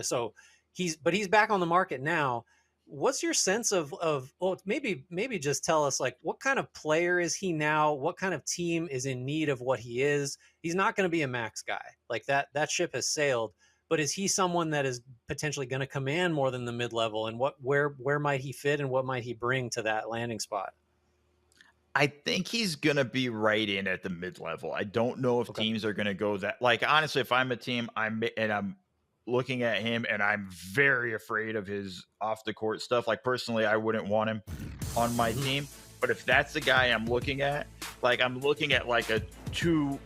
Speaker 13: So he's back on the market now. What's your sense of maybe just tell us, like, what kind of player is he now? What kind of team is in need of what he is? He's not going to be a max guy. Like, that ship has sailed, but is he someone that is potentially going to command more than the mid-level, and where might he fit and what might he bring to that landing spot?
Speaker 16: I think he's going to be right in at the mid-level. I don't know if teams are going to go that, like, honestly, if I'm a team, I'm looking at him and I'm very afraid of his off the court stuff. Like, personally, I wouldn't want him on my team, but if that's the guy I'm looking at, like, I'm looking at like a two,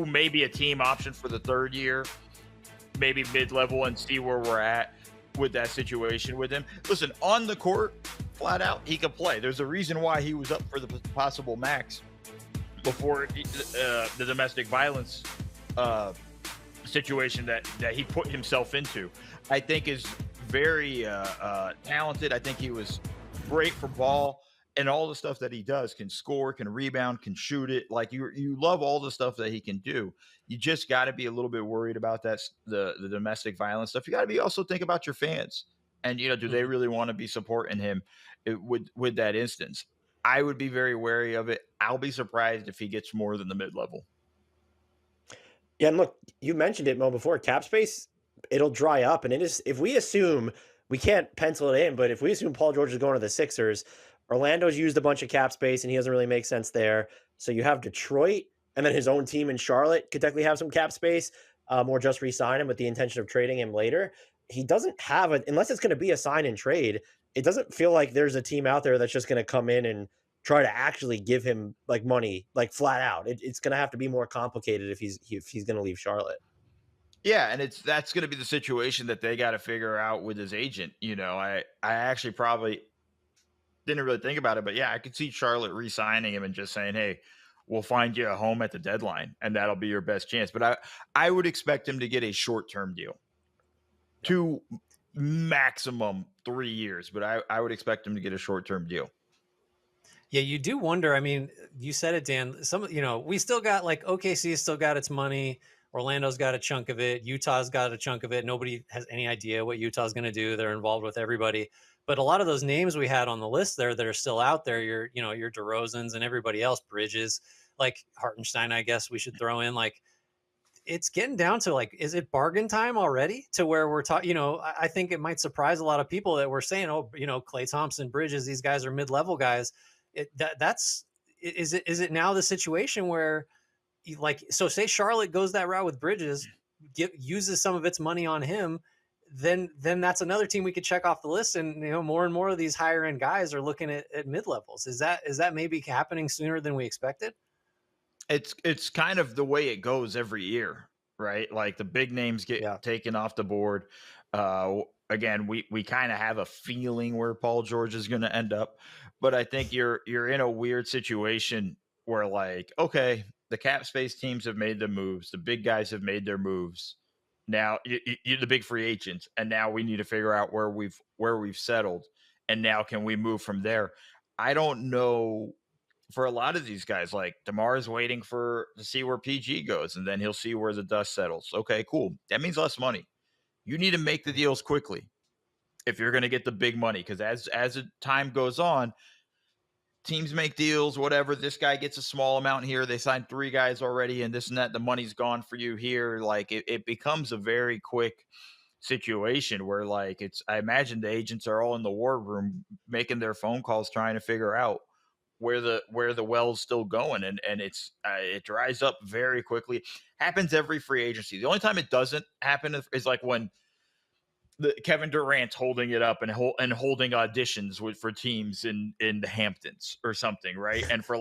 Speaker 16: maybe a team option for the third year, maybe mid-level, and see where we're at with that situation with him. Listen, on the court, flat out, he can play. There's a reason why he was up for the possible max before the domestic violence situation that he put himself into. I think is very talented. I think he was great for ball. and all the stuff that he does, can score, can rebound, can shoot it. Like you love all the stuff that he can do. You just got to be a little bit worried about that, the domestic violence stuff. You got to be also think about your fans, and do they really want to be supporting him with that instance? I would be very wary of it. I'll be surprised if he gets more than the mid-level.
Speaker 12: Yeah, and look, you mentioned it, Mo, before. Cap space, it'll dry up, and it is. If we assume, we can't pencil it in, but if we assume Paul George is going to the Sixers, Orlando's used a bunch of cap space, and he doesn't really make sense there. So you have Detroit, and then his own team in Charlotte could technically have some cap space, or just re-sign him with the intention of trading him later. He doesn't have unless it's going to be a sign and trade. It doesn't feel like there's a team out there that's just going to come in and try to actually give him like money, like flat out. It's going to have to be more complicated if he's going to leave Charlotte.
Speaker 16: Yeah, and that's going to be the situation that they got to figure out with his agent. I actually probably didn't really think about it, but yeah, I could see Charlotte re-signing him and just saying, "Hey, we'll find you a home at the deadline, and that'll be your best chance." But I would expect him to get a short-term deal, 2 maximum 3 years. But I would expect him to get a short-term deal.
Speaker 13: Yeah, you do wonder. I mean, you said it, Dan. We still got OKC still got its money. Orlando's got a chunk of it. Utah's got a chunk of it. Nobody has any idea what Utah's going to do. They're involved with everybody. But a lot of those names we had on the list there that are still out there, your DeRozans and everybody else, Bridges, like Hartenstein, I guess we should throw in. It's getting down to is it bargain time already to where we're talking? I think it might surprise a lot of people that we're saying, Klay Thompson, Bridges, these guys are mid-level guys. Is it now the situation where say Charlotte goes that route with Bridges, uses some of its money on him, then that's another team we could check off the list, and more and more of these higher end guys are looking at mid levels. Is that maybe happening sooner than we expected?
Speaker 16: It's kind of the way it goes every year, right? Like the big names get taken off the board. Again, we kind of have a feeling where Paul George is going to end up, but I think you're in a weird situation where okay, the cap space teams have made the moves, the big guys have made their moves. Now you're the big free agents, and now we need to figure out where we've settled, and now can we move from there? I don't know. For a lot of these guys, like DeMar is waiting to see where PG goes, and then he'll see where the dust settles. Okay, cool. That means less money. You need to make the deals quickly if you're going to get the big money, because as time goes on, teams make deals, whatever. This guy gets a small amount here. They signed 3 guys already, and this and that. The money's gone for you here. It becomes a very quick situation where I imagine the agents are all in the war room making their phone calls, trying to figure out where the well's still going, and it dries up very quickly. Happens every free agency. The only time it doesn't happen is when Kevin Durant's holding it up and holding auditions for teams in the Hamptons or something, right? And for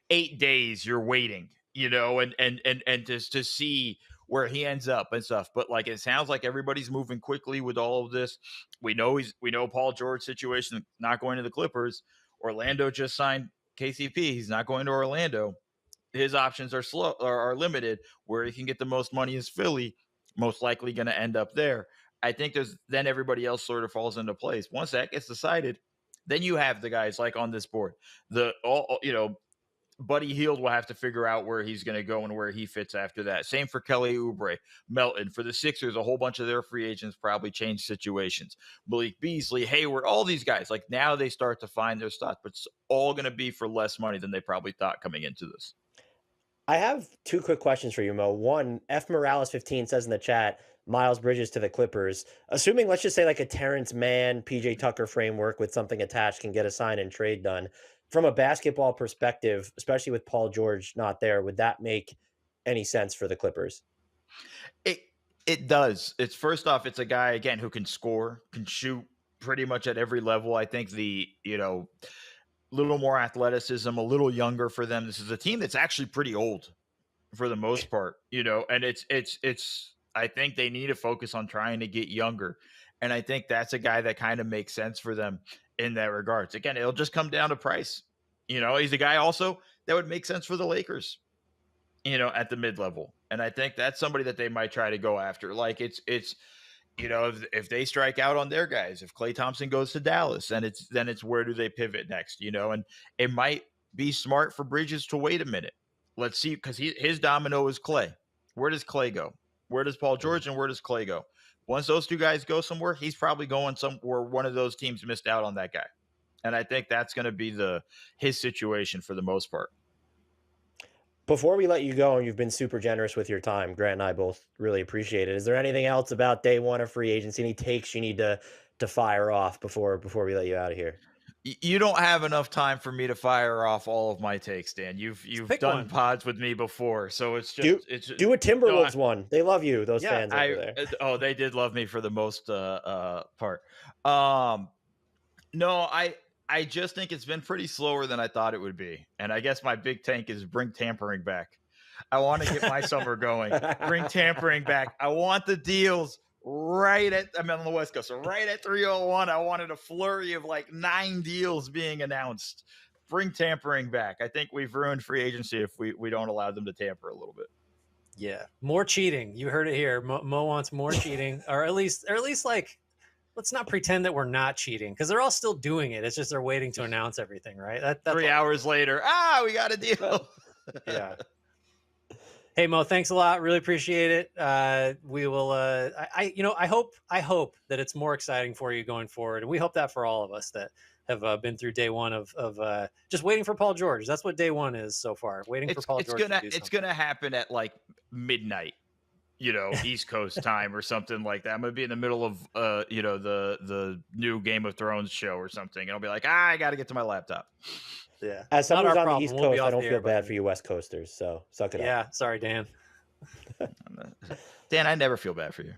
Speaker 16: 8 days you're waiting, and just to see where he ends up and stuff. But it sounds like everybody's moving quickly with all of this. We know Paul George's situation, not going to the Clippers. Orlando just signed KCP. He's not going to Orlando. His options are limited. Where he can get the most money is Philly. Most likely going to end up there. I think then everybody else sort of falls into place. Once that gets decided, then you have the guys on this board. Buddy Hield will have to figure out where he's going to go and where he fits after that. Same for Kelly Oubre, Melton. For the Sixers, a whole bunch of their free agents probably change situations. Malik Beasley, Hayward, all these guys. Now they start to find their stuff, but it's all going to be for less money than they probably thought coming into this.
Speaker 12: I have 2 quick questions for you, Mo. One, F Morales 15 says in the chat, Miles Bridges to the Clippers. Assuming, let's just say a Terrence Mann, PJ Tucker framework with something attached can get a sign and trade done. From a basketball perspective, especially with Paul George not there, would that make any sense for the Clippers?
Speaker 16: It does. It's first off, it's a guy again who can score, can shoot pretty much at every level. I think the little more athleticism, a little younger for them. This is a team that's actually pretty old for the most part, and it's. I think they need to focus on trying to get younger, and I think that's a guy that kind of makes sense for them in that regards. Again, it'll just come down to price. He's a guy also that would make sense for the Lakers, at the mid-level. And I think that's somebody that they might try to go after. if they strike out on their guys, if Klay Thompson goes to Dallas, then it's where do they pivot next? And it might be smart for Bridges to wait a minute. Let's see, because his domino is Klay. Where does Klay go? Where does Paul George and where does Klay go? Once those two guys go somewhere, he's probably going somewhere one of those teams missed out on that guy. And I think that's going to be his situation for the most part.
Speaker 12: Before we let you go, and you've been super generous with your time, Grant and I both really appreciate it. Is there anything else about day one of free agency, any takes you need to fire off before we let you out of here?
Speaker 16: You don't have enough time for me to fire off all of my takes, Dan. You've done pods with me before, so it's just
Speaker 12: do a Timberwolves one. They love you, those fans over there.
Speaker 16: Oh, they did love me for the most part. No, I just think it's been pretty slower than I thought it would be, and I guess my big tank is bring tampering back. I want to get my summer going. Bring tampering back. I want the deals. I'm on the West Coast, so right at 3:01, I wanted a flurry of like 9 deals being announced. Bring tampering back. I think we've ruined free agency if we don't allow them to tamper a little bit.
Speaker 13: Yeah, more cheating. You heard it here. Mo wants more cheating, or at least like, let's not pretend that we're not cheating, because they're all still doing it. It's just they're waiting to announce everything, right? That's
Speaker 16: 3 hours later, we got a deal.
Speaker 13: Yeah. Hey Mo, thanks a lot. Really appreciate it. We will. I hope that it's more exciting for you going forward, and we hope that for all of us that have been through day one of just waiting for Paul George. That's what day one is so far. Waiting for Paul George.
Speaker 16: It's gonna happen at like midnight, East Coast time or something like that. I'm gonna be in the middle of the new Game of Thrones show or something, and I'll be like, I got to get to my laptop.
Speaker 12: Yeah. As someone who's on the East Coast, I don't feel bad for you West Coasters, so suck it up.
Speaker 13: Yeah, sorry, Dan.
Speaker 16: Dan, I never feel bad for you.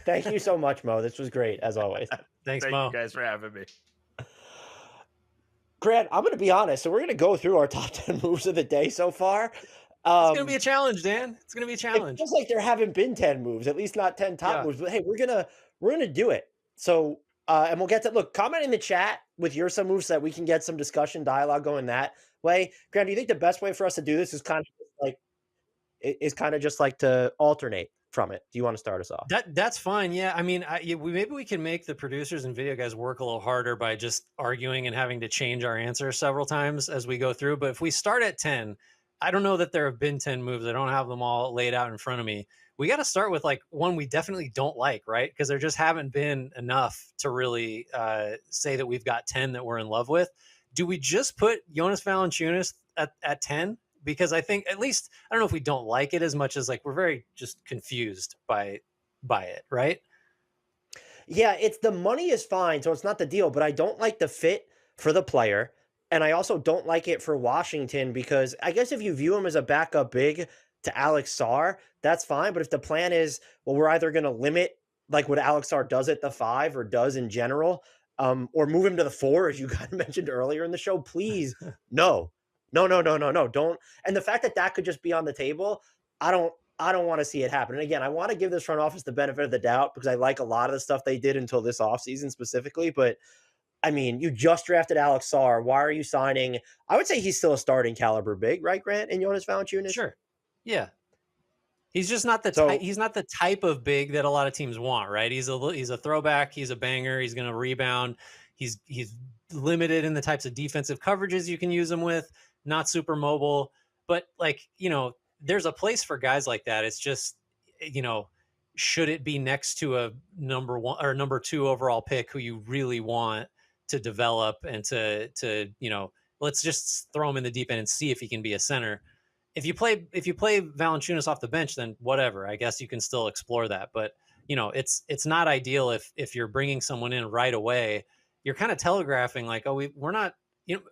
Speaker 12: Thank you so much, Mo. This was great, as always.
Speaker 13: Thanks,
Speaker 16: Thank
Speaker 13: Mo.
Speaker 16: you guys for having me.
Speaker 12: Grant, I'm going to be honest. So we're going to go through our top 10 moves of the day so far.
Speaker 13: It's going to be a challenge, Dan. It's going to be a challenge.
Speaker 12: It feels like there haven't been 10 moves, at least not 10 top moves. But hey, we're gonna do it. So and we'll get to comment in the chat with some moves so that we can get some discussion dialogue going that way. Grant, do you think the best way for us to do this is kind of just like to alternate from it? Do you want to start us off?
Speaker 13: That's fine. Yeah. I mean, maybe we can make the producers and video guys work a little harder by just arguing and having to change our answer several times as we go through. But if we start at 10, I don't know that there have been 10 moves. I don't have them all laid out in front of me. We got to start with like one we definitely don't like, right? Because there just haven't been enough to really say that we've got 10 that we're in love with. Do we just put Jonas Valanciunas at 10? Because I think, at least, I don't know if we don't like it as much as like we're very just confused by it, right?
Speaker 12: Yeah, it's the money is fine, so it's not the deal, but I don't like the fit for the player. And I also don't like it for Washington, because I guess if you view him as a backup big to Alex Sarr, that's fine. But if the plan is, well, we're either going to limit like what Alex Sarr does at the 5 or does in general, or move him to the 4, as you kind of mentioned earlier in the show, please, no, don't. And the fact that could just be on the table, I don't want to see it happen. And again, I want to give this front office the benefit of the doubt, because I like a lot of the stuff they did until this offseason specifically. But I mean, you just drafted Alex Sarr. Why are you signing? I would say he's still a starting caliber big, right, Grant? And Jonas Valanciunas?
Speaker 13: Sure. Yeah. He's just not he's not the type of big that a lot of teams want, right? He's a throwback. He's a banger. He's going to rebound. He's limited in the types of defensive coverages you can use him with. Not super mobile, but there's a place for guys like that. It's just, should it be next to a number 1 or number 2 overall pick who you really want to develop and to let's just throw him in the deep end and see if he can be a center. If you play Valanciunas off the bench, then whatever, I guess you can still explore that. But it's not ideal if you're bringing someone in right away. You're kind of telegraphing like, we're not,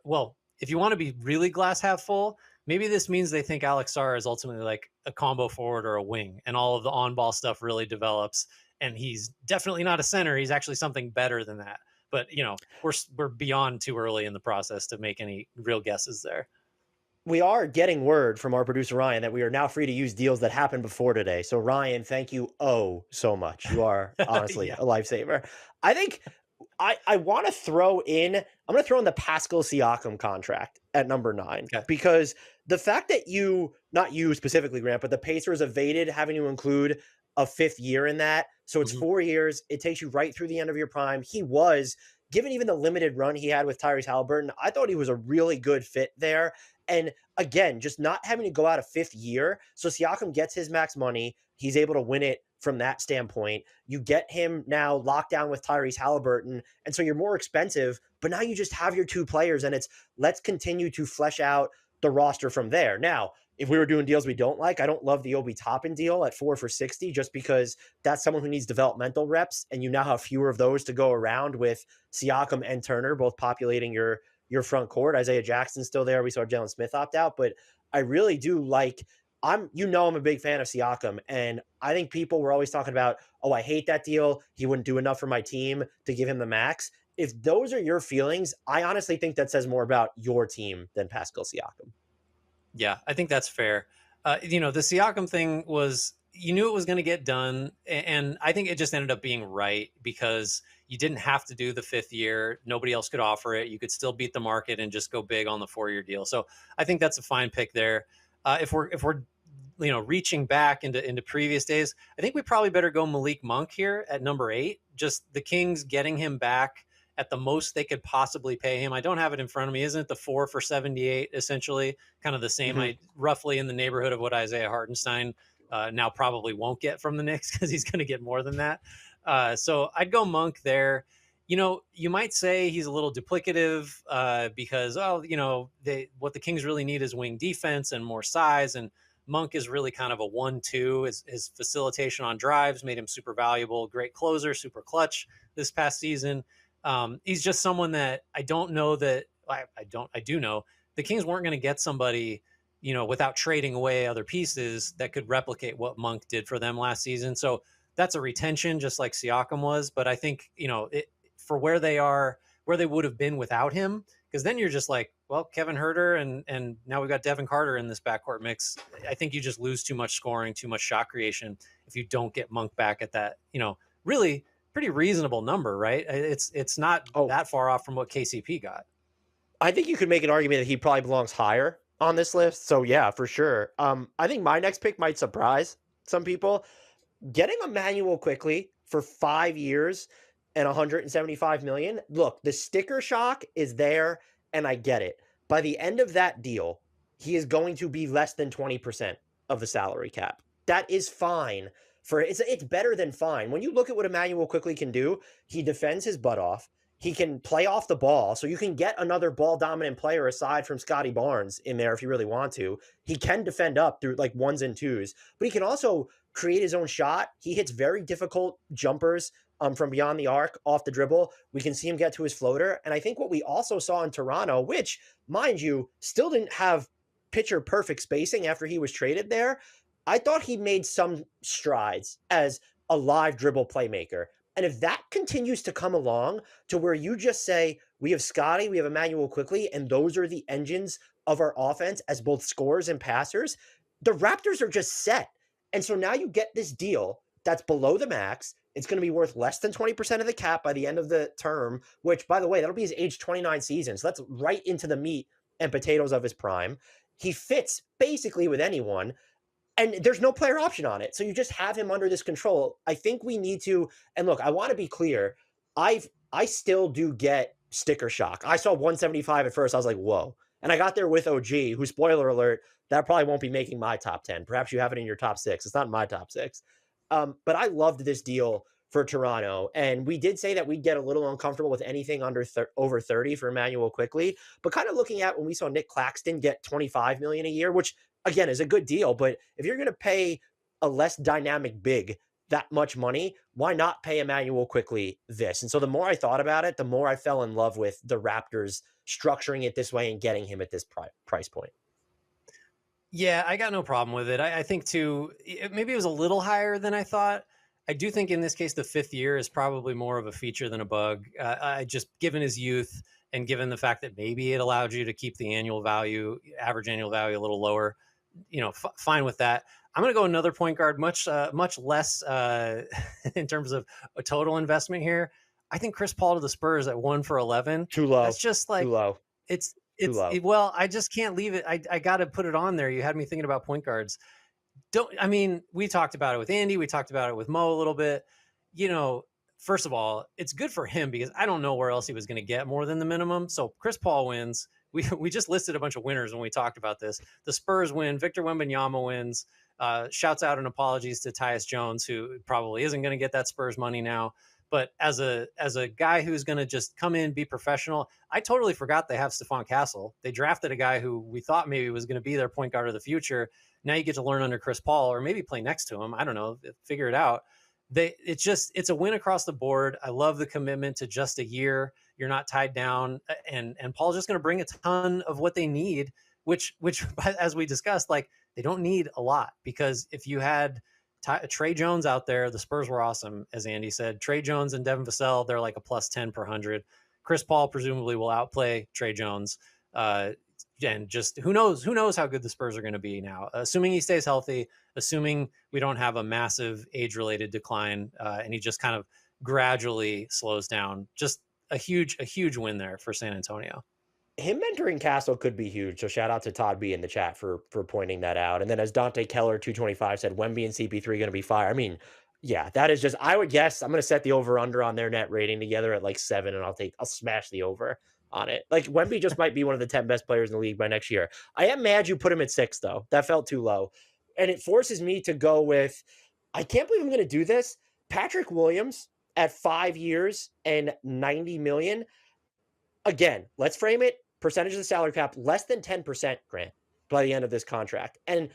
Speaker 13: well, if you want to be really glass half full, maybe this means they think Alex Sarr is ultimately like a combo forward or a wing, and all of the on-ball stuff really develops, and he's definitely not a center. He's actually something better than that. But, we're beyond too early in the process to make any real guesses there.
Speaker 12: We are getting word from our producer, Ryan, that we are now free to use deals that happened before today. So, Ryan, thank you so much. You are honestly a lifesaver. I think I want to throw in, I'm going to throw in the Pascal Siakam contract at number 9, because the fact that not you specifically, Grant, but the Pacers evaded having to include a 5th year in that. So it's 4 years. It takes you right through the end of your prime. He was, given even the limited run he had with Tyrese Halliburton, I thought he was a really good fit there. And again, just not having to go out a 5th year. So Siakam gets his max money. He's able to win it from that standpoint. You get him now locked down with Tyrese Halliburton. And so you're more expensive, but now you just have your 2 players, and it's let's continue to flesh out the roster from there. Now, if we were doing deals we don't like, I don't love the Obi Toppin deal at 4 for $60, just because that's someone who needs developmental reps, and you now have fewer of those to go around with Siakam and Turner both populating your front court. Isaiah Jackson's still there. We saw Jalen Smith opt out, but I really do like. I'm a big fan of Siakam, and I think people were always talking about, oh, I hate that deal. He wouldn't do enough for my team to give him the max. If those are your feelings, I honestly think that says more about your team than Pascal Siakam.
Speaker 13: Yeah, I think that's fair. The Siakam thing was, you knew it was going to get done. And I think it just ended up being right because you didn't have to do the 5th year. Nobody else could offer it. You could still beat the market and just go big on the 4-year deal. So I think that's a fine pick there. If we're reaching back into previous days, I think we probably better go Malik Monk here at number 8. Just the Kings getting him back at the most they could possibly pay him. I don't have it in front of me. Isn't it the 4 for 78, essentially? Kind of the same, roughly in the neighborhood of what Isaiah Hartenstein now probably won't get from the Knicks because he's going to get more than that. So I'd go Monk there. You might say he's a little duplicative because, what the Kings really need is wing defense and more size. And Monk is really kind of a 1-2. His facilitation on drives made him super valuable. Great closer, super clutch this past season. He's just someone that I don't know that I do know the Kings weren't going to get somebody, without trading away other pieces that could replicate what Monk did for them last season. So that's a retention, just like Siakam was. But I think, for where they are, where they would have been without him, because then you're just like, well, Kevin Huerter and now we've got Devin Carter in this backcourt mix. I think you just lose too much scoring, too much shot creation if you don't get Monk back at that, really pretty reasonable number, right? It's not that far off from what KCP got.
Speaker 12: I think you could make an argument that he probably belongs higher on this list. So yeah, for sure. I think my next pick might surprise some people. Getting Emmanuel Quickly for 5 years and $175 million. Look, the sticker shock is there, and I get it. By the end of that deal, he is going to be less than 20% of the salary cap. That is fine. It's better than fine. When you look at what Emmanuel Quickly can do, he defends his butt off. He can play off the ball, so you can get another ball-dominant player aside from Scotty Barnes in there if you really want to. He can defend up through like 1s and 2s, but he can also create his own shot. He hits very difficult jumpers from beyond the arc, off the dribble. We can see him get to his floater. And I think what we also saw in Toronto, which, mind you, still didn't have pitcher-perfect spacing after he was traded there, I thought he made some strides as a live dribble playmaker. And if that continues to come along to where you just say, we have Scotty, we have Emmanuel Quickly, and those are the engines of our offense as both scorers and passers, the Raptors are just set. And so now you get this deal that's below the max. It's going to be worth less than 20% of the cap by the end of the term, which, by the way, that'll be his age 29 season. So that's right into the meat and potatoes of his prime. He fits basically with anyone. And there's no player option on it. So you just have him under this control. I think we need to, and look, I want to be clear. I still do get sticker shock. I saw 175 at first. I was like, whoa. And I got there with OG, who, spoiler alert, that probably won't be making my top 10. Perhaps you have it in your top 6. It's not in my top 6. But I loved this deal for Toronto. And we did say that we'd get a little uncomfortable with anything under over 30 for Emmanuel Quickly. But kind of looking at when we saw Nick Claxton get $25 million a year, which again is a good deal. But if you're going to pay a less dynamic big that much money, why not pay Emmanuel Quickly this? And so the more I thought about it, the more I fell in love with the Raptors structuring it this way and getting him at this price point.
Speaker 13: Yeah, I got no problem with it. I think too, maybe it was a little higher than I thought. I do think in this case, the 5th year is probably more of a feature than a bug. I just, given his youth and given the fact that maybe it allowed you to keep the average annual value a little lower, fine with that. I'm going to go another point guard, much less in terms of a total investment here. I think Chris Paul to the Spurs at 1 for 11.
Speaker 12: Too low.
Speaker 13: That's just like,
Speaker 12: too low.
Speaker 13: Well, I just can't leave it. I got to put it on there. You had me thinking about point guards. we talked about it with Andy. We talked about it with Mo a little bit. First of all, it's good for him because I don't know where else he was going to get more than the minimum. So Chris Paul wins. We just listed a bunch of winners when we talked about this. The Spurs win. Victor Wembanyama wins. Shouts out and apologies to Tyus Jones, who probably isn't going to get that Spurs money now. But as a guy who's going to just come in, be professional, I totally forgot they have Stephon Castle. They drafted a guy who we thought maybe was going to be their point guard of the future. Now you get to learn under Chris Paul or maybe play next to him. I don't know. Figure it out. It's a win across the board. I love the commitment to just a year. You're not tied down, and Paul's just going to bring a ton of what they need, which as we discussed, like they don't need a lot, because if you had Trey Jones out there, the Spurs were awesome, as Andy said. Trey Jones and Devin Vassell, they're like a plus 10 per 100. Chris Paul presumably will outplay Trey Jones. And just who knows how good the Spurs are going to be now, assuming he stays healthy, assuming we don't have a massive age-related decline, and he just kind of gradually slows down. Just a huge win there for San Antonio.
Speaker 12: Him mentoring Castle could be huge. So shout out to Todd B in the chat for pointing that out. And then as Dante Keller 225 said, Wemby and CP3 going to be fire. I mean, yeah, that is just, I would guess I'm going to set the over under on their net rating together at like 7, and I'll smash the over on it. Like Wemby just might be one of the 10 best players in the league by next year. I am mad you put him at 6 though. That felt too low. And it forces me to go with, I can't believe I'm going to do this, Patrick Williams at 5 years and $90 million. Again, let's frame it. Percentage of the salary cap, less than 10%, Grant, by the end of this contract. And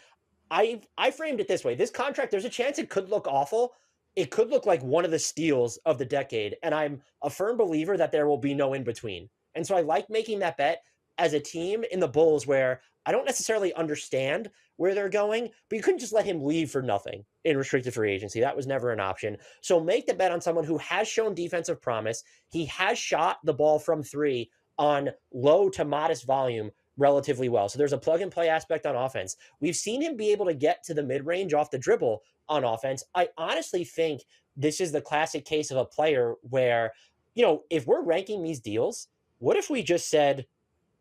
Speaker 12: I framed it this way. This contract, there's a chance it could look awful. It could look like one of the steals of the decade. And I'm a firm believer that there will be no in-between. And so I like making that bet as a team in the Bulls where I don't necessarily understand where they're going, but you couldn't just let him leave for nothing in restricted free agency. That was never an option. So make the bet on someone who has shown defensive promise. He has shot the ball from 3 on low to modest volume relatively well. So there's a plug and play aspect on offense. We've seen him be able to get to the mid-range off the dribble on offense. I honestly think this is the classic case of a player where, if we're ranking these deals, what if we just said,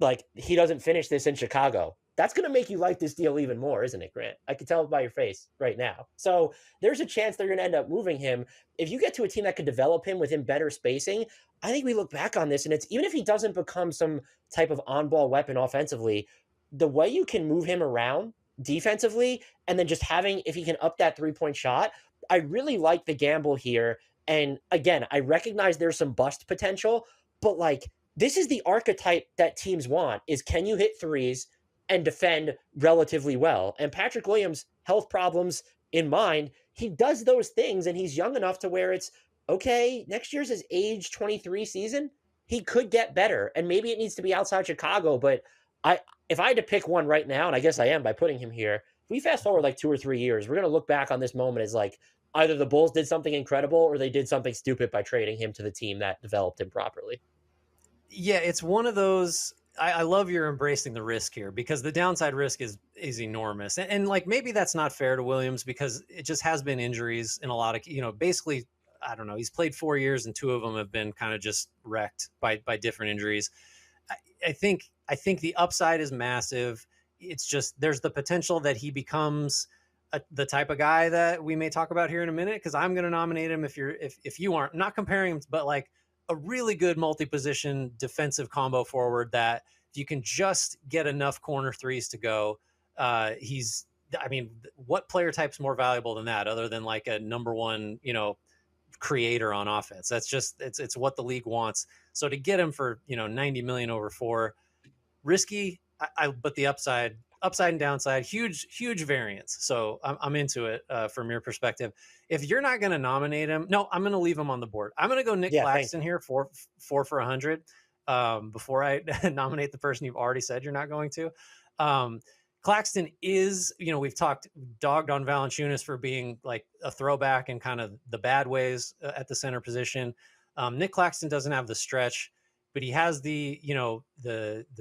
Speaker 12: like, he doesn't finish this in Chicago? That's going to make you like this deal even more, isn't it, Grant? I can tell by your face right now. So there's a chance they're going to end up moving him. If you get to a team that could develop him within better spacing, I think we look back on this, and it's even if he doesn't become some type of on-ball weapon offensively, the way you can move him around defensively and then just having, if he can up that three-point shot, I really like the gamble here. And again, I recognize there's some bust potential, but like, this is the archetype that teams want, is can you hit threes and defend relatively well? And Patrick Williams, health problems in mind, he does those things, and he's young enough to where it's, okay, next year's his age 23 season. He could get better, and maybe it needs to be outside Chicago, but if I had to pick one right now, and I guess I am by putting him here, if we fast forward like 2 or 3 years, we're going to look back on this moment as like either the Bulls did something incredible or they did something stupid by trading him to the team that developed him properly.
Speaker 13: Yeah, it's one of those. I love you're embracing the risk here, because the downside risk is enormous. And like, maybe that's not fair to Williams because it just has been injuries in a lot of, basically, I don't know. He's played 4 years and 2 of them have been kind of just wrecked by different injuries. I think the upside is massive. It's just, there's the potential that he becomes the type of guy that we may talk about here in a minute, because I'm going to nominate him if you aren't. Not comparing him, but like a really good multi-position defensive combo forward that if you can just get enough corner threes to go, what player type's more valuable than that other than like a number one, creator on offense? That's just, it's what the league wants. So to get him for, 90 million over 4, risky, but the upside and downside, huge variance. So I'm into it from your perspective. If you're not going to nominate him, no, I'm going to leave him on the board. I'm going to go Nick Claxton here for 100 before I nominate the person you've already said you're not going to. Claxton is, we've dogged on Valanciunas for being like a throwback in kind of the bad ways at the center position. Nick Claxton doesn't have the stretch, but he has the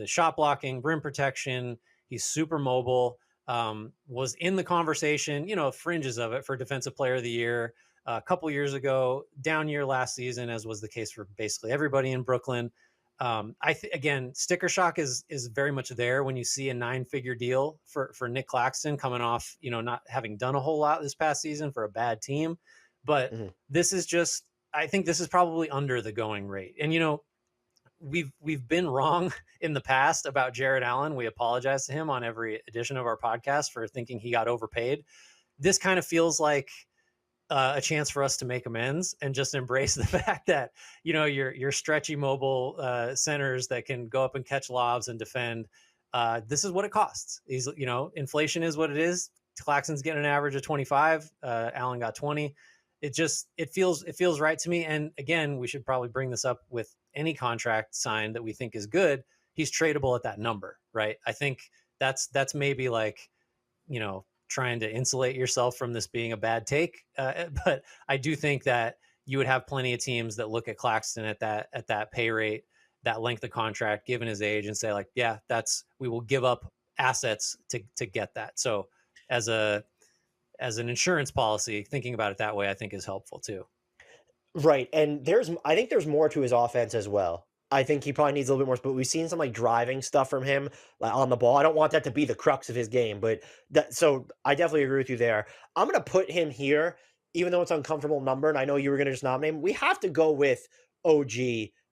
Speaker 13: shot blocking, rim protection. He's super mobile, was in the conversation, fringes of it for Defensive Player of the Year a couple years ago, down year last season, as was the case for basically everybody in Brooklyn. Again, sticker shock is very much there when you see a 9-figure deal for Nick Claxton coming off, not having done a whole lot this past season for a bad team. But this is just, I think this is probably under the going rate. And, we've been wrong in the past about Jared Allen. We apologize to him on every edition of our podcast for thinking he got overpaid. This kind of feels like a chance for us to make amends and just embrace the fact that, your stretchy mobile centers that can go up and catch lobs and defend. This is what it costs. Inflation is what it is. Claxton's getting an average of 25. Allen got 20. It feels right to me. And again, we should probably bring this up with any contract signed that we think is good. He's tradable at that number, right? I think that's maybe like, trying to insulate yourself from this being a bad take. But I do think that you would have plenty of teams that look at Claxton at that pay rate, that length of contract, given his age, and say like, yeah, we will give up assets to get that. So as an insurance policy, thinking about it that way, I think is helpful too.
Speaker 12: Right. And I think there's more to his offense as well. I think he probably needs a little bit more, but we've seen some like driving stuff from him on the ball. I don't want that to be the crux of his game, but so I definitely agree with you there. I'm going to put him here, even though it's an uncomfortable number. And I know you were going to just nominate him. We have to go with OG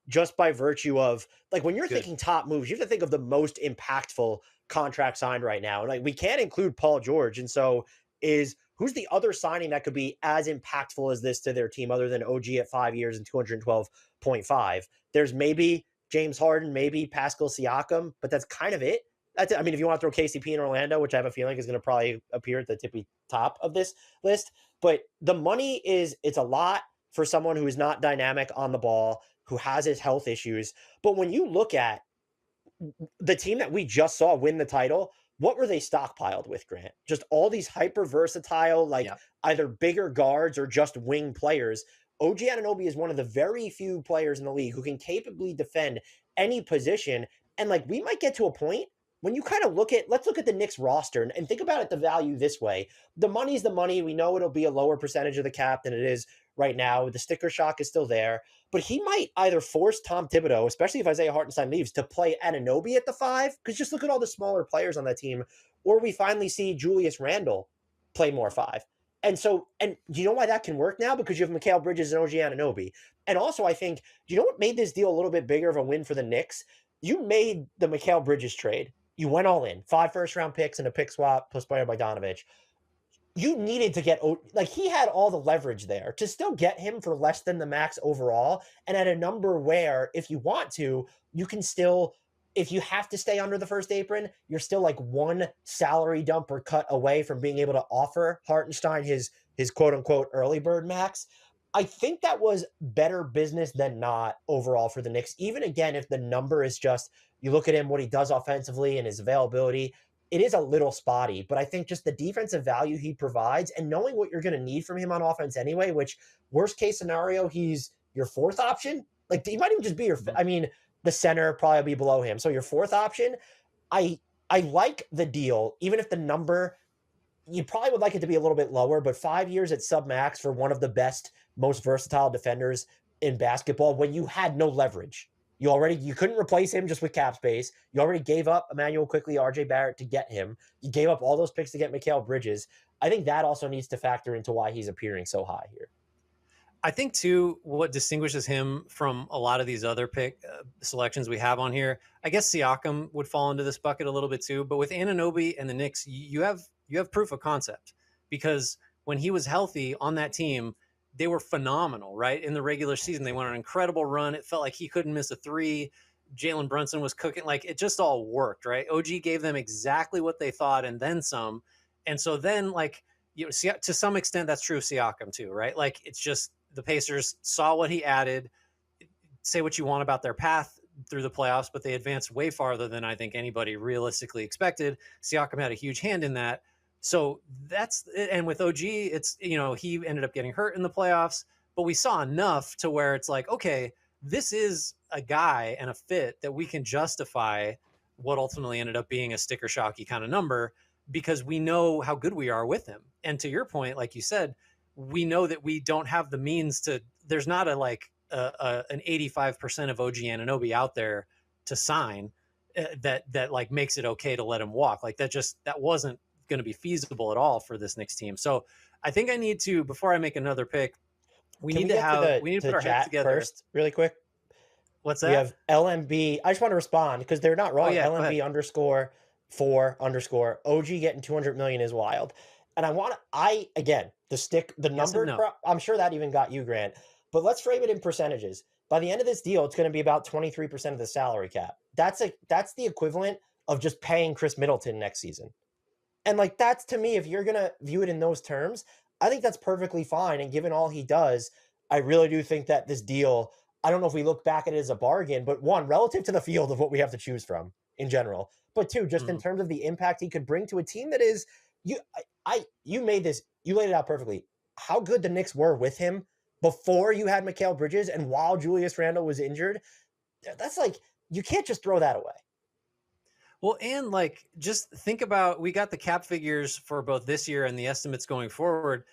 Speaker 12: just by virtue of like, when you're thinking top moves, you have to think of the most impactful contract signed right now. And like, we can't include Paul George. And so who's the other signing that could be as impactful as this to their team other than OG at 5 years and 212.5? There's maybe James Harden, maybe Pascal Siakam, but that's kind of it. That's it. I mean, if you want to throw KCP in Orlando, which I have a feeling is going to probably appear at the tippy top of this list, but the money it's a lot for someone who is not dynamic on the ball, who has his health issues. But when you look at the team that we just saw win the title, what were they stockpiled with, Grant? Just all these hyper versatile, either bigger guards or just wing players. OG Anunoby is one of the very few players in the league who can capably defend any position. And we might get to a point when you kind of let's look at the Knicks roster and think about it, the value this way. The money's the money. We know it'll be a lower percentage of the cap than it is right now. The sticker shock is still there, but he might either force Tom Thibodeau, especially if Isaiah Hartenstein leaves, to play Anunoby at the 5, because just look at all the smaller players on that team, or we finally see Julius Randle play more 5. And do you know why that can work now? Because you have Mikal Bridges and OG Anunoby. And also, I think, do you know what made this deal a little bit bigger of a win for the Knicks? You made the Mikal Bridges trade. You went all in. 5 first-round picks and a pick swap plus Bojan Bogdanovic. You needed to get, he had all the leverage there to still get him for less than the max overall, and at a number where, if you want to, you can still, if you have to stay under the first apron, you're still one salary dump or cut away from being able to offer Hartenstein his quote-unquote early bird max. I think that was better business than not overall for the Knicks. Even again, if the number is just, you look at him, what he does offensively and his availability, it is a little spotty, but I think just the defensive value he provides and knowing what you're going to need from him on offense anyway, which worst case scenario, he's your 4th option. He might even just be the center probably be below him. So your 4th option, I like the deal, even if the number, you probably would like it to be a little bit lower, but 5 years at sub max for one of the best, most versatile defenders in basketball when you had no leverage. You couldn't replace him just with cap space. You already gave up Emmanuel Quickley, RJ Barrett to get him. You gave up all those picks to get Mikal Bridges. I think that also needs to factor into why he's appearing so high here.
Speaker 13: I think too, what distinguishes him from a lot of these other pick selections we have on here, I guess Siakam would fall into this bucket a little bit too, but with Anunoby and the Knicks, you have proof of concept, because when he was healthy on that team, they were phenomenal, right? In the regular season, they went on an incredible run. It felt like he couldn't miss a 3. Jalen Brunson was cooking. It just all worked, right? OG gave them exactly what they thought and then some. And so then, to some extent, that's true of Siakam too, right? It's just the Pacers saw what he added. Say what you want about their path through the playoffs, but they advanced way farther than I think anybody realistically expected. Siakam had a huge hand in that. So and with OG, it's, he ended up getting hurt in the playoffs, but we saw enough to where it's okay, this is a guy and a fit that we can justify what ultimately ended up being a sticker shocky kind of number, because we know how good we are with him. And to your point, like you said, we know that we don't have the means to, there's not a an 85% of OG Anunoby out there to sign that like makes it okay to let him walk. Like that wasn't going to be feasible at all for this Knicks team. So I think I need to, before I make another pick, we need to put our heads together
Speaker 12: first, really quick.
Speaker 13: What's that?
Speaker 12: We have LMB. I just want to respond because they're not wrong.
Speaker 13: Oh, yeah,
Speaker 12: LMB_4_ OG getting 200 million is wild. And the number,
Speaker 13: no.
Speaker 12: I'm sure that even got you, Grant, but let's frame it in percentages. By the end of this deal, it's going to be about 23% of the salary cap. That's the equivalent of just paying Chris Middleton next season. And like, that's, to me, if you're going to view it in those terms, I think that's perfectly fine. And given all he does, I really do think that this deal, I don't know if we look back at it as a bargain, but one, relative to the field of what we have to choose from in general, but two, just in terms of the impact he could bring to a team that is, you laid it out perfectly. How good the Knicks were with him before you had Mikal Bridges and while Julius Randle was injured. That's like, you can't just throw that away.
Speaker 13: Well, and like, just think about, we got the cap figures for both this year and the estimates going forward.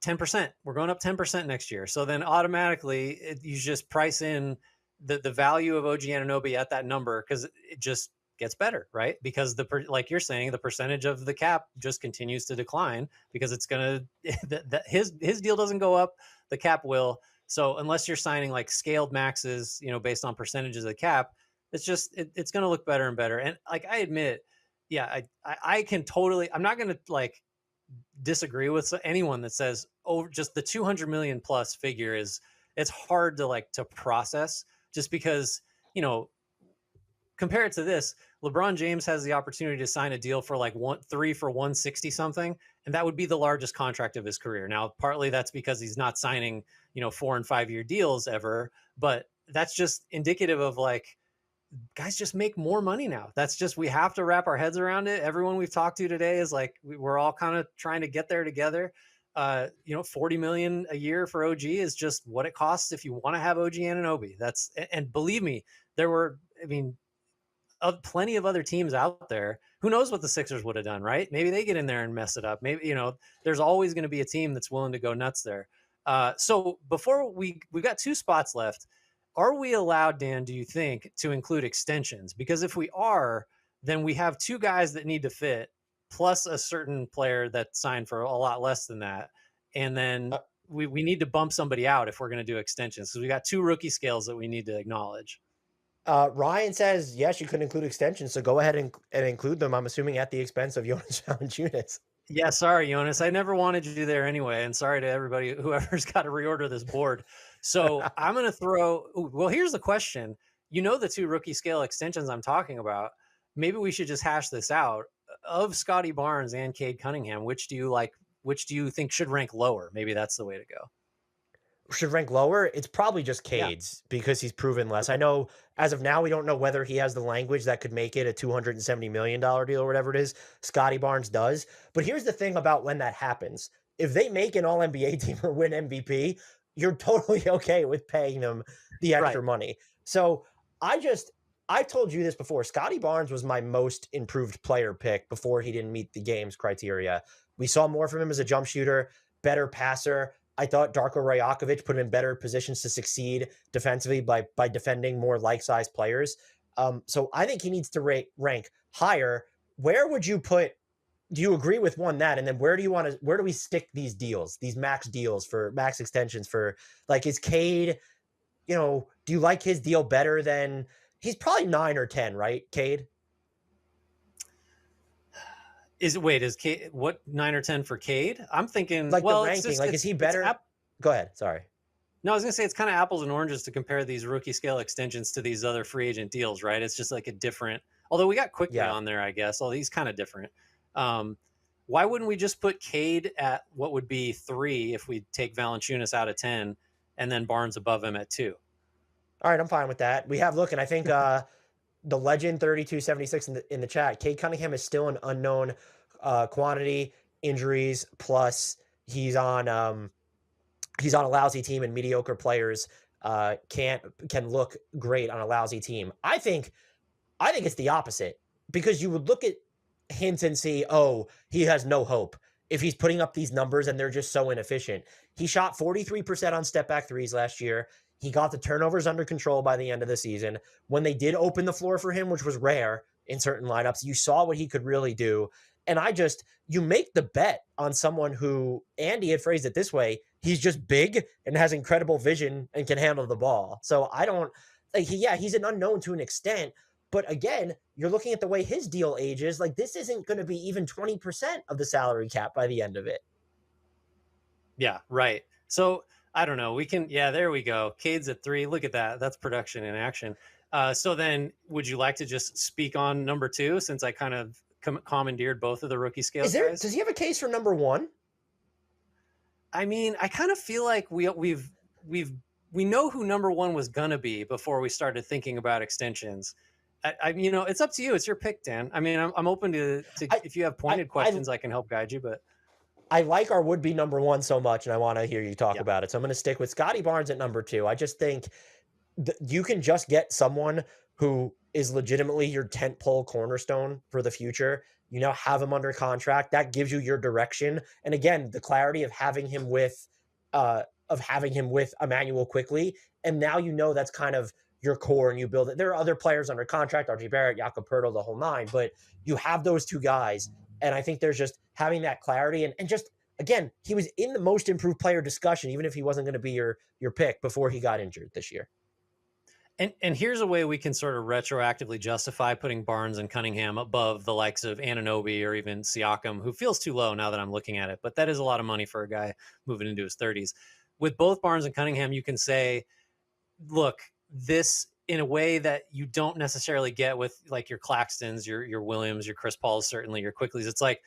Speaker 13: 10%. We're going up 10% next year. So then automatically you just price in the value of OG Anunoby at that number because it just gets better, right? Because like you're saying, the percentage of the cap just continues to decline because it's going to, his deal doesn't go up, the cap will. So unless you're signing like scaled maxes, based on percentages of the cap, it's just, it's going to look better and better. And like, I admit, yeah, I can totally, I'm not going to like disagree with anyone that says, oh, just the 200 million plus figure it's hard to process just because, compare it to this. LeBron James has the opportunity to sign a deal for like 3 for 160 something. And that would be the largest contract of his career. Now, partly that's because he's not signing, 4 and 5 year deals ever, but that's just indicative of like, guys just make more money now. That's just, we have to wrap our heads around it. Everyone we've talked to today is like, we're all kind of trying to get there together. 40 million a year for OG is just what it costs if you want to have OG Anunoby. And believe me, there were, plenty of other teams out there. Who knows what the Sixers would have done, right? Maybe they get in there and mess it up. Maybe, there's always going to be a team that's willing to go nuts there. So before we got 2 spots left, are we allowed, Dan, do you think, to include extensions? Because if we are, then we have 2 guys that need to fit, plus a certain player that signed for a lot less than that. And then we need to bump somebody out if we're going to do extensions. So we got 2 rookie scales that we need to acknowledge.
Speaker 12: Ryan says, yes, you could include extensions. So go ahead and include them. I'm assuming at the expense of Jonas Valanciunas.
Speaker 13: Yeah, sorry, Jonas. I never wanted you there anyway. And sorry to everybody, whoever's got to reorder this board. So I'm going to throw, well, here's the question. The 2 rookie scale extensions I'm talking about. Maybe we should just hash this out. Of Scotty Barnes and Cade Cunningham, which do you like? Which do you think should rank lower? Maybe that's the way to go.
Speaker 12: Should rank lower? It's probably just Cade's because he's proven less. I know as of now, we don't know whether he has the language that could make it a $270 million deal or whatever it is. Scotty Barnes does. But here's the thing about when that happens. If they make an all-NBA team or win MVP, you're totally okay with paying them the extra money. So I told you this before. Scotty Barnes was my most improved player pick before he didn't meet the game's criteria. We saw more from him as a jump shooter, better passer. I thought Darko Rajakovic put him in better positions to succeed defensively by defending more like-sized players. So I think he needs to rank higher. Where would you put? Do you agree with that? And then where do we stick these deals, these max deals for max extensions for, like, is Cade, do you like his deal better than, he's probably 9 or 10, right? Cade?
Speaker 13: Is Cade, what, 9 or 10 for Cade? I'm thinking,
Speaker 12: like,
Speaker 13: well,
Speaker 12: the ranking, is he better? Go ahead. Sorry.
Speaker 13: No, I was going to say it's kind of apples and oranges to compare these rookie scale extensions to these other free agent deals, right? It's just like a different, although we got Quickly on there, I guess. All these kind of different. Why wouldn't we just put Cade at what would be 3 if we take Valanciunas out of 10 and then Barnes above him at 2?
Speaker 12: All right, I'm fine with that. We have, look, and I think the legend 3276 in the chat, Cade Cunningham is still an unknown quantity, injuries, plus he's on a lousy team and mediocre players can look great on a lousy team. I think it's the opposite, because you would look at hints and see, oh, he has no hope if he's putting up these numbers and they're just so inefficient. He shot 43% on step back threes last year. He got the turnovers under control by the end of the season. When they did open the floor for him, which was rare in certain lineups, you saw what he could really do. And you make the bet on someone who, Andy had phrased it this way, he's just big and has incredible vision and can handle the ball. So he's an unknown to an extent. But again, you're looking at the way his deal ages. Like, this isn't going to be even 20% of the salary cap by the end of it.
Speaker 13: Yeah, right. So I don't know. There we go. Cade's at 3. Look at that. That's production in action. So then would you like to just speak on number 2, since I kind of commandeered both of the rookie scale guys?
Speaker 12: Does he have a case for number 1?
Speaker 13: I mean, I kind of feel like we know who number 1 was going to be before we started thinking about extensions. It's up to you. It's your pick, Dan. I mean, I'm open to if you have pointed questions, I can help guide you, but
Speaker 12: I like our would-be number 1 so much, and I want to hear you talk about it. So I'm going to stick with Scotty Barnes at number 2. I just think you can just get someone who is legitimately your tentpole cornerstone for the future. You now have him under contract. That gives you your direction. And again, the clarity of having him with Emmanuel quickly. And now that's kind of your core, and you build it. There are other players under contract, RJ Barrett, Jakob Poeltl, the whole 9, but you have those 2 guys. And I think there's just having that clarity and just, again, he was in the most improved player discussion, even if he wasn't going to be your pick before he got injured this year.
Speaker 13: And here's a way we can sort of retroactively justify putting Barnes and Cunningham above the likes of Anunoby or even Siakam, who feels too low now that I'm looking at it. But that is a lot of money for a guy moving into his 30s. With both Barnes and Cunningham, you can say, look, this in a way that you don't necessarily get with like your Claxtons, your Williams, your Chris Pauls, certainly your Quickleys. It's like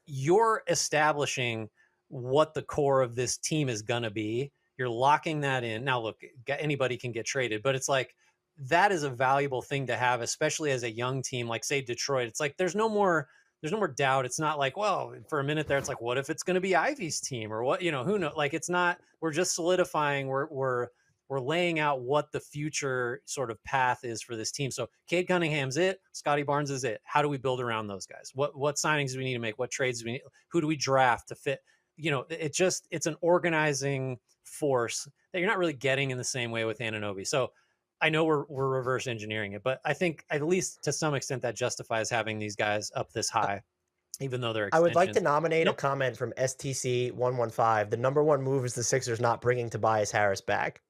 Speaker 13: you're establishing what the core of this team is going to be. You're locking that in. Now, look, anybody can get traded, but it's like that is a valuable thing to have, especially as a young team like, say, Detroit. It's like there's no more doubt. It's not like, well, for a minute there, it's like, what if it's going to be Ivy's team or what? Who knows? Like, it's not. We're just solidifying. We're laying out what the future sort of path is for this team. So Cade Cunningham's it. Scotty Barnes is it. How do we build around those guys? What signings do we need to make? What trades do we need? Who do we draft to fit? It's an organizing force that you're not really getting in the same way with Anunoby. So I know we're reverse engineering it, but I think at least to some extent that justifies having these guys up this high, even though they're extensions.
Speaker 12: I would like to nominate a comment from STC115. The number 1 move is the Sixers not bringing Tobias Harris back.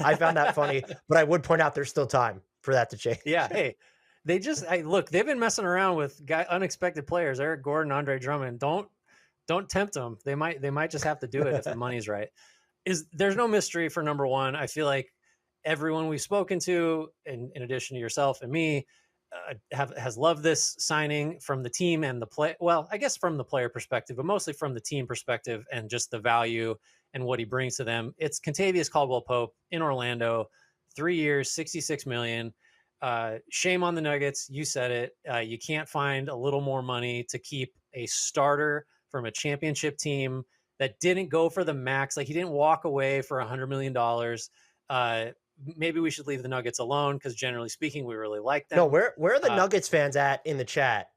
Speaker 12: I found that funny, but I would point out there's still time for that to change.
Speaker 13: Yeah. Hey, they've been messing around with unexpected players, Eric Gordon, Andre Drummond. Don't tempt them. They might just have to do it if the money's right. There's no mystery for number 1. I feel like everyone we've spoken to, in addition to yourself and me, has loved this signing from the team and the play. Well, I guess from the player perspective, but mostly from the team perspective and just the value and what he brings to them. It's Kentavious Caldwell-Pope in Orlando, 3 years, $66 million. Shame on the Nuggets. You said it. You can't find a little more money to keep a starter from a championship team that didn't go for the max. Like, he didn't walk away for $100 million. Maybe we should leave the Nuggets alone because generally speaking, we really like them.
Speaker 12: No, where are the Nuggets fans at in the chat?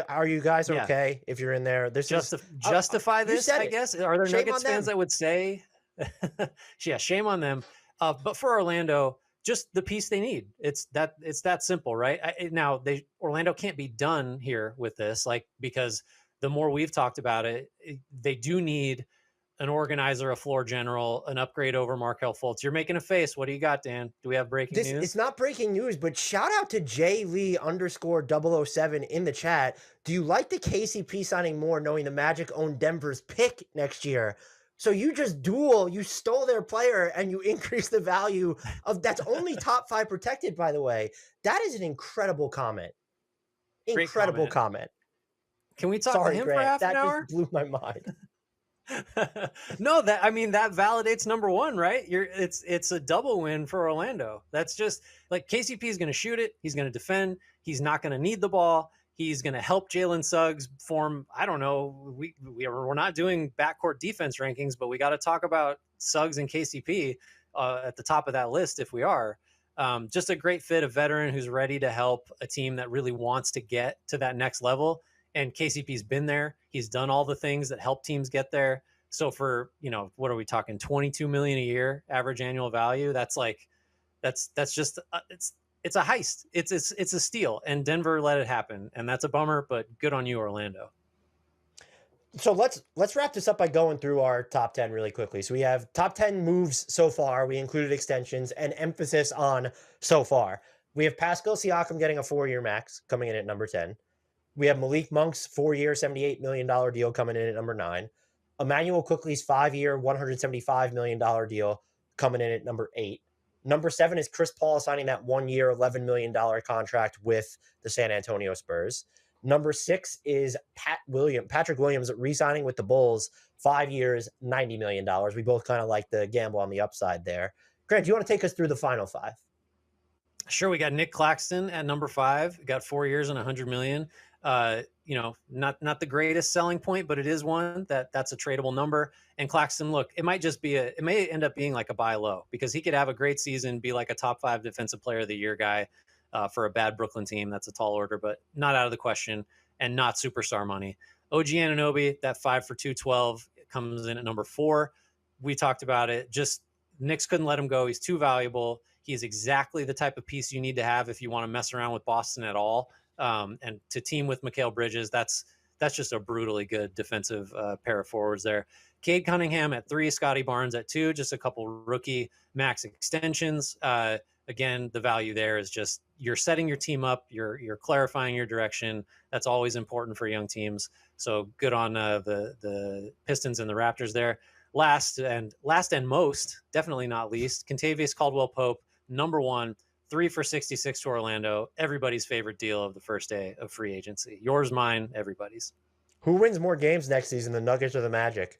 Speaker 12: Are you guys okay if you're in there?
Speaker 13: Justify this, I guess. Are there Nuggets fans that would say, yeah, shame on them. But for Orlando, just the piece they need. It's that simple, right? Orlando can't be done here with this, because the more we've talked about it, they do need an organizer, a floor general, an upgrade over Markelle Fultz. You're making a face. What do you got, Dan? Do we have breaking news?
Speaker 12: It's not breaking news, but shout out to JLee_007 in the chat. Do you like the KCP signing more knowing the Magic own Denver's pick next year? So you stole their player and you increase the value of that's only top 5 protected, by the way. That is an incredible comment. Incredible comment.
Speaker 13: Can we talk to him for half an hour?
Speaker 12: That just blew my mind.
Speaker 13: No, that validates number 1, right? It's a double win for Orlando. That's just like KCP is going to shoot it. He's going to defend. He's not going to need the ball. He's going to help Jalen Suggs form. I don't know. We're not doing backcourt defense rankings, but we got to talk about Suggs and KCP at the top of that list if we are. Just a great fit, a veteran who's ready to help a team that really wants to get to that next level. And KCP's been there. He's done all the things that help teams get there. So for, what are we talking? 22 million a year average annual value. That's just it's a heist. It's a steal, and Denver let it happen, and that's a bummer. But good on you, Orlando.
Speaker 12: So let's wrap this up by going through our top 10 really quickly. So we have top 10 moves so far. We included extensions and emphasis on so far. We have Pascal Siakam getting a 4-year max coming in at number 10. We have Malik Monk's 4-year, $78 million deal coming in at number 9. Emmanuel Quickley's 5-year, $175 million deal coming in at number 8. Number 7 is Chris Paul signing that 1-year, $11 million contract with the San Antonio Spurs. Number 6 is Patrick Williams re-signing with the Bulls, 5 years, $90 million. We both kind of like the gamble on the upside there. Grant, do you want to take us through the final 5?
Speaker 13: Sure. We got Nick Claxton at number 5. We got 4 years and $100 million. Not the greatest selling point, but it is one that's a tradable number. And Claxton, look, it may end up being like a buy low, because he could have a great season, be like a top 5 defensive player of the year guy. For a bad Brooklyn team, that's a tall order, but not out of the question, and not superstar money. OG Anunoby, that 5 for $212 comes in at number 4. We talked about it. Just Knicks couldn't let him go. He's too valuable. He's exactly the type of piece you need to have if you want to mess around with Boston at all. And to team with Mikal Bridges, that's just a brutally good defensive pair of forwards there. Cade Cunningham at 3, Scotty Barnes at 2, just a couple rookie max extensions. Again, the value there is just you're setting your team up, you're clarifying your direction. That's always important for young teams. So good on the Pistons and the Raptors there. Last and most, definitely not least, Kentavious Caldwell-Pope, number 1, 3 for $66 to Orlando. Everybody's favorite deal of the first day of free agency. Yours, mine, everybody's.
Speaker 12: Who wins more games next season, the Nuggets or the Magic?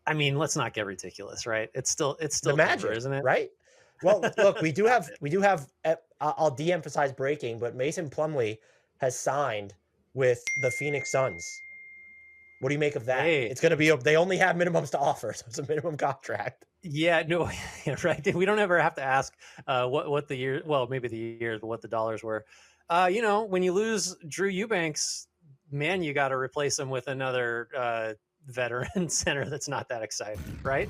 Speaker 13: I mean, let's not get ridiculous, right? It's still
Speaker 12: the Magic,
Speaker 13: Denver, isn't it?
Speaker 12: Right? Well, look, we do have. I'll de-emphasize breaking, but Mason Plumlee has signed with the Phoenix Suns. What do you make of that?
Speaker 13: Hey.
Speaker 12: It's going to be. They only have minimums to offer, so it's a minimum contract.
Speaker 13: Yeah, no, right. We don't ever have to ask what the year. Well, maybe the years, but what the dollars were. When you lose Drew Eubanks, man, you got to replace him with another veteran center that's not that exciting, right?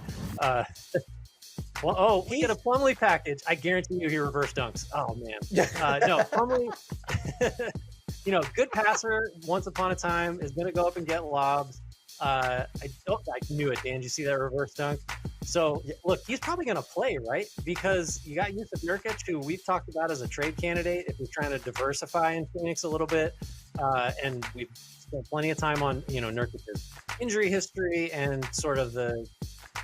Speaker 13: We get a Plumlee package. I guarantee you he reverse dunks. Oh, man. No, Plumlee, good passer once upon a time, is going to go up and get lobs. I knew it, Dan. Did you see that reverse dunk? So, look, he's probably going to play, right? Because you got Yusuf Nurkic, who we've talked about as a trade candidate if you're trying to diversify in Phoenix a little bit. And we've spent plenty of time on, Nurkic's injury history and sort of the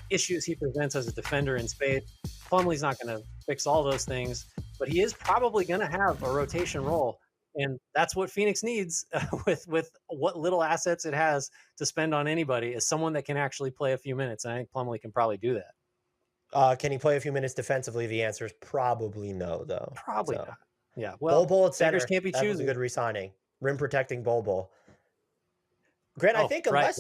Speaker 13: issues he presents as a defender in space. Plumlee's not going to fix all those things, but he is probably going to have a rotation role, and that's what Phoenix needs with what little assets it has to spend on anybody, is someone that can actually play a few minutes. And I think Plumlee can probably do that.
Speaker 12: Can he play a few minutes defensively? The answer is probably no, though.
Speaker 13: Probably not. Yeah. Well,
Speaker 12: Bol at center
Speaker 13: can't be choosing.
Speaker 12: That was a good re-signing. Rim protecting Bol. Grant, I think unless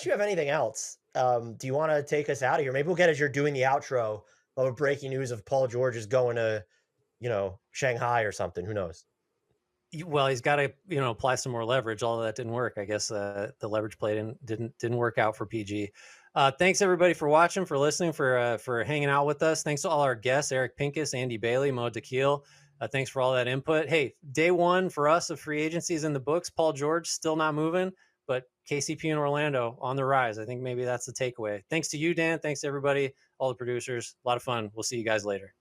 Speaker 12: you have anything else, do you want to take us out of here? Maybe we'll get, as you're doing the outro, of breaking news of Paul George is going to, Shanghai or something. Who knows?
Speaker 13: Well, he's got to, apply some more leverage. All of that didn't work. I guess the leverage play didn't work out for PG. Thanks everybody for watching, for listening, for hanging out with us. Thanks to all our guests, Eric Pincus, Andy Bailey, Mo Dakhil. Thanks for all that input. Hey, day 1 for us of free agencies in the books. Paul George still not moving, but KCP and Orlando on the rise. I think maybe that's the takeaway. Thanks to you, Dan. Thanks to everybody, all the producers. A lot of fun. We'll see you guys later.